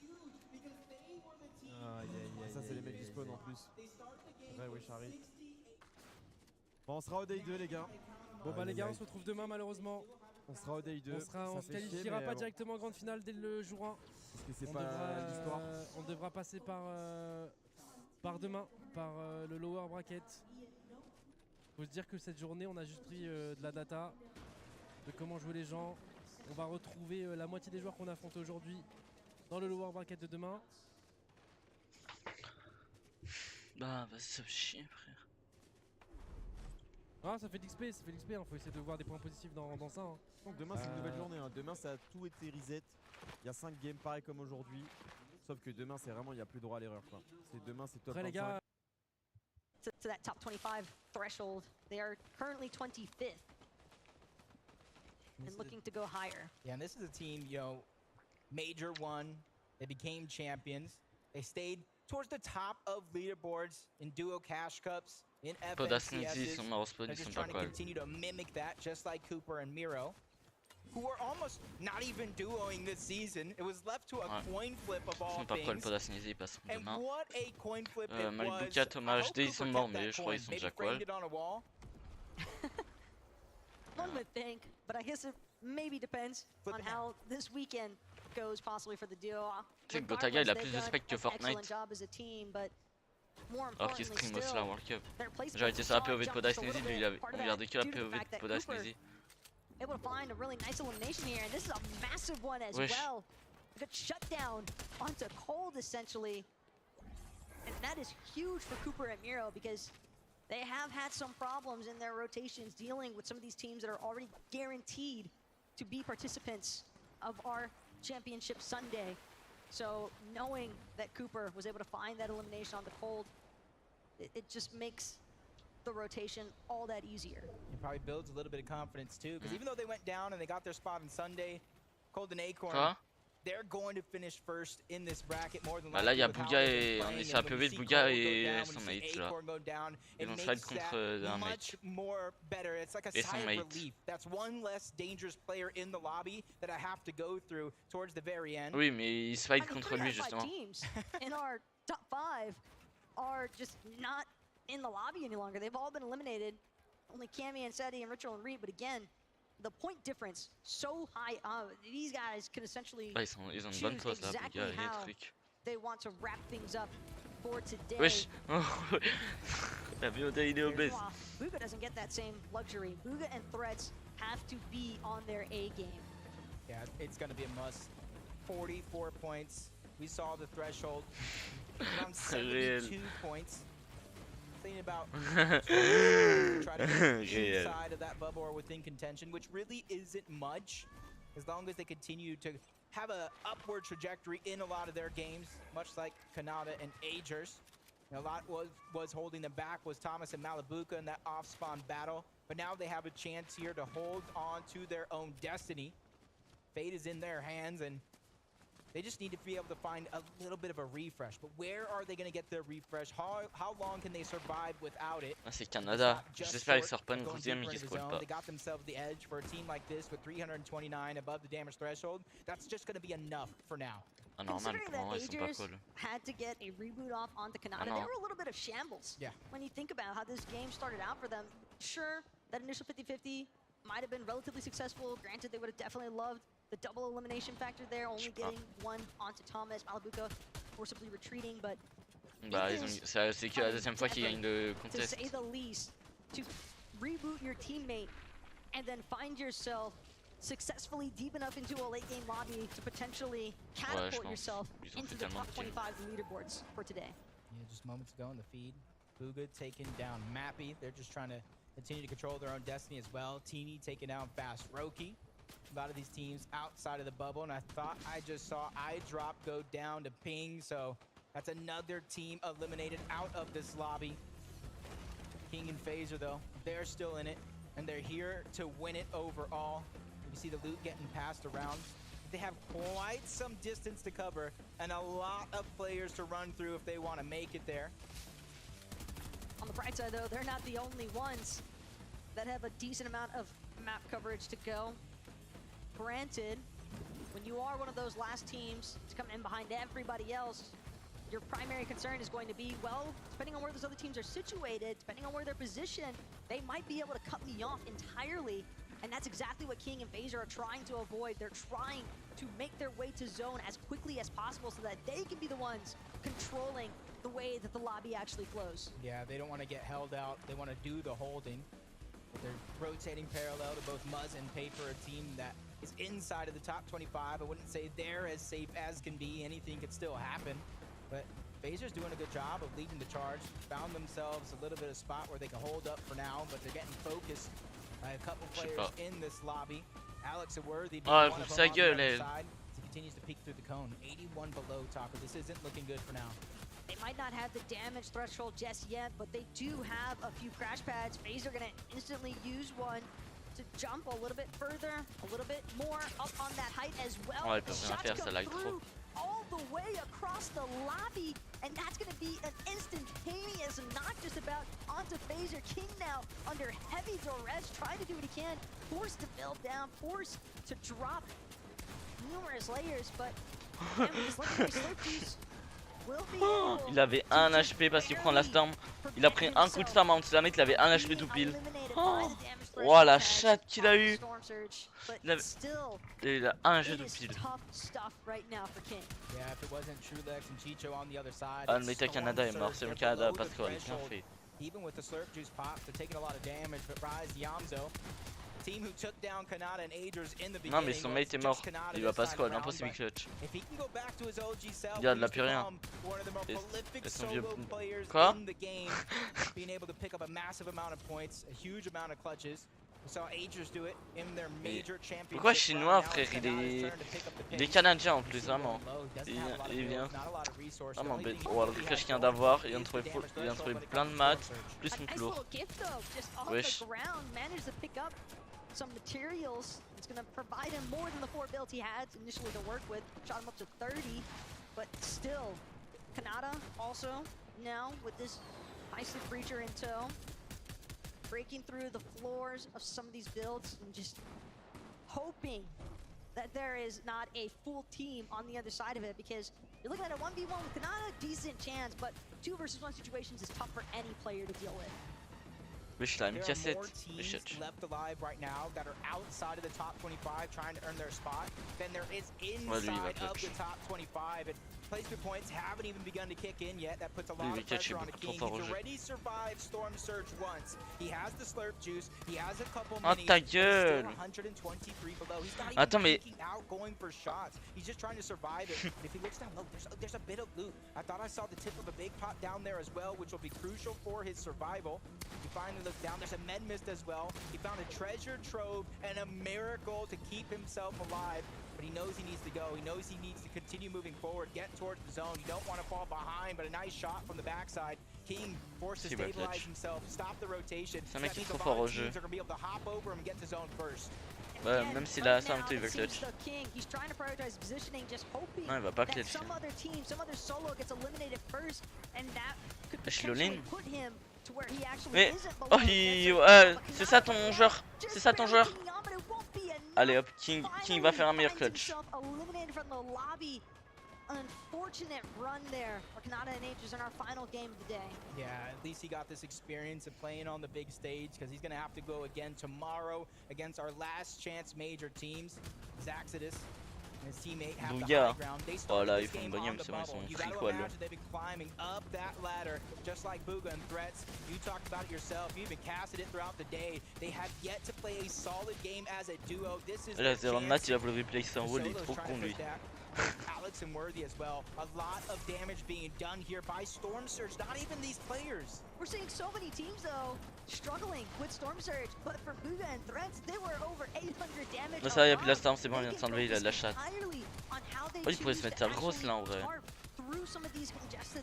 Ça, c'est les mecs qui spawn en plus. Ouais, oui, Charlie. Bon, on sera au day 2, les gars. Bon, bah, les gars, on se retrouve demain, malheureusement. On sera au day 2. On se qualifiera pas directement en grande finale dès le jour 1. Parce que c'est pas l'histoire. On devra passer par demain, par le lower bracket. Faut se dire que cette journée, on a juste pris de la data, de comment jouer les gens. On va retrouver la moitié des joueurs qu'on a affrontés aujourd'hui dans le lower bracket de demain. Bah, vas-y, ça fait chier, frère. Ah, ça fait de l'XP, hein. Faut essayer de voir des points positifs dans ça. Hein. Donc demain, c'est une nouvelle journée. Hein. Demain, ça a tout été reset. Il y a 5 games pareil comme aujourd'hui. Sauf que demain, c'est vraiment, il n'y a plus droit à l'erreur. Demain, c'est top 25. Les gars, to that top 25 threshold. They are currently 25th and looking to go higher. Yeah, and this is a team, you know, major one. They became champions. They stayed towards the top of leaderboards in duo cash cups, in FNCSs. They're just trying to continue to mimic that, just like Cooper and Miro. who are almost not even duoing this season. It was left to a coin flip of all things. And what a coin flip it was. Malbuka, Thomas HD, ils sont morts, mais je crois qu'ils sont déjà qual. One would think, but I guess it maybe depends on how this weekend goes, possibly for the duo. Tu sais que Gotaga il a plus de spec que Fortnite. Alors qu'il stream aussi la World Cup. J'avais été sur la POV de Podasnezy, lui il avait regardé que la POV de Podasnezy. Able to find a really nice elimination here, and this is a massive one as well. A good shutdown onto Cold essentially, and that is huge for Cooper and Miro because they have had some problems in their rotations dealing with some of these teams that are already guaranteed to be participants of our championship Sunday. So knowing that Cooper was able to find that elimination on the Cold, it just makes the rotation all that easier. It probably builds a little bit of confidence too, because even though they went down and they got their spot on Sunday, Cold and Acorn, they're going to finish first in this bracket more than likely. Là il y a Bouga et on est sur la POV de Bouga et son mate là. Ils vont fight contre un mate. Et son mate. That's one less dangerous player in the lobby that I have to go through towards the very end. Oui, mais ils se fight contre lui justement. In our top 5 are just not in the lobby any longer. They've all been eliminated. Only Cammy and Seti and Ritual and Reed, but again, the point difference so high. These guys can essentially ils ont une bonne tosse là, Bouga et les trucs. They want to wrap things up for today. Wesh. La VOD il est obèse. Bouga doesn't get that same luxury. Bouga and Threats have to be on their A game. Yeah, it's going to be a must. 44 points. We saw the threshold. Around 72 points. Thinking about try to get inside of that bubble or within contention, which really isn't much, as long as they continue to have a upward trajectory in a lot of their games, much like Kanata and Agers. A lot was holding them back was Thomas and Malabuka in that off-spawn battle, but now they have a chance here to hold on to their own destiny. Fate is in their hands, and they just need to be able to find a little bit of a refresh. But where are they going to get their refresh? How long can they survive without it? C'est Canada. J'espère qu'ils sortent pas une deuxième et qu'ils se collent pas. They got themselves the edge for a team like this with 329 above the damage threshold. That's just going to be enough for now. Ah, normal, pour moi, ils sont pas cool. Had to get a reboot off onto Kanata. They were a little bit of shambles. Yeah. When you think about how this game started out for them, sure, that initial 50-50 might have been relatively successful. Granted, they would have definitely loved the double elimination factor there, only getting one onto Thomas, Malabuka forcibly retreating, but c'est que la deuxième fois qu'ils gagnent le contest. To say the least, to reboot your teammate and then find yourself successfully deep enough into a late game lobby to potentially catapult yourself into the top 25 leaderboards for today. Yeah, just moments ago in the feed, Bouga taking down Mappy. They're just trying to continue to control their own destiny as well. Teeny taking down Fast Roki. A lot of these teams outside of the bubble, and I thought I just saw iDrop go down to Ping, so that's another team eliminated out of this lobby. King and Phaser, though, they're still in it, and they're here to win it overall. You see the loot getting passed around. They have quite some distance to cover and a lot of players to run through if they want to make it there. On the bright side, though, they're not the only ones that have a decent amount of map coverage to go. Granted, when you are one of those last teams to come in behind everybody else, your primary concern is going to be, well, depending on where those other teams are situated, depending on where they're positioned, they might be able to cut me off entirely. And that's exactly what King and Phaser are trying to avoid. They're trying to make their way to zone as quickly as possible so that they can be the ones controlling the way that the lobby actually flows. Yeah, they don't want to get held out. They want to do the holding. But they're rotating parallel to both Muzz and Paper, a team that is inside of the top 25. I wouldn't say they're as safe as can be. Anything could still happen. But Phaser's doing a good job of leading the charge. Found themselves a little bit of spot where they can hold up for now, but they're getting focused by a couple players in this lobby. Alex Aworthy being one of them on the other side. He continues to peek through the cone. 81 below, Taco. This isn't looking good for now. They might not have the damage threshold just yet, but they do have a few crash pads. Phaser gonna instantly use one to jump a little bit further, a little bit more up on that height as well. Ouais, shots come through all the way across the lobby, and that's gonna be an instantaneous knock just about onto to Phaser. King now under heavy duress, trying to do what he can. Forced to build down, forced to drop numerous layers, but il avait 1 HP parce qu'il prend la storm. Il a pris un coup de storm en dessous de la mec, il avait 1 HP tout pile. Oh la chatte qu'il a eu. Il a 1 HP tout pile. Ah le méta Canada est mort, c'est le Canada parce qu'il a bien fait. Non mais son mate est mort, il va pas squad, impossible clutch. Regarde, là plus rien. Et son vieux... Quoi? Pourquoi chinois frère, il est canadien en plus vraiment. Il vient vraiment bête. Oh le clash qu'il vient d'avoir, il vient de trouver plein de maths, plus une lourd. Wesh. Some materials. It's going to provide him more than the 4 builds he had initially to work with. Shot him up to 30, but still, Kanata also now with this nicely breacher in tow, breaking through the floors of some of these builds and just hoping that there is not a full team on the other side of it, because you're looking at a 1v1 with Kanata, decent chance, but 2 versus 1 situations is tough for any player to deal with. Wesh, là, une cassette. Left alive right now that are outside of the top 25 trying to earn their spot. Then there is inside of the top 25. And placement points haven't even begun to kick in yet. That puts a lot of pressure on King. He's already survived Storm Surge once. He has the slurp juice. He has a couple minis. Ta gueule. 123 below. He's not Attends, even mais peeking out going for shots. He's just trying to survive it. If he looks down low, there's a bit of loot. I thought I saw the tip of a big pot down there as well, which will be crucial for his survival. He finally looks down. There's a med mist as well. He found a treasure trove and a miracle to keep himself alive. But he knows he needs to go. He knows he needs to continue moving forward, get towards the zone. You don't want to fall behind, but a nice shot from the backside. King forced to stabilize himself, stop the rotation. C'est un mec qui est trop fort au jeu. Ouais, même s'il a ça, il va clutch. Non, il va pas clutch. Je suis all-in. Mais, oh, c'est ça ton joueur. C'est ça ton joueur. Allez hop, King va faire un meilleur clutch. Unfortunate run there for Kanata and Aegis in our final game of the day. Yeah, at least he got this experience of playing on the big stage, because he's going to have to go again tomorrow against our last chance major teams, Zaxidus and his teammate have the high ground. They started this game on the bubble. You got to imagine they've been climbing up that ladder, just like Booga and Threats. You talked about it yourself. You even casted it throughout the day. They have yet to play a solid game as a duo. This is là, Matt, il a voulu replay son rôle, il est trop con lui. Alex and Worthy as well. A lot of damage being done here by Storm Surge, not even these players. We're seeing so many teams though struggling with Storm Surge, but for Booga and Threats, they were over 800 damage. Mais ça, il a plus la storm, c'est bon, il vient de s'enlever, il a de la chatte. Oh, il pourrait se mettre sa grosse là en vrai. Oh,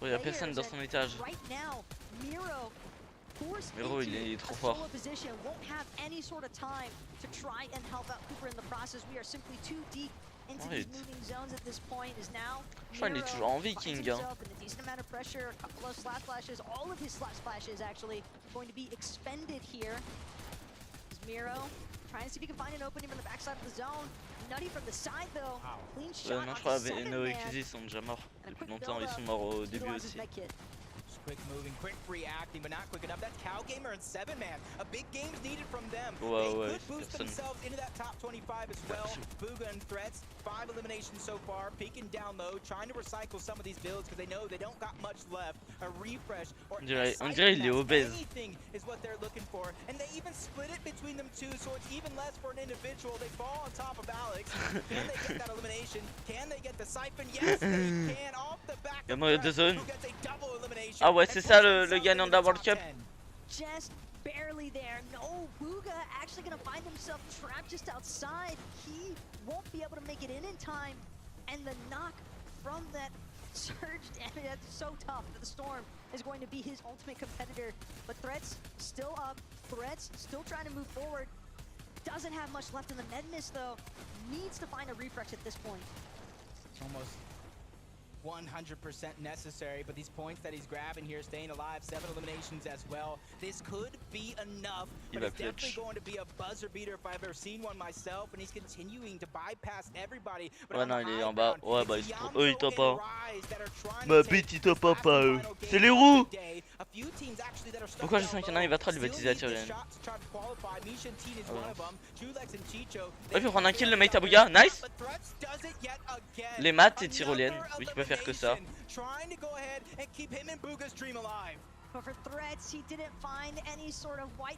il y a personne dans son étage. Miro, il est trop fort. Ouais. Je crois qu'il est toujours en viking. Hein. Non, je crois que Eno et Kizzy sont déjà morts depuis longtemps, ils sont morts au début aussi. Quick moving, quick reacting, but not quick enough. That's Cowgamer and 7-man. A big game's needed from them. They could boost themselves into that top 25 as well. Booga and Threats, 5 eliminations so far, peeking down low, trying to recycle some of these builds because they know they don't got much left. A refresh or anything is what they're looking for. And they even split it between them two, so it's even less for an individual. They fall on top of Alex. Can they get that elimination? Can they get the siphon? Yes, they can. Off the back of Threats, who gets a double elimination. Ah ouais, c'est ça le gagnant de la World Cup. Just barely there. No, Booga actually gonna find himself trapped just outside. He won't be able to make it in time. And the knock from that surge damage, that's so tough. The Storm is going to be his ultimate competitor. But Threats still up. Threats still trying to move forward. Doesn't have much left in the med mist though. Needs to find a refresh at this point. Almost 100% necessary, but these points that he's grabbing here, staying alive, 7 eliminations as well. This could be enough, but it's definitely going to be a buzzer beater if I've ever seen one myself, and he's continuing to bypass everybody. Ouais, non, il est en bas. Ouais, bah, eux, ils tapent pas. Bah, bite, ils tapent pas, eux. C'est les roues. Pourquoi je sens qu'il y en a un, il va trop, il va utiliser la tyrolienne. Ouais, il peut prendre un kill, le mate Tabouga. Nice. Les maths et tyrolienne. Oui, il peut faire que ça.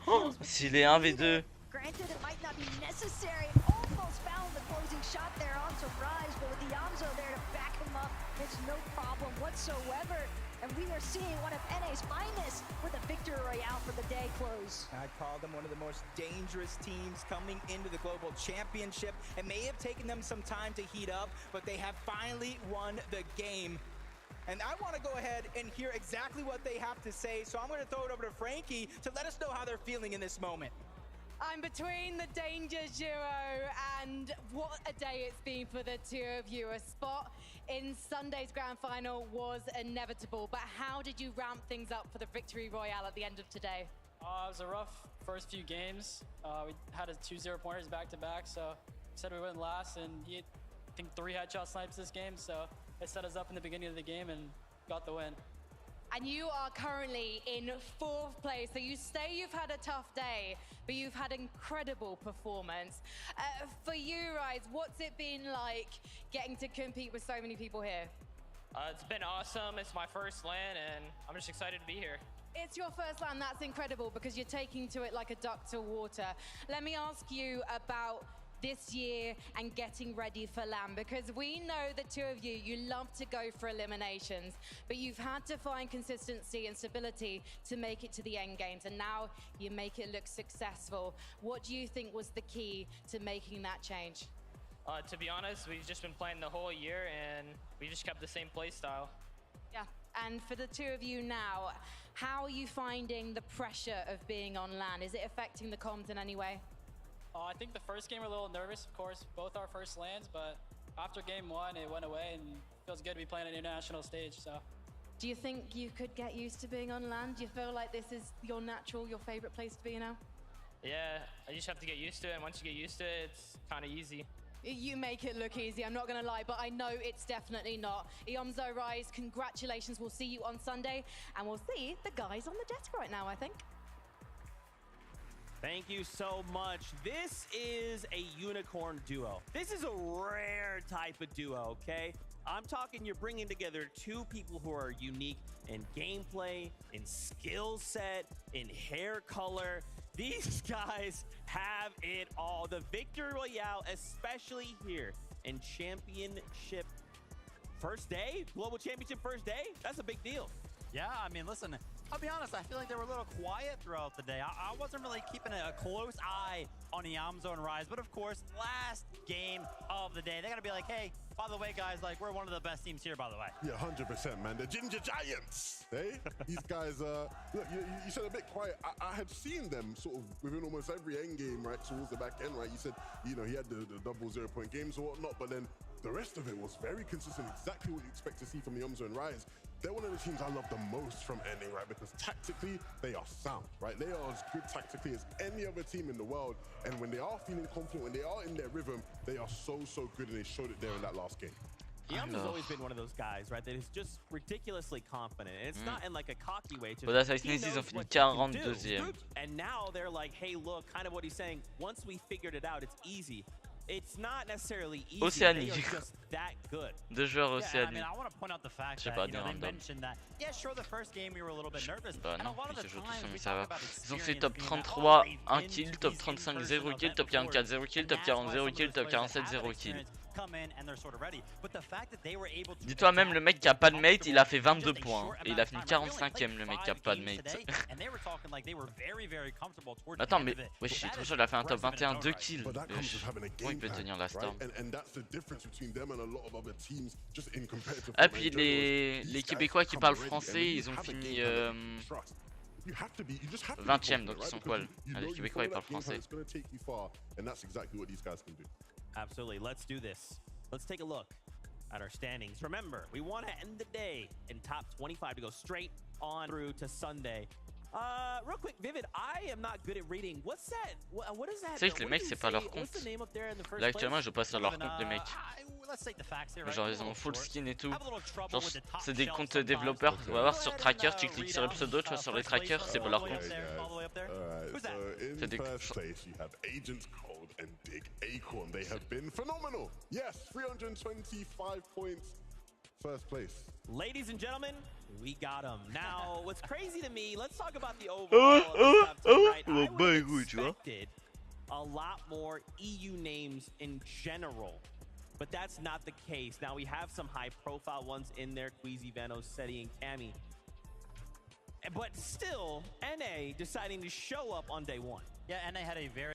Oh, s'il est 1v2. Granted, it might not be necessary. Almost found the closing shot there onto Rise, but with the Yamzo there to back him up, it's no problem whatsoever. And we are seeing one of NA's finest with a victory royale for the day close. I call them one of the most dangerous teams coming into the Global Championship. It may have taken them some time to heat up, but they have finally won the game. And I want to go ahead and hear exactly what they have to say, so I'm going to throw it over to Frankie to let us know how they're feeling in this moment. I'm between the danger duo, and what a day it's been for the two of you. A spot in Sunday's grand final was inevitable, but how did you ramp things up for the victory royale at the end of today? It was a rough first few games. We had a 2-0 pointers back-to-back, so said we wouldn't last, and I think 3 headshot snipes this game, so it set us up in the beginning of the game and got the win. And you are currently in 4th place. So you say you've had a tough day, but you've had incredible performance. For you, Rise, what's it been like getting to compete with so many people here? It's been awesome. It's my first LAN, and I'm just excited to be here. It's your first LAN. That's incredible because you're taking to it like a duck to water. Let me ask you about this year and getting ready for LAN, because we know the two of you love to go for eliminations, but you've had to find consistency and stability to make it to the end games, and now you make it look successful. What do you think was the key to making that change? To be honest, we've just been playing the whole year, and we just kept the same play style. Yeah, and for the two of you now, how are you finding the pressure of being on LAN? Is it affecting the comms in any way? I think the first game we're a little nervous, of course, both our first LANs, but after game 1, it went away, and it feels good to be playing an international stage, so. Do you think you could get used to being on LAN? Do you feel like this is your favorite place to be now? Yeah, I just have to get used to it, and once you get used to it, it's kind of easy. You make it look easy, I'm not going to lie, but I know it's definitely not. Iomzo, Rise, congratulations. We'll see you on Sunday, and we'll see the guys on the desk right now, I think. Thank you so much. This is a unicorn duo. This is a rare type of duo, okay? I'm talking you're bringing together 2 people who are unique in gameplay, in skill set, in hair color. These guys have it all. The Victory Royale, especially here in championship first day, Global Championship first day, that's a big deal. Yeah, I mean, listen, I'll be honest, I feel like they were a little quiet throughout the day. I wasn't really keeping a close eye on Iomzo and Rise, but of course, last game of the day, they're gonna be like, hey, by the way, guys, like, we're one of the best teams here, by the way. Yeah, 100%, man. The Ginger Giants, eh? These guys, look, you said a bit quiet. I had seen them sort of within almost every end game, right, towards the back end, right? You said, you know, he had the double 0-point games or whatnot, but then the rest of it was very consistent, exactly what you expect to see from Iomzo and Rise. They're one of the teams I love the most from NA, right? Because tactically, they are sound, right? They are as good tactically as any other team in the world. And when they are feeling confident, when they are in their rhythm, they are so good, and they showed it there in that last game. Iomzo's always been one of those guys, right, that is just ridiculously confident. And it's not in like a cocky way. Bon, là, ça ils ont fini 42e. And now they're like, hey, look, kind of what he's saying, once we figured it out, it's easy. It's not necessarily easy. Océanie. They are just that good. 2 joueurs Yeah, I Océanie. mean, I want to point out the fact that, you know, they mentioned that, yeah, sure, the first game we were a little bit nervous, Bah and a non, lot of ils the se jouent tous times mais we ça talk va. about Ils ont fait experience top being that, 33, oh, 1 they've kill, been top these 35, versions 0 of kill, that top 44, 0 kill, top and that's 40, why 0 some of kill, those top players that 47, have 0 that kill. experience come in and they're sort of ready. But the fact that they were able to Dis-toi même le mec qui a pas de mate, il a fait 22 points. Et il a fini 45e le mec qui a pas de mate. Attends, mais wesh, il a fait un top 21, 2 kills. Comment il peut tenir la storm? Ah, puis les Québécois qui parlent français, ils ont fini 20e, donc ils sont quoi? Les Québécois ils parlent français. Absolutely, let's do this. Let's take a look. at our standings. Remember, we want to end the day in top 25 to go straight on through to Sunday. Real quick, Vivid, I am not good at reading. What's that? What is that? Tu sais que les mecs, c'est pas leur compte. Là, actuellement, je passe sur leur compte des mecs. Genre, ils ont full skin et tout. Genre, c'est des comptes développeurs. On va voir sur tracker, tu cliques sur le pseudo, tu vois, sur les trackers, c'est pas leur compte. C'est des and Dig Acorn. They have been phenomenal. Yes, 325 points. First place. Ladies and gentlemen, we got him. Now, what's crazy to me, let's talk about the overall. I would have expected a lot more EU names in general, but that's not the case. Now, we have some high-profile ones in there, Queasy, Venos, Seti, and Cammy. But still, NA deciding to show up on day one. Yeah, NA had a very...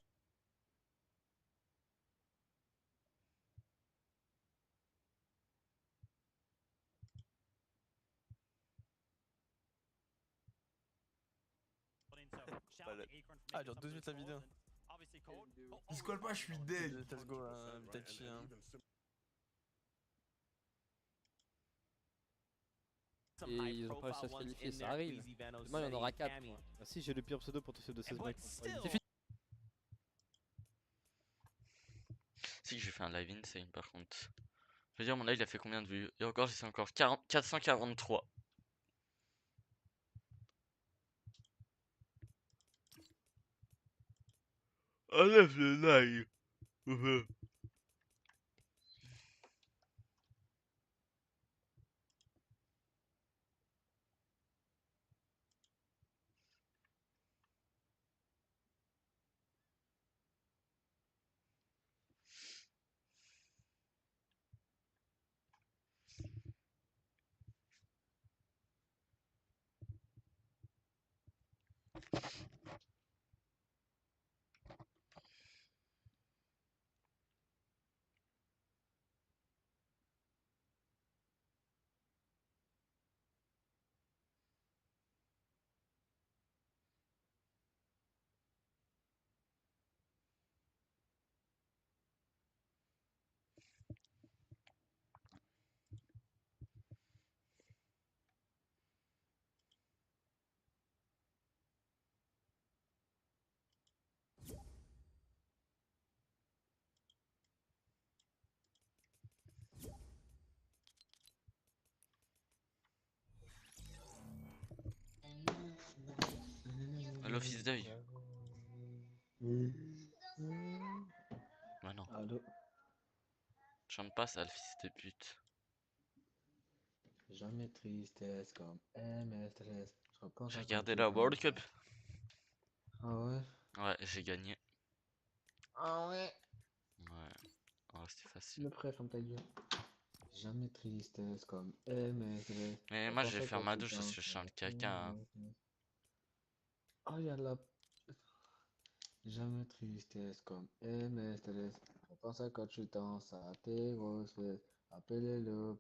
Ah, genre 2 minutes la vidéo. Il se colle pas, je suis dead. Let's go, Itachi. Et ils ont pas réussi à se qualifier, ça arrive. Demain il y en aura 4. Merci, j'ai le pire pseudo pour tous ces 16 mecs. C'est fini. Si j'ai fait un live insane par contre. Je veux dire, mon live il a fait combien de vues? Et encore, j'ai encore 443. Enlève le live. L'office d'œil. Bah non. Chante pas ça, le fils de pute. Jamais tristesse comme MS13. J'ai regardé la World Cup. Ah ouais? Ouais, j'ai gagné. Ah ouais? Ouais. Oh, c'était facile. Le préf, on t'a dit. Jamais tristesse comme MS13. Mais moi, je vais faire ma douche parce que je sens le caca. Oh, y'a la... Jamais tristesse comme MS13. On pense à quand tu danses à tes grosses fesses. Appelez-le,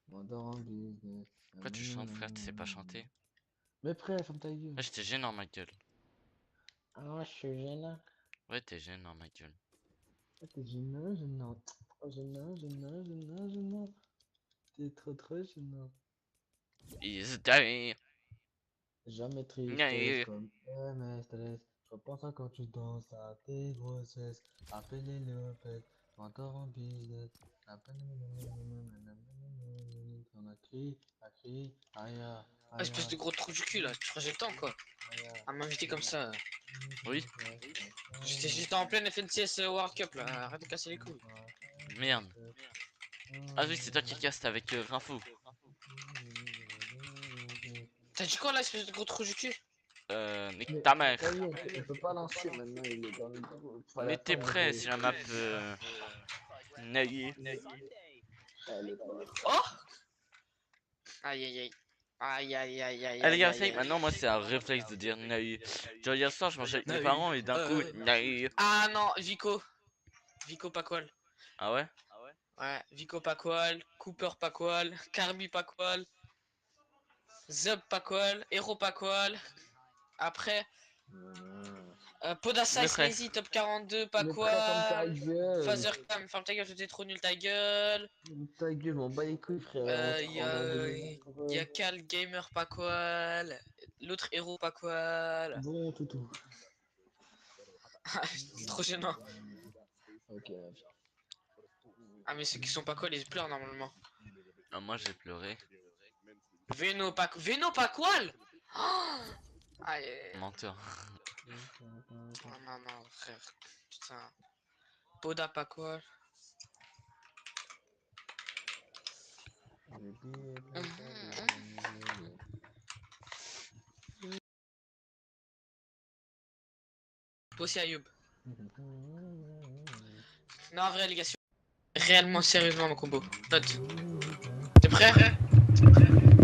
mon dans business. Pourquoi tu chantes, frère? Tu sais pas chanter? Mais bref, ferme ta gueule. Ouais, j'étais gênant, ma gueule. Ah, je suis gênant. Ouais, t'es gênant, ma gueule. T'es gênant, gênant. Oh, gênant, gênant, gênant, gênant. T'es trop gênant. Is day. Jamais tristesse comme MS13. Je pense à quand tu danses à tes grossesses. Appelez-le, pète. Encore en business. On a crié, aïe. Ah, espèce de gros trou du cul là, tu crois que j'ai le temps quoi? À m'inviter comme ça. Oui. J'étais en pleine FNCS World Cup là, arrête de casser les couilles. Merde. Ah oui, c'est toi qui caste avec Raphou. T'as dit quoi là, espèce de gros trou du cul? Nique ta mère. Il peut pas lancer maintenant, il est dans le dos. Mais t'es prêt si la map naïe. Oh! Aïe aïe aïe. Aïe aïe aïe aïe. Allez gars, maintenant moi c'est un réflexe de dire naïe. Genre hier soir je mangeais avec mes parents et d'un coup naïe. Ah non, Vico Paqual. Ah ouais? Ouais, Vico Paqual, Cooper Paqual, Carby Paqual, Zub Paqual, Hero Paqual. Après, Podassa, Sneezy, top 42, pas quoi. Phaser Cam, ferme ta gueule, t'es trop nul, ta gueule. Ta gueule, m'en bats les couilles, frère. Y'a Cal Gamer, pas quoi. L'autre héros, pas quoi. Bon, toutou. C'est trop gênant. Ok. Ah, mais ceux qui sont pas quoi, ils pleurent normalement. Ah, moi j'ai pleuré. Veno, pas quoi. Oh aïe. Menteur. Non, frère. Putain. Poda, pas quoi. Aussi Ayoub. Non, en vrai, les gars, réellement, sérieusement, mon combo. Note. T'es prêt?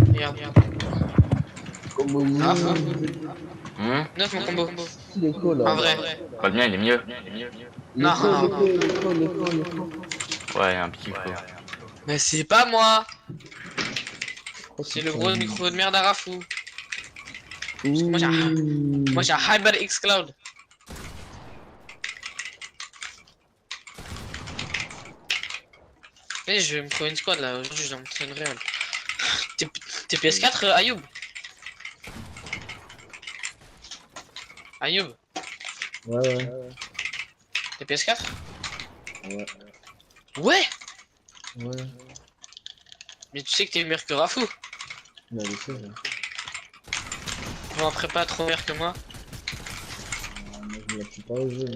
Regarde. Combo. Note mon combo. Il est cool, là. En vrai. Pas le mien, il est mieux. Non. Ouais, un petit peu. Mais c'est pas moi. C'est le gros micro de merde à Raphou. Parce que moi j'ai un HyperX Cloud. Et je vais me trouver une squad là, aujourd'hui je dois me trouver une réelle. T'es PS4 Ayoub? Ayoub? Ouais. T'es PS4? Ouais. Ouais? Ouais. Mais tu sais que t'es meilleur que Raphou? Bah, je sais. Bon, après pas trop meilleur que moi. Moi je me lâche pas au jeu.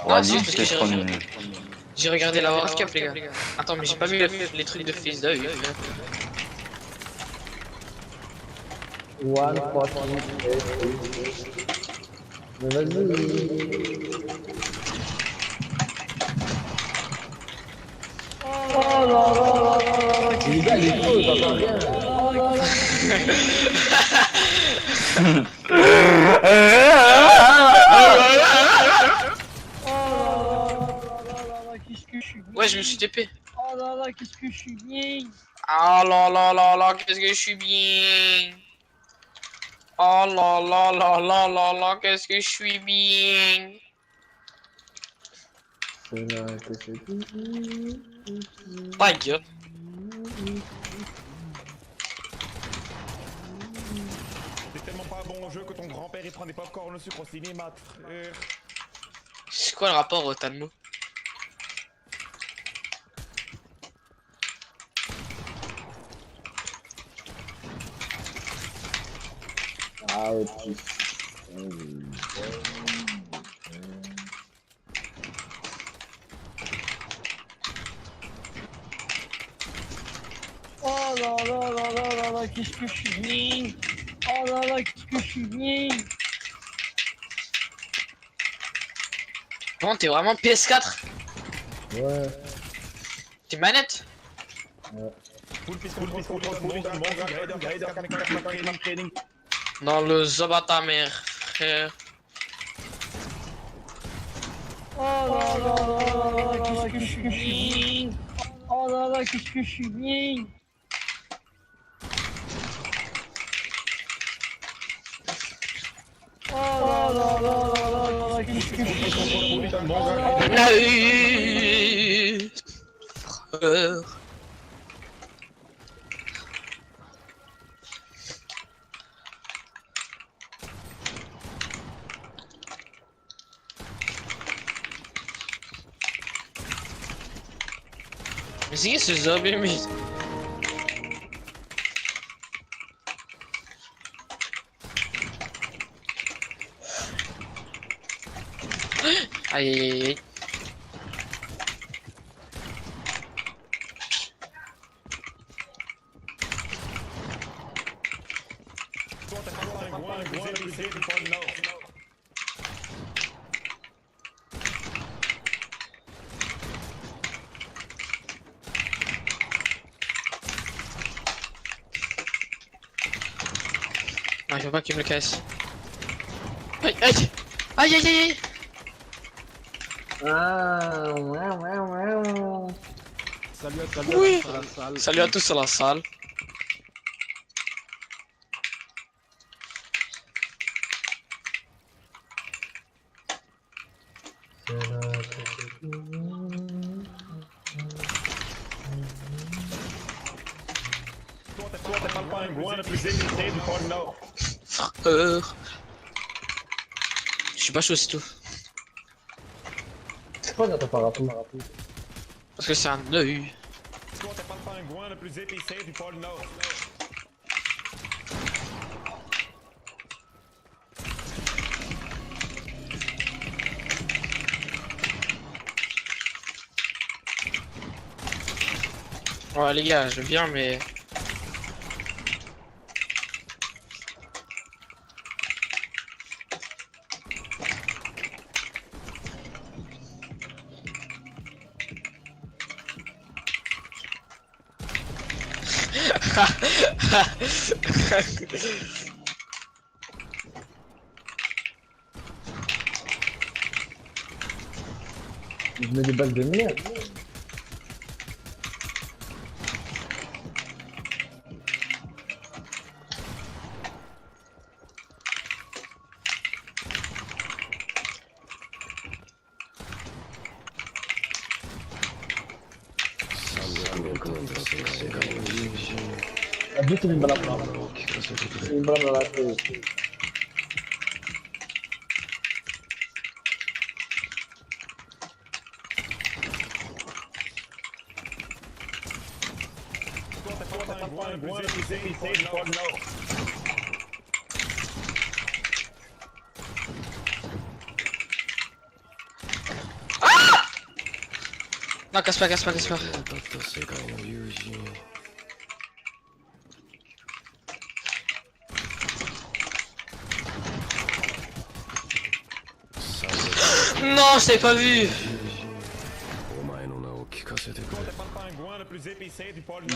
Moi. J'ai regardé la World Cup les gars. Attends, mais j'ai pas mis les trucs de fils d'œil. One pot. Mais vas-y. Oh là là. Les gars, les faux, ça va bien. Ouais, je me suis TP. Oh là là, qu'est-ce que je suis bien. Oh là là là là, qu'est-ce que je suis bien. Oh là là là là là là, qu'est-ce que je suis bien. Ta gueule. T'es tellement pas bon au jeu que ton grand-père il prend des pop-corn au sucre au cinéma, frère. C'est quoi le rapport au Talmo? Ah, ok. Oh là là là là là là, qu'est-ce que je suis bien. Oh là là, qu'est-ce que je suis bien. Bon, t'es vraiment PS4? Ouais. T'es manette? Ouais. Dans le zoba ta mère, frère. Oh là là là là là, qu'est-ce que je suis bien. Oh là là, qu'est-ce que je suis bien. Oh là là là là là, qu'est-ce que je suis bien. Frère. Mais c'est qui ce zombie, mais... Aïe aïe aïe. Ah, il faut pas qu'il me le casse. Aïe aïe. Aïe aïe aïe. Ah, ouais. Oui. Salut à tous à la salle. Toi, t'es pas le pingouin le plus épicé du pôle Nord. Je suis pas chaud, c'est tout. Pourquoi t'attends pas Raphou? Parce que c'est un œil. Toi, t'es pas le pingouin le plus épicé du pôle Nord. Ouais les gars, je veux bien mais... Je mets des balles de merde. Abbiamo une balle à prendre. Une balle dans la tête. Ah! Non, casse pas. Non, je t'avais pas vu.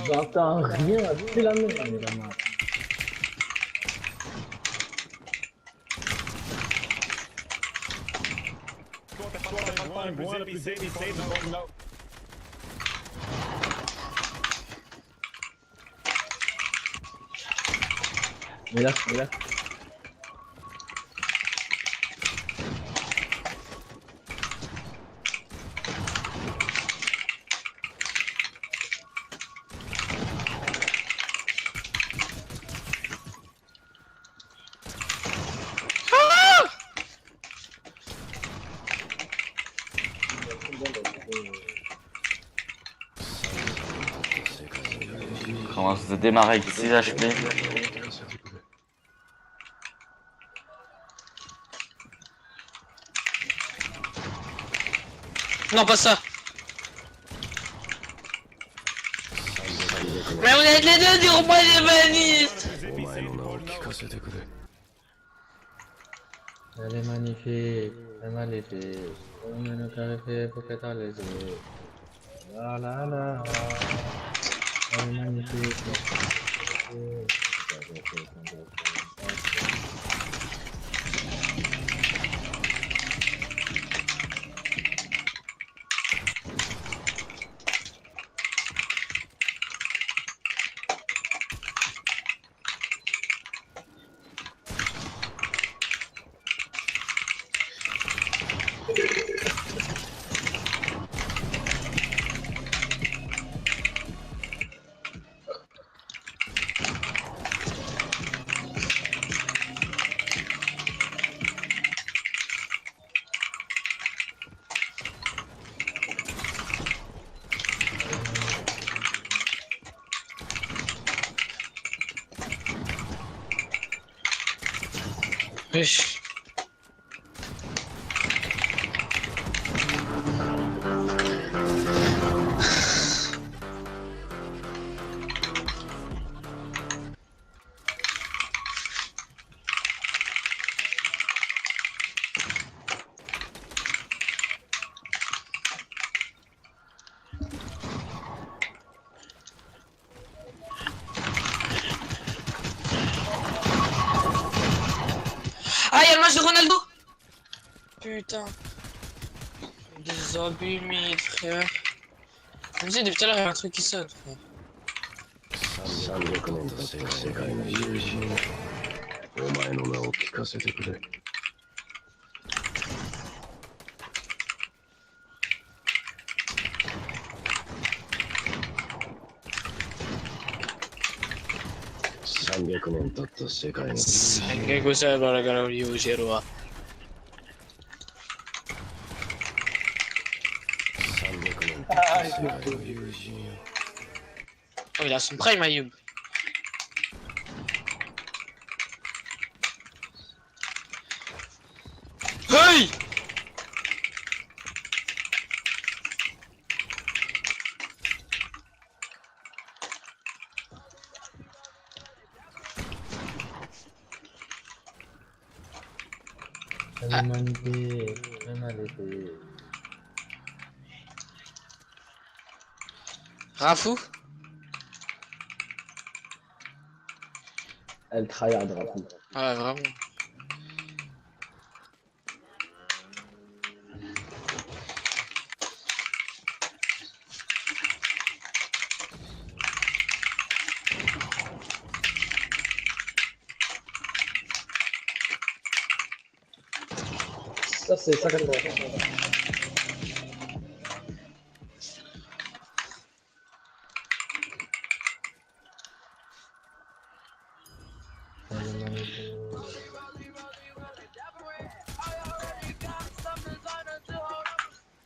J'entends rien, c'est la merde. Mais là. On commence à démarrer avec 6 HP. Non, pas ça. Mais vous êtes les deux du roi des manistes. Elle est magnifique, elle est maléfique. On est carré pour que t'as les yeux. La la la. Elle est magnifique. Wesh. Ah, y'a le match de Ronaldo. Putain. Des abus, frère. Vas-y, depuis tout à l'heure, il y a un truc qui saute. Che cos'è la gara di Ugero? Oh, il a son prime, Ayoub. Hey! Raphou? Elle tryhard Raphou. Ouais, vraiment. Ça c'est 180.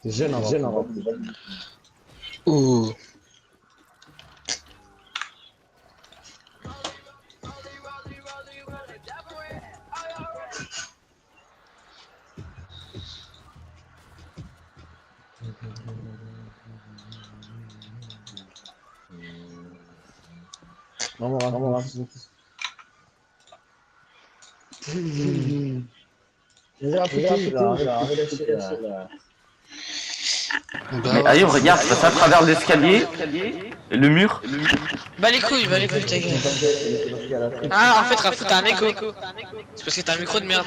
C'est gênant, gênant. Ouh. Mais Ayoub, regarde, ça passe à travers l'escalier et le mur. Bah les couilles, ta gueule. Ah, en fait, Raphou, t'as un écho. C'est parce que t'as un micro de merde.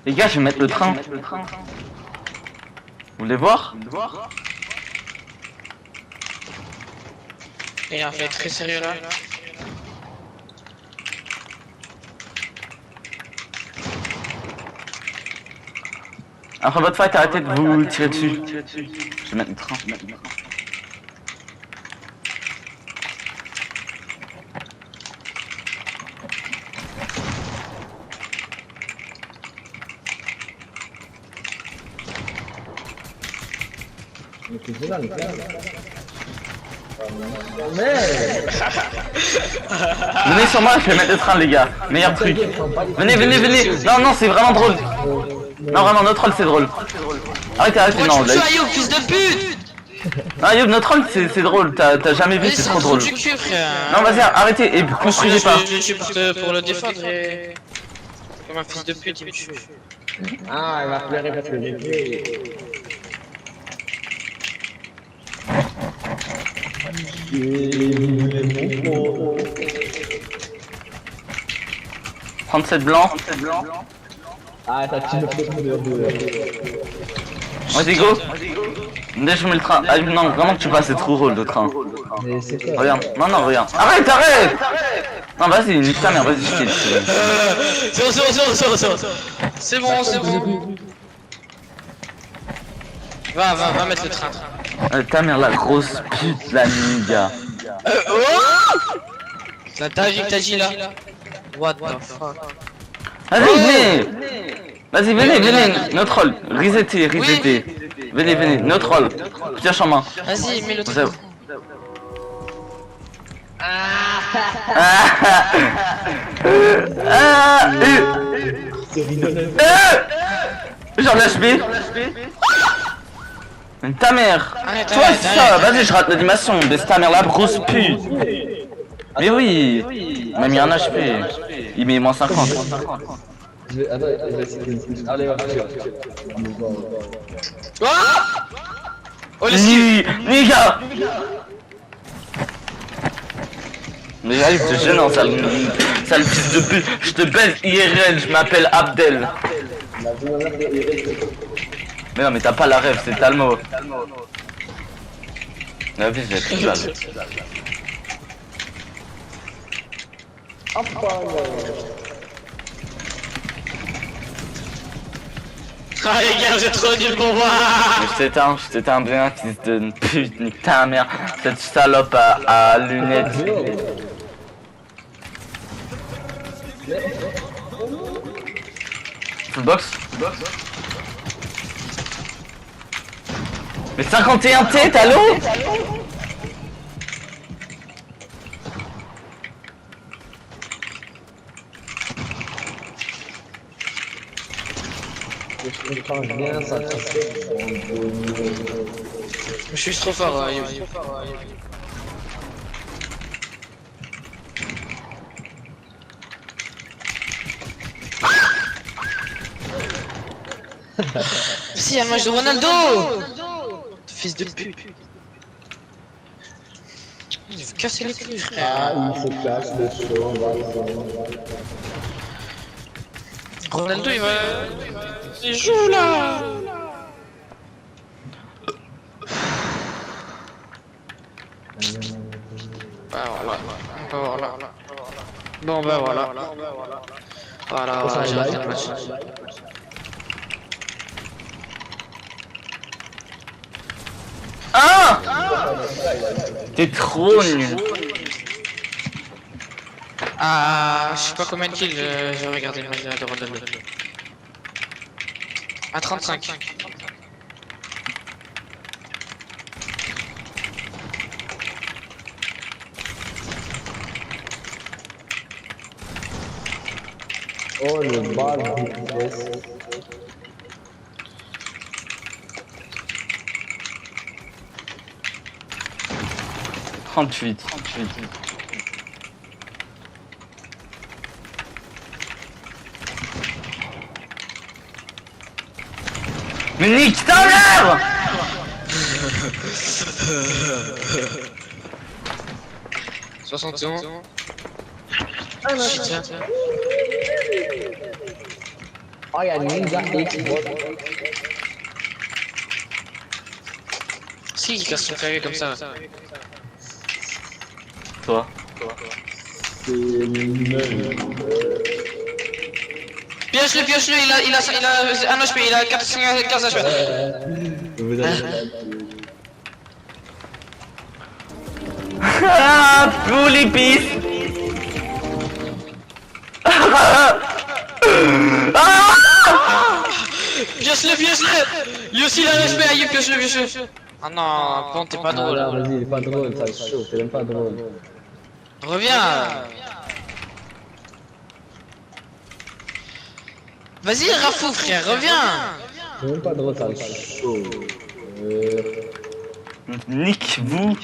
Les gars, je vais mettre le train. Vous voulez voir? Et en fait, très sérieux là. Après votre fight, arrêtez de vous tirer dessus. Je vais mettre le train. Venez sur moi, je vais mettre le train les gars. Meilleur truc. Venez. Non, c'est vraiment drôle. Non, vraiment, notre troll c'est drôle. Arrêtez, non. Tu Ayoub, fils de pute! Non, Ayoub, notre troll c'est drôle. T'as jamais vu, c'est trop drôle. Non, vas-y, arrêtez et construisez pas. Je suis pour le défendre et... Comme un fils de pute, il me tue. Ah, il va pleurer parce que j'ai tué. 37 blancs. Ah, t'as tiré le Vas-y, go. Dès je mets le train. Ah, non, vraiment que tu passes, c'est trop drôle le train. Regarde, non, regarde. Arrête. Non, vas-y, nique ta mère, vas-y, je C'est bon. Va mettre le train. Ta mère, la grosse pute, la niga. T'as dit là. What the fuck. Vas-y, venez, notre rôle. Resettez. Venez, notre rôle. Putain, en main. Vas-y, mets le train. Genre l'HB. Ta mère. Toi ça, vas-y, je rate l'animation. Baisse ta mère, la grosse pute. Mais oui, il m'a mis un HP. Il met moins 50. Attends, allez, va. Oh les gars. Mais j'arrive, c'est gênant, sale fils de pute. Je te baise IRL, je m'appelle Abdel. Mais non, mais t'as pas la rêve, c'est Talmo. La vie, je vais être rival. Ah les gars, vous êtes trop nuls pour moi. Je t'éteins bien, fils de pute, nique ta mère. Cette salope à lunettes. Full box. Mais 51 têtes, allô? Je suis trop fort, Si, un match de Ronaldo! Fils de pute. Il veut casser les couilles, frère. Ah, il se casse le show. Ronaldo, il va... Il joue, là! Bah voilà. Bon bah voilà. Voilà, j'ai arrêté le match. Ah! T'es trop nul. Ah, je sais pas combien de kills j'ai regardé le match de Ronaldo. À 35. Oh le bal de vitesse. 38. Mais nique ta mère! Oh, y'a Ninja X. Si, il casse son clavier comme ça. Toi. Pioche-le, il a un HP, il a 15 HP. Ah, pour l'épice. Pioche-le. Lui aussi il a un HP, Aïe, pioche-le. Ah non, Pont, t'es pas drôle. Vas-y, il est pas drôle, ça chaud, c'est même pas drôle. Reviens. Vas-y, Raphou, frère, reviens. C'est même pas drôle, ça chaud. Nique-vous.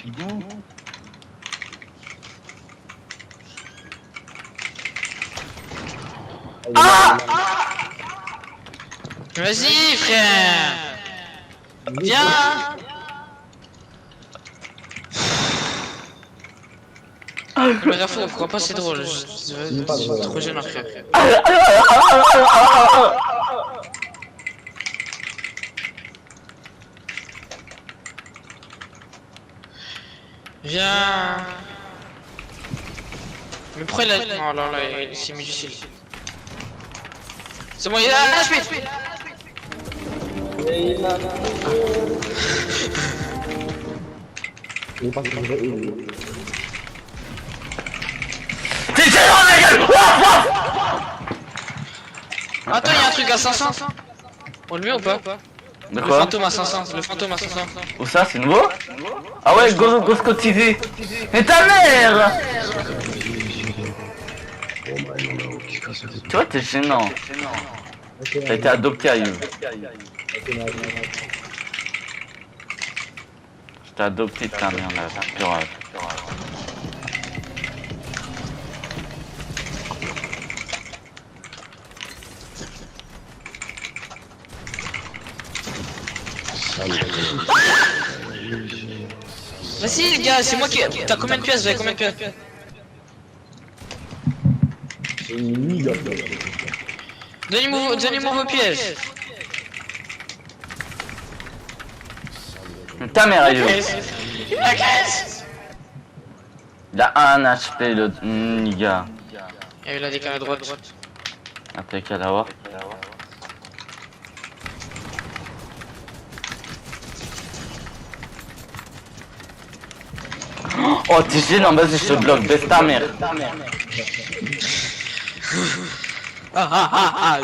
Ah! Vas-y, frère. Viens. Mais Raphou, pourquoi pas, c'est drôle. C'est trop gênant, frère. Viens. Mais pourquoi il a... Oh là là, il s'est mis du ciel. C'est bon, il a un HP. Il est pas drôle. T'es tellement la gueule. Attends, il y a un truc à 500. On le met ou pas? De Le quoi? fantôme à 500, le fantôme à 500. Où ça, c'est nouveau? Ah ouais, grosse cotisée. Mais ta mère! Tu vois, t'es gênant. T'as été adopté à You. Je t'ai adopté de ta mère, là, purage. Vas-y les gars, c'est moi qui... T'as combien de pièces? Vous avez combien de pièces? Donnez-moi vos pièces. Ta mère, il est où? La caisse. Il a un HP le gars. Il a décalé à droite. Après qu'à l'avoir. Oh t'es gênant, vas-y je te bloque, baisse ta mère.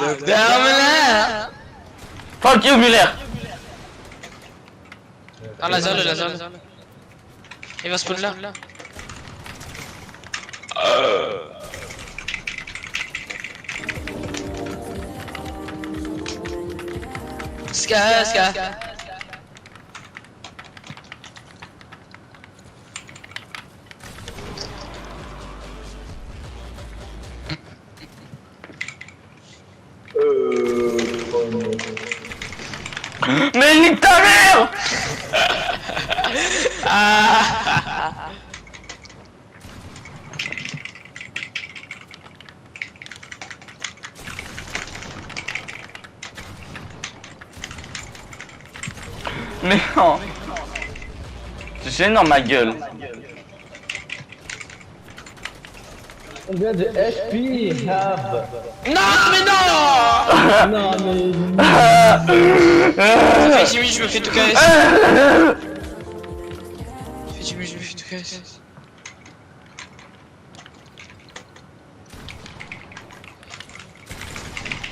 Docteur Muller. Fuck you Muller. Ah la zone. Il va spawn là. Ska. Mais nique ta mère. Mais non. C'est gênant ma gueule. On vient de HP Hub. Non mais non. Non mais... Ça fait 10 minutes je me fais tout casser. Ça fait 10 minutes je me fais tout casser.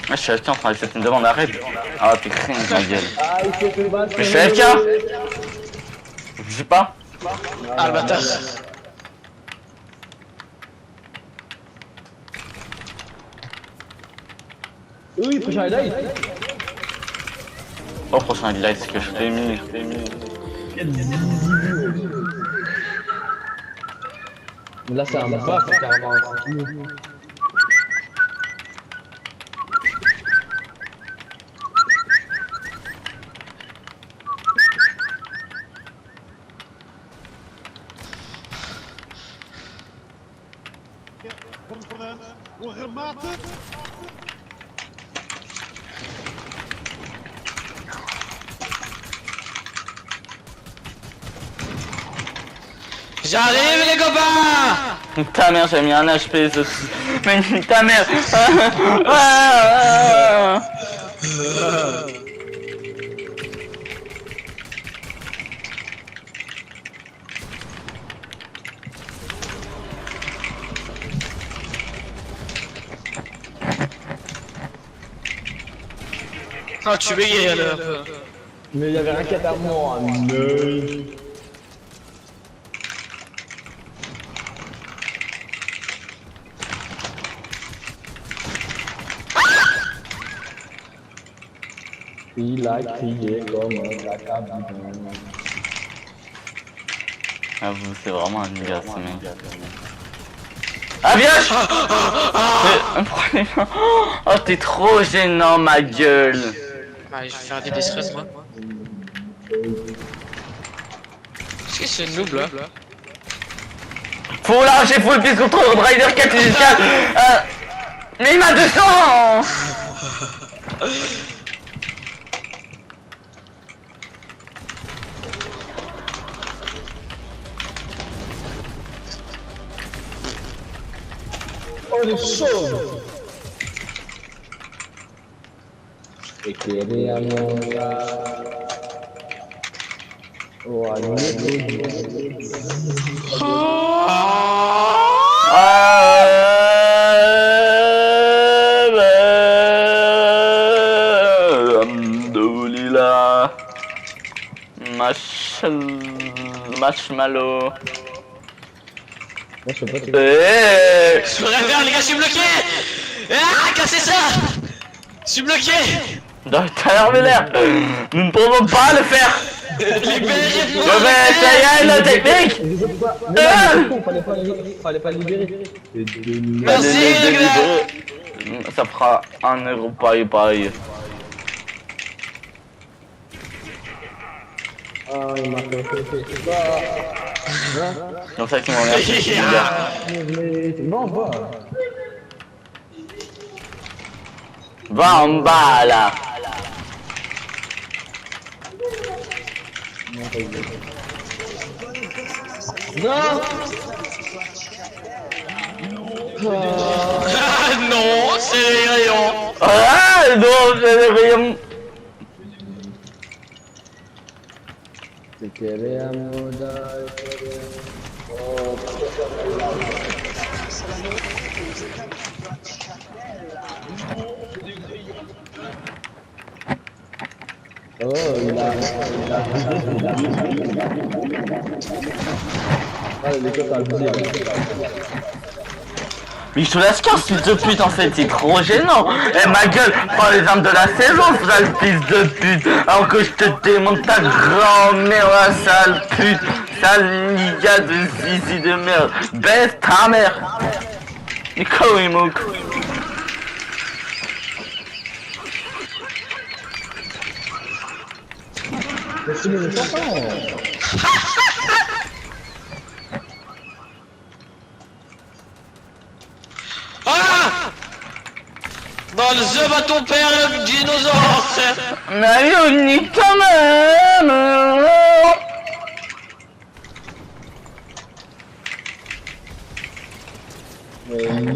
Je suis AFK en train d'accepter une demande d'arrêt. Ah t'es cringe ma gueule. Mais je suis AFK. Je sais pas. Ah le bâtard. Oui, prochain highlight. Oh prochain highlight c'est que je fais mis. Là c'est un buff carrément. J'arrive les copains. Ta mère j'ai mis un HP ceci. Mais ta mère. Oh tu bégayes alors. Mais il y avait un 4 à moi. Il a crié comme un acabit. Ah vous c'est vraiment un gars ce mec. Ah bien. Oh t'es trop gênant ma gueule. Ouais, je vais faire des stress moi. Qu'est-ce que c'est ce noob là? Faut lâcher full piste contre Rider 4 jusqu'à... Mais il m'a 200. Oh le chaud. Éclairé à mon gars. Oh, Alhamdoulilah. Marshmallow. Je pourrais faire les gars, je suis bloqué. Ah, cassez ça. Je suis bloqué. Docteur Muller, nous ne pouvons pas le faire. Libérez-moi. Ça y est, la technique. Fallait pas libérer. Merci les gars. Ça fera 1 euro pareil. Ah, il m'a fait. C'est comme ça qu'ils m'ont remercié. Bon, va. Va en bas là. Non. Non, c'est les rayons. Ah non, c'est les rayons. Te queremos dar. Oh, il a. Ah, les gars, t'as abusé. Mais je te laisse 15 fils de pute en fait, c'est trop gênant. Eh ma gueule, prends les armes de la saison, sale fils de pute. Alors que je te démonte ta grand-mère, sale pute. Sale liga de zizi de merde. Baisse ta mère. Nico et Mouk. Ah! Dans le œuf à ton père, le dinosaure, frère. Mais unique quand même.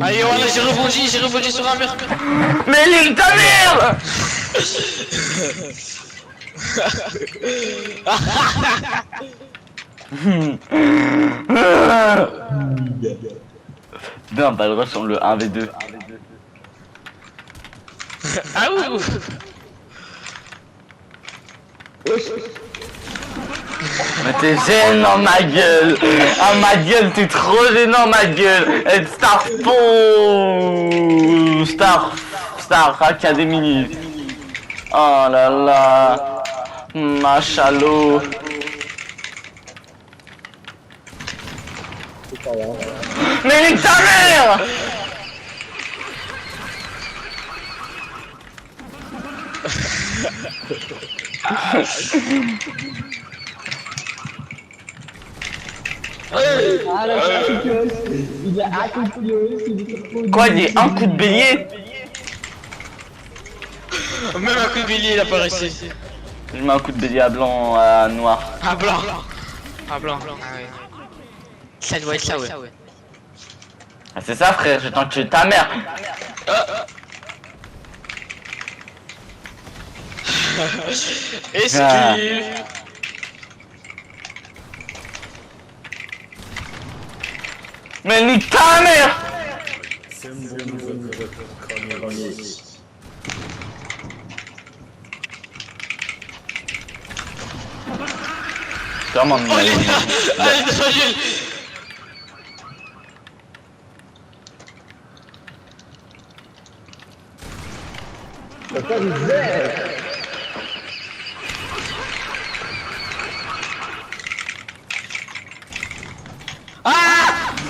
Allez, voilà, j'ai rebondi sur un mur. Mais nique ta mère. Bien, bah le rush sur le 1v2. Ah ouh. Mais t'es gênant ma gueule. Ah ma gueule, t'es trop gênant ma gueule. Et Star Academy. Oh là là. Machalot. Mais nique ta mère. Quoi, il est un coup de bélier? Même un coup de bélier il a pas réussi. Je mets un coup de bélier à blanc, à noir. À blanc. À blanc. Ah ouais. Ça doit être ça, ouais. Ah, c'est ça frère, je t'en tue ta mère. Esquive. Mais nique ta mère. Comment on allez, tranquille.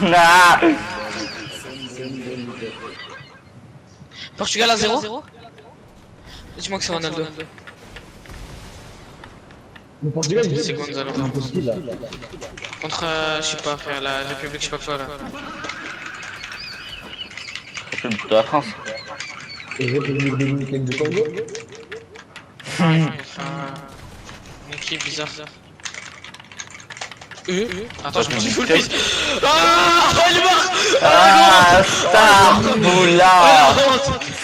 Ah. Portugal à 0. Dis-moi que c'est Ronaldo. Le Portugal, c'est Gonzalo. Contre, je sais pas, frère, la République, je sais pas quoi là. République de la France. Et République dominicaine du Congo. Une équipe bizarre. Attends, je me suis full face. Ah, il est mort. Ah,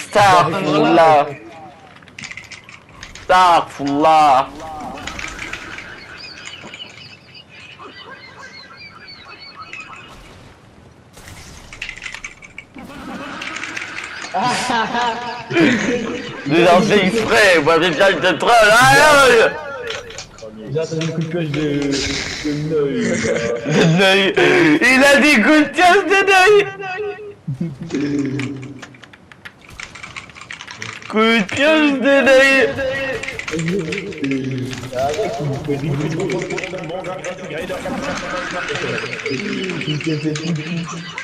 Starfullah. Nous en fait exprès, moi j'ai bien de troll. J'ai entendu le coup de pioche de Neuil. Il a des coups de pioche de Neuil. Coup de pioche de Neuil.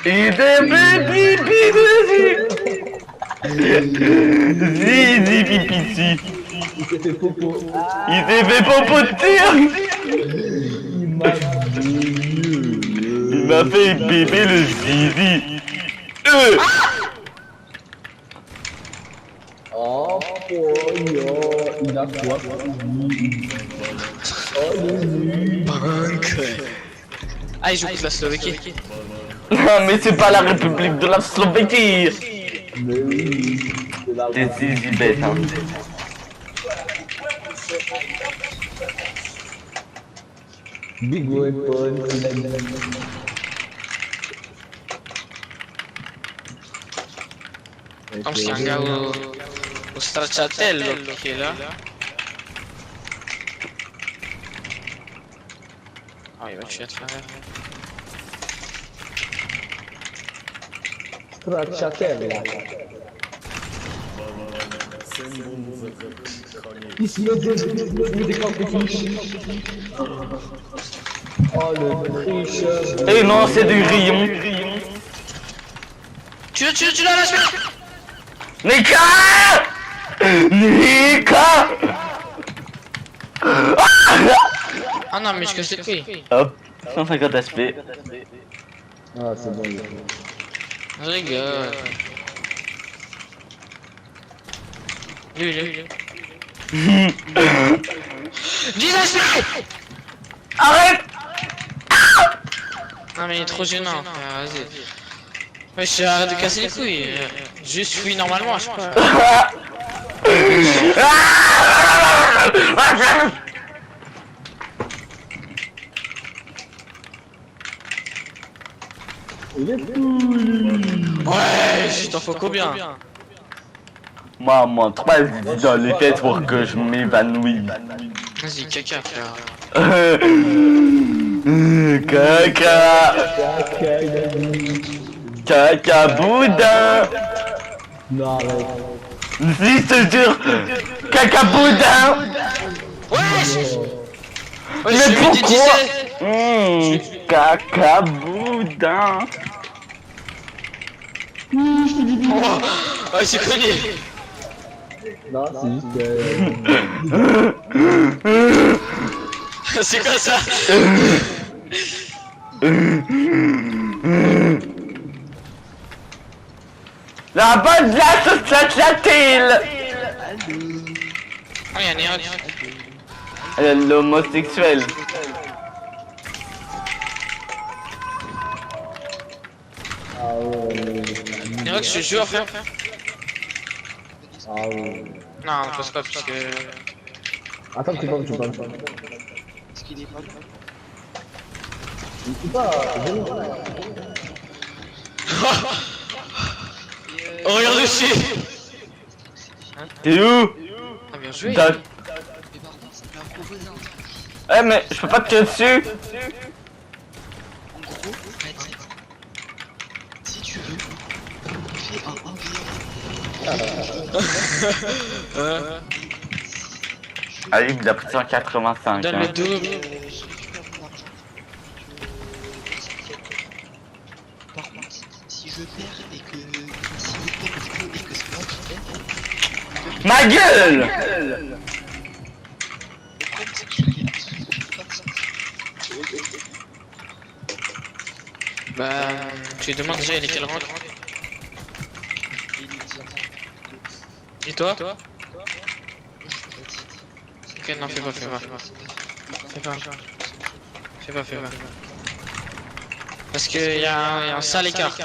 Il était pipi dessus. Zizi pipi dessus. Il s'est fait popo. Il s'est fait popo de tir. Il m'a fait bébé le zizi. Oh, il a quoi? Oh, ah, il joue contre la Slovaquie. Mais c'est pas la République de la Slovaquie. Mais oui, c'est zizi bête, hein. Big weapon, Comme c'est un gars au stracciatello qui est là. Ah, il va tuer à travers. Stracciatello. Il se met des oh le tricheur. Eh non, c'est du grillon. Tu l'as lâché. Nika! Nika! Ah non, mais je casse les couilles. Hop, 150 HP. Ah, c'est bon. Je rigole. Lui. 10 HP! Arrête! Non, mais il est trop gênant. Vas-y. Ouais, je arrête de casser les couilles. Juste suis normalement, je sais pas. Ouais, je t'en faut combien? Maman, 3 zizi dans les têtes pour que je m'évanouisse. Vas-y, caca, frère. Caca. Caca boudin. Non, arrête. Si, je te jure. Caca boudin. Ouais, mais pourquoi? Caca boudin. Ouais, c'est connu. Non, c'est juste c'est quoi ça? La bonne glace sociale. Ah, y'a un néo. L'homosexuel. Néo, je joue à faire. Ah oui. Non, on passe pas parce que. Attends, tu parles. Est-ce qu'il est pas il est pas. Oh, regarde dessus. T'es où? Ah, bien joué. Eh, mais je peux pas te tirer dessus. En gros, en fait, si tu veux, fais un 1v1. Ah oui, il a pris 185. Donne le double. Par contre, si je perds et que si je perds et que c'est moi qui perds, ma gueule! Bah, tu lui demandes déjà il est quel rang? Et toi? Ok, non, fais pas. Parce qu'il y a un sale écart.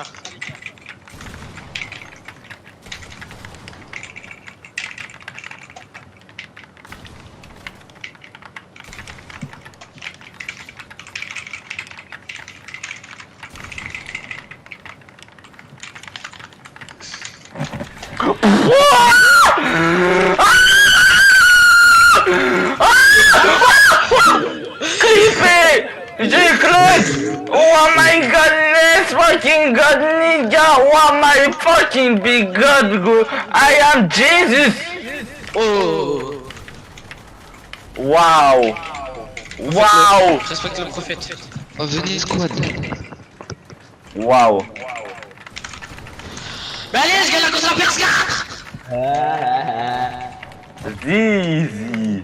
Clippé! J'ai cru! Oh my god, let's fucking god, nigga! Oh my fucking big god, bro! I am Jesus! Oh! Wow! Wow! Respecte le prophète. Oh, venez, squad! Wow! Mais allez, je gagne la console PS4! Zizi.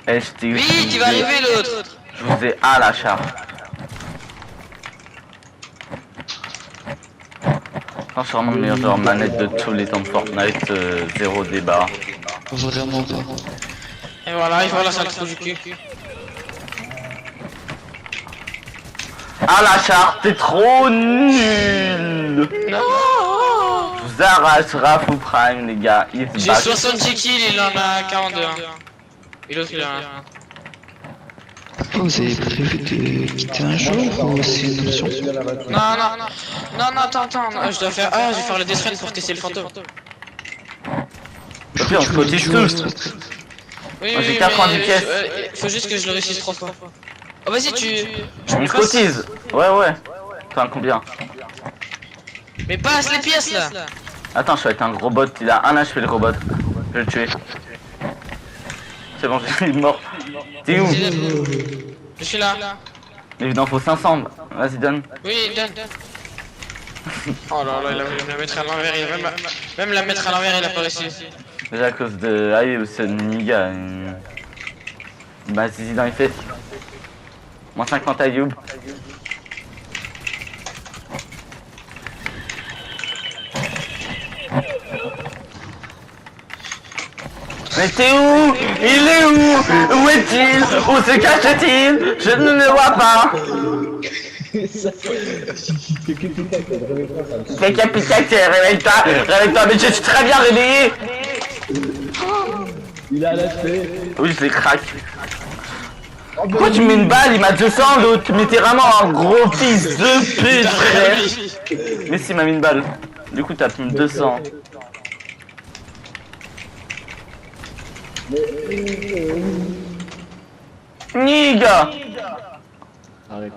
Eh, Oui, tu vas arriver l'autre. Je vous ai à la charge. Je suis vraiment le meilleur joueur manette de tous les temps de Fortnite, zéro débat. Vraiment pas. Et voilà, il faut la salle trou du cul. Ah la charte, t'es trop nul. Non. Je vous arrache Raphou Prime les gars. J'ai 70 kills, il en a 42. Et l'autre il en a 1. Oh, vous avez prévu de quitter un jour ou c'est une solution? Non, attends, je dois faire... Ah, je vais faire le death run pour tester le fantôme. Ok, on se cotise tous. Oui, j'ai 90 pièces. Faut juste que je le réussisse 3 fois. Oh, vas-y, On se cotise. Ouais. T'as combien? Mais passe les pièces là. Attends, je vais être un gros bot. Il a 1 HP le robot. Je vais le tuer. C'est bon, il est mort. T'es où? Je suis là. Mais il en faut 500. Vas-y, donne. Oui, donne. Oh là là, il a voulu me la mettre à l'envers. Même la mettre à l'envers, il a pas réussi. Déjà à cause de... Ah oui, c'est Niga. Bah, Zizi dans les fesses. Moins 50 à Youb. Mais t'es où? Il est où? Où est-il? Où se cache-t-il? Je ne le vois pas. Fais capitaine, réveille-toi, mais je suis très bien réveillé. Il a l'aspect. Oui, je les craque. Pourquoi tu mets une balle? Il m'a 200 l'autre. Mais t'es vraiment un gros fils de pute, frère. Mais si, il m'a mis une balle. Du coup, t'as mis 200. Niga. Arrête.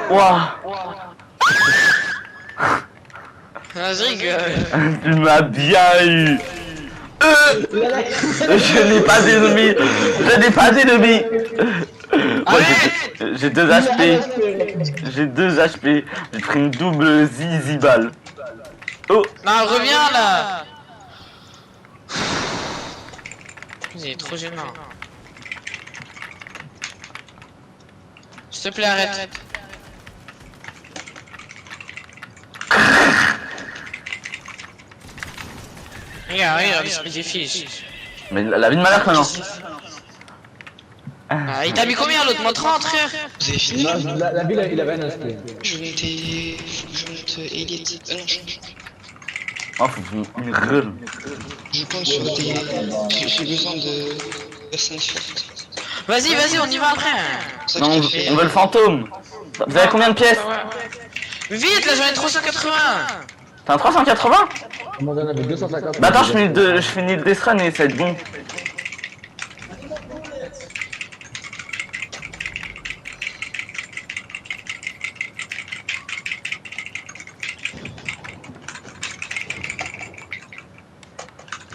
Ouah. Je rigole. Tu m'as bien eu. Je n'ai pas d'ennemis. Moi, j'ai 2 HP. J'ai pris une double zizi balle. Oh. Non, reviens là. Il est trop gênant. S'il te plaît, arrête. Regarde, il se fiche. Mais la vie de malheur maintenant. Ah, il t'a mis combien l'autre? Moi 30, frère. Vous avez fini? Non, la ville, il avait un aspect. Je vais monter... Faut que je monte Elite. Ah non, Oh, faut que je me râle. je pense sur des... J'ai besoin de... personnes fortes. Vas-y, on y va après. Non, on veut le fantôme. Vous avez combien de pièces? Vite, là j'en ai 380. T'as un 380? On m'en donne avec 250. Bah attends, je finis le death run et ça va être bon.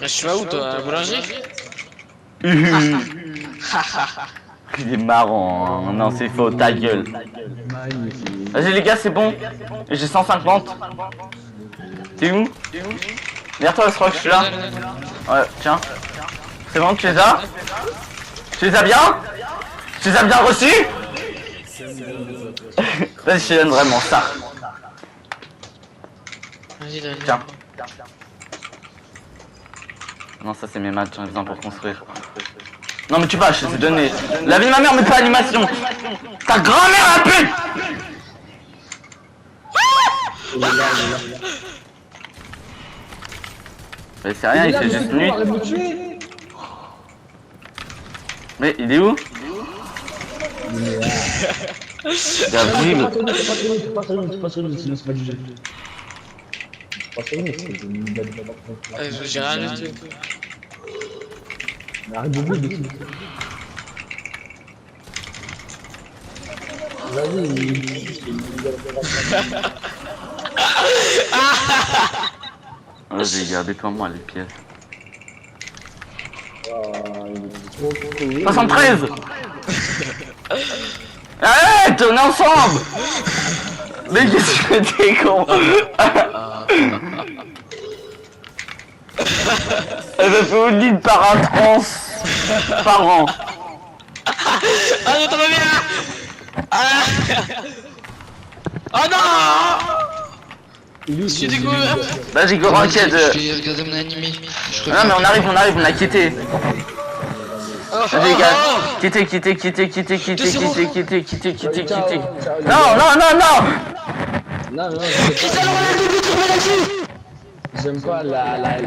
Je suis où toi, à la boulangerie? Il est marrant, hein. Non c'est faux, ta gueule. Vas-y les gars, c'est bon. J'ai 150. T'es où? Derrière toi, je crois que je suis là. Ouais, tiens. C'est bon, tu les as? Tu les as bien? Tu les as bien reçus? Vas-y, je te donne vraiment ça. Vas-y, donne. Tiens. Non, ça c'est mes maths, j'en ai besoin pour construire. Non mais tu vas, je t'ai donné. La vie de ma mère, mais pas animation. Ta grand-mère a pute. Mais c'est rien, il fait juste nuit. Mais il est où? Gabriel. J'ai rien du tout. Arrête de bouger. Vas-y, gardez pour moi les pièces. 73. Arrête, on est ensemble. Mais qu'est-ce que t'es con? Elle me fait une ligne par un trans par an. Ah non, t'en vas bien. Oh non. Je suis découvert. Vas-y, go ranked. Je vais regarder mon animé. Non mais on arrive, on a quitté. Vas-y les gars, quittez. Non. J'aime pas la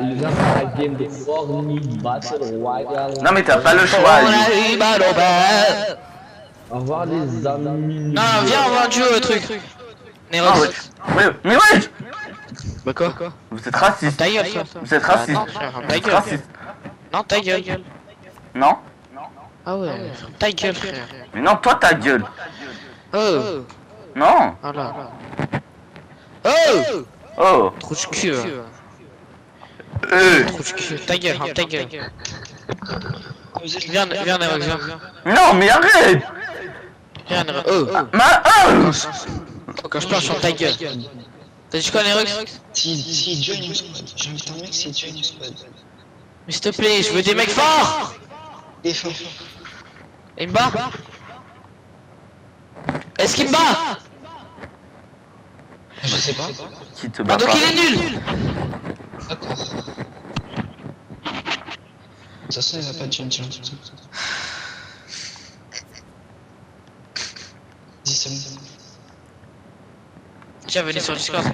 game de Fortnite Battle Royale. Non mais t'as pas le choix. Au revoir les amis. Non, viens, on va jouer au truc. Mais ouais. Bah quoi? Vous êtes raciste. Ta gueule, Vous êtes raciste. Ta gueule. Non, ta gueule. Non? Ah ouais, ta gueule, frère. Mais non, toi ta gueule. Oh. Non. Voilà. Oh. Trou de cul. Trou de cul. Ta gueule, ta gueule. Viens, Nerox, viens. Non, mais arrête. Viens, Nerox. Quand je parle, je chante ta gueule. T'as dit quoi, Nerox? Si, join une squad. J'invite un mec, c'est join une squad. Mais s'il te plaît, je veux des mecs forts. Des forts. Il me bat? Est-ce qu'il me bat? Je sais pas. Qui te bat? Donc il est nul. D'accord. Ça il va pas de champion. 10 secondes. Tiens, venez sur le Discord.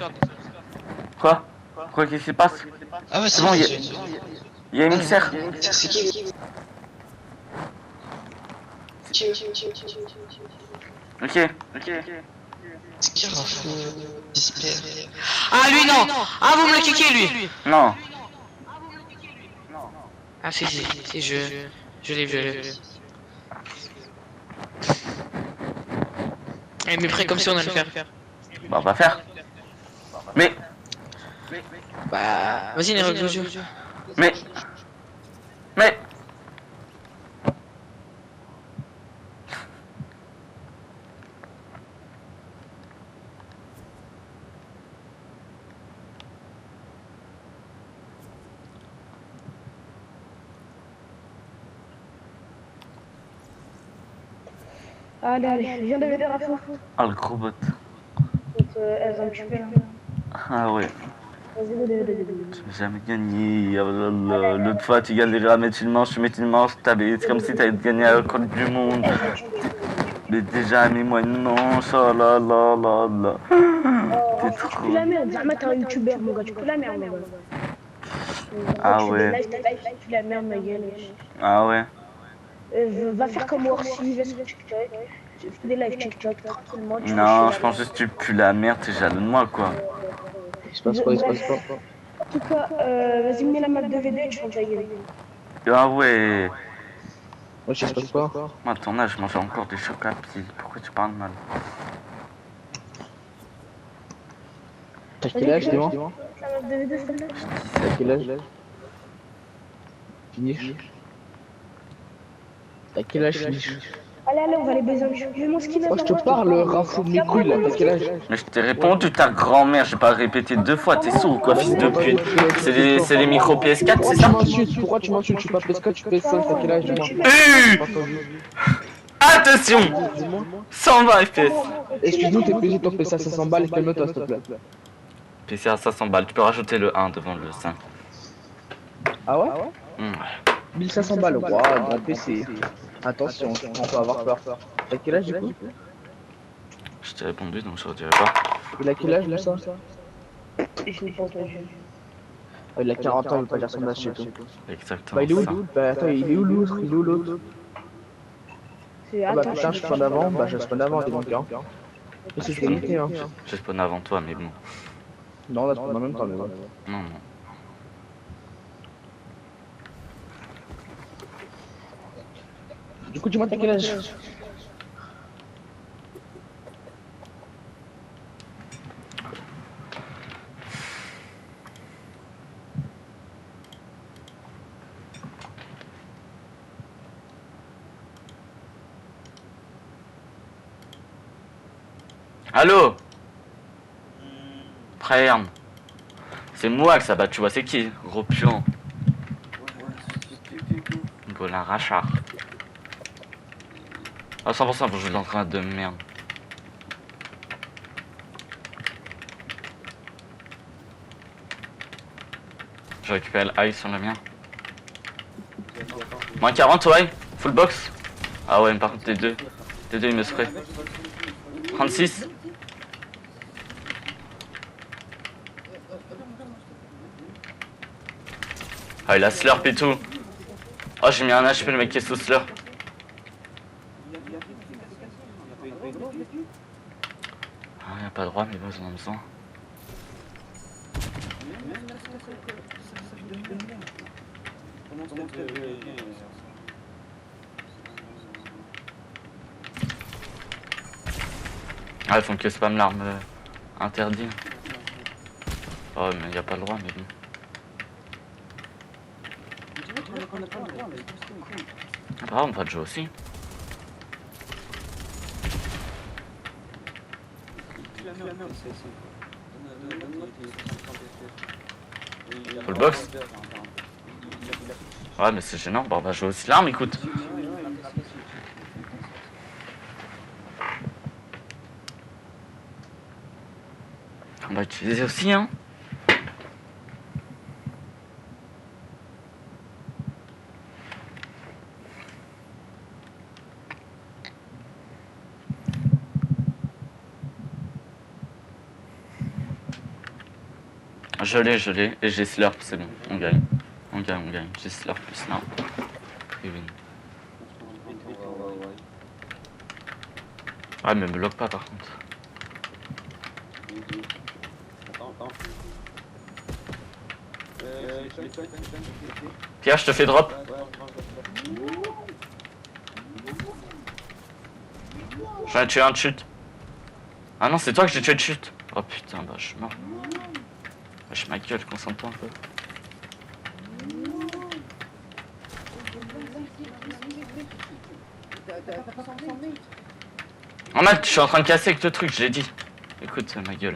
Quoi? Qu'est-ce qui se passe? Ah ouais, c'est bon, bon, il y a une mixère. C'est qui? Ok. C'est qui Raphou? Ah lui non. Ah vous me le kickez lui. Non. Ah si, je l'ai vu. Eh mais prêt comme si on allait le faire. Bah on va faire. Mais. Bah vas-y Nerox, joue. Mais. Allez, viens de m'aider, Raphou. Ah, le gros bot. Elles ont tué là. Ah ouais. Vas-y, tu n'as jamais gagné. L'autre fois, tu gagnes les ramènes, tu mets une manche, c'est comme si tu avais gagné à la Coupe du Monde. Mais déjà, mets-moi une manche, oh là là là là. T'es trop. Tu peux la merde, Zama, t'es un youtubeur, mon gars, tu peux la merde, mon gars. Ah ouais. Tu la merde, ma gueule. Ah ouais. Va faire comme Orsi, va sur TikTok. Fais des lives TikTok tranquillement. Non, je pense juste que tu pues la merde, t'es jaloux de moi quoi. Il se passe quoi? En tout cas, vas-y, mets la map de VD et tu changes ta gueule. Ah ouais. Moi, je sais pas quoi. Moi, à ton âge, je mange encore des chocs à pied. Pourquoi tu parles mal? T'as quel âge, dis-moi? La map de VD, s'il te plaît. T'as quel âge? Finish. T'as quel âge, Finish? Allez, on va les baiser un petit peu. Moi, je te parle, Raphou de mes couilles là, t'as quel âge? Mais je t'ai répondu, ta grand-mère, j'ai pas répété 2 fois, t'es sourd ou quoi, fils de pute? C'est les micros PS4, c'est ça? Pourquoi tu m'insultes? Tu pas PS4, tu PS5, t'as quel âge, dis-moi? Attention! 120 FPS. Excuse-nous, t'es payé ton PC à 500 balles et calme-toi, s'il te plaît. PC à 500 balles, tu peux rajouter le 1 devant le 5. Ah ouais? 1500 balles, waouh, grand PC. Attention, on peut avoir peur. T'as quel âge du coup? Je t'ai répondu donc je redirai pas. Il a quel âge lui ça? Je n'ai pas entendu. Il a 40 ans, il veut pas dire son âge chez tout. Exactement. Bah il est où? Bah attends, il est où l'autre? Ah bah putain, je spawn avant, bah je spawn avant, dis donc hein. Et c'est égalité hein. Je spawn avant toi mais bon. Non là je spawn en même temps mais bon. Non. Du coup, dis-moi, t'as quel âge? Allô? tryhard. C'est moi que ça bat, tu vois, c'est qui? Gros puant. Golin rachard. Ah 100% pour jouer dans le train de merde. Je récupère le high sur le mien. Moins 40 ouais, full box. Ah ouais mais par contre T2 il me spray. 36. Ah il a slurp et tout. Oh j'ai mis un HP le mec qui est sous slurp. Ah y'a pas de droit mais bon j'en ai besoin. Ah ils font que spam l'arme interdit. Oh mais y a pas le droit mais bon. Ah on va jouer aussi. Full box. Ouais mais c'est gênant, bon on va jouer aussi l'arme écoute. On va utiliser aussi hein. Je l'ai, et j'ai slurp, c'est bon, on gagne. On gagne, j'ai slurp plus là. Et win. Ah mais me bloque pas par contre. Pierre, je te fais drop. J'en ai tué un de chute. Ah non, c'est toi que j'ai tué de chute. Oh putain, bah je suis mort. Wesh ma gueule, concentre-toi un peu. Oh mec, je suis en train de casser avec le truc, je l'ai dit. Écoute ma gueule.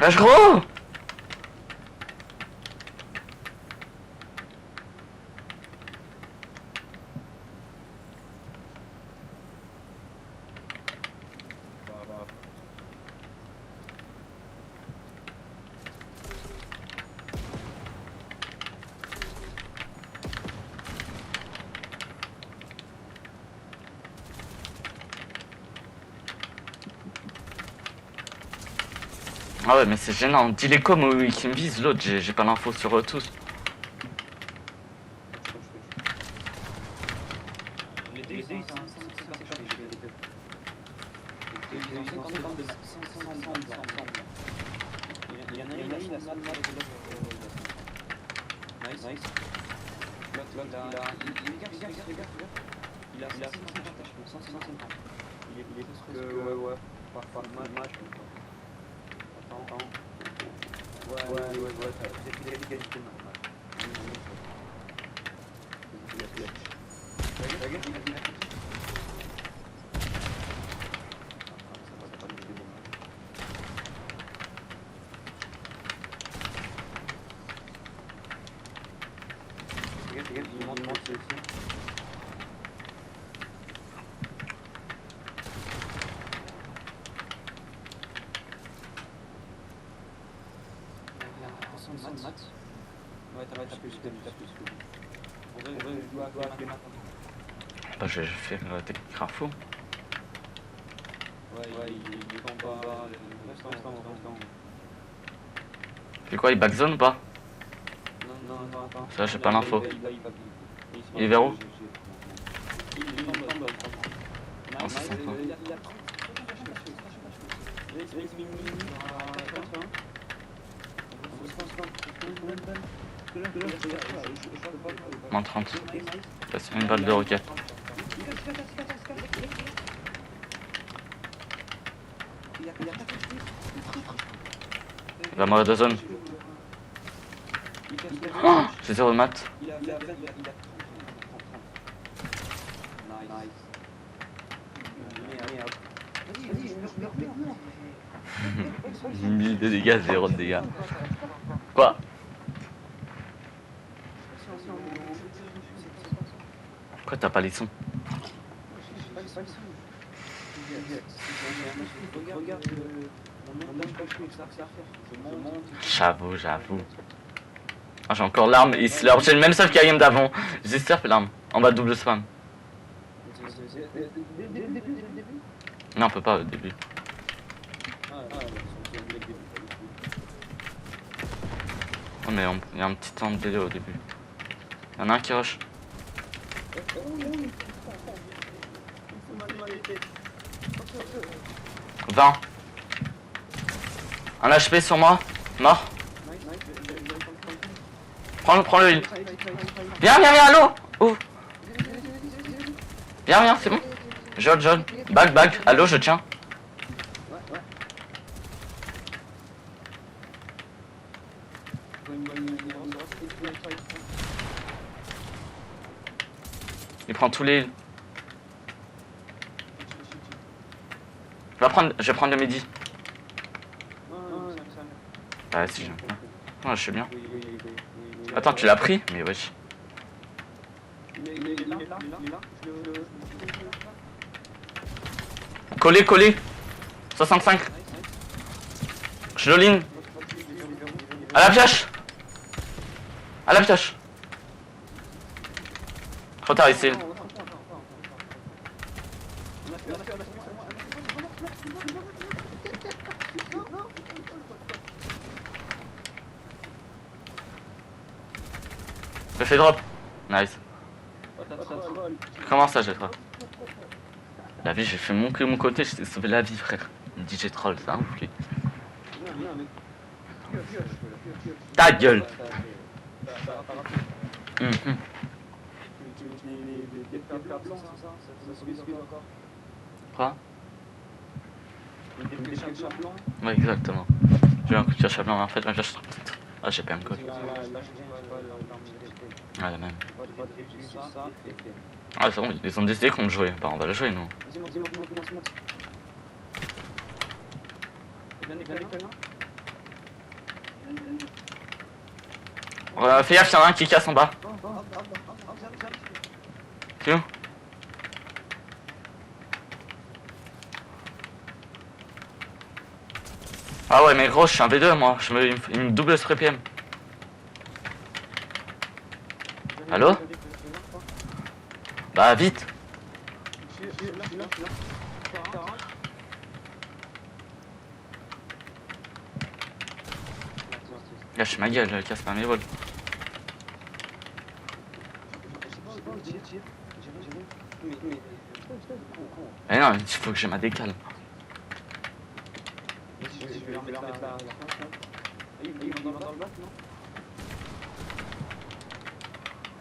Lâche gros! Ah ouais mais c'est gênant, dis les coms où qui me visent, l'autre j'ai pas l'info sur eux tous. Bah, je vais faire technique Raphou. C'est quoi, il backzone ou pas? Ça, j'ai pas l'info. Il est vers où? Oh, c'est sympa. Moins 30. C'est une balle de roquette. Il va mourir de zone. Oh, j'ai 0 de maths. Mille de dégâts, 0 de dégâts. Quoi? Pourquoi t'as pas les sons? J'avoue. Ah, j'ai encore l'arme et slurp. J'ai le même stuff qu'à la game d'avant. J'ai slurp et l'arme. En bas de double spam. Non, on peut pas au début. Oh, mais il y a un petit temps de délai au début. Il y en a un qui rush. 20. Un HP sur moi. Mort. Prends-le heal. Viens, allô. Oh. Viens, c'est bon. Jaune. Back. Allô, je tiens. Il prend tous les heals. Je vais prendre le midi. Ouais, si j'aime bien. Ouais, je suis bien. Attends, tu l'as pris? Mais wesh. Collé. 65. Je l'all-in. À la pioche. Trop tard ici. Je fais drop. Nice. Comment ça, j'ai trop? La vie, j'ai fait mon côté, j'ai sauvé la vie, frère. Il me dit j'ai troll, c'est un ouf, lui. Ta gueule. Quoi? Ouais, exactement. J'ai eu un coup de pioche à blanc, mais en fait, ma pioche. Ah, j'ai pas un code. Ah, la même. Ah, c'est bon, ils ont décidé qu'on le jouait. Bah, on va le jouer, nous. Fais gaffe, y'en a un qui casse en bas. C'est où? Ah ouais, mais gros, je suis un V2 moi, il me double ce PM. Allô? Bah vite. Lâche ma gueule, casse pas mes vols. Eh non, il faut que j'ai ma décale.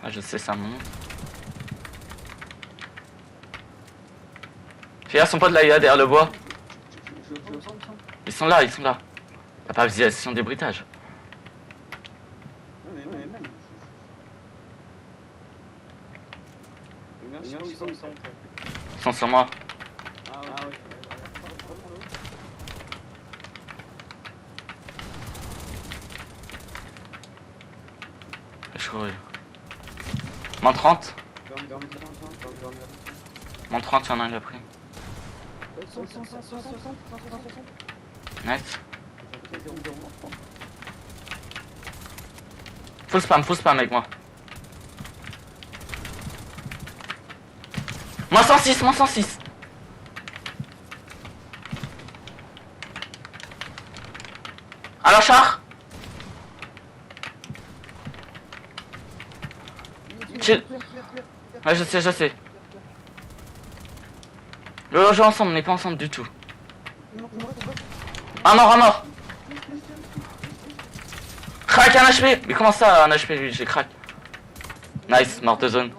Ah, je sais, ça monte. Fais gaffe, son pote là, il est là derrière le bois. Ils sont là. T'as pas visualisation des bruitages. Ils sont sur moi. Je cours. Moins 30. Moins 30, il y en a un, il a pris. Nice. Full spam avec moi. Moins 106, moins 106. Alors char. Chill. Ouais, je sais. Le jeu ensemble, on n'est pas ensemble du tout. Un mort. Crack un HP. Mais comment ça un HP lui, j'ai crack. Nice, mort de zone.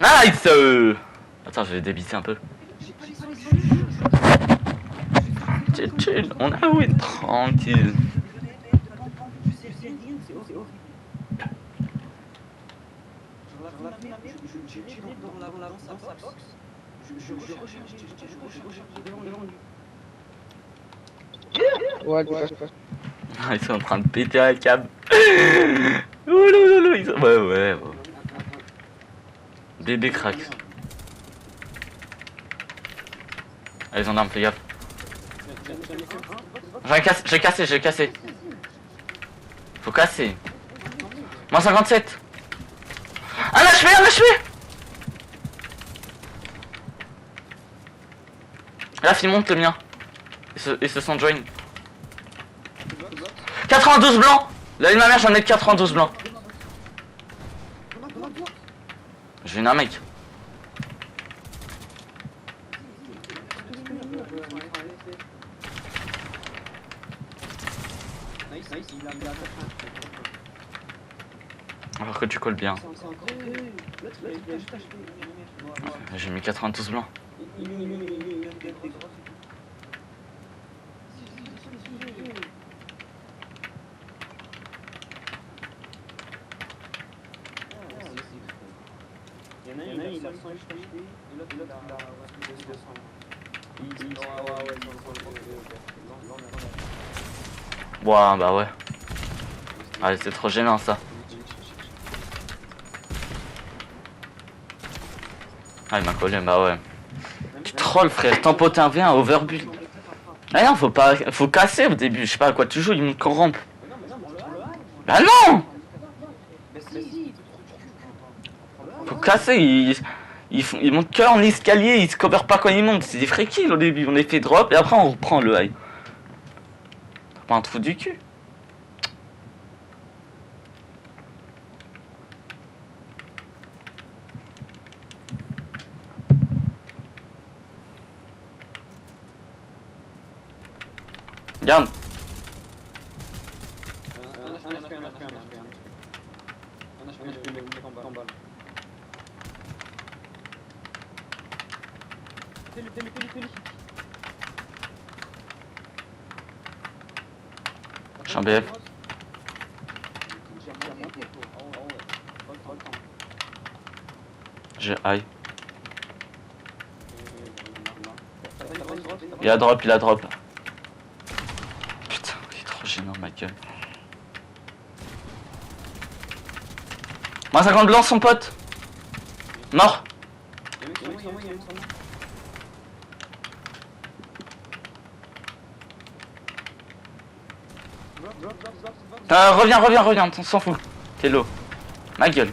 Nice. Attends, je vais débiter un peu. Chill, on a win tranquille. Ouais, Ils sont en train de péter un câble. Ouais. Bébé crack. Allez, ils ont d'armes, fais gaffe. J'ai cassé. Faut casser. Moins 57. Un HP. Là, il monte le mien. Ils se sont join. 92 blancs. Là, ma mère, j'en ai 92 blancs. Je viens d'un mec. Alors que tu colles bien. J'ai mis 92 blancs. Ouah, bah ouais. Allez, c'est trop gênant ça. Ah, il m'a collé, bah ouais. Tu trolls, frère, tempoter un V1 overbuild. Ah non, faut casser au début, je sais pas à quoi tu joues, il monte qu'en rampe. Bah non! Faut casser, il monte que en escalier, il se cover pas quand il monte, c'est des free kills au début, on est fait drop et après on reprend le high. T'as pas un trou du cul? Regarde. Je suis en BF. J'ai high. Il a drop. Putain, il est trop gênant ma gueule. Moins 50 blancs son pote. Mort. Reviens, on s'en fout. T'es low. Ma gueule.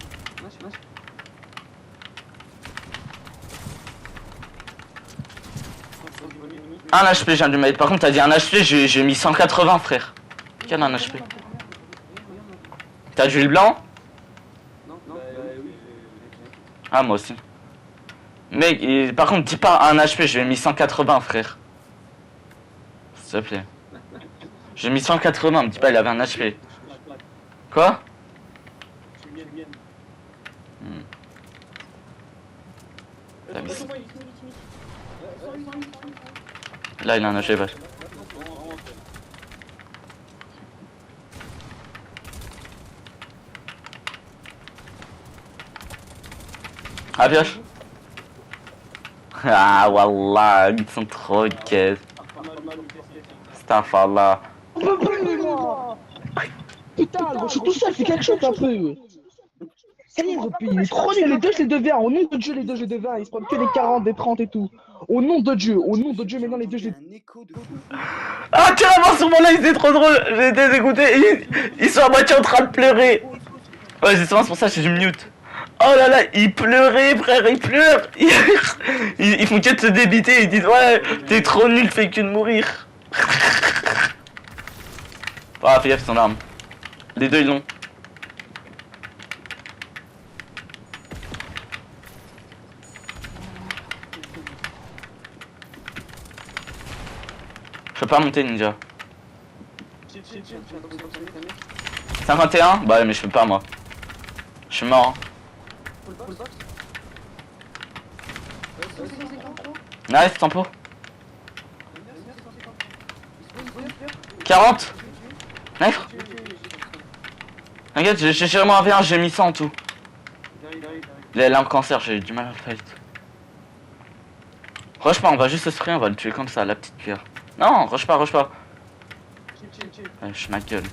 Un HP, je viens de lui mettre. Par contre, t'as dit un HP, j'ai mis 180, frère. Quel un HP? T'as du le blanc? Ah, moi aussi. Mec, par contre, dis pas un HP, j'ai mis 180, frère. S'il te plaît. J'ai mis 180, me dis pas il avait un HP. Quoi? Là il a un HP vache. Ah pioche. Ah wallah, ils sont trop caisses. Astaghfirullah. Putain, gros, je suis tout seul, fais quelque chose un peu. Sérieux, il est trop nul, les deux, je les devais. Au nom de Dieu, les deux, je les devais. Ils se prennent que des 40, des 30 et tout. Au nom de Dieu, maintenant, les deux, je les. Ah, tiens, avant sur mon live, c'est trop drôle. J'ai été dégoûté. Ils sont à moitié en train de pleurer. Ouais, justement, c'est pour ça que je mute. Oh là là, ils pleuraient, frère, ils pleurent. Ils font que de se débiter. Ils disent, ouais, t'es trop nul, fais que de mourir. Ah, fais gaffe, son arme. Les deux, ils l'ont. Je peux pas monter, ninja. 51? Bah mais je peux pas, moi. Je suis mort. Nice, tempo. 40. Nice. Regarde, j'ai vraiment un j'ai mis 100 en tout. Il a un cancer, j'ai eu du mal à le fight. Rush pas, on va juste se spray, on va le tuer comme ça, la petite cuillère. Non, rush pas, rush pas. Ouais, je ma gueule.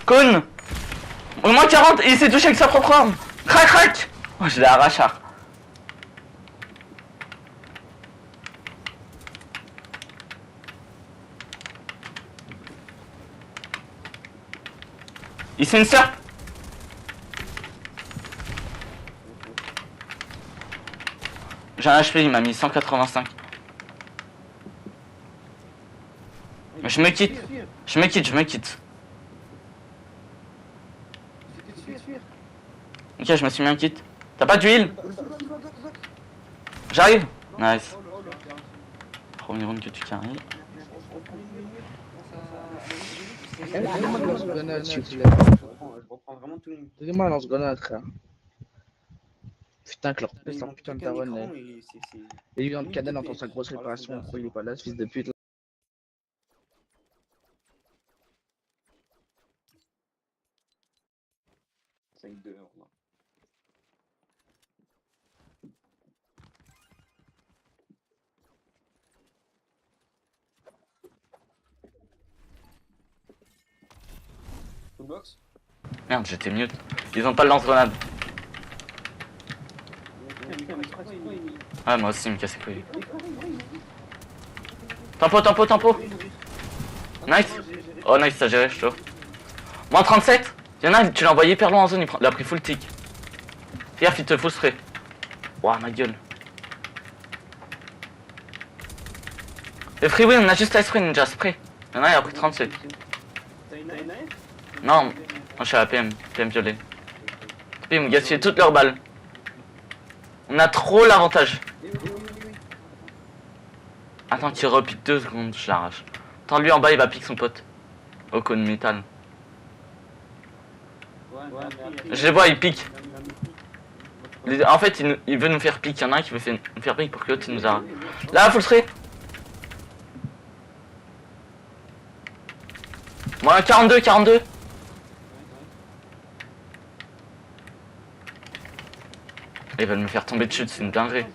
Con. Au moins 40 et il s'est touché avec sa propre arme. Crac crac. Oh, je l'ai arraché. Il s'est une serpe. J'ai un HP, il m'a mis 185. Je me quitte. Je me quitte. Ok, je me suis mis un kit. T'as pas d'huile? J'arrive. Nice. Premier round que tu carries. Donnez-moi un lance-grenade, s'il vous plaît. Donnez-moi un lance-grenade, frère. Putain, que leur pèse un putain de daronne. Et lui, dans le cadet, entend sa grosse réparation. Pourquoi il est pas là, ce fils de pute? Merde, j'étais mute. Ils ont pas le lance-grenade. Ouais, moi aussi, il me casse les couilles. Tempo. Nice. Oh, nice, ça géré, je trouve. Moins 37. Y'en a, tu l'as envoyé hyper loin en zone, il a pris full tick. Fais gaffe, il te faut spray. Ouah, ma gueule. Et free win, on a juste à spray, ninja, spray. Y'en a, il a pris 37. Non, moi je suis à la PM violet. Ils me gaspillent toutes leurs balles. On a trop l'avantage. Attends qu'il repique 2 secondes, je l'arrache. Attends, lui en bas il va piquer son pote. Au cône métal. Je les vois, il pique. En fait, il veut nous faire pique. Il y en a un qui veut nous faire pique pour que l'autre nous arrache. Là, full spray. Moi, 42. Ils veulent me faire tomber dessus, c'est une dinguerie.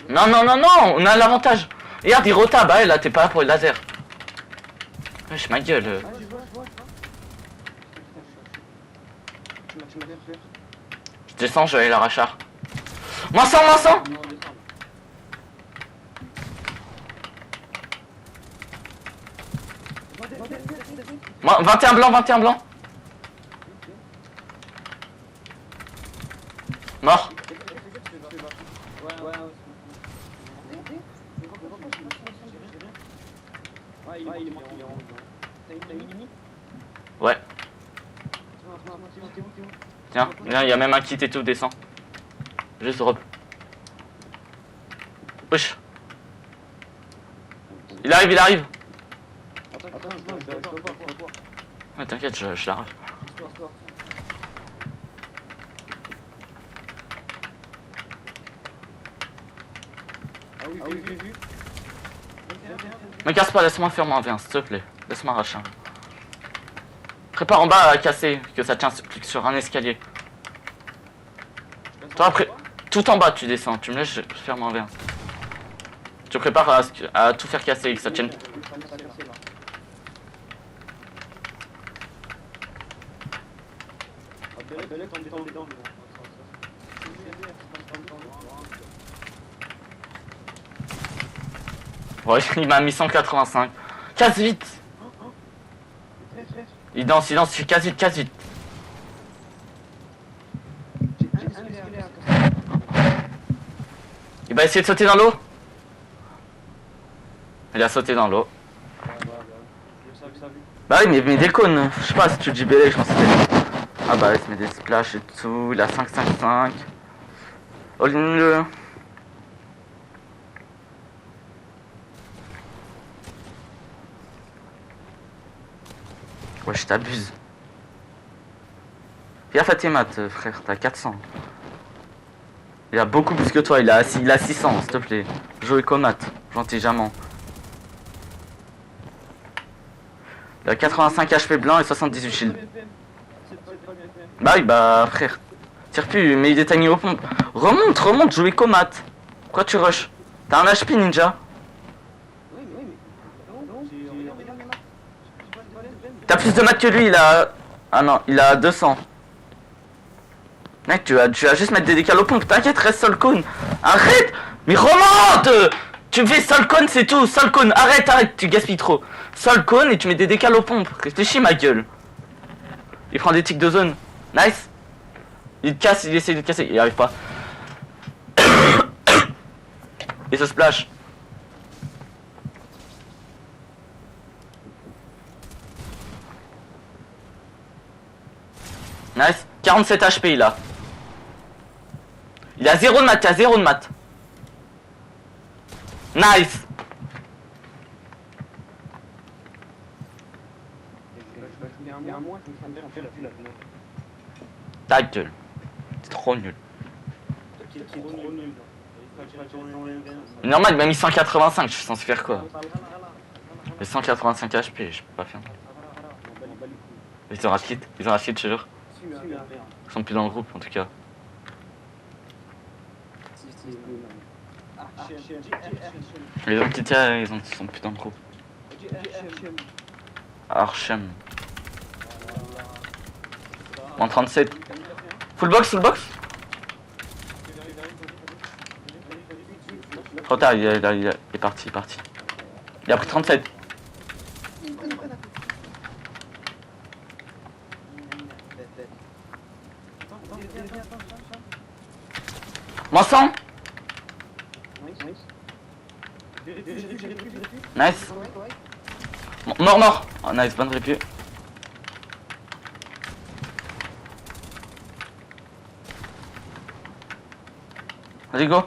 Non, on a l'avantage. Regarde, il rota, bah là, t'es pas là pour le laser. Wesh, ma gueule. Je descends, je vais aller l'arracher. Moins 100. Moi, 21 blanc. Mort. Ouais. Tiens, il y a même un kit et tout, descend. Juste drop. Push. Il arrive. Ouais, t'inquiète, je l'arrache. Me casse pas, laisse-moi faire mon V1, s'il te plaît. Laisse-moi arracher. Prépare en bas à casser, que ça tient sur un escalier. Toi après, tout en bas tu descends, tu me laisses faire mon V1. Tu prépares à tout faire casser, que ça tienne. Ouais, il m'a mis 185. Casse vite. Il danse, casse vite, casse vite. Il va essayer de sauter dans l'eau. Il a sauté dans l'eau. Bah oui, mais des cônes. Je sais pas si tu dis BL, je pense que c'était. Ah bah il se met des splash et tout. Il a 5-5-5. Oh le. Ouais, je t'abuse. Fais gaffe à tes maths, frère, t'as 400. Il a beaucoup plus que toi, il a 600, s'il te plaît. Joue éco maths, intelligemment. Il a 85 HP blanc et 78 shield. Bah oui, bah frère. Tire plus, mais il est timing aux pompes. Remonte, joue éco maths. Pourquoi tu rush? T'as un HP ninja? T'as plus de maths que lui, il a... Ah non, il a 200. Mec, tu vas juste mettre des décals aux pompes. T'inquiète, reste sol cône. Arrête. Mais remonte. Tu me fais sol cône, c'est tout. Sol cône, arrête, tu gaspilles trop. Sol cône et tu mets des décals aux pompes. Réfléchis, ma gueule. Il prend des tics de zone. Nice. Il casse, il essaie de casser. Il n'y arrive pas. Et se splash. Nice. 47 HP il a. Il a 0 de maths, il a 0 de maths. Nice. Ta gueule. C'est trop nul. Normal, il m'a mis 185, je suis censé faire quoi? Mais 185 HP, je peux pas faire. Ils ont rush kit, je te jure. Ils sont plus dans le groupe en tout cas. Les autres petits ils sont plus dans le groupe. Archem. En 37. Full box. Trop tard, il est parti. Il a pris 37. Moins 100. Nice. Mort. Oh nice, bonne répu. Vas-y go.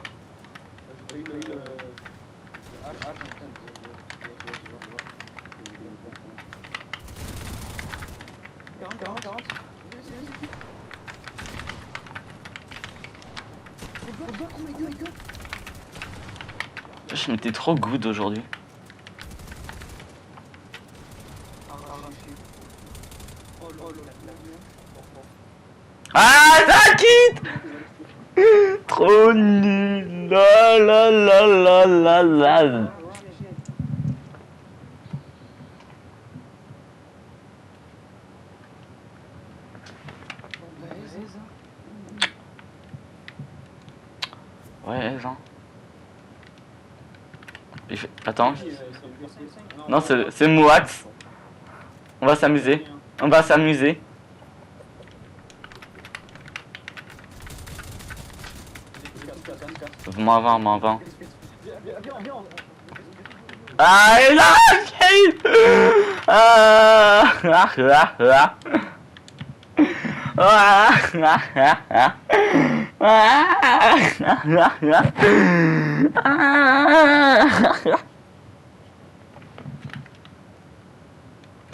Je m'étais trop good aujourd'hui. Ah, ça quitte. Trop nul. La. Ouais, Jean. Attends. Non, c'est Mouax. On va s'amuser. Moins 20. Ah, et là,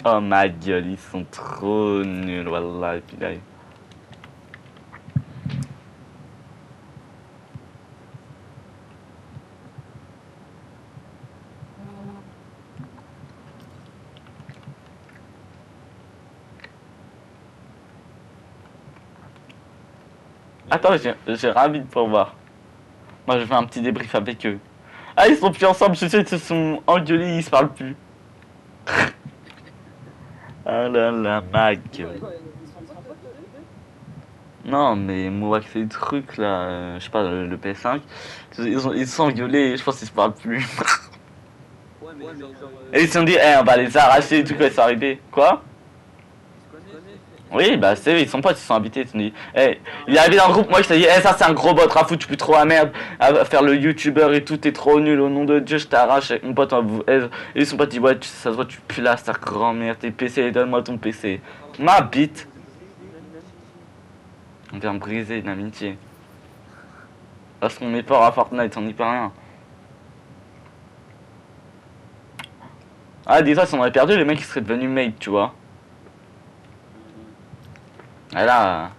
oh ma gueule, ils sont trop nuls, wallah, putain. Attends, j'ai ravi pour voir. Moi, je fais un petit débrief avec eux. Ah, ils sont plus ensemble, je sais, ils se sont engueulés, ils se parlent plus. Ah là là, ma gueule. Non, mais moi qui fait des trucs là, je sais pas, le PS5, ils se sont engueulés, je pense qu'ils se parlent plus. Et ils se sont dit, on va les arracher et tout quand ils sont arrivés. Quoi? Oui, bah c'est ils sont potes, ils sont habités, ils se sont dit, il est arrivé dans le groupe, moi je t'ai dit, ça c'est un gros bot, Raphou, tu peux trop la merde, à faire le youtubeur et tout, t'es trop nul, au nom de Dieu, je t'arrache, mon pote, et son pote dit, ouais, ça se voit, tu pues là, ta grand-mère, tes PC, donne-moi ton PC. Ma bite. On vient briser une amitié. Parce qu'on est fort à Fortnite, on n'y peut rien. Ah, dis-toi, si on aurait perdu, les mecs ils seraient devenus mates, tu vois. Et là,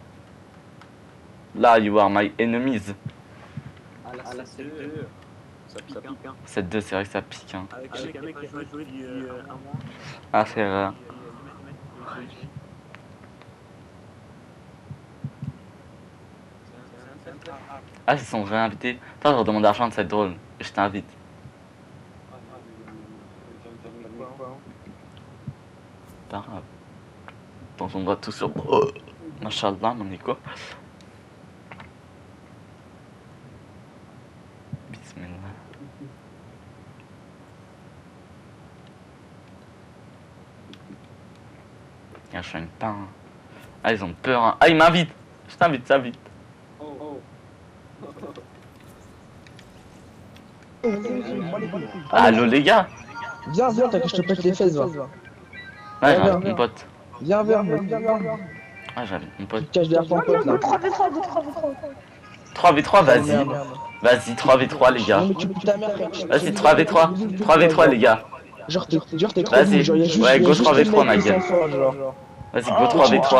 you are my enemies. Ah, la 7-2, ça pique, hein. 7-2, c'est vrai que ça pique, hein. Avec un mec qui va jouer depuis un mois. Ah, c'est rare. Ah, ils sont réinvités. Attends, je redemande d'argent, ça va être drôle. Je t'invite. Pas grave. Donc on doit tout sur... Oh. Machallah, mon écho. Bismillah. Je fais une pain. Ah, ils ont peur. Hein. Ah, ils m'invitent. Je t'invite, ça vite. Allo les gars. Viens, t'as que je te pète les fesses, va. Ouais, j'invite mon pote. Viens. Ah, j'invite mon pote. Tu caches derrière ton pote là. 3v3, vas-y. Vas-y, 3v3 les gars. Vas-y, 3v3. 3v3 les gars. Genre t'es trop vas-y. genre, Ouais, go 3v3 ma gueule. Vas-y, go 3v3.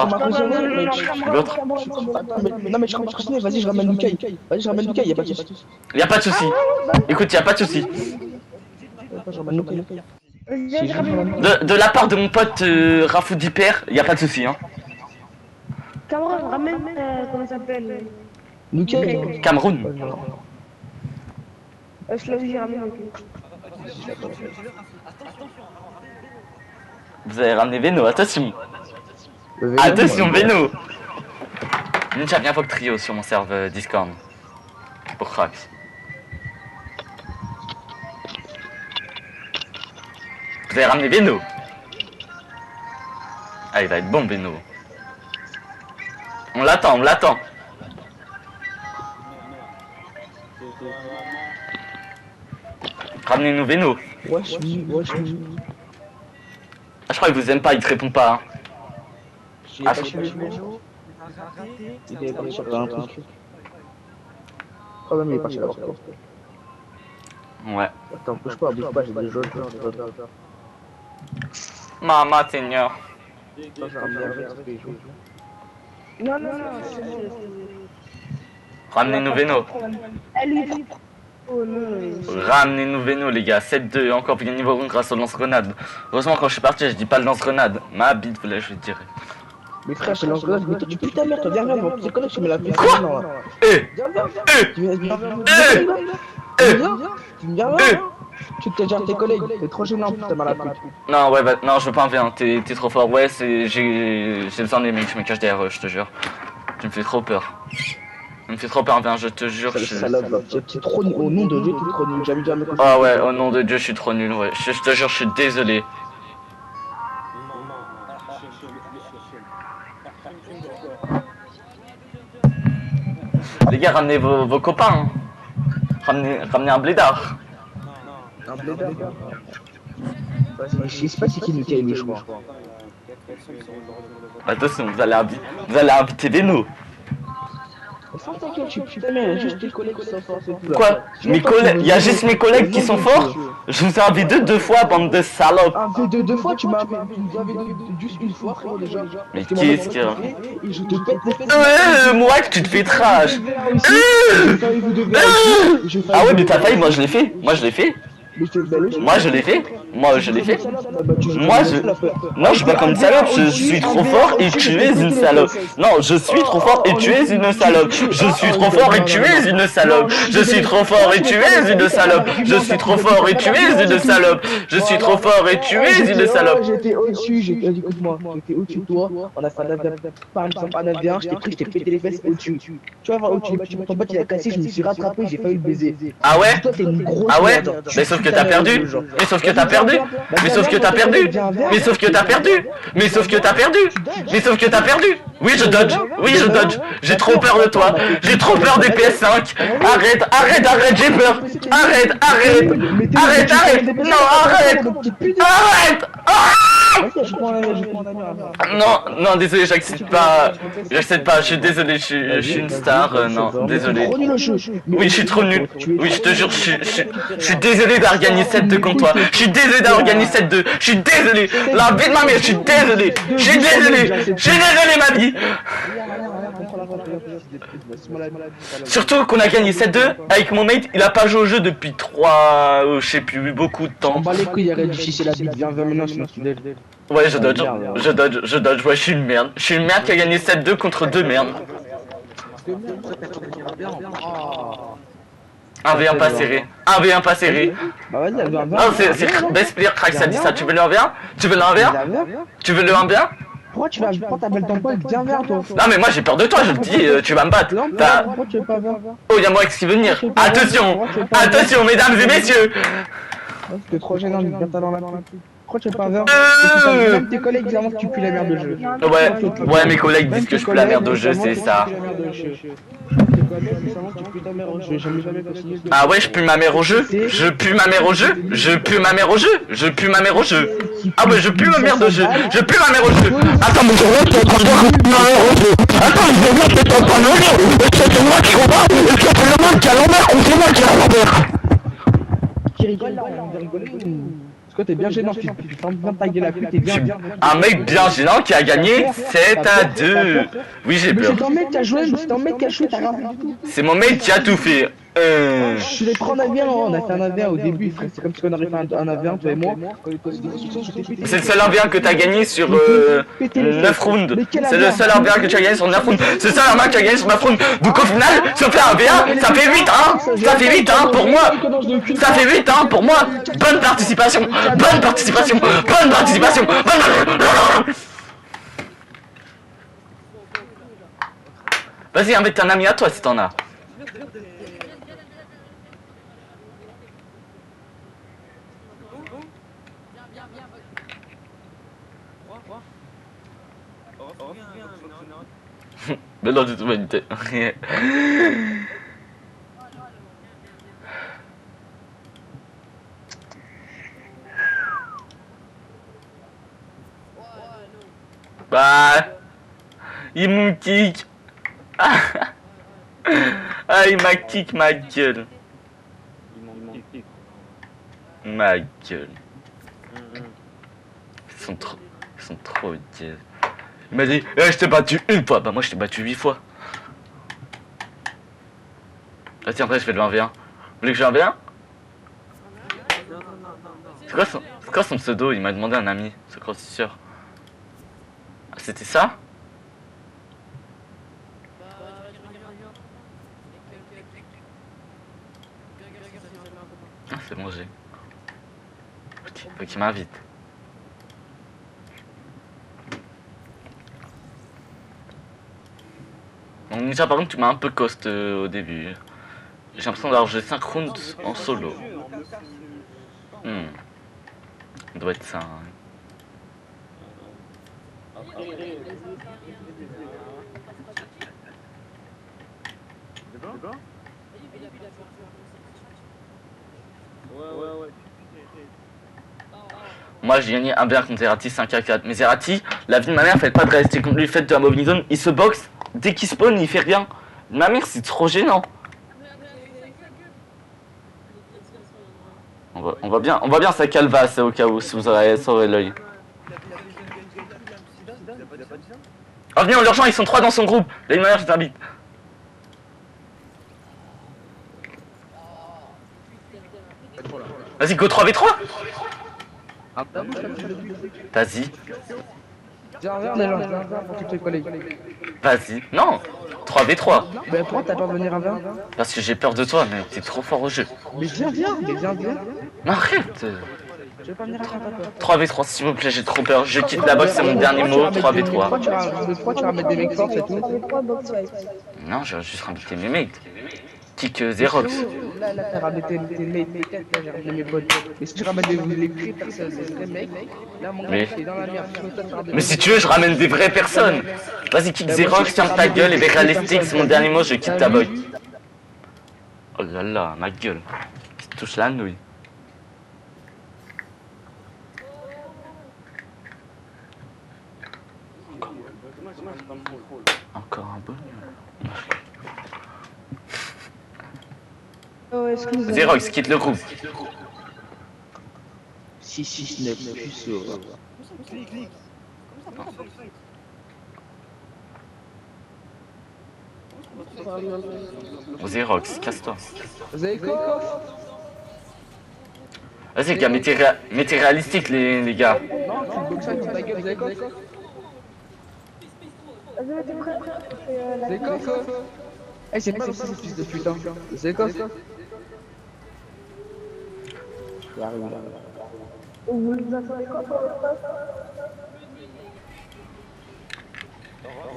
Non mais je comprends, vas-y, je ramène Lucas. Vas-y, je ramène Lucas, y'a pas de soucis. Y'a pas de soucis. Écoute, y'a pas de soucis. De la part de mon pote Raphou d'Hyper, y'a pas de soucis, hein. Cameroun, ramène, comment ça s'appelle? Cameroun. Je l'ai dit, ramène. Vous avez ramené Veno, attention. Attention, Veno. Ninja, viens faut trio sur mon serveur Discord. Pour crack. Vous avez ramené Veno. Ah, il va être bon, Veno. On l'attend. Ramenez-nous Veno. Ouais, je suis. Ah, je crois qu'il vous aime pas, il te répond pas. Hein. Il est parti sur un truc. Oh, même il est parti là-bas. Ouais. Attends, bouge pas, j'ai des jeux. Maman, seigneur. Non. Ramenez-nous Veno. Oh non. Ramenez-nous Veno les gars, 7-2 encore pour gagner niveau 1 grâce au lance-grenade. Heureusement quand je suis parti je dis pas le lance-grenade. Ma bite vous je dirais. Mais frère c'est le lance-grenade, mais toi tu putes ta mère, toi viens, c'est quoi tu me l'as fait? Quoi? Tu viens là? Tu te gères tes collègues, t'es trop gênant putain mal à la pute. Non ouais bah non je veux pas un V1, t'es trop fort, ouais j'ai besoin des mecs, je me cache derrière eux, je te jure. Tu me fais trop peur. Ça me fait trop peur un V1, je te jure. T'es trop nul, au nom de Dieu t'es trop nul, j'avais jamais compris. Ah ouais, au nom de Dieu je suis trop nul, ouais. Je te jure, je suis désolé. Les gars, ramenez vos copains. Hein. Ramenez un blédard. Un blédard? Je sais pas c'est qui Lucas lui je crois. Attention, vous allez inviter Veno. T'inquiète, putain, mais il y a juste tes collègues qui sont forts, c'est tout. Quoi? Mes collègues? Il y a juste mes collègues qui sont forts? Je vous ai un V2 deux fois, bande de salopes. Un V2 deux fois? Tu m'as juste une fois, frérot, déjà. Mais qu'est-ce qu'il y a? Et je te pète les fesses. Moi, tu te fais trash. Ah ouais, mais t'as failli, moi je l'ai fait. Moi je l'ai fait. Moi je l'ai fait. Moi je... Non, je suis pas comme une salope, je suis trop fort et tu es une salope. Non, je suis trop fort et tu es une salope. Je suis trop fort et tu es une salope. Je suis trop fort et tu es une salope. Je suis trop fort et tu es une salope. Je suis trop fort et tu es une salope. J'étais au-dessus, écoute-moi, j'étais au-dessus de toi. On a fait un 9v1, par exemple un 9v1, je t'ai pris, je t'ai pété les fesses au-dessus. Tu vas voir au-dessus, ton pote il a cassé, je me suis rattrapé, j'ai failli le baiser. Ah ouais? Ah ouais? Mais sauf que t'as perdu. Mais sauf que t'as perdu. Mais sauf que t'as perdu. Mais sauf que t'as perdu. Mais sauf que t'as perdu. Mais sauf que t'as perdu. Oui je dodge. Oui je dodge. J'ai trop peur de toi. J'ai trop peur des PS5. Arrête, arrête, arrête, j'ai peur. Arrête, arrête. Arrête, arrête. Non, arrête. Arrête. Non, non, désolé, j'accepte pas. J'accepte pas, je suis désolé, je suis une star, non, désolé. Oui, je suis trop nul. Oui, je te jure, je suis désolé d'avoir gagné 7-2 contre toi. Je suis désolé d'avoir gagné 7-2. Je suis désolé. La vie de ma mère, je suis désolé. Je suis désolé. Je suis désolé, ma vie. Surtout qu'on a gagné 7-2 avec mon mate, il a pas joué au jeu depuis 3, je sais plus, beaucoup de temps. On bat les couilles, arrête de ficher la bite, viens maintenant, sinon tu dodge. Ouais, je dodge, ouais, je suis une merde. Je suis une merde qui a gagné 7-2 contre 2 merdes. 1v1 pas serré. 1v1 pas serré. Bah vas-y, elle veut un non, c'est best player crack, ça dit ça. Tu veux le 1v1? Tu veux le 1v1? Tu veux le 1v1? Pourquoi tu vas prendre ta belle ton pote, viens vers toi. Non mais moi j'ai peur de toi, je te dis, tu vas me battre. Pourquoi tu veux pas vers? Oh, y'a moi qui veut venir. Attention, attention mesdames et messieurs. C'était trop gênant, je viens dans la tête. Pourquoi tu veux pas vers? Même tes collègues disent que tu pues la merde au jeu. Ouais, mes collègues disent que je pue la merde au jeu, c'est ça. Ah ouais, je pue ma mère au jeu. Je pue ma mère au jeu. Je pue ma mère au jeu. Je pue ma mère au jeu. Ah ouais, je pue ma mère au jeu. Je pue ma mère au jeu. Attends, mais je vois que t'es en train de dire que je pue ma mère au jeu. Attends, je vois que t'es en train de me dire. Et c'est moi qui comprends. Et c'est le mec qui a l'envers ou c'est moi qui a l'envers? Qui rigole là, on vient rigoler ou... Parce que t'es bien gênant, tu fermes bien ta gueule à plus, t'es bien. Un mec bien gênant qui a gagné 7-2. Oui, j'ai peur. C'est ton mec qui a joué, c'est ton mec qui a joué, t'as rien fait du tout. C'est mon mec qui a tout fait. Je l'ai pris en avion, on a fait un AV1 au début, frère. C'est comme si on aurait fait un AV1, toi et moi. C'est le seul AV1 que t'as gagné sur 9 rounds. C'est le seul AV1 que tu as gagné sur 9 rounds. C'est le seul AV1 que tu as gagné sur 9 rounds. Donc au final, si on fait un AV1, ça fait 8, hein. Ça fait 8, hein, pour moi. Ça fait 8, hein, pour moi. Bonne participation. Bonne participation. Bonne participation. Vas-y, invite un ami à toi si t'en as. Mais non, toute humanité. Bah, il me kick. Ah, il m'a kick ma gueule. Ma gueule. Ils sont trop gays. Il m'a dit, je t'ai battu une fois. Bah moi je t'ai battu 8 fois. Ah tiens, après je fais le 1v1. Vous voulez que je fais un 1v1? C'est quoi son pseudo? Il m'a demandé un ami, ce Processeur. Ah, c'était ça? Ah, c'est bon, j'ai. Faut qu'il m'invite. Donc déjà par contre tu m'as un peu cost au début. J'ai l'impression d'avoir joué 5 rounds en solo. Ça doit être ça. Hein. Moi j'ai gagné un bien contre Zerati 5-4. Mais Zerati, la vie de ma mère, faites pas de rester contre lui, faites de la mobile zone, il se boxe, dès qu'il spawn il fait rien. Ma mère c'est trop gênant. On va bien sa calvasse au cas où si vous aurez l'œil. Oh venez on leur rejoint, ils sont 3 dans son groupe. La vie de ma mère je t'invite. Vas-y go 3v3. Vas-y. Viens, pour tous tes collègues. Vas-y. Non 3v3. Mais pourquoi t'as peur de venir à 20? Parce que j'ai peur de toi, mais t'es trop fort au jeu. Mais viens. Non, arrête. Je vais pas venir à 20. 3v3, s'il vous plaît, j'ai trop peur. Je quitte la box, c'est mon dernier mot. 3v3. Pourquoi tu vas mettre des mecs forts et tout? Non, je vais juste ramener mes mates. Kick Xerox. Là, t'as ramené tes mates, là, j'ai ramené mes potes. Mais si tu ramènes les vraies personnes, les vrais mecs, là, mon gars, t'es dans la merde. Mais si tu veux, je ramène des vraies personnes. Vas-y, kick Xerox, ferme ta gueule et réalistique, c'est mon dernier mot, je quitte ta box. Oh là là, ma gueule. Tu touches la nouille. Encore un bon. Xerox, quitte le groupe. 669 puceau. Xerox, casse-toi. Vas-y, gars, mettez réalistique, les gars. Non, tu boxes avec ta gueule, Zékoff. Eh, c'est pas ça, ce fils de putain. Zékoff.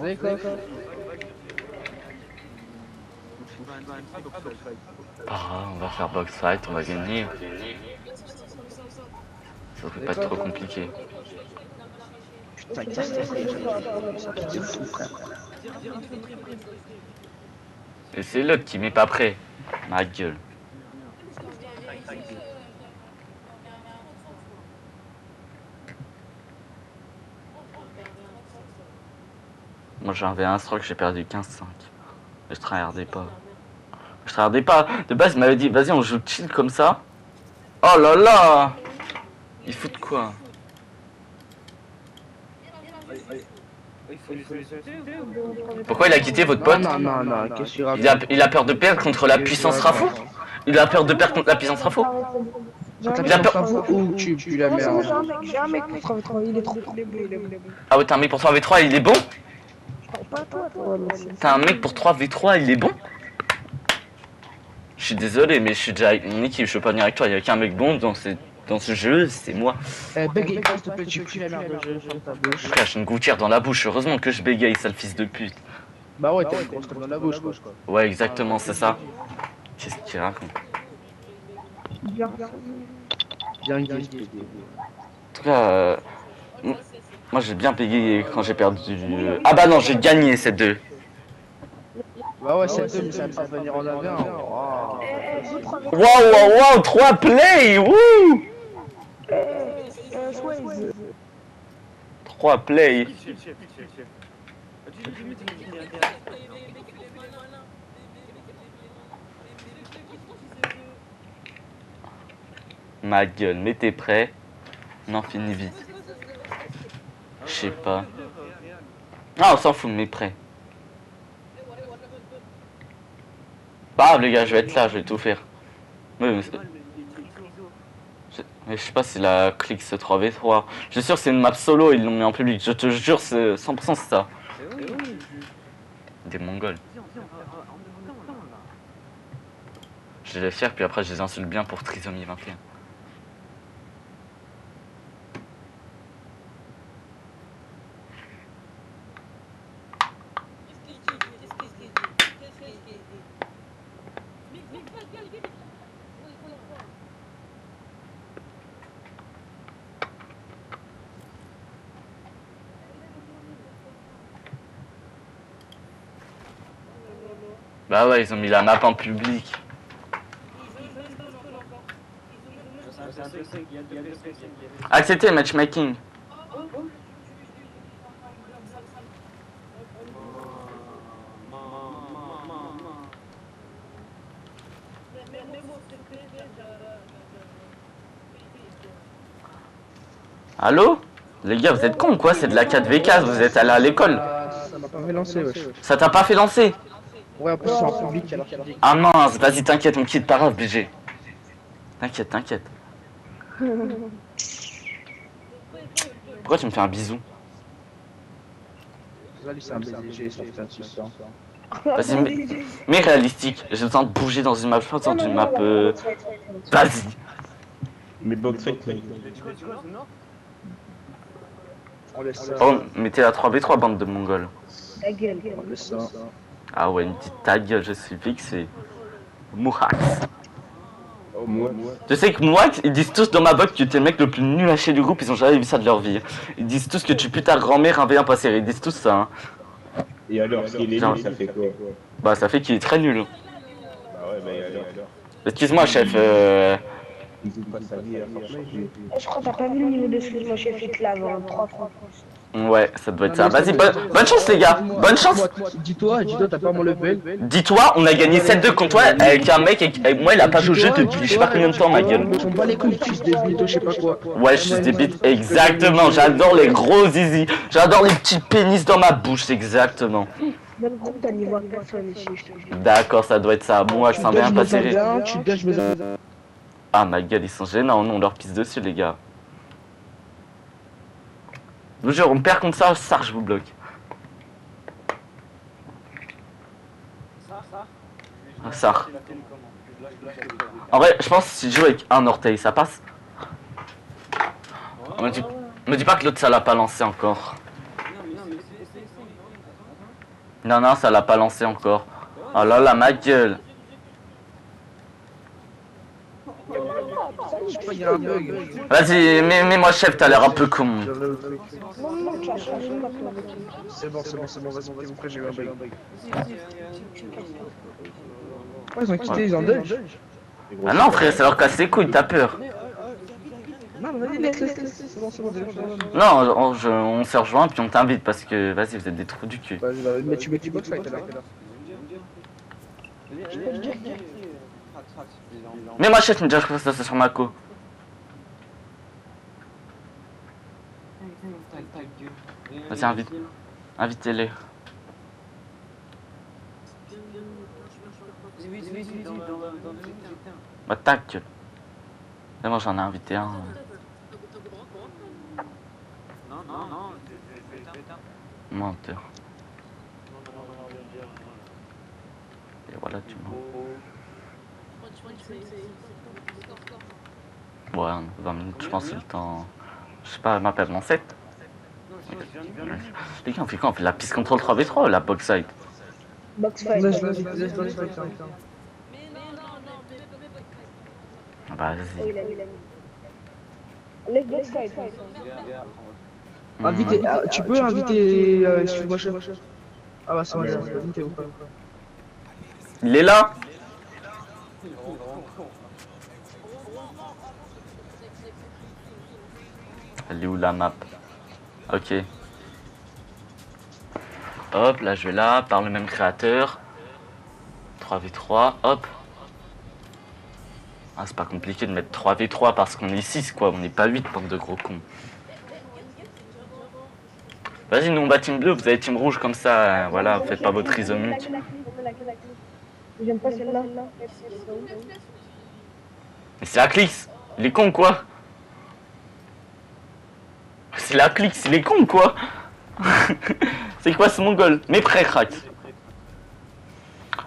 Zékoff. Ah, on va faire box fight, on va gagner. Ça peut pas être trop compliqué. Putain, c'est fou, frère. Et c'est l'autre qui m'est pas prêt. Ma gueule. Moi j'avais un stroke, j'ai perdu 15-5. Et je tryhardais pas. De base, il m'avait dit, vas-y, on joue chill comme ça. Oh là là! Il fout de quoi? Pourquoi il a quitté votre pote? Non, qu'est-ce que il a peur de perdre contre la puissance Raphou? Il a peur de perdre contre la puissance Raphou? Il a peur. Ou tu la merde. J'ai un mec pour 3v3, il est trop bon. Ah ouais, t'as un mec pour 3v3, il est bon? T'as un mec pour 3v3, il est bon? Je suis désolé, mais je suis déjà avec une équipe, je peux pas venir avec toi, il y a qu'un mec bon dans ce jeu, c'est moi. Bégaye pas, s'il te plaît, tu pues la merde de jeu, ferme ta bouche. Je cache une gouttière dans la bouche, heureusement que je bégaye, sale fils de pute. Bah ouais, t'as une grosse dans la bouche, quoi. Ouais, exactement, c'est ça. Qu'est-ce qu'il raconte? Bien gueule. En tout cas, moi j'ai bien bégayé quand j'ai perdu. Ah bah non, j'ai gagné cette 2. Bah ouais, cette 2, mais ça va pas venir en avion. Wow, 3 plays, wouh! 3 plays. Ma gueule, mais t'es prêt? Non, finis vite. Je sais pas. Ah, on s'en fout de mes prêts. Bah les gars, je vais être là, je vais tout faire. Mais je sais pas si la clique ce 3v3. Je suis sûr que c'est une map solo, ils l'ont mis en public. Je te jure, c'est 100% c'est ça. Des mongols. Je vais les faire, puis après je les insulte bien pour trisomie 21. Bah ouais, ils ont mis la map en public. Acceptez matchmaking. Allô? Les gars, vous êtes cons quoi? C'est de la 4v4, vous êtes allés à l'école. Ça m'a pas fait lancer, wesh. Ça t'a pas fait lancer? Ouais, en plus c'est en public alors. Ah mince, vas-y t'inquiète, mon kid, pas grave, BG. T'inquiète. Pourquoi tu me fais un bisou? Salut, c'est un BDG, ça fait un suspens. Vas-y, mais réalistique. J'ai besoin de bouger dans une map. Je suis pas dans une map. Vas-y. Mais box fight, mec. On laisse ça. Oh, mettez la 3v3, bande de mongols. Ta gueule. On laisse ça. Ah ouais, une petite ta gueule, je suis vexé. Mouhax. Oh, moi. Je sais que Mouhax, ils disent tous dans ma box que t'es le mec le plus nul à chier du groupe, ils ont jamais vu ça de leur vie. Ils disent tous que tu putes ta grand-mère un V1 pas serré, ils disent tous ça. Hein. Et alors, s'il est nul, ça fait quoi? Bah, ça fait qu'il est très nul. Bah ouais, bah alors. Excuse-moi, chef. Il joue pas sa vie à Fortnite. Je crois que t'as pas vu le niveau de ce que mon chef il te lave en 3 fois. Ouais, ça doit être ça. Vas-y, bonne chance les gars, bonne chance. Dis-toi, t'as pas mon level. Dis-toi, on a gagné 7-2 contre toi avec un mec et moi il a pas joué au jeu depuis je sais pas combien de temps ma gueule. Ils sont pas les couilles, tu des bites, je sais pas quoi. Ouais, je suis des bites, exactement, j'adore les gros zizi, j'adore les petits pénis dans ma bouche, exactement. Dans le groupe t'as niveau personne ici, je te jure. D'accord, ça doit être ça, moi je sens bien pas serré. Tu dodges mes. Ah ma gueule, ils sont gênants, non, on leur pisse dessus les gars. Je vous jure, on perd contre ça, je vous bloque. Ça. En vrai, je pense que si je joue avec un orteil, ça passe. Me dis pas que l'autre ça l'a pas lancé encore. Non, non, ça l'a pas lancé encore. Oh là là, ma gueule. Vas-y, mets-moi chef, t'as l'air un peu con. C'est bon, vas-y, après j'ai eu un bug. Oh, ils ont quitté, ils ont dodge. Ah non frère, ça leur casse les couilles, t'as peur. Non, vas-y, laisse, c'est bon, Non, on se rejoint puis on t'invite parce que, vas-y, vous êtes des trous du cul. Vas-y, mais tu mets du box fight alors. Mais moi chef, me dis que ça c'est sur ma co. Vas-y, invitez-les. Bah tac. Et moi j'en ai invité un. Menteur. Et voilà, tu mens. Ouais, 20 minutes, je pense que c'est le temps. Je sais pas, elle m'appelle en 7. Les gars, on fait quoi? On fait la piste contrôle 3v3 ou la box fight? Box fight. Bah vas-y. Laisse box fight. Inviter, tu peux inviter, excuse-moi chef. Ah bah c'est bon, invitez ou pas. Il est là? Elle est où la map? Ok. Hop, là je vais là, par le même créateur. 3v3, hop. Ah, c'est pas compliqué de mettre 3v3 parce qu'on est 6 quoi, on n'est pas 8, bande de gros cons. Vas-y, nous on bat team bleu, vous avez team rouge comme ça, voilà, vous faites pas votre isomique. J'aime pas celle-là. Mais c'est la clix, il est con quoi? C'est la clix, il est con quoi? C'est quoi ce mongol? Mais prêt, crack.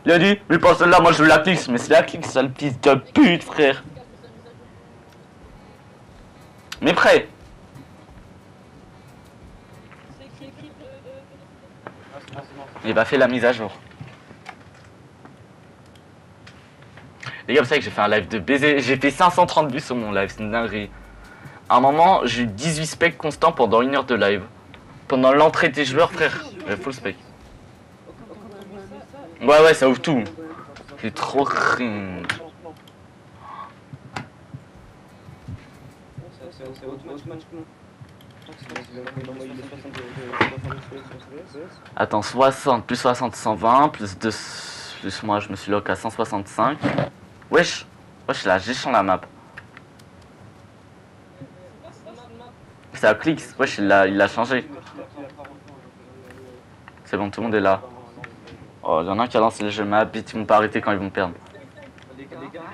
Il a dit, mais pas celle-là, moi je veux la clix, mais c'est la clix, sale fils de pute, frère. Mais prêt. Il va faire la mise à jour. Les gars, vous savez que j'ai fait un live de baiser. J'ai fait 530 vues sur mon live, c'est une dinguerie. À un moment, j'ai eu 18 specs constants pendant 1 heure de live. Pendant l'entrée des joueurs, frère. J'ai full spec. Ouais, ça ouvre tout. C'est trop cringe. Attends, 60, plus 60, 120, plus 2, plus moi, je me suis lock à 165. Wesh, la gestion la map. C'est à clics, wesh, il l'a changé. C'est bon, tout le monde est là. Oh, il y en a un qui a lancé le jeu map, ils vont pas arrêter quand ils vont perdre.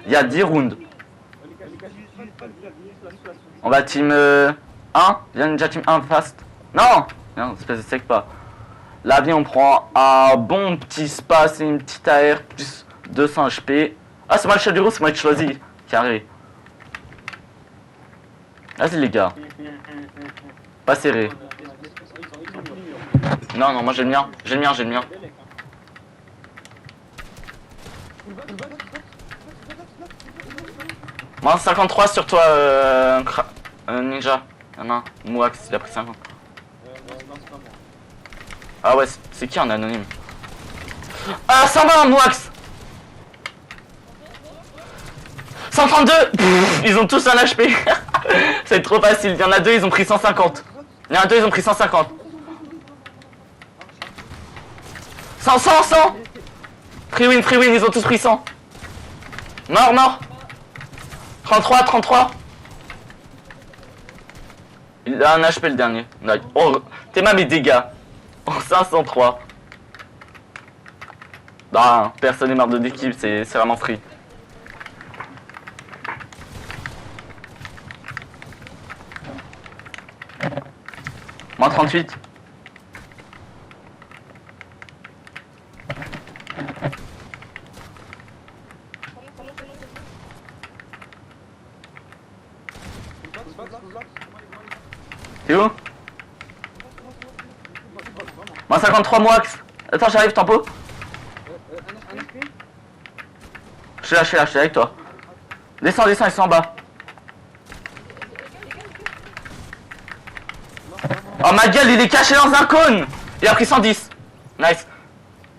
Il y a 10 rounds. On va team 1, viens Ninja Team 1 fast. Non, non, espèce de sec pas. Là, viens, on prend un bon petit space et une petite AR plus 200 HP. Ah, c'est moi le chat du roux, c'est moi qui choisis. Carré. Vas-y, les gars. Pas serré. Non, non, moi j'ai le mien. J'ai le mien, j'ai le mien. Moi, 53 sur toi, Ninja. Non, non, Mouax, il a pris 50. Ah ouais, c'est qui en anonyme? Ah, 120, Mouax! 132. Pff, ils ont tous un HP. C'est trop facile. Il y en a deux, ils ont pris 150. Il y en a deux, ils ont pris 150. 100. Free win, ils ont tous pris 100. Mort. 33. Il a un HP le dernier. Oh, t'es ma mes dégâts. Oh, 503. Non, personne n'est marre de l'équipe, c'est vraiment free. Moins 38. T'es où? Moins 53 Moax. Attends, j'arrive, tempo. Je suis là, avec toi. Descends, ils sont en bas. Oh ma gueule, il est caché dans un cône. Il a pris 110. Nice.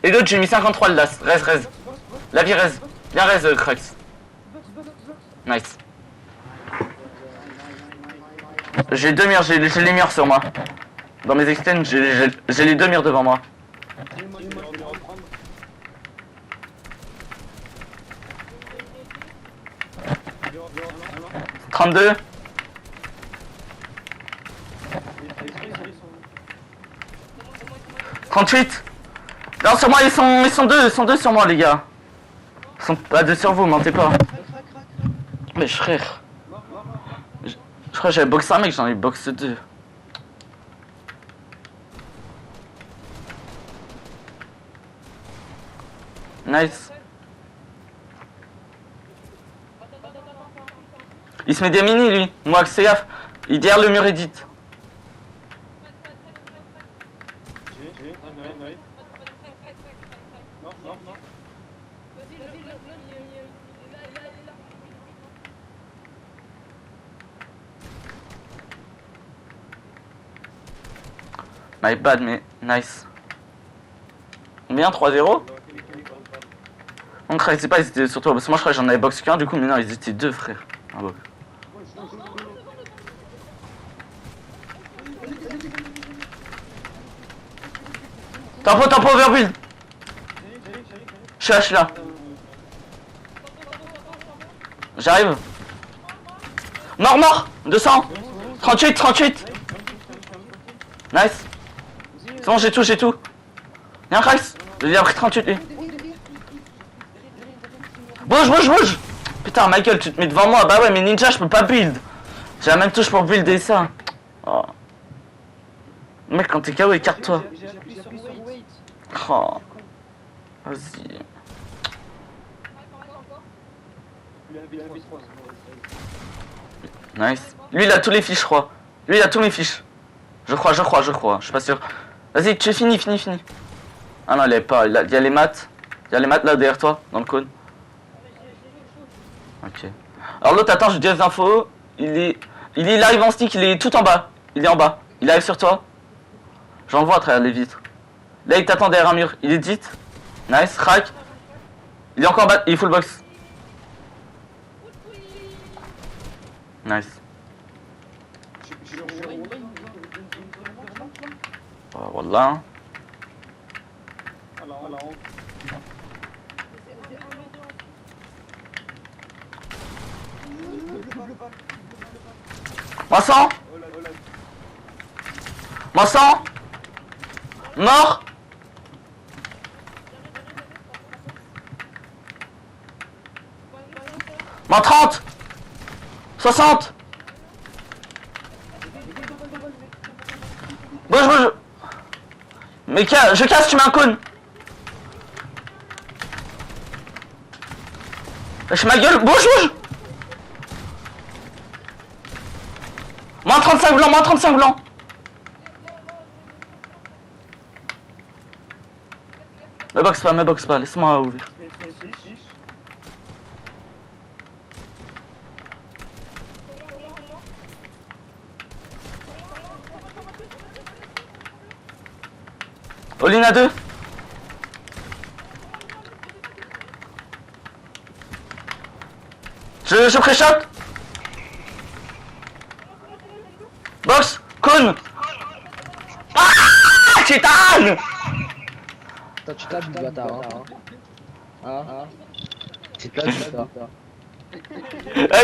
Et l'autre, j'ai mis 53 le last. Reste. La vie reste. Bien reste, Crux. Nice. J'ai 2 murs, j'ai les murs sur moi. Dans mes extends, j'ai les 2 murs devant moi. « 32. » 38. Non, sur moi, ils sont deux sur moi, les gars. Ils sont pas deux sur vous, mentez pas. Mais frère. Je crois que j'avais boxé un mec, j'en ai boxé 2. Nice. Il se met des mini, lui. Moi, c'est gaffe. Il est derrière le mur edit. My bad, mais nice. Combien? 3-0? On ne c'est pas, ils étaient sur toi. Parce que moi, je crois que j'en avais box qu'un, du coup, mais non, ils étaient 2, frère. Ah bon. Tempo, overbuild. Je suis là. J'arrive. Mort. 200. 38. Nice. C'est bon, j'ai tout. Y'a un Krax. Il a pris 38 lui. Bouge. Putain, Michael, tu te mets devant moi. Bah ouais, mais Ninja, je peux pas build. J'ai la même touche pour builder ça. Oh. Mec, quand t'es KO, écarte-toi. Oh. Vas-y. Nice. Lui, il a tous les fiches, je crois. Je crois. Je suis pas sûr. Vas-y, tu finis. Ah non, il est pas. Il y a les maths. Là derrière toi, dans le cône. Ok. Alors l'autre, attends, je dis des infos. Il arrive en stick, il est tout en bas. Il est en bas. Il arrive sur toi. J'en vois à travers les vitres. Là, il t'attend derrière un mur. Il est dit. Nice, crack. Il est encore en bas. Il est full box. Nice. Voilà. Moi 100. Mort. Moi 30. 60. Bouge. Mais je casse, tu mets un cône. Lâche ma gueule, bouge. Moins 35 blancs. Me box pas, laisse-moi ouvrir. All-in à 2. Je pré-shot. Box, cône. Ah, Titan. Toi, tu tapes, du bâtard. Tu tapes, du bâtard.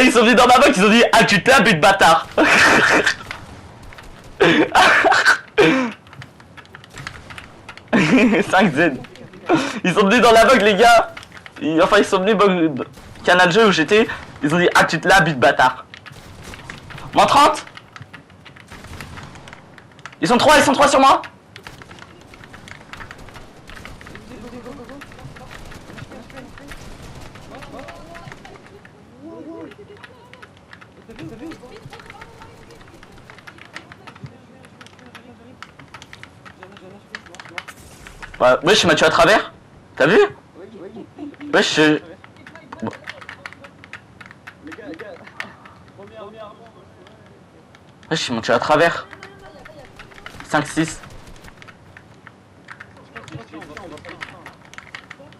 Ils sont venus dans ma box, ils ont dit ah, tu tapes, de bâtard. 5Z. Ils sont venus dans la box, les gars. Ils sont venus canal jeu où j'étais. Ils ont dit ah, tu te l'as, but bâtard. Moins 30. Ils sont 3 sur moi. Ouais, wesh, il m'a tué à travers. T'as vu? Wesh, bon. Wesh, il m'a tué à travers. 5-6.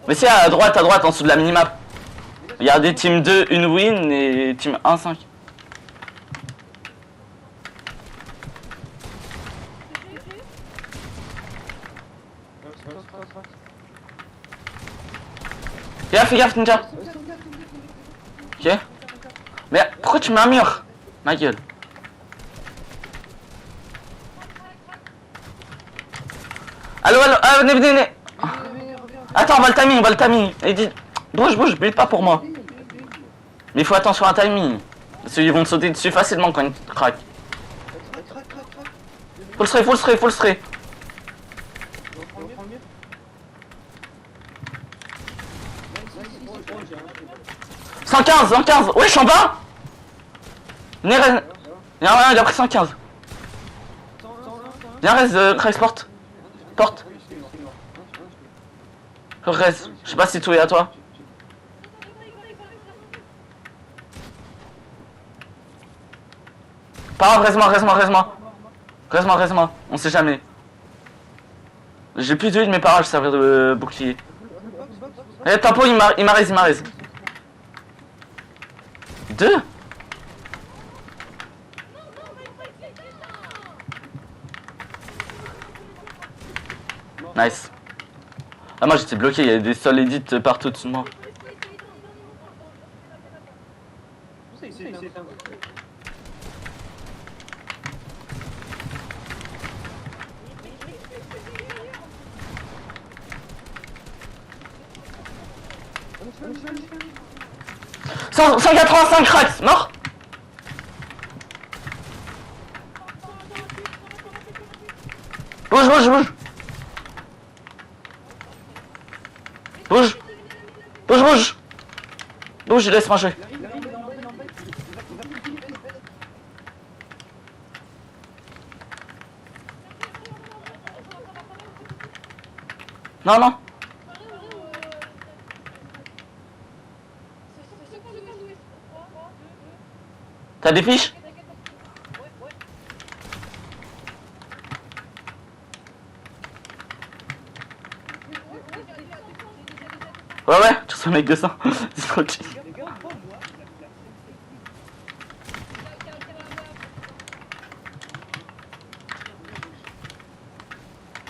Mais c'est à droite, en dessous de la minimap. Regardez, team 2, une win et team 1, 5. Fais gaffe, ninja. Ok. Mais pourquoi tu mets un mur? Ma gueule. Allô, venez. Attends, on va le timing. Et dit, bouge, bute pas pour moi. Mais il faut attention à un timing. Parce qu'ils vont te sauter dessus facilement quand ils craquent. Full stray. 115. Ouais, je suis en bas. Il a pris 115. Viens, reste porte. Reste. Je sais pas si tout est à toi. Pas grave, reste-moi. On sait jamais. J'ai plus de vie de mes parages, ça servir de bouclier. Eh, tempo, il m'arrête. 2. Nice. Ah, moi j'étais bloqué, il y avait des sols edits partout dessus de moi. « 185 cracks, mort. Bouge. Bouge, laisse manger. Non. T'as des fiches? Ouais, tu reçois un mec de ça. C'est tranquille.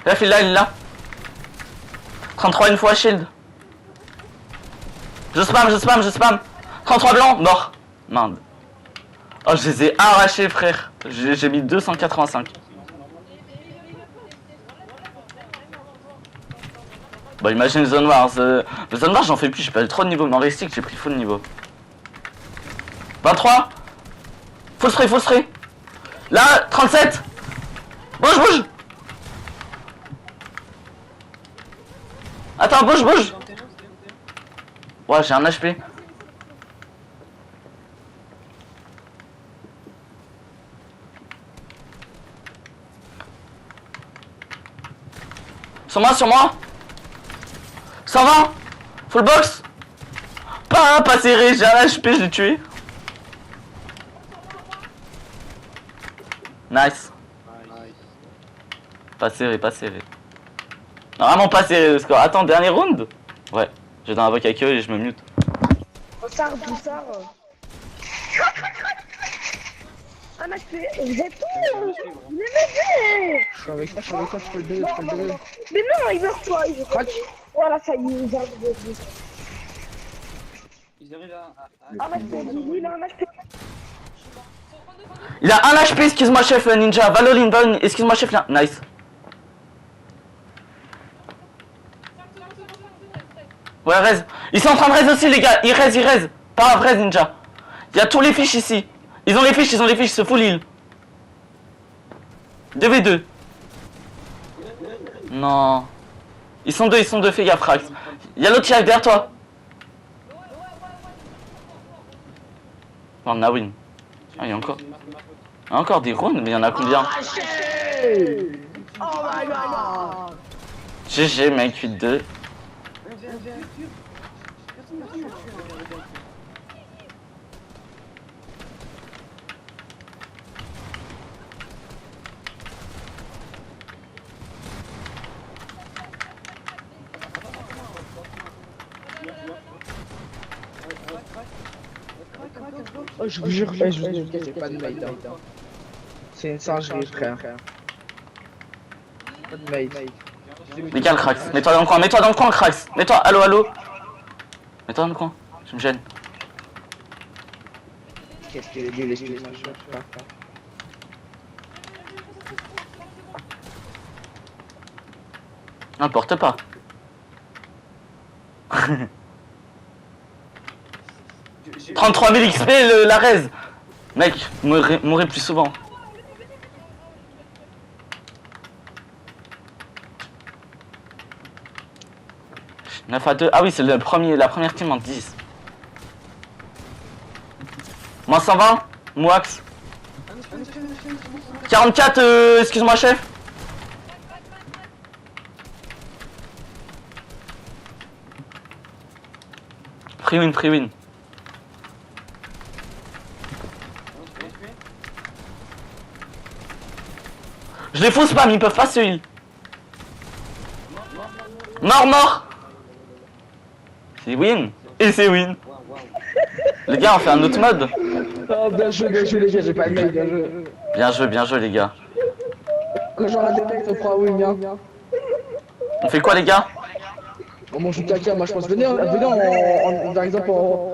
Bref, il est là. 33 une fois shield. Je spam. 33 blancs, mort. Merde. Oh, je les ai arrachés, frère. J'ai mis 285. Bon, imagine Zone Wars. Le Zone Wars, j'en fais plus, j'ai pas eu trop de niveau. Mais en Restic, j'ai pris full niveau. 23. Full spray. Là, 37. Bouge. Attends, bouge, bouge. Ouais, j'ai un HP. Sur moi, sur moi. 120. Full box. Pas serré, j'ai un HP, je l'ai tué. Nice. Pas serré, pas serré. Vraiment pas serré le score. Attends, dernier round. Ouais, j'ai dans un voc avec eux et je me mute. Boussard, boussard. Un HP, vous êtes où? Vous m'aidez. Je suis avec toi, je peux le donner, Mais non, il meurt toi, il meurt. Voilà, ça y est, ils arrivent. Ils arrivent à... Ah, mais il a un HP. Il a un HP, excuse-moi chef ninja. Valolin, Valolin, excuse-moi chef là. Nice. Ouais, raise. Ils sont en train de raise aussi les gars. Ils raise. Pas un raise ninja. Il y a tous les fiches ici. Ils ont les fiches, c'est full heal. 2v2. Non. Ils sont deux, fais gaffe, Rax. Il y a l'autre qui arrive derrière toi. On a win. Ah, il y a encore des rounds, mais il y en a combien? Oh my god. GG, mec, 8-2. Oh, je vous jure, j'ai pas de mail. C'est une singerie, frère. Pas de mail. Les gars, le Crax. Mets-toi dans le coin, Crax. Mets-toi, allo. Mets-toi dans le coin, tu me gênes. Qu'est-ce qu'il est nul, excuse-moi, je sais pas. N'importe pas. « 33 000 XP la raise. Mec, mourrez plus souvent. « 9-2. Ah oui, c'est la première team en 10. Moins 120, Mouax. 44, excuse-moi chef. Free win. Je les fous spam, ils peuvent pas se heal. Mort. C'est win. Et c'est win. Les gars, on fait un autre mode. Oh, bien joué les gars, j'ai pas de mail, bien joué. Bien joué les gars. Quand j'aurai des mecs, on fera win, bien. On fait quoi les gars? On mange du caca, moi je pense. Venez par exemple on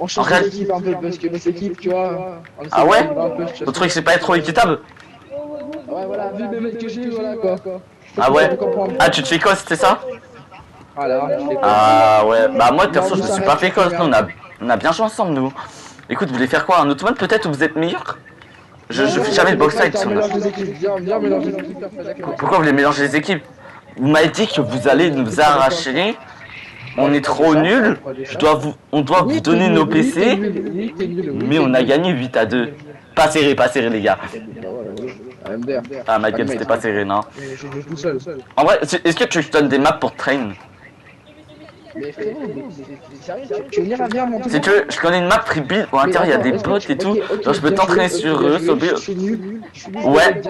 change d'équipe un peu, parce que notre équipe, tu vois. Ah ouais? Le truc c'est pas être trop équitable? Ouais, voilà, vu les mecs que j'ai, voilà quoi. Ah ouais? Ah, tu te fais cost, c'est ça? Voilà. Ah ouais, bah moi perso je me suis pas fait cost, nous on a bien joué ensemble nous. Écoute, vous voulez faire quoi? Un autre mode peut-être où vous êtes meilleur? Je fais jamais de box side sur moi. Pourquoi vous voulez mélanger les équipes? Vous m'avez dit que vous allez nous arracher. On est trop nuls. On doit vous donner nos PC. Mais on a gagné 8-2. Pas serré les gars. Ah ma gueule, c'était pas serré, non. En vrai, est-ce que tu donnes des maps pour train? Mais frérot, sérieux, tu veux venir à bien monter? Si tu veux, je connais une map freebie où à l'intérieur il y a des bots et tout. Genre je peux t'entraîner sur eux, sauver. Ouais,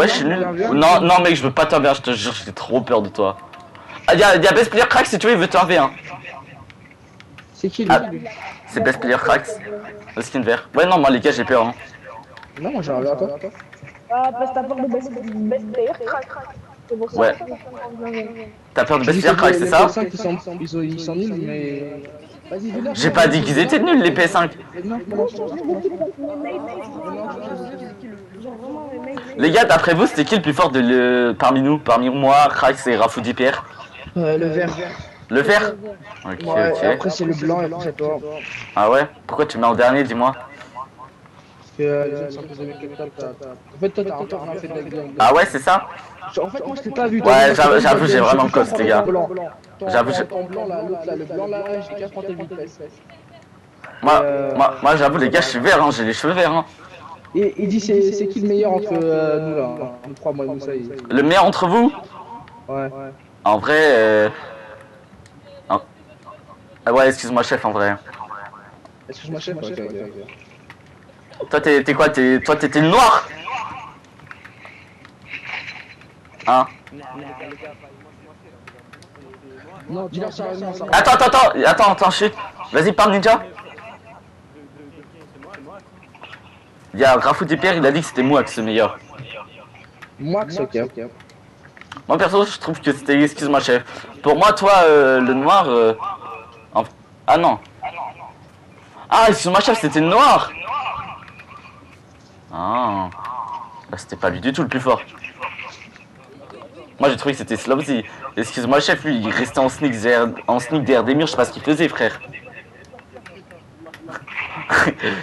je suis nul. Non mec, je veux pas t'envers, je te jure, j'ai trop peur de toi. Ah, y'a Best Player Crax si tu veux, il veut te 1v1. C'est qui lui? C'est Best Player Crax, le skin vert. Ouais, non, moi les gars, j'ai peur. Hein. Non, moi j'ai un verre à toi. Ah, parce que t'as peur de best player, crack. Ouais. T'as peur de Best Player Crax, c'est ça? Ils sont nuls, mais... J'ai pas dit qu'ils étaient nuls, les PS5. Les gars, d'après vous, c'était qui le plus fort parmi nous? Parmi moi, Crax et Raphou d'IPR? Le vert. Le vert? Ok, ouais, ok. Après c'est le blanc et après c'est toi. Ah ouais? Pourquoi tu mets en dernier, dis-moi? Que les autres sont plus aimés que toi. En fait, toi, t'as encore rien fait de game. Ah ouais, c'est ça? En fait, moi, je t'ai pas vu. Ouais, j'avoue, j'ai vraiment cost, les gars. J'avoue, ton blanc là, l'autre là, le blanc là, j'ai qu'à prendre tes vitesses. Moi, j'avoue, les gars, je suis vert, hein, j'ai les cheveux verts. Hein. Et il dit, c'est qui le meilleur entre nous là? Nous trois, moi et Moussa. Le meilleur entre vous? Ouais. En vrai, ouais, excuse-moi, chef, en vrai. Excuse-moi, chef, ok. Toi, t'es quoi? Toi, t'étais le noir? Hein? Non, dis-leur sérieusement. Attends, chut. Vas-y, parle, Ninja. Il y a Raphou Dipierre, il a dit que c'était Moax le meilleur. Moax, ok. Moi, perso, je trouve que c'était... Excuse-moi, chef. Pour moi, toi, le noir... Ah non. Ah, excuse-moi, chef, c'était le noir. Ah. Bah, c'était pas lui du tout le plus fort. Moi, j'ai trouvé que c'était Slowsy. Excuse-moi, chef, lui, il restait en sneak derrière des murs, je sais pas ce qu'il faisait, frère.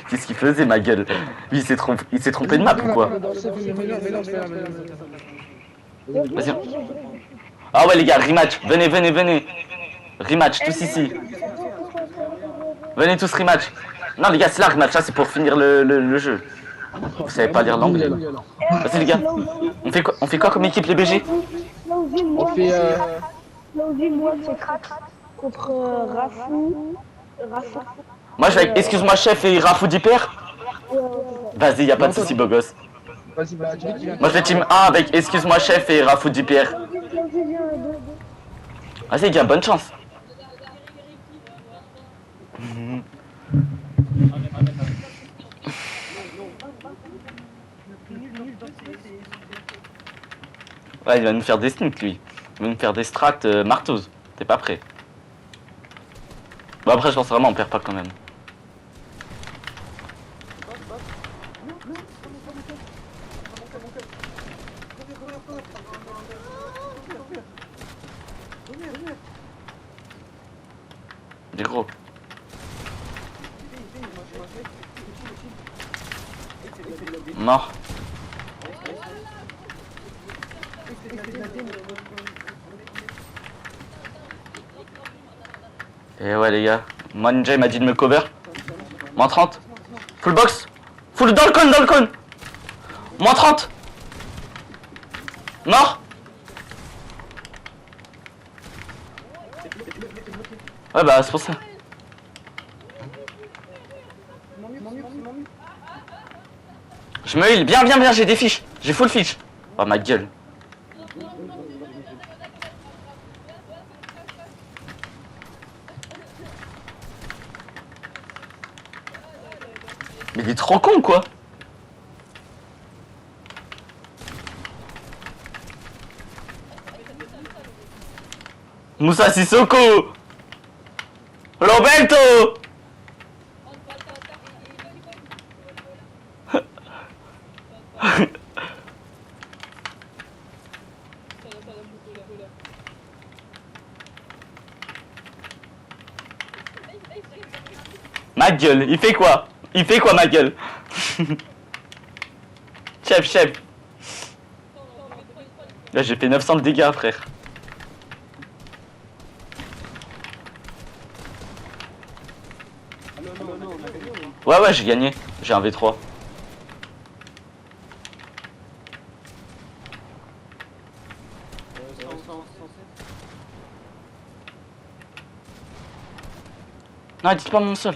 Qu'est-ce qu'il faisait, ma gueule? Lui, il s'est trompé de map ou quoi? Vas-y. Ah ouais, les gars, rematch. Venez. Rematch, tous ici. Venez tous rematch. Non, les gars, c'est là, rematch. Là, c'est pour finir le jeu. Vous savez pas lire l'anglais, là. Vas-y, les gars. On fait quoi comme équipe, les BG? On fait... moi, c'est Crack contre Raphou. Moi, je vais avec excuse-moi, chef et Raphou Dipierre. Vas-y, y'a pas de soucis, beau gosse. Moi, je fais team 1 avec excuse-moi, chef et Raphou Dipierre. Vas-y, les gars, bonne chance. Ouais, il va nous faire des sneaks, lui. Il va nous faire des strats marteaux. T'es pas prêt? Bon, après, je pense vraiment on perd pas quand même. Des gros. Mort. Et ouais les gars, moi Ninja il m'a dit de me cover. Moins 30. Full box. Full dans le cône. Moins 30. Mort. Ouais bah c'est pour ça. Je me heal, bien, j'ai des fiches. J'ai full fiche. Oh ma gueule. Mais il est trop con quoi. Moussa Sissoko. Roberto. Ma gueule, il fait quoi? Il fait quoi ma gueule? Chef. Là j'ai fait 900 de dégâts frère. Ouais j'ai gagné. J'ai un V3. Non dites pas mon sol.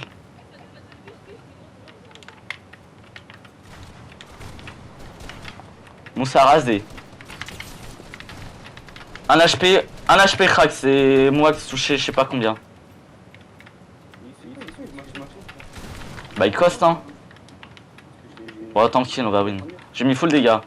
Moussa rasé. Un HP crack, c'est moi qui touché je sais pas combien. Bah il coste hein. Bon tranquille on va win. J'ai mis full dégâts.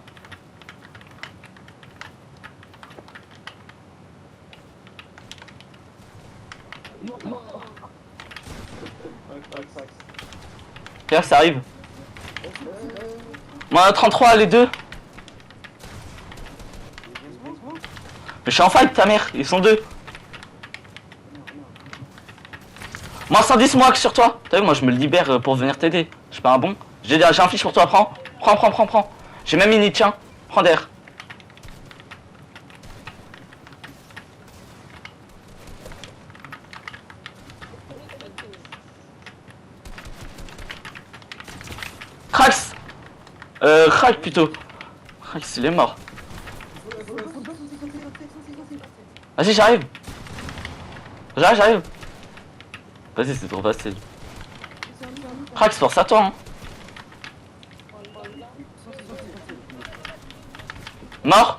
Pierre ça arrive. Moi 33 les deux. Mais je suis en fight ta mère, ils sont deux. Moi 110 moi sur toi. T'as vu moi je me libère pour venir t'aider. Je suis pas un bon. J'ai un fiche pour toi, prends. Prends. J'ai même une tiens. Prends d'air. Crax. Crack plutôt. Crax, il est mort. Vas-y, j'arrive. J'arrive. Vas-y, c'est trop facile. Crax, force à toi, hein. Mort.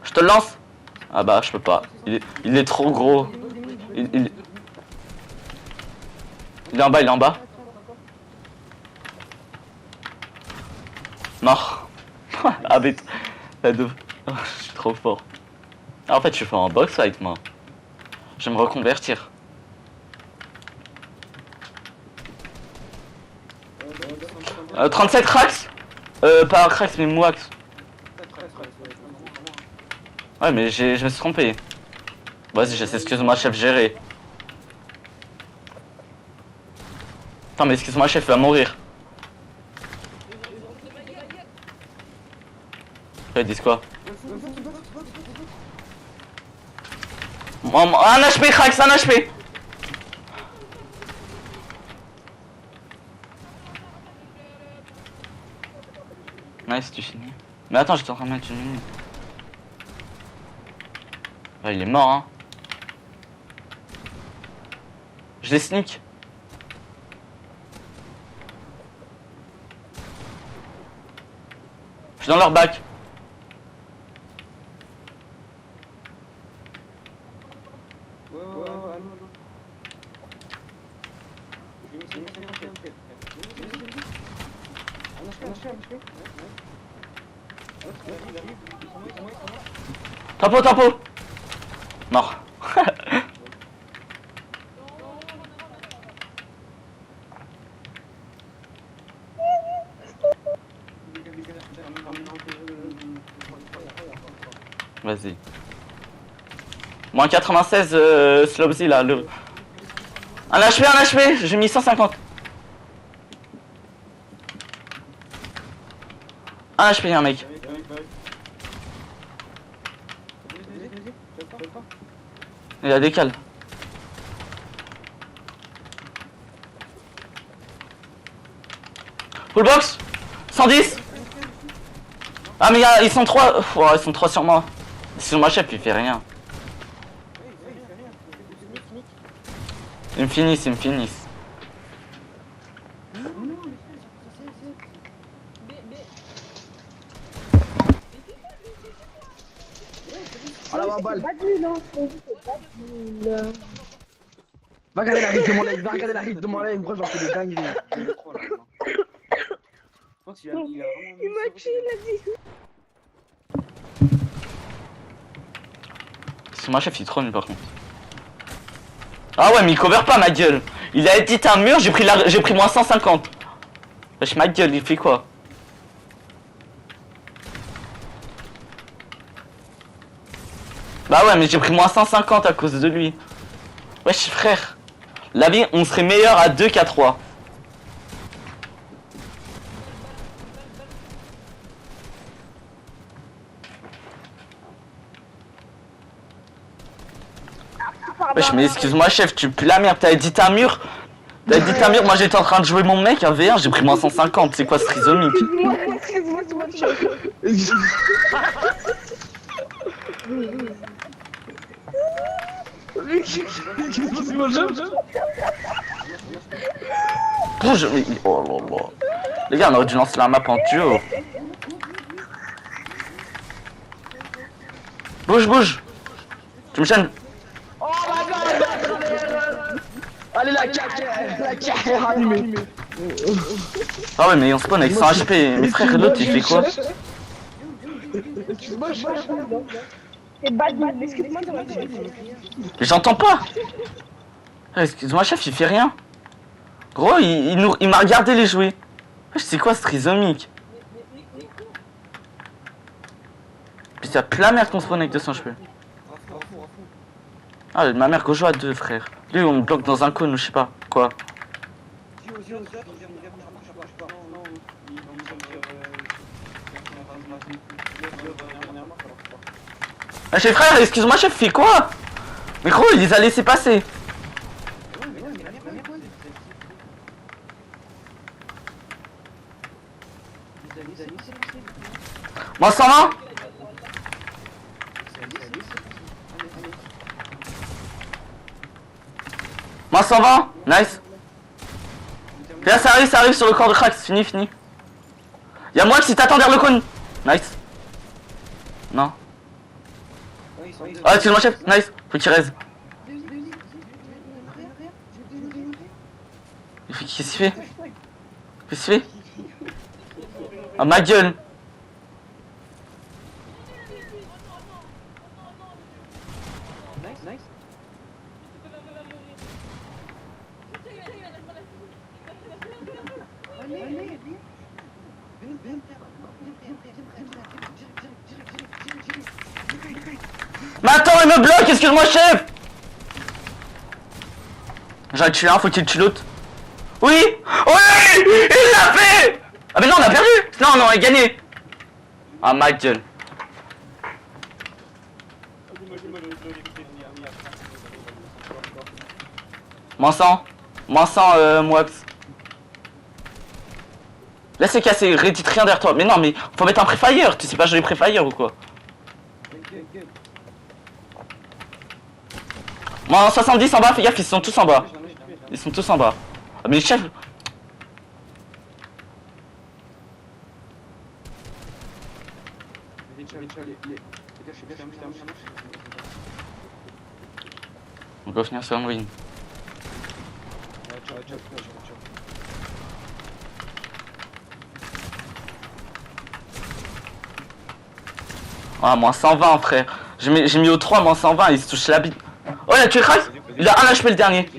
Je te le lance. Ah bah, je peux pas. Il est trop gros. Il est en bas, Mort. Ah mais... Je suis trop fort. Ah, en fait, je suis fort en box fight, moi. Je vais me reconvertir. 37 cracks. Pas cracks, mais mouax. Ouais, mais je me suis trompé. Vas-y, excuse-moi, chef, géré. Attends, mais excuse-moi, chef, il va mourir. Ils disent quoi? Un HP, cracks, un HP. Nice, tu finis. Mais attends, j'étais en train de mettre une minute. Ah, il est mort, hein. Je les sneak. Je suis dans leur bac. Tapo. Mort. Vas-y. Moins 96 Slopsy là. Un HP, j'ai mis 150. Un HP, un mec. Il a décalé. Full box 110. Ah mais ils sont 3. Ils sont 3 sur moi. Sur ma chef il fait rien. Ils me finissent. Oh la balle. Va regarder la rythme de mon live, gros, j'en fais des dingueries. Il m'a tué, il a dit. Sur ma chef il est trop nul par contre. Ah ouais mais il cover pas ma gueule. Il a édité un mur, j'ai pris moins 150. Wesh ma gueule, il fait quoi? Bah ouais mais j'ai pris moins 150 à cause de lui. Wesh frère. La vie on serait meilleur à 2 qu'à 3. Wesh mais excuse-moi chef, tu pues la merde, t'as édité un mur. Moi j'étais en train de jouer mon mec à V1, j'ai pris moins 150, c'est quoi ce trisomique? Bouge, mais... Oh là là. Les gars on aurait dû lancer la map en duo. Bouge. Tu me chaînes. Allez la cassé animée. Ah ouais mais on spawn avec 100 HP, mes frères l'autre il fait quoi? J'entends pas. Excuse-moi chef, il fait rien. Gros il m'a regardé les jouer. C'est quoi ce trisomique? Puis ça pue la merde qu'on spawn avec 200 HP. Ah ma mère qu'on joue à 2 frère. Lui on me bloque dans un cône ou je sais pas quoi. Ah, chef frère, excuse-moi chef, fais quoi? Mais gros, il les a laissés passer. Moi 120. Moi 120, nice. Et là ça arrive sur le corps de crack, c'est fini. Y'a moi qui t'attends derrière le cône. Nice. Non. Ah excuse-moi chef, nice. Faut qu'il raise. Qu'est-ce qu'il fait? Qu'est-ce qu'il fait? Ah ma gueule. Mais attends, il me bloque, excuse-moi chef. J'aurais tué un, faut qu'il tue l'autre. Oui. Oui. Il l'a fait. Ah mais non, on a perdu. Non, on a gagné. Ah ma gueule. Moins 100, Moax. Laissez casser, rédite rien derrière toi. Mais non, mais faut mettre un pré-fire. Tu sais pas jouer pré-fire ou quoi? Moins 70 en bas, fais gaffe, ils sont tous en bas. Ils sont tous en bas. Ah, mais chef. On peut finir sur un win. Ah, moins 120 frère. J'ai mis au 3, moins 120, il se touche la bite. Oh, il a tué Crack. Il a un HP le dernier.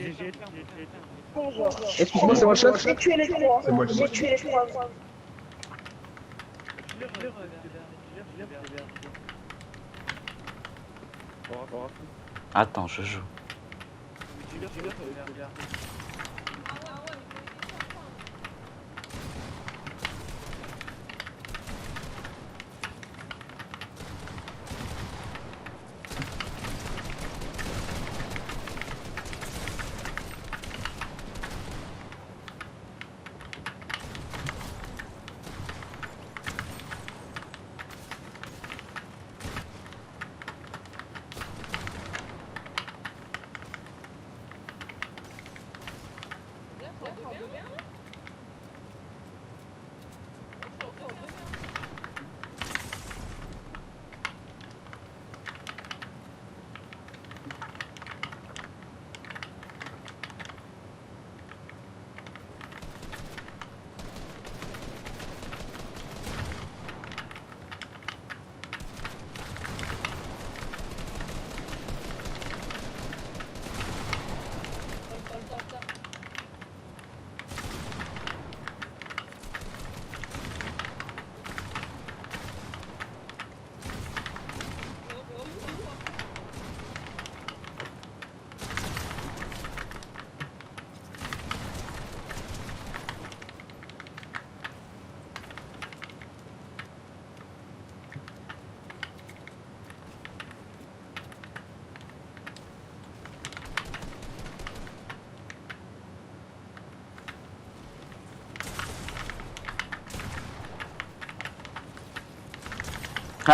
Excuse-moi, c'est moi chef. J'ai tué les trois. J'ai tué les trois. Attends, je joue.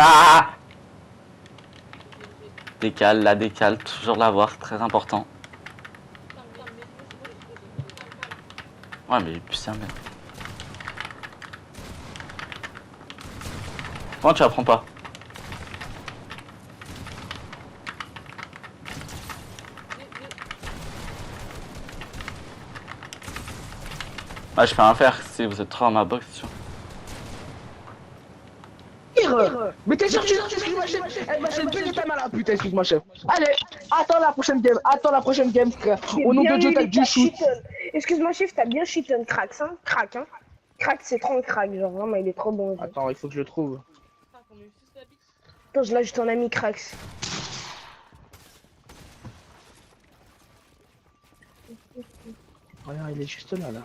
Ah! Décale, la décale, toujours l'avoir, très important. Ouais, mais putain, merde. Comment tu apprends pas? Ah, je peux rien faire si vous êtes trop dans ma box, tu vois. Mais t'es sûr, excuse-moi chef. Elle m'a fait plus de time à la putain, excuse-moi chef. Allez, attends la prochaine game, frère. Au nom de Dieu, t'as du shoot. Excuse-moi chef, t'as bien shit un crack, hein. Crack, hein. Crack, c'est trop un crack, genre vraiment, il est trop bon. Genre. Attends, il faut que je le trouve. Attends, je lâche ton ami Crax. Regarde, il est juste là, là.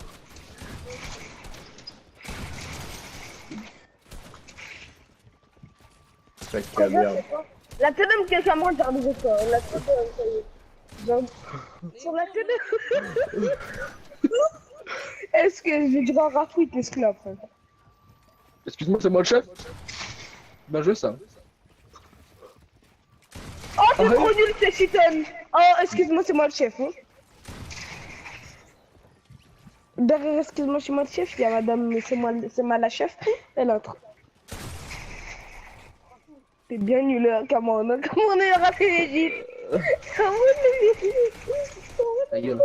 La T2, quelqu'un m'a regardé de quoi. La T2, ça y est. Sur la T2. Est-ce que je vais dire à Raphou, il t'esclave, frère. Excuse-moi, c'est moi le chef. Bien joué ça. Oh, c'est trop nul, c'est Chiton. Oh, excuse-moi, c'est moi le chef. Hein. Derrière, excuse-moi, c'est moi le chef. Il y a madame, mais c'est moi la chef. Et l'autre. T'es bien nul, hein, comment on a raté l'Egypte. Comment on a nul.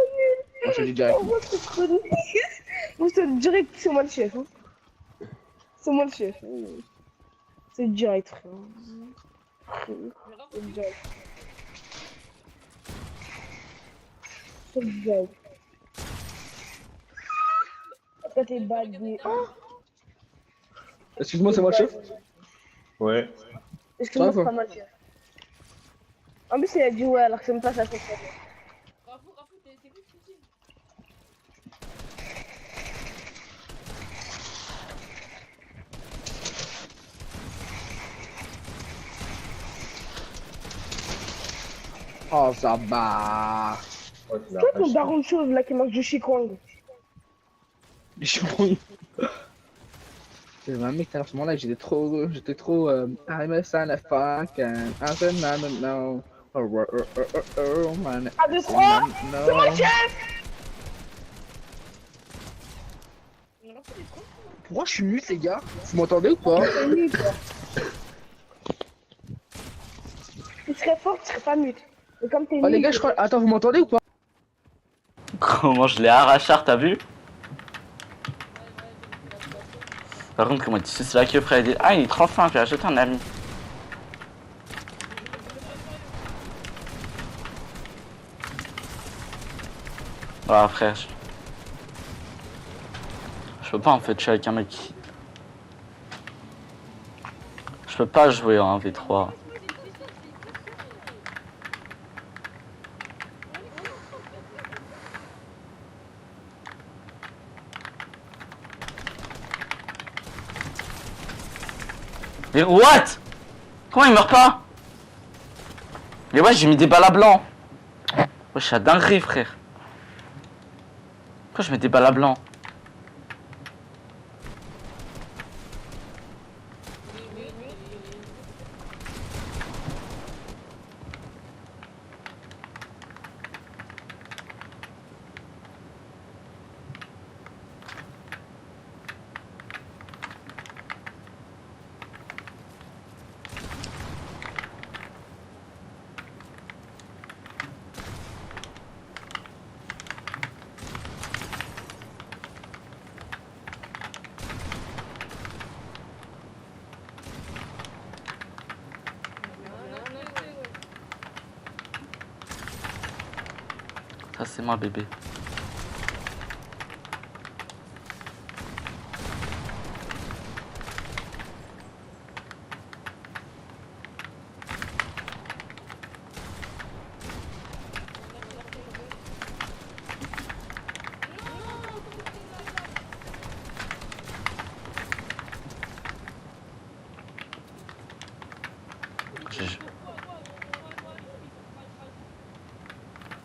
Moi, je dis direct. Moi, c'est direct, c'est moi le chef. Hein. C'est moi le chef. C'est direct, frère. C'est direct. C'est direct. Après, t'es badé. Oh. Excuse-moi, c'est moi le chef? Ouais. Excuse-moi, c'est pas moi le chef. En plus, il a dit ouais, alors que c'est même pas ça. Raphou, t'es plus utile. Oh, ça va. C'est quoi ton daron de chose là qui mange du chikwang? Du chikwang. C'est un mec, à ce moment-là, j'étais trop, I'm a son of fuck, and I said, no. Oh, man. Ah, de 3, c'est mon chef! Pourquoi je suis mute, les gars? Vous m'entendez ou pas? Tu serais fort, tu serais pas mute. Mais comme t'es les gars, je crois. Attends, vous m'entendez ou pas? Comment je l'ai arraché, t'as vu? Par contre, comment tu sais la queue, frère? Ah, il est 35, j'ai acheté un ami. Voilà, frère. Je peux pas en fait, je suis avec un mec. Je peux pas jouer en 1v3. Mais what? Comment il meurt pas? Mais ouais, j'ai mis des balles à blanc. Ouais, je suis à dinguerie, frère. Pourquoi je mets des balles à blanc? Ça c'est moi bébé.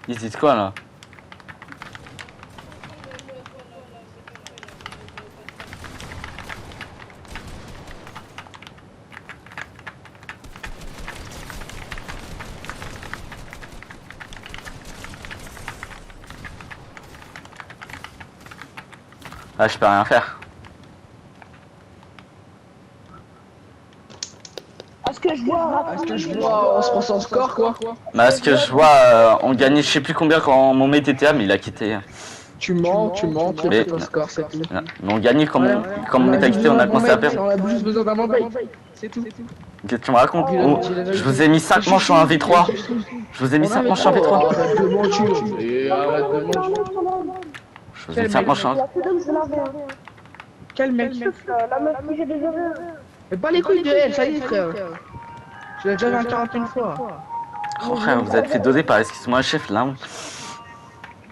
Ils disent quoi là? Ah, je peux rien faire. Est-ce que je vois, on se prend son score quoi? Bah, ce que je vois, on gagnait je sais plus combien quand mon mate était là, mais il a quitté. Tu mens, tu fais ton score, c'est tout. Mais on gagnait quand mon mate a quitté, on a commencé à perdre. On a juste besoin d'un membre, c'est tout. Qu'est-ce que tu me racontes? Oh, je vous ai mis 5 manches en 1v3. Je vous ai mis 5 manches en 1v3. Arrête de mentir. Je vous ai mis 5 manches en 1v3. Quel mec? La meuf que j'ai déjà vu. Mais pas les couilles de elle, ça y est frère. Je l'ai déjà vu en 41 fois. Oh frère, vous êtes fait doser par excuse-moi chef là.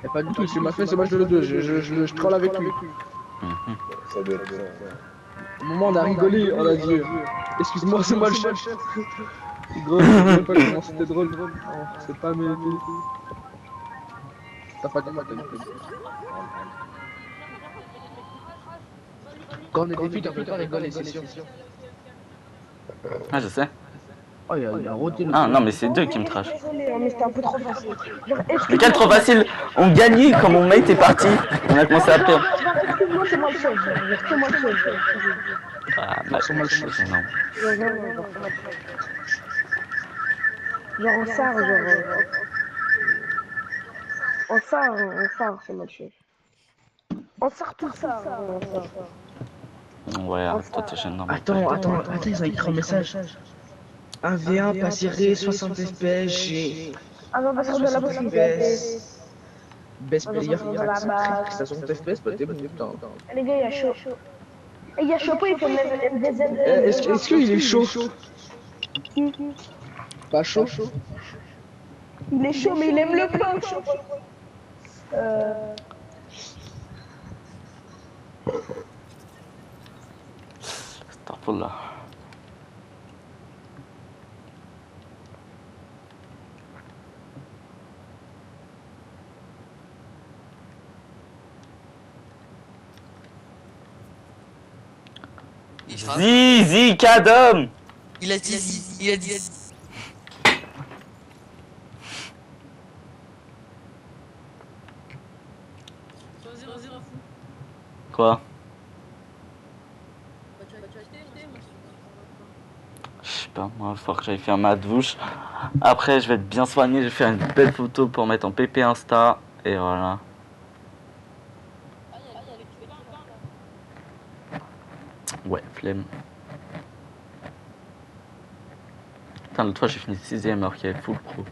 Et pas du tout, c'est ma fait ce match de le 2, je troll avec lui. Ça doit être ça. Au moment on a rigolé, on a dit excuse-moi, c'est moi le chef. Gros, je sais pas comment c'était drôle. Non, c'est pas mérité. T'as pas dit moi, t'as dit. Quand on est des filles, on peut pas rigoler, c'est sûr. Ah, je sais. Oh, il a roté le. Ah non, mais c'est deux qui me trashent. Désolé, mais c'était un peu trop facile. Lequel trop facile? On gagnait quand mon mate est parti. On a commencé à perdre. Moi, c'est moi le chef. C'est moi le chef. Ah, bah, c'est moi le chef. Non. Genre, on sort, c'est moi le chef. On sort tout ça. Ouais, toi t'es jeune normal. Attends, ils ont écrit un message. 1v1, pas serré, 60 FPS, j'ai. Ah non, parce que de la possibilité. Best player, ça 60 FPS, bah t'es bon, putain. Les gars, il y a chaud. Il y a chaud, il fait même des ailes. Est-ce qu'il est chaud? Pas chaud? Il est chaud, mais il aime le pain. Astaghfirullah. Zizi Kadom. Il a dit. Quoi? Je sais pas, moi, il faut que j'aille faire ma douche. Après, je vais être bien soigné, je vais faire une belle photo pour mettre en PP Insta. Et voilà. Ouais, flemme. Putain, l'autre fois, j'ai fini 6ème alors qu'il y avait full pro.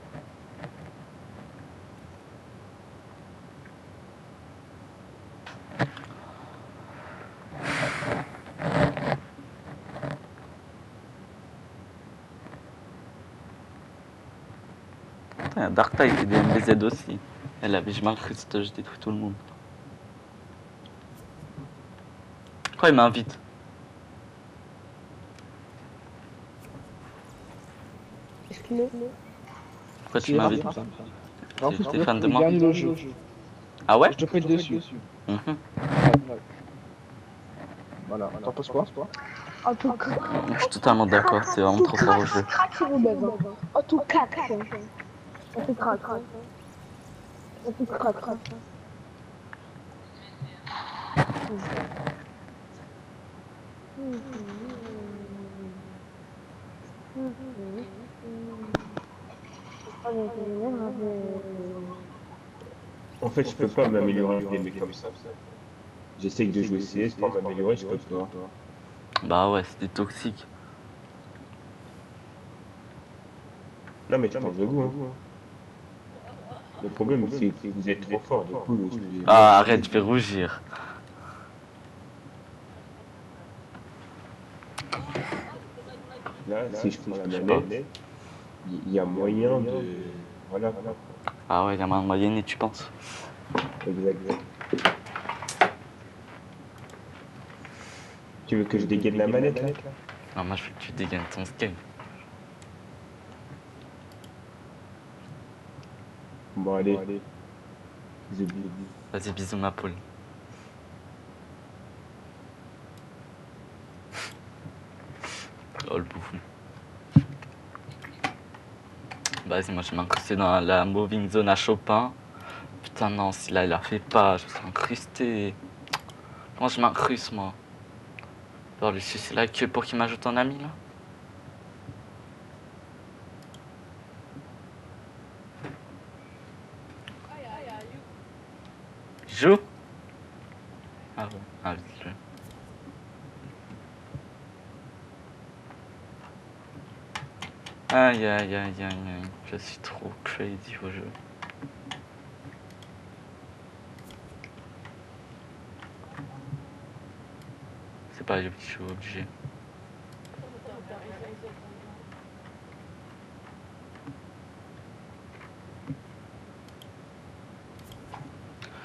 Putain, Dark Tide et des MBZ aussi. Elle avait, je m'incruste, je détruis tout le monde. Pourquoi il m'invite? Pourquoi tu m'invites? T'es fan de moi? Ah ouais? Je te pète dessus. Voilà, t'en penses quoi? En tout cas. Je suis totalement d'accord, c'est vraiment trop fort au jeu. En tout cas, en tout cas, En fait, je peux pas m'améliorer des mecs comme ça. J'essaye de jouer CS pour m'améliorer, je peux pas. Bah ouais, c'était toxique. Non mais tu penses de vous, hein. Le problème c'est que vous êtes trop fort, du coup... Ah, arrête, je vais rougir. Là, si je prends la manette, il y a moyen de... Voilà. Ah ouais, il y a moyen et tu penses? Exact. Tu veux que je dégaine la manette là? Non, moi je veux que tu dégaines ton skin. Bon allez. Vas-y, bisous ma poule. Oh le bouffon. Vas-y, moi je vais m'incruster dans la moving zone à Chopin. Putain non, si là il la fait pas, je vais m'incruster. Comment je m'incruste moi? Je vais lui sucer la queue pour qu'il m'ajoute en ami là. Joue? Ah ouais, invite-le. Aïe aïe aïe aïe aïe, je suis trop crazy au jeu. C'est pas, je suis obligé.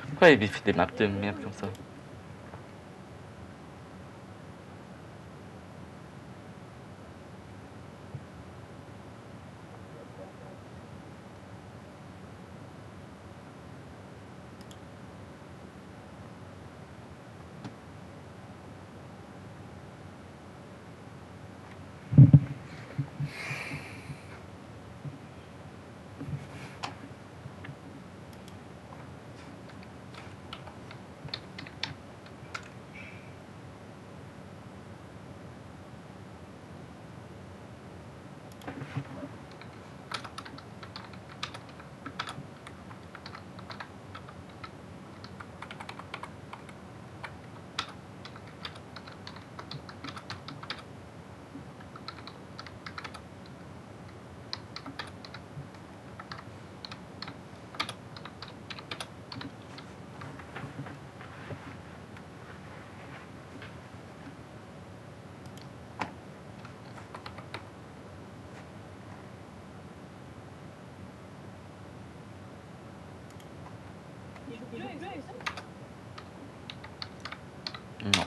Pourquoi il fait des maps de merde comme ça? Non.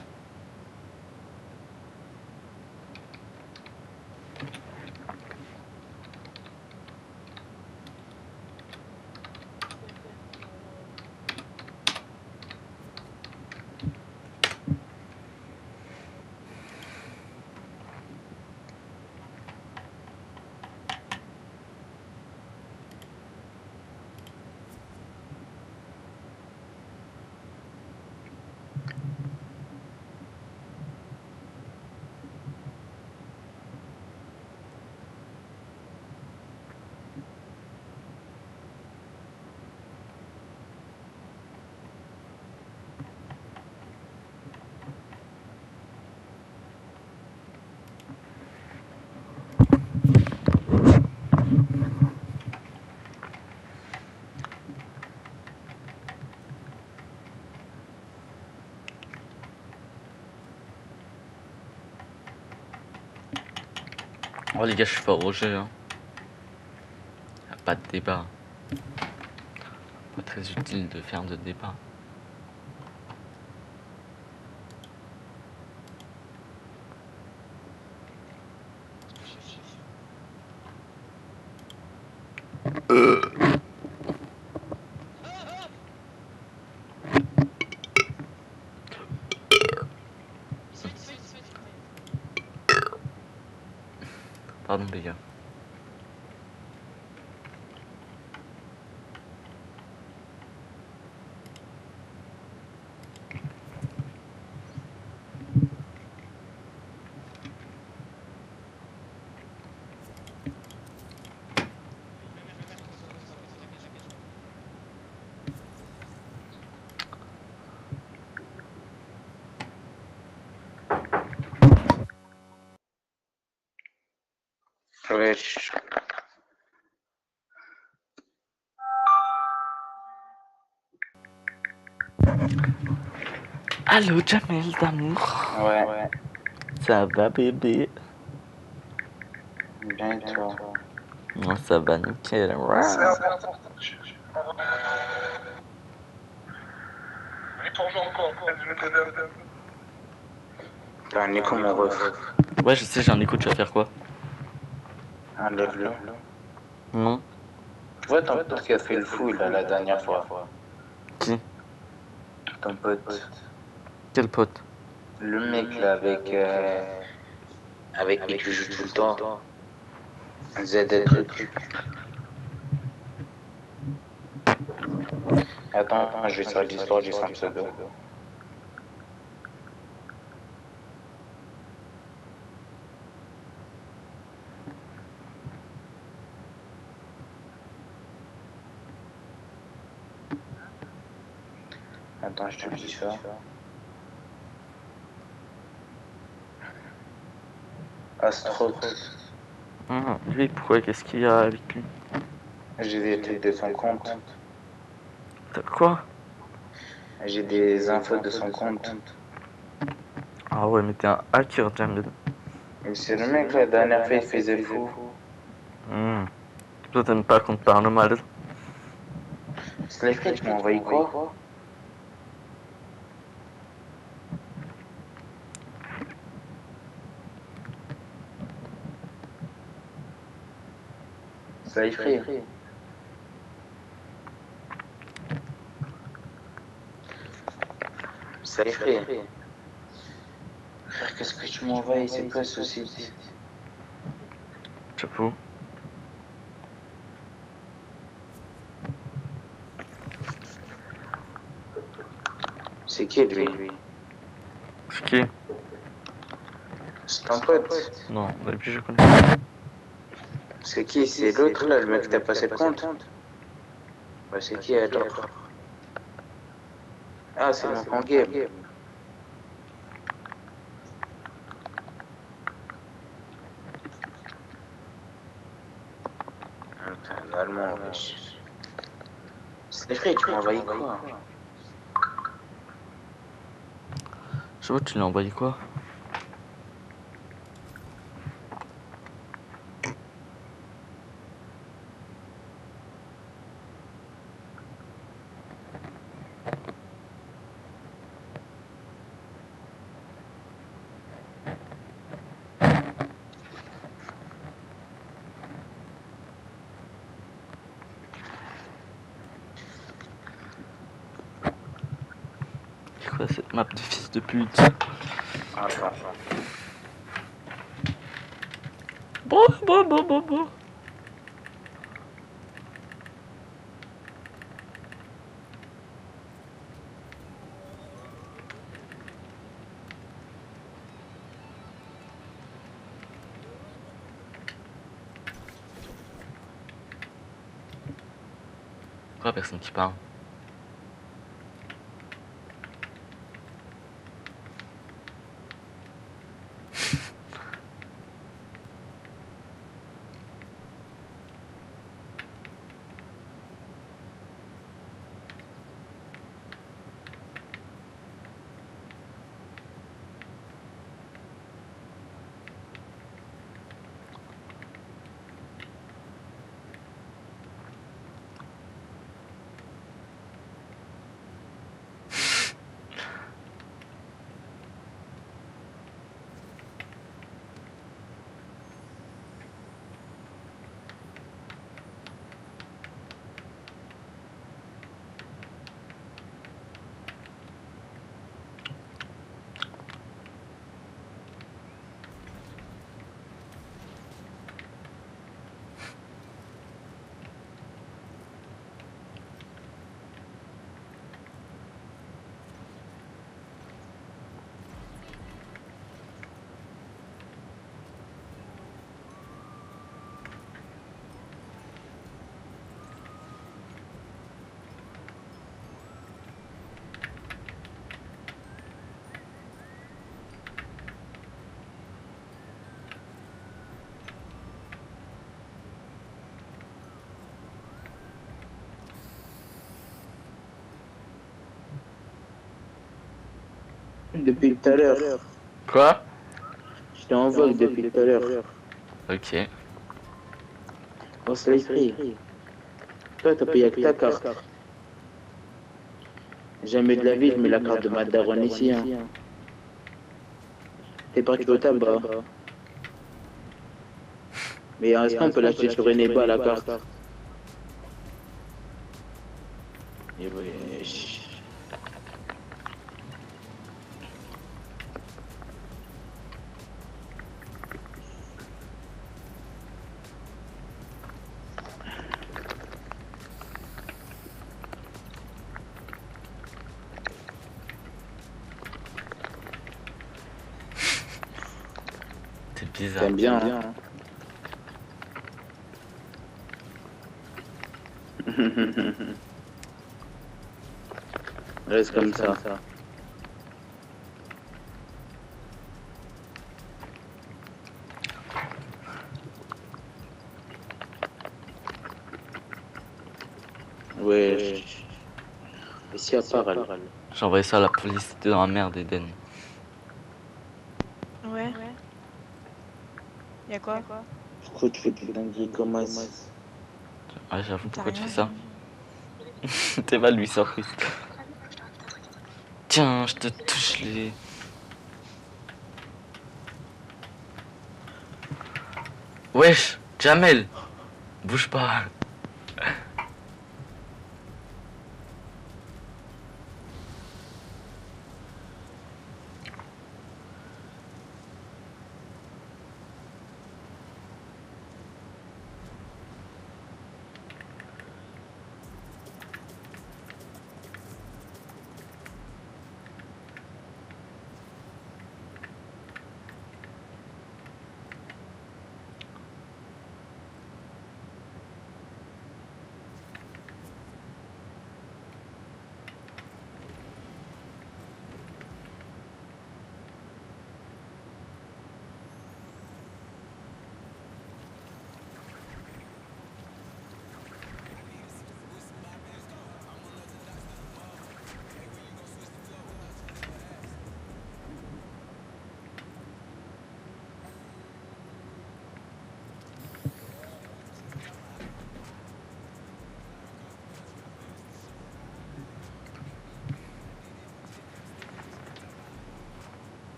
Oh les gars, je suis fort au jeu. Hein. Y a pas de débat. Pas très utile de faire de débat. Pardon les gars. Wesh. Allô Jamel d'amour. Ouais. Ça va bébé? Bien et toi? Moi ça va nickel. Ouais. T'as un écho mon ref. Ouais je sais, j'ai un écho, tu vas faire quoi? Enlève-le. Non. Tu vois ton pote qui a fait le fou là la dernière fois? Qui? Ton pote. Quel pote? Le mec là avec qui tu joues tout le temps. ZD truc. Attends, je vais sur le Discord, j'ai son pseudo. Attends, je te dis ça. Astro. Lui, pourquoi? Qu'est-ce qu'il y a avec lui? J'ai des trucs de son compte. T'as quoi? J'ai des infos de son compte. Ah ouais, mais t'es un hacker, Jamel. C'est le mec la dernière fois il faisait fou. Toi t'aimes pas qu'on te parle mal. Slyfree, tu m'as envoyé quoi? Slyfree. Slyfree. Frère, qu'est-ce que tu m'envoies? C'est quoi ce site? Chapeau. C'est qui lui? C'est qui? C'est ton pote? Non, depuis je connais. C'est qui? C'est l'autre là, le mec qui t'a passé le compte? Bah c'est qui alors? Ah c'est mon compte game. Putain, allemand, wesh. Slyfree, tu m'as envoyé quoi? Je sais pas, tu l'as envoyé quoi? C'est quoi cette map de fils de pute? Attends. Bon. Pourquoi personne qui parle? Depuis tout à l'heure. Quoi? J'étais en vogue depuis tout à l'heure. Ok. On se l'esprit. Toi, t'as payé avec ta carte. Jamais de la vie, je mets la carte de ma daronne ici. Hein. T'es parti au tabac. Mais est-ce qu'on peut l'acheter sur une éba la carte? Et oui. C'est bizarre. T'aimes bien, hein. Reste comme ça. Ouais. Et si à part, J'ai envoyé ça à la police de la merde Eden. Ouais. Y'a quoi? Pourquoi tu fais des dingueries comme ça? Ah j'avoue, pourquoi tu fais ça? T'es mal lui surprise. Tiens, je te touche les... Wesh, Jamel, bouge pas.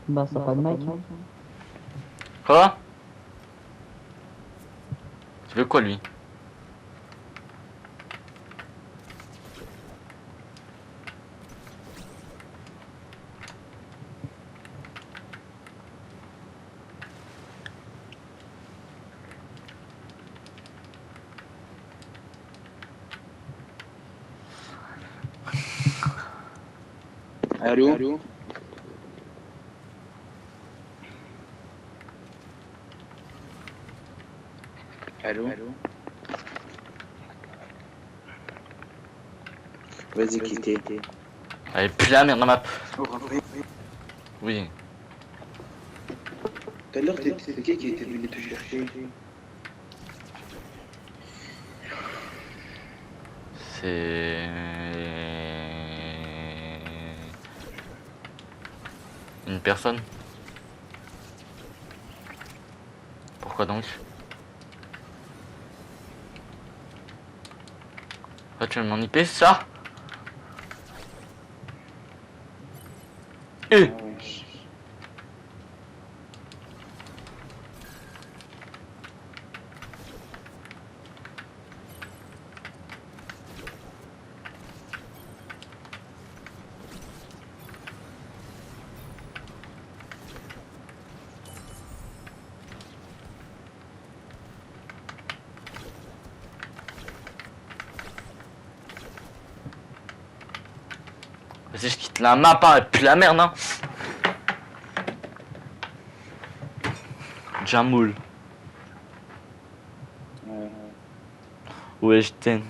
Bah ça pas de mic. Quoi? Tu veux quoi lui? Allô? Allô? Vas-y, quittez. Allez, plus la merde, la map. Oui. Tout à l'heure, c'est qui était venu te chercher? C'est... une personne. Pourquoi donc? Ah, tu veux mon IP, ça? Vas-y, je quitte la map, hein, et puis la merde, hein. Jamoul. Où est-je t'aime?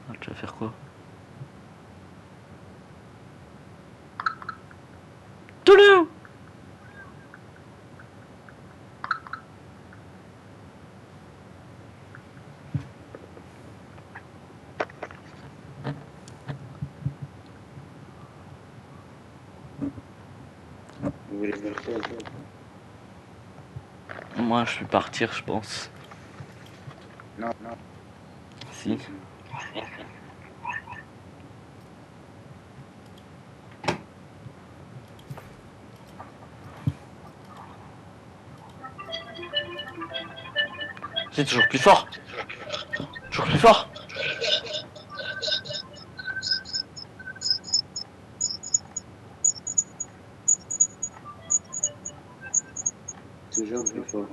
Ah, tu vas faire quoi? Toulouse. Moi, je vais partir, je pense. Non. Si. C'est toujours plus fort. Toujours plus fort. Toujours plus fort.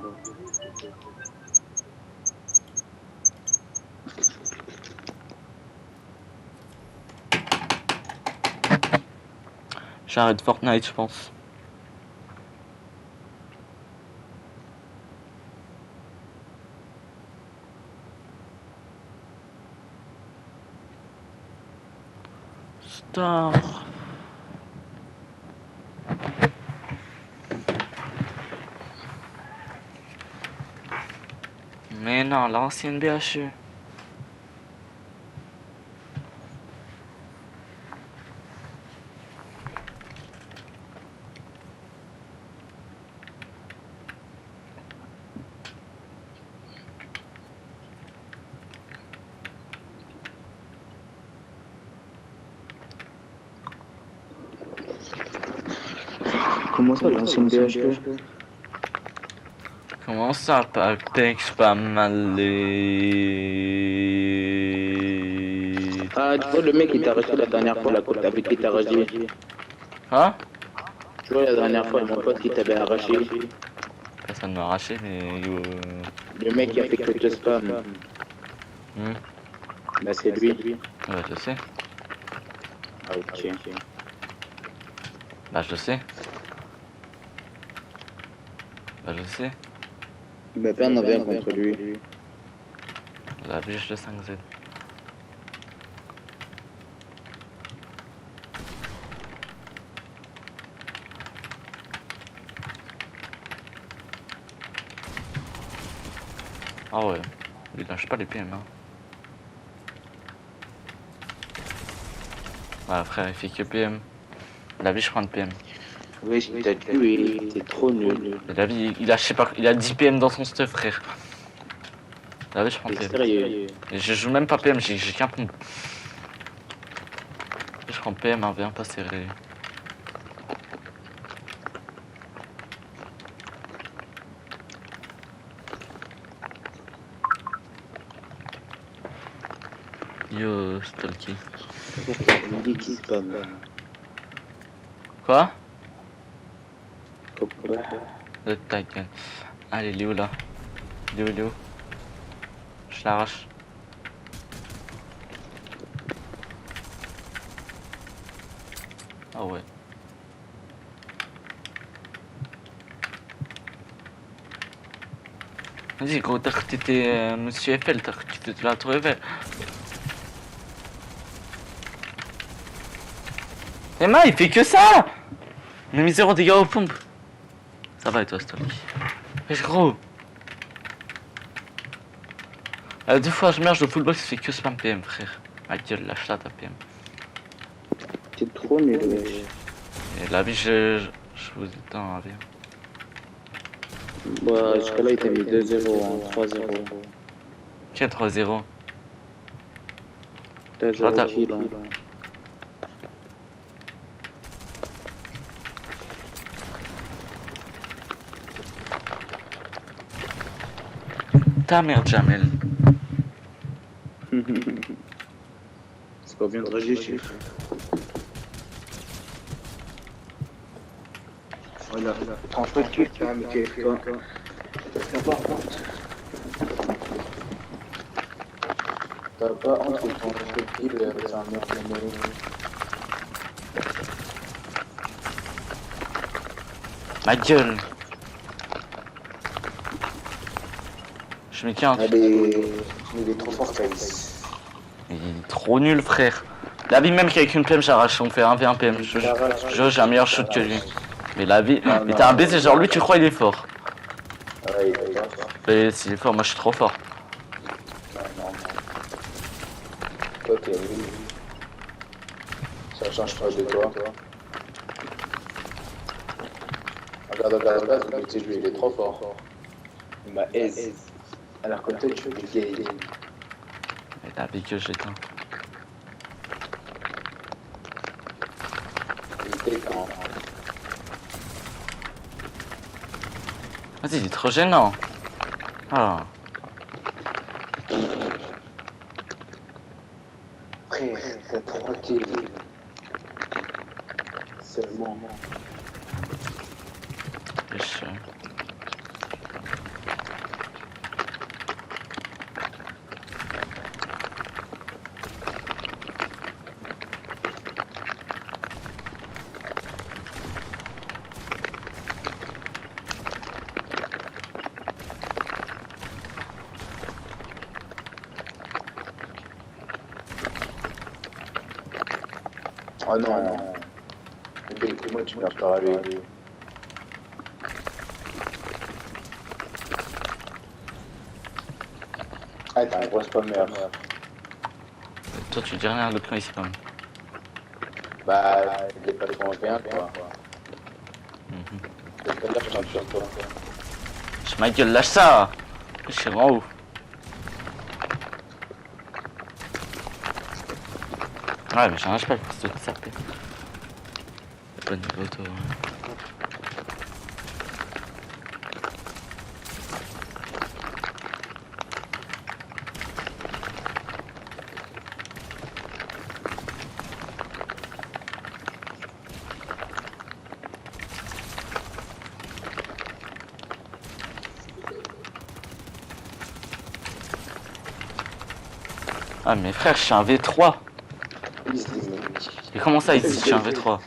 J'arrête Fortnite, je pense. Stop. Mais non, l'ancienne BHE. Comment ça, l'ancienne BHE? Comment ça, pas texte, pas mal Ah, tu vois le mec qui t'a arraché la dernière fois, la côte avec qui t'a arraché. Hein? Tu vois la dernière fois, mon pote qui t'avait arraché. Personne m'a arraché, mais... Le mec qui a fait que te spam. Bah c'est lui. Ouais, je sais. Ah, ok. Bah je sais. Bah je sais. Bah pas en avait un contre lui. La biche de 5Z. Ah ouais, il lâche pas les PM, hein. Ouais frère, il fait que PM. La vie je prends de PM. Oui, je t'ai tué, t'es trop nul. La vie, il a, je sais pas, il a 10 PM dans son stuff, frère. La vie je prends PM. Sérieux? Et je joue même pas PM, j'ai qu'un pompe. Je prends PM, hein, viens pas serré. Yo, Stalky. Quoi? De ta gueule. Allez, il est où là? Il est où? Je l'arrache. Ah ouais. Vas-y gros, t'étais Monsieur Eiffel, tu t'es la tour Eiffel. Emma, il fait que ça. Il a mis 0 dégâts aux pompes. Ça va et toi, Stock? Wesh gros. 2 fois je merge de full box, il fait que spam PM frère. Ma gueule, lâche là ta PM. T'es trop nul wesh. Et la vie je vous éteins à rien. Bah jusqu'à là il t'a mis 2-0, hein, 3-0. Ok 3-0. T'as 0 kill hein. Ta merde Jamel. C'est pas bien de rager chef. Voilà, prends pas de kill, hein, Michael, toi. T'as pas honte. T'as pas honte que ton kill c'est un mec numéro. Ma gueule. Je me tiens. Il est trop fort, Face. Il est trop nul, frère. La vie, même qu'avec une PM, j'arrache. On fait 1v1 PM. J'ai un meilleur shoot que lui. Mais la vie. Mais t'as un baiser, genre lui, tu crois il est fort. Ouais, il est fort. Mais s'il est fort, moi je suis trop fort. Non. Toi, t'es nul. Ça change pas de toi. Regarde, le petit lui, il est trop fort. Il m'a aise. Alors que toi, tu fais des gays. Et la vie que j'éteins. Vas-y, il est trop gênant. Ah. Frère, t'as 3 kills. Seulement. Oh non. Écoute-moi, tu m'as parlé. Ah, t'as un gros spammer. Toi, tu dis rien de plus ici quand même. Bah, il est pas trop bien, quoi. C'est là que j'en suis toi. Ma gueule, lâche ça. Je suis vraiment ouf. Ouais, mais j'en lâche pas, c'est tout ça. Pas de niveau auto. Ah mais frère, je suis un V3. Et comment ça ici, je suis un V3?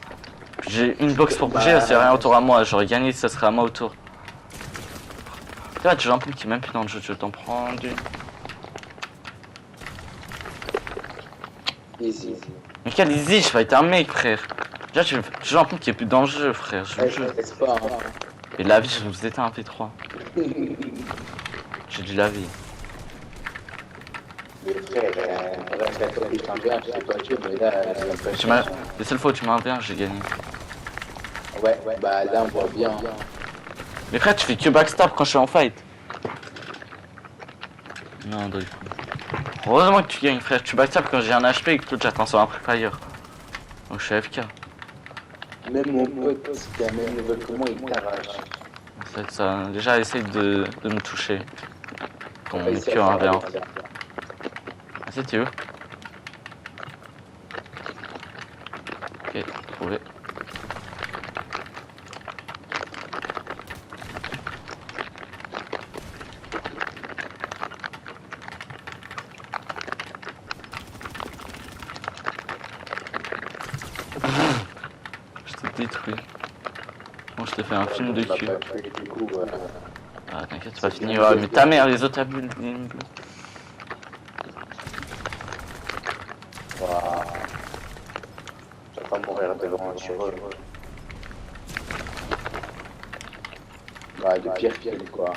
J'ai une box pour bouger, c'est rien autour à moi. J'aurais gagné, ça serait à moi autour. Là, j'ai un peu qui est même plus dans le jeu, je t'en prends une. Easy. Mais quel easy, je vais être un mec, frère. Déjà, tu joues un peu qui est plus dans le jeu, frère. Je joue. Et la vie, je vous éteins un V3. J'ai dû la vie. Mais frère, reste à toi qui t'en viens, je sais pas tu, mais là, j'ai l'impression... La seule fois où tu m'as un j'ai gagné. Ouais, bah là on voit bien. Mais frère, tu fais que backstab quand je suis en fight. Non, du coup. Heureusement que tu gagnes, frère. Tu backstab quand j'ai un HP et que tout j'attends sur un pré-fire. Donc je suis AFK. Même mon pote qui a le même level que moi, il t'arrache. En fait, ça, déjà, essaye de me toucher. Quand on est que en 1v1. C'est tu veux. Ok, trouvé. détruit. Bon, je t'ai fait un film de cul. Ah, t'inquiète, c'est pas fini. Ouais, mais ta mère, les autres abus. Waouh. Je vais pas mourir devant un tireur. Ouais, de pire kill quoi.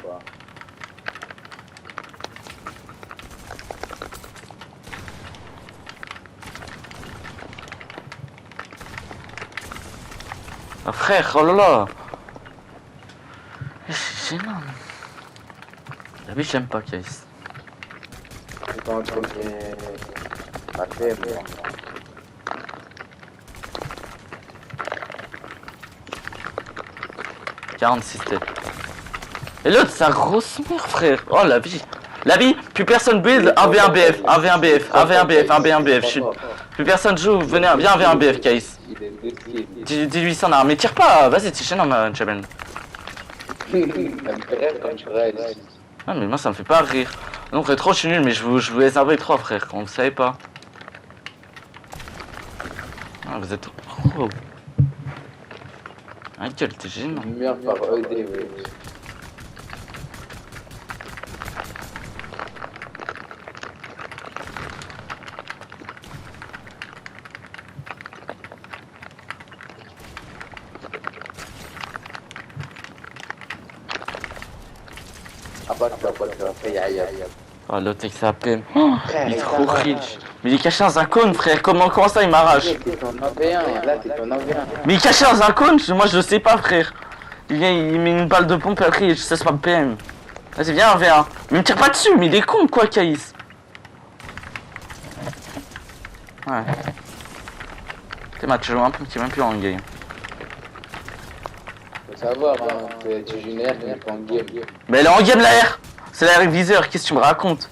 Ah frère, oh là là. C'est énorme. La vie j'aime pas Case. C'est pas un truc ma fait moi. « 46 têtes. Et l'autre c'est un grosse merde frère. Oh la vie. La vie, plus personne build 1v1 BF, 1v1 BF, 1v1 BF, 1v1 BF. Plus personne joue, venez, viens 1v1 BF Case. 1800 d'armes, mais tire pas, vas-y t'es chaîne en Chabel. Ah mais moi ça me fait pas rire. Non rétro je suis nul mais je vous laisse un V3 frère, on le savait pas. Ah vous êtes trop... Ah gueule t'es gênant. Lumière par ED oui. Oh l'autre avec sa PM. Oh, il est trop riche. Mais il est caché dans un cône frère, comment ça il m'arrache? Mais il est caché dans un cône, moi je le sais pas frère. Il vient, il met une balle de pompe et après je sais pas PM. Vas-y viens un V1. Mais me tire pas dessus, mais il est con quoi Caïs. Ouais. T'es match, je joue un peu, tu es même plus en game. Faut savoir, hein, tu joues une R, tu n'es pas en game. Mais elle est en game la R. C'est la R viseur, qu'est-ce que tu me racontes?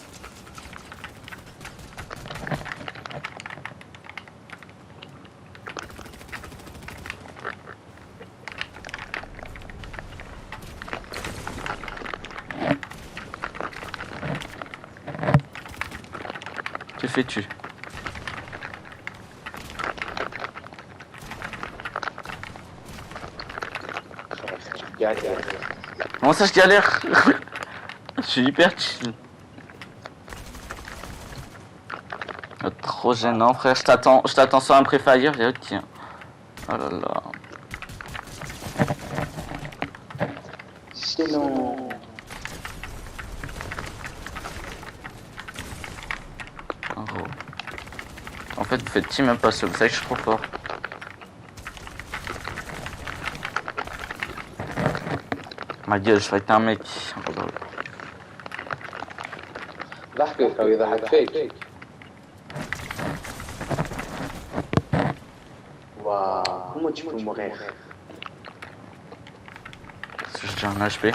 Que fais-tu? Comment ça je galère? Je suis hyper chill. Oh, trop gênant frère, je t'attends sur un préfire, j'ai tiens. Oh là là. Sinon... En gros. En fait vous faites team même pas seul, vous savez que je suis trop fort. Ma gueule, je fight un mec. ضحكك او يضحك فيك. Waouh, comment tu peux mourir? Parce que j'ai un HP.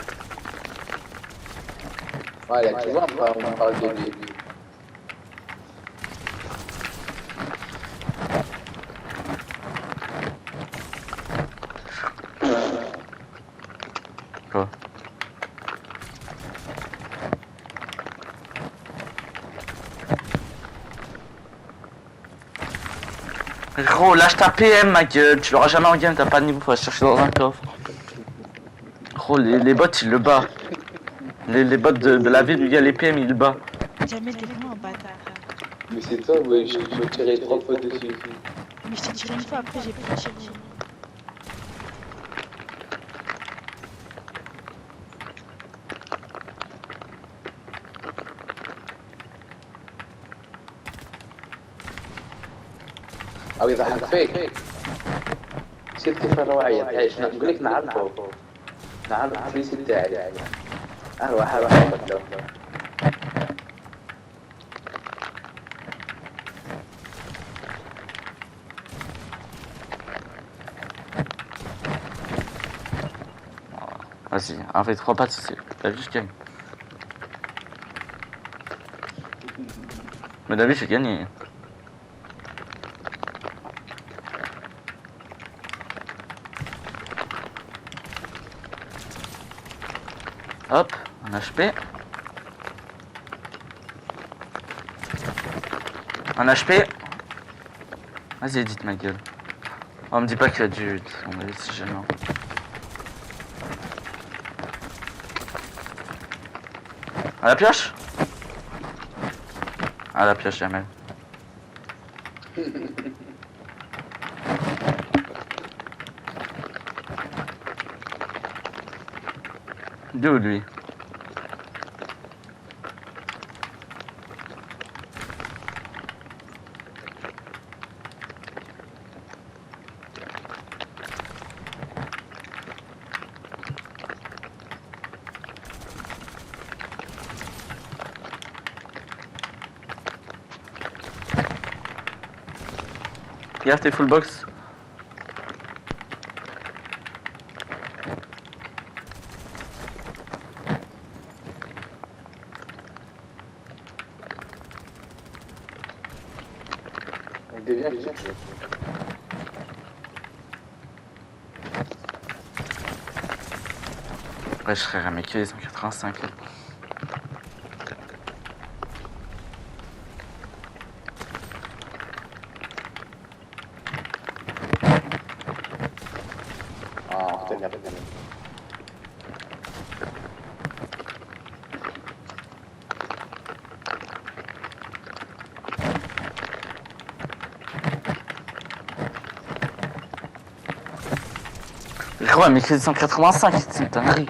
Ouais, là tu vois, on parle de lui. Quoi? Gros, lâche ta PM ma gueule, tu l'auras jamais en game, t'as pas de niveau, faut aller chercher dans un coffre. Gros, les bots ils le battent. Les bots de la ville, il y a les PM, ils le battent. Jamais t'es vraiment un bâtard. Mais c'est toi, ouais, je me tirais 3 fois dessus. Mais je t'ai tiré une fois, après j'ai plus tiré. او يضحك فيك. نسيت كيف الرواية تعيش، نقول لك نعرفه الفلوس تاعي. اروح اقتله. Vas-y, un V3 pas de soucis, t'as vu je gagne. Mais David j'ai gagné. Hop, un HP. Un HP. Vas-y, édite ma gueule. On me dit pas qu'il y a du... C'est gênant. À la pioche? À la pioche, jamais. D'où lui? Regarde tes full box. Ouais, je serais ramé que les 185. Ouais, mais c'est 185, c'est une dinguerie.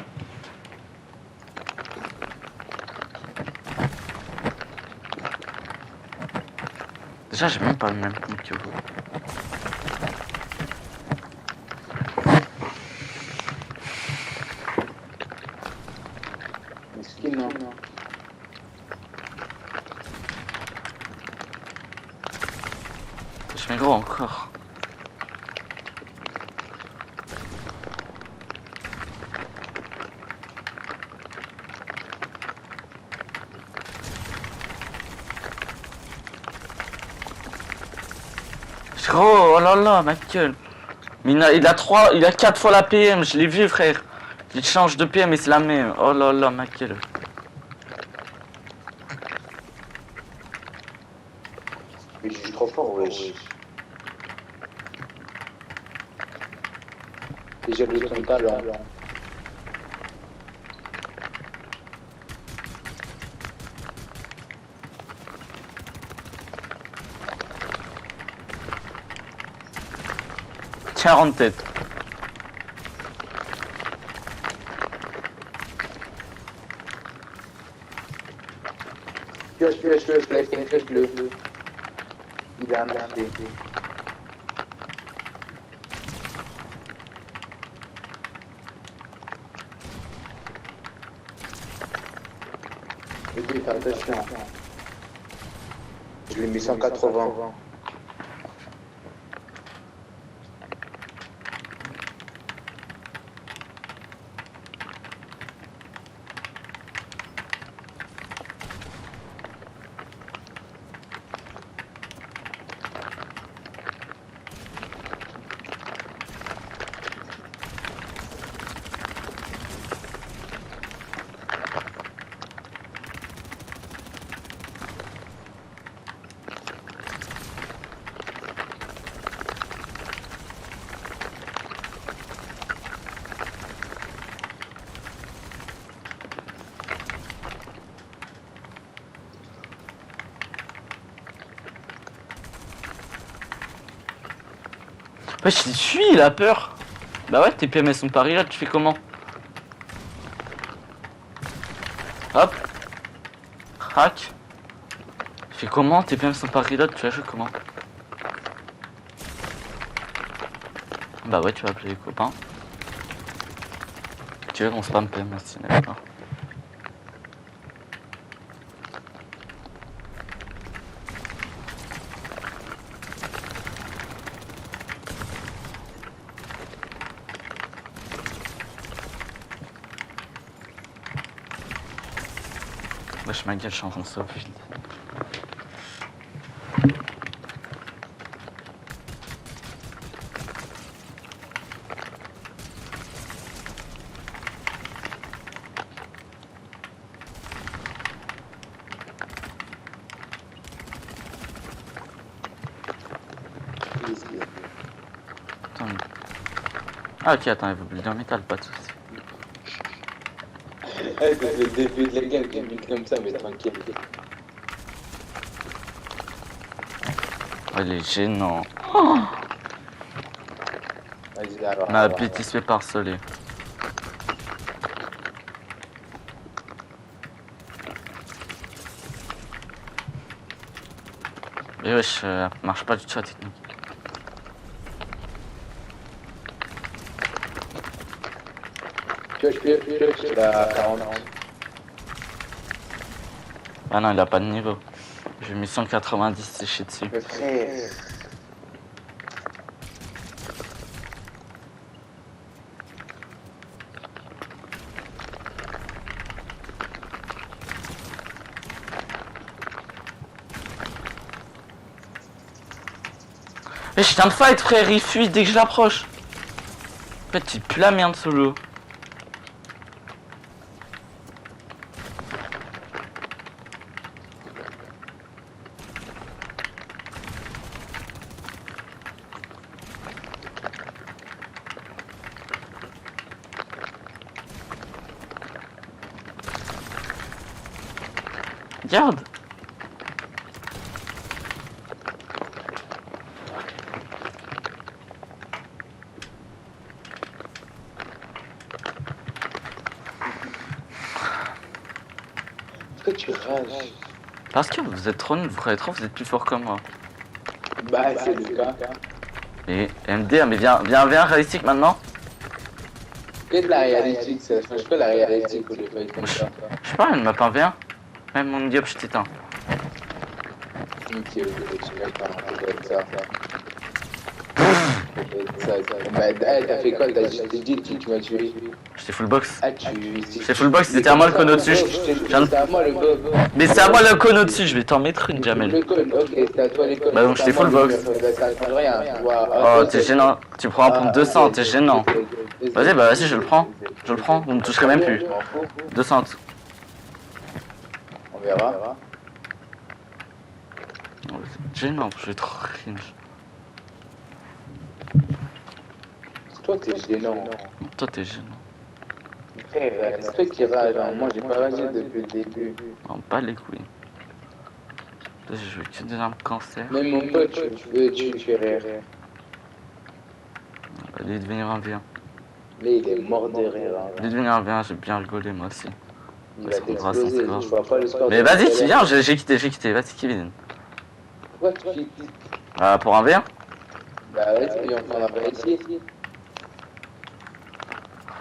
Déjà, j'ai même pas le même compte que vous. Je mets gros encore. Oh là là, ma gueule. Mais il a 4 fois la PM, je l'ai vu frère. Il change de PM et c'est la même. Oh là là, ma gueule. Mais je suis trop fort, wesh. Déjà le ton talent. Tiens, en tête. Pioche, bleu. Il a un merdé. Fais attention. Je l'ai mis 180. Ouais, je suis, il a peur. Bah ouais, tes PM sont paris là, tu fais comment? Hop. Crac. Tu fais comment? Tes PM sont paris là, tu vas jouer comment? Bah ouais, tu vas appeler les copains. Tu veux, on spam PM aussi, d'accord. Wesh, ma gueule, je suis en train de sauver. Ah ok, attends, il veut builder en métal, pas de soucis. Ouais, c'est le début de la game, j'ai mis comme ça, mais tranquille. Oh, il est gênant. Oh, Vas-y, là, alors. ma bête, il se fait parceler. Et wesh, marche pas du tout la technique. Pioche, il a 40. Ah non, il a pas de niveau. J'ai mis 190 séché dessus. Mais frère. Mais je tiens de fight, frère, il fuit dès que je l'approche. En fait, il pue la merde solo. Regarde. Pourquoi tu rages? Parce que vous êtes trop nul, vous croyez trop, vous êtes plus fort que moi. Bah, c'est le cas. Et MD, mais viens réalistique maintenant. Qu'est-ce que la réalistique? Ça change pas la réalistique ou le fait comme ça? Je sais pas, une map 1v1. Même mon diop, je t'éteins. Ok, tu m'as pas ça. Bah, t'as fait quoi? T'as juste dit tu m'as tué. J'étais full box. Ah, J'étais full box, c'était à moi le cône au-dessus. C'est à moi le bob. Mais c'est à moi le cône au-dessus, je vais t'en mettre une, Jamel. Le cône, ok, c'est à toi les cônes. Bah donc j'étais full box. Ça change rien. Oh, t'es gênant. Tu prends un pompe 200, t'es gênant. Vas-y, bah vas-y, je le prends. Je le prends, vous me toucherez même plus. 200. On verra. Oh, c'est gênant, je vais trop cringe. Toi t'es gênant. Toi t'es gênant. Frère, c'est toi qui rage, hein. Moi j'ai pas ragé depuis le début. On bat les couilles. J'ai joué que des armes cancer. Même mon pote, tu fais rire. Il est devenir un V1. Mais il est mort de rire. Hein. Il est devenir un V1, j'ai bien rigolé moi aussi. Il va t'exploser, je vois pas le score. Mais vas-y, tu viens, j'ai quitté, vas-y Kevin. Pourquoi tu quittes? Ah, pour un V1? Bah ouais, on a pas ici.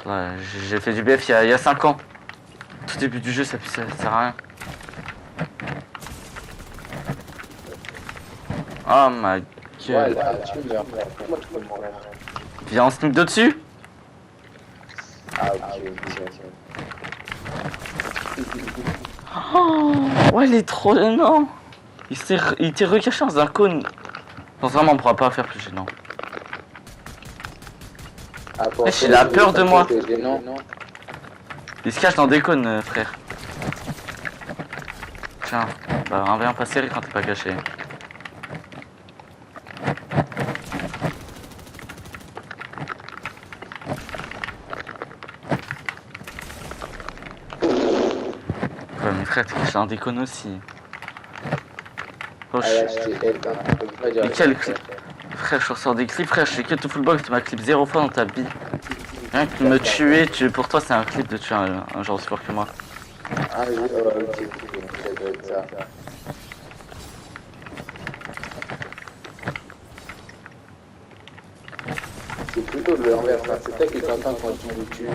Ouais, j'ai fait du BF il y a 5 ans. Tout début du jeu, ça sert à rien. Oh my god. Ouais, là, tu meurs, frère. Comment tu peux mourir? Viens, on sneak de dessus. Ah, ok, Oh, ouais, il est trop gênant. Il t'est recaché dans un cône. Non, vraiment, on pourra pas faire plus gênant. Wesh, il a peur de moi. Il se cache dans des cônes, frère. Tiens, bah un V1 pas serré quand t'es pas caché. Ouais, mais frère, t'es caché dans des cônes aussi. Oh, mais quel clip? Frère, je ressors des clips, frère, je fais que tout full box, tu m'as clip 0 fois dans ta vie. Rien que me tuer, pour toi c'est un clip de tuer un genre aussi fort que moi. Ah oui, ok, ça doit être ça. C'est plutôt de l'envers, c'est toi qui es content quand tu me tues.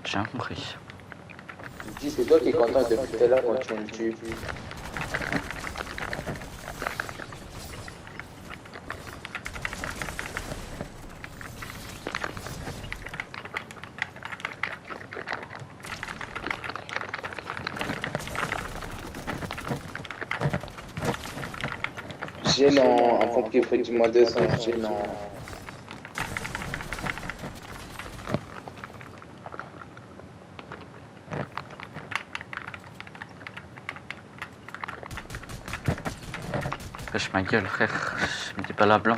J'ai compris. Je dis, c'est toi qui es content depuis tout à l'heure quand tu me tues. Gênant, en compris, il faut du moins 200, gênant. Lâche ma gueule, frère, je me dis pas la blanc.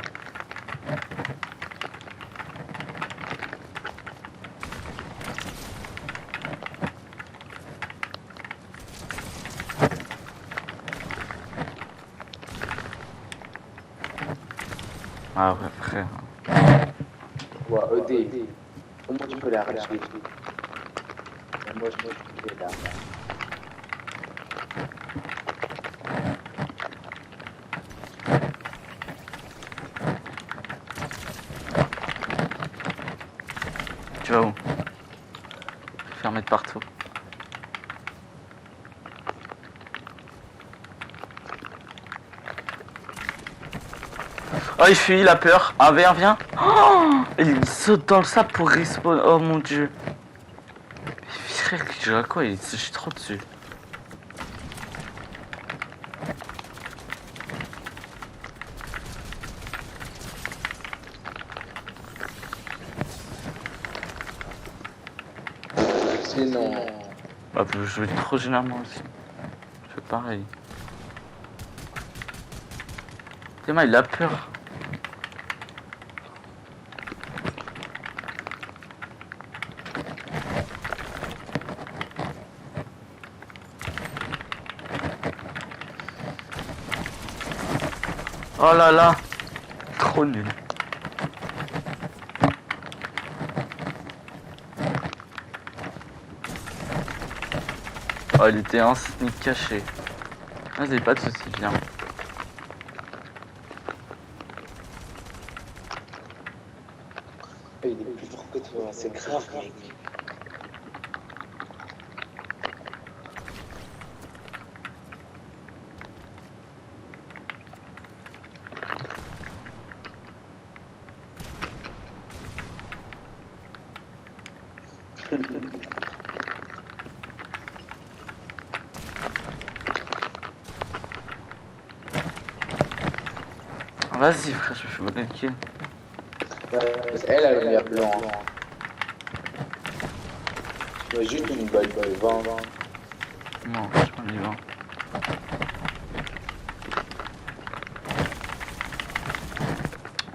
Ah ouais, frère. Ouais, ED. Comment tu peux la racheter? Moi, je peux la Tu vas où? Fermé de partout. Oh, il fuit, il a peur. Un V1 vient. Oh, il saute dans le sable pour respawn. Oh mon dieu. Mais frère, il joue à quoi? Je suis trop dessus. Sinon. Bah, je jouer trop généralement aussi. Je fais pareil. Théma, il a peur. Oh là là, trop nul. Oh, il était en sneak caché. Vas-y, pas de soucis, viens. Il est plus fort que toi, c'est grave, mec. Vas-y frère, je fais bonne kill. Elle a le meilleur blanc. Tu as juste une balle de 20. Non, je prends du 20.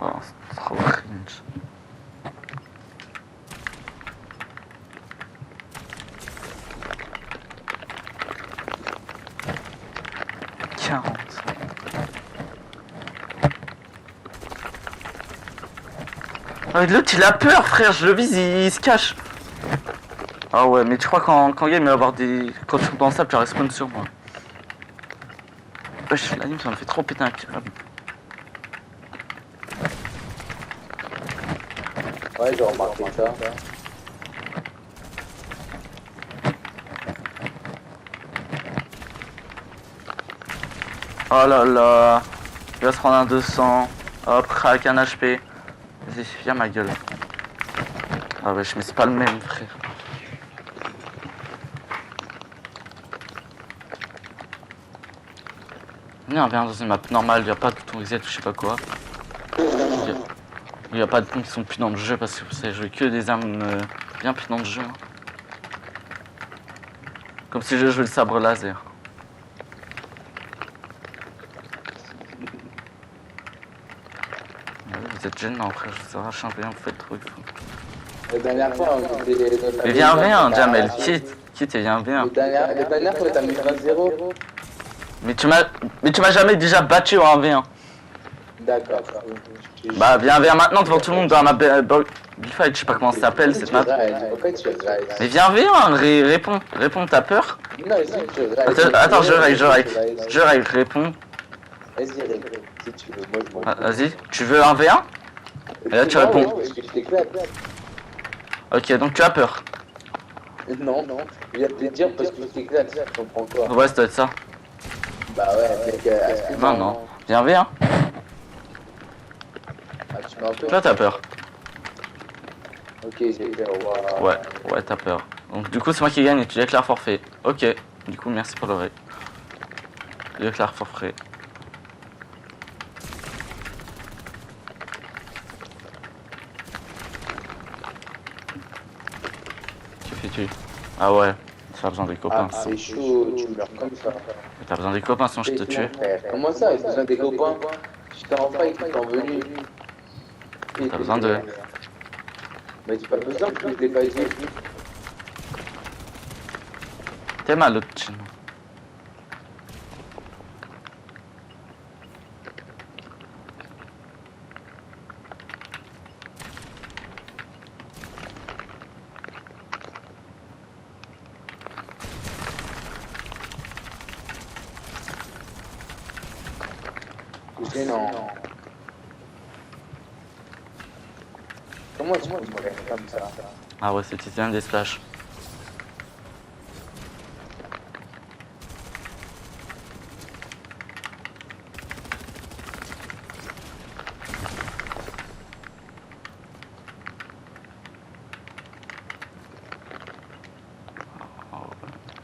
Oh, c'est trop cringe. Ah, l'autre il a peur frère, je le vise, il se cache. Ah ouais, mais tu crois qu'en game il va avoir des... Quand tu tombes dans ça, tu respawn sur moi. Wesh, la ligne ça me fait trop péter un câble. Ouais, j'ai remarqué ça. Oh là là, il va se prendre un 200. Hop, crack, un HP. Vas-y, viens ma gueule. Ah wesh, mais c'est pas le même frère. Viens dans une map normale, il n'y a pas de bouton reset ou je sais pas quoi. Il n'y a pas de boutons qui sont plus dans le jeu parce que vous savez jouer que des armes bien plus dans le jeu. Comme si je jouais le sabre laser. Vous êtes gênant frère, je vous arrache un peu, vous faites trop. La dernière fois, on était... Mais viens rien, Jamel, quitte et viens bien. La dernière fois, t'as mis 20-0. Mais tu m'as jamais déjà battu en 1v1. D'accord. Bah viens maintenant devant tout le monde dans ma fight, je sais pas comment ça s'appelle cette map. Mais viens réponds, t'as peur? Non, attends, je règle, réponds. Vas-y, si tu veux, moi je m'en Vas-y, tu veux un V1? Et là tu réponds. Ok, donc tu as peur. Non, je viens de te dire parce que je t'éclate, je comprends quoi. Ouais, ça doit être ça. Bah ouais, mec, non, viens V1. Toi t'as peur. Ok, j'ai peur, Ouais, t'as peur. Donc du coup c'est moi qui gagne et tu déclares forfait. Ok, du coup merci pour le vrai. Tu déclares forfait. Que fais-tu? Ah ouais, t'as besoin des copains. Ah, c'est chaud, tu meurs comme ça. T'as besoin des copains sinon je te tue. Comment ça, j'ai besoin des copains? J'étais en fight, ils sont venus. T'as besoin d'eux. Mais j'ai pas besoin que je l'ai pas dit. T'es mal l'autre chine. C'est gênant. Comment tu peux mourir comme ça? Ah ouais, c'était un des splash.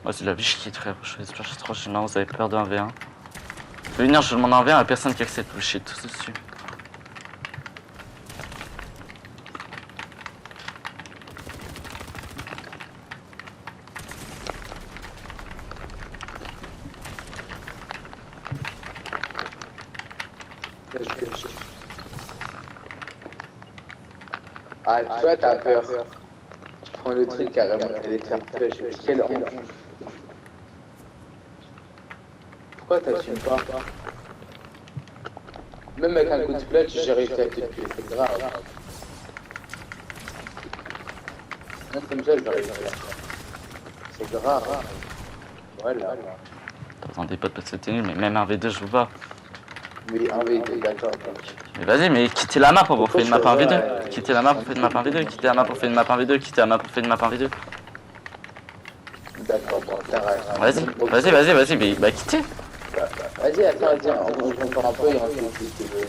Moi c'est la biche qui est très je fais splash trop gênant, vous avez peur de 1v1. Je vais venir, je demande 1v1 à personne qui accepte, je shit tout dessus. Ah, toi t'as peur. Tu prends le truc carrément, t'allais te faire push. Quelle honte. Pourquoi t'assumes pas? Même avec un coup de clutch, j'ai réussi à te tuer, c'est grave. Même comme ça, je vais réussir. C'est grave. Voilà. Attends des potes parce que t'es nul, mais même un V2 je joue pas. Oui, un V2, d'accord. Mais vas-y, mais quittez la map pour faire une map 1v2. Quittez la map pour faire une map 1v2. Quittez la map pour faire une map 1v2. Quittez la map pour faire une map 1v2. D'accord, bon, t'arrêtes. Vas-y, mais bah quittez. Vas-y, attends, on joue encore un peu et on fait plus si tu veux.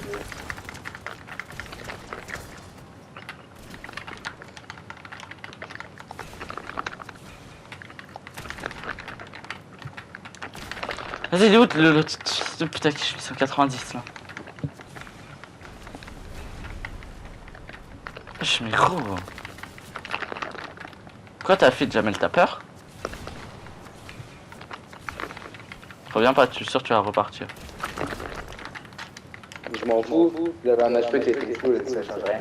Vas-y, il est où le putain que je suis sur 90 là. Je suis gros. Quoi t'as fait Jamel, t'as peur? Reviens pas, tu es sûr que tu vas repartir. Je m'en fous, j'avais un HP qui était full et ça change rien.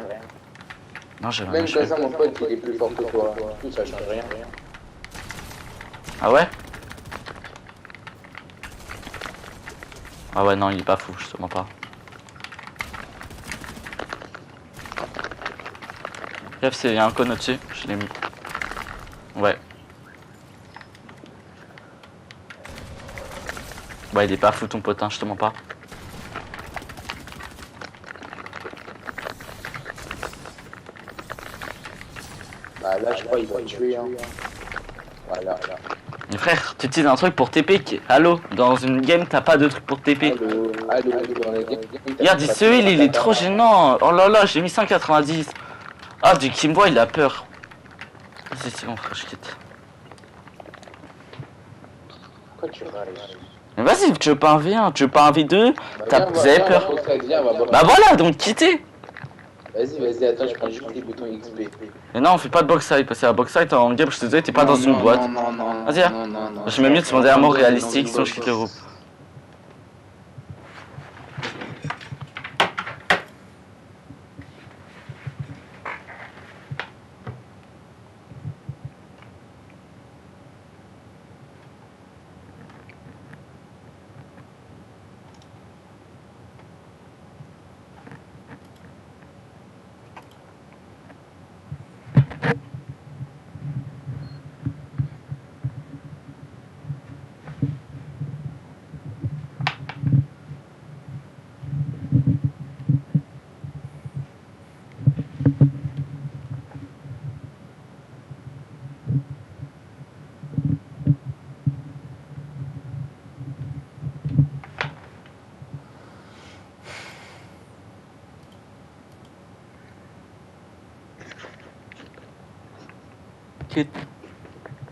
Non, j'avais un Même HP. comme ça, mon pote il est plus fort que toi. Tout ça change rien. Ah ouais? Ah ouais, non, il est pas fou, justement pas. Bref, il y a un cône au-dessus, je l'ai mis. Ouais. Ouais, il est pas fou ton potin, je te mens pas. Bah là, je crois qu'il va tuer. Hein. Voilà. Mais frère, tu utilises un truc pour TP qui... Allô, dans une game, t'as pas de truc pour TP. Allô, dans les games. Regarde, ce heal, il est trop gênant. Oh là là, j'ai mis 190. Ah, du qui me voit, il a peur. Vas-y, c'est bon, frère, je quitte. Pourquoi tu râles? Mais vas-y, tu veux pas un V1, tu veux pas un V2, vous avez peur. Bah voilà, donc quittez. Vas-y, attends, je prends juste les boutons XP. Mais non, on fait pas de box side, parce que la box side en game, je te disais, t'es pas dans une boîte. Vas-y, je mets mieux de demander un mot réalistique, sinon je quitte le groupe.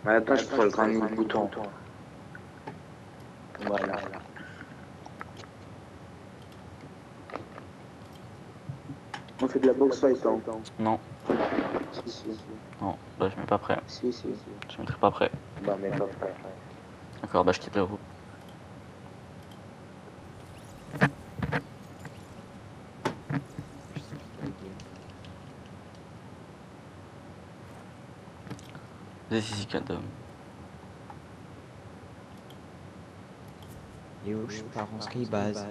Attends, je prends le grand bouton. Voilà. On fait de la boxe fight, hein? Non. Si. Non, bah je mets pas prêt. Si. Je mettrai pas prêt. Bah, mais pas prêt. D'accord, bah je quitte le groupe. Vas-y, cadom. Et où je pars en skybase.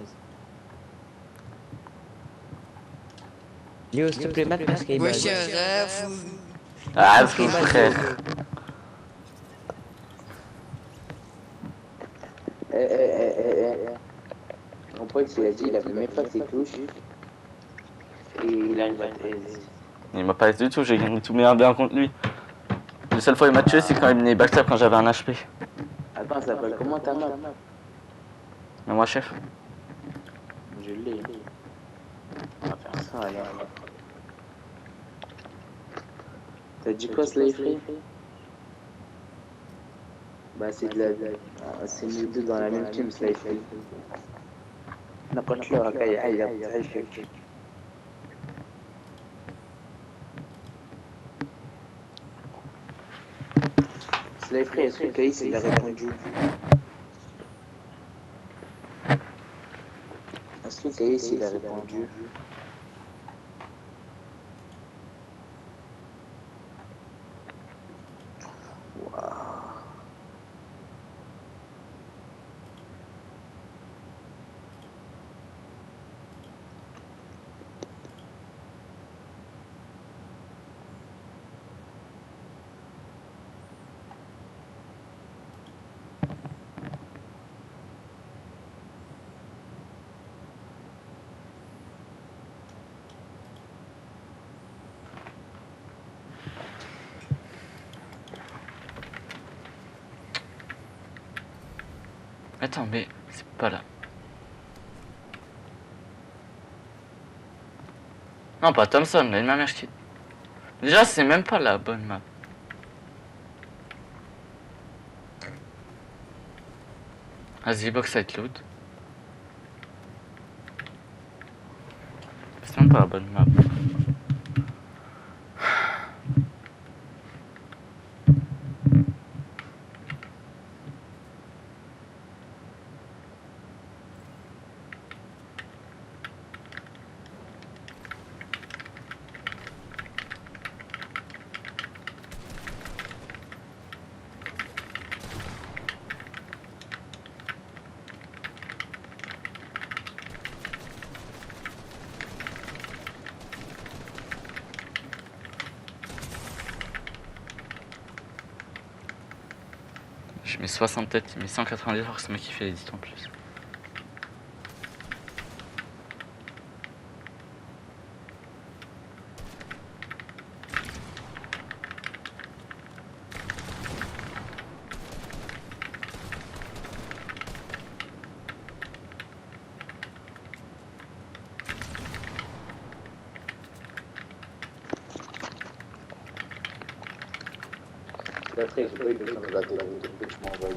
Léo, s'il te plaît, mate ma skybase. Wesh, Raphou. Ah, frère. Mon pote, il a dit, il avait même pas ses touches. Et il arrive à 13. Il m'a pas aidé du tout, j'ai gagné tout bien contre lui. La seule fois il m'a tué, c'est quand il venait backstab quand j'avais un HP. Attends, ça s'appelle comment ta map? Mais moi, chef. Je l'ai. On va faire ça alors. T'as dit quoi, Slay Free? Bah, c'est de la. C'est nous deux dans la même team, Slay Free. N'importe quoi, il y a Slay Free, est-ce que Caïs il a répondu? Est-ce que Caïs il a répondu? Attends, mais c'est pas là. Non, pas Thompson, là, il m'a acheté. Déjà, c'est même pas la bonne map. Vas-y, box side load. C'est même pas la bonne map. Je mets 60 têtes, mais 190 alors que c'est moi qui fais les 10 en plus. Après, j'ai pas eu le temps de gratter la vidéo que tu m'as envoyée.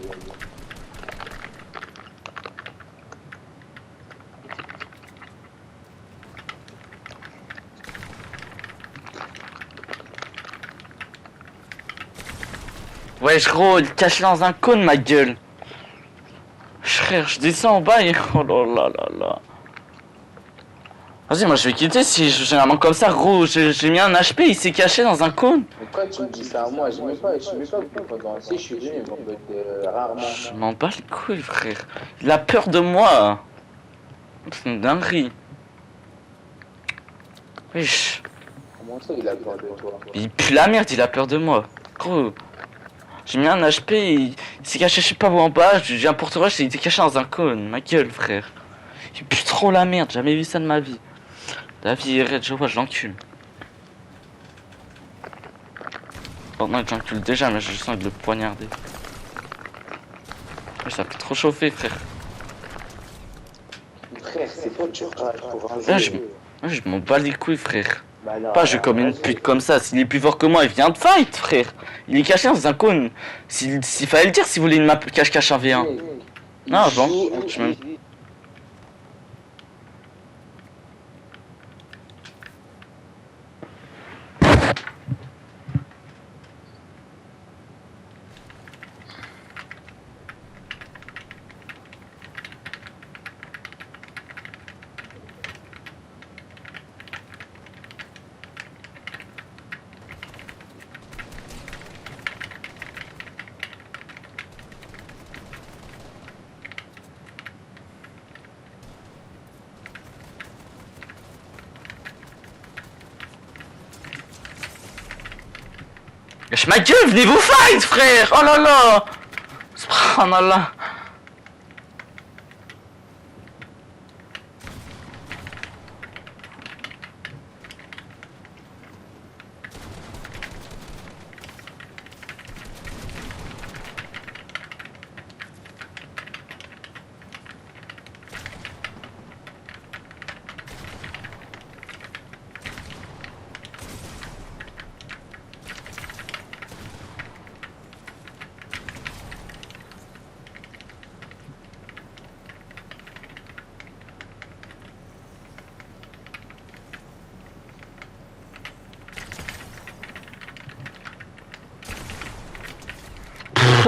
Wesh gros, il cache dans un cône ma gueule. Frère, je descends en bas et oh là là là là. Vas-y, moi je vais quitter si j'ai un manque comme ça, gros. J'ai mis un HP, il s'est caché dans un cône. Pourquoi tu me dis ça à moi? Je sais pas pendant si je suis venu, rarement. Je m'en bats les couilles, frère. Il a peur de moi. C'est une dinguerie. Wesh. Comment ça, il a peur de toi? Il pue la merde, il a peur de moi. Gros. J'ai mis un HP, il s'est caché je sais pas où en bas, j'ai un porte-rush et il était caché dans un cône. Ma gueule, frère. Il pue trop la merde, jamais vu ça de ma vie. La vie est raide, je vois, je l'encule. Bon, moi j'encule déjà, mais je sens de le poignarder. Ça fait trop chauffer, frère. Frère, c'est toi tu râles pour un jeu. Je m'en bats les couilles, frère. Bah non, pas je comme une pute comme ça. S'il est plus fort que moi, il vient de fight, frère. Il est caché dans un cône. S'il fallait le dire si vous voulez une map cache-cache en V1. Non, bon, je me... Lâche ma gueule, venez vous fight, frère. Oh là là. Subhanallah.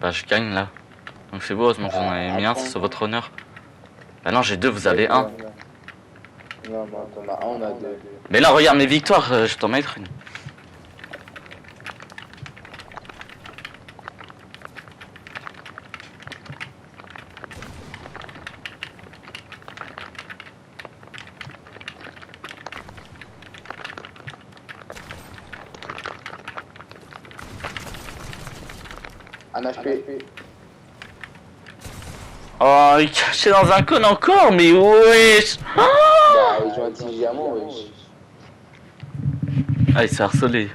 Bah je gagne là. Donc c'est beau, heureusement que vous en avez mis un, c'est sur votre honneur. Bah non, j'ai 2, vous avez 1. Non, t'en as 1, on a 2. Mais là, regarde mes victoires, je t'en mettre une. Un HP. Oh, il est caché dans un cône encore, mais wesh. Bah, ils ont un petit diamant, wesh. Ah, il s'est harcelé.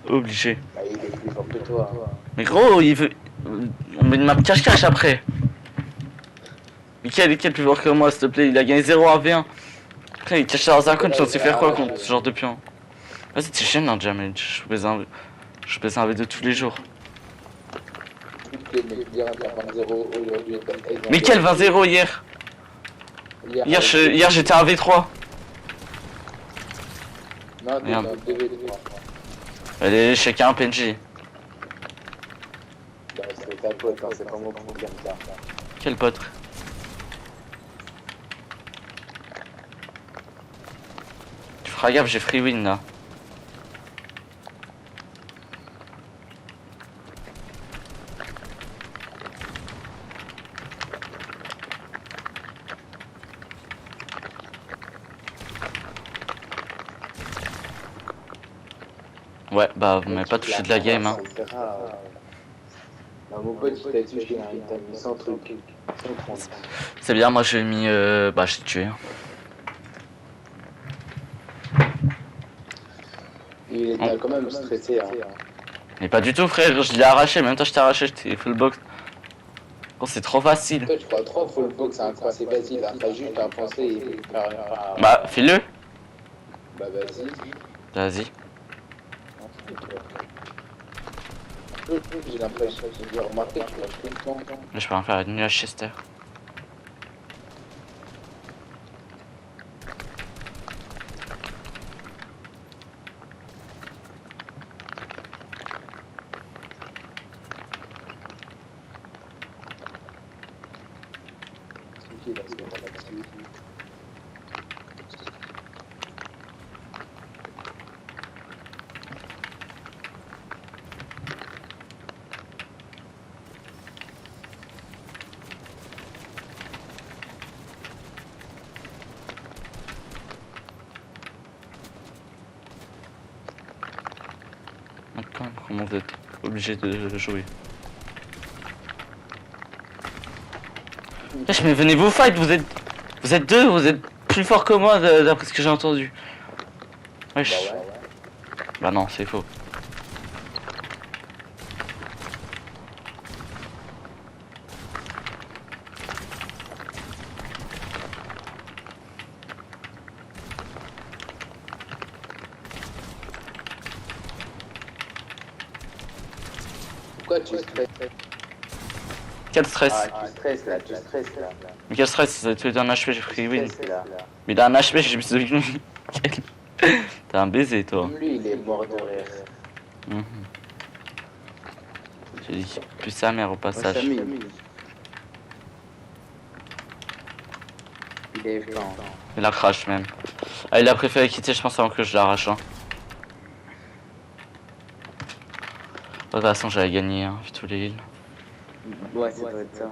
Obligé. Bah, il est plus fort que toi. Mais gros, il veut... On met une map cache-cache après. Mickaël est plus fort que moi, s'il te plaît. Il a gagné 0 à V1. Putain, il est caché dans un cône, je sais faire quoi contre ce genre de pion. Vas-y, t'es chiant, non, damage. Je pèse un V2 tous les jours. Mais quel 20-0 hier? Hier j'étais à V3. Merde. Allez, chacun un PNJ. C'est ta pote, c'est pas moi pour dire ça. Quel pote? Tu feras gaffe, j'ai free win là. Ouais, bah vous m'avez pas touché de la game hein. Mon pote il t'a touché, il t'a mis 100 trucs. C'est bien, moi j'ai mis... bah je t'ai tué. Il était quand même stressé. Mais pas du tout frère, je l'ai arraché, même toi je t'ai arraché, j'étais full box. Oh, c'est trop facile. Toi tu crois trop full box, c'est facile, t'as juste à penser et faire... Bah fais-le. Bah vas-y. Vas-y. J'ai l'impression que j'ai remarqué que tu lâches tout le temps. Là je peux en faire une nuage Chester. Comment vous êtes obligé de jouer? Wesh mais venez vous fight, vous êtes 2, vous êtes plus fort que moi d'après ce que j'ai entendu. Wesh. Bah non, c'est faux. Pourquoi tu stresses? Quel stress? Ah, tu stresses là. Mais quel stress? Tu es un HP, j'ai pris win. Mais il a un HP, j'ai mis celui de lui. T'es un baiser toi. Même lui il est mort de rire. J'ai dit plus sa mère au passage. Il est blanc. Il a crash même. Ah, il a préféré quitter, je pense, avant que je l'arrache. Hein. De toute façon, j'avais gagné, hein, vu tous les heals. Ouais, ça doit être ça.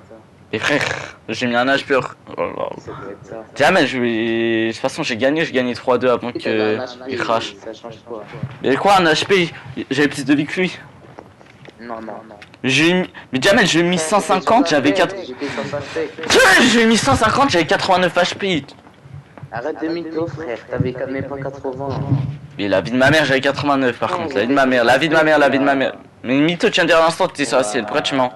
Et frère, j'ai mis un HP. Oh là. Ça doit être ça. Jamais, de toute façon, j'ai gagné 3-2 avant qu'il crash. Ça change quoi? Mais quoi, un HP? J'avais plus de vie que lui. Non. Mais jamais, j'ai mis 150, j'avais 4. J'ai mis 150, j'avais 89 HP. Arrête de mytho, frère, t'avais même pas 80. Mais la vie de ma mère, j'avais 89 par contre. La vie de ma mère. Mais mytho, tu viens de dire à l'instant, tu es sur la ciel. Pourquoi tu mens?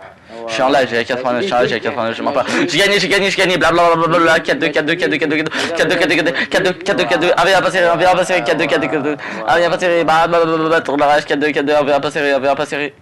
Je suis en live, j'avais 89, je mens pas. J'ai gagné, blablabla, 4-2, 1 va passer, 4-2, va passer, bah, tourne la rage, 4-2, 1 va passer.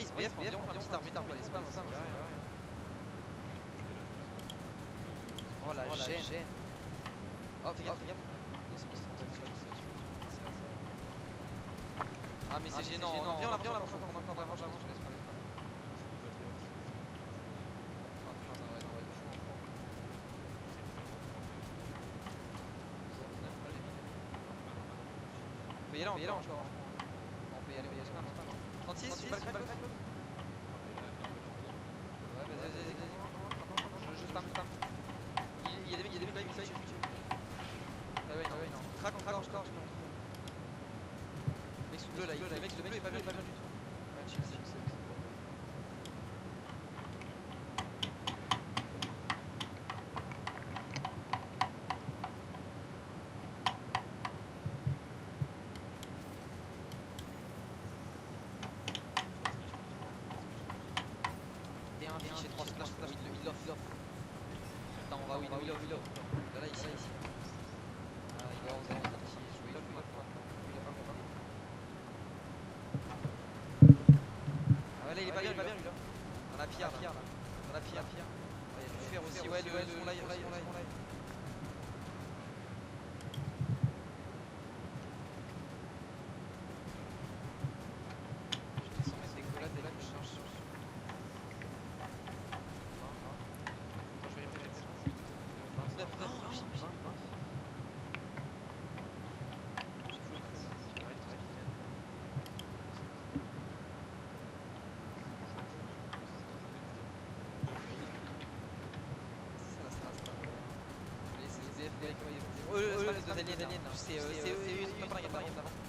il se BF, on dit on fait un petit arbitre, on va les spams, ça. Oh la gêne. Oh, fais gaffe. Ah, mais c'est gênant. Viens là, on a encore vraiment, je laisse pas. On peut y aller encore. On peut y aller. 36, tu vas le crack. Ouais, vas-y. Je spam. Il y a des mecs, il y a Ah ouais, non. Crack encore. Mec sous bleu là, le mec est pas bien du tout. Ouais, chill. J'ai 3 splash, il off. Attends, on va où il off. Là, ici. Ah, il va jouer, il off. Ah ouais, là, il est pas bien, lui là. Dans la pierre, là. Il y a du fer aussi, ouais, le son live.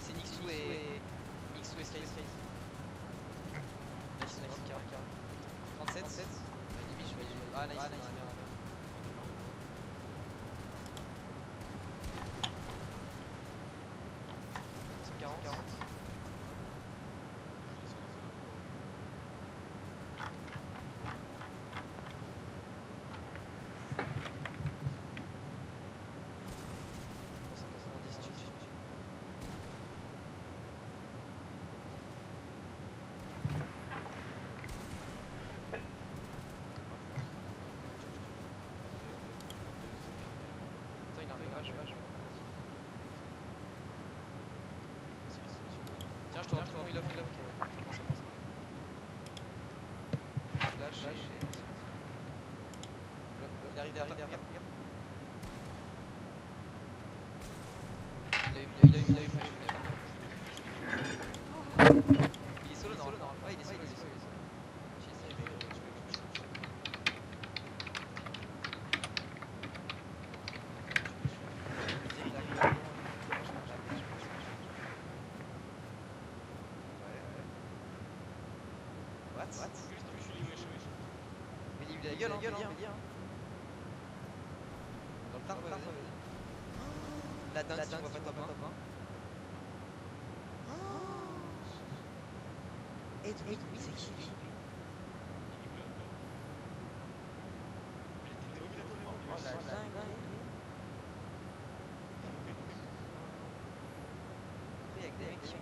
C'est Nixou et Sky. 37. Ah, nice. Tiens, je te retourne, il off. Flash. Il arrive derrière. Il a eu flash. Il est solo, non? Ouais, il est solo. What? Mais il a eu la gueule, hein. Dans le tarp, la dingue, si on voit pas top 1. Et c'est qui lui? Oh la dingue. Il y a des mecs qui vont.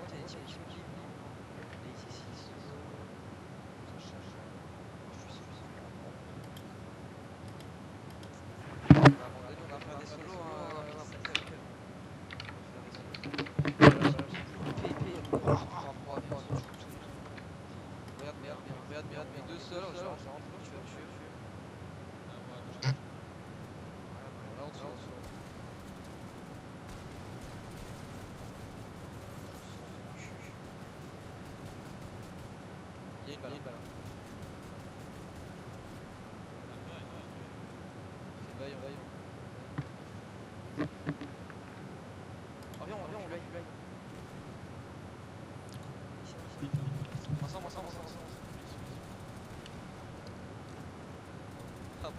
T'as des teams qui vont. On va faire des solos, Regarde, mais 2 solos, genre, tu vas tuer. Là, on tue. Il y a une balle. C'est bail. Oh, viens, on lui aille. Ensemble. Hop.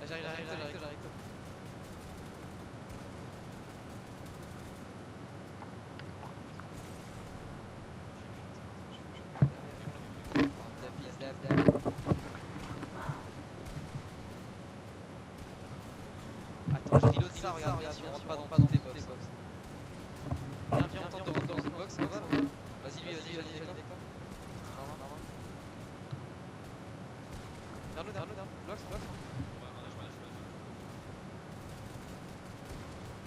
J'arrive. Attends, je reload ça, regarde, si on rentre pas dans toutes les box. ça va. Vas-y, lui, vas-y, déclare. Derrière nous, bloc.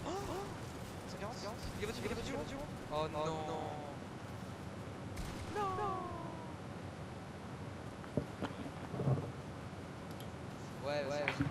Oh 140. Il est voiture. Oh non. Ouais, vas-y, faut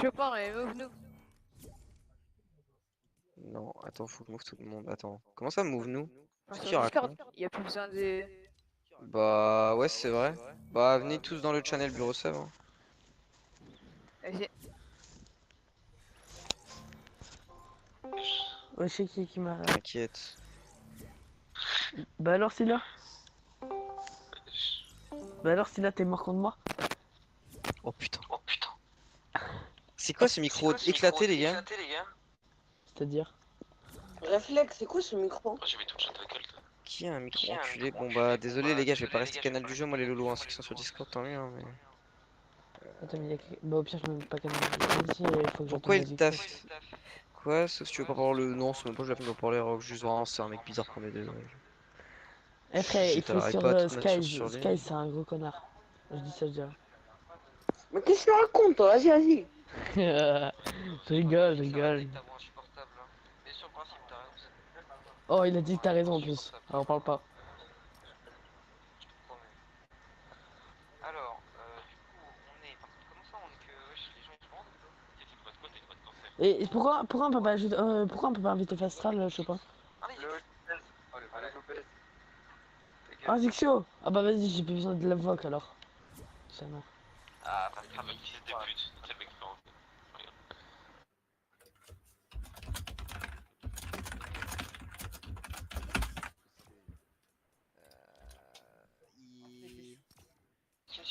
Je pars et move-nous. Non, attends, faut que move tout le monde. Attends, comment ça move nous? Sur Qui raconte? Discord, il y a plus besoin de... Bah ouais, c'est vrai. Bah venez tous dans le channel bureau save. Hein. Vas-y. Ouais, c'est qui m'a... T'inquiète. Bah alors Scylla. Bah alors Scylla, t'es mort contre moi. Oh putain. C'est quoi ce micro éclaté les gars? C'est-à-dire? Réflexe, c'est quoi ce micro? Qui a un micro enculé? Bon bah désolé les gars, je vais pas rester canal du jeu moi les loulous, hein. Ceux qui sont sur Discord tant mieux hein, mais... Attends mais bah au pire je me mets pas canal. Ici, il faut que Pourquoi il taffe? Quoi? Sauf si tu veux pas parler le... Non, c'est même pas je la peine de parler, alors juste vraiment c'est un mec bizarre qu'on est deux. Eh frère, il faut sur Sky, sur lui. Sky c'est un gros connard. Je dis ça, je dis rien. Mais qu'est-ce que tu racontes toi? Vas-y. Je rigole. Oh, il a dit que t'as raison en plus. Alors parle pas. Alors, du coup, on est... Comment ça, on est que... Wesh, les gens ils vendent? Et pourquoi on peut pas ajouter, pourquoi on peut pas inviter Fastral, je sais pas. Ah Zixio. Ah bah vas-y, j'ai plus besoin de la voc alors. Ça marche. Ah, parce que c'est des putes, c'est le mec qui fait rentrer.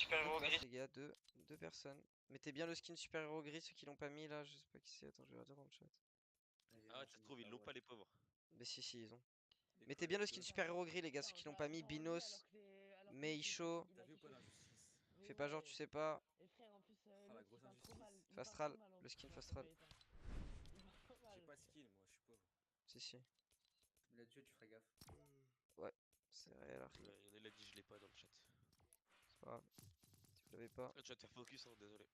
super-héros gris. Les gars, deux personnes. Mettez bien le skin super-héros gris, ceux qui l'ont pas mis là, je sais pas qui c'est. Attends, je vais leur dire dans le chat. Ah, tu trouves, ils l'ont pas les pauvres. Mais si, ils ont. Mettez bien le skin super-héros gris, les gars, ceux qui l'ont pas mis. Binos, Meisho. Fais pas genre, tu sais pas. Fastral, le skin Fastral. J'ai pas de skill, moi, je suis pauvre. Si. Mais là-dessus, tu ferais gaffe. Ouais, c'est réel. Il a dit je l'ai pas dans le chat. C'est pas grave. Si vous l'avez pas. Ah, tu vas te faire focus, hein, désolé.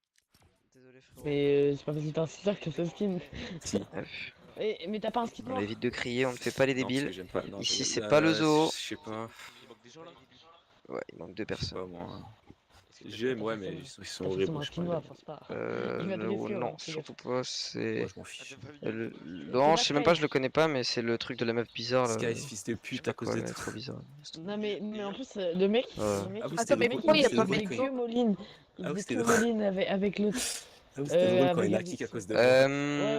Désolé frérot. Mais c'est pas parce que t'as un scissor que t'as ce skin. Si. Mais t'as pas un skin. On évite de crier, on ne fait pas les débiles. j'aime pas. Non, Ici c'est pas le zoo. Je sais pas. Il manque des gens là. Ouais, il manque 2 personnes. Pas moi. J'aime, ouais, mais ils sont horribles. Non, surtout pas, c'est. Moi, je m'en fiche. Non, je sais même pas, je le connais pas, mais c'est le truc de la meuf bizarre là. Sky, fils de pute, à cause de toi. Trop bizarre. Non, mais en plus, le mec. Attends, mais pourquoi il a pas fait que Moline? Il faisait que Moline avec l'autre. Ah oui, c'était drôle quand il a kick à cause de moi. Ouais,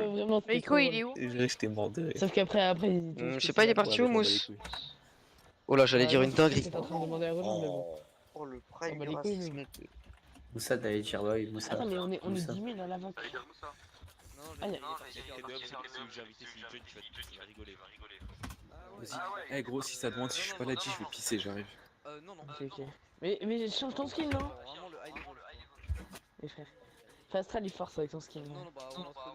vraiment. Miko, il est où? J'étais mort de rire. Sauf qu'après, je sais pas, il est parti où, Mousse? Oh là, j'allais dire une dinguerie. Oh le prime du racisme. Moussa, t'allais dire ouais, Moussa. Attends, mais on est 10 000 à la vague. Ah, J'ai invité si jeune, tu vas rigoler. Vas-y. Eh gros, si ça demande si je suis pas là, je vais pisser, j'arrive. Non. Ok. Mais change ton skin, non? Vraiment le high roll. Les frères. Fastral, il force avec ton skin. Non, bah on entre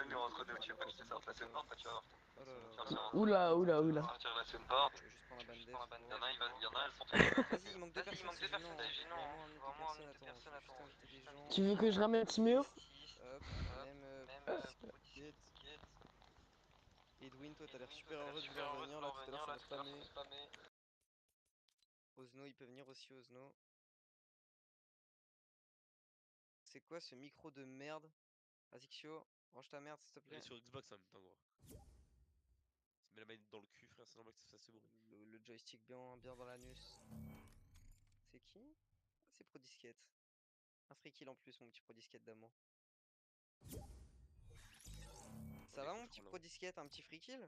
nous. Entre nous, tu veux pas quitter ça, la scène mort, tu vas voir. Oula. Sortir la scène mort. Je vais juste prendre la bandette. Il y en a, elles sont Vas-y, il manque 2 personnes. Vraiment, deux personnes, attends. Tu veux que je ramène Timéo? Même Edwin, toi t'as l'air super heureux de vouloir venir là, tout à l'heure ça va spammer. Osno, il peut venir aussi, Osno. C'est quoi ce micro de merde? Azixio, range ta merde s'il te plaît. Il est sur Xbox en même temps, gros. Ça met la manette dans le cul, frère, c'est normal que ça fasse ce bruit. Le joystick bien dans l'anus. C'est qui? C'est Pro Disquette. Un free kill en plus, mon petit Pro Disquette d'amour. Ça va mon petit Pro Disquette, un petit free kill?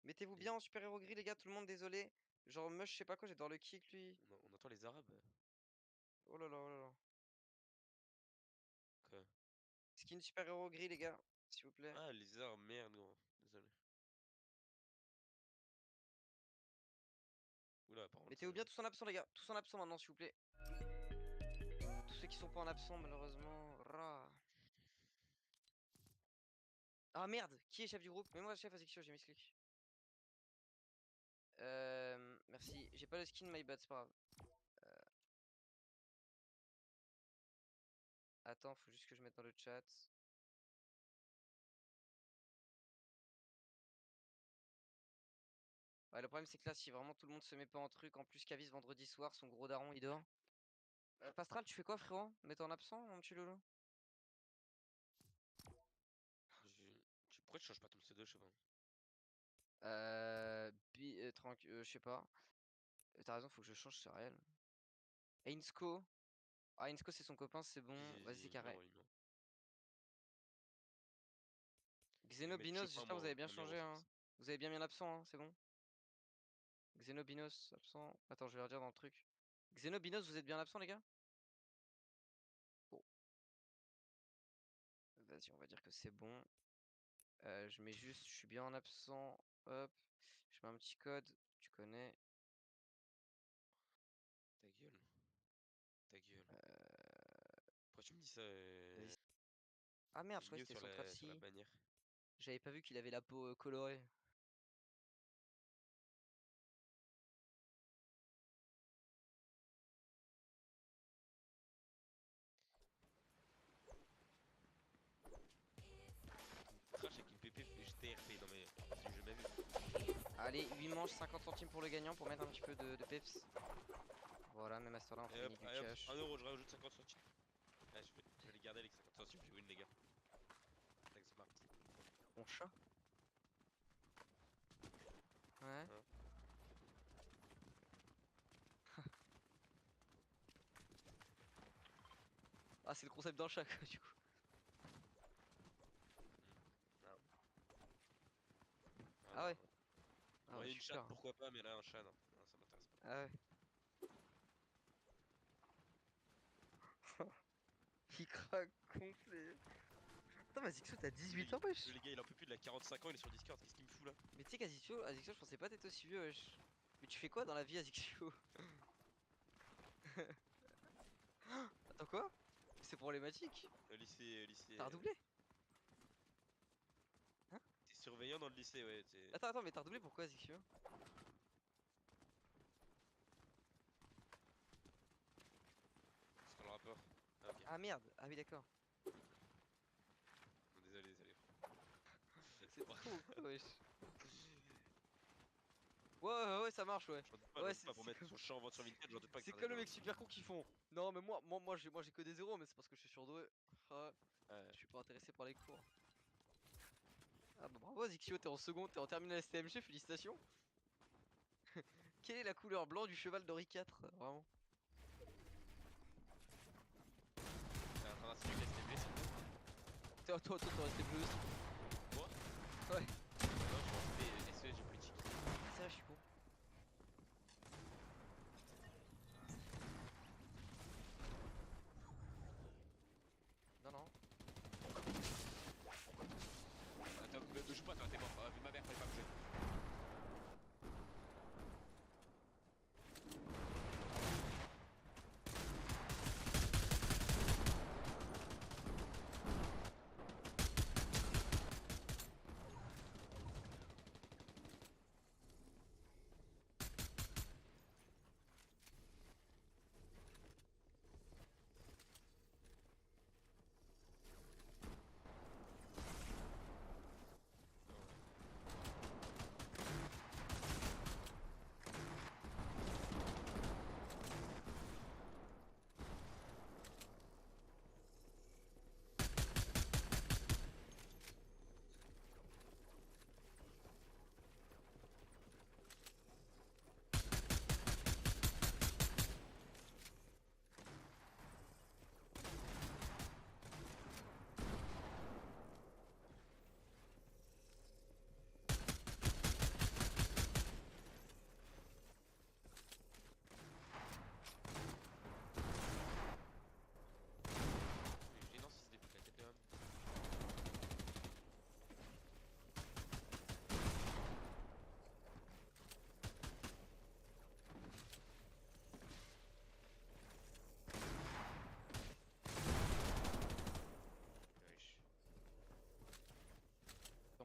Mettez-vous bien en super-héros gris les gars, tout le monde, désolé. Genre Mush, je sais pas quoi, j'ai devoir le kick lui. On entend les arabes. Oh là là. Quoi? Skin super-héros gris les gars, s'il vous plaît. Ah les arabes, merde gros, désolé. Oula, par contre. Mettez-vous bien tous en absent les gars, tous en absent maintenant s'il vous plaît. Tous ceux qui sont pas en absent malheureusement. Ah merde, qui est chef du groupe? Mais moi chef Azixio, j'ai mis ce clic. Merci, j'ai pas le skin my bad, c'est pas grave. Attends, faut juste que je mette dans le chat. Ouais, le problème c'est que là, si vraiment tout le monde se met pas en truc, en plus Kavis vendredi soir, son gros daron il dort. Pastral, tu fais quoi frérot? Mets-toi en absent, mon petit Lolo? Pourquoi tu changes pas ton pseudo, je sais pas. Je sais pas. T'as raison, faut que je change, c'est réel. Ainsco. Ah, Ainsco c'est son copain, c'est bon. Vas-y, c'est carré. Xenobinos, j'espère que vous avez bien changé. Hein. Vous avez bien mis un absent, hein, c'est bon. Xenobinos, absent. Attends, je vais leur dire dans le truc. Xenobinos, vous êtes bien absent, les gars? Bon. Vas-y, on va dire que c'est bon. Je mets juste, je suis bien en absent. Hop. Je mets un petit code, tu connais. Ta gueule. Pourquoi tu me dis ça Ah merde, je crois que c'était son trapsi. J'avais pas vu qu'il avait la peau colorée. Crash avec une PP GTRP, non mais j'ai jamais vu. Allez, 8 manches, 50 centimes pour le gagnant pour mettre un petit peu de peps. Voilà, même à ce temps-là, on finit du cash. 1 euro, je rajoute 50 centimes. Ah, je vais les garder avec 50 centimes, je win les gars. Tac smart. Mon chat. Ouais. Ah, c'est le concept d'un chat quoi, du coup. Ah ouais. suis chat, peur. pourquoi pas, mais là, un chat, non. Non, ça m'intéresse pas. Ah ouais. Il craque complet. Attends, mais Azixio, t'as 18 ans, wesh. Les gars, il en peut plus, il a 45 ans, il est sur Discord, qu'est-ce qu'il me fout là? Mais tu sais qu'Azixio, je pensais pas t'être aussi vieux, wesh. Mais tu fais quoi dans la vie, Azixio? Attends, quoi? C'est problématique. Lycée. T'as redoublé? Hein? T'es surveillant dans le lycée, ouais. Attends, mais t'as redoublé pourquoi, Azixio? C'est quoi le rapport? Ah, ok. Ah merde, ah oui, d'accord. Désolé. C'est trop quoi, wesh. Ouais, ça marche, ouais. Ouais, c'est pas pour mettre son champ en vente sur Vinted, j'en doute pas que C'est ça comme le arrive. mec super con qui font. Non, mais moi j'ai que des zéros, mais c'est parce que je suis surdoué. Ah, Ouais. je suis pas intéressé par les cours. Ah bah bravo Zixio, t'es en seconde, t'es en terminale STMG, félicitations. Quelle est la couleur blanc du cheval d'Henri IV? Vraiment. T'as un celui qui a STB, c'est bon. Toi, t'es resté bleu aussi. Moi? Ouais. Non, je m'en fais SE, j'ai politique. C'est vrai, je suis con. Non. Attends, ne joue pas, toi, t'es mort. Vu ma mère, fallait pas bouger.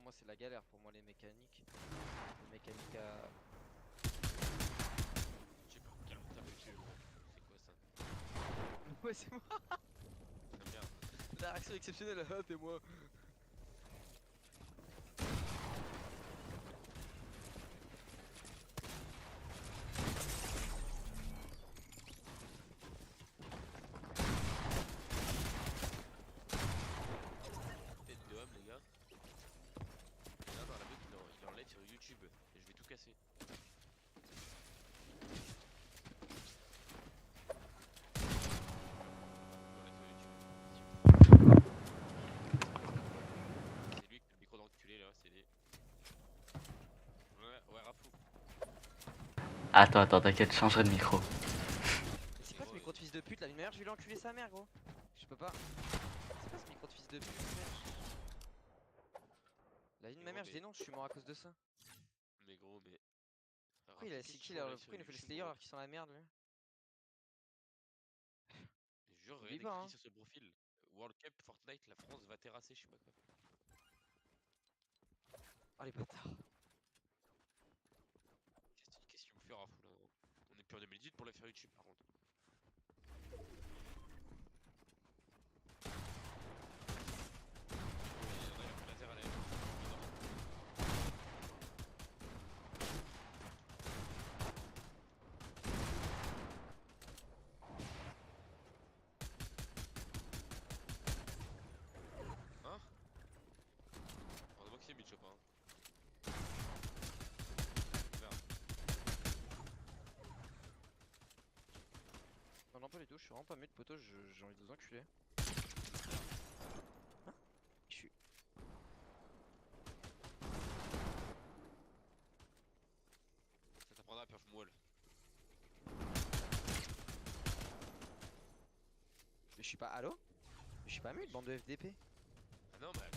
Moi c'est la galère pour moi les mécaniques. Les mécaniques à... Je sais pas, calme ta voiture. C'est quoi ça? Ouais c'est moi. J'aime bien. La réaction exceptionnelle, ah t'es moi. Tête de homme les gars. Là dans la mec il est en live sur YouTube et je vais tout casser. C'est lui qui a le micro d'enculé là, c'est lui. Ouais, Raphou. Attends, t'inquiète, je changerai de micro. C'est quoi ce micro de fils de pute là? Une mère, je vais lui enculer sa mère gros. Je peux pas. C'est quoi ce micro de fils de pute? La vie de ma mère, je dénonce, je suis mort à cause de ça. Mais gros, mais. Pourquoi il a 6 kills alors? Pourquoi il nous fait le Slayer alors qu'ils sont la merde lui? Je jure, Oublie regardez pas, cliquez hein. sur ce profil. World Cup Fortnite la France va terrasser, je sais pas quoi. Oh les bâtards. Qu'est-ce qu'il me fait Raphou là? On est plus en 2018 pour le faire YouTube par contre. Hein? Heureusement que c'est mid, je sais pas. Merde. Non, pas du tout, je suis vraiment pas mute, poteau, j'ai envie de vous enculer. Hein? Je suis. suis pas. Allô? Je suis pas mute, bande de FDP. Ah non, mais.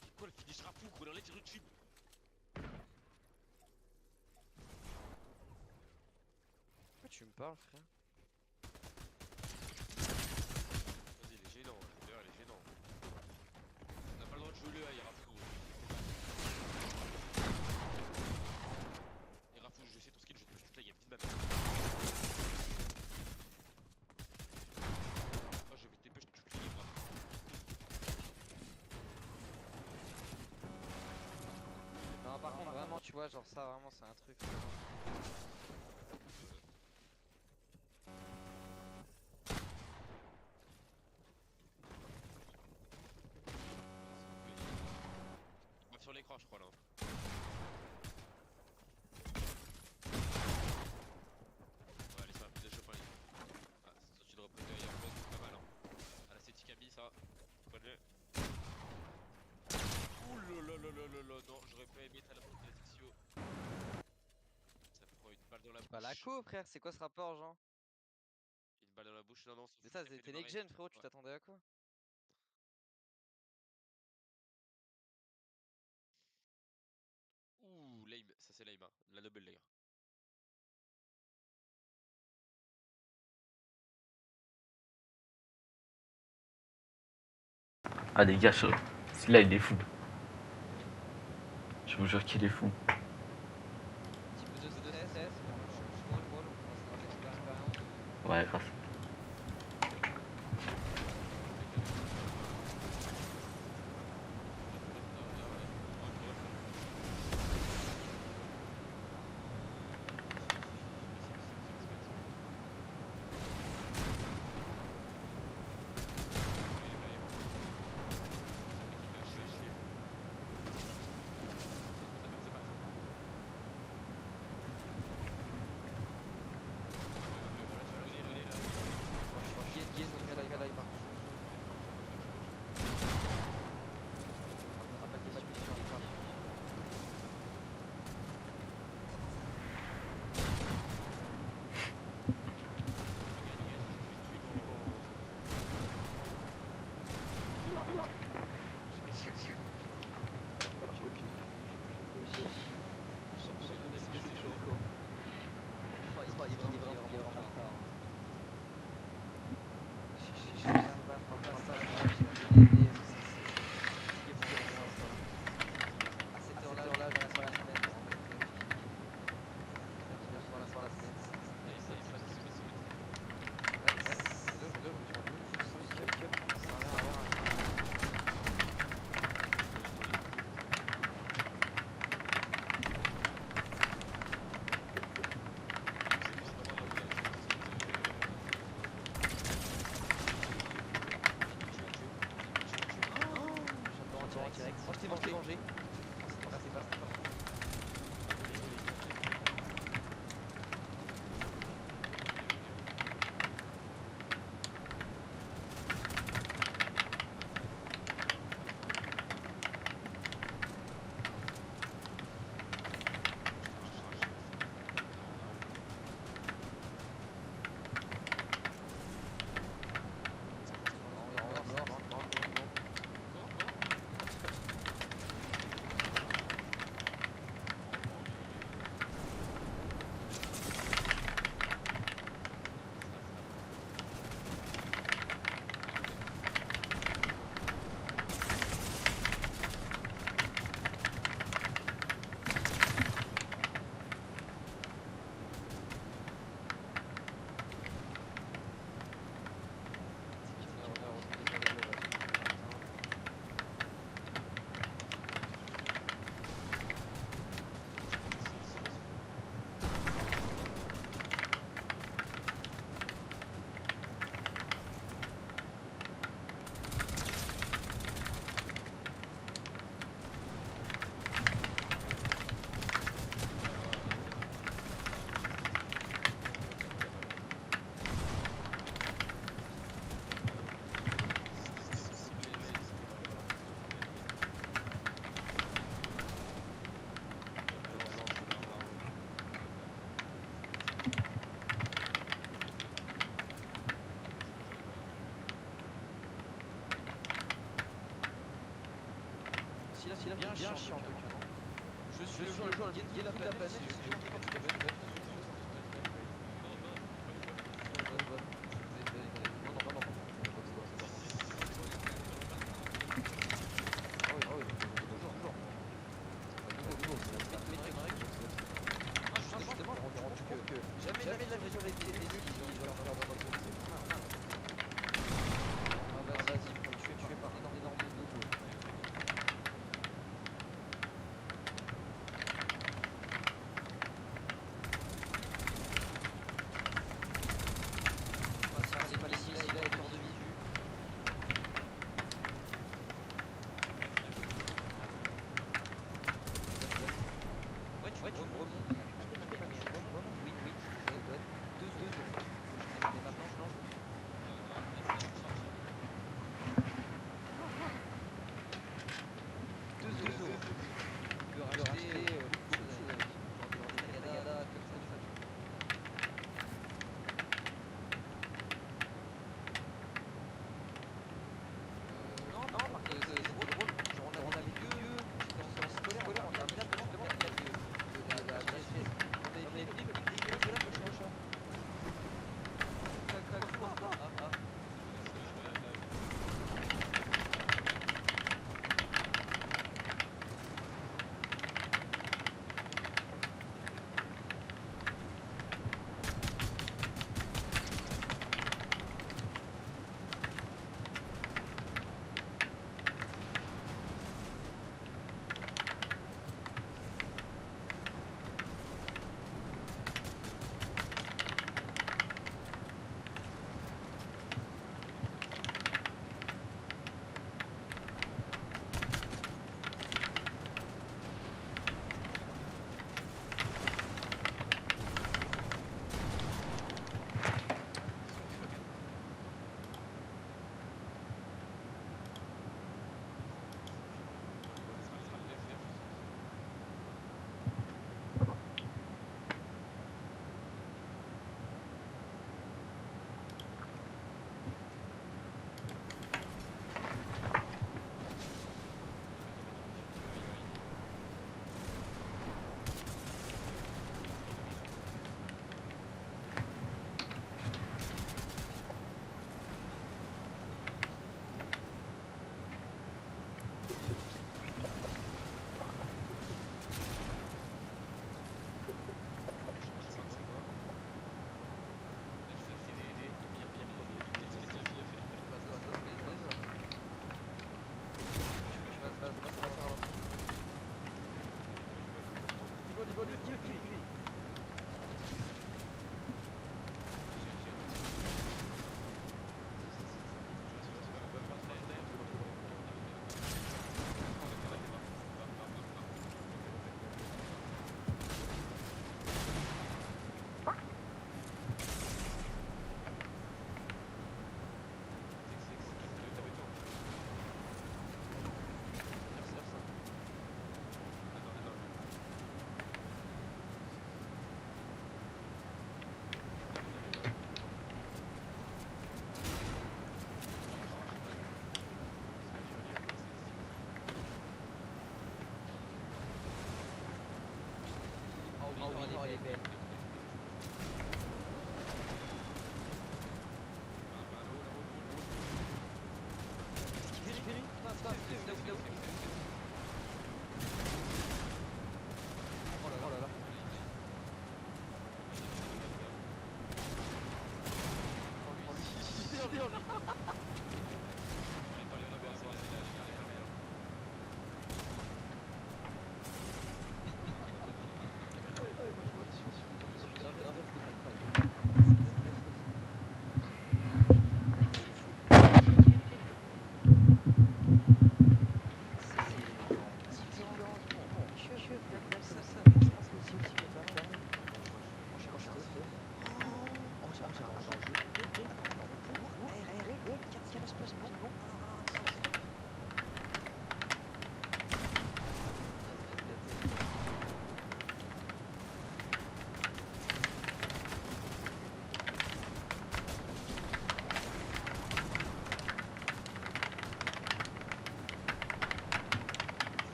C'est quoi le finish Raphou qu'on enlève sur YouTube? Pourquoi tu me parles, frère? Vas-y, il est gênant, d'ailleurs il est gênant. On n'a pas le droit de jouer le A, il Raphou. Et Raphou, je sais ton skill, je te push toute la game, vite ma mère. Oh, je vais TP, je te tue toute la game, Raphou. Non, par contre, vraiment, tu vois, genre ça, vraiment, c'est un truc. On va sur l'écran, je crois là. Ouais, allez, ça va, plus de chauffe en ligne. Ah, ça, tu devrais préférer hier, c'est pas mal. Hein. Ah, là, c'est Tikami, ça. Bonne. Ouh là là là là là, non, j'aurais pas aimé être à la porte de la Tixio. Ça me prend une balle dans la bouche. Pas la co, frère, c'est quoi ce rapport, genre? Une balle dans la bouche, non, non, Mais ça, c'était next gen, frérot, tu t'attendais à quoi? Ouh, lame, ça c'est lame, hein. La double layer. Ah les gars, celui-là il est fou. Je vous jure qu'il est fou. Ouais, grâce. bien chiant. Je suis le joueur qui est la planète. Jamais de la vision avec les élus qui vont leur faire avoir votre vas-y, tu es par énorme de c'est pas les signes, il a hors de visu. Ouais, tu remontes. Elle est belle. Oh là là.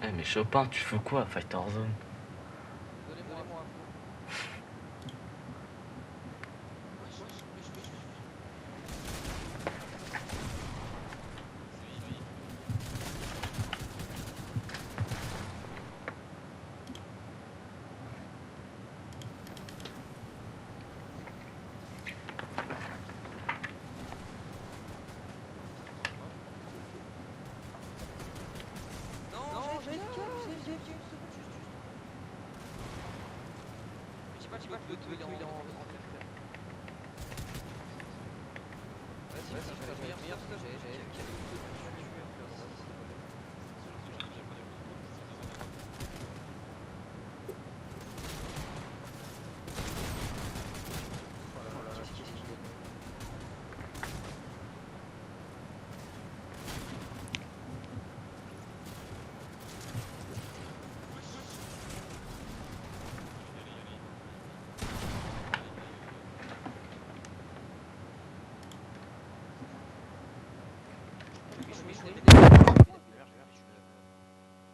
Eh mais Chopin, tu fais quoi, Fighter Zone? Donnez-moi. Tu vois que le tout il est en faire. Vas-y, je vais la meilleure tout à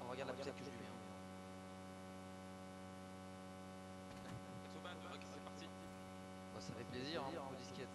on regarde la musique que je lui mets. C'est parti. Bah, ça fait plaisir, hein, pour disquette.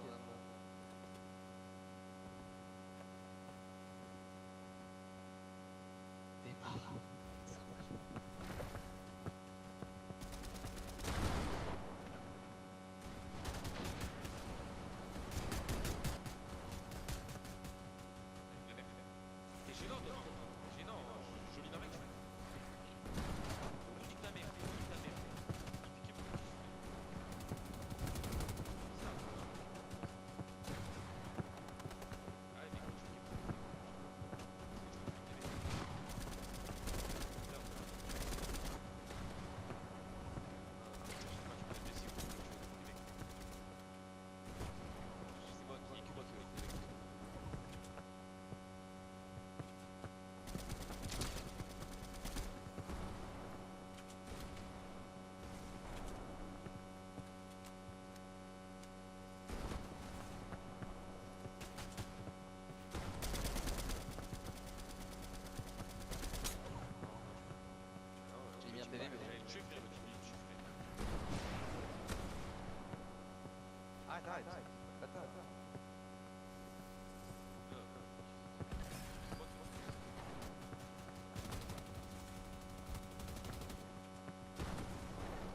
Attends.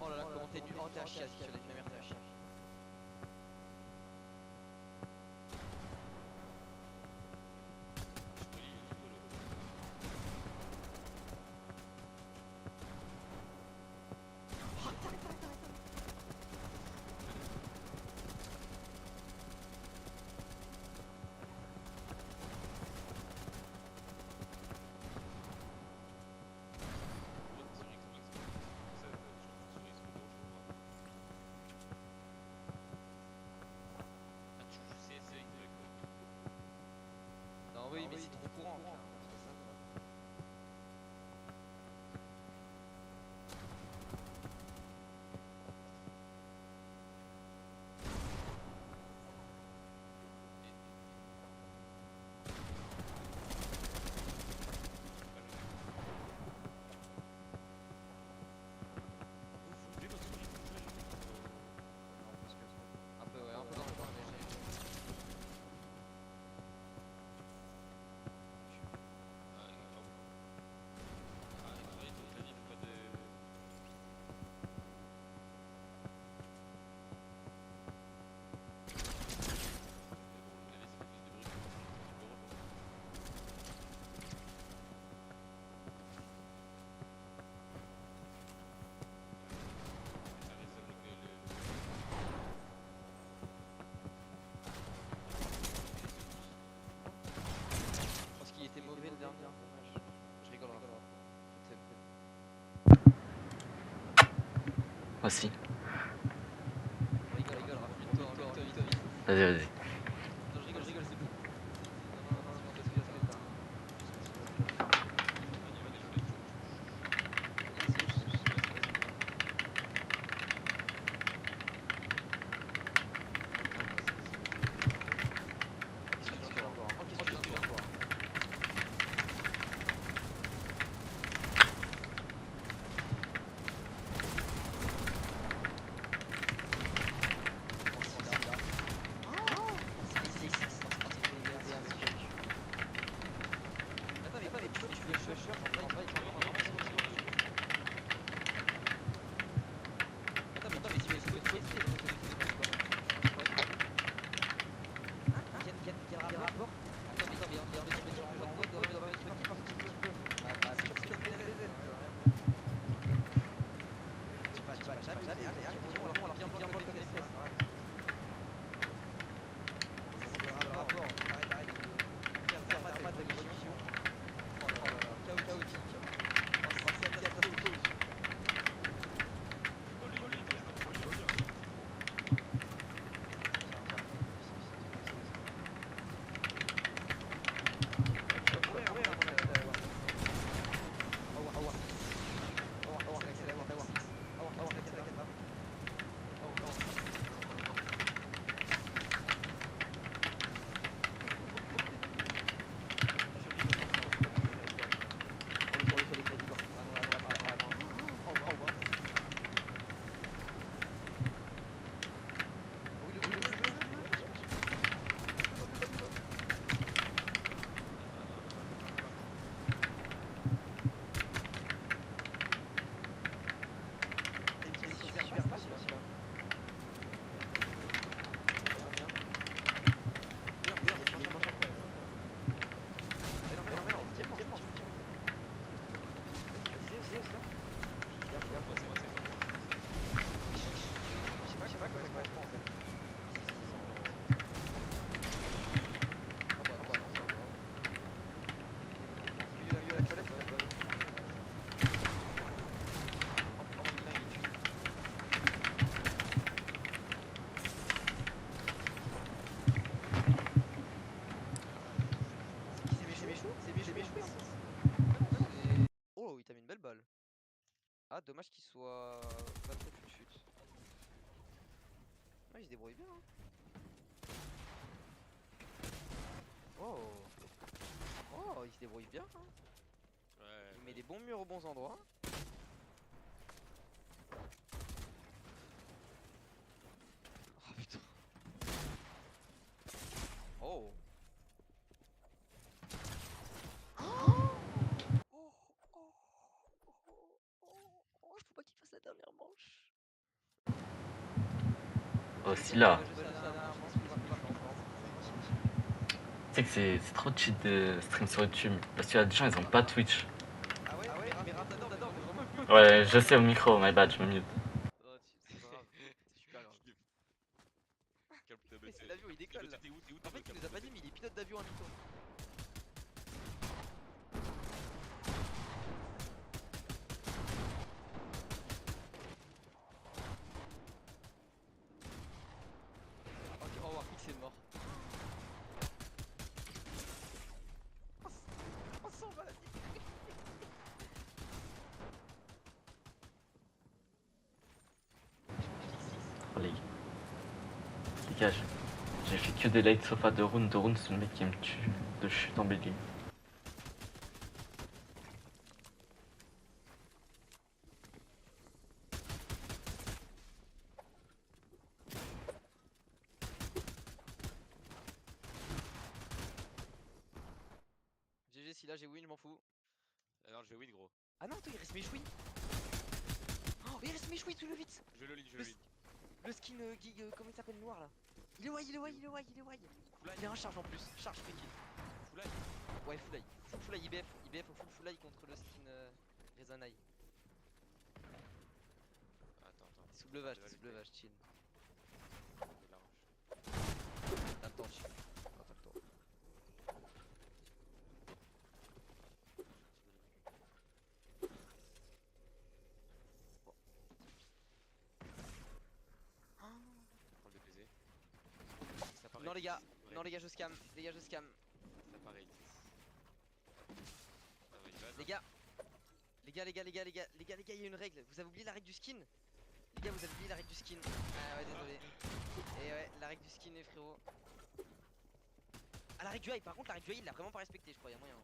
Oh là là, comment t'es nul. Oh, t'es un chiasse, tu fais la merde, t'es un chiasse. Oui, mais c'est trop courant. Un peu dans le coin, mais était mauvais le dernier. Je rigole. Voici. Rigole, Raphou. Vas-y. Non, je rigole, c'est bon. allez, on va bien bloquer le stress. Arrête, pas d'exécution. Chaotique. Oh, il t'a mis une belle balle. Ah, dommage qu'il soit pas trop fut. Ah, il se débrouille bien. Hein. Oh. Oh, il se débrouille bien. Hein. Ouais. Il met des bons murs aux bons endroits. Oh putain. Oh. Faut pas qu'il fasse la dernière manche. Aussi là. Tu sais que c'est trop cheat de stream sur YouTube. Parce qu'il y a des gens, ils ont pas Twitch. Ah ouais, mais t'adores, Ouais, je sais au micro, my bad, je me mute. C'est super grave. Mais c'est l'avion, il décolle là. En fait, il nous a pas dit, mais il est pilote d'avion à mi-temps. Oh, Warpick, c'est mort. On s'en va. Oh, les gars, j'ai fait que des likes sauf à 2 rounds. 2 rounds, c'est le mec qui me tue de chute en belly. GG, si là j'ai win, je m'en fous. Alors je vais win gros. Ah non, attends, il reste mes chouilles. Oh, il reste mes chouilles, tout le vite. Je le lead. Le skin gig, comment il s'appelle, noir là. Il est wide. Il a un charge en plus. Charge free kill. Full eye. Ouais, full eye. Full eye IBF au full eye contre le skin Rezanaï. Attends. Sous bleuvage, chill. T'as le temps, chill. T'as le temps. Non les gars, je scam. Ça paraît. Les gars, il y a une règle. Vous avez oublié la règle du skin. Les gars, vous avez oublié la règle du skin. Ah ouais, désolé. Et ouais, la règle du skin, les frérots. Ah, la règle du high, par contre, la règle du high, il l'a vraiment pas respecté, je crois, y'a moyen.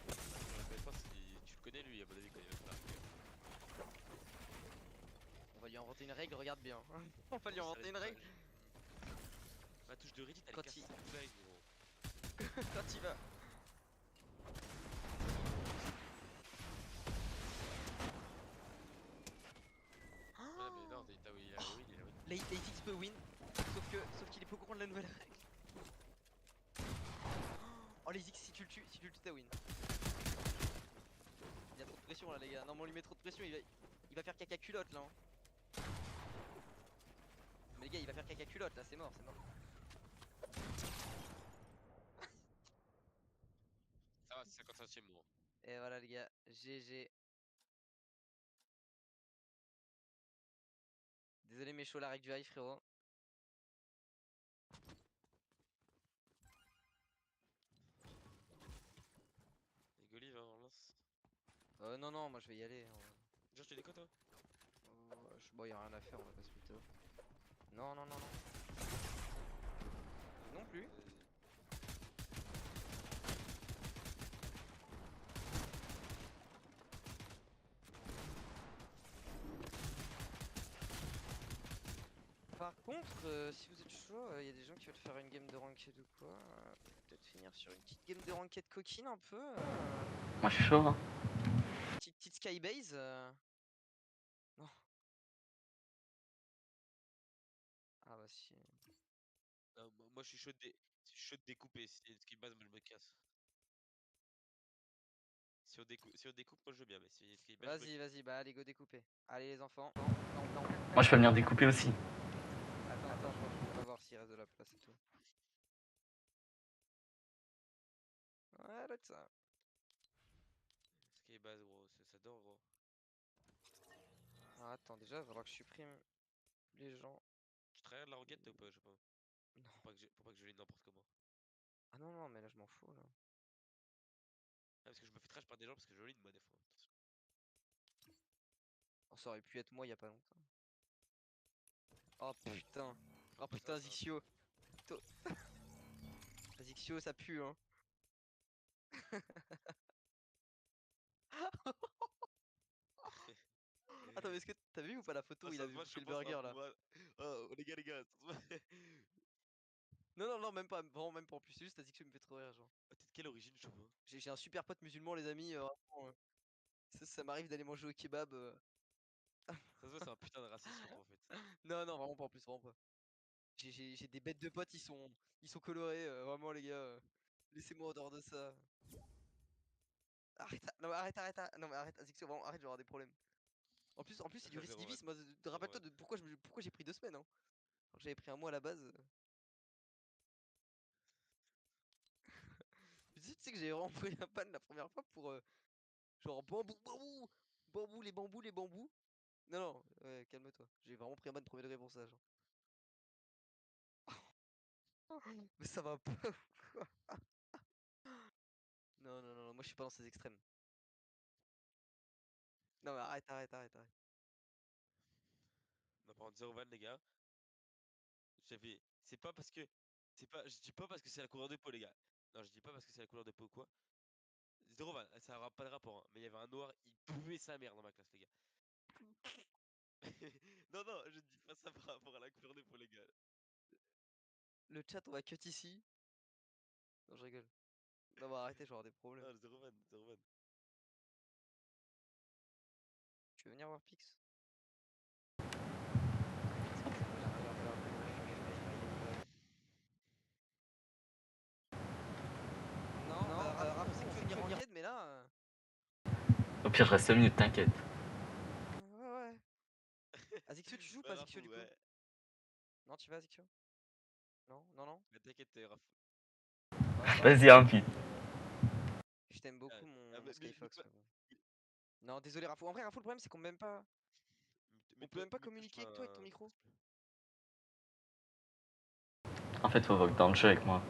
Je sais pas si tu le connais lui, à mon avis, quand il va faire. On va lui inventer une règle, regarde bien. On va lui inventer une règle. Ma touche de Reddit, elle Quand casse il... tout live, gros. Quand il va. Ouais, mais non, il a win. L'ATX peut win, sauf qu'il est pas au courant de la nouvelle règle. Oh les X, si tu le tues, t'as win. là les gars. Non mais on lui met trop de pression, il va faire caca culotte là. Hein. Mais les gars il va faire caca culotte là, c'est mort, c'est mort. Ça va, c'est 50 centimes moi. Et voilà les gars, GG. Désolé mais chaud la règle du high frérot. Les Golives, hein, on lance. Non, moi je vais y aller. Genre, tu dis quoi toi? Bon, y'a rien à faire, on va pas se mytho. Non. Non plus. Par contre, si vous êtes chaud, il y a des gens qui veulent faire une game de ranked ou quoi. Peut-être finir sur une petite game de ranked coquine un peu. Moi je suis chaud. Hein. Petite skybase. Non. Ah bah si. Non, moi je suis chaud de découper. Si c'est ce qui base, moi je me casse. Si on découpe, moi je veux bien, mais si ce qui base, Vas-y, bah allez, go découper. Allez les enfants. Non. Moi je peux venir découper aussi. Attends, on va voir s'il reste de la place et tout. Ouais, là ça. Ce qui est base, gros, ça dort, gros. Ah, attends, déjà, il va falloir que je supprime les gens. Tu travailles de la roquette ou pas? Je sais pas. Non. Pour pas que je lis n'importe comment. Ah non, mais là je m'en fous là. Ah, parce que je me fais trash par des gens parce que je lis de moi des fois. Attention. Oh, ça aurait pu être moi il y a pas longtemps. Oh putain. Oh putain, Zixio. Zixio, ça pue hein. Attends, mais est-ce que t'as vu ou pas la photo où il avait bouffé le burger là? Oh, les gars, Non, même pas, vraiment même pas en plus, c'est juste Zixio me fait trop rire genre. T'es de quelle origine, je sais pas? J'ai un super pote musulman les amis, vraiment, ça m'arrive d'aller manger au kebab. Ça se voit, c'est un putain de raciste sur toi en fait. Non, vraiment pas en plus, vraiment pas. J'ai des bêtes de potes, ils sont colorés, vraiment les gars. Laissez-moi en dehors de ça. Non mais arrête, non mais arrête, Azixio, vraiment arrête, je vais avoir des problèmes. En plus c'est du récidivisme, moi, rappelle-toi de pourquoi j'ai pris 2 semaines hein. Alors que j'avais pris un mois à la base. Tu sais que j'ai vraiment pris un ban la première fois pour genre les bambous. Non, ouais, calme-toi. J'ai vraiment pris un ban de premier degré pour ça, genre. Mais ça va pas ou quoi? Non, moi je suis pas dans ces extrêmes. Non mais arrête. Non, par contre, 0 van, les gars. J'avais. C'est pas parce que. C'est pas. Je dis pas parce que c'est la couleur de peau, les gars. Non, je dis pas parce que c'est la couleur de peau ou quoi. 0 van, ça aura pas de rapport, hein. Mais il y avait un noir, il pouvait sa mère dans ma classe, les gars. Non, je dis pas ça par rapport à la couleur de peau, les gars. Le chat on va cut ici. Non je rigole. Non bah arrêtez, je vais avoir des problèmes. Non, 0 van, 0 van. Tu veux venir voir Pix? Non, Raphou, c'est que tu veux venir en raid, mais là. Au pire je reste 2 minutes, t'inquiète. Ouais. Azixio, tu joues ou pas Azixio du coup? Ouais. Non, tu vas Azixio? Non. Mais t'inquiète, Ouais, Vas-y, rapide. Je t'aime beaucoup mon Skyfox. Mais bon. Non, désolé Raphou. En vrai, Raphou, le problème c'est qu'on peut même pas. On peut même pas communiquer avec toi avec ton micro. En fait faut vote dans le jeu avec moi.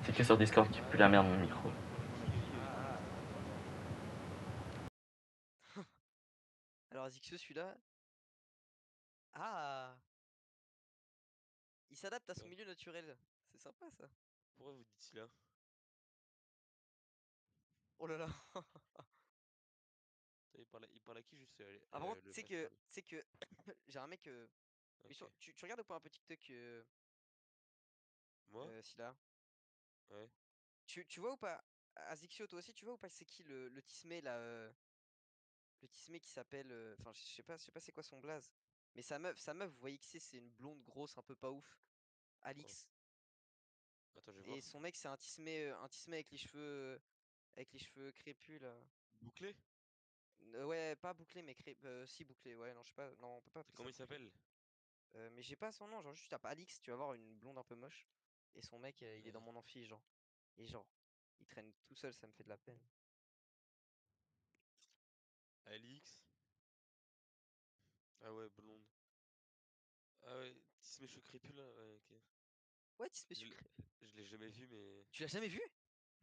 C'est que sur Discord qui pue la merde mon micro. Alors Azixio, celui-là. Ah, il s'adapte à son milieu naturel. C'est sympa ça. Pourquoi vous dites là? Oh là là. Il parle à qui juste Ah, par contre, le tu sais que j'ai un mec. Mais Ok. tu regardes ou pas un peu TikTok Moi? Scylla? Ouais. Tu vois ou pas? Azixio, toi aussi, tu vois ou pas c'est qui le Tismé là le Tismé qui s'appelle. Enfin, je sais pas c'est quoi son blaze. Mais sa meuf, vous voyez que c'est une blonde grosse un peu pas ouf. Oh. Alix. Attends, je vais Et voir. son mec, c'est un Tismé avec les cheveux crépus là. Bouclé? Ouais, pas bouclé, mais si bouclé. Ouais, non, je sais pas. Non, on peut pas appeler Comment il ça bouclé. s'appelle? Mais j'ai pas son nom. Genre, juste tu tapes Alix, tu vas voir une blonde un peu moche. Et son mec, il est dans mon amphi, genre. Et genre, il traîne tout seul, ça me fait de la peine. Alix. Ah ouais, blonde. Ah ouais, Tis mes cheveux crépus là, ouais, ok. Ouais, Tis mes Je cheveux l'ai crépus. je l'ai jamais vu, mais. Tu l'as jamais vu?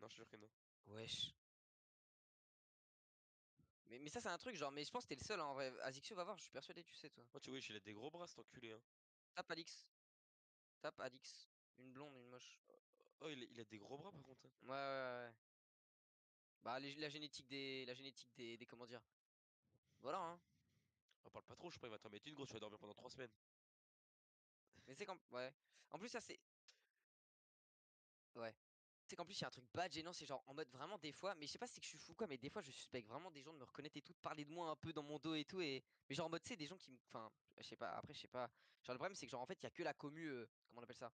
Non, je te jure que non. Wesh. Mais ça, c'est un truc, genre, mais je pense que t'es le seul, hein, en vrai. Azixio, va voir, je suis persuadé, tu sais, toi. Moi, tu vois, il a des gros bras, cet enculé, hein. Tape Alix. Tape Alix. Une blonde, une moche. Oh, il a des gros bras, par contre. Ouais, ouais, ouais. Bah, la génétique des. Comment dire? Voilà, hein. On parle pas trop, je sais pas, il va t'en mettre une grosse, tu vas dormir pendant 3 semaines. Mais c'est qu'en. Ouais. En plus, ça, c'est. Ouais. C'est qu'en plus, il y a un truc bad gênant, c'est genre en mode vraiment des fois, mais je sais pas si c'est que je suis fou quoi, mais des fois je suspecte vraiment des gens de me reconnaître et tout, de parler de moi un peu dans mon dos et tout, mais genre en mode, tu sais, des gens qui me. Enfin, je sais pas, après, je sais pas. Genre, le problème, c'est que genre en fait, il y a que la commu. Comment on appelle ça?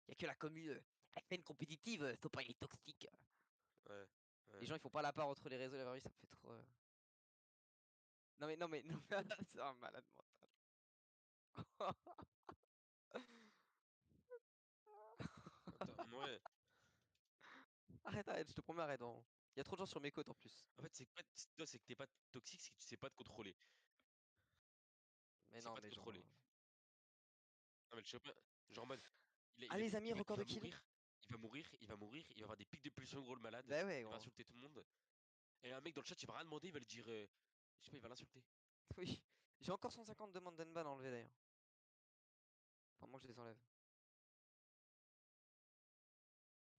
Il y a que la commu. La peine compétitive, faut pas, il est toxique. Ouais. Les gens, ils font pas la part entre les réseaux et la vraie vie, ça me fait trop. Non, mais, non, mais, non, mais, c'est un malade mental. Attends, en vrai. Arrête, arrête, je te promets, arrête. Il y a trop de gens sur mes côtes en plus. En fait, c'est que t'es pas toxique, c'est que tu sais pas te contrôler. Mais C'est non, pas te mais genre. contrôler. Non, mais je sais pas. Genre en mode. Ah, les amis, record Il de va kill. mourir. Il va mourir. Il va avoir des pics de pulsion, gros, le malade. Bah ouais, Il va gros. insulter tout le monde. Et un mec dans le chat, il va rien demander, il va lui dire. Je sais pas, il va l'insulter. Oui. J'ai encore 150 demandes d'unban à enlever d'ailleurs. Enfin, moi je les enlève.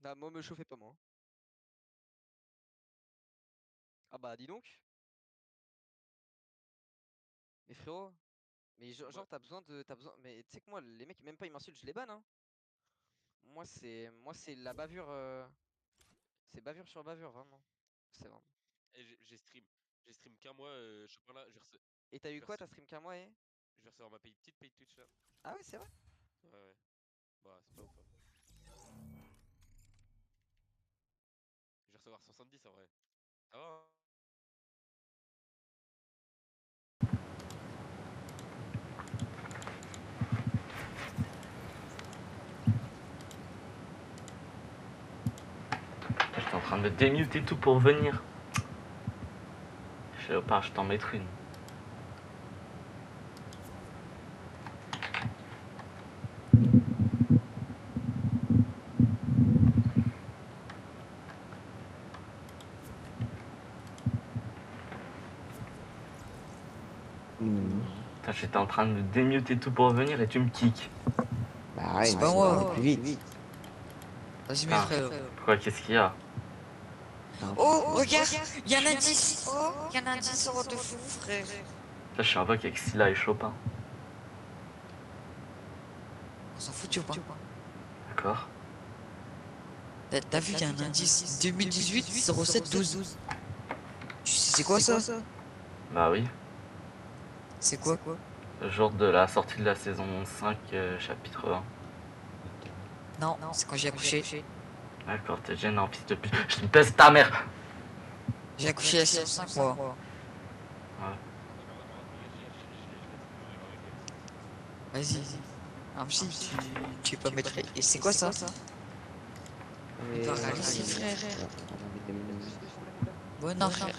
Ah, moi me chauffez pas moi. Ah bah dis donc. Mais frérot. Mais genre t'as besoin de. T'as besoin. Mais tu sais que moi les mecs même pas ils m'insultent, je les banne hein. Moi c'est la bavure. C'est bavure sur bavure vraiment. C'est vraiment. Et j'ai stream qu'un mois, je sais pas là, Et t'as je eu vais quoi? rece- T'as stream qu'un mois et. je vais recevoir ma petite paye Twitch là. Ah ouais c'est vrai? Ouais, ouais. Bah, c'est pas ouf. Hein. Je vais recevoir 70 en vrai. Ça va, hein? J'étais en train de me démuter tout pour venir. Je sais pas, je t'en mettrai une. Putain, j'étais en train de me démuter tout pour venir et tu me kicks. Bah ouais, C'est pas moi. plus vite. Vas-y mes frères. Quoi, qu'est-ce qu'il y a? Oh, regarde, il y a un indice. Oh, il y a un indice de fou, frère. Là, je suis un bug avec Scylla et Chopin. On s'en fout, tu vois. D'accord. T'as vu, il y a un indice 2018 07 12. Tu sais c'est quoi ça? Bah oui. C'est quoi? Le jour de la sortie de la saison 5, chapitre 1. Non, c'est quand j'ai accouché. D'accord, t'es gênant, fils de pute. Je te baisse ta mère! J'ai accouché à 5 mois. Ouais. Vas-y. Un psy, tu peux pas mettre. Et c'est quoi ça? Il doit réaliser, frère. Bon, non, frère.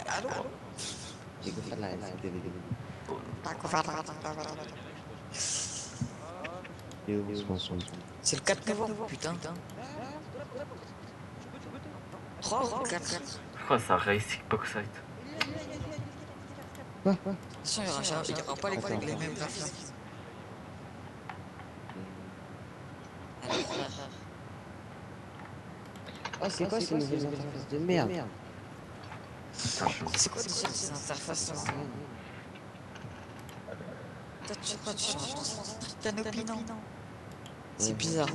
Allô? C'est le 4 novembre, putain. 3 ou 4? Pourquoi ça race Boxite? Attention, il y aura pas les collègues les mêmes graphismes. Alors, frère. Oh, c'est quoi ces nouvelles interfaces de merde? C'est quoi déjà ces interfaces là? Toi, tu changes ton opinion. C'est bizarre.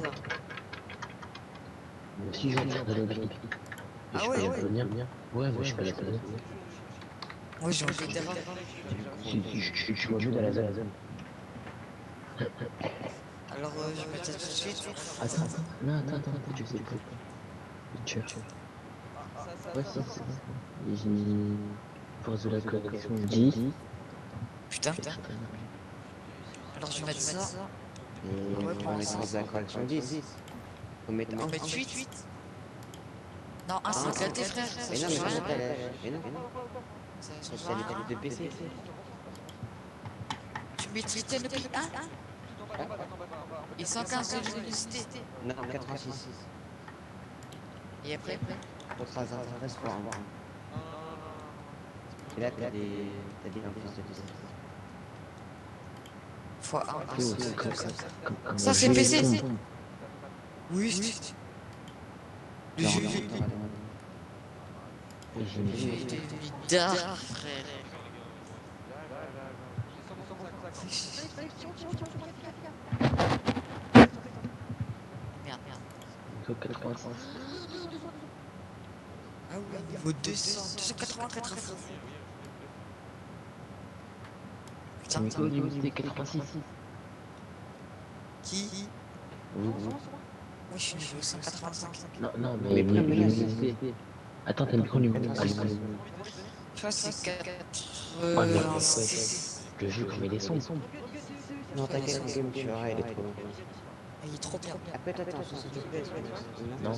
Si je regarde le graphique. Ah ouais, Ouais, je peux la connaître. Ouais, j'ai envie de voir. Je suis mobile à la zone. Alors, je vais mettre ça tout de suite. Attends, tu sais quoi? Ouais, c'est ça. J'ai force de la connexion 10. Putain. Alors je vais mettre ça. Et on va mettre force de la connexion 10. Faut mettre On met 8. Non, 1 c'est éclaté frère. Mais non, mais non. Ça C'est change la rien. de PC. Tu maîtrises le prix 1 et 115 de luminosité. Non, 86. Et après Autres interfaces pour avoir un. Et là, t'as des interfaces de PC. Fois 1. Ça c'est PC. Oui, c'est... Le jeu d'art, frère. Merde. Ah oui, niveau 284 à fond. Putain, Mais quoi, niveau 86. Qui? Vous. Moi je suis niveau 185. Non, mais luminosité. Attends, t'as le micro numéro. Je crois que c'est 86. Le jeu, comme il est sombre. Non, t'inquiète, game, tu verras, il est trop long. Il est trop bien. Après, attends, 60 FPS. Non.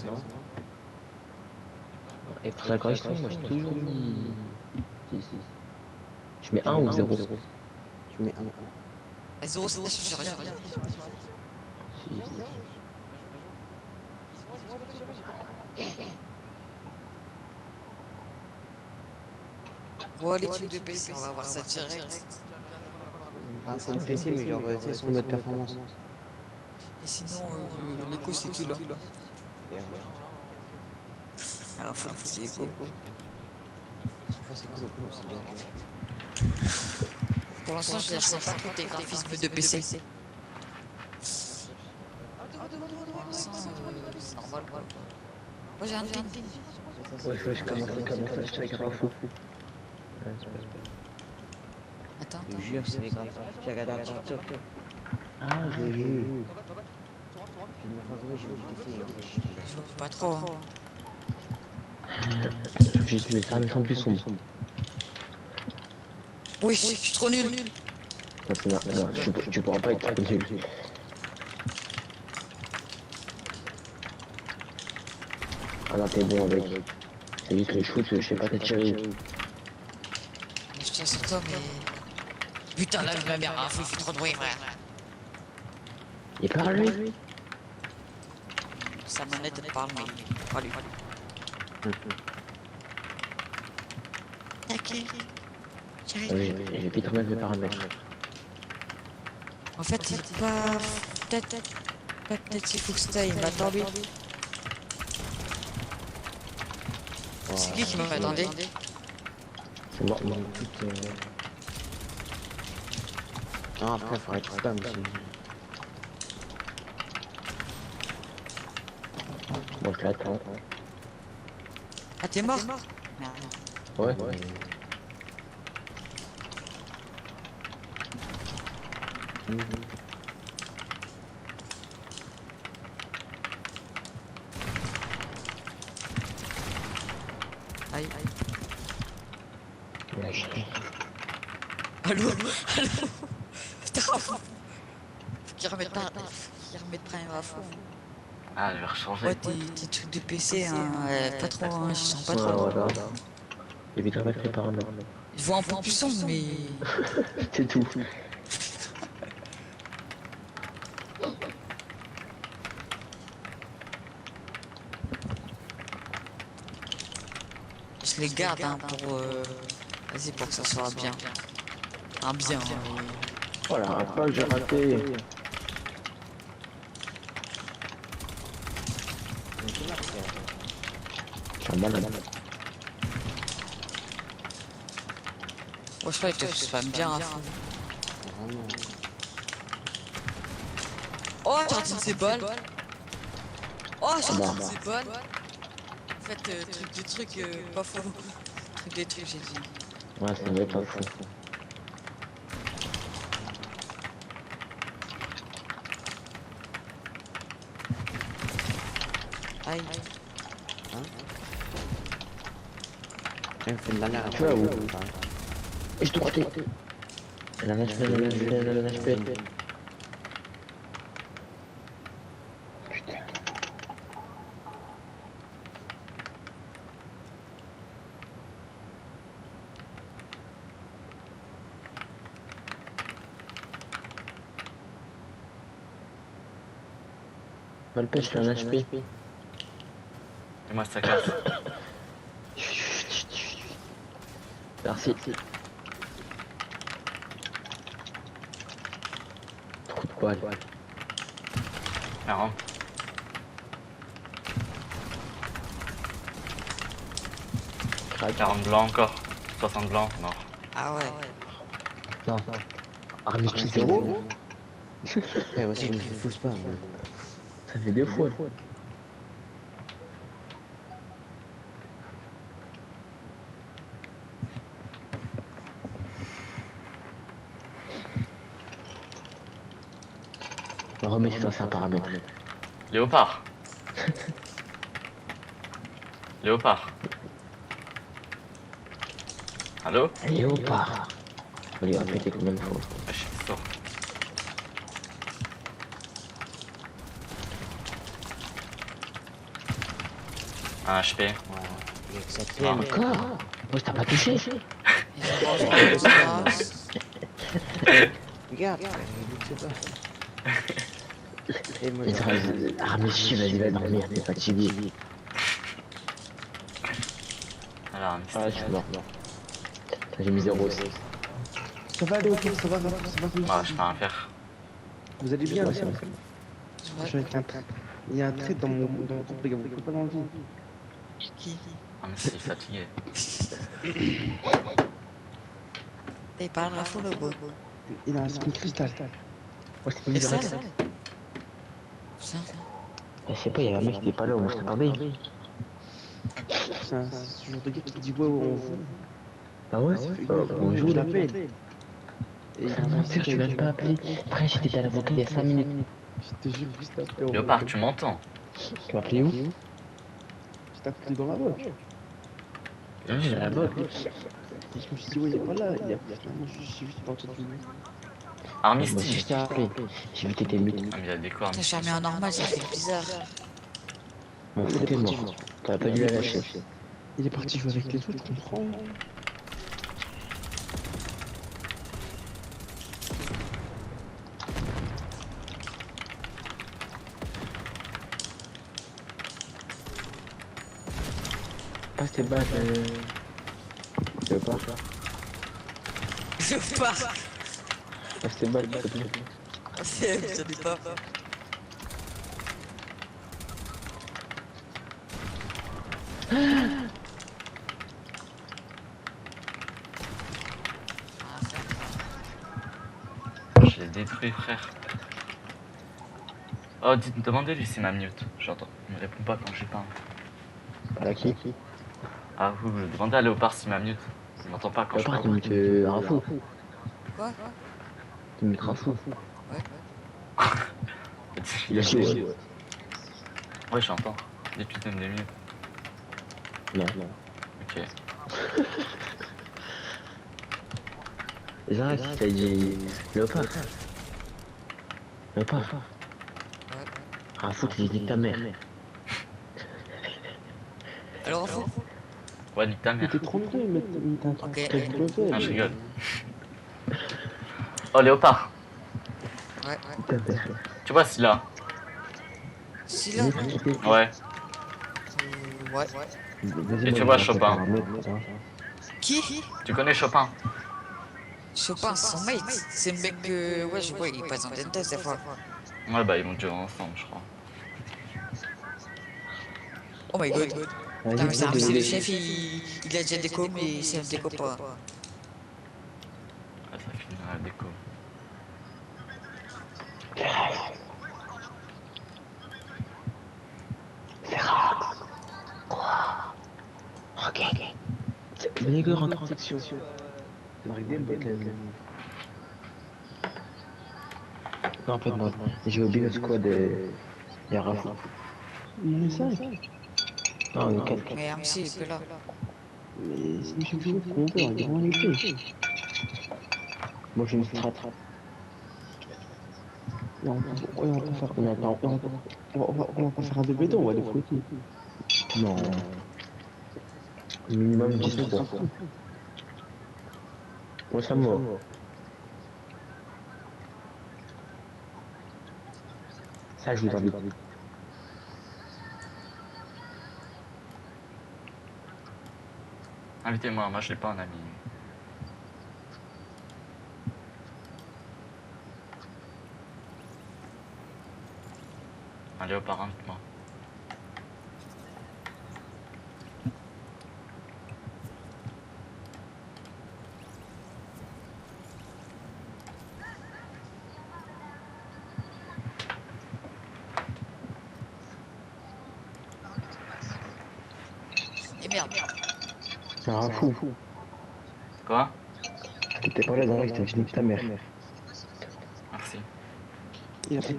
Et pour la correction, moi j'ai toujours mis. Si. Je mets 1 ou 0. Tu mets 1. 0, ça suffit rien. Bon, l'équipe de PC, on va voir ça direct. C'est un PC, mais genre, c'est son mode performance. Et sinon, l'écho, c'est qui là? Alors, faut c'est l'écho. Pour l'instant, je ne sais pas trop tes graphismes de PC. C'est normal, quoi. Moi, j'ai un ping. Ouais, je commence à acheter avec Raphou. Attends. Je jure, c'est les graphismes. J'ai regardé un TikTok. Ah, j'ai vu. Je vois pas trop. J'ai tué ça, mais sans plus sombre. Oui, je suis trop nul. Non, tu pourras pas être nul. Ah non, t'es bon avec. C'est juste les shoots, je sais pas t'as tiré. Je tiens sur toi, mais... Putain, là, ma mère, il fait trop de bruit, frère. Il parle lui. Sa manette, elle parle, mais pas lui. Ok. J'ai vite remettre le paramètre. En fait, c'est pas... Peut-être il faut que ça aille, il m'attend lui. C'est qui qui m'attendait? C'est mort, non. Non, après, faut être spam aussi. Bon, je l'attends. Ah, t'es mort? Ouais. Aïe. Allô. Putain, faut qu'il remette pas un Raphou. Ah, je vais rechanger. Ouais, tes trucs de PC, hein, pas trop, hein, je sens pas trop. Voilà. J'ai vite remettre les paramètres. Je vois un peu plus sombre, mais... C'est tout. Je les garde hein, pour... Vas-y, pour que ça soit bien. Un bien. Voilà, après j'ai raté. Je suis un malade. Moi je crois que tu spam bien à fond. Oh, j'ai raté ces balles. Oh, j'ai raté ces balles. En fait, truc pas faux. Truc des trucs, j'ai dit. Ouais, ça doit être pas fou. Aïe. Elle me fait de la merde. Tu vois où? Et je te crois. Elle a un HP, elle a un HP, elle a un HP. Pas le pêche, je fais un HP. Et moi, ça casse. Merci. Trop de balles. Marrant. Crac. 40 blancs encore. 60 blancs, mort. Ah ouais. Non. Ah mais tu 0. Ouais aussi je me fais full spam. Ça fait 2 fois. Remets ça, c'est un paramètre. Léopard. Léopard. Allô? Léopard. On lui répéter combien de fois? Ah, je suis fort. Un HP. Ouais. Encore? Moi, t'as pas touché? Regarde, je sais pas. Ah mais si, vas-y, va dormir, t'es fatigué. Alors, ah, je suis mort. J'ai mis 0 aussi. Ça va aller, ok, ça va. Ah, je peux rien faire. Vous allez bien, là, c'est vrai. Je suis avec un trait. Il y a un trait dans mon groupe, les gars, vous pouvez pas l'enlever. Qui? Ah, mais c'est fatigué. Il parle Raphou le beau. Il a un skin cristal. Ouais, c'est Et ça, ça. Je sais pas, il y a un mec qui est pas là, moi je t'attendais. C'est ce genre de gars qui dit ouais, on joue. Ah ouais, on joue, je l'appelle. Et mentir, tu l'as pas appelé. Après, j'étais à l'avocat il y a 5 minutes. Je te jure, juste après. Léopard, tu m'entends? Tu m'as appelé où? Je t'ai appelé dans la boîte. Non, j'ai la boîte. Je me suis dit, ouais, il est pas là. Il y a j'ai juste pas entendu. Armistice. Je t'ai appelé. J'ai vu que t'étais mute. Ah, mais il y a des corps. J'ai jamais en normal, ça fait bizarre. Mon foot est mort. T'aurais pas dû la lâcher. Il est parti jouer avec les autres, je comprends. Passe tes balles, tu veux pas? Je veux pas. Passe tes balles, s'il te plaît. Je dis pas. Je l'ai détruit, frère. Oh, demandez-lui s'il m'a mute. J'entends. Il me répond pas quand j'ai pas. À qui? Ah, vous demandez à Léopard s'il m'a mute. Il m'entend pas quand je parle. Léopard, tu mutes Raphou. Quoi? Tu mutes Raphou. Ouais. Il a joué. Ouais, j'entends. Depuis une minutes. Non. Ok. Zara, qui t'a dit Léopard. Léopard. Raphou, tu dis ta mère. Alors Raphou? Ouais, nique ta mère. T'es trompé, mais t'as un truc très mauvais. Non, je rigole. Oh, Léopard. Ouais. Tu vois celui-là? Celui-là? Ouais. Ouais. Et tu vois Chopin? Qui? Tu connais Chopin? Chopin, son mate. C'est le mec que... Ouais, je vois, il passe en test des fois. Ouais, bah ils vont jouer ensemble, je crois. Oh my god. Non mais c'est le chef, il a déjà déco, mais c'est un déco pas. Ah, ça finira la déco. C'est rare. Quoi? Ok. Les gars rentrent en section. Non, en fait, non. J'ai oublié le squad et il y a Raphou. Il y en a 5. Non, on est 4. Mais MC, il peut là. Mais c'est une chose qu'on peut, on est en épée. Moi j'ai une strat. Non, on va pas faire. On attend. On va pas faire un 2v2, on va les fouetter. Non. Minimum 10%. Ouais, ça me va. Ça, je vous invite. Invitez-moi, moi je l'ai pas en ami. Allez, au par invite-moi. Et merde. C'est un Raphou. Quoi? T'étais pas là dans la je t'ai dit ta mère. Merci.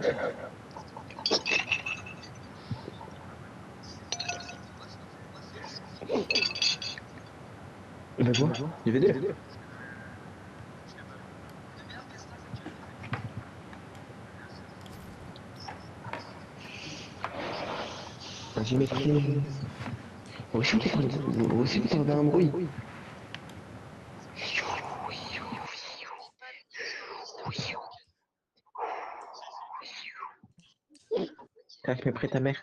Bah quoi? Il veut dire. J'ai maîtrisé. Aussi, vous avez un bruit. Tac, mais près ta mère.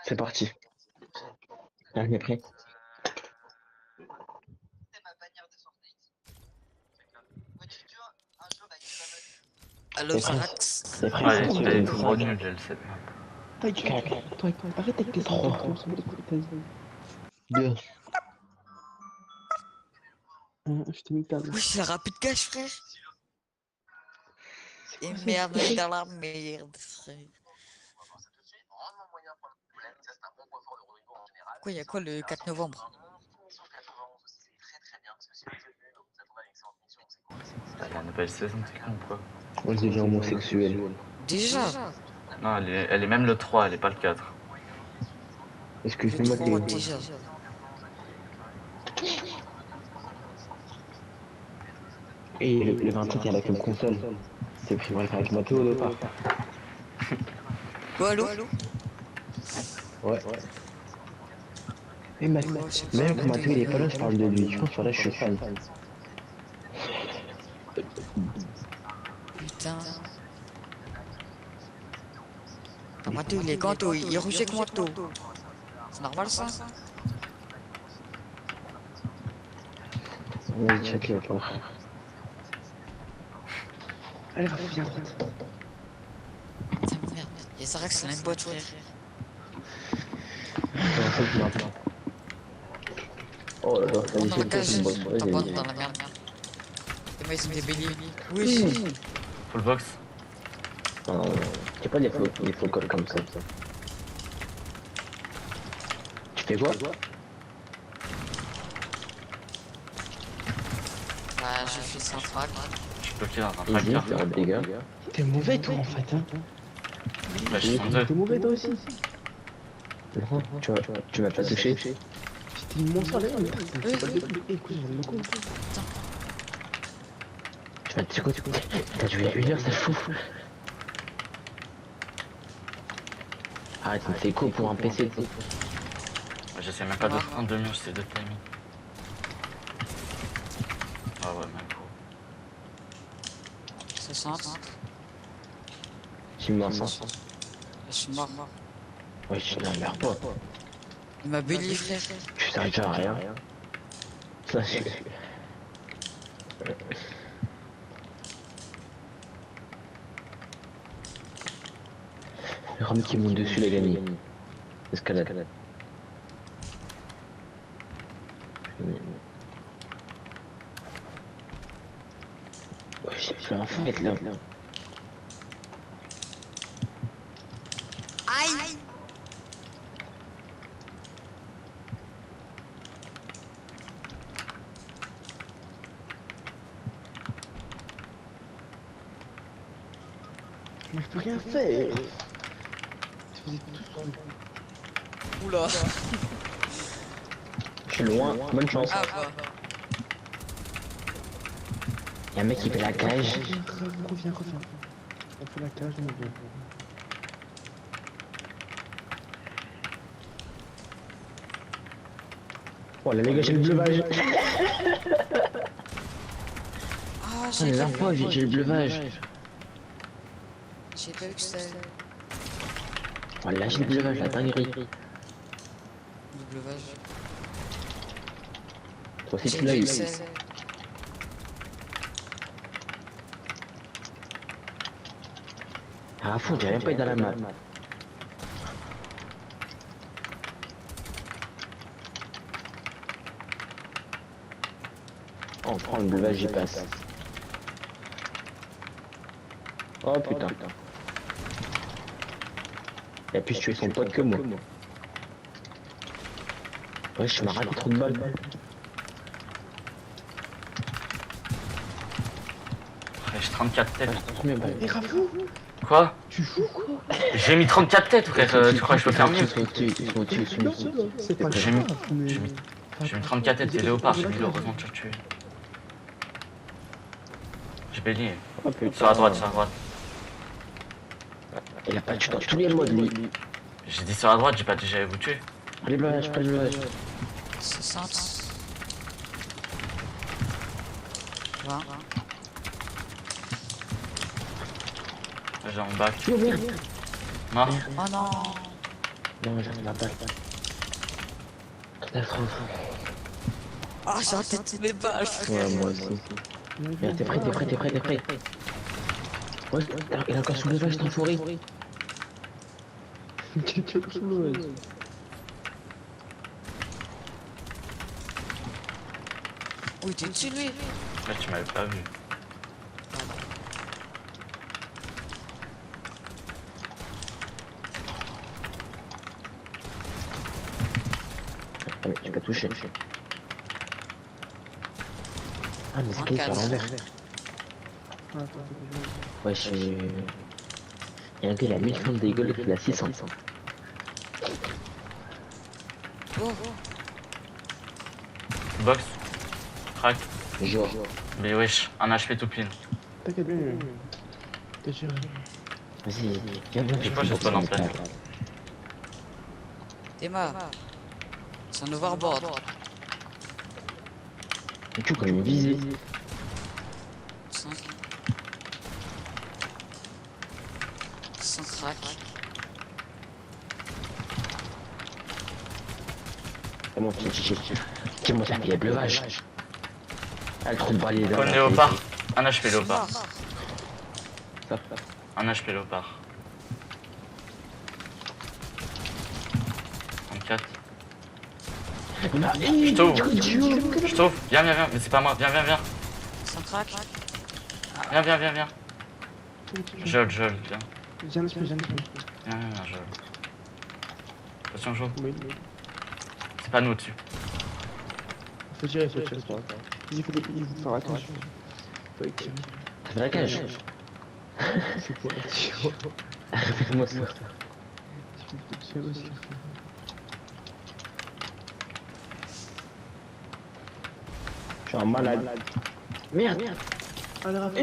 C'est parti. Tac, mais prêt. Allo, Zarax. C'est prêt. Ouais, elle est trop nulle, elle, cette map. Toi, arrête avec tes 3. 2. Je t'ai mis ta Oui, c'est rapide cache, frère. Et merde, on est dans la merde, frère. Quoi, y'a quoi le 4 novembre? La nouvelle saison, c'est con quoi. Moi je deviens homosexuel. Déjà? Non, elle est même le 3, elle est pas le 4. Excuse-moi, déjà. Et le 27, il y a la Cup console. C'est pris avec Mathéo au départ. Quoi, allô? Ouais. Et même quand Mathéo il est pas là, je parle de lui. Je pense que là, je suis fan. Putain. Mathéo, il est ganto, il est rouge avec moi, tout. C'est normal ça? Vas-y, check le fort. Allez, viens, Putain, merde. Et Zarax, c'est une boîte, frère. Oh là là, ça y est, c'est une bonne T'as pas dans la merde. Les mecs, ils sont des béliers. Oui. Full box. Non, t'es pas des faux cols comme ça. Tu fais quoi? Bah, j'ai fait 100 frags. Je suis bloqué dans un Vas-y, tracker. fais un dégât. T'es mauvais toi en fait, hein? Bah, je suis en deux. T'es mauvais toi aussi. Non, tu m'as pas touché. C'était une monstre là, mais c'est pas le coup. Écoute, j'aime beaucoup. Tu vas te dire quoi, t'as joué 1 heure, ça chauffe. Arrête, c'est écho pour un PC. Je sais même pas de prendre 2 murs, c'est de timing. Ah ouais, même trop. 60. Je suis mort, 100. Je suis mort. Ouais, je meurs pas. Il m'a béli, frère. Tu t'arrêtes à rien. Ça, c'est... Le rame qui monte dessus, les gagné. Escalade. Ouais, j'ai fait un fight là. Aïe! Mais je peux rien faire. Oula. Je suis loin, bonne chance. Ah bah. Y'a un mec qui fait la cage. Reviens. On fait la cage, on revient. Oh là les gars, j'ai le bleuvage. Ah, La dernière fois, j'ai le bleuvage. J'ai pas vu que c'était. Oh là, j'ai le bleuvage, la dinguerie. Le bleuvage. Toi aussi tu l'as eu. Ah fou, j'ai même pas été dans la map. On prend le bleuvage, j'y passe. Oh putain. Il a pu tuer son pote que moi. Ouais, je m'ai raté trop de balles. J'ai 34 têtes. Et Raphou, Quoi? tu joues quoi? J'ai mis 34 têtes, frère. Tu crois que je peux faire mieux? C'est pas J'ai mis 34 têtes, c'est léopard. J'ai mis heureusement tu as tué. J'ai béni. Sur la droite, Il a pas tué dans tous les modes lui. J'ai dit sur la droite, j'ai pas dit j'allais vous tuer. Allez, bleuvage, pas le bleuvage. 60. 20. J'ai en bac. Oh Mort. non. Non, j'arrive à balle. Catastrophe. Ah, j'ai raté toutes mes balles. Ouais, moi aussi. Viens, t'es prêt. Ouais, il a encore sous le bleuvage, cet enfoiré. Oui, t'es dessus lui. Là, tu m'avais pas vu. Ah, mais tu m'as touché. Ah, mais c'est qui sur l'envers? Ouais, il y a un gars, il a 1000 francs de dégâts, l'autre il a 600. Box. Crack. Joueur. Mais wesh, un HP tout pile. T'inquiète bien. T'es géré. Vas-y, viens, Je sais pas, je spawn en place. Théma. C'est un overboard. Et tu quand même visé. 5. Sans crack. C'est bon, tiens, moi, il y a le bleuvage. Ah, le trou de balai là. Con léopard. Un HP léopard. Un HP léopard. 34. Je t'ouvre. Viens. Mais c'est pas moi. Viens. Sans crack. Viens. Jol, viens. Viens, Jol. Attention, Jo. C'est pas nous au-dessus. Faut tirer, c'est pas grave. Il faut faire attention. Faut tirer. Ça fait la cage. C'est quoi la tire? Fais-moi ça. Tirer aussi. Je suis un malade. Merde. Allez, Raphou.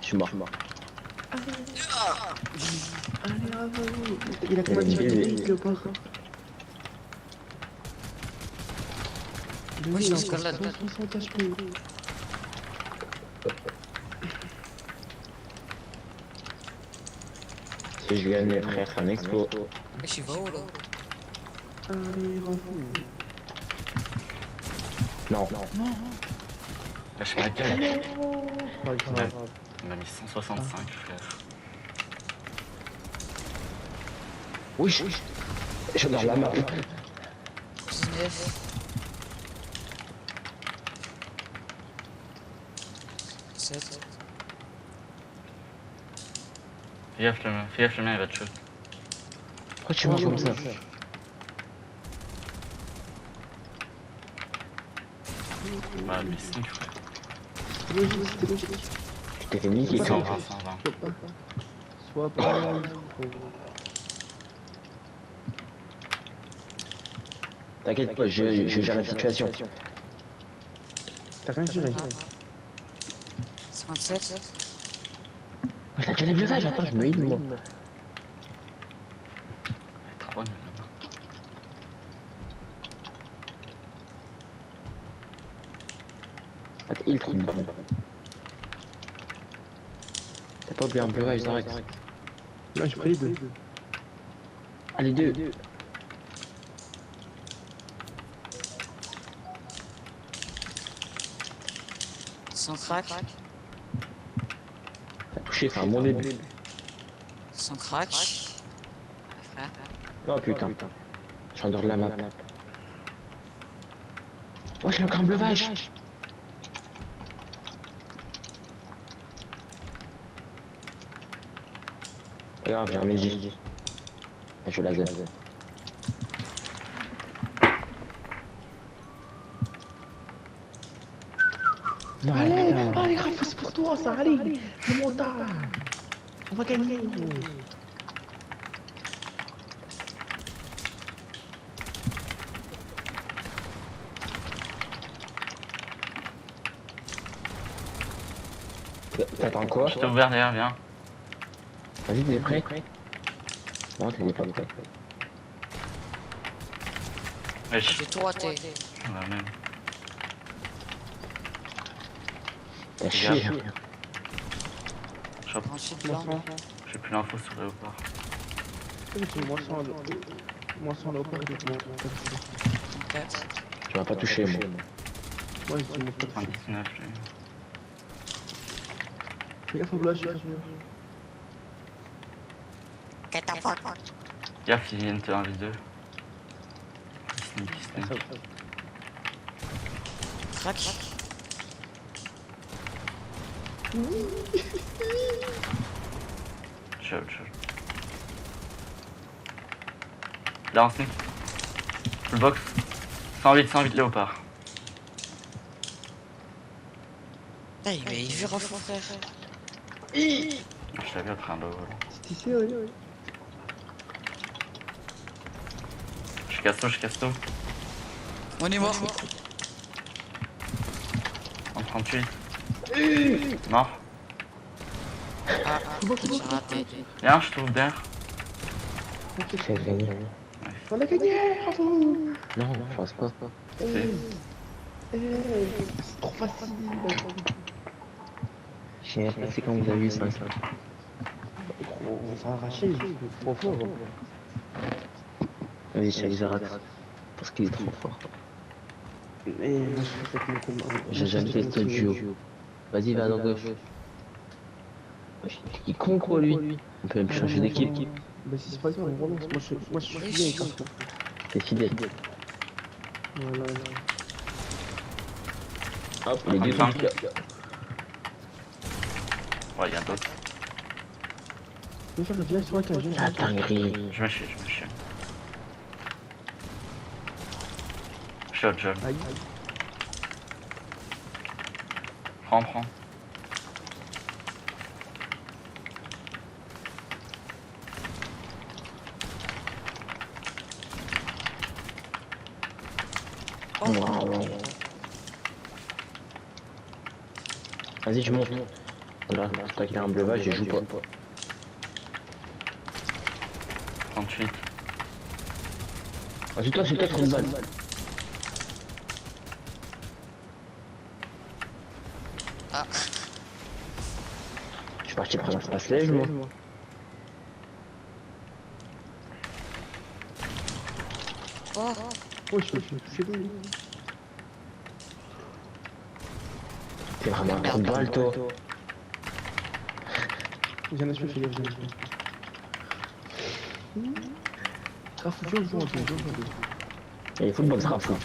Je suis mort. Allez, Raphou. Il a combien de tirs? Il est pas. Oui, je suis là. Si je gagne, frère, c'est un expo. Mais je suis où là? Allez, Raphou. Non. Lâche ma gueule. Il m'a mis 165, frère. Oui, je suis dans la map. 19. 7. Fais gaffe le mien, il va te shoot. Pourquoi tu marches comme ça? Bah, mais 5, frère. Tu t'es fait niquer. 120. Sois pas là. T'inquiète pas, je gère la situation. T'as rien géré. 57. J'ai déjà le level, attends, je me heal moi. Trop nul. Attends, heal trop bon. T'as pas oublié un breuvage direct. Là, j'ai pris les deux. Allez, deux. Sans crack. T'as touché, c'est un bon début. Sans crack. Frère. Oh putain. Je suis en dehors de la map. Oh, j'ai encore un breuvage. Regarde, j'ai un Méji. Je la zone. Allez, Raphou, c'est pour toi, ça, allez. C'est mon temps. On va gagner. T'attends quoi? Je t'ai ouvert derrière, viens. Vas-y, t'es prêt? Non, t'es pas prêt. Wesh. J'ai tout raté. Ouais, même. T'as chié. Ensuite blanc. J'ai plus l'info sur le haut-part. Moi sans léopard, Tu m'as pas touché, moi. Ouais, c'est mon pote. 19. Fais gaffe au blast, Gaffe, ils viennent te 1v2. Sneak. Crac. Chill. Là, on sneak. Full box. 108 léopard. Ah, il vu Raphou, frère. Je t'avais en train de vol. C'est ici, oui. Je casse tout. On est mort. En 38. Mort. Ah, j'ai raté. Viens, je trouve derrière. J'ai gagné. On a gagné, Raphou. Non, je pense pas. C'est trop facile. Je sais pas c'est quand vous avez vu ça. On s'est arraché, trop fort. Vas-y, je arrête. Parce qu'il est trop fort. Mais moi, je fais mon combat. J'ai jamais fait ce duo. Vas-y, va à gauche. Il est con quoi lui. On peut même changer d'équipe. Bah si c'est pas grave, on relance. Moi je suis fidèle avec Raphou. T'es fidèle. Voilà. Hop, les deux sont là. Ouais, y'a d'autres. Viens sur la cage. Ah, dinguerie. Je me chie. Shot. Aïe. Prends. Vas-y, je monte. Voilà, toi qui as un breuvage, je joue pas. 38. Vas-y, toi, c'est peut-être une balle. Ah. Je suis parti prendre un space-lège, moi. Oh, je suis touché. T'es vraiment un trou de balle, toi. Viens, je fais Raphou, viens, joue un peu. Il faut le box Raphou.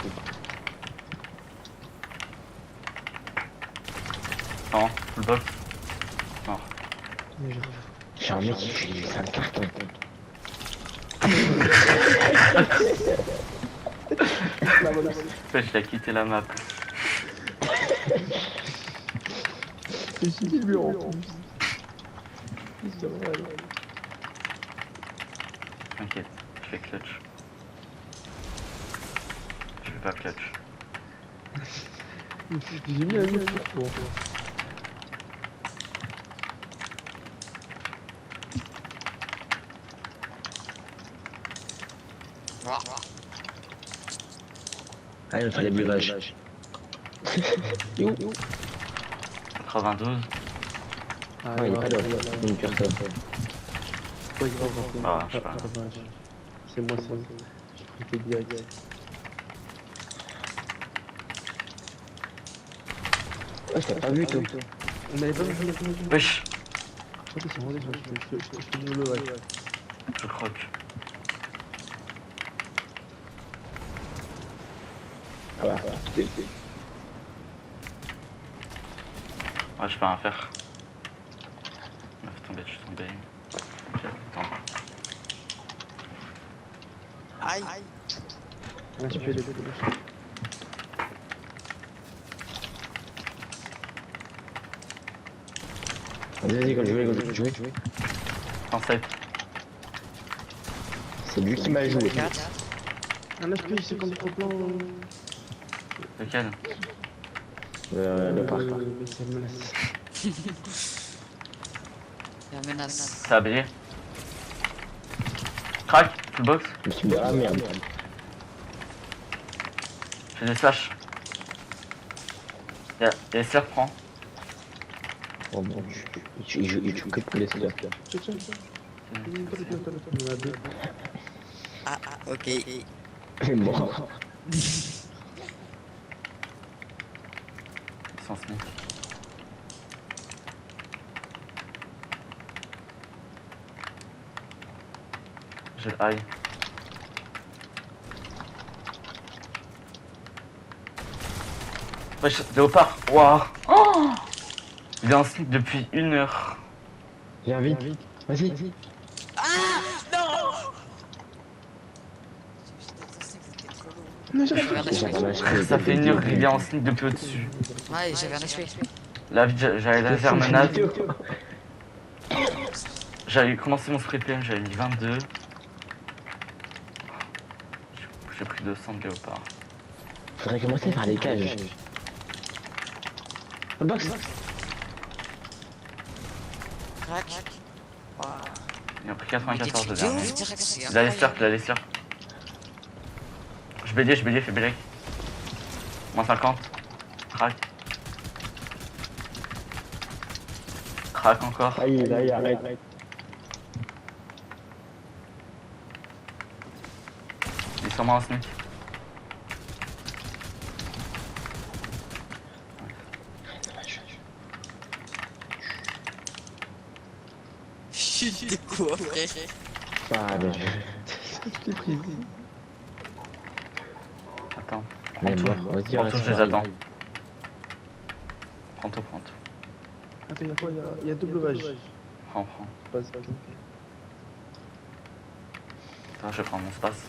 Non, full box. Mort. J'ai un mec qui fait 5 cartons. Je l'ai quitté la map. C'est si lui en plus. T'inquiète, je fais clutch. pas clutch. J'ai mis un mot sur toi. Allez, on fait les buvages. 92. Ah, il est pas d'or, une personne. Ah, je sais pas. C'est moi, j'ai pris direct. Ouais, je t'ai pas vu, toi. On m'avait pas vu. Wesh. Ok, c'est bon, je te le ouais. Je croque. Ah bah, c'est... Ouais, je peux rien faire. Laisse tomber, je suis tombé. Attends. Aïe. Ouais, je fais des deux. Vas-y, quand je vais. En 7. C'est lui qui m'a joué. Un HP, c'est comme trop plan. Lequel? Le parc. C'est une menace. La menace. C'est habillé. Crac, full box. Je me suis dit, ah merde. J'ai des slash. Et SR prend. Oh bon, il joue que pour les slurs. Ah, ok. Il est mort. Sans sneak. J'ai le high. Wesh, léopard. Waouh. Oh, il est en sneak depuis 1 heure. Viens vite. Vas-y. Ah non. Ça fait 1 heure qu'il est en sneak depuis au-dessus. Ouais, j'avais un HP. Là, vite, j'avais laser menace. J'avais commencé mon spray PM, j'avais mis 22. J'ai pris 200 de léopard. Faudrait commencer par les cages. Box. Crac. Il a pris 94 de dernier. Il a les circles, il a les circles. Je BD, fais BD. Moins 50. Crac. Crac encore. Aïe, arrête. Il est sûrement en sneak. Chut, t'es quoi, frère? Ah, mais je t'ai pris. Attends. Mais Prends bon, tout. vas-y, Prends tout, je les attends. Prends tout. Attends, y'a quoi? Y'a double vage. Prends. Passe. Attends, je vais prendre mon space.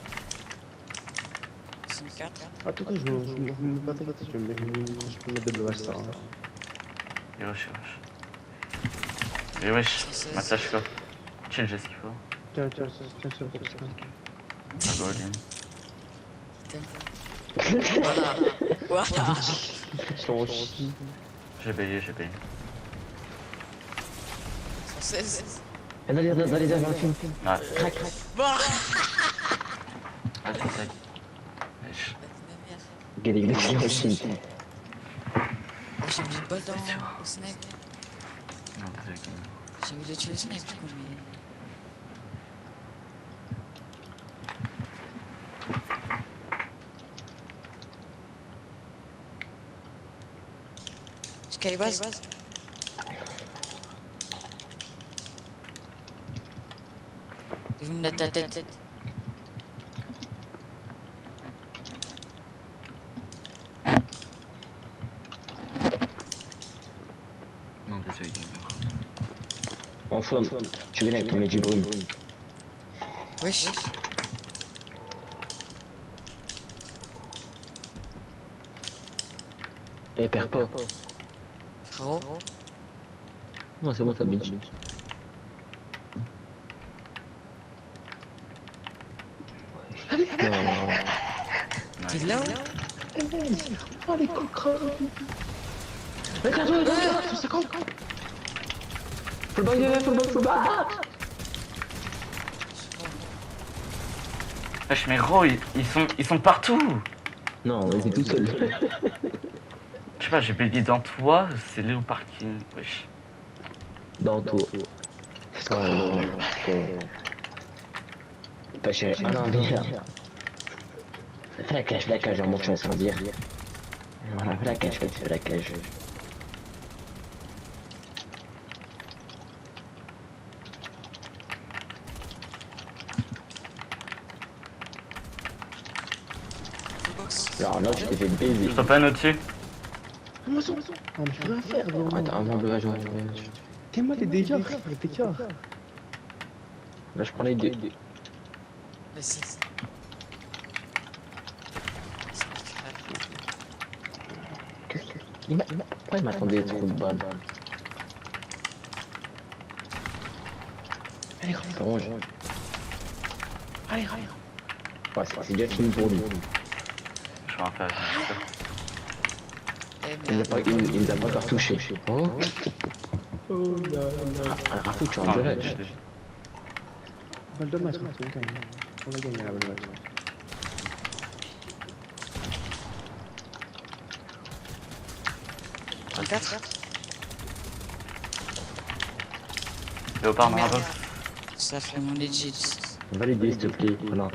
64. Attends, je me pas t'inquiéter, je peux mettre double vage, ça. Et wesh. Maintenant, je peux. Chill, j'ai ce qu'il faut. Tiens, sur le box. Ah, go all Voilà. J'ai payé. 116. Dans les airs, Ah. Crac. Vas-y, essaye. Wesh. Galilée aussi. J'ai mis une balle dans le snake. Non, désolé. J'ai mis le tuer le snake, du coup, mais... Skybase. Je vais me mettre ta tête. Non, désolé. Enfin, tu viens avec ton mec du brume. Wesh. Eh, perds pas. Frérot. Non, c'est bon, t'as bitch. Non. Nice. T'es là où? Oh les coquins. Regarde, 150. Full back, full back. Wesh, mais gros, ils sont partout. Non, on était tout seul. Je sais pas, j'ai bugué dans toi, c'est là au parking. Wesh. Dans toi. Pas cher. Ah non, bien. Fais la cage, en montant sans dire. Voilà, fais la cage, fais la cage. Alors là, je t'ai fait baiser. Je t'en pas un au-dessus. Non, mais je peux rien faire, gros. Attends, avant de jouer. T'es-moi des dégâts, frère, t'es cœur. Là, je prends les deux. Vas-y. Pourquoi il m'attendait trop de balles? Allez, Comment je... Allez. Ouais, c'est déjà fini pour lui. Je vais en faire Il nous a pas encore touché. Oh. Raphou, tu as un jeu. Balle de match, on va gagner la balle de match. Un 4. Léopard, bravo. Ça fait mon legit. Validez, s'il te plaît. Non.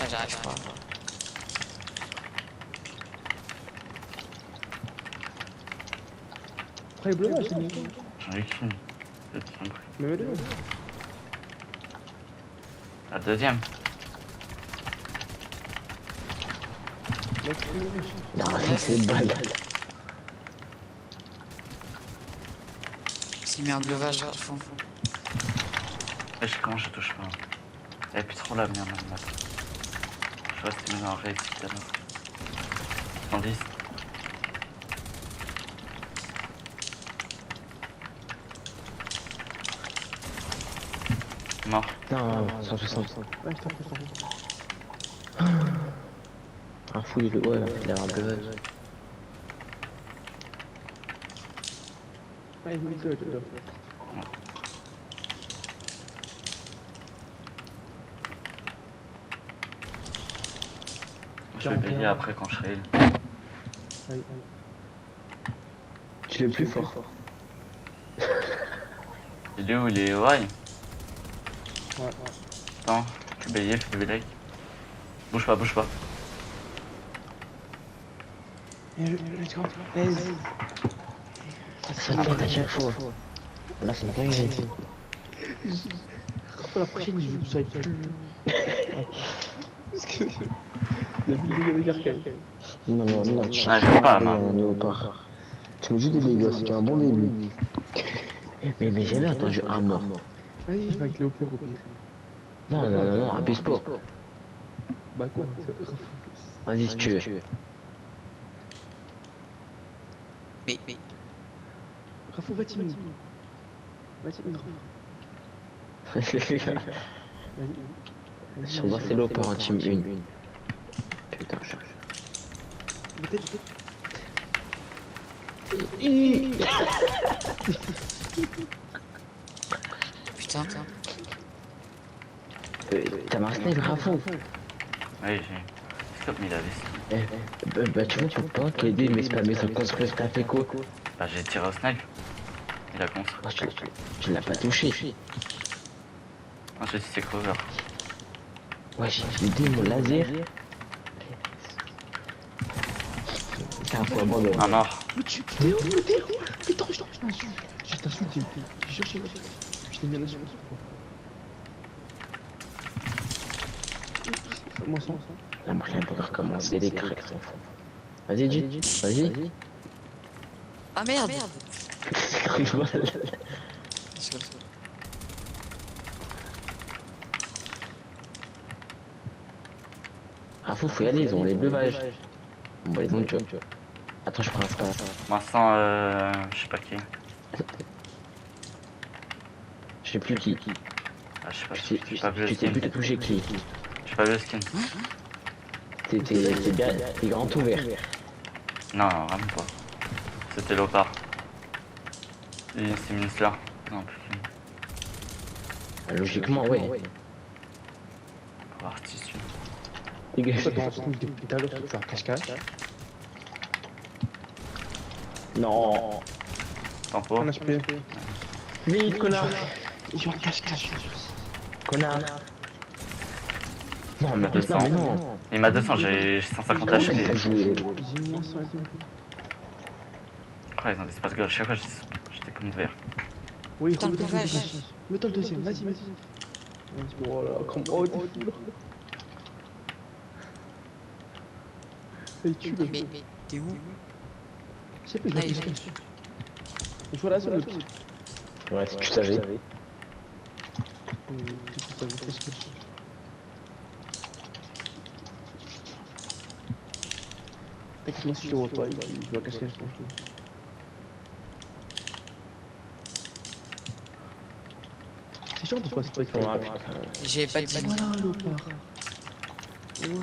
Ah, j'arrive pas. Après, bleu, c'est bon. J'en ai qu'une. Mais deux. La deuxième. Non, c'est une balle. C'est mis un glevage à fond. Wesh, comment je touche pas? Elle est plus trop la merde maintenant. Je reste mis en réussite alors. 110. Mort. Non, 160. Ouais, je t'en prie. Un fou, il a l'air un peu vague. Ouais, il est good. Je vais payer après quand je serai. Tu es plus fort. Il est où? Il est ouais. Ouais. Attends, tu payais, fais des likes. Bouge pas. Let's go. Ça me pète à chaque fois. Là, c'est pas grave. Pour la prochaine, je veux que ça aille plus. Parce que... La vidéo de Garcal. Non, tu je pas, Léopard. Tu me joues des dégâts, c'est un bon début. Mais j'ai jamais entendu un mort. Vas-y, je vais avec Léopard au pire. Non, abuse pas. Bah quoi? Vas-y, si tu veux. Mais. Raphou, va timide. Si on va c'est Léopard en team 1. Putain, je cherche. Putain. T'as marqué le Raphou? Oui, j'ai. C'est comme il avait. Bah tu vois, tu peux pas qu'aider mais spammer sans construire, t'as fait quoi? Bah j'ai tiré au snipe. Il a construit. Tu l'as pas touché. Ah, je sais c'est cover. Ouais, j'ai vidé mon laser. C'est un fou abandonné. Un mort. T'es où? Putain, je t'insulte, j'ai cherché. Je t'ai mis à la suite. Moi, ça. Là, moi, je vais recommencer les cracks. Vas-y, G. Vas-y. Ah merde. C'est cru mal. Ah, faut y aller, ils ont les breuvages. Bon, bah, ils ont le job. Attends, je prends un space. Vincent, je sais pas qui. Je sais plus qui. Ah, je sais pas. Tu sais plus te toucher qui. J'ai pas vu le skin. T'es bien, t'es grand ouvert. Non, non, vraiment pas. C'était léopard. Et c'est Minsler. Non, plus qu'une. Logiquement, ouais. Artiste. Les gars, je pense que depuis tout à l'heure, tu fais un cache-cache. Non. T'en pas. Vite, connard. Je joue un cache-cache. Connard. Non, il m'a 200. Il m'a 200, j'ai 150 HP. Oh, ils ont des espaces gold. Chaque fois, j'étais comme ouvert. Oui, mets-toi le deuxième, vas-y. Oh là, comment t'es fou. Mais t'es où? Je sais plus, je vois la zone. Ouais, si tu savais. T'inquiète, moi si je te vois pas, il doit cacher. C'est chiant pourquoi c'est pas écrit. J'ai pas dit. Voilà, léopard. Voilà.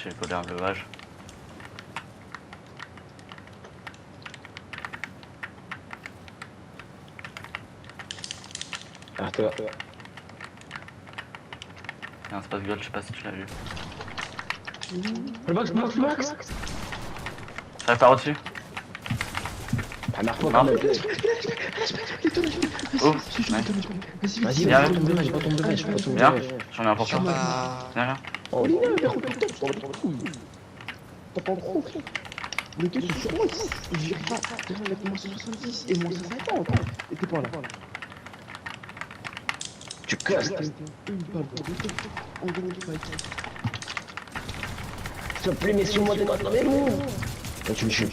J'ai volé un veuvage. Ah, toi. Il y a un space gold, je sais pas si tu l'as vu. Le box. J'arrive par au-dessus. Ah, marque-moi quand même. Oh, vas-y, viens, je vais pas tomber. Viens, j'en ai un pour toi. Viens. Oh, t'as pas gros, frère. Le gars, c'est sur moi, il vire pas. Avec moins 170 et moins 150. Et t'es pas là. Tu casses. Une balle pour deux. On gagne le fight. S'il te plaît, mais si moi t'es pas avec nous. Tu me tues.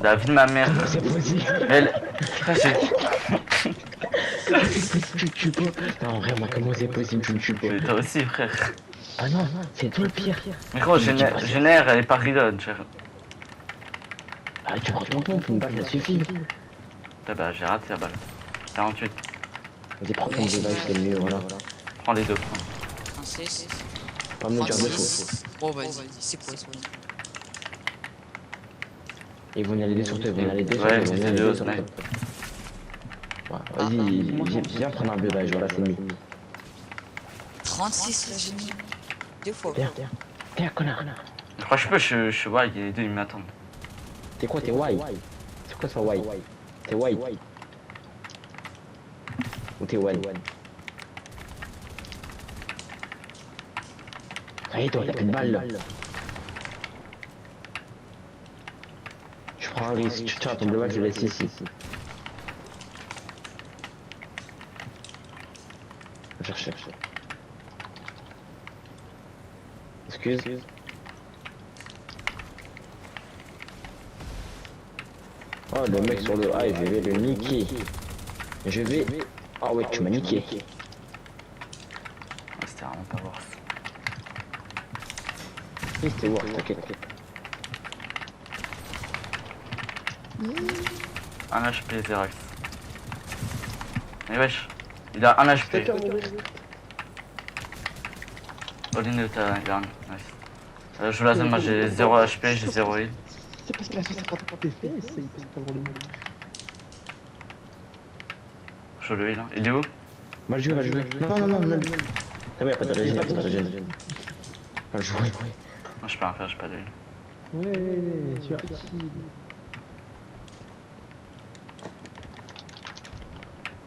La vie de ma mère. C'est possible. Elle. Tu me tues pas. Non, vraiment, comment c'est possible, tu me tues pas. Toi aussi, frère. Ah non, c'est toi le pire. Mais gros, génère, elle est pas reload. Ah, tu prends ton pompe, une balle, ça suffit. Bah, j'ai raté la balle. 48. Vas-y, prends ton device, c'est mieux, voilà. Prends les deux. Un 6. Pas me dire de faux. Oh, vas-y, c'est quoi ça? Ils vont y aller sur toi, ils vont y aller deux sur toi. Ouais, c'est deux au snipe. Vas-y, viens prendre un device, voilà, c'est mieux. 36 le génie. 2 fois. Terre, connard. Je crois que je peux, je suis wide, il y a les deux, ils m'attendent. T'es quoi, t'es wide? C'est quoi ça, wide? T'es wide? Ou t'es wide? Allez, toi, t'as plus de balles là. Je prends un risque, tu tiens ton bleu, je le laisse ici. Je cherche. Excuse. Oh, le mec sur le high, je vais le niquer. Ah ouais, tu m'as niqué. C'était vraiment pas worth. C'était worth, t'inquiète. Un HP, Zerax. Mais wesh, il a 1 HP. All-in de ta garde, nice. Je joue la zone, moi j'ai 0 HP, j'ai 0 heal. C'est parce qu'il a 150 FPS, il peut pas avoir le monde. Je joue le heal, hein. Il est où? Va le jouer. Non. Ah ouais, y'a pas de régène, Va le jouer. Moi je peux rien faire, j'ai pas de heal. Ouais, tu as qui?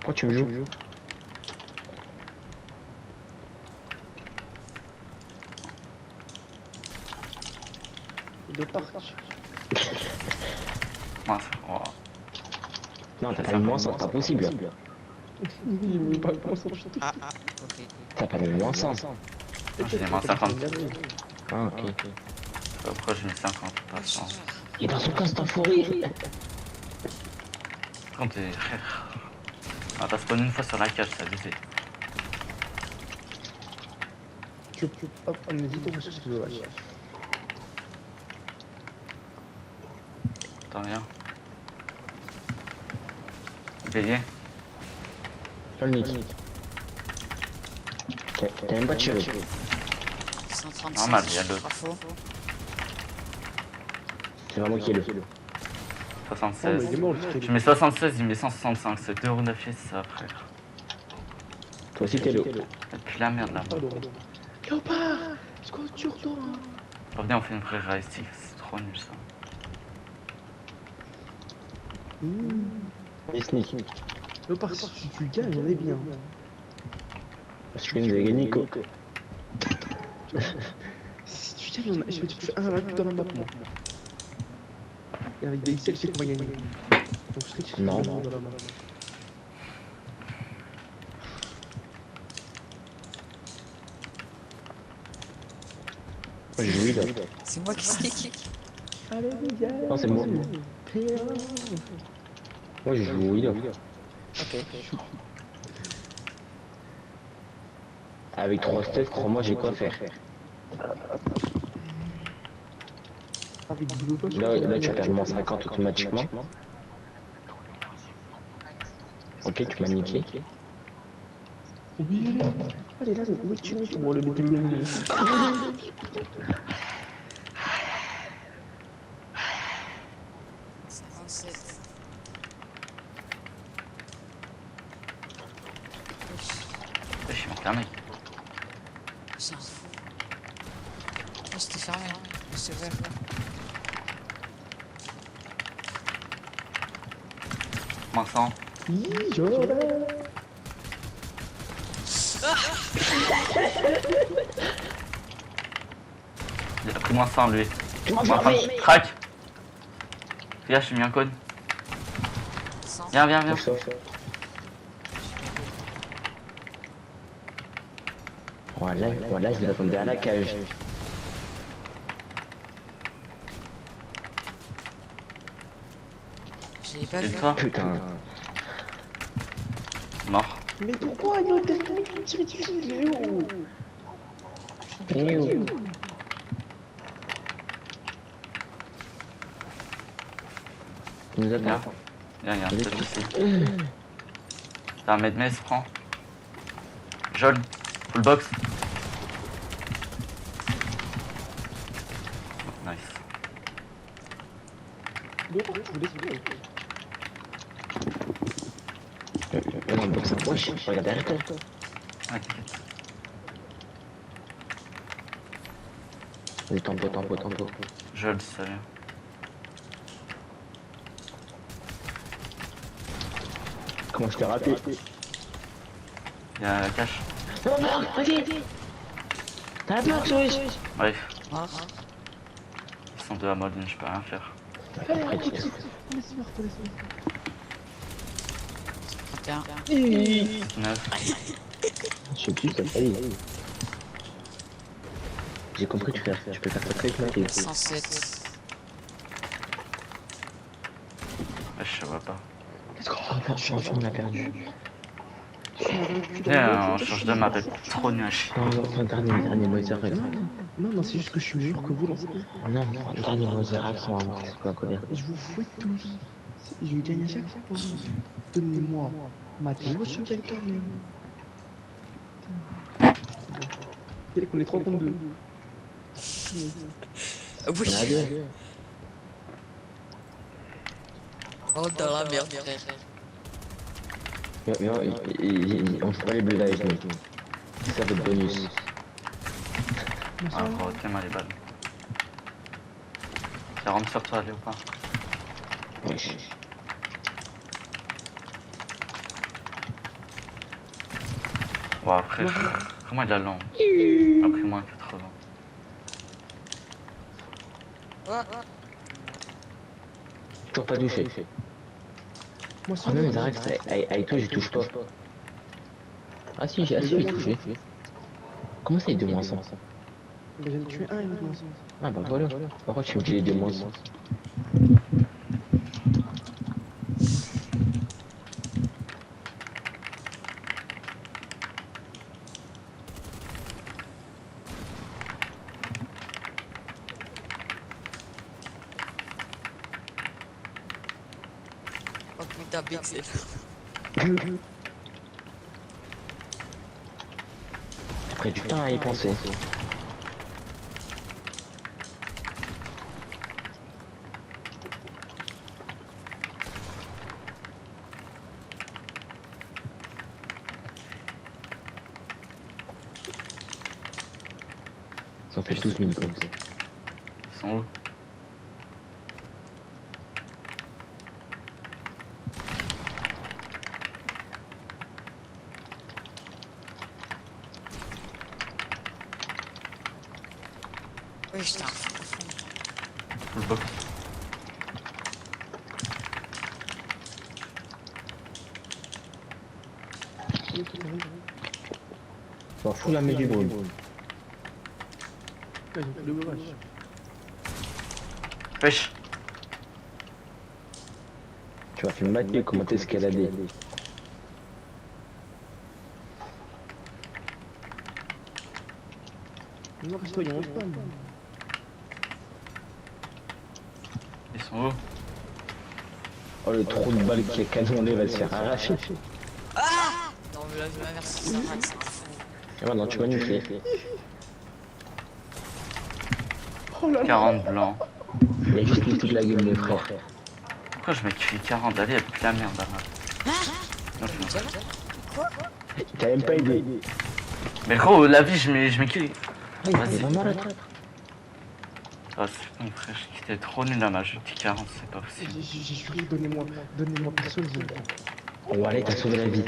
Pourquoi tu me joues? De parc. Mince, oh. Non, t'as pas eu moins 100, c'est pas possible. Ok. T'as pas eu moins 100. J'ai des moins 50. Ah, ok. Pourquoi j'ai mis 50, pas 100? Il est dans son cas, c'est un fourri. Quand t'es frère. Ah, t'as spawn une fois sur la cage, c'est abusé. Hop, on est dit qu'on va chercher le vache. Attends, viens. Veillez. Pas le nick. T'as même pas de cheveux. 135. Normal, il y a le Raphou. C'est vraiment qui est le. 76. Oh, mais il est mort, Je mets 76, il met 165. C'est 2 rounds d'affilée, c'est ça, frère. Toi aussi t'es le. Et puis la merde là. Léopard! C'est quoi tu retournes? Revenez, on fait une vraie réalistique. C'est trop nul ça. Et sneak. Léopard, si tu gagnes, on est bien. Parce que nous avons gagné quoi. Si tu gagnes, je vais te faire un rapide dans la map moi. Et avec des XL, c'est qu'on va gagner. Donc je serai que non. J'ai joué là. C'est moi qui sneak. Allez, gars. Non, c'est moi. Moi, je joue oui là. Ok. Avec 3 steps, crois-moi, j'ai quoi faire. Là, tu vas perdre moins 50 automatiquement. Ok, tu m'as niqué. Oui, allez là, oui, tu mets pour le mettre le 57. Je suis monté un mec. C'est un fou. Oh, c'était fermé, hein. C'est ouvert. Moins 100. Il a pris moins 100 lui. Crac. Regarde, je suis mis un code. Viens, viens, viens. Voilà, je vais attendre derrière la cage. Je l'ai pas vu. Putain. Mort. Mais pourquoi il a tiré dessus, Il nous attend. Viens, il y a un step ici. T'as un Medmes, prends. Jol, full box. Nice. Non, box à poche, regarde derrière toi. Ah, t'inquiète. Vas-y, tempo. Jol, ça vient. Comment je t'ai raté? Il y a la cache. Non, vas-y. T'as la bloc, Souris. Bref. Ils sont deux à Moline, je peux rien faire. 31. 9. Je sais plus, ça faillit. J'ai compris, tu peux faire ça très vite. 107. Je vois pas. Franchement, on a perdu. Viens, on change de map, trop nul à chier. Non, dernier Moser. Non, c'est juste que je suis meilleur que vous. Non, dernier Moser, sont à colère. Je vous fouette tous. Je gagne à chaque fois. Donnez-moi ma théo sur quelqu'un. On est 3 contre 2. Oui. Oh, dans la merde, frère. On fait pas les bleus avec nous. C'est ça votre bonus. Ah, gros, tiens-moi les balles. Ça rentre sur toi, ou pas? Wesh. Bon, après, comment il a long? Après moins 80. Toujours pas touché. Moi, oh non, mais arrête, avec toi, je touche pas. Ah si, j'ai touché. Comment ça, il est de moins 100? J'en ai tué un, il est de moins 100. Ah bah voilà. Pourquoi tu me dis les deux moins 100? Tape Excel. Après du temps à y penser. Ça fait 12 minutes comme ça. Ils sont où? Oui, je t'en Le box. M'en fous la main du bruit. Wesh. Tu vas faire mater comment t'escalader. Ils sont où? Oh le trou de balle qui est canonné va se faire arracher. Ah non, mais là, merci, ça va, c'est fou. Et maintenant tu vas nous faire. Oh là là. 40 blancs. Il y a juste toute la gueule mes frères. Pourquoi je mets qu'il fait 40? Allez, y'a plus la merde là. Quoi? T'as même pas aidé. Mais gros, la vie, je mets qu'il. Vas-y, vraiment la traite. Ah, c'est bon, frère, j'étais trop nul à ma jeu. T'es 40, c'est pas possible. J'ai juré, donnez-moi perso, je veux. Oh, allez, t'as sauvé la vie.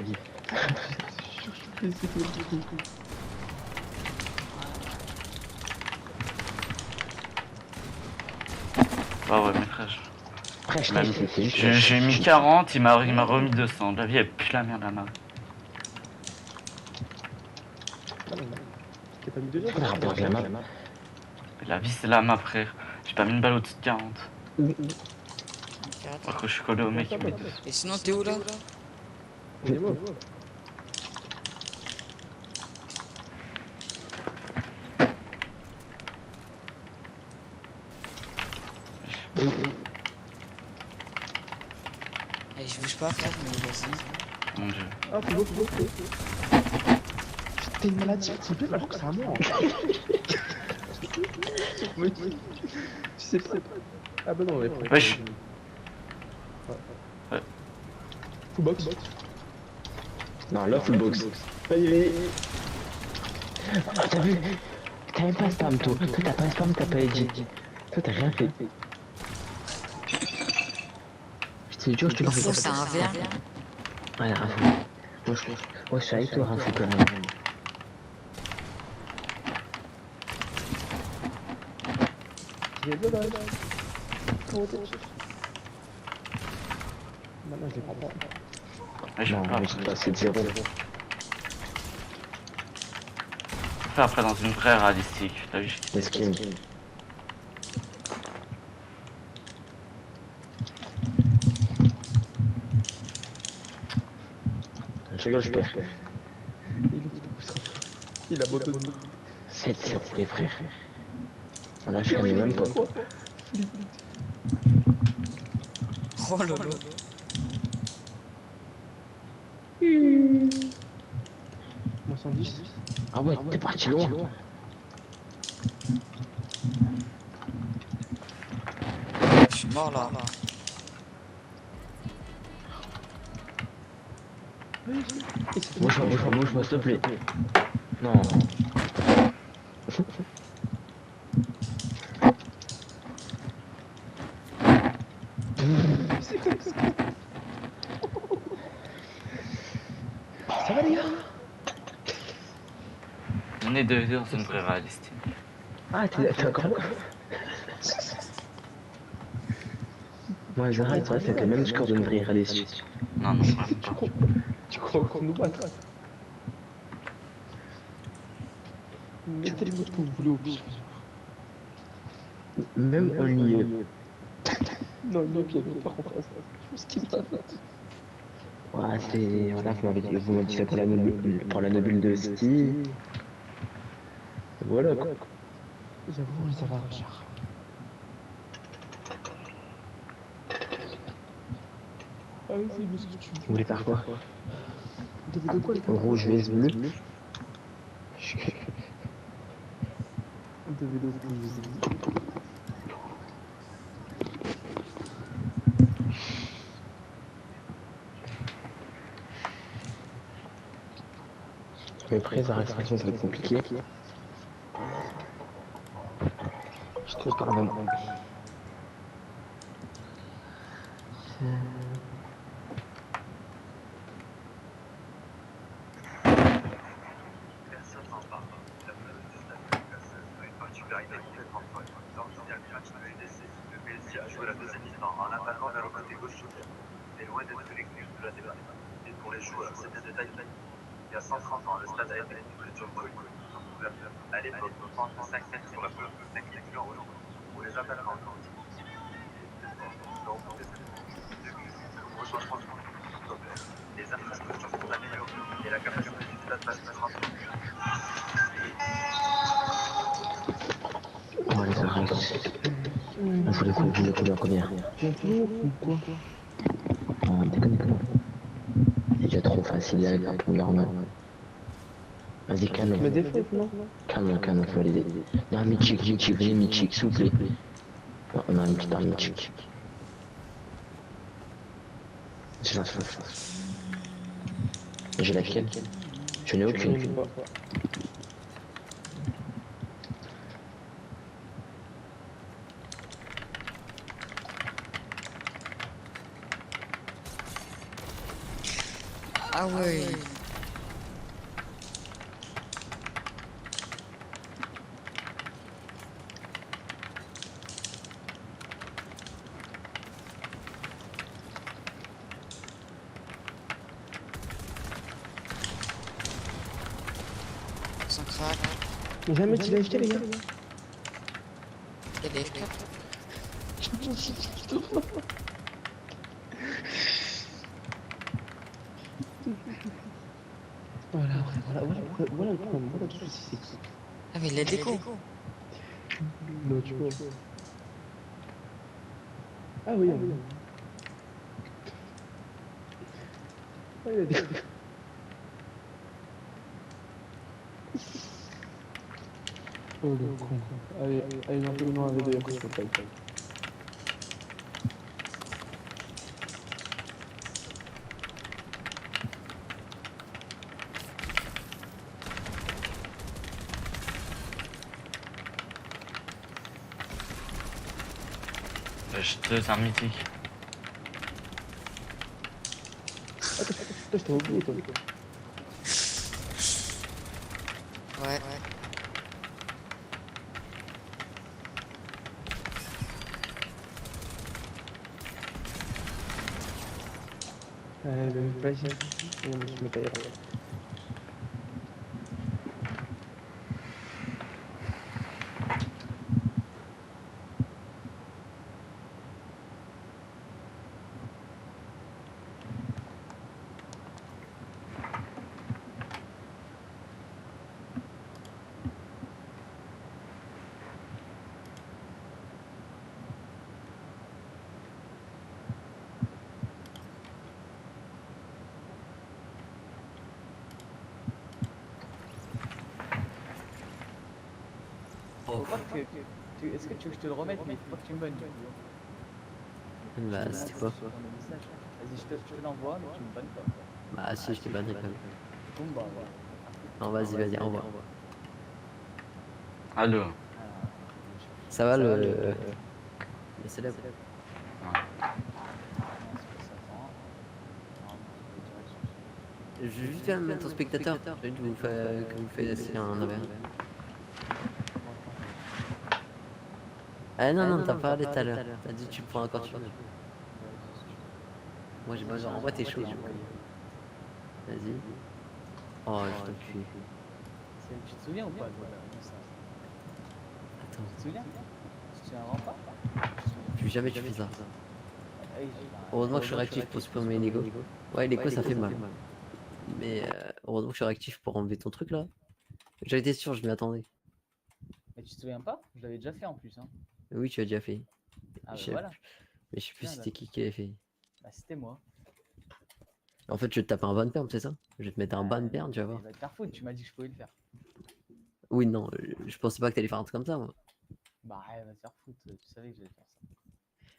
Bah ouais, mais frère, Après, je t'ai fait juste. j'ai mis 40, il m'a remis 200. La vie, y'a plus la merde à ma. La vie, c'est la map, frère. J'ai pas mis une balle au-dessus de 40. Après, je suis collé au mec qui met 200. Et sinon, t'es où là? Allez, je bouge pas, frère, mais vas-y. Mon dieu. Ah, c'est beau. T'es une maladie, c'est bien alors que c'est à moi. Oui, tu sais pas. Ah bah non, ouais. Wesh. Ouais. Full box. Non, là, full box. Vas-y. Oh, t'as vu? T'as même pas spam, toi. Toi, t'as pas spam, t'as pas edit. Toi, t'as rien fait. Je te jure, je te le fais. C'est un verre. Ouais, Raphou. Moi, je suis avec toi, Raphou, quand même. Maintenant, je les prends pas. Ouais, je Non, peux pas. mais j'ai passé de 0. Faire après dans une vraie réalistique. T'as vu? Mesquine. Je rigole, je perds. Il a abandonné. 7-0 les frères. Là, je connais même pas. Oh là là. Moi 110. Ah ouais, t'es parti loin. Je suis mort là. Bouge-moi, s'il te plaît. Non. Ça va les gars? On est deux dans une vraie réalistique. Ah, t'es encore là? Moi, Zara, ça c'est le même score d'une vraie réalistique. Non, non, vraiment pas. Tu crois qu'on nous battra? Mettez les mots que vous voulez au pire. Même au lieu. Non, le pied, par contre, ce qui me Ouais, c'est. Voilà, vous m'avez fait pour la nobule de ski. Voilà quoi. J'avoue, ça va, Richard. Ah oui, c'est bien ce que tu Vous voulez faire quoi? T'as fait de quoi, les gars? Rouge, vs bleu. T'as fait de rouge, vs bleu. Mais après, la restriction, ça va être compliqué. Je te pardonne. Personne n'en parle. La une particularité complètement folle. L'original crash de LDC, le PLC a joué la deuxième mi-temps en attaquant vers le côté gauche du terrain. C'est loin d'être l'excuse de la débat. Et pour les joueurs, c'est un détail. Il y a 130 ans, le stade a été construit sur Paul. À l'époque, on prend 5 mètres sur la pelouse, 5 mètres sur l'eau, pour les attaquants. Les infrastructures sont améliorées et la capacité du stade va se renforcer. Oh, les arrêtes. On fout les couleurs combien? Ou quoi? Oh, déconne. C'est déjà trop facile avec un ton normal. Vas-y, calme. Mais des fautes, non? Calme, faut aller. Non, Michik, venez, Michik, s'il vous plaît. Non, on a une petite arme, Michik. Je lance. J'ai laquelle? Je n'ai aucune. Ah ouais. Sans crack. Jamais tu l'as acheté, les gars? Quel est Voilà le problème, voilà tout c'est qui? Ah mais il a déco. Non, tu vois. Ah oui, oui. Ah, il a déco. Oh le con. Allez, j'en fais le nom avec deux, après je peux pas le faire. Acheteuse un mythique. Attends, je t'ai oublié toi. Ouais. Vas-y, je me taille après. Faut pas que est-ce que tu veux que je te le remette, mais il faut pas que tu me bannes. Bah, c'était quoi? Vas-y, je te l'envoie, mais tu me bannes pas. Bah, si, je t'ai banné quand même. Bon, bah, voilà. Non, vas-y, envoie. Allô. Ça va le célèbre? Je vais juste faire mettre en spectateur. Je vais vous faire que vous faites essayer un AVR. Ah non, t'as parlé tout à l'heure. T'as dit tu le prends quand tu veux. Moi j'ai besoin. En vrai, t'es chaud. Vas-y. Oh, je t'encule. Tu te souviens ou pas? Attends. Tu te souviens? Tu te souviens vraiment pas? Plus jamais tu fais ça. Heureusement que je suis réactif pour supprimer l'égo. Ouais, l'égo ça fait mal. Mais heureusement que je suis réactif pour enlever ton truc là. J'avais été sûr, je m'y attendais. Mais tu te souviens pas? Je l'avais déjà fait en plus. Hein. Oui, tu as déjà fait. Ah, voilà. Mais je sais plus c'était qui l'avait fait. Bah, c'était moi. En fait, je vais te taper un ban perm, c'est ça? Je vais te mettre un ban perm, tu vas voir. Il va te faire foutre, tu m'as dit que je pouvais le faire. Oui, non, je pensais pas que t'allais faire un truc comme ça, moi. Bah, elle va te faire foutre, tu savais que j'allais faire ça.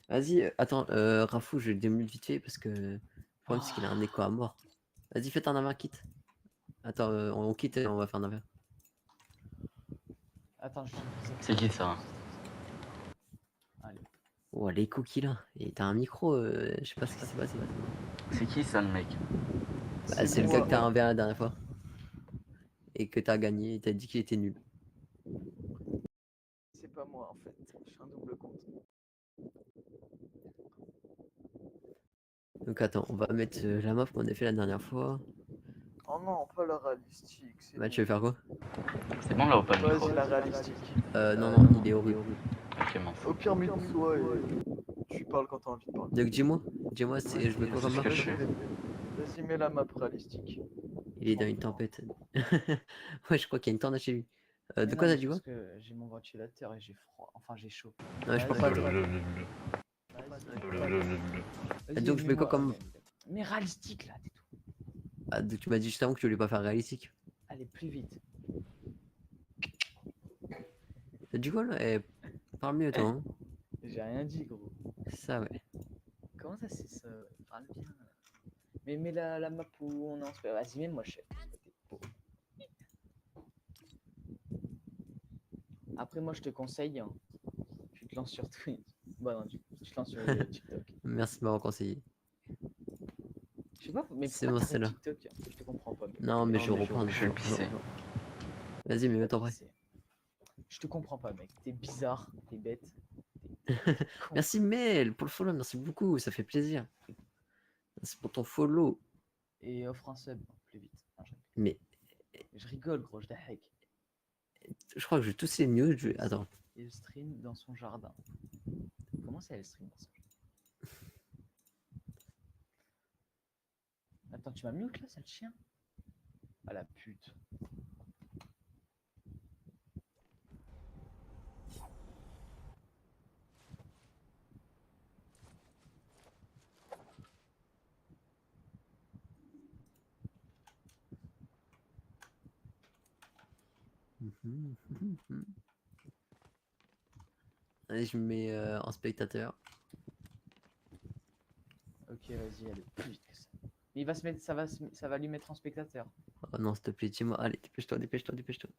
Vas-y, attends, Raphou, je le démute vite fait parce que le problème c'est qu'il a un écho à mort. Vas-y, faites un inver kit. Attends, on quitte et on va faire un inver. Attends, C'est qui ça? Allez. Oh, l'écho qu'il a. Et t'as un micro, je sais pas ce qui s'est passé. C'est qui ça, le mec? Bah, c'est le gars que t'as inver la dernière fois. Et que t'as gagné et t'as dit qu'il était nul. C'est pas moi en fait, je suis un double compte. Donc attends, on va mettre la map qu'on a fait la dernière fois. Oh non, pas la réalistique. Bah, tu veux faire quoi? C'est bon là ou pas le micro? Vas-y, la réalistique. Non, non, il est horrible. Ok, m'en fous. Au pire, mute-toi et tu parles quand t'as envie de parler. Donc dis-moi, c'est je mets quoi comme map? Vas-y, mets la map réalistique. Il est dans une tempête. Ouais, je crois qu'il y a une tornade chez lui. De quoi t'as dit quoi? Parce que j'ai mon ventilateur et j'ai froid. Enfin, j'ai chaud. Ouais, je peux pas. Donc je mets quoi comme... Mais réalistique là, t'es tout. Ah, donc tu m'as dit juste avant que tu voulais pas faire réalistique. Allez, plus vite. T'as dit quoi là? Parle mieux toi. Hein. J'ai rien dit, gros. Ça, ouais. Comment ça, c'est ça? Parle bien. Mais mets la map où on est en spé. Vas-y, mets-moi chef. Après, moi, je te conseille, hein, tu te lances sur Twitch. Bon, non, tu te lances sur TikTok. Merci de m'avoir conseillé. Je sais pas, mais c'est pourquoi bon, t'as c'est là. TikTok? Je te comprends pas. Mec. Non, mais je reprends. Je vais pisser. Vas-y, mais mets-toi prêt. Je te comprends pas, mec. T'es bizarre, t'es bête. Merci Mel pour le follow, merci beaucoup, ça fait plaisir. Merci pour ton follow. Et offre un sub, plus vite. Non, mais je rigole, gros, je hack. Je crois que je vais tous les news. Attends. Il stream dans son jardin. Comment c'est elle stream dans son jardin? Attends, tu m'as mute là, sale chien? Ah la pute. Allez, je me mets en spectateur. Ok, vas-y, allez, plus vite que ça. Il va se mettre, ça va lui mettre en spectateur. Oh non, s'il te plaît, dis-moi. Allez, dépêche-toi, dépêche-toi, dépêche-toi.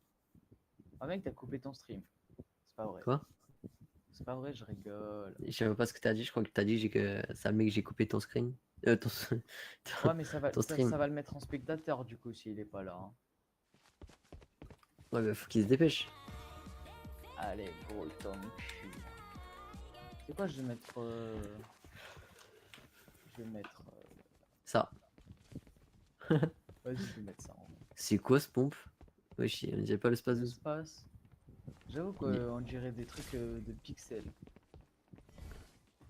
Oh mec, t'as coupé ton stream. C'est pas vrai. Quoi? C'est pas vrai, je rigole. Je sais même pas ce que t'as dit, je crois que t'as dit que ça mec j'ai coupé ton screen. Ouais, mais ça va, ton ça stream. va le mettre en spectateur du coup s'il est pas là. Hein. Ouais, bah faut qu'il se dépêche. Allez, gros le temps cul. C'est quoi, je vais mettre. Je vais mettre. Ça. Vas-y, je vais mettre ça en vrai. C'est quoi ce pompe? Wesh, on dirait pas l'espace 12. J'avoue qu'on dirait des trucs de pixels.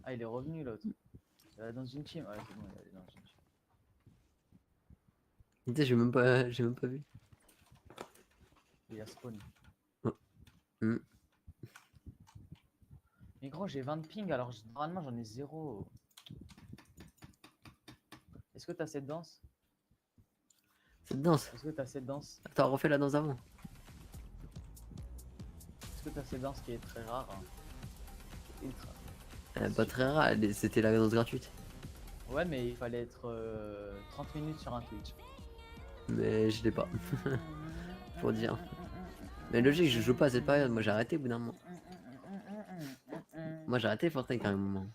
Ah, il est revenu l'autre. Dans une team. Ouais, c'est bon, il est dans une team. Putain, j'ai même pas vu. Il y a spawn. Oh. Mais gros, j'ai 20 ping alors normalement j'en ai 0. Est-ce que t'as cette danse? Cette danse? Est-ce que t'as cette danse? Attends, refais la danse avant. Est-ce que t'as cette danse qui est très rare? Hein. Ultra. Pas très rare, c'était la danse gratuite. Ouais, mais il fallait être 30 minutes sur un Twitch. Mais je l'ai pas. Pour dire. Mais logique, je joue pas à cette période. Moi j'ai arrêté au bout d'un moment. Moi j'ai arrêté Fortnite à un moment.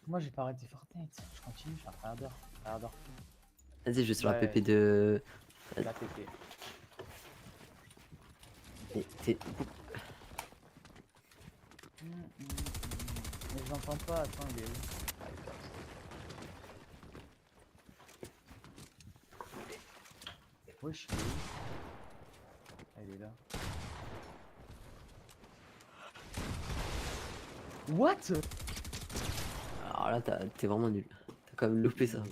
Moi j'ai pas arrêté Fortnite. Je continue, je suis un tryharder. Vas-y, je vais sur la PP de. La PP. T'es. Mais je l'entends pas, attends, il est où? Ouais, je suis où? Elle est là. What? Alors là, t'es vraiment nul. T'as quand même loupé ça.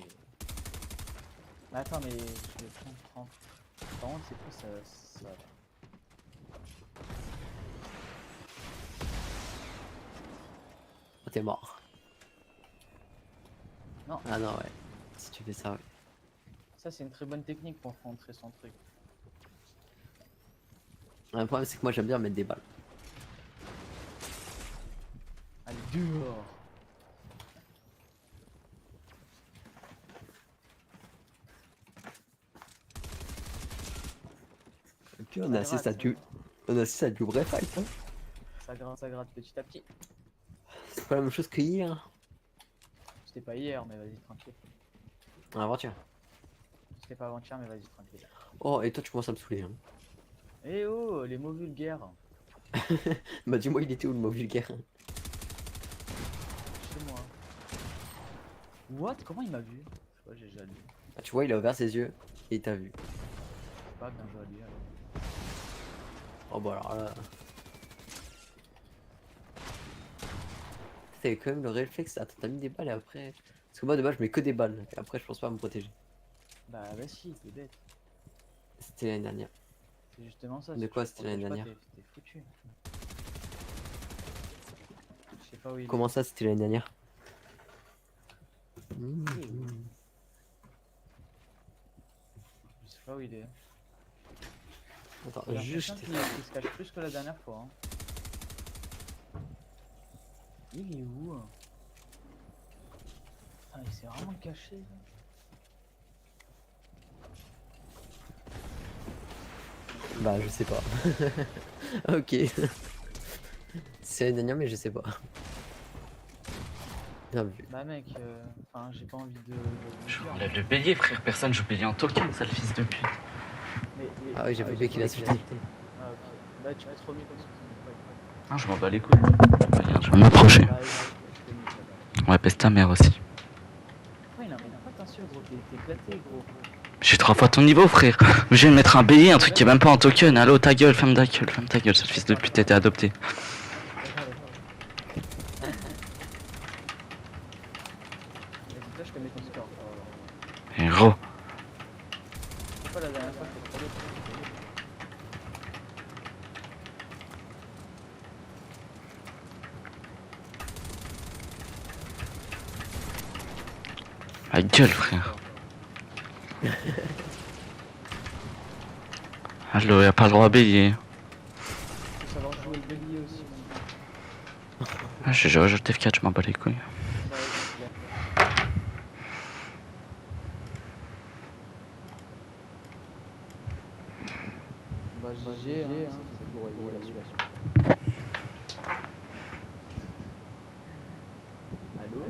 Mais attends, mais je vais prendre. Par contre, c'est quoi ça? Oh, t'es mort. Non. Ah non, ouais. Si tu fais ça, ouais. Ça, c'est une très bonne technique pour rentrer son truc. Le problème, c'est que moi, j'aime bien mettre des balles. Allez, dehors. Ok, on assiste à du vrai fight. Hein. Ça gratte petit à petit. C'est pas la même chose que hier. C'était pas hier, mais vas-y, tranquille. Avant-hier. C'était pas avant-hier, mais vas-y, tranquille. Oh, et toi, tu commences à me saouler. Hein. Eh oh, les mots vulgaires. Bah, dis-moi, il était où le mot vulgaire? Chez moi. What? Comment il m'a vu? Je sais pas, j'ai déjà lu. Ah, tu vois, il a ouvert ses yeux et il t'a vu. Pas bien joué à lui alors. Oh, bah alors là. T'avais quand même le réflexe. Attends, t'as mis des balles et après. Parce que moi, de base, je mets que des balles. Et après, je pense pas à me protéger. Bah, si, t'es bête. C'était l'année dernière. C'est justement ça. De quoi c'était l'année dernière? T'es foutu. Je sais pas où il est. Comment ça, c'était l'année dernière? Je sais pas où il est. Attends, J'ai juste. l'impression qu'il se cache plus que la dernière fois. Hein. Il est où? Putain, il s'est vraiment caché. Là. Bah, je sais pas. Ok. C'est l'année dernière, mais je sais pas. Bien vu. Bah, mec, enfin, j'ai pas envie de. Je enlève le bélier, frère. Personne joue bélier en token, sale fils de pute. Ah oui, j'ai vu le mec qui l'a sauté. Ah, ok. Bah, tu peux être remis comme ça. Ah, je m'en bats les couilles. Regarde, je vais m'approcher. Ouais, pèse ta mère aussi. Ouais, il a pas t'insulte, gros. T'es éclaté, gros. Je suis 3 fois ton niveau, frère. Je vais mettre un bélier, un truc qui est même pas en token. Allô, ta gueule, ferme ta gueule, sale fils de pute, t'as été adopté. Héros. C'est pas la dernière fois que t'es trop bête. Ma gueule, frère. Allô, y'a pas le droit à bélier. Faut savoir jouer le bélier aussi. Ah, j'ai joué au jeu de F4, je m'en bats les couilles. Bah, GG, hein, c'est pour la situation. Allô?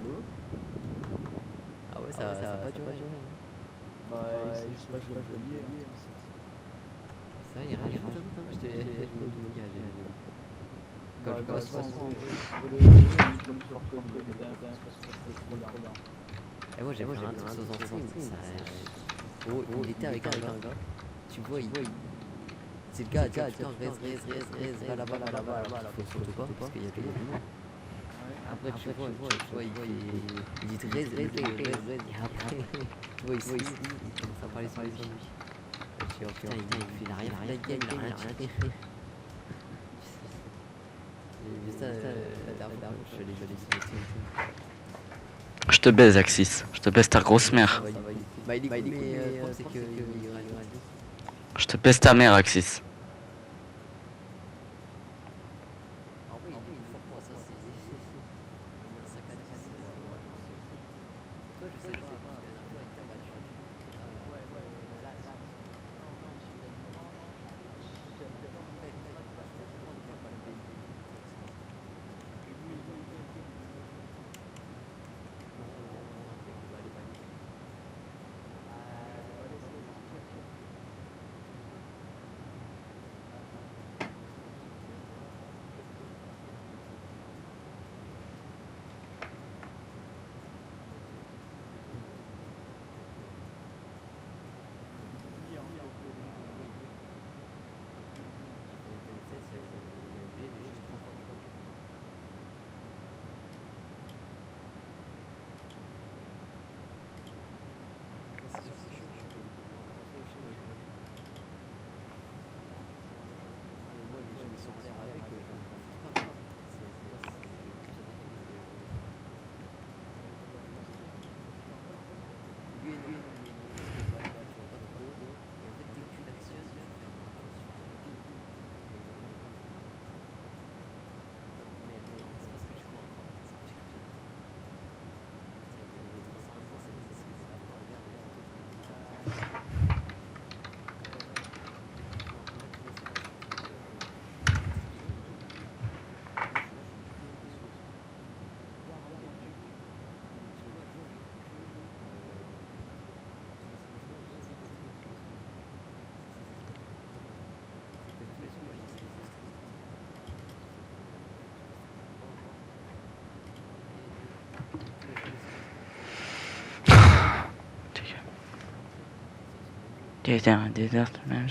Ah ouais, ça va pas durer. Bah, c'est juste pas jouer le bélier. Ça, il rage. Je t'ai quand je passe pas. Et moi j'ai fait un truc sans enfant, oh, il était avec un gars, tu vois, c'est le gars, reste, va là-bas, faut surtout pas, parce qu'il y a que des gens. Après tu vois, il dit reste, et après, tu vois, il commence à parler sur lui. Je dis, oh putain, il a rien fait la game, il a rien fait. J'ai vu ça la dernière fois, je suis allé Je te baise, Axis. Je te baise ta grosse mère. Bah, il est cool, mais le problème, c'est que. Je te baise ta mère, Axis. Désert même.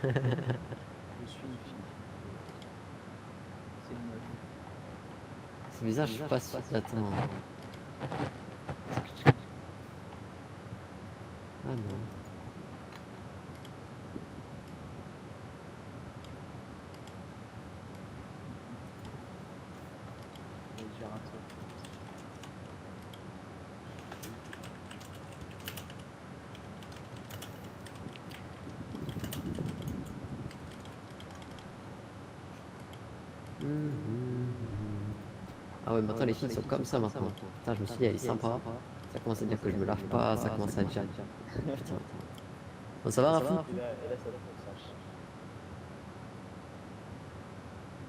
Je suis une fille. C'est une meuf. C'est bizarre, je suis pas sûr. Attends. Ah non. Je vais un truc. Ah ouais, maintenant les filles sont comme ça maintenant. Putain, je me suis dit, elle est sympa. Ça commence à dire que je me lave pas, ça commence à dire. Putain. Bon, ça va, Raphou? Et là, ça va qu'on sache.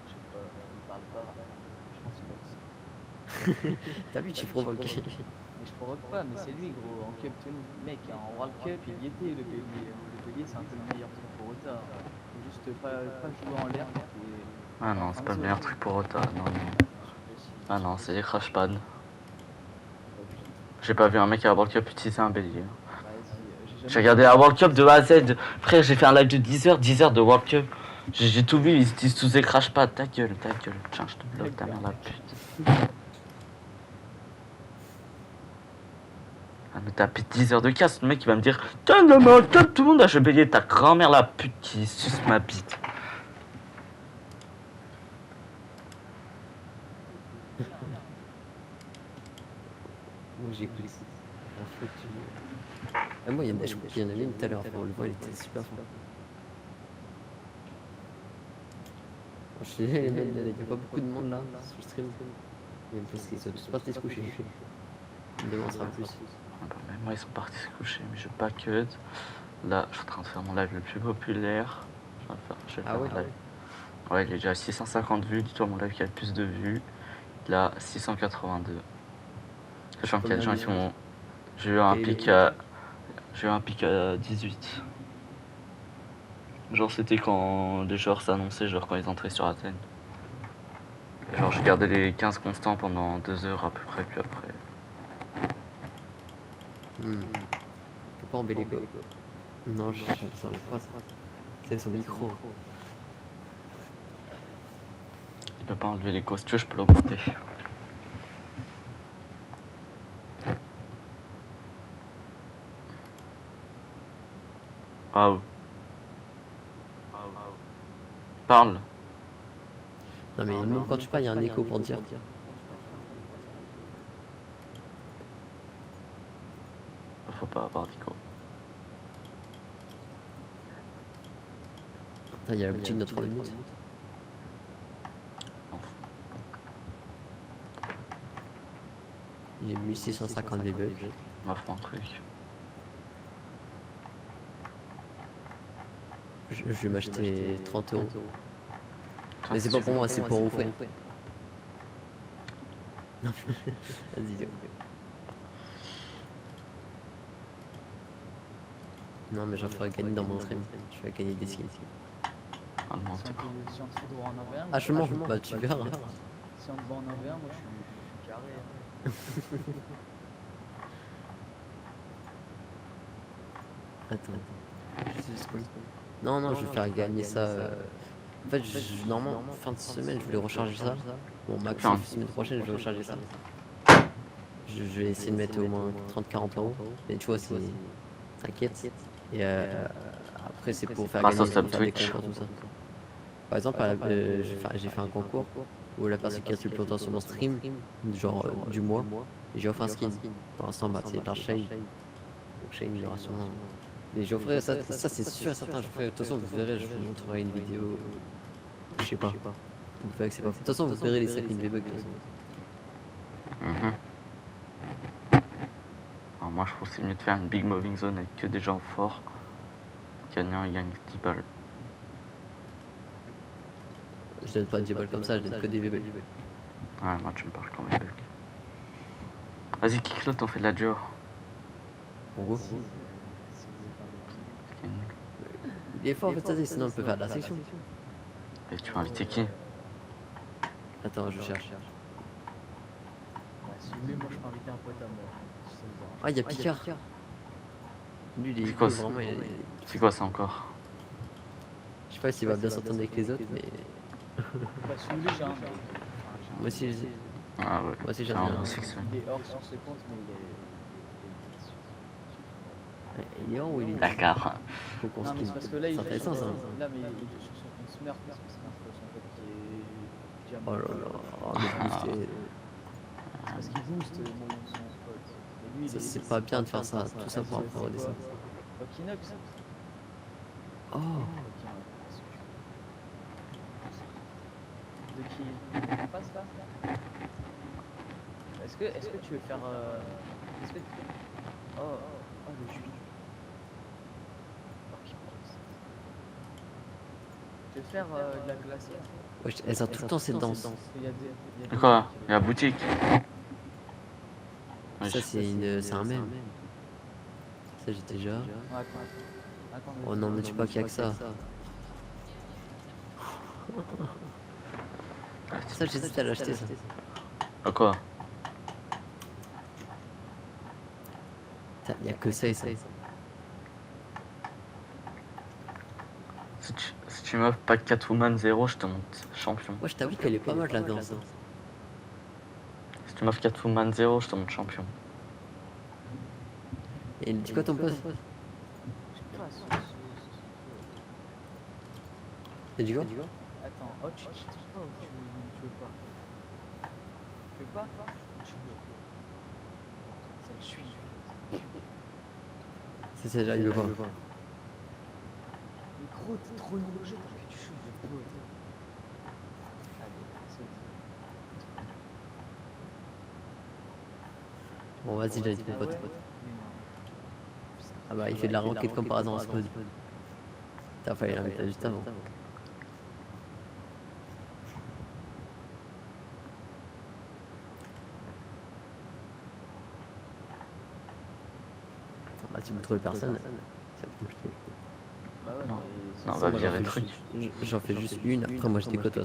Je sais pas, on parle pas. Je pense pas. T'as vu, tu provoques. Mais je provoque pas, mais c'est lui, gros. En Cup, mec, en World Cup, il y était le bélier. Le bélier, c'est un peu le meilleur truc pour retard. Faut juste pas jouer en l'air. Ah non, c'est pas le meilleur truc pour retard, non, non. Ah non, c'est des crash pads. J'ai pas vu un mec à la World Cup utiliser un bélier. J'ai regardé la World Cup de A à Z. Frère, j'ai fait un live de 10 heures de World Cup. J'ai tout vu, ils utilisent tous des crash pads. Ta gueule, ta gueule. Tiens, je te bloque ta mère la pute. Ah, mais t'as pris 10 heures de casse, le mec il va me dire tiens, le World Cup, tout le monde a joué bélier. Ta grand-mère la pute qui suce ma bite. Moi j'écoute. Ah, moi, je crois qu'il y en avait une tout à l'heure. On le voit, elle était super fort. Je suis désolé, les mecs, il n'y a pas beaucoup de monde là sur le stream. Même parce qu'ils sont tous partis se coucher. Demain on sera plus. Même moi ils sont partis se coucher, mais je pas que. Là, je suis en train de faire mon live le plus populaire. Je vais faire un live. Ouais, il est déjà à 650 vues. Dis-toi, mon live qui a le plus de vues. Il a 682. Sachant qu'il y a des gens qui sont. J'ai eu un pic à 18. Genre c'était quand les joueurs s'annonçaient, genre quand ils entraient sur Athènes. Genre je gardais les 15 constants pendant 2 heures à peu près, puis après. Faut pas embêter quoi. Non, je sens pas ça. C'est son micro. Il peut pas enlever l'écho, si tu veux je peux l'augmenter. Ah oui. Parle. Non mais même quand tu parles, il y a un écho pour dire. Faut pas avoir d'écho. Il y a la boutique de 3 minutes. J'ai 1650 VB. M'offre un truc. Je vais m'acheter 30 €. Mais c'est pas pour moi, c'est pour vous frère. Non, vas-y. Non mais j'en ferai gagner dans mon stream. Je vais gagner des skins. Si on te fait droit en 1v1, Ah je mens, bah tu verras. Si on te bat en 1v1, moi je suis carré. Attends. Non, non, je vais faire gagner ça. En fait, normalement, fin de semaine, je voulais recharger ça. Bon, max, semaine prochaine, je vais recharger ça. Je vais essayer de mettre au moins 30-40 €. Mais tu vois, c'est. T'inquiète. Et après, c'est pour faire gagner des concours, tout ça. Par exemple, j'ai fait un concours où la personne qui reste le plus longtemps sur mon stream, genre du mois, et j'ai offert un skin. Pour l'instant, bah, c'est Dark Shade. Donc, Shade, il y aura sûrement. Mais j'offrirai ça c'est sûr et certain. De toute façon, vous verrez, je vous montrerai une vidéo. Je sais pas. Vous verrez que c'est pas. De toute façon, vous verrez les 5000 V-Bucks. Alors moi, je trouve que c'est mieux de faire une big moving zone avec que des gens forts. Gagnant, il gagne 10 balles. Je donne pas 10 balles comme ça, je donne que des V-Bucks. Ouais, moi, tu me parles quand même. Vas-y, kick l'autre, on fait de la duo. En gros. Il est fort en fait, ça, sinon on peut faire de la section. Et tu vas inviter qui? Attends, je cherche. Si vous voulez, moi je peux inviter un pote à moi. Ah, il y a Picard. Lui, il est quoi, vraiment. C'est quoi ça encore? Je sais pas s'il va bien s'entendre avec les autres, mais. Bah, si vous voulez, j'ai un. Moi aussi, j'ai. Ah ouais. Moi aussi, j'en ai un. Il est hors sur ses comptes, mais il est hors ou il est. D'accord. Non, mais c'est parce que là, il est intéressant ça. Là, mais il est sur son compte Smurf parce que c'est son pote qui est. Oh là là, le booster. C'est parce qu'il booste son pote. C'est pas bien de faire ça, tout ça pour avoir des ça. Okinox. Oh. De qui en face là? Est-ce que tu veux faire est-ce que oh le juif. Tu veux faire de la glacière? Ouais, elle sort tout le temps cette danse. Quoi? Il y a la boutique. Ça c'est un mème. Ça j'ai déjà. Oh non mais tu pas qu'il y a que ça. Ça j'hésite à l'acheter ça. À quoi? Il y a que ça et ça. Si tu m'offres pas Catwoman 0, je te monte champion. Moi je t'avoue qu'elle est pas mal la danse. Si tu m'offres Catwoman 0, je te monte champion. Et il dit quoi ton pote? T'as dit quoi? Attends, oh tu pas ou tu veux pas? Tu veux pas? Tu veux. Ça le suit. C'est ça, il veut pas. Mais gros, t'es trop nul au jeu, t'as que tu joues de gros. Bon vas-y, j'ai dit mon pote. Ah bah il fait de la ranked comme par hasard en ce mode. T'as failli l'inviter juste avant. Bah tu me trouves personne, c'est compliqué. Non, on va virer le truc. J'en fais juste une, après moi je décote toi.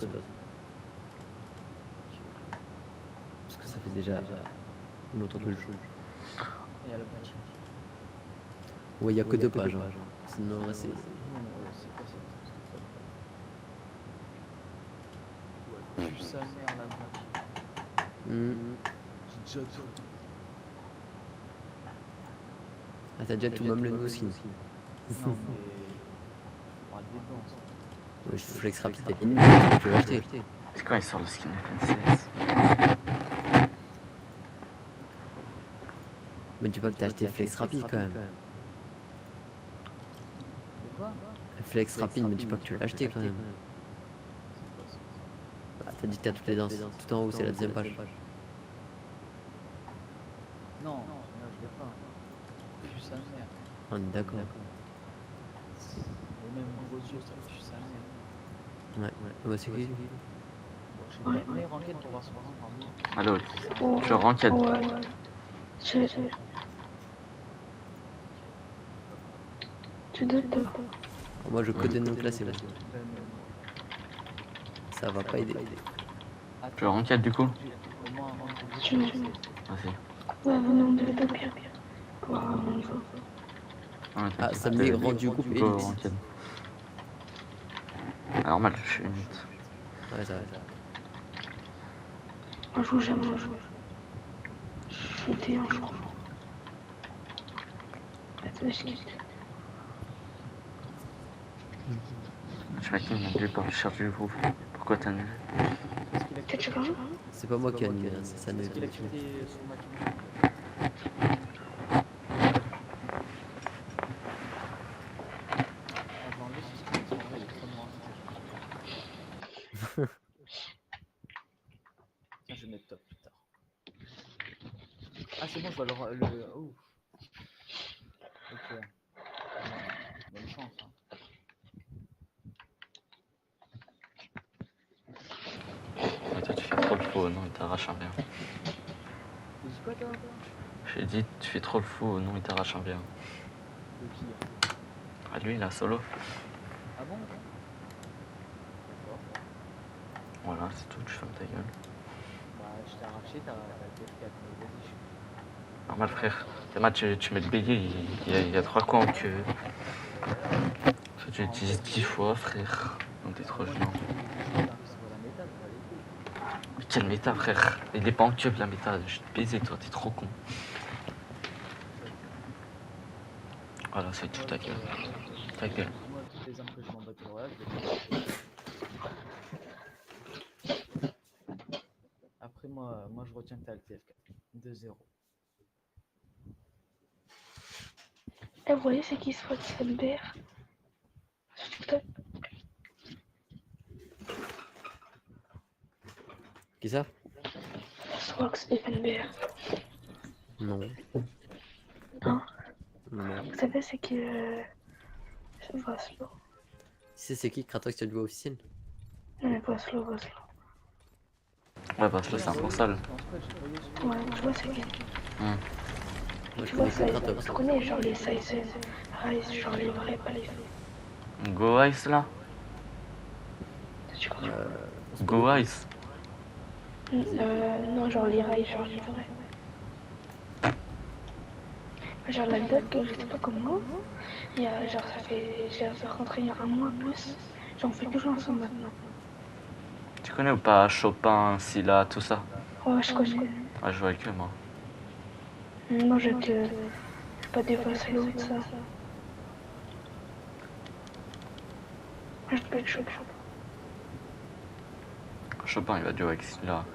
Parce que ça fait déjà longtemps que je joue. Il y a le patch. Ouais, il y a que 2 pages. Sinon, c'est. Tu sa mère la banque. J'ai déjà tout. Ah, t'as déjà tout, même le no skin. Non, mais. On parle des dépenses. Ouais, je flex rapide, t'as fini, tu veux l'acheter. C'est quand il sort le skin FNCS? Mais dis pas que t'as acheté flex rapide quand même. Quoi? Flex rapide, mais dis pas que tu l'as acheté quand même. Ah, t'as dit que t'as toutes les danses. Tout en haut, c'est la deuxième page. sa mère. On est d'accord. Les mêmes gros yeux, ça tue sa mère. Ouais, bah c'est qui? Bon, je sais pas, mais enquête pour voir son rang par contre. Allô, Oh, tu renquête. ouais. Tu doutes pas. Moi je code non classé là. Ça va pas aider. Tu renquête du coup? Tu me Vas-y. Ouais, venons de bien. Ah, ça me met rendu groupe et renquête. Normal, je suis une. Ouais, ça va. On joue jamais, on joue. Je suis T1, je crois. Attends, je quitte. Je m'ai qui m'a dit par le chercher du groupe. Pourquoi t'as annulé? C'est pas moi qui ai annulé, c'est ça. Tiens, je vais mettre top plus tard. Ah, c'est bon, je vois le. Oh. Ok. Bonne chance. Hein. Toi, tu fais trop le faux, non, il t'arrache un bien. Tu dis quoi, toi? J'ai dit, tu fais trop le faux, non, il t'arrache un bien. De qui? Ah, lui, il a solo. Ah bon? Voilà, c'est tout, tu fermes ta gueule. Bah, je t'ai arraché, t'as le TF4, mais vas-y. Normal, frère. Théma, tu mets le bélier, il y a 3 coups en queue. Tu l'utilises 10 fois, frère. Donc t'es trop gênant. Mais quelle méta, frère? Il est pas en queue, la méta. Je vais te baiser, toi, t'es trop con. Voilà, c'est tout, ta gueule. Ta gueule. Moi, toutes les armes que je m'en battle royale, je les Après, moi, je retiens que t'as le TF4. 2-0. Eh, vous voyez, c'est qui ce FNBR sur TikTok? Qui ça? Swax FNBR. Non. Non. Non. Vous savez, c'est que. Vaslo. C'est qui Kratos qui a le voix officiel? Ouais, Vaslo. Ouais, parce que c'est un console. Ouais, je vois, c'est qui. Moi, Tu vois, ça, tu connais genre les size rise, genre les vrais, pas les faux. Go Ice là? Tu connais Go Ice? Non, genre les rails, genre les vrais. Genre la date que je sais pas comment. Il y a, genre ça fait. J'ai rentré il y a un mois plus. Genre on fait toujours ensemble maintenant. Tu connais ou pas Chopin, Scylla, tout ça? Ouais, je connais. Ouais, je joue avec eux, moi. Non, je te. Pas dépasser l'autre, ça. Je peux être Chopin. Chopin, il va jouer avec Scylla.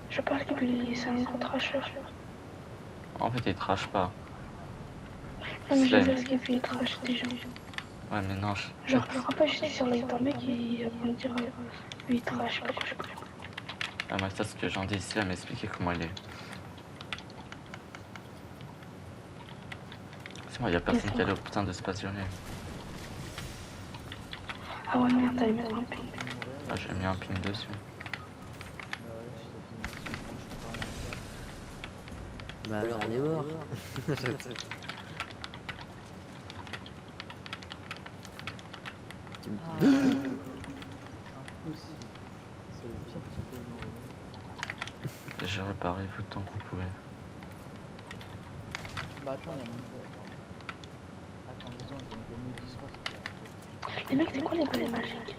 Je pense que c'est un gros trasheur. En fait, il trash pas. Non, mais je sais ce qu'il fait, il trash déjà. Ouais, mais non. Genre, je me rappelle, j'étais sur les temps, mec, il va me dire, lui, il trash pas, je sais pas. Ah, moi, ça, ce que j'en dis ici, elle m'expliquer comment il est. C'est moi, il y a personne qui a le putain de se passionner. Ah ouais, merde, t'avais mis un ping. Ah, j'ai mis un ping dessus. Bah alors, on est mort. J'ai réparé tout le temps qu'on pouvait. Bah attends, il y a mon pote. Attends, les gens, ils ont mis Discord. Les mecs, c'est quoi les balais magiques?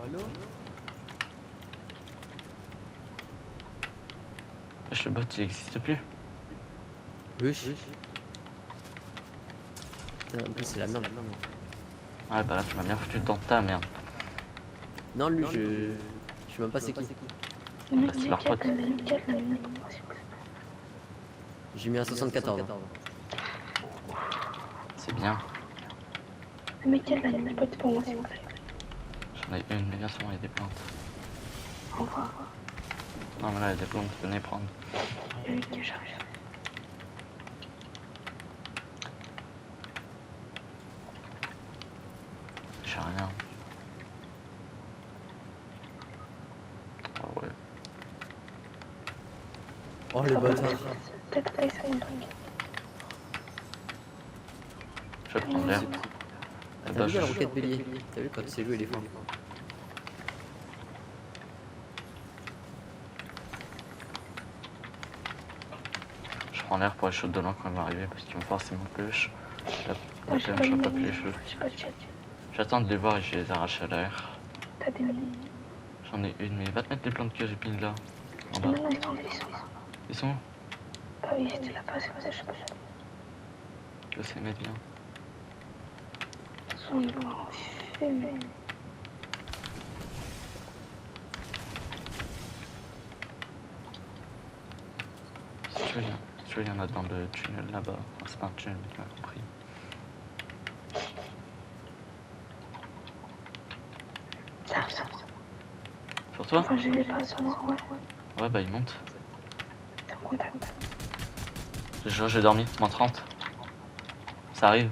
Allo? Le bot, il existe plus? Oui. En plus, c'est la merde. Ouais, bah là, tu m'as bien foutu dans ta merde. Non, lui, je sais même pas c'est qui. Le mec, c'est leur pote. J'ai mis un 74. C'est bien. Le mec, il y a une pote pour moi, s'il vous plaît. J'en ai une, mais bien sûr, il y a des plantes. Au revoir. Non, mais là, il y a des plantes, venez prendre. Il y a une que j'arrive. Oh les bâtards. Je vais prendre l'air. Ah, t'as vu la roquette bélier? T'as vu quand c'est joué éléphant? Je prends l'air pour les shots de loin quand ils vont arriver parce qu'ils vont forcément push. La PM, je vois pas plus les cheveux. J'attends de les voir et je les arrache à l'air. J'en ai une, mais va te mettre les plantes que j'ai ping là. En bas. Ils sont où? Ah oui, c'était là-bas, c'est pas ça, je sais pas. Je sais mettre bien. Son bon, mais... Si tu veux, il y en a dans le tunnel là-bas. Enfin, c'est pas un tunnel, mais tu m'as compris. Ça. Sur toi? Enfin, je l'ai pas sur moi, ouais. Ouais, bah il monte. T'es en contact. J'ai dormi, moins 30. Ça arrive.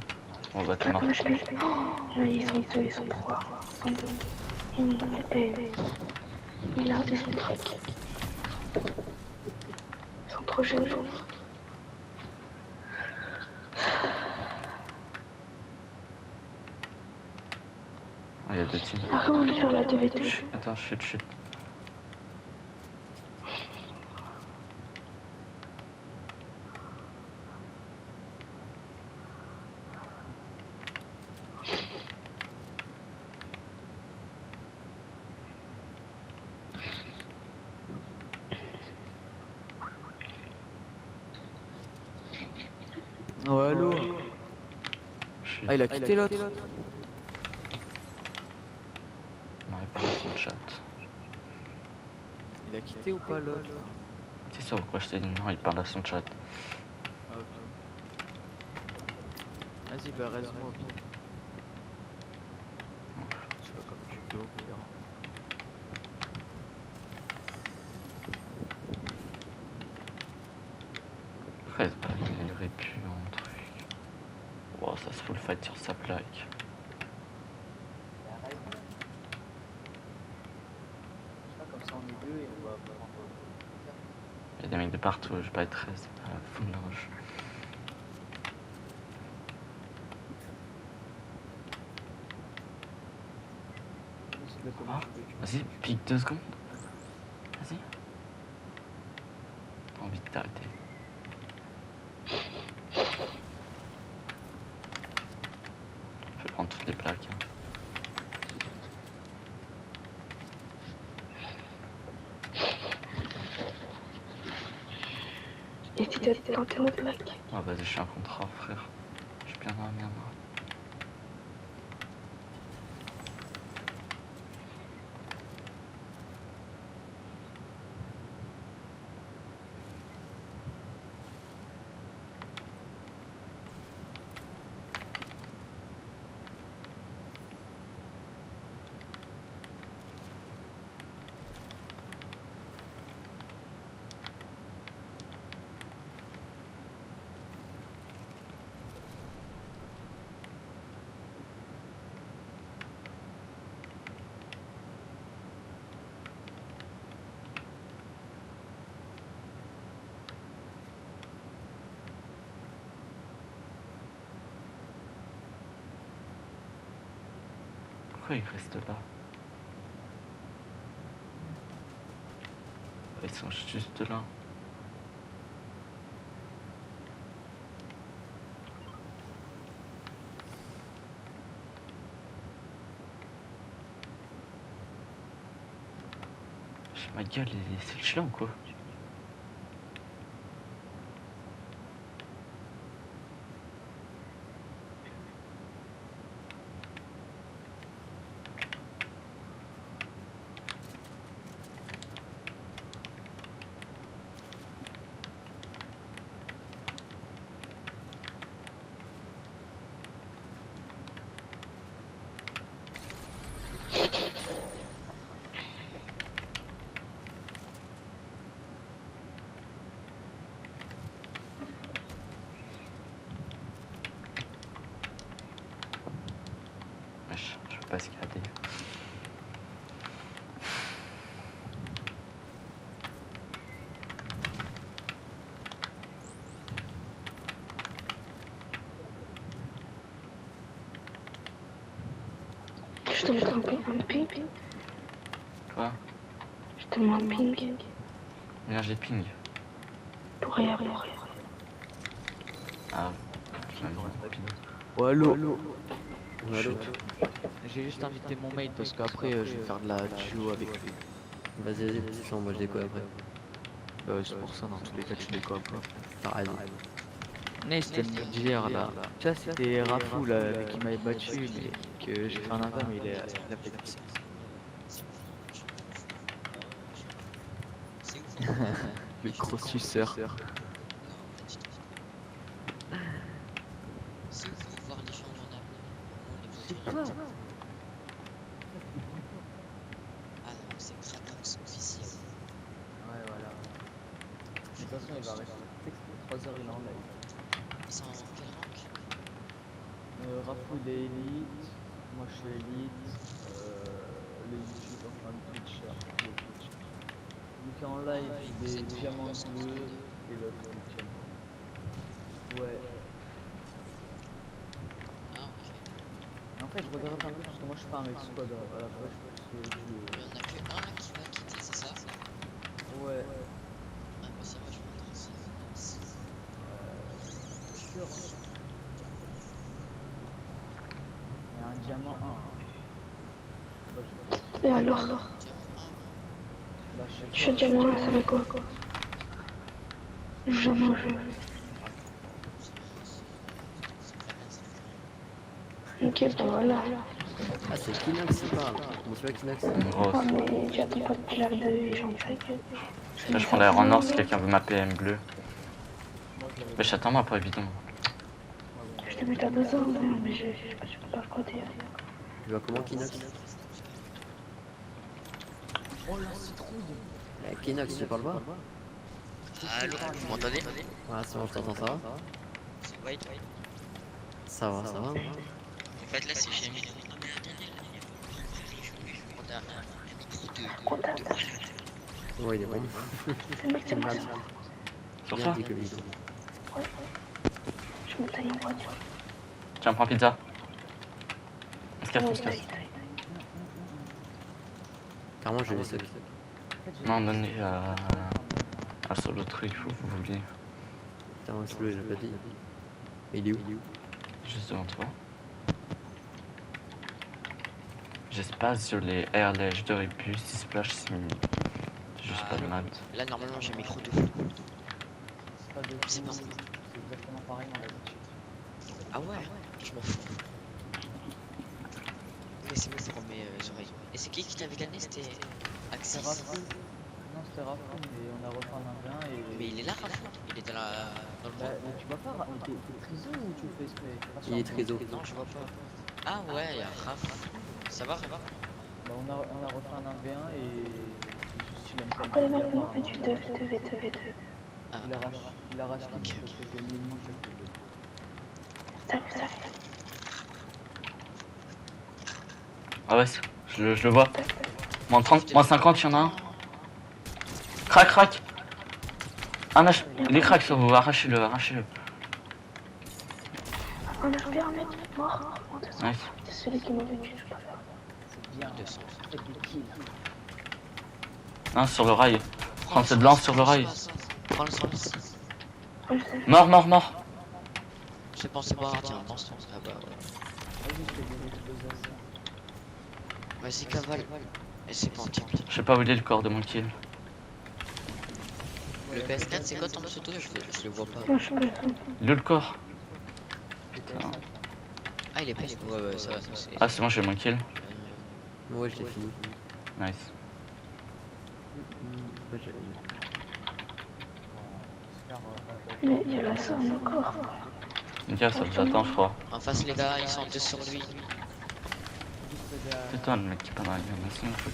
On va t'es mort. Ils sont deux, ils sont trois. Il a des trucs. Ils sont trop jeunes. Il y a deux teams. Ah, comment on faire la 2v2? Attends, chute. Ouais, allô. Ah, il a quitté l'autre. On arrive pas dans son chat. Il a quitté ou pas l'autre? C'est sûr pourquoi je t'ai dit non, il parle à son chat. Ah, ok. Vas-y, bah reste-moi. Je sais pas comme tu peux, on verra. Après, c'est pas il aurait pu un truc. Wow, ça se full fight sur sa plaque. Il y a des mecs de partout, je vais pas être 13, full large. Ah, vas-y, pique 2 secondes. Vas-y. T'as envie de t'arrêter. Je vais prendre toutes les plaques. Hein. Et tu t'es tenté aux plaques. Ah vas-y, je suis un contrat, frère. Je suis bien dans la merde. Pourquoi ils restent là? Ils sont juste là. Ma gueule, c'est le chien ou quoi? Je peux pas escalader. te mets un ping. Quoi? Je te mets un ping. Viens, j'ai ping. Pour rien. Ah. Oh, allô. Allô. J'ai juste invité mon mate parce qu'après je vais faire de la duo avec lui. Vas-y, petit champ, moi je déco après. C'est pour ça, dans tous les cas, tu déco après. T'as raison. Mais c'était d'hier là. Tu vois, c'était Raphou là, qui m'avait battu, mais que j'ai fait un invent, mais il a fait pisser. Le gros suceur. Si vous voulez voir les changements d'appel, C'est quoi? ah non, c'est Kratos officiel. Ouais, voilà. De toute façon, il va rester 3 heures, il est en live. C'est en quel rank? Raphou, il est élite. Moi, je suis élite. Le YouTube, enfin, le Twitch. Donc en live, il est diamant bleu et l'autre huitième. Ouais. Ah, ok. En fait, je regarde un peu parce que moi je fais un mec squad à la fois, je pense que Il y en a que un là qui va quitter, c'est ça? Ouais. Ah, bah ça va, je vais entrer ici. Sûr. Il y a un diamant 1. Et alors? Je suis diamant 1, ça fait quoi? Jamais un jeu. Ok, bah voilà. Ah, c'est Kinox qui parle. Comment tu vas, Kinox? Ah, mais j'attends pas qu'il arrive de gens de Là, je prends l'air en or si quelqu'un veut ma PM bleue. Mais j'attends-moi pas, évidemment. Je te mets ta besoin, mais je peux pas coder. Tu vas comment, Kinox? Oh la citrouille. Kinox, tu parles pas? Allô, vous m'entendez? Ah, c'est bon, je t'entends, ça va? C'est White. Ça va. En fait, là, c'est j'ai mis. Ouais, il est bon. C'est mal. Sur toi? Je me taille en voiture. Tiens, prends pizza. On se casse. Carrément, je vais laisser. Non, donnez à solo truc, vous vouliez. Putain, ouais, celui-là, j'ai pas dit. Il est où? Juste devant toi. J'espace sur les R, lèche de rébus, 6 splash, 6 minutes. Juste pas de maths. Là, normalement, j'ai un micro de fou. C'est exactement pareil en d'habitude. Ah ouais, je m'en fous. Mais c'est bon pour mes oreilles. Et c'est qui t'avait gagné? C'était Axis? Non, c'était Raphou, mais on a refait un 1v1 et... Mais il est là, Raphou? Il est dans le Bah, tu vois pas, t'es triso ou tu fais exprès? Il est triso. Non, je vois pas. Ah ouais, il y a Raphou. Ça va? Bah, on a refait un 1v1 et... Juste, il aime pas Pourquoi les mecs m'ont fait du 2v2? Ah. Il a racheté parce que j'ai mis le manche Ça fait. Ah ouais, je le vois. Moins 30, moins 50, il y en a un. Crac. Un H. Il est crack sur vous, arrachez-le. Un HP, un mec mort. Nice. C'est celui qui m'a vécu, je peux pas faire. C'est bien, avec des kills. Un sur le rail. Prends cette lance sur le rail. Prends le sens. Mort. J'ai pensé boire, tiens, pense là-bas. Vas-y, cavale. Et c'est pas anti. Je sais pas où il est le corps de mon kill. Le PS4, c'est quoi ton pseudo? Je le vois pas. Il est le corps. Ah, il est pas. Ouais, ça va. Ah, c'est bon, j'ai mon kill. Ouais, je l'ai fini. Nice. Mais il y a la somme encore. Nickel, ça vous attend, je crois. En face, les gars, ils sont deux sur lui. Putain, le mec qui est pas dans la game, c'est une fois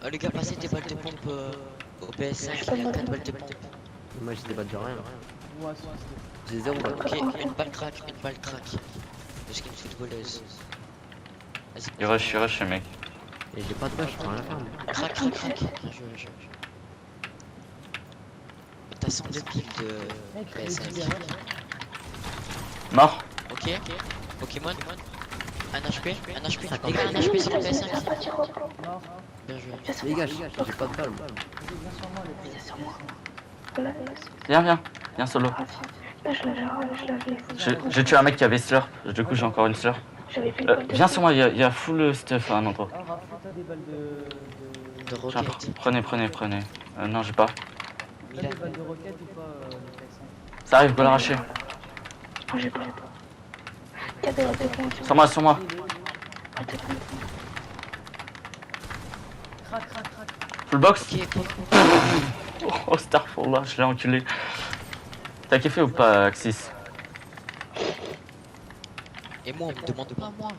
Oh, les gars, passez des balles de pompe au PS5, il y a 4 balles de pompe. Moi, j'ai des balles de rien. J'ai 0 balles. Ok, une balle crack. Le skin footballeuse. Il rush, mec. Et j'ai pas de balle, je peux rien faire. Crac. Bien joué. T'as 102 piles de PS5. Mort. Ok, Pokémon. Un HP, les gars, un HP sur le PS5. Bien joué. Dégage, j'ai pas de balle. Viens solo. J'ai tué un mec qui avait slurp, du coup j'ai encore une slurp. Viens sur moi, il y a full stuff à un endroit. De roquette. Prenez. Non, j'ai pas. Il a des balles de roquette ou pas Ça arrive, go l'arracher. J'ai pas. Sur moi. Full box. Oh, Starfall là, je l'ai enculé. T'as kiffé ou pas, Axis? Et moi, on me demande pas moi.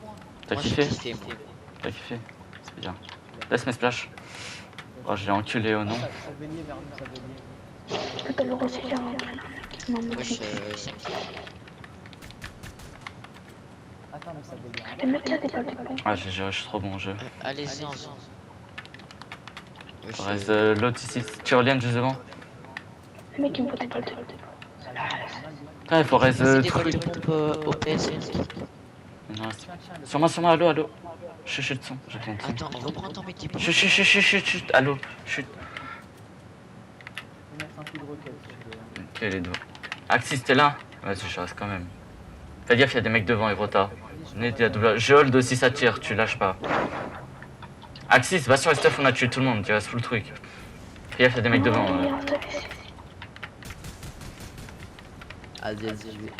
T'as kiffé? T'as kiffé? C'est bien. Laisse mes splash. Oh, je l'ai enculé au nom. Ah, je suis trop bon au jeu. Allez-y, Reste l'autre ici. Tu reviens juste devant. Le mec il me faut des balles de Ah, il faut reste truc. Au PS5. Non, sur moi, allô. Chut, le son, j'ai ton son. Attends, reprends ton métier. Chut, allô, chut. Ok, les deux. Axis, t'es là? Vas-y, je reste quand même. Fais gaffe, y'a des mecs devant, Evrota. Venez, il y a double. Je hold aussi, ça tire, tu lâches pas. Axis, va sur les stuff, on a tué tout le monde, il reste full truc. Fais gaffe, y'a des mecs devant. Vas-y, je vais.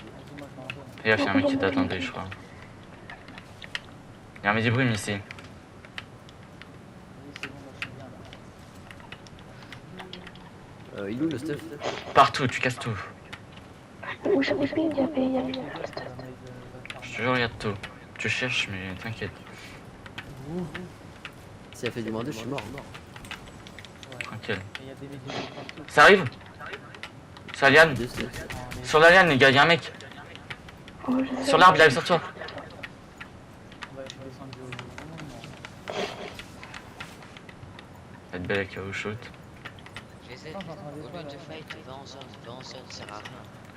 Fais gaffe, y'a un mec qui t'attendait, je crois. Y'a un midi brume ici. Il est où le stuff? Partout, tu casses tout. Où j'avais fait, il y avait le stuff. Je te jure, il y a tout. Tu cherches, mais t'inquiète. Si elle fait du moins 2, je suis mort. Tranquille. Ça arrive? Sur la liane. Sur la liane, les gars, y'a un mec. Sur l'arbre, il arrive sur toi. Être belle avec le shoot.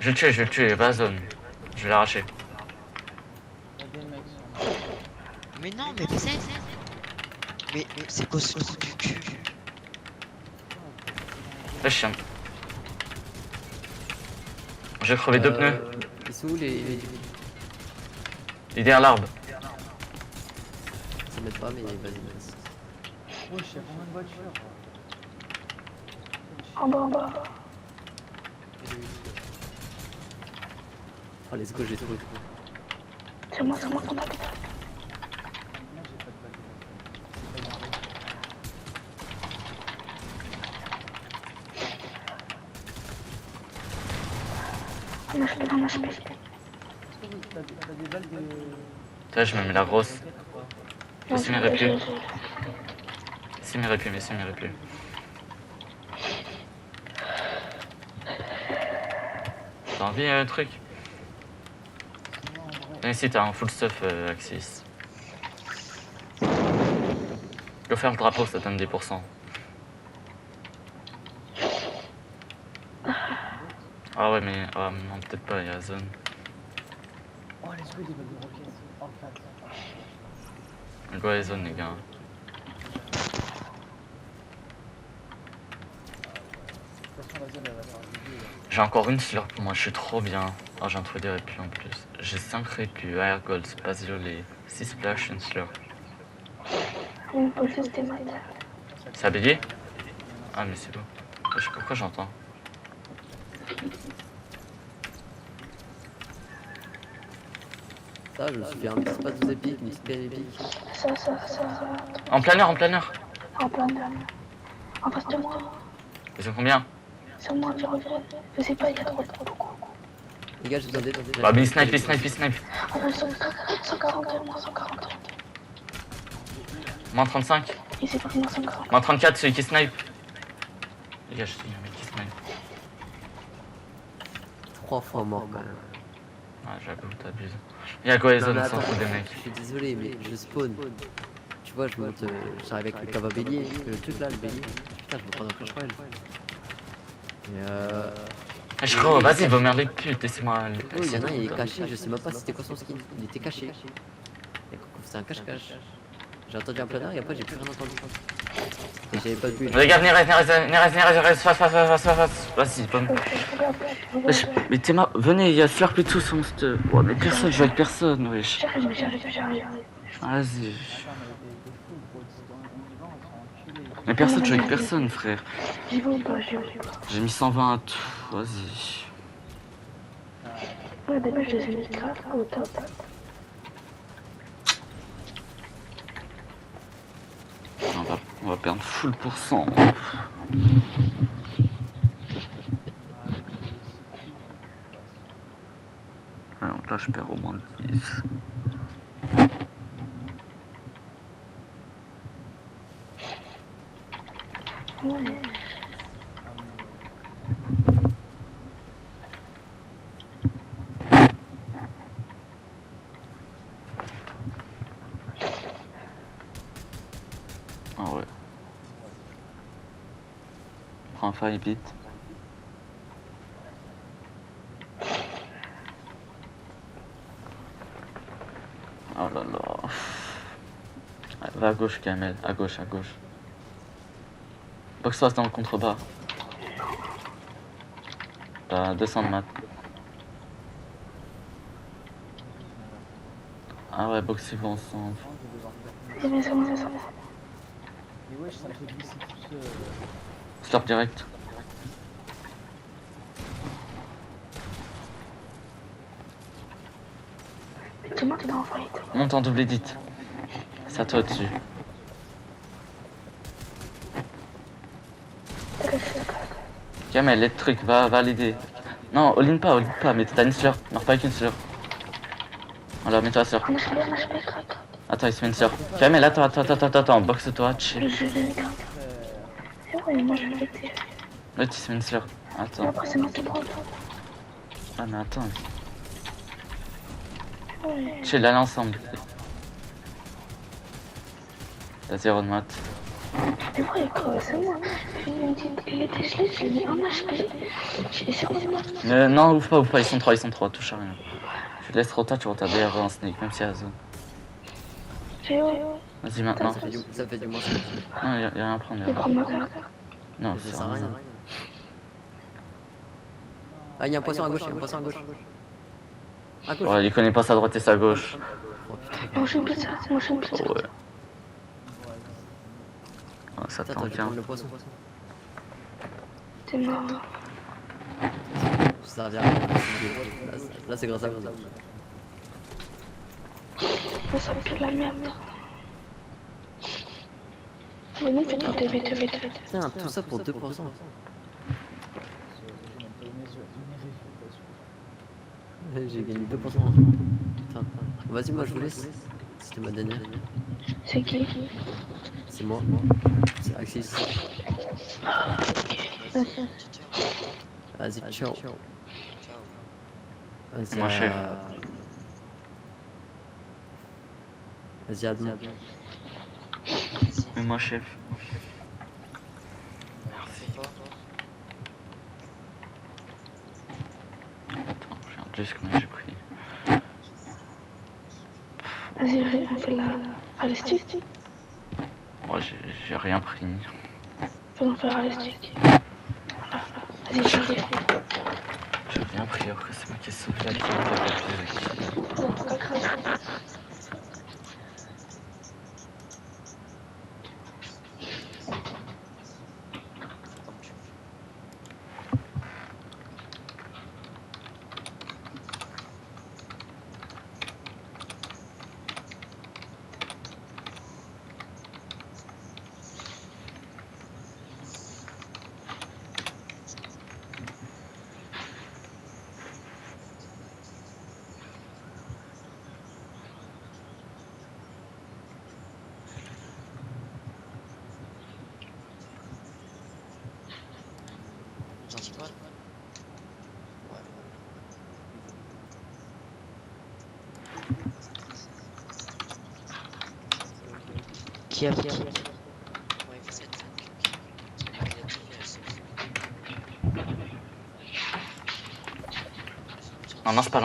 Je vais le tuer, va à zone. Je vais l'arracher. Mais non, mais c'est quoi ce trou du cul? Là, chien. J'ai crevé 2 pneus. Ils sont où les... Il est derrière l'arbre. Ça m'aide pas, mais vas-y. Ouais, je sais vraiment une voiture. En bas. Oh, let's go, j'ai trouvé. C'est moi, ton tapis. Là, je me mets la grosse. Laissez mes répus. T'as envie un truc? Ici, t'as un full stuff, Axis. Go faire le drapeau, ça donne des pourcents. Ah ouais, mais non, peut-être pas, il y a la zone. Oh, les jouets des balles de roquette. Oh, Go à la zone, les gars. J'ai encore une slurp pour moi, je suis trop bien. Oh, j'ai un truc des répus en plus. J'ai 5 répus, air gold, space violet, 6 splash, une slurp. C'est abélié? Ah, mais c'est beau. Je sais pas pourquoi j'entends. Ça, je me suis fait un petit space 12 épiques, une petite belle épique. Ça. En planeur. En planeur. En face de moi. Ils ont combien? Sur moi, je reviens. Je sais pas, il y a trop beaucoup. Les gars, je vous en ai. Bah, mais il snipe. 140, moins 140. Moins 35. Il s'est pris moins 140. Moins 34, celui qui snipe. Les gars, je dis, il y a un mec qui snipe. 3 fois mort quand même. Ah, j'avoue, t'abuses. Il y a Goazon, on s'en fout des mecs. Je suis désolé, mais je spawn. Tu vois, je monte. J'arrive avec le cava bélier. Le truc là, le bélier. Putain, je me prends un peu cheval. Et je crois, vas-y, vos merdes les putes, laissez-moi. Oh, il y en a un, il est caché. Je sais même pas si c'était quoi son skin. Il était caché. C'était un cache-cache. J'ai entendu un planeur et après j'ai plus rien entendu. Et j'avais pas pu. Les gars, venez, face. Vas-y, pomme. Mais t'es marre. Venez, il y a fleur plus de tout sur mon stuff. Ouais, mais personne joue avec personne, wesh. J'arrive. Vas-y. Mais personne joue avec personne, frère. J'y vais ou pas? J'ai mis 120 à tout, vas-y. Ouais, d'abord je les ai mis grave au top. On va perdre full pourcent. Alors là je perds au moins 10. Ouais. Ah ouais. Prends un fire vite. Oh là là. Allez, va à gauche Kamel, à gauche. Boxe-toi dans le contrebas. T'as 200 de maths. Ah ouais, boxez-vous ensemble. C'est bon. Et wesh, ça me fait glisser tout seul. Stop direct. Tout le monde est en fight. Monte en double edit. C'est à toi au-dessus. Kamel, les trucs, va l'aider. Non, all-in pas, mais t'as une slur. Meurs pas avec une slur. Voilà, mets-toi sur. Attends, il se met une slur. Kamel, attends, boxe-toi, chill. Ouais, moi je vais l'été. L'autre il se met une slur. Attends. Après c'est moi qui prends. Ah mais attends. Ouais. Chill, allez ensemble. T'as 0 de maths. Mais ouais, quoi, c'est moi. Il était gelé, je l'ai mis en HP. J'ai 0 de maths. Mais non, ouvre pas, ils sont 3, touche à rien. Tu laisses rota, tu rota BR en snake, même si à zone. Vas-y maintenant. Ça fait du moins. Non, y'a rien à prendre. Non, ça sert à rien. Ah, y'a un poisson à gauche, À gauche. Ouais, il connaît pas sa droite et sa gauche. Moi je suis une pizza. Ouais. Ah, ça Attends, tente je vais bien. prendre le poisson. T'es mort. Ça revient à rien. Là c'est grâce à vous. Ça me fait de la merde. Mais non, vite. Tiens, tout ça pour 2%. J'ai gagné 2%. Putain. Vas-y, moi je vous laisse. C'était ma dernière. C'est qui? C'est moi. C'est Axis. Vas-y, ciao. Vas-y, Moi chef. Vas-y, à demain. Mais moi chef. Attends, je regarde juste combien j'ai pris. Vas-y, on fait la balistique. Moi j'ai rien pris. Faisons faire la balistique. Vas-y, j'arrive. J'ai rien pris, après c'est moi qui ai sauvé la clé. Qui a pris? Non, lance pas.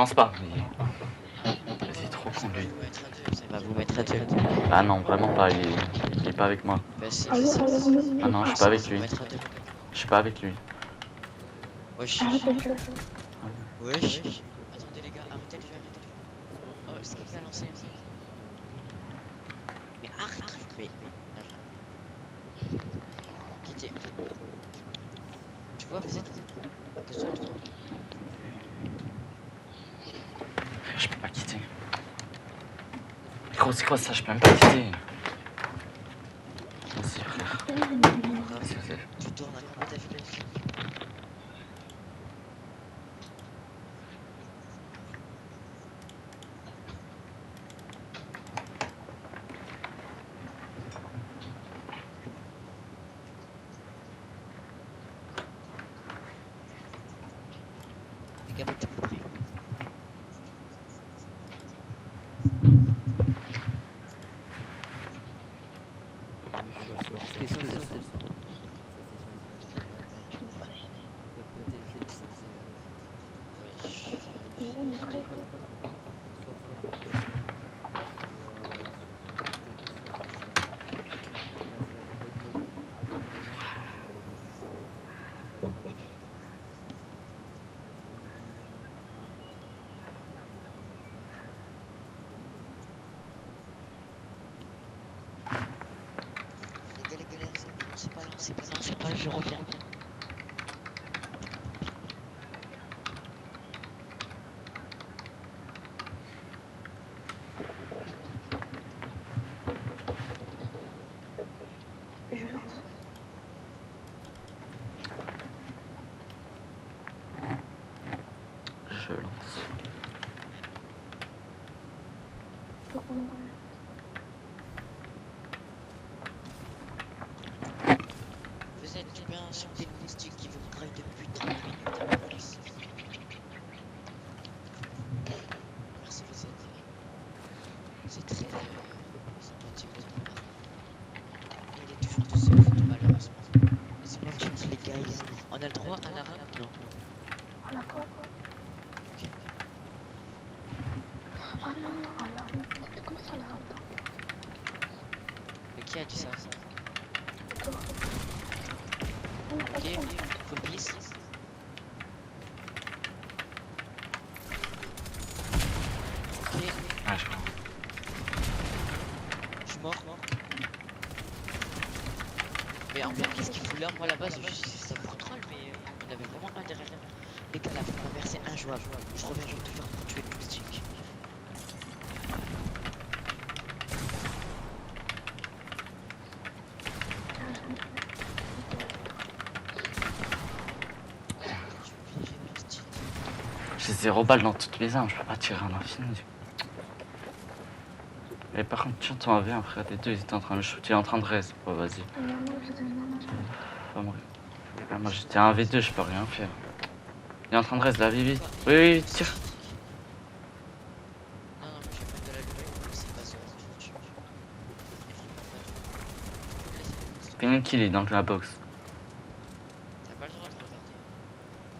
Vas-y, trop con lui. va vous mettre à deux. Ah non, vraiment pas, il est pas avec moi. Bah si, Allô, si, allô, si. allô. Ah non, je suis pas avec Vous lui. mettre à deux. Je suis pas avec lui. Wesh. Arrête de jouer. Wesh. Attendez les gars, arrêtez le jeu, arrêtez le jeu. Oh, c'est qui a lancé? Mais arrête, mais... Quittez. Tu vois, vous êtes... Qu'est-ce que tu Je peux pas quitter. Gros, c'est quoi ça? Je peux même pas quitter. Merci frère. Tu tournes à combien d'FPS? Les gars, t'as compris. C'est pas, je reviens. Je lance. Je lance. Vous êtes bien sur des moustiques qui vous graillent depuis 30 minutes à ma place. Merci, vous êtes... C'est très sympathique de votre part. Il est toujours tout seul, malheureusement. C'est pas que les gars, on a le droit à l'arabe? Non. À la quoi? Ok. Ah non, à la... Comment ça l'arabe? Mais qui a dit ça? Toi. Ok, full peace. Ok. Ah, je crois. Je suis mort. Mais en fait, qu'est-ce qu'il fout là? Moi, à la base, je sais ça pour troll, mais il y en avait vraiment un derrière. Les gars, là, faut converser injouable. Je reviendrai toujours pour tuer le moustique. J'ai 0 balles dans toutes mes armes, je peux pas tirer un infini. Et par contre, tiens ton AV, un frère, les deux ils étaient en train de shoot, il est en train de raise. Oh, vas-y. Faut mourir. Ah, moi j'étais un V2, je peux rien faire. Il est en train de raise là, Vivi. Oui, oui, tire. Non, mais je vais mettre de la lumière, c'est pas ça. Ping kill est dans la box. T'as pas le droit de regarder.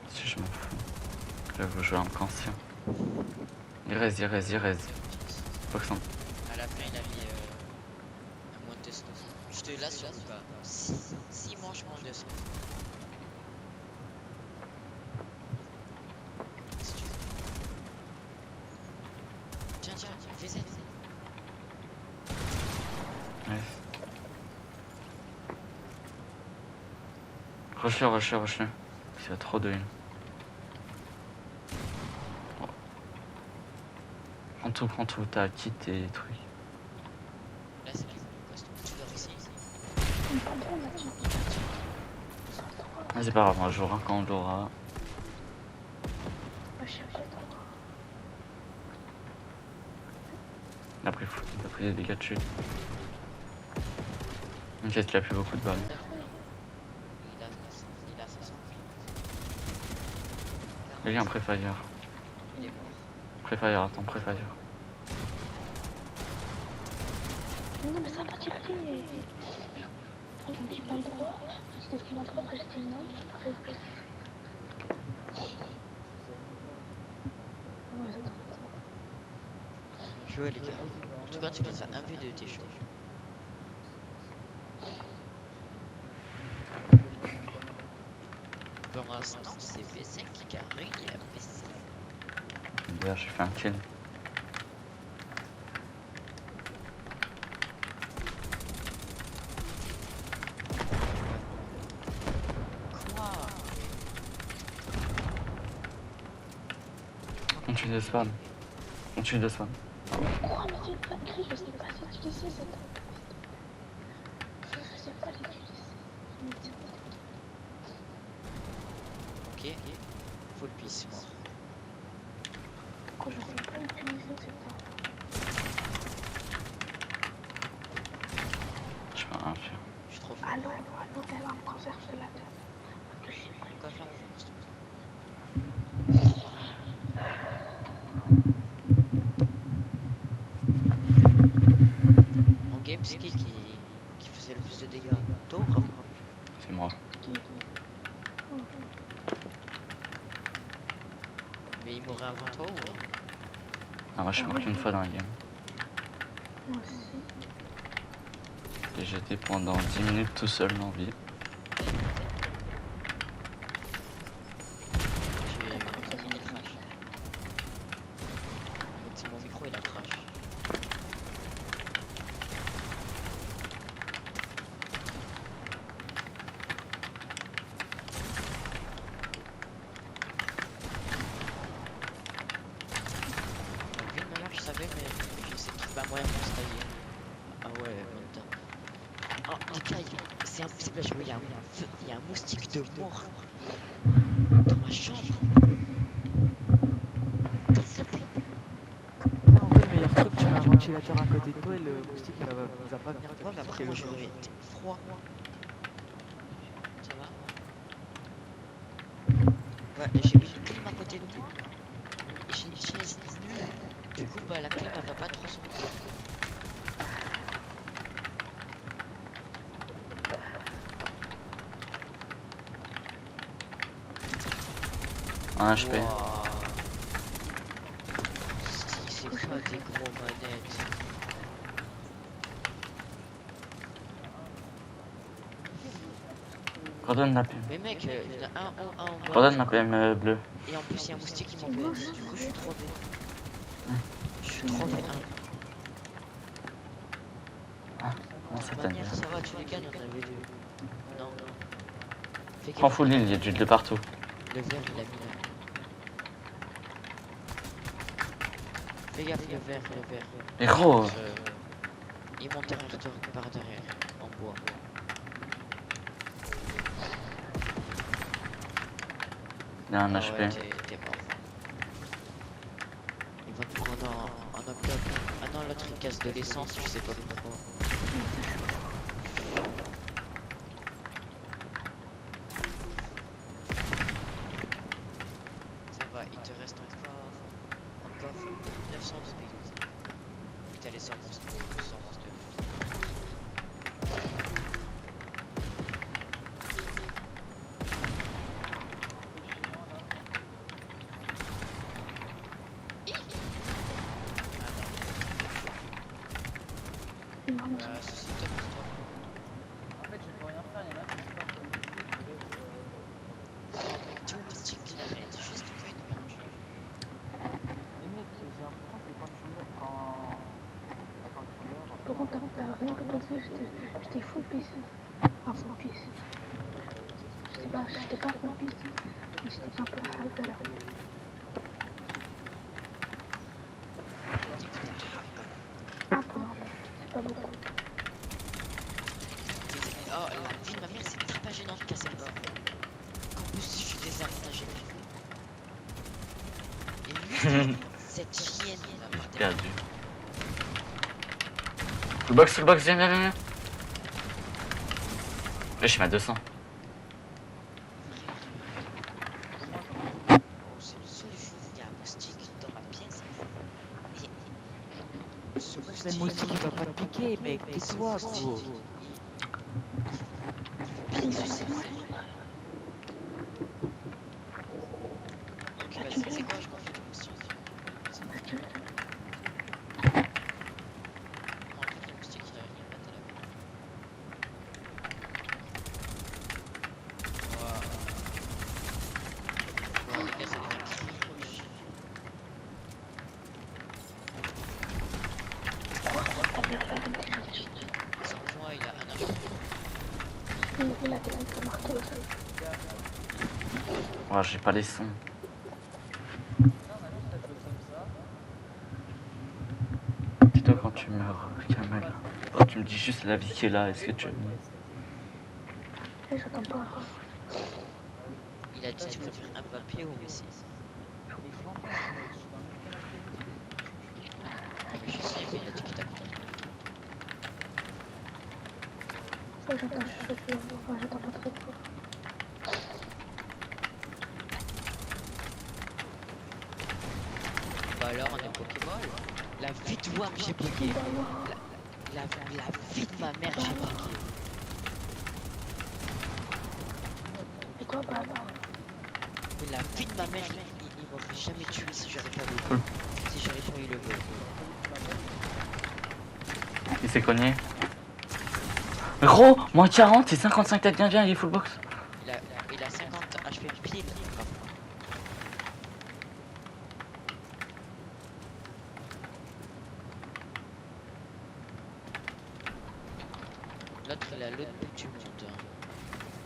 Si je m'en fous. Là, vous jouez un cancien. Il raise. Box en. À la fin, il a mis un moins de 200. Je te l'assure pas. Si mange moins de 200. Si tu veux. Tiens, fais-y. Ouais. Rush-le. Il a trop de une. Prends tout, ta kit et les trucs. Là, c'est du poste. Tu dors ici. Ah, c'est pas grave, on jouera quand on l'aura. Il a pris des dégâts dessus. T'inquiète, il a plus beaucoup de balles. Il a 500. Il y a un préfire. Il est mort. Préfire, attends, préfire. Non, mais ça va tirer. On dit pas le droit. Si tu fais le droit, après je dis non. Après je dis. Jouez les gars. En tout cas, tu passes à 1v2, t'es chaud. Pour l'instant, c'est V5 qui arrive à PC. D'ailleurs, j'ai fait un kill. Quoi? On tue des spawns. On tue des spawns. Quoi, mais c'est pas écrit, je sais pas l'utiliser cette. Je sais pas l'utiliser. Ok, full piece mort. Pourquoi je sais pas l'utiliser cette. Je peux rien faire. Je suis trop fort. Allô, t'as un concert sur la tête. Quoi faire? En game, c'est qui faisait le plus de dégâts? Toi ou Raphou? C'est moi. Mais il mourrait avant toi ou? Ah, moi je suis mort qu'une fois dans la game. Moi aussi. Et j'étais pendant 10 minutes tout seul dans vie. Mon micro il a crash. Oui, maintenant je savais, mais je sais qu'il pas moyen pour se tailler. Ah ouais, même temps. Oh, les gars, c'est impossible à jouer, il y a un moustique de mort dans ma chambre. En fait, le meilleur truc, tu mets un ventilateur à côté de toi et le moustique il va pas venir te Ouais, mais après, moi j'aurais froid. Ça va? Ouais, et j'ai mis une clim à côté de moi. Et j'ai une chaise nulle. Du coup, bah la clim elle va pas trop se mettre. Un HP. Wow. C'est quoi des gros manettes? Redonne la PM. Mais mec, il y en a un en bas. Redonne la PM bleue. Et en plus, il y a un moustique qui m'embête. Du coup, je suis 3v. Je suis 3v1. Ah, comment ça t'aide? Ça va, tu les gagnes, on avait deux. Non. Prends full heal, il y a du de partout. Le vert, il a mis là. Fais gaffe, le vert. Mais gros! Il monte derrière toi, par derrière, en bois. Il y a un Ah HP. ouais, t'es mort. Il va te prendre en octobre. Ah non, l'autre il casse de l'essence, je sais pas pourquoi. Ça va, il te reste encore 900 de dégâts. Putain, les 100 monstres de Par contre, t'as rien que t'as fait, j'étais full piece. Ah, full piece. J'étais pas full piece, mais j'étais un peu hyper. Un peu, c'est pas beaucoup. Oh, la vie de ma mère, c'est très pas gênant de casser le bord. En plus, je suis désavantagé. Et lui, cette chienne, il va me Perdu. Full box, viens. Je suis à 200. C'est le seul jour où il y a un moustique dans ma pièce. Le moustique il va pas te piquer, mec, tais-toi, gros. Ok, vas-y, c'est quoi, je m'en fous du moustique. Oh, j'ai pas les sons. Dis-toi quand tu meurs, Kamel. Oh, tu me dis juste la vie qui est là, est-ce que tu... J'attends pas. Il a dit tu préfères Mbappé ou Messi? Je sais, mais il a dit qu'il t'a compris. J'attends pas trop. Bah alors on est Pokéball. La vie de WAM j'ai bloqué. La vie de ma mère j'ai bloqué. Et toi bah alors? Mais la vie de ma mère il m'aurait jamais tué si j'avais pas le si j'avais pas eu le vol. Il s'est cogné. Gros, moins 40 et 55 têtes, viens, il est full box. Il a 50 HP pile. L'autre il a l'autre bout du monde.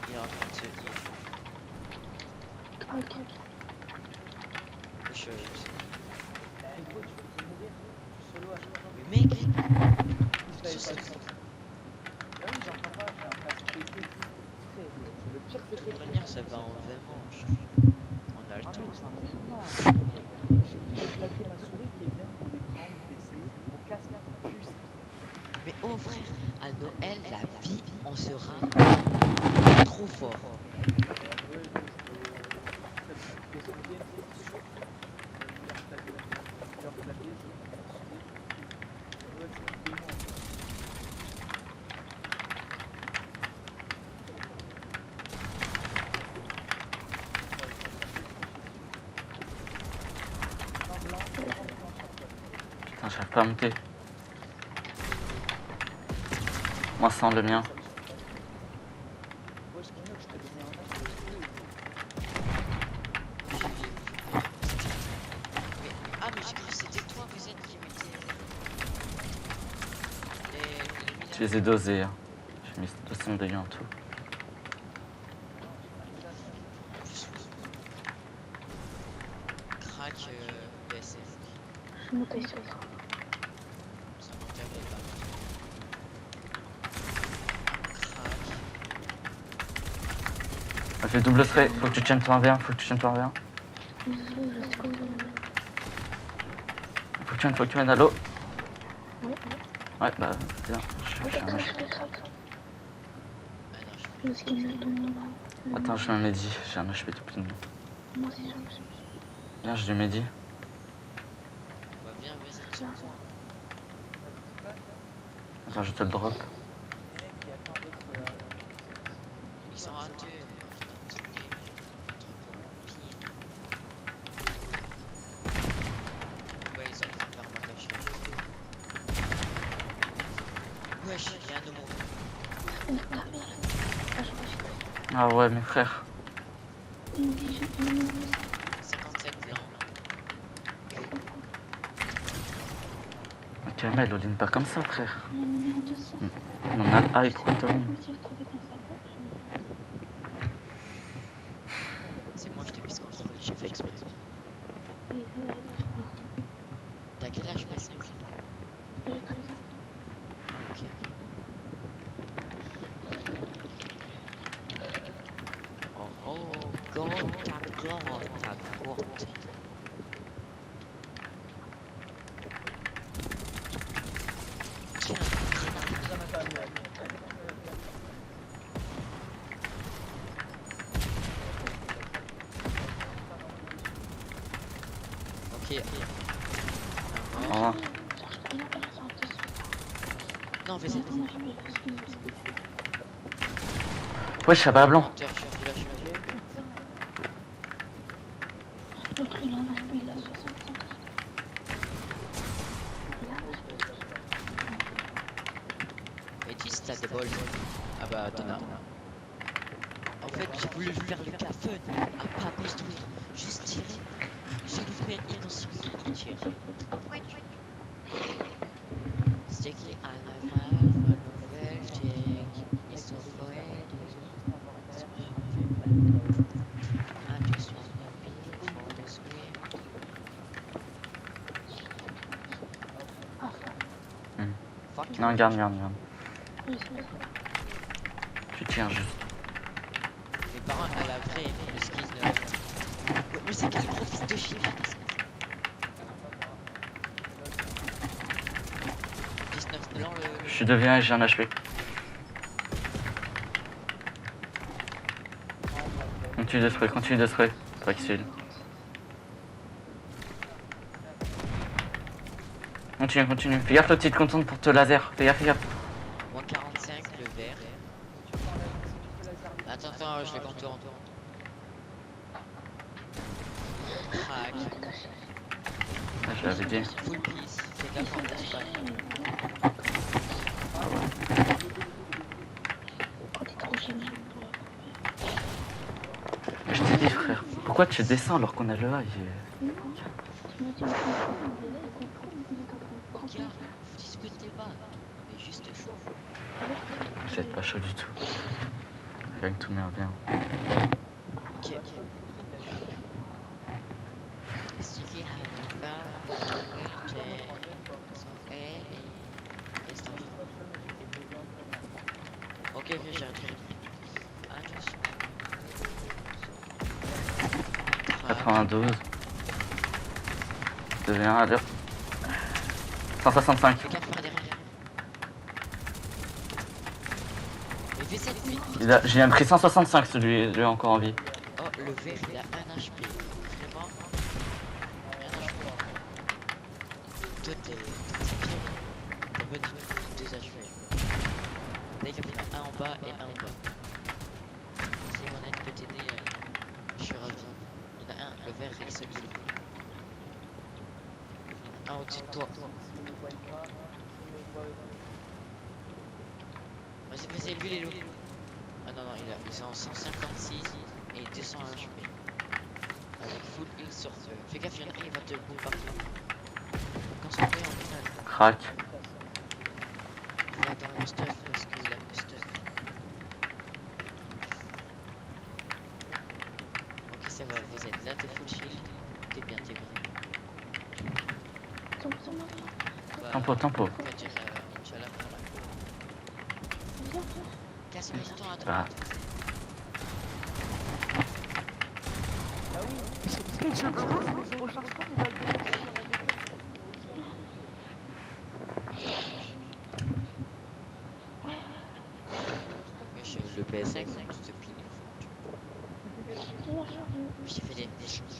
Il est en train de se dire. Ok. Mais mec, ça va en revanche. On a le temps. Mais oh frère, à Noël, la vie, on sera trop fort. Putain, j'arrive pas à monter. Moi sans le mien. Ah mais j'ai cru que c'était toi vous êtes qui mettait Je les ai dosés. Hein. J'ai mis 200 de en tout. Crack BSF. Je suis monté sur ça. Ça m'intéresse pas. Ok, double spray, faut que tu tiennes toi en V1, faut que tu tiennes toi en V1. Faut que tu viennes à l'eau. Ouais, bah, c'est bien. Je suis un HP. Attends, je mets un Mehdi, j'ai un HP tout plein de monde. Moi aussi j'ai un HP. Viens, j'ai du Mehdi. Bah viens, vas-y. Attends, je te le drop. Ils sont ratés. Ouais, ils sont en train de faire montage. Wesh, y'a un homo. Ah ouais, mes frères. 57 blancs. Ok, mais elle oline pas comme ça, frère. On en a le high, pourquoi t'as une? C'est moi qui t'ai mis ce contrôle, j'ai fait exprès. T'as quel âge, Pascal? Ok. Oh, go, ta porte. Ok. Au revoir. Non, vas-y. Ouais, je suis à bas blanc. L'autre il a un HP, il a 65. Et dis si t'as des balles. Ah bah t'en as. En fait j'ai voulu faire le café à pas construire, juste tirer. J'ai loupé une innocence, il tire. Sticky à la fin, ma nouvelle stick. Ils sont forêts, ah tu sois Non, garde. Tu tiens juste. Mes parents, à la vraie, le skin. Ouais, mais c'est quel gros fils de chien. 19 blanc le. Je suis devient et j'ai un HP. Continue de spray. Pas qu'il suit. Continue. Fais gaffe, le petit contente pour te laser. Fais gaffe. Moins 45, le vert. Attends, je le contourne. Crac. Ah, je l'avais dit. Full piece, fais gaffe en Espagne. Je t'ai dit, frère, pourquoi tu descends alors qu'on a le A Discutez pas, mais juste chaud. Vous êtes pas chaud du tout. Gagne tout merde bien. Ok. Ok, j'ai retiré. 92. Devient allez. 165. J'ai pris 165 celui encore en vie. Oh, le vert il a 1 HP. Vraiment 1 HP. Toi t'es pire. T'as pas 2 HP. Là il y en a un en bas et un en bas. Si manette peut t'aider, je suis ravi. Il y en a un, le vert il se glisse. Un au-dessus de toi. Vas-y, lui les loups. Ah non, ils sont en 156 et 200 HP. Avec full heal sur feu. Fais gaffe, il y en a un, il va te boum partout. Concentré en final. Crac. Va dans le stuff parce qu'il a le stuff. Ok, ça va, vous êtes là, t'es full shield. T'es bien. Tempo. On va dire Inch'Allah par là. Casse, reste-toi à droite. Le PS5, je te plie. J'ai fait des choses.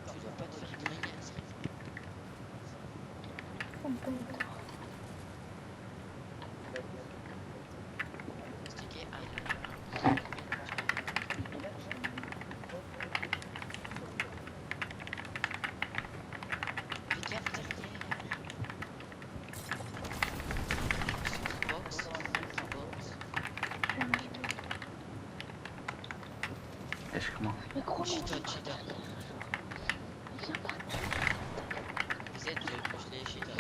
Tu dois pas te faire griller. Stické à Comment? Cheetah. Vous êtes je l'ai cheetah.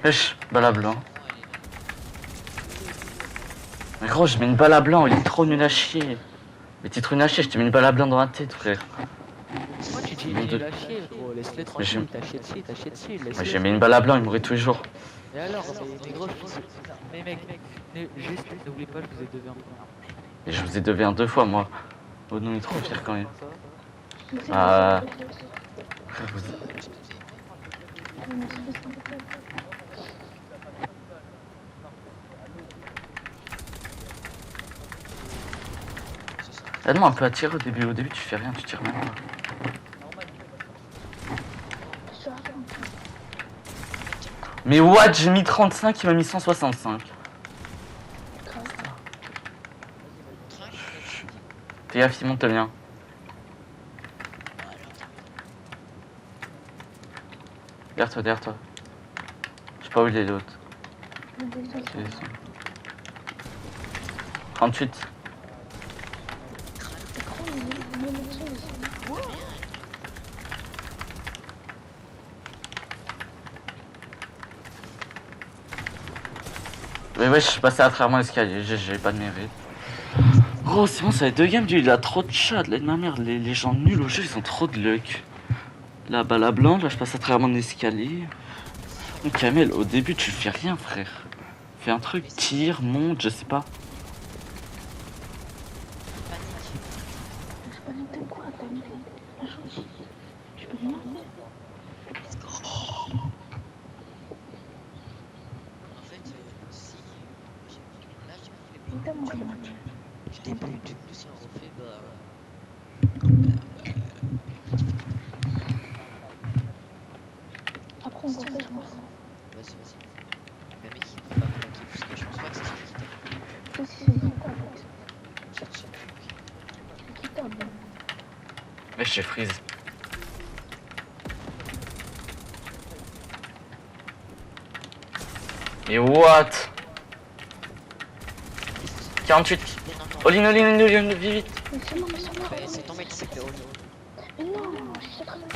Wesh, balle à blanc. Mais gros, je mets une balle à blanc, il est trop nul à chier. Mais t'es trop nul à chier, je te mets une balle à blanc dans la tête, frère. Moi tu dis nul à chier, gros, laisse-le tranquille, t'as chié dessus, Mais j'ai mis une balle à blanc, il mourrait tous les jours. Et alors, mais gros, mais mec, juste n'oublie pas, je vous ai devé un point. Et je vous ai devé un 2 fois, moi. Oh non, il est trop fier quand même. Aide-moi un peu à tirer au début. Au début, tu fais rien, tu tires même pas. Mais what? J'ai mis 35, il m'a mis 165. Fais gaffe, il monte le mien. Derrière toi. pas où il est l'autre. 38. Mais ouais, je suis passé à travers mon escalier, j'ai pas de mérite. Gros, c'est bon, ça fait 2 games, il a trop de chat, là, de ma mère, les gens nuls au jeu, ils ont trop de luck. Là, balle à blanc, là, je passe à travers mon escalier. Donc, Kamel, au début, tu fais rien, frère. Fais un truc, tire, monte, je sais pas. Début, du coup, si on refait, bah. Après, on refait, je pense. Vas-y. Mais mec, il peut pas bloquer parce que je pense pas que c'est équitable. Si, c'est équitable. C'est équitable. Mais je freeze. Mais what? 48. All-in, vite, vite. Mais c'est moi, C'est ton mec qui s'est fait all-in. Mais non, je suis très bien.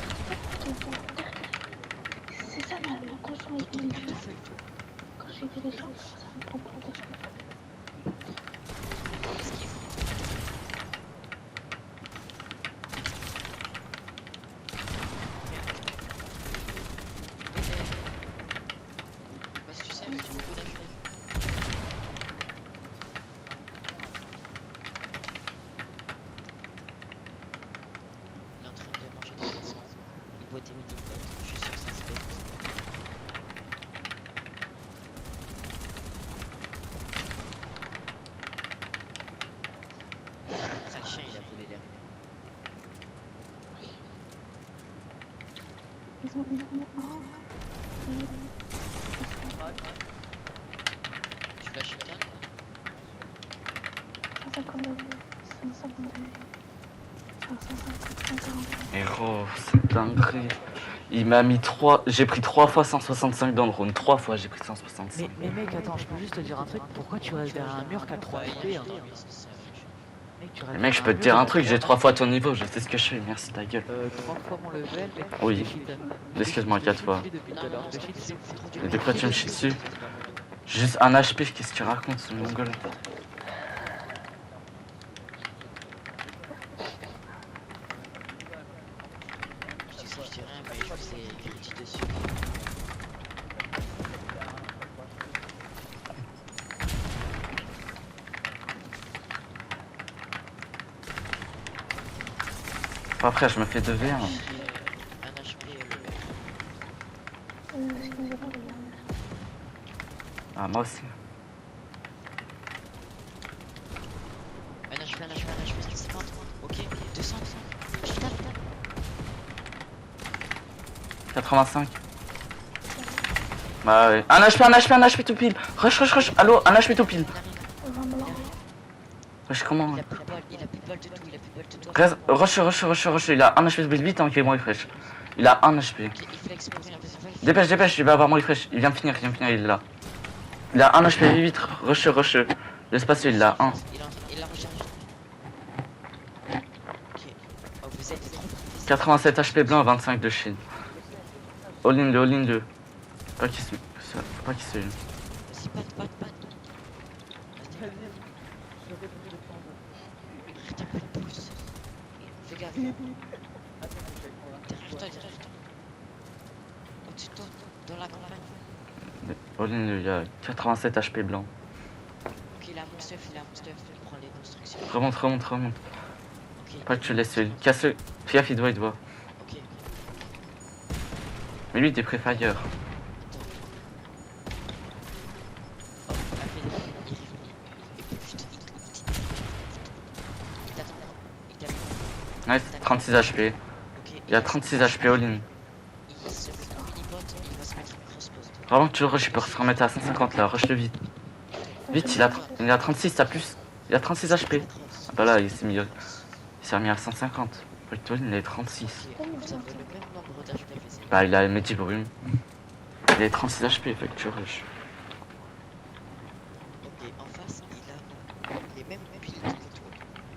C'est ça, là, quand je suis avec les gens. Quand je fais des choses, ça me prend pour des choses. Tu lâches une carte? 152, 152, 150. Mais gros, c'est dinguerie. Il m'a mis 3. J'ai pris 3 fois 165 dans le round. 3 fois j'ai pris 165. Mais mec, attends, je peux juste te dire un truc. Pourquoi tu restes derrière un mur qu'à 3 HP hein? Mec, je peux te dire un truc, j'ai 3 fois ton niveau, je sais ce que je fais, merci ta gueule. 3 fois mon level, mais oui, excuse-moi 4 fois. Mais de quoi tu me chies dessus? Juste un HP, qu'est-ce que tu racontes, ce mongol? Je dis rien, mais je sais crédit dessus. Après, je me fais 2v1. Ah, moi aussi. Un HP, 50. Ok, 200. Je tape. 85. Bah ouais. Un HP tout pile. Rush. Allô, un HP tout pile. Wesh, comment? Il a plus de balles de tout, Rush, il a un HP vite, hein, qui est moins refresh. Il a un HP. Dépêche, il va avoir moins refresh. Il vient de finir, il est là. Il a un HP vite, rush. L'espace, il a un. Il a rechargé. Ok. Oh, vous êtes trop. 87 HP blanc, 25 de shield. All-in 2. Faut pas qu'il se. Vas-y, pas. Arrête un peu de pouce. Fais gaffe. Derrière toi. Au-dessus de toi, dans la campagne. All-in 2, il y a 87 HP blanc. Ok, il a mon stuff. Prends les constructions. Remonte. Ok. Pas que tu laisses. Casse-le. Fais gaffe, il doit. Ok. Mais lui, t'es pré-fire. Nice, 36 HP. Il y a 36 HP all-in. Vraiment que tu le rush, il peut se remettre à 150 là, rush le vite. Vite, il a 36, t'as plus. Il a 36 HP. Ah bah là, il s'est remis à 150. All-in, il est 36. Bah il a Métis Brume. Il est 36 HP, fait que tu rush. Ok, en face, il a les mêmes builds que toi.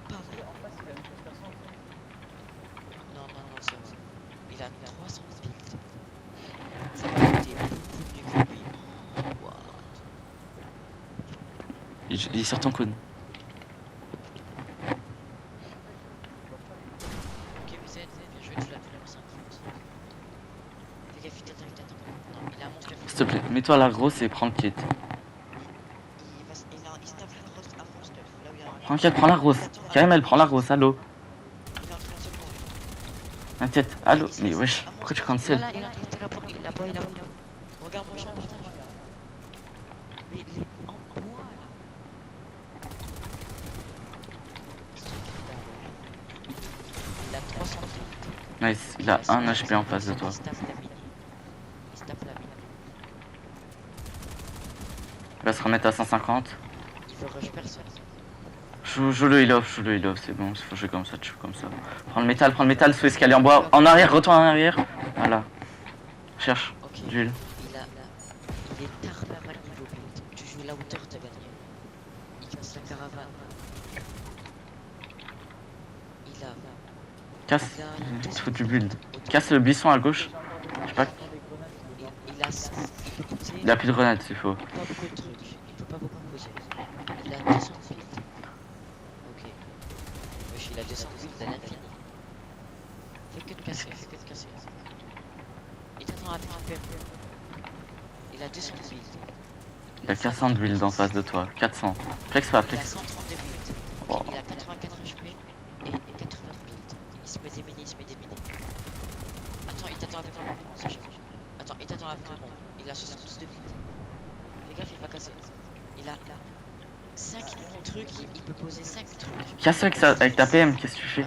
Pareil. En face, il a une personne. Non, c'est vrai. Il a 300 builds. Ça va coûter beaucoup mieux que lui. What? Il est sur ton coude. Ok, vous êtes bien joué, tu l'as fait en 5 aussi. Fais gaffe, il t'attend. Non, il a un monstre. S'il te plaît, mets-toi à la grosse et prends le kit. Il se tape la grosse à fond stuff. Là où il y a un. Prends le kit, prends la grosse. Caramel, prends la grosse, allô. T'inquiète, allô. Mais wesh, pourquoi tu cancel? Il a pas. Regarde mon champ, partage. Mais il est en bois là. Il a 300 builds. Nice, il a 1 HP en face de toi. Il se tape la mine. Il va se remettre à 150. Il veut rush personne. Joue le heal off, c'est bon, il faut jouer comme ça, tu joues comme ça. Prends le métal sous escalier en bois. En arrière, retourne en arrière. Voilà. Cherche, d'huile. Il est tard même à niveau build. Tu joues la hauteur, t'as gagné. Il casse la caravane. Il a. Casse, il te faut du build. Casse le buisson à gauche. Je sais pas. Il a 5. Il a plus de grenades s'il faut. Pas beaucoup de trucs. Il peut pas beaucoup poser. Il a 200 build. Ok. Wesh, il a 200 build à l'infini. Fais que de casser. Il t'attend à faire un peu. Il a 200 build. Il a 400 de build en face de toi. 400. Flex pas, Il a flex. 130 de build. Wow. Il a 84 HP et 80 de build. Il se met des mini. Attends, il t'attend avec un bombe. Attends, il t'attend avec un bombe. Il a 72 de build. Fais gaffe, il va casser. Il a 5 trucs, il peut poser 5 trucs. Casse avec ta PM, qu'est-ce que tu fais?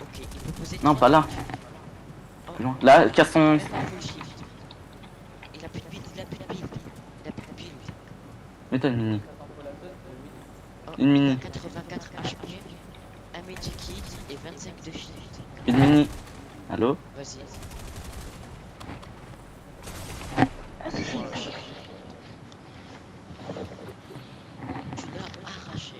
Ok, il peut poser. Non, pas là. Plus loin. Là, casse son. Il a plus de build. Mets-toi une mini. Oh, Une mini. 84 HP, 1 medikit et 25 de shield. Une mini. Allô? Vas-y. Tu l'as arraché.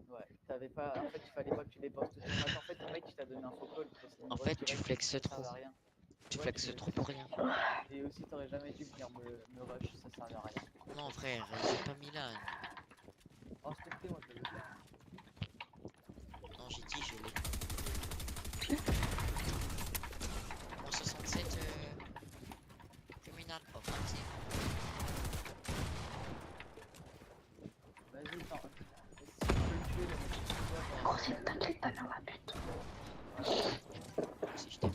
Ouais, t'avais pas. En fait, il fallait pas que tu dépenses tout ton match. En fait, ton mec, il t'a donné un faux call. En fait, tu flexes trop. Tu flexes trop pour rien. Et aussi, t'aurais jamais dû venir me rush, ça servait à rien. Non, frère, j'ai pas mis là. Oh, s'il te plaît, moi je le veux faire. Non, j'ai dit, je l'ai. En 67, criminal offensive. Vas-y, attends. Grosse, t'inquiète, ta mère la pute. Si je t'ai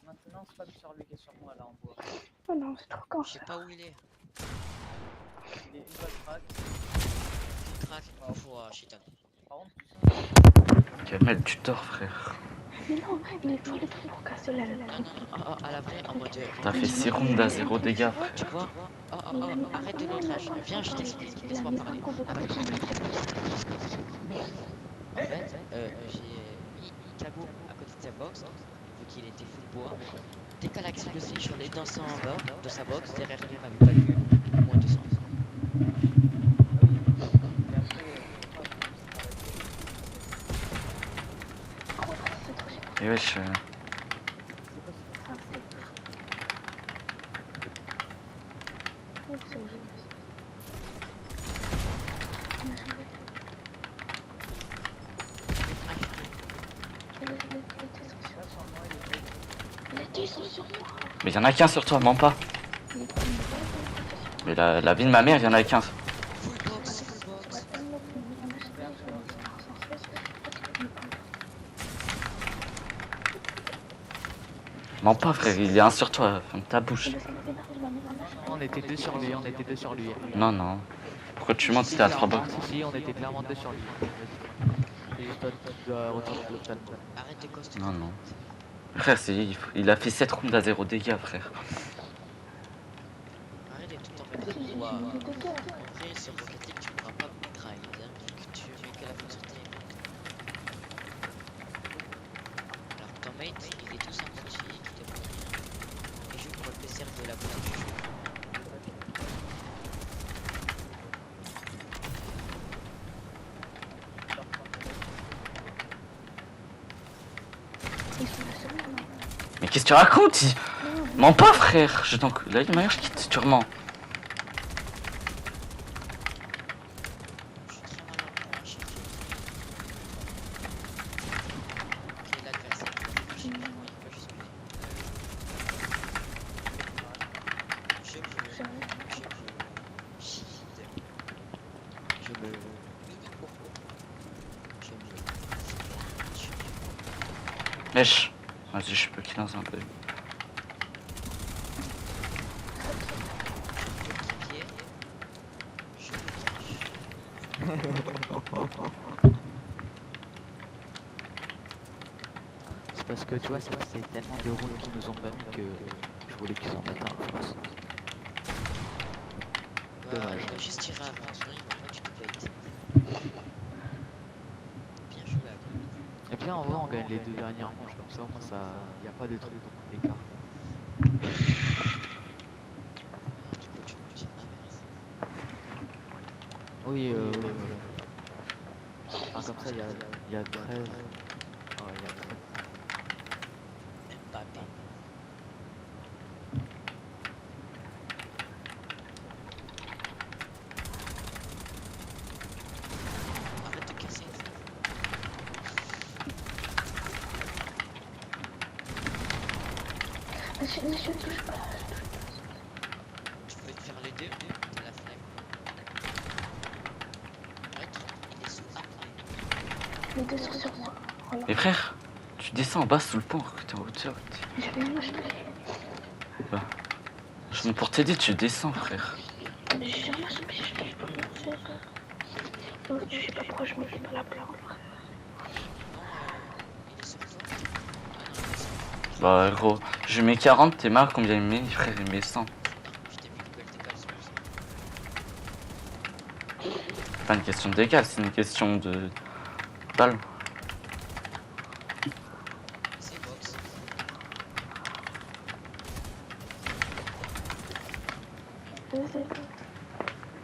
Maintenant, c'est pas sur lui qui est sur moi là en bois. Oh non, c'est trop quand je sais pas où il est. Il est une balle crack. Il craque, faut shit. Par contre, Kamel, tu dors, frère. Mais non, il est toujours les trucs pour casser la Non, à la vraie, en mode. T'as fait 6 rounds à 0 dégâts, frère. Tu vois? Arrête de l'outrage. Viens, je t'explique. Laisse-moi parler. En fait, j'ai mis Kago à côté de sa box, vu qu'il était full bois. Dès qu'elle a explosé, je suis allé dans sa bas de sa box, derrière lui, il m'avait pas vu. Moins 200. Et wesh. Mais y'en a qu'un sur toi, mens pas. Mais la vie de ma mère, y'en a qu'un. Mens pas, frère, il y a un sur toi, ferme ta bouche. on était deux sur lui, Non, non. Pourquoi tu mens si t'es à 3 box? Si, on était clairement deux sur lui. C'est juste toi, tu dois retourner à l'hôpital. Arrête de coster. Non, non. Frère, il a fait 7 rounds à 0 dégâts, frère. Arrête de tout en mettre pour en vrai, sur Rocket League, tu pourras pas grind, hein, vu que tu mets que la fin sur tes. Mais qu'est-ce que tu racontes? Mens pas, frère. Là, il m'a je quitte, tu remens. Wesh. Vas-y, je peux qu'il dans un peu. C'est parce que tu vois, c'est tellement de rôles qui nous ont pas mis que je voulais qu'ils en mettent un en France. Dommage. Il va juste tirer avant, sinon il va pas du tout bait. Bien joué là. Et bien en vrai on gagne les 2 dernières manches, comme ça au moins ça. Y a pas de trucs d'écart. Oui, enfin, comme ça il y a 13. Ouais, il y a 13. Mbappé. Arrête de casser. Je touche pas. Tu peux te faire les deux, t'as la flemme. Mec, il est sous après. Les deux sont sur moi. Voilà. Mais frère, tu descends en bas sous le pont, que t'es en hauteur. Je vais me jeter. Bah, je monte pour t'aider, tu descends, frère. Mais je suis je peux pas faire. Non, je sais pas pourquoi je me fais pas la plainte, frère. Bah, gros, je mets 40, t'es marre combien il met, frère, il met 100. C'est pas une question de dégâts, c'est une question de balle.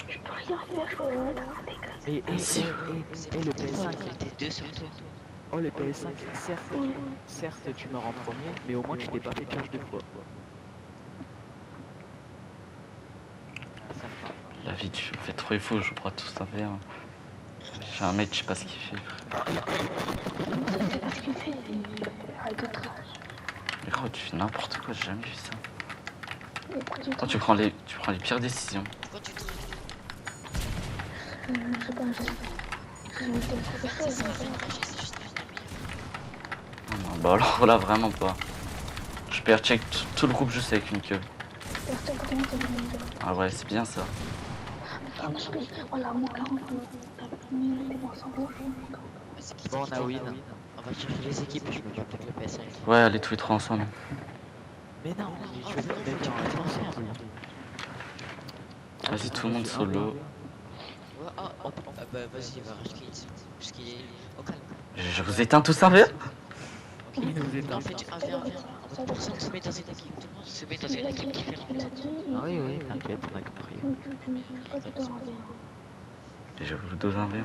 Je peux rien faire, je peux me mettre un dégât. Et le PS5, il était 2 sur toi. Oh le PS5, certes tu meurs en premier, mais au moins tu t'es pas fait charge 2 fois. La vie, tu fais trop il faut, je crois tout ça fait. Hein. J'ai un mec, je sais pas ce qu'il fait, frère. C'est pas ce qu'il fait, arrête de trash. Mais gros, tu fais n'importe quoi, j'ai jamais vu ça. Oh, tu prends les pires décisions. Je sais pas, Non, bah alors là, vraiment pas. Je perds check tout le groupe juste avec une queue. Ah ouais, c'est bien ça. Bon, on a win. On va chercher les équipes, je me capte avec le PS5. Ouais, allez tous les trois ensemble. Mais non, je vais te mettre en Vas-y, tout le monde solo. Bah vas-y, va racheter parce qu'il est au calme. Je vous éteins tous un verre. En fait, un verre, personne se met dans une équipe, tout le monde se met dans une équipe différente. Ah oui, t'inquiète, on a compris. Je vous dose un verre.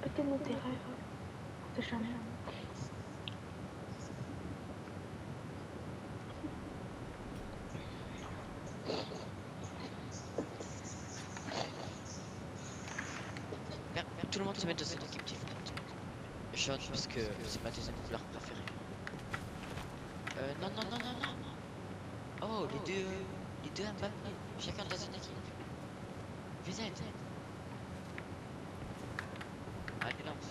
Peut-être mon terrain. C'est jamais. Tout le monde se met dans une équipe différente. Jaune parce que c'est ma deuxième couleur préférée. Non. Oh, les deux Mbappé, chacun dans une équipe. VZ. Allez, lance.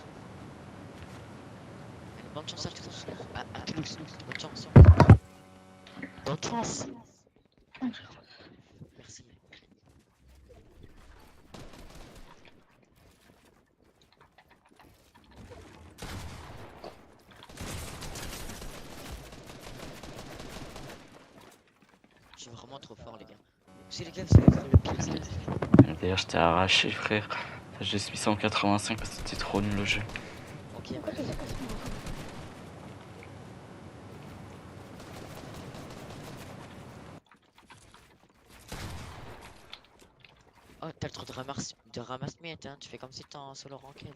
Allez, bonne chance à tous. À Toulouse, bonne chance. Bonne chance. Merci. Je suis vraiment trop fort, les gars. C'est les gars, vous savez faire le pire, c'est D'ailleurs, je t'ai arraché, frère. J'ai 885 parce que c'était trop nul le jeu. Ok. genre de ramasse-miettes, hein. Tu fais comme si t'es en solo ranked.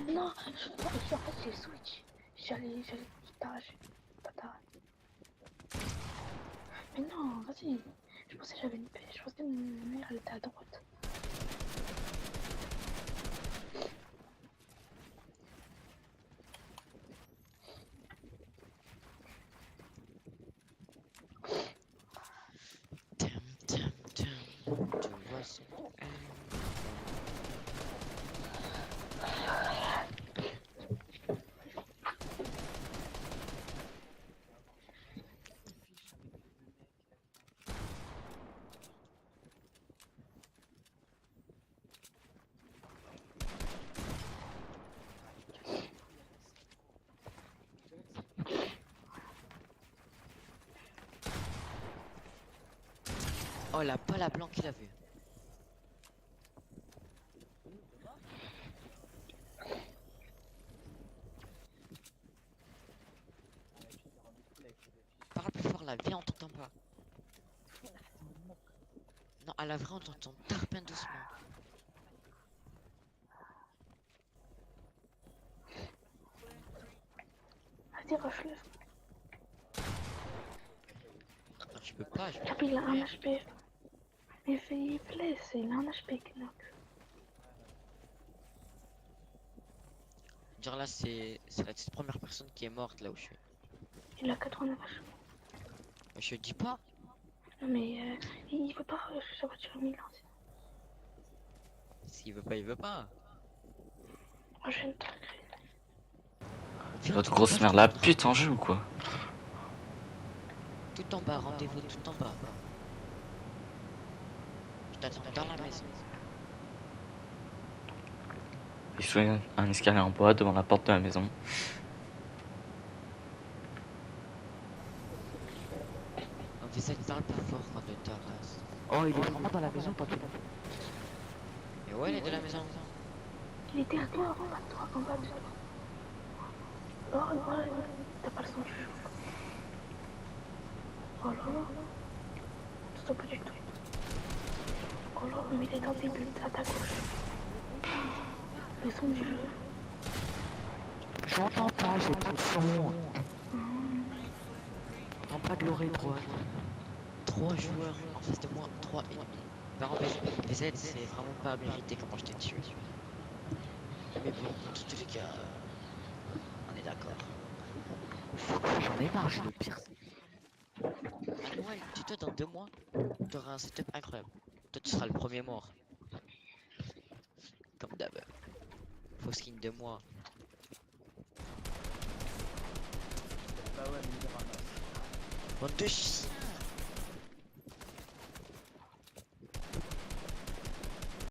Non, en fait, j'ai switch. J'allais t'arracher. Pas t'arracher. Mais non, vas-y. Je pensais que j'avais une paix. Je pensais que ma mère, elle était à droite. Tu vois ça. Oh la balle à blanc qu'il a vu. Parle plus fort là, viens on t'entend pas. Non, à la vraie on t'entend tarpin doucement. Vas-y, rush-le. Non, je peux pas. Il a un HP. Mais il blesse, il a un HP qui knock. Genre là, c'est la petite première personne qui est morte là où je suis. Il a 89 HP. Je dis pas. Non, mais il veut pas rush sa voiture à Milan. S'il veut pas, il veut pas. Moi, je viens de te Votre grosse mère la pute en jeu ou quoi? Tout en bas, rendez-vous tout en bas. Je t'attends dans la maison. Il faut un escalier en bois devant la porte de la maison. On fait ça, parle pas fort quand on te rase. Oh, il est vraiment dans la maison, pas tout. Mais ouais, il est de la maison. Il est derrière toi, en bas de toi. Oh, t'as pas le son du jeu. Oh là là. Stop pas du tout. Oh là, mais il est dans tes buts, à ta gauche. Le son du jeu. J'entends pas, j'ai pas de son. J'entends pas de l'oreille droite. 3 joueurs en face de moi, 3 ennemis. Par contre, VZ, c'est vraiment pas mérité comment je t'ai tué. Mais bon, dans tous les cas, on est d'accord. J'en ai marre, je le pire. Noël, dis-toi, dans 2 mois, t'auras un setup incroyable. Toi, tu seras le premier mort. Comme d'hab. Faux skin de moi. Bah ouais, mais il ramasse. Bande de